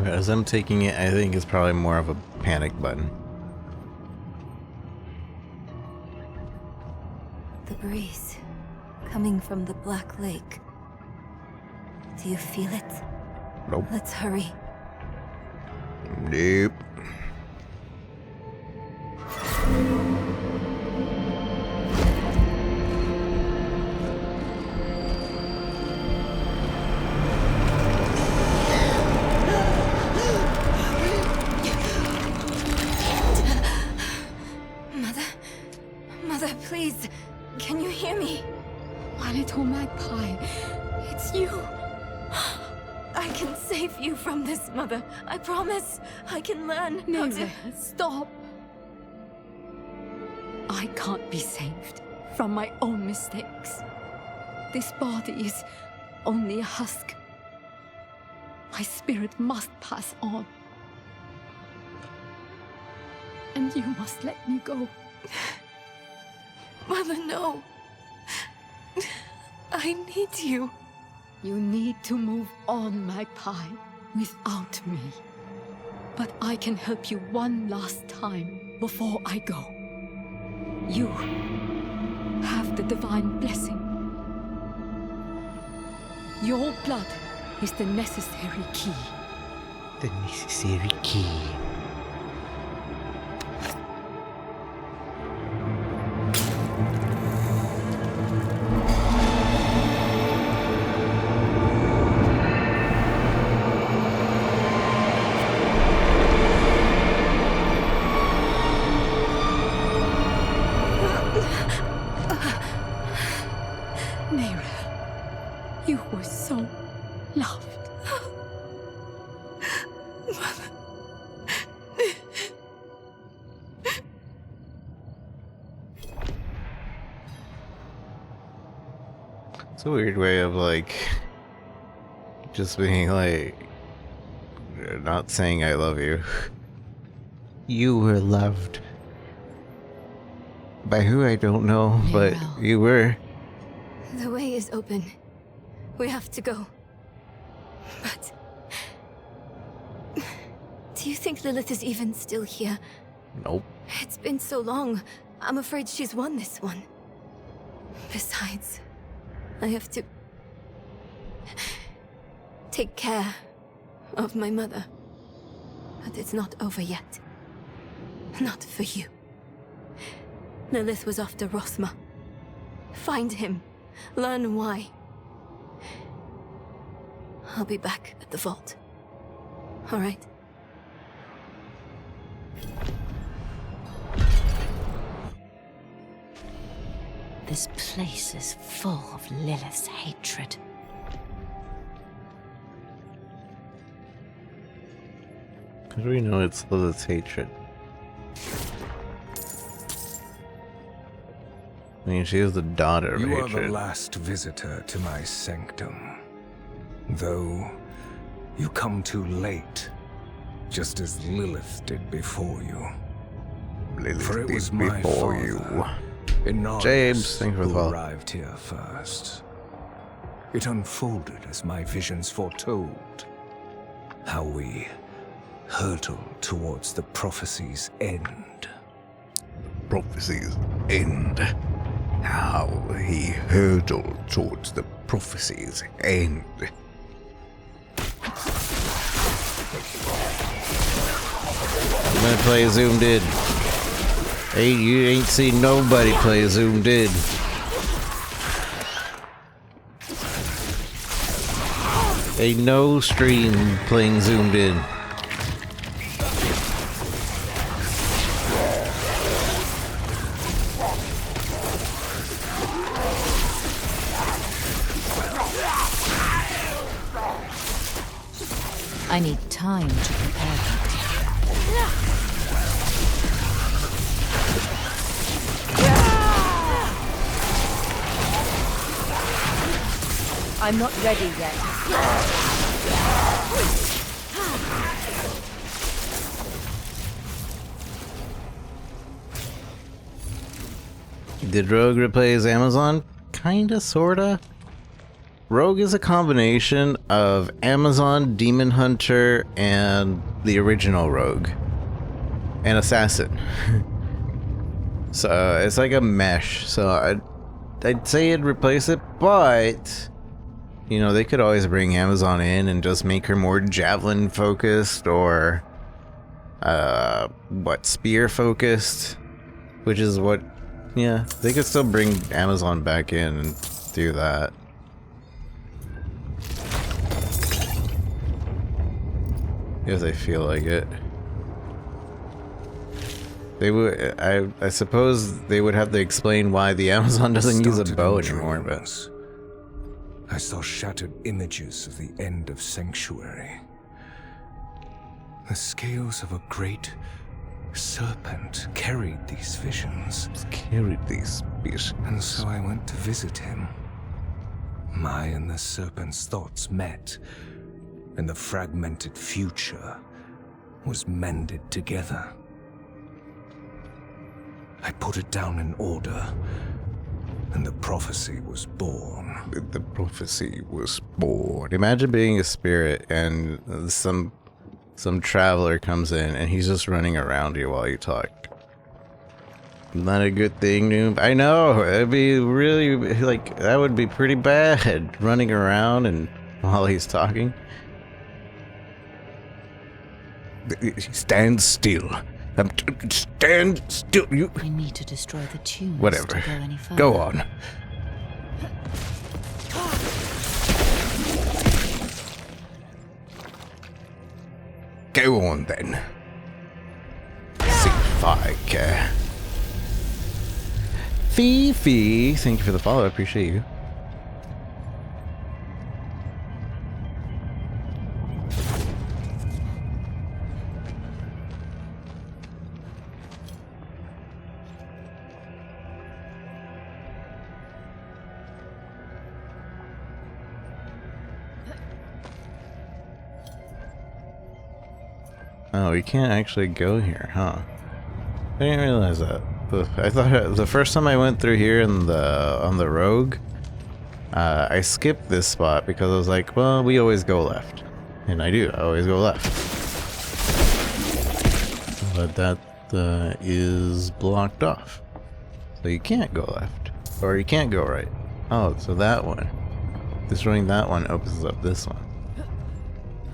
As I'm taking it, I think it's probably more of a panic button. The breeze coming from the Black Lake. Do you feel it? Nope. Let's hurry. Nope. Mother, please. Can you hear me? My little magpie. It's you. I can save you from this, Mother. I promise. I can learn how to... Stop. I can't be saved from my own mistakes. This body is only a husk. My spirit must pass on. And you must let me go. Mother, no. I need you. You need to move on, magpie, without me. But I can help you one last time before I go. You have the divine blessing. Your blood is the necessary key. The necessary key. You were so loved. It's a weird way of like just being like not saying I love you. You were loved. By who I don't know, but you were. The way is open. We have to go. But... do you think Lilith is even still here? Nope. It's been so long. I'm afraid she's won this one. Besides, I have to... take care of my mother. But it's not over yet. Not for you. Lilith was after Rothma. Find him. Learn why. I'll be back at the vault. All right? This place is full of Lilith's hatred. How do we know it's Lilith's hatred? I mean, she is the daughter of You hatred. are the last visitor to my sanctum. Though, you come too late, just as Lilith did before you. Lilith For it did was my before father, you. James, thank you for the follow. Arrived here first. It unfolded as my visions foretold. How we hurtle towards the prophecy's end. Prophecy's end. How he hurtled towards the prophecy's end. I'm gonna play zoomed in. Hey, you ain't seen nobody play zoomed in. Ain't no stream playing zoomed in. I need time to prepare that. I'm not ready yet. Did Rogue replace Amazon? Kinda, sorta. Rogue is a combination of Amazon, Demon Hunter, and the original Rogue. And Assassin. So it's like a mesh. So I'd say it'd replace it, but you know, they could always bring Amazon in and just make her more javelin focused or spear focused, which is what, yeah, they could still bring Amazon back in and do that. If they feel like it. They would, I suppose they would have to explain why the Amazon doesn't use a bow anymore, but... I saw shattered images of the end of Sanctuary. The scales of a great serpent carried these visions. And so I went to visit him. My and the serpent's thoughts met, and the fragmented future was mended together. I put it down in order, and the prophecy was born. The prophecy was born. Imagine being a spirit and some traveler comes in and he's just running around you while you talk. Not a good thing, noob. I know, it'd be really, like, that would be pretty bad, running around and while he's talking. Stand still. Stand still. You. We need to destroy the tunes. Whatever. To go any further. Go on. Go on then. See if I care. Fifi, thank you for the follow. I appreciate you. Oh, you can't actually go here, huh? I didn't realize that. I thought the first time I went through here on the Rogue, I skipped this spot because I was like, well, we always go left, and I do. I always go left, but that is blocked off, so you can't go left, or you can't go right. Oh, so that one, destroying that one opens up this one.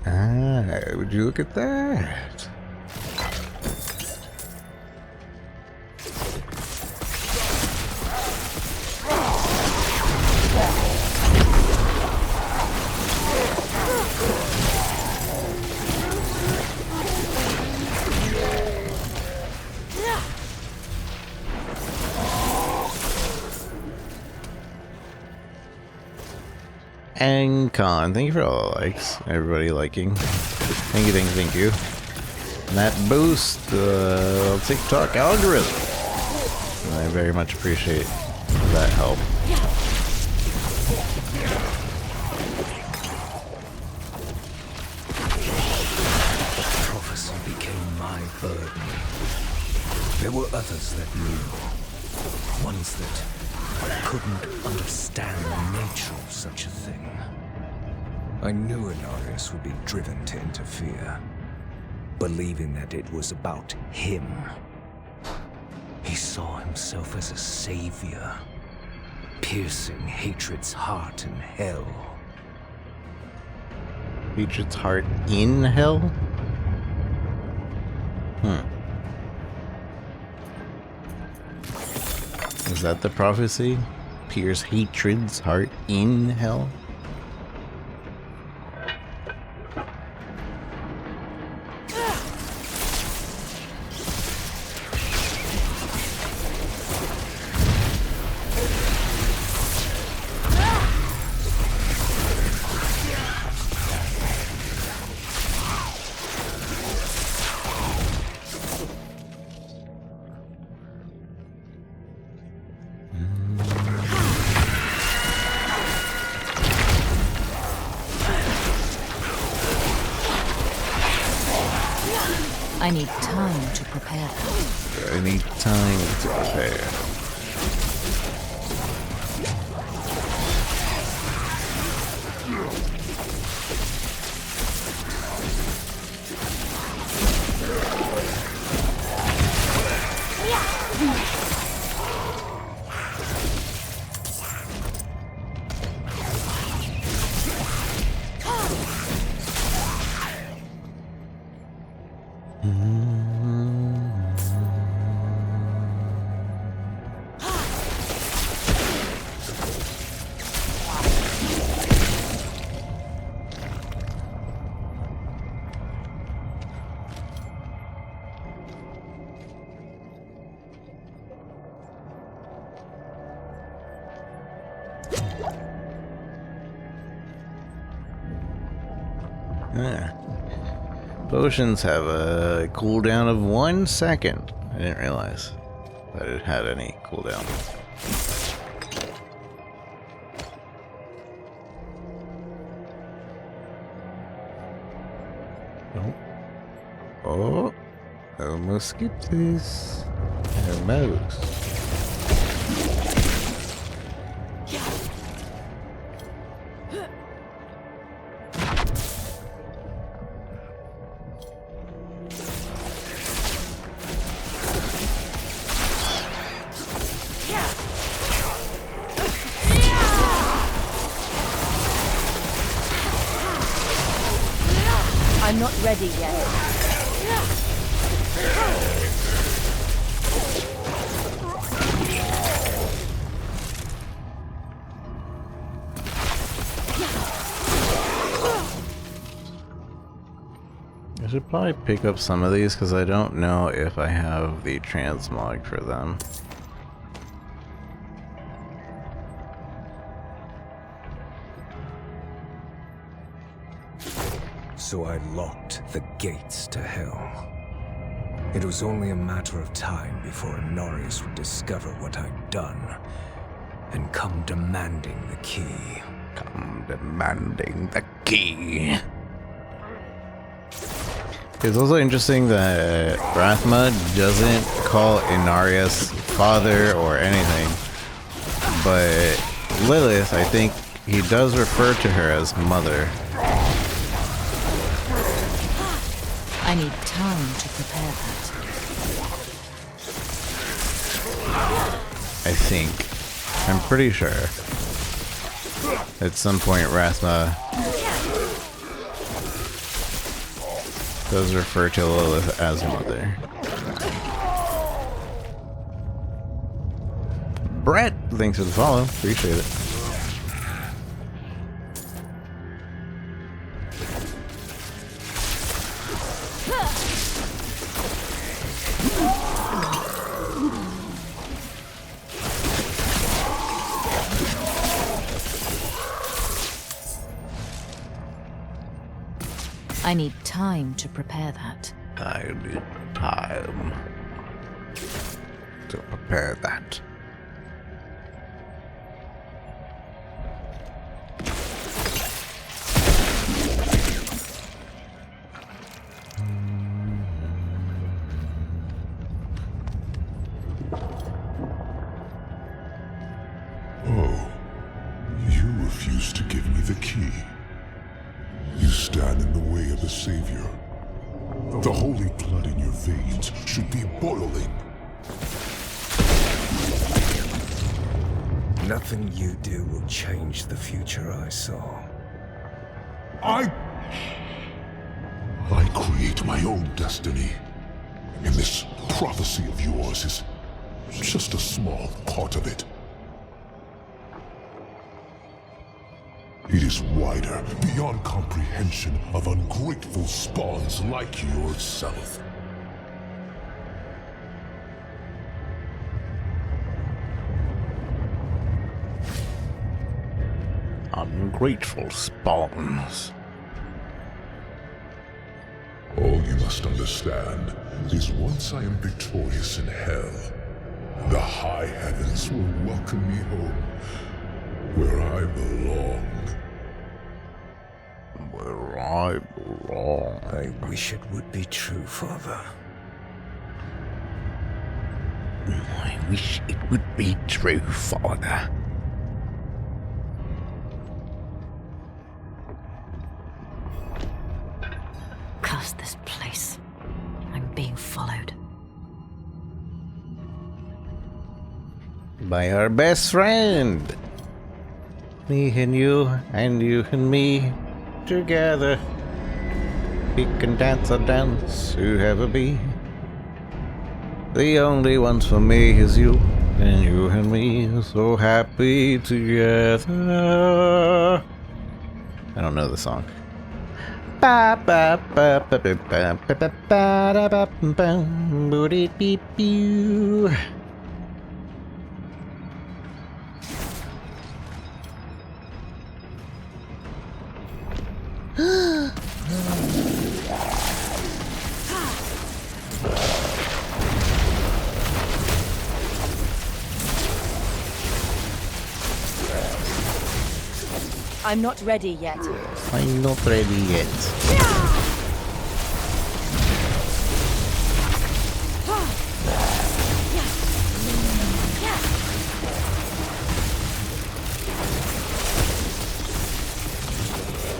Ah, would you look at that? And Con, thank you for all the likes. Everybody liking. Thank you. And that boost TikTok algorithm. I very much appreciate that help. Prophecy became my burden. There were others that knew. Ones that couldn't understand the nature of such a thing. I knew Inarius would be driven to interfere, believing that it was about him. He saw himself as a savior, piercing hatred's heart in hell. Hatred's heart in hell? Is that the prophecy? Pierce hatred's heart in hell? I need time to prepare that. I need time to prepare. Potions have a cooldown of 1 second. I didn't realize that it had any cooldown. Oh, almost skipped this. Almost. I'm not ready yet. I should probably pick up some of these because I don't know if I have the transmog for them. So I locked the gates to hell. It was only a matter of time before Inarius would discover what I'd done and come demanding the key. Come demanding the key. It's also interesting that Rathma doesn't call Inarius father or anything, but Lilith, I think he does refer to her as mother. I need time to prepare that. I think. I'm pretty sure. At some point, Rathma does refer to Lilith as mother. Brett, thanks for the follow. Appreciate it. I need time to prepare that. I need time to prepare that. stand in the way of the Savior. The holy blood in your veins should be boiling. Nothing you do will change the future I saw. I create my own destiny. And this prophecy of yours is just a small part of it. It is wider, beyond comprehension of ungrateful spawns like yourself. Ungrateful spawns. All you must understand is once I am victorious in hell, the high heavens will welcome me home, where I belong. Where I belong. I wish it would be true, Father. I wish it would be true, Father. Curse this place. I'm being followed. By our best friend. Me and you and me. Together. We can dance a dance to have a bee. The only ones for me is you and me. So happy together. I don't know the song. Ba ba ba ba ba ba ba ba ba ba ba booty beep you. I'm not ready yet. I'm not ready yet.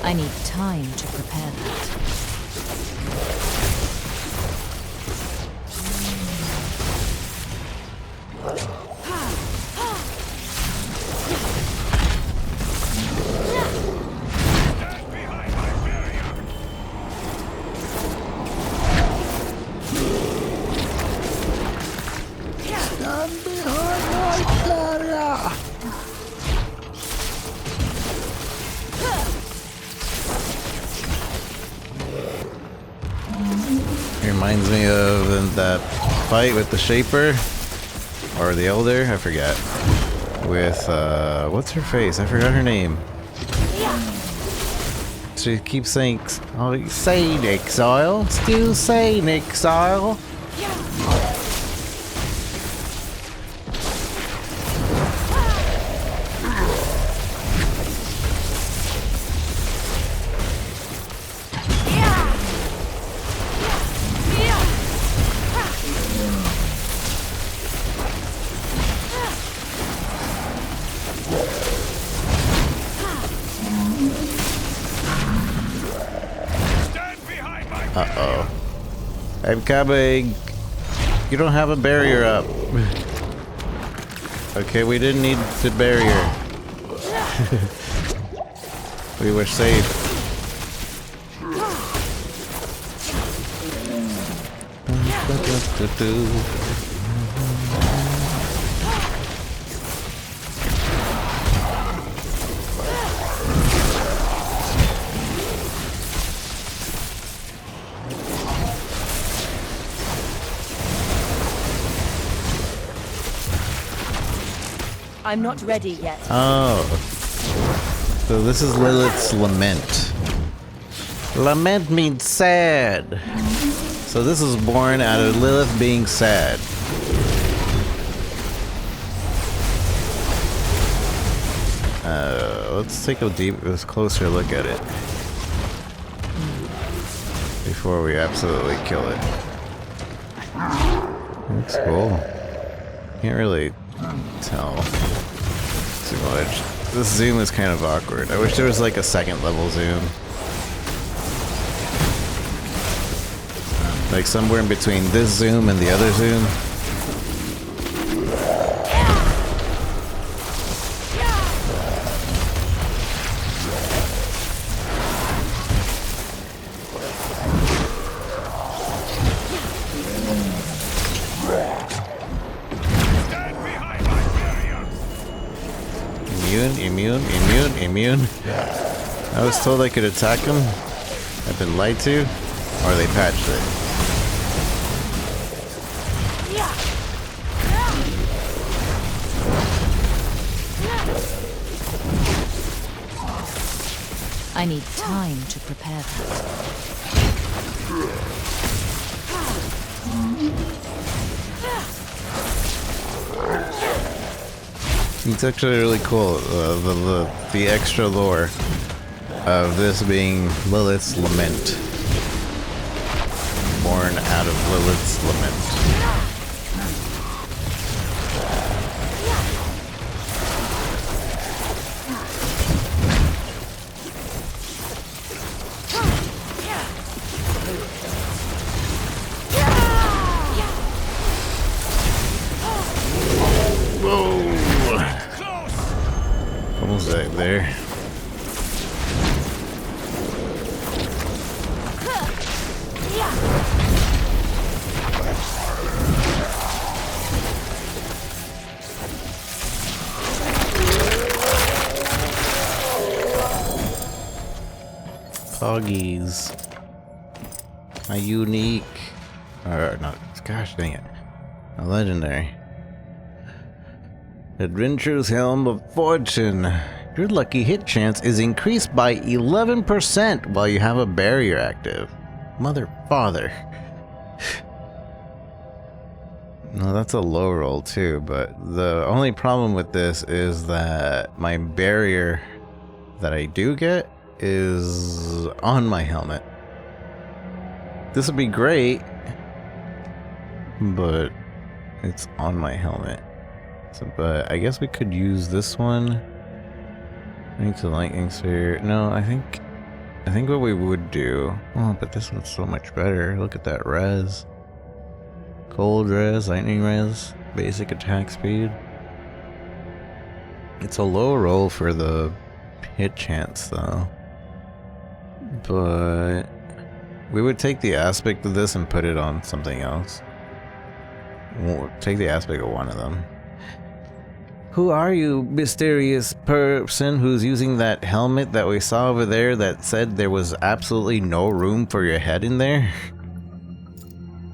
I need time to prepare that. Reminds me of that fight with the Shaper or the Elder, I forget. With what's her face? I forgot her name. She keeps saying, "Oh, say exile, still say exile." Uh-oh. I'm coming. You don't have a barrier up. Okay, we didn't need the barrier. We were safe. I'm not ready yet. Oh. So this is Lilith's lament. Lament means sad. So this is born out of Lilith being sad. Let's take a closer look at it before we absolutely kill it. Looks cool. Can't really tell too much. This zoom is kind of awkward. I wish there was like a second level zoom. Like somewhere in between this zoom and the other zoom. Immune. I was told I could attack them. I've been lied to, or they patched it. I need time to prepare that. It's actually really cool, the extra lore of this being Lilith's Lament. Born out of Lilith's Lament. Almost there. Poggies. A unique. Or not. Gosh dang it. A legendary. Adventure's Helm of Fortune. Your lucky hit chance is increased by 11% while you have a barrier active. Mother father. No, that's a low roll too, but the only problem with this is that my barrier that I do get is on my helmet. This would be great, but it's on my helmet. So, but I guess we could use this one. Thanks to lightning sphere. No, I think what we would do. Oh, but this one's so much better. Look at that res. Cold res, lightning res, basic attack speed. It's a low roll for the hit chance though. But we would take the aspect of this and put it on something else. We'll take the aspect of one of them. Who are you, mysterious person who's using that helmet that we saw over there that said there was absolutely no room for your head in there?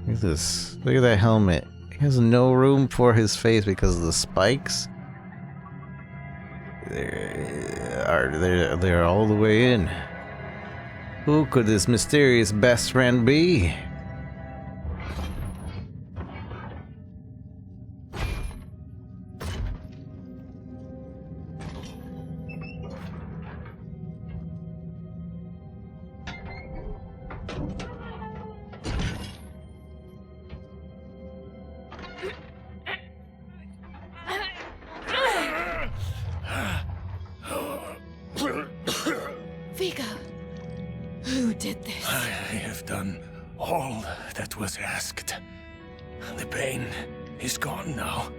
Look at this. Look at that helmet. He has no room for his face because of the spikes. They're all the way in. Who could this mysterious best friend be? Vigo, who did this? I have done all that was asked. The pain is gone now.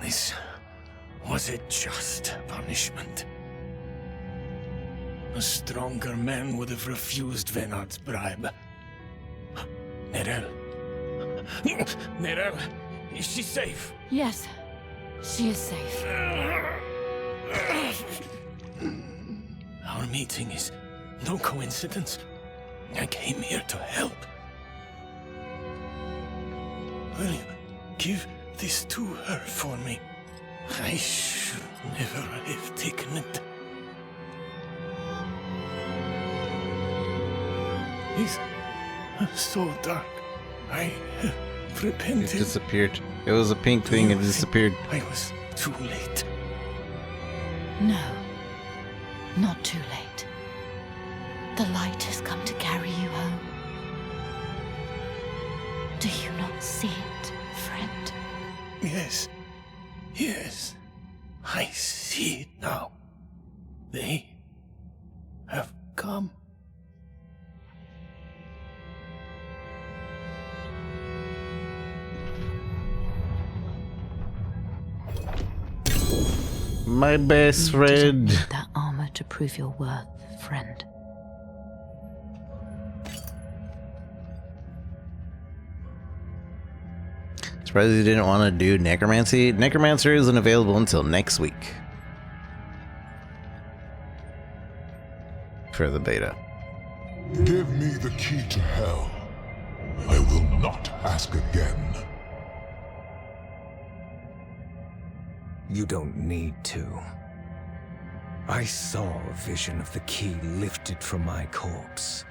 This was a just punishment. A stronger man would have refused Venard's bribe. Nerel. Nerel, is she safe? Yes, she is safe. Our meeting is no coincidence. I came here to help. Will you give this to her for me? I should never have taken it. It's so dark. I have repented. It disappeared. It was a pink thing and it disappeared. I was too late. No, not too late. The light has come to carry you home. Do you not see it, friend? Yes. Yes. I see it now. They have come. my best friend. You didn't need that armor to prove your worth, friend. Surprised you didn't want to do necromancy. Necromancer isn't available until next week for the beta. Give me the key to hell. I will not ask again. You don't need to. I saw a vision of the key lifted from my corpse,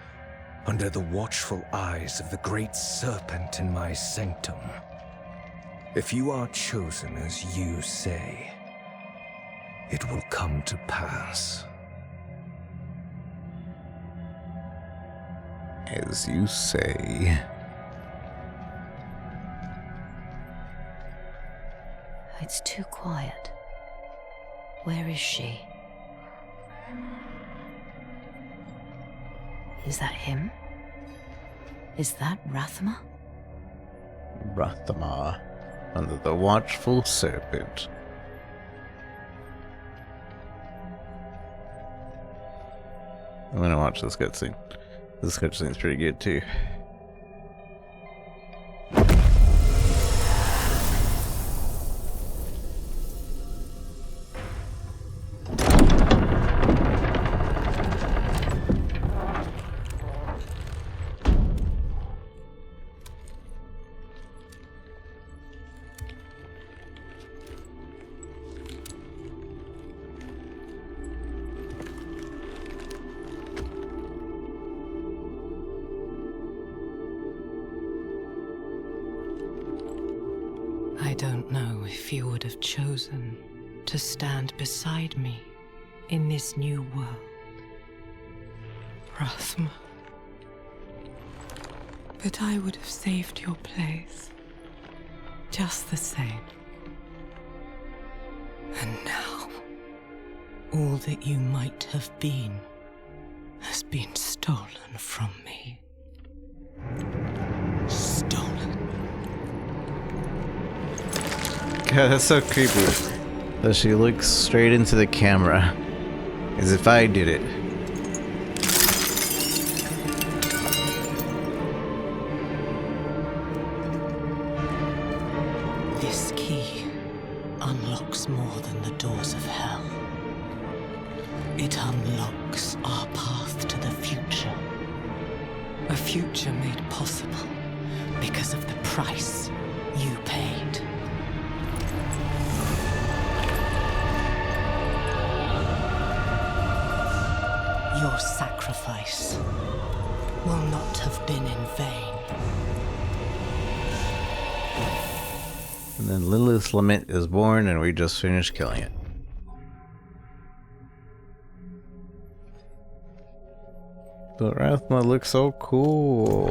under the watchful eyes of the great serpent in my sanctum. If you are chosen as you say, it will come to pass. As you say. It's too quiet. Where is she? Is that him? Is that Rathma? Rathma, under the watchful serpent. I'm gonna watch this cutscene. This cutscene's pretty good too. I don't know if you would have chosen to stand beside me in this new world, Rathma. But I would have saved your place, just the same. And now, all that you might have been has been stolen from me. Stolen. God, that's so creepy. That she looks straight into the camera, as if I did it. This key unlocks more than the doors of hell. It unlocks our path to the future. A future made possible because of the price you paid. Your sacrifice will not have been in vain. And then Lilith's Lament is born, and we just finished killing it. But Rathma looks so cool.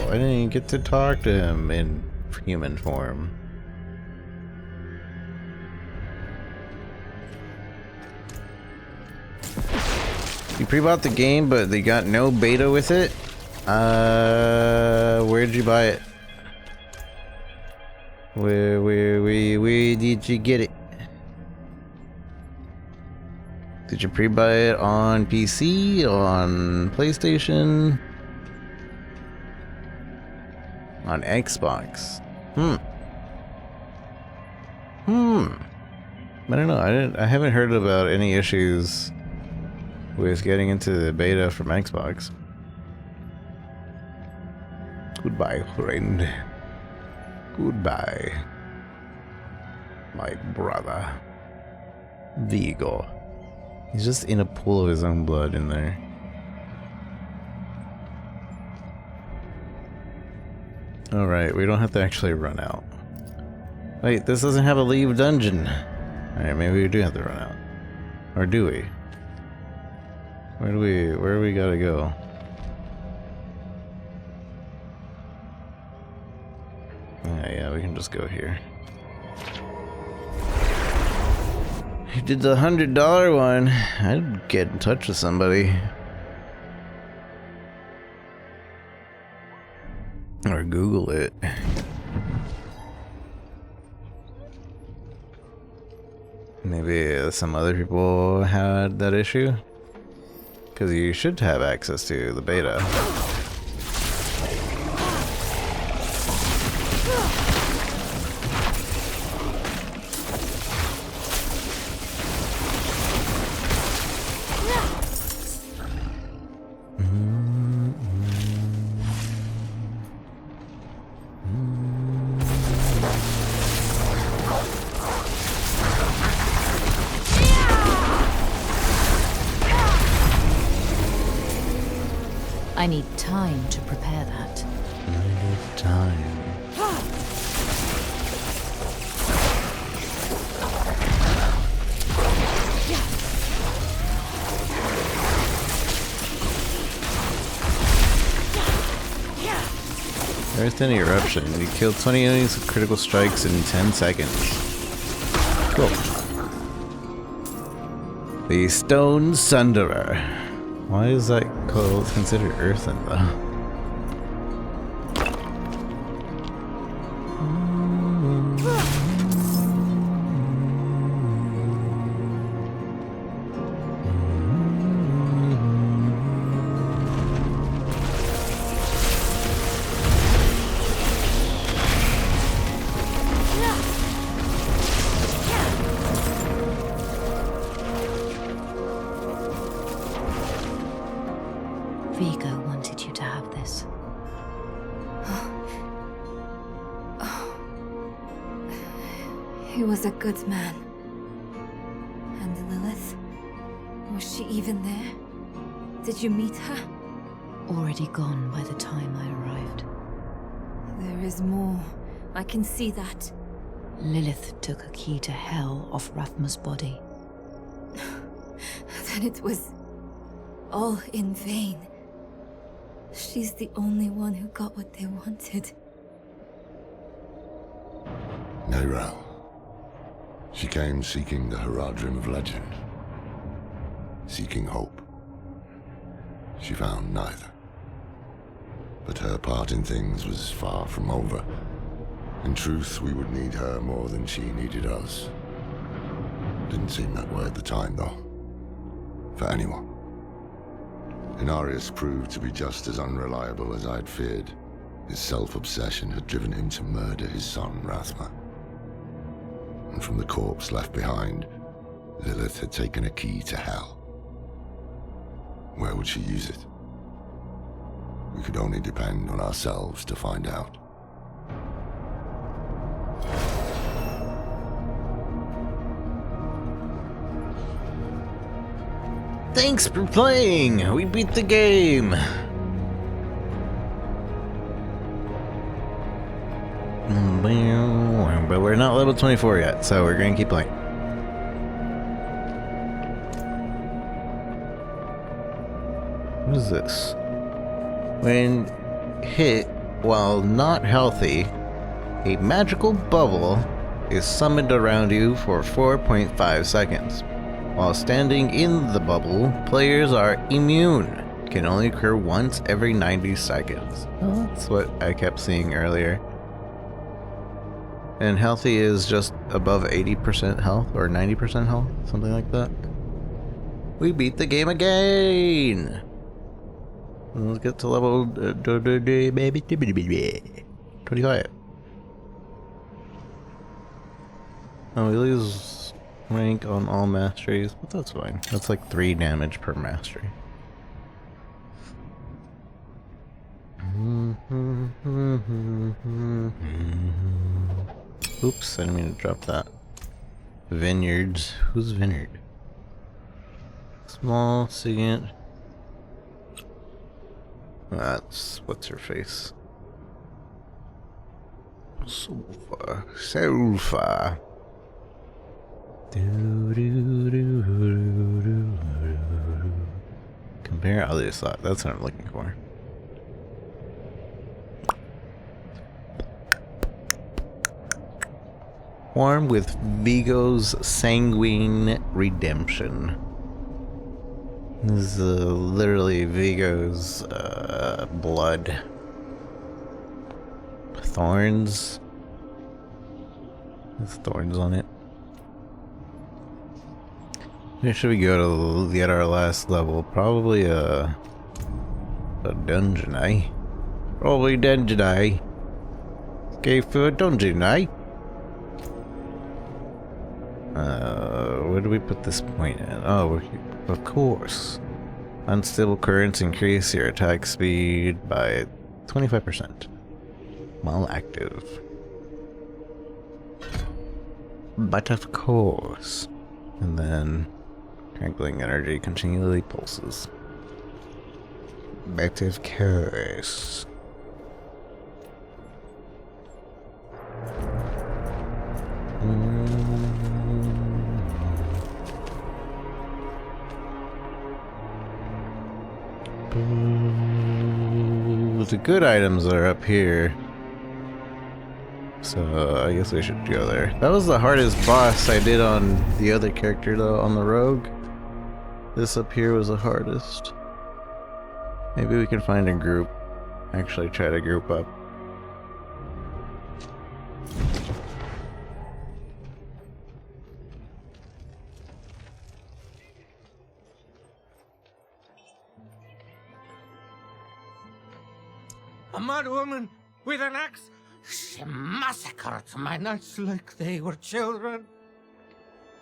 I didn't even get to talk to him in human form. You pre-bought the game, but they got no beta with it? Where'd you buy it? Where did you get it? Did you pre-buy it on PC, on PlayStation, on Xbox? I don't know. I haven't heard about any issues with getting into the beta from Xbox. Goodbye, friend. Goodbye, my brother. Vigo. He's just in a pool of his own blood in there. Alright, we don't have to actually run out. Wait, this doesn't have a leave dungeon. Alright, maybe we do have to run out. Or do we? Where do we gotta go? Yeah, we can just go here. You did the $100 one. I'd get in touch with somebody. Or Google it. Maybe some other people had that issue? Because you should have access to the beta. I need time to prepare that. I need time. Earth and Eruption. You kill 20 enemies with critical strikes in 10 seconds. Cool. The Stone Sunderer. Why is that called considered earthen though? Vigo wanted you to have this. He was a good man. And Lilith? Was she even there? Did you meet her? Already gone by the time I arrived. There is more. I can see that. Lilith took a key to hell off Rathma's body. Then it was all in vain. She's the only one who got what they wanted. Neyrelle. She came seeking the Haradrim of legend. Seeking hope. She found neither. But her part in things was far from over. In truth, we would need her more than she needed us. Didn't seem that way at the time, though. For anyone. Inarius proved to be just as unreliable as I'd feared. His self-obsession had driven him to murder his son, Rathma. And from the corpse left behind, Lilith had taken a key to hell. Where would she use it? We could only depend on ourselves to find out. Thanks for playing! We beat the game! But we're not level 24 yet, so we're gonna keep playing. What is this? When hit while not healthy, a magical bubble is summoned around you for 4.5 seconds. While standing in the bubble, players are immune. Can only occur once every 90 seconds. Well, that's what I kept seeing earlier. And healthy is just above 80% health or 90% health, something like that. We beat the game again! Let's get to level 25. Oh, we lose rank on all masteries, but that's fine. That's like 3 damage per mastery. Oops, I didn't mean to drop that. Vineyards. Who's Vineyard? Small, Sigint. That's what's her face. Sulfur. Compare other slot. That's what I'm looking for. Warm with Vigo's sanguine redemption. This is literally Vigo's blood. Thorns. There's thorns on it. Where should we go to get our last level? Probably a dungeon, eh? Probably dungeon, eh? Okay, for a dungeon, eh? Where do we put this point in? Oh, of course. Unstable currents increase your attack speed by 25% while active. But of course. And then crackling energy continually pulses. But of course. The good items are up here. So I guess we should go there. That was the hardest boss I did on the other character though, on the rogue. This up here was the hardest. Maybe we can find a group. Actually try to group up. A mad woman with an axe. She massacred my knights like they were children.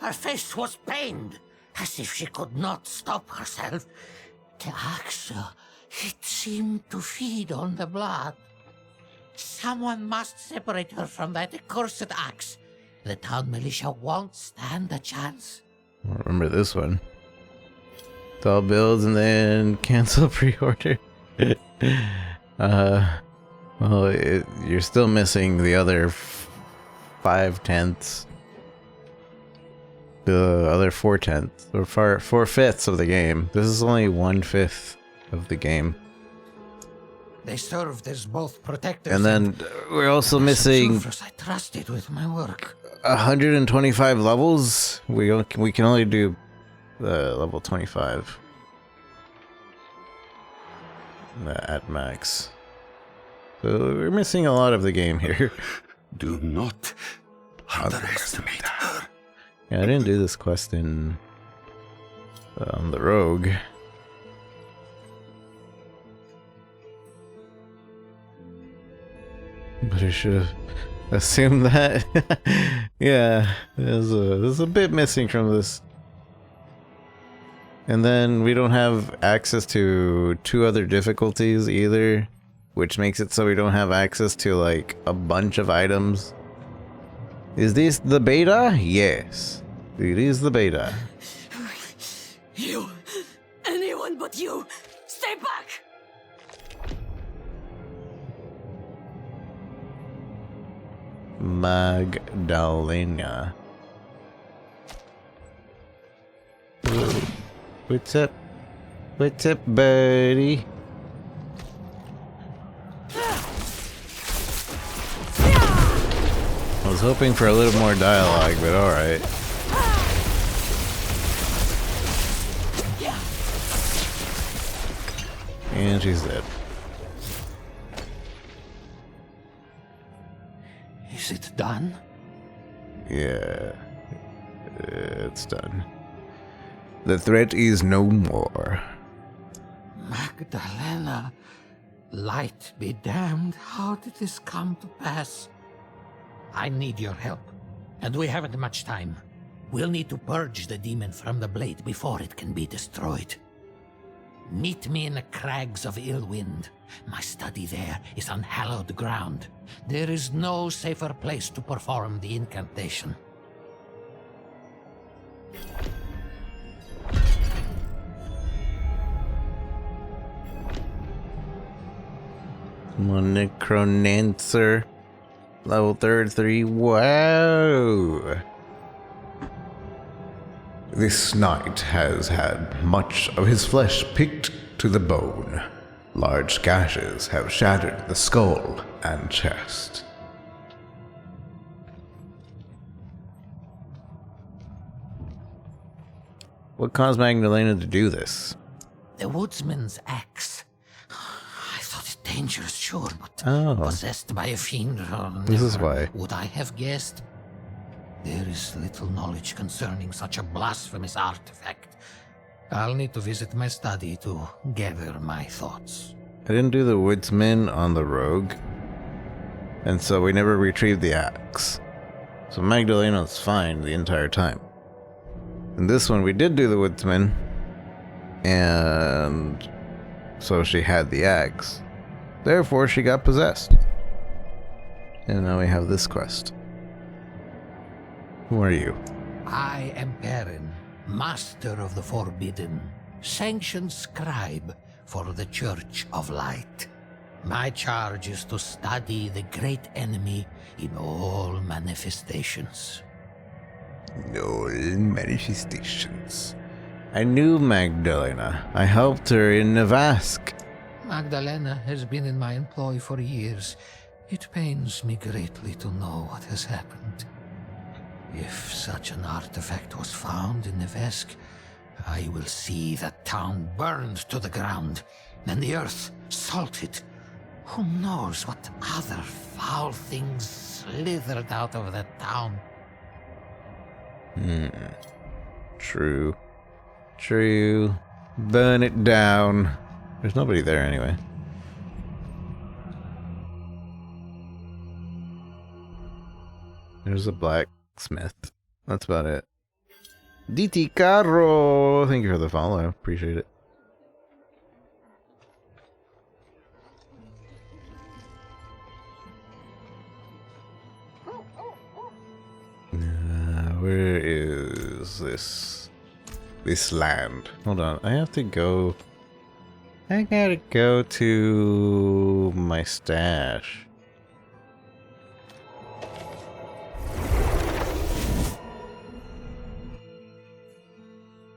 Her face was pained, as if she could not stop herself. The axe, it seemed to feed on the blood. Someone must separate her from that accursed axe. The town militia won't stand a chance. I remember this one. All builds and then cancel pre-order. Well, you're still missing the other 5/10. The other 4/10 or 4/5 of the game. This is only 1/5 of the game. They served as both protectors. And then we're also missing I trusted with my work. 125 levels. We can only do level 25 at max. So we're missing a lot of the game here. Do not underestimate her. Yeah, I didn't do this quest in the rogue. But I should have assumed that. Yeah, there's a bit missing from this. And then we don't have access to 2 other difficulties either, which makes it so we don't have access to like a bunch of items. Is this the beta? Yes, it is the beta. You, anyone but you, stay back! Magdalena. What's up? What's up, buddy? I was hoping for a little more dialogue, but alright. And she's dead. Is it done? Yeah, it's done. The threat is no more. Magdalena, light be damned, how did this come to pass? I need your help, and we haven't much time. We'll need to purge the demon from the blade before it can be destroyed. Meet me in the crags of Illwind. My study there is on hallowed ground. There is no safer place to perform the incantation. Come on, Necronancer. Level 33. Wow. This knight has had much of his flesh picked to the bone. Large gashes have shattered the skull and chest. What caused Magdalena to do this? The woodsman's axe. I thought it dangerous, sure, but Oh. possessed by a fiend. This is why. Would I have guessed? There is little knowledge concerning such a blasphemous artifact. I'll need to visit my study to gather my thoughts. I didn't do the woodsman on the rogue, and so we never retrieved the axe. So Magdalena's fine the entire time. In this one, we did do the woodsman, and so she had the axe. Therefore, she got possessed. And now we have this quest. Who are you? I am Perrin, Master of the Forbidden, sanctioned scribe for the Church of Light. My charge is to study the great enemy in all manifestations. In all manifestations. I knew Magdalena. I helped her in Navask. Magdalena has been in my employ for years. It pains me greatly to know what has happened. If such an artifact was found in Nevesk, I will see that town burned to the ground, and the earth salted. Who knows what other foul things slithered out of that town? True. True. Burn it down. There's nobody there anyway. There's a blacksmith. That's about it. DT Carro! Thank you for the follow. Appreciate it. Where is this land? Hold on, I have to go. I gotta go to my stash.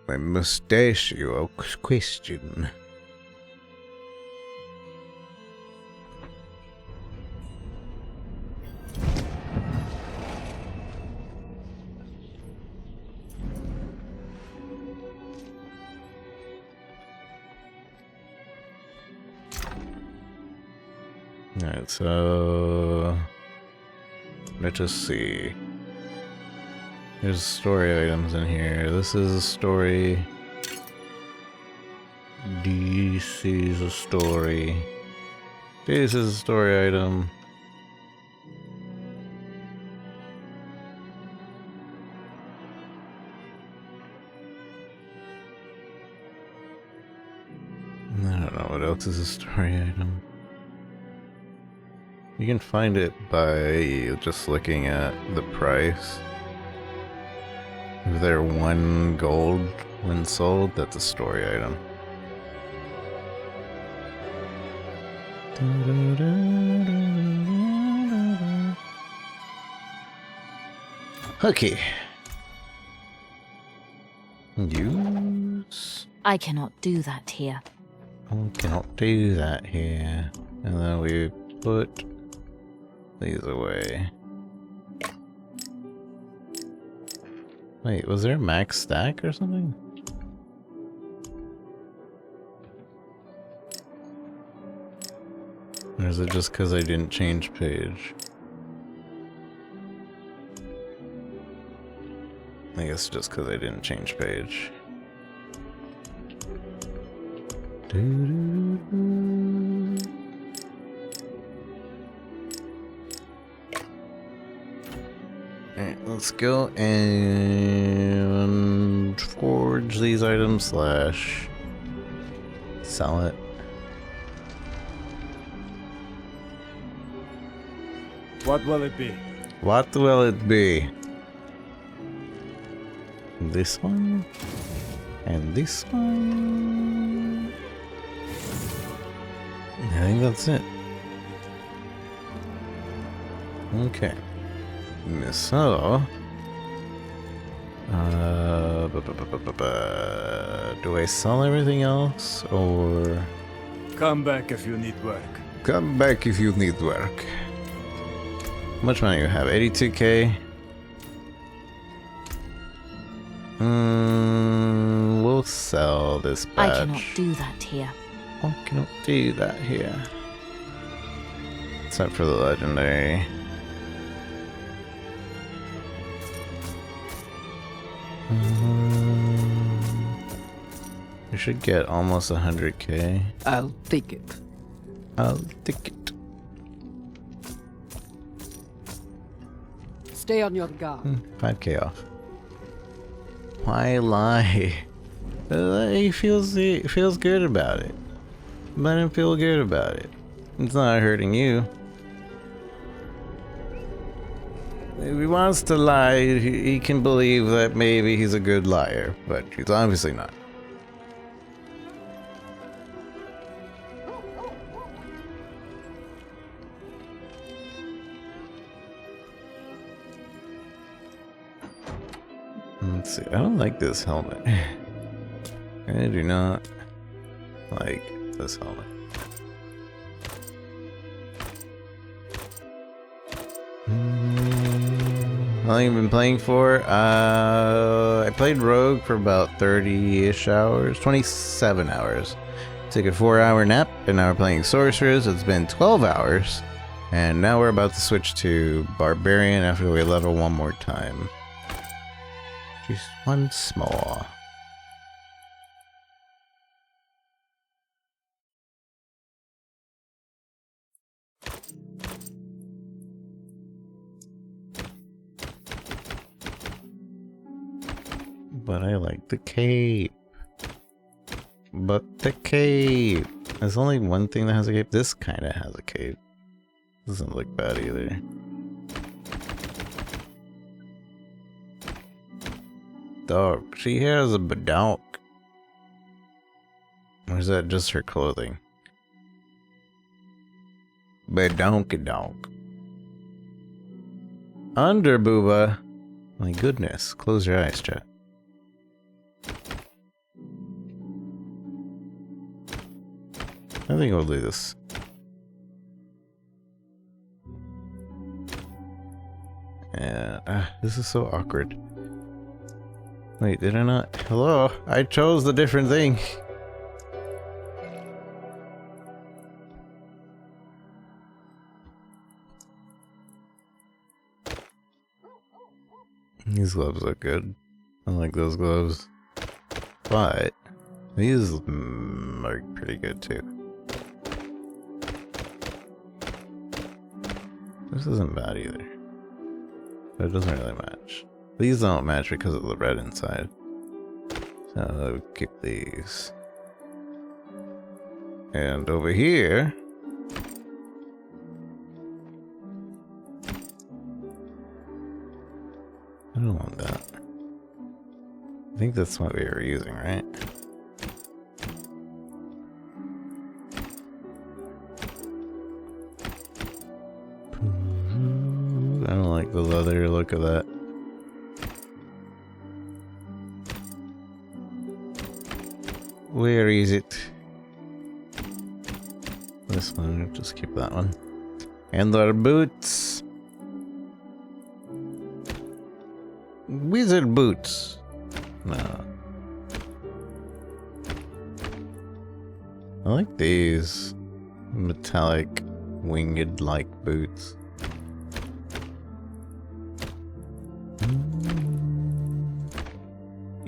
My mustachio question. Alright, so let's just see. There's story items in here. This is a story. This is a story. This is a story item. I don't know what else is a story item. You can find it by just looking at the price. If they're 1 gold when sold, that's a story item. Okay. Use. I cannot do that here. I cannot do that here. And then we put these away. Wait, was there a max stack or something? Or is it just because I didn't change page? I guess just because I didn't change page. Alright, let's go and forge these items slash sell it. What will it be? What will it be? This one? And this one? I think that's it. Okay. So, do I sell everything else, or... Come back if you need work. Come back if you need work. How much money you have? 82k? We'll sell this batch. I cannot do that here. I cannot do that here. Except for the legendary. We should get almost 100k. I'll take it. I'll take it. Stay on your guard. 5k off. Why lie? He feels good about it. Let him feel good about it. It's not hurting you. If he wants to lie, he can believe that maybe he's a good liar, but he's obviously not. Let's see, I don't like this helmet. I do not like this helmet. How long have you been playing for? I played Rogue for about 30-ish hours, 27 hours. Took a 4-hour nap, and now we're playing Sorceress. It's been 12 hours, and now we're about to switch to Barbarian after we level one more time. Just once more. But I like the cape. But the cape. There's only one thing that has a cape. This kind of has a cape. Doesn't look bad either. Dog, she has a badonk. Or is that just her clothing? Badonkadonk. Under booba. My goodness. Close your eyes, chat. I think I'll do this. And this is so awkward. Wait, did I not? Hello? I chose the different thing. These gloves look good. I like those gloves. But these are pretty good too. This isn't bad either. But it doesn't really match. These don't match because of the red inside. So I'll keep these. And over here, I don't want that. I think that's what we were using, right? I don't like the leather look of that. Where is it? This one, just keep that one. And our boots. Wizard boots. No. I like these metallic winged like boots.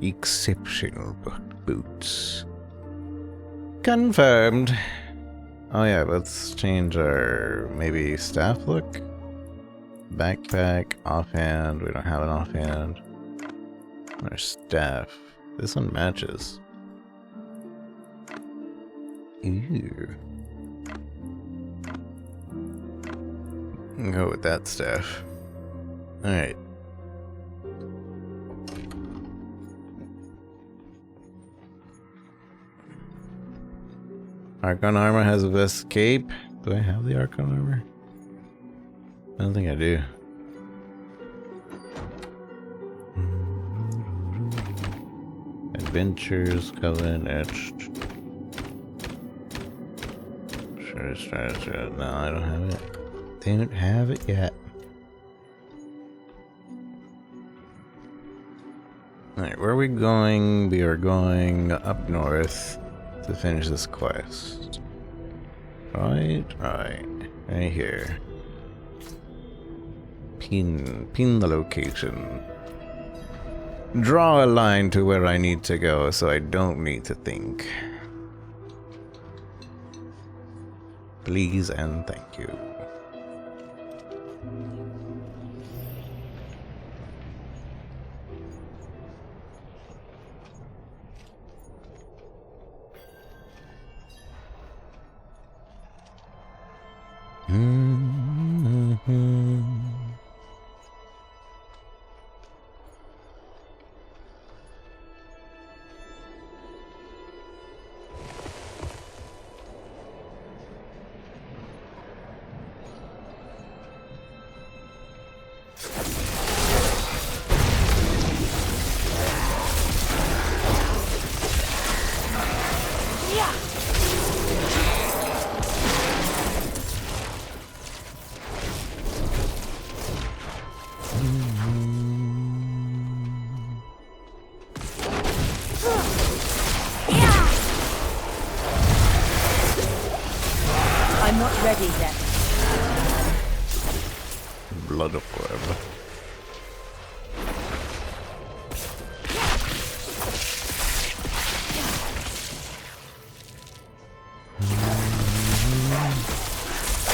Exceptional boots. Confirmed. Oh yeah, let's change our maybe staff look. Backpack, offhand. We don't have an offhand. Our staff. This one matches. Ew. Go with that staff. Alright. Archon armor has a vest cape. Do I have the Archon armor? I don't think I do. Adventures, Covenant, Etched. Sure. No, I don't have it. Don't have it yet. Alright, where are we going? We are going up north to finish this quest. Right here. Pin the location. draw a line to where I need to go so I don't need to think. Please and thank you. I'm not ready yet. Blood of web.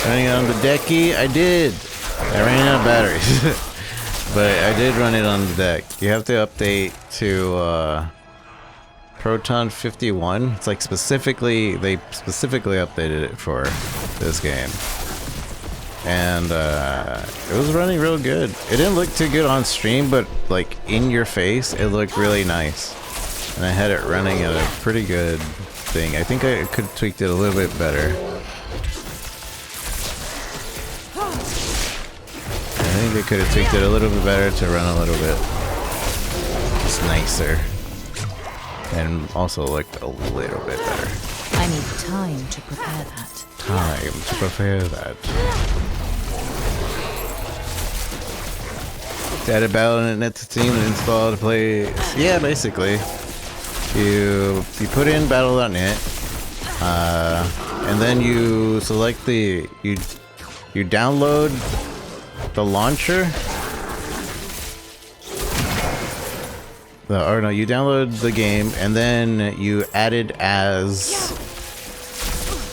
Running on the decky, I did. I ran out of batteries, but I did run it on the deck. You have to update to Proton 51. It's like they specifically updated it for this game, and it was running real good. It didn't look too good on stream, but like in your face, it looked really nice, and I had it running at a pretty good thing. I think I could have tweaked it a little bit better. I think they could have tweaked it a little bit better to run a little bit just nicer, and also looked a little bit better. I need time to prepare that. Time to prepare that. Added Battle.net to Steam and install to play. Yeah, basically. You put in Battle.net, and then you select you download the launcher. Or no, you download the game and then you add it as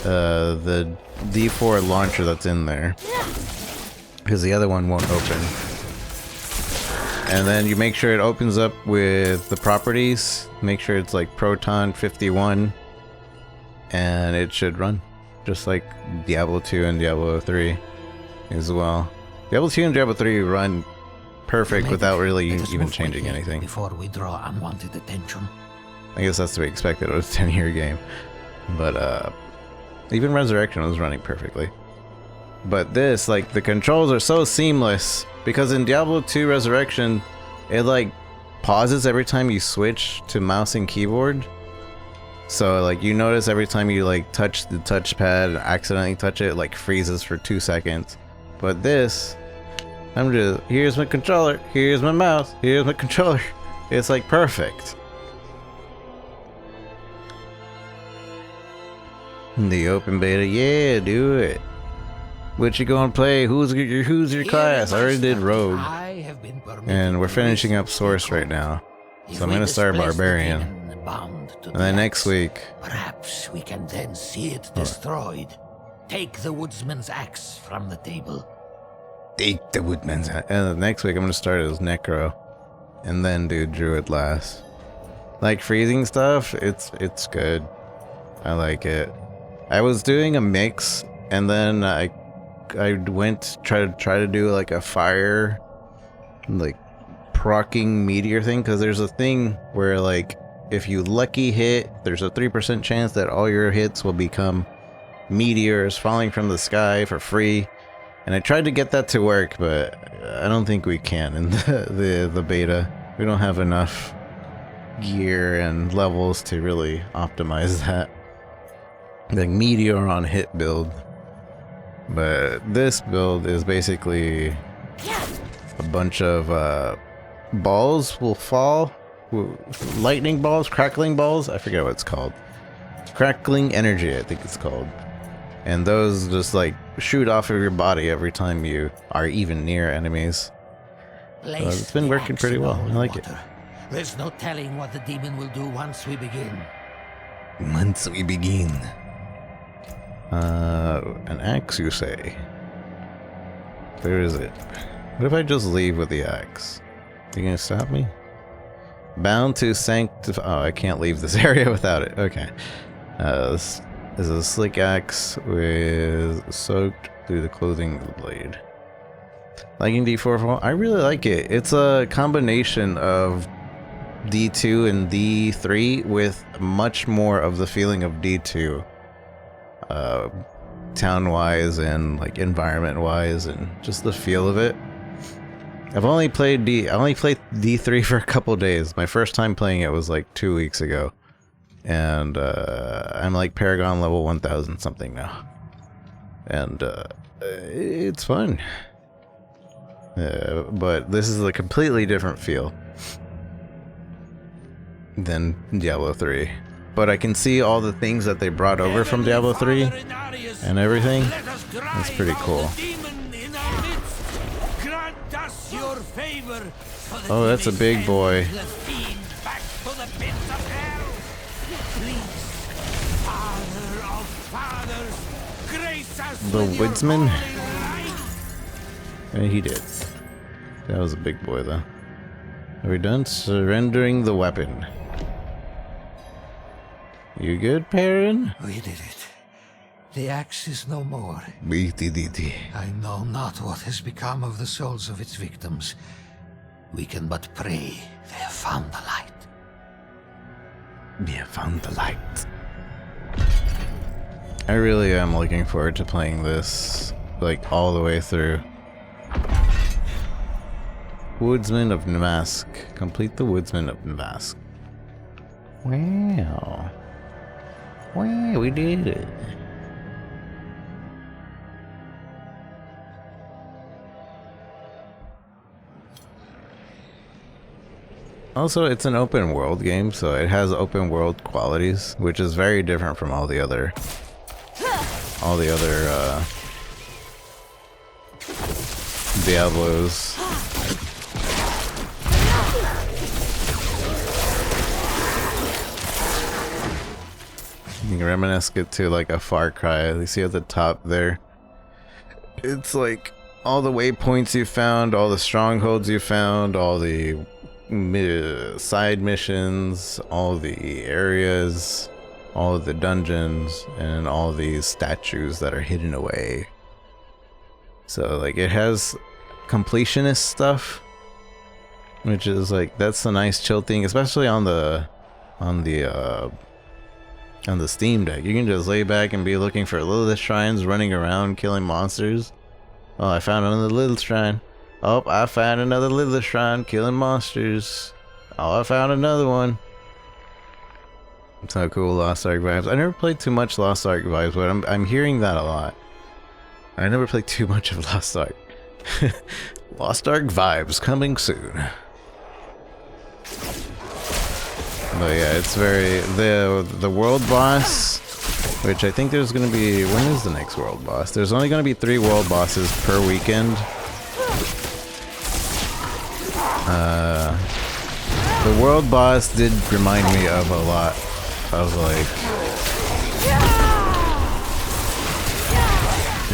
the D4 launcher that's in there, because the other one won't open. And then you make sure it opens up with the properties. Make sure it's like Proton 51, and it should run just like Diablo 2 and Diablo 3 as well. Diablo 2 and Diablo 3 run perfect without really even changing anything. Before we draw unwanted attention. I guess that's to be expected. It was a 10-year game. But even Resurrection was running perfectly. But this, like, the controls are so seamless, because in Diablo 2 Resurrection, it like pauses every time you switch to mouse and keyboard. So like you notice every time you like touch the touchpad and accidentally touch it, it like freezes for 2 seconds. But this, I'm just, here's my controller, here's my mouse, here's my controller. It's like perfect. The open beta, yeah, do it. What you gonna play? Who's your class? I already did Rogue, and we're finishing up Source right now. So I'm gonna start Barbarian, and then next week, perhaps we can then see it destroyed. Take the woodsman's axe from the table. Take the woodman's axe. And next week I'm gonna start as Necro, and then do Druid last. Like freezing stuff, it's good. I like it. I was doing a mix, and then I went try to do like a fire, like proccing meteor thing, because there's a thing where like if you lucky hit, there's a 3% chance that all your hits will become meteors falling from the sky for free. And I tried to get that to work, but I don't think we can in the beta. We don't have enough gear and levels to really optimize that. Like meteor on hit build. But this build is basically a bunch of balls will fall. Lightning balls, crackling balls, I forget what it's called. Crackling energy, I think it's called. And those just like shoot off of your body every time you are even near enemies. So it's been working pretty well. I like it. There's no telling what the demon will do once we begin. Once we begin. An axe, you say? Where is it? What if I just leave with the axe? You gonna stop me? Bound to sanctify. Oh, I can't leave this area without it. Okay. This is a slick axe with soaked through the clothing of the blade. Liking D4? I really like it. It's a combination of D2 and D3 with much more of the feeling of D2. Town-wise and like environment-wise and just the feel of it. I only played D3 for a couple days. My first time playing it was like 2 weeks ago. And I'm like Paragon level 1000 something now. And it's fun. But this is a completely different feel than Diablo 3. But I can see all the things that they brought over from Diablo 3 and everything. That's pretty cool. Oh, that's a big boy. The woodsman? Yeah, he did. That was a big boy, though. Are we done? Surrendering the weapon. You good, Perrin? We did it. The axe is no more. We did it. I know not what has become of the souls of its victims. We can but pray they have found the light. We have found the light. I really am looking forward to playing this, like, all the way through. Woodsman of Namask. Complete the Woodsman of Namask. Wow. Wow, we did it. Also, it's an open world game, so it has open world qualities, which is very different from all the other Diablos. You can reminisce it to like a Far Cry. You see at the top there, it's like all the waypoints you found, all the strongholds you found, all the side missions, all the areas, all of the dungeons, and all these statues that are hidden away. So like it has completionist stuff, which is like, that's a nice chill thing, especially on the Steam Deck. You can just lay back and be looking for Lilith shrines, running around killing monsters. Oh, I found another Lilith shrine. Oh, I found another Lilith shrine, killing monsters. Oh, I found another one. So cool, Lost Ark vibes. I never played too much Lost Ark vibes, but I'm hearing that a lot. I never played too much of Lost Ark. Lost Ark vibes coming soon. But yeah, it's very the world boss, which I think there's gonna be. When is the next world boss? There's only gonna be 3 world bosses per weekend. The world boss did remind me of a lot of like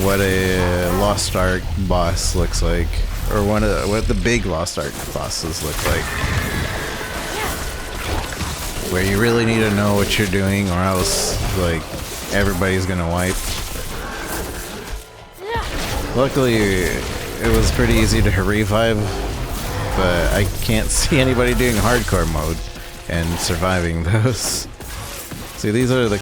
what a Lost Ark boss looks like, or what the big Lost Ark bosses look like, where you really need to know what you're doing, or else like everybody's gonna wipe. Luckily, it was pretty easy to revive, but I can't see anybody doing hardcore mode and surviving those. See, these are the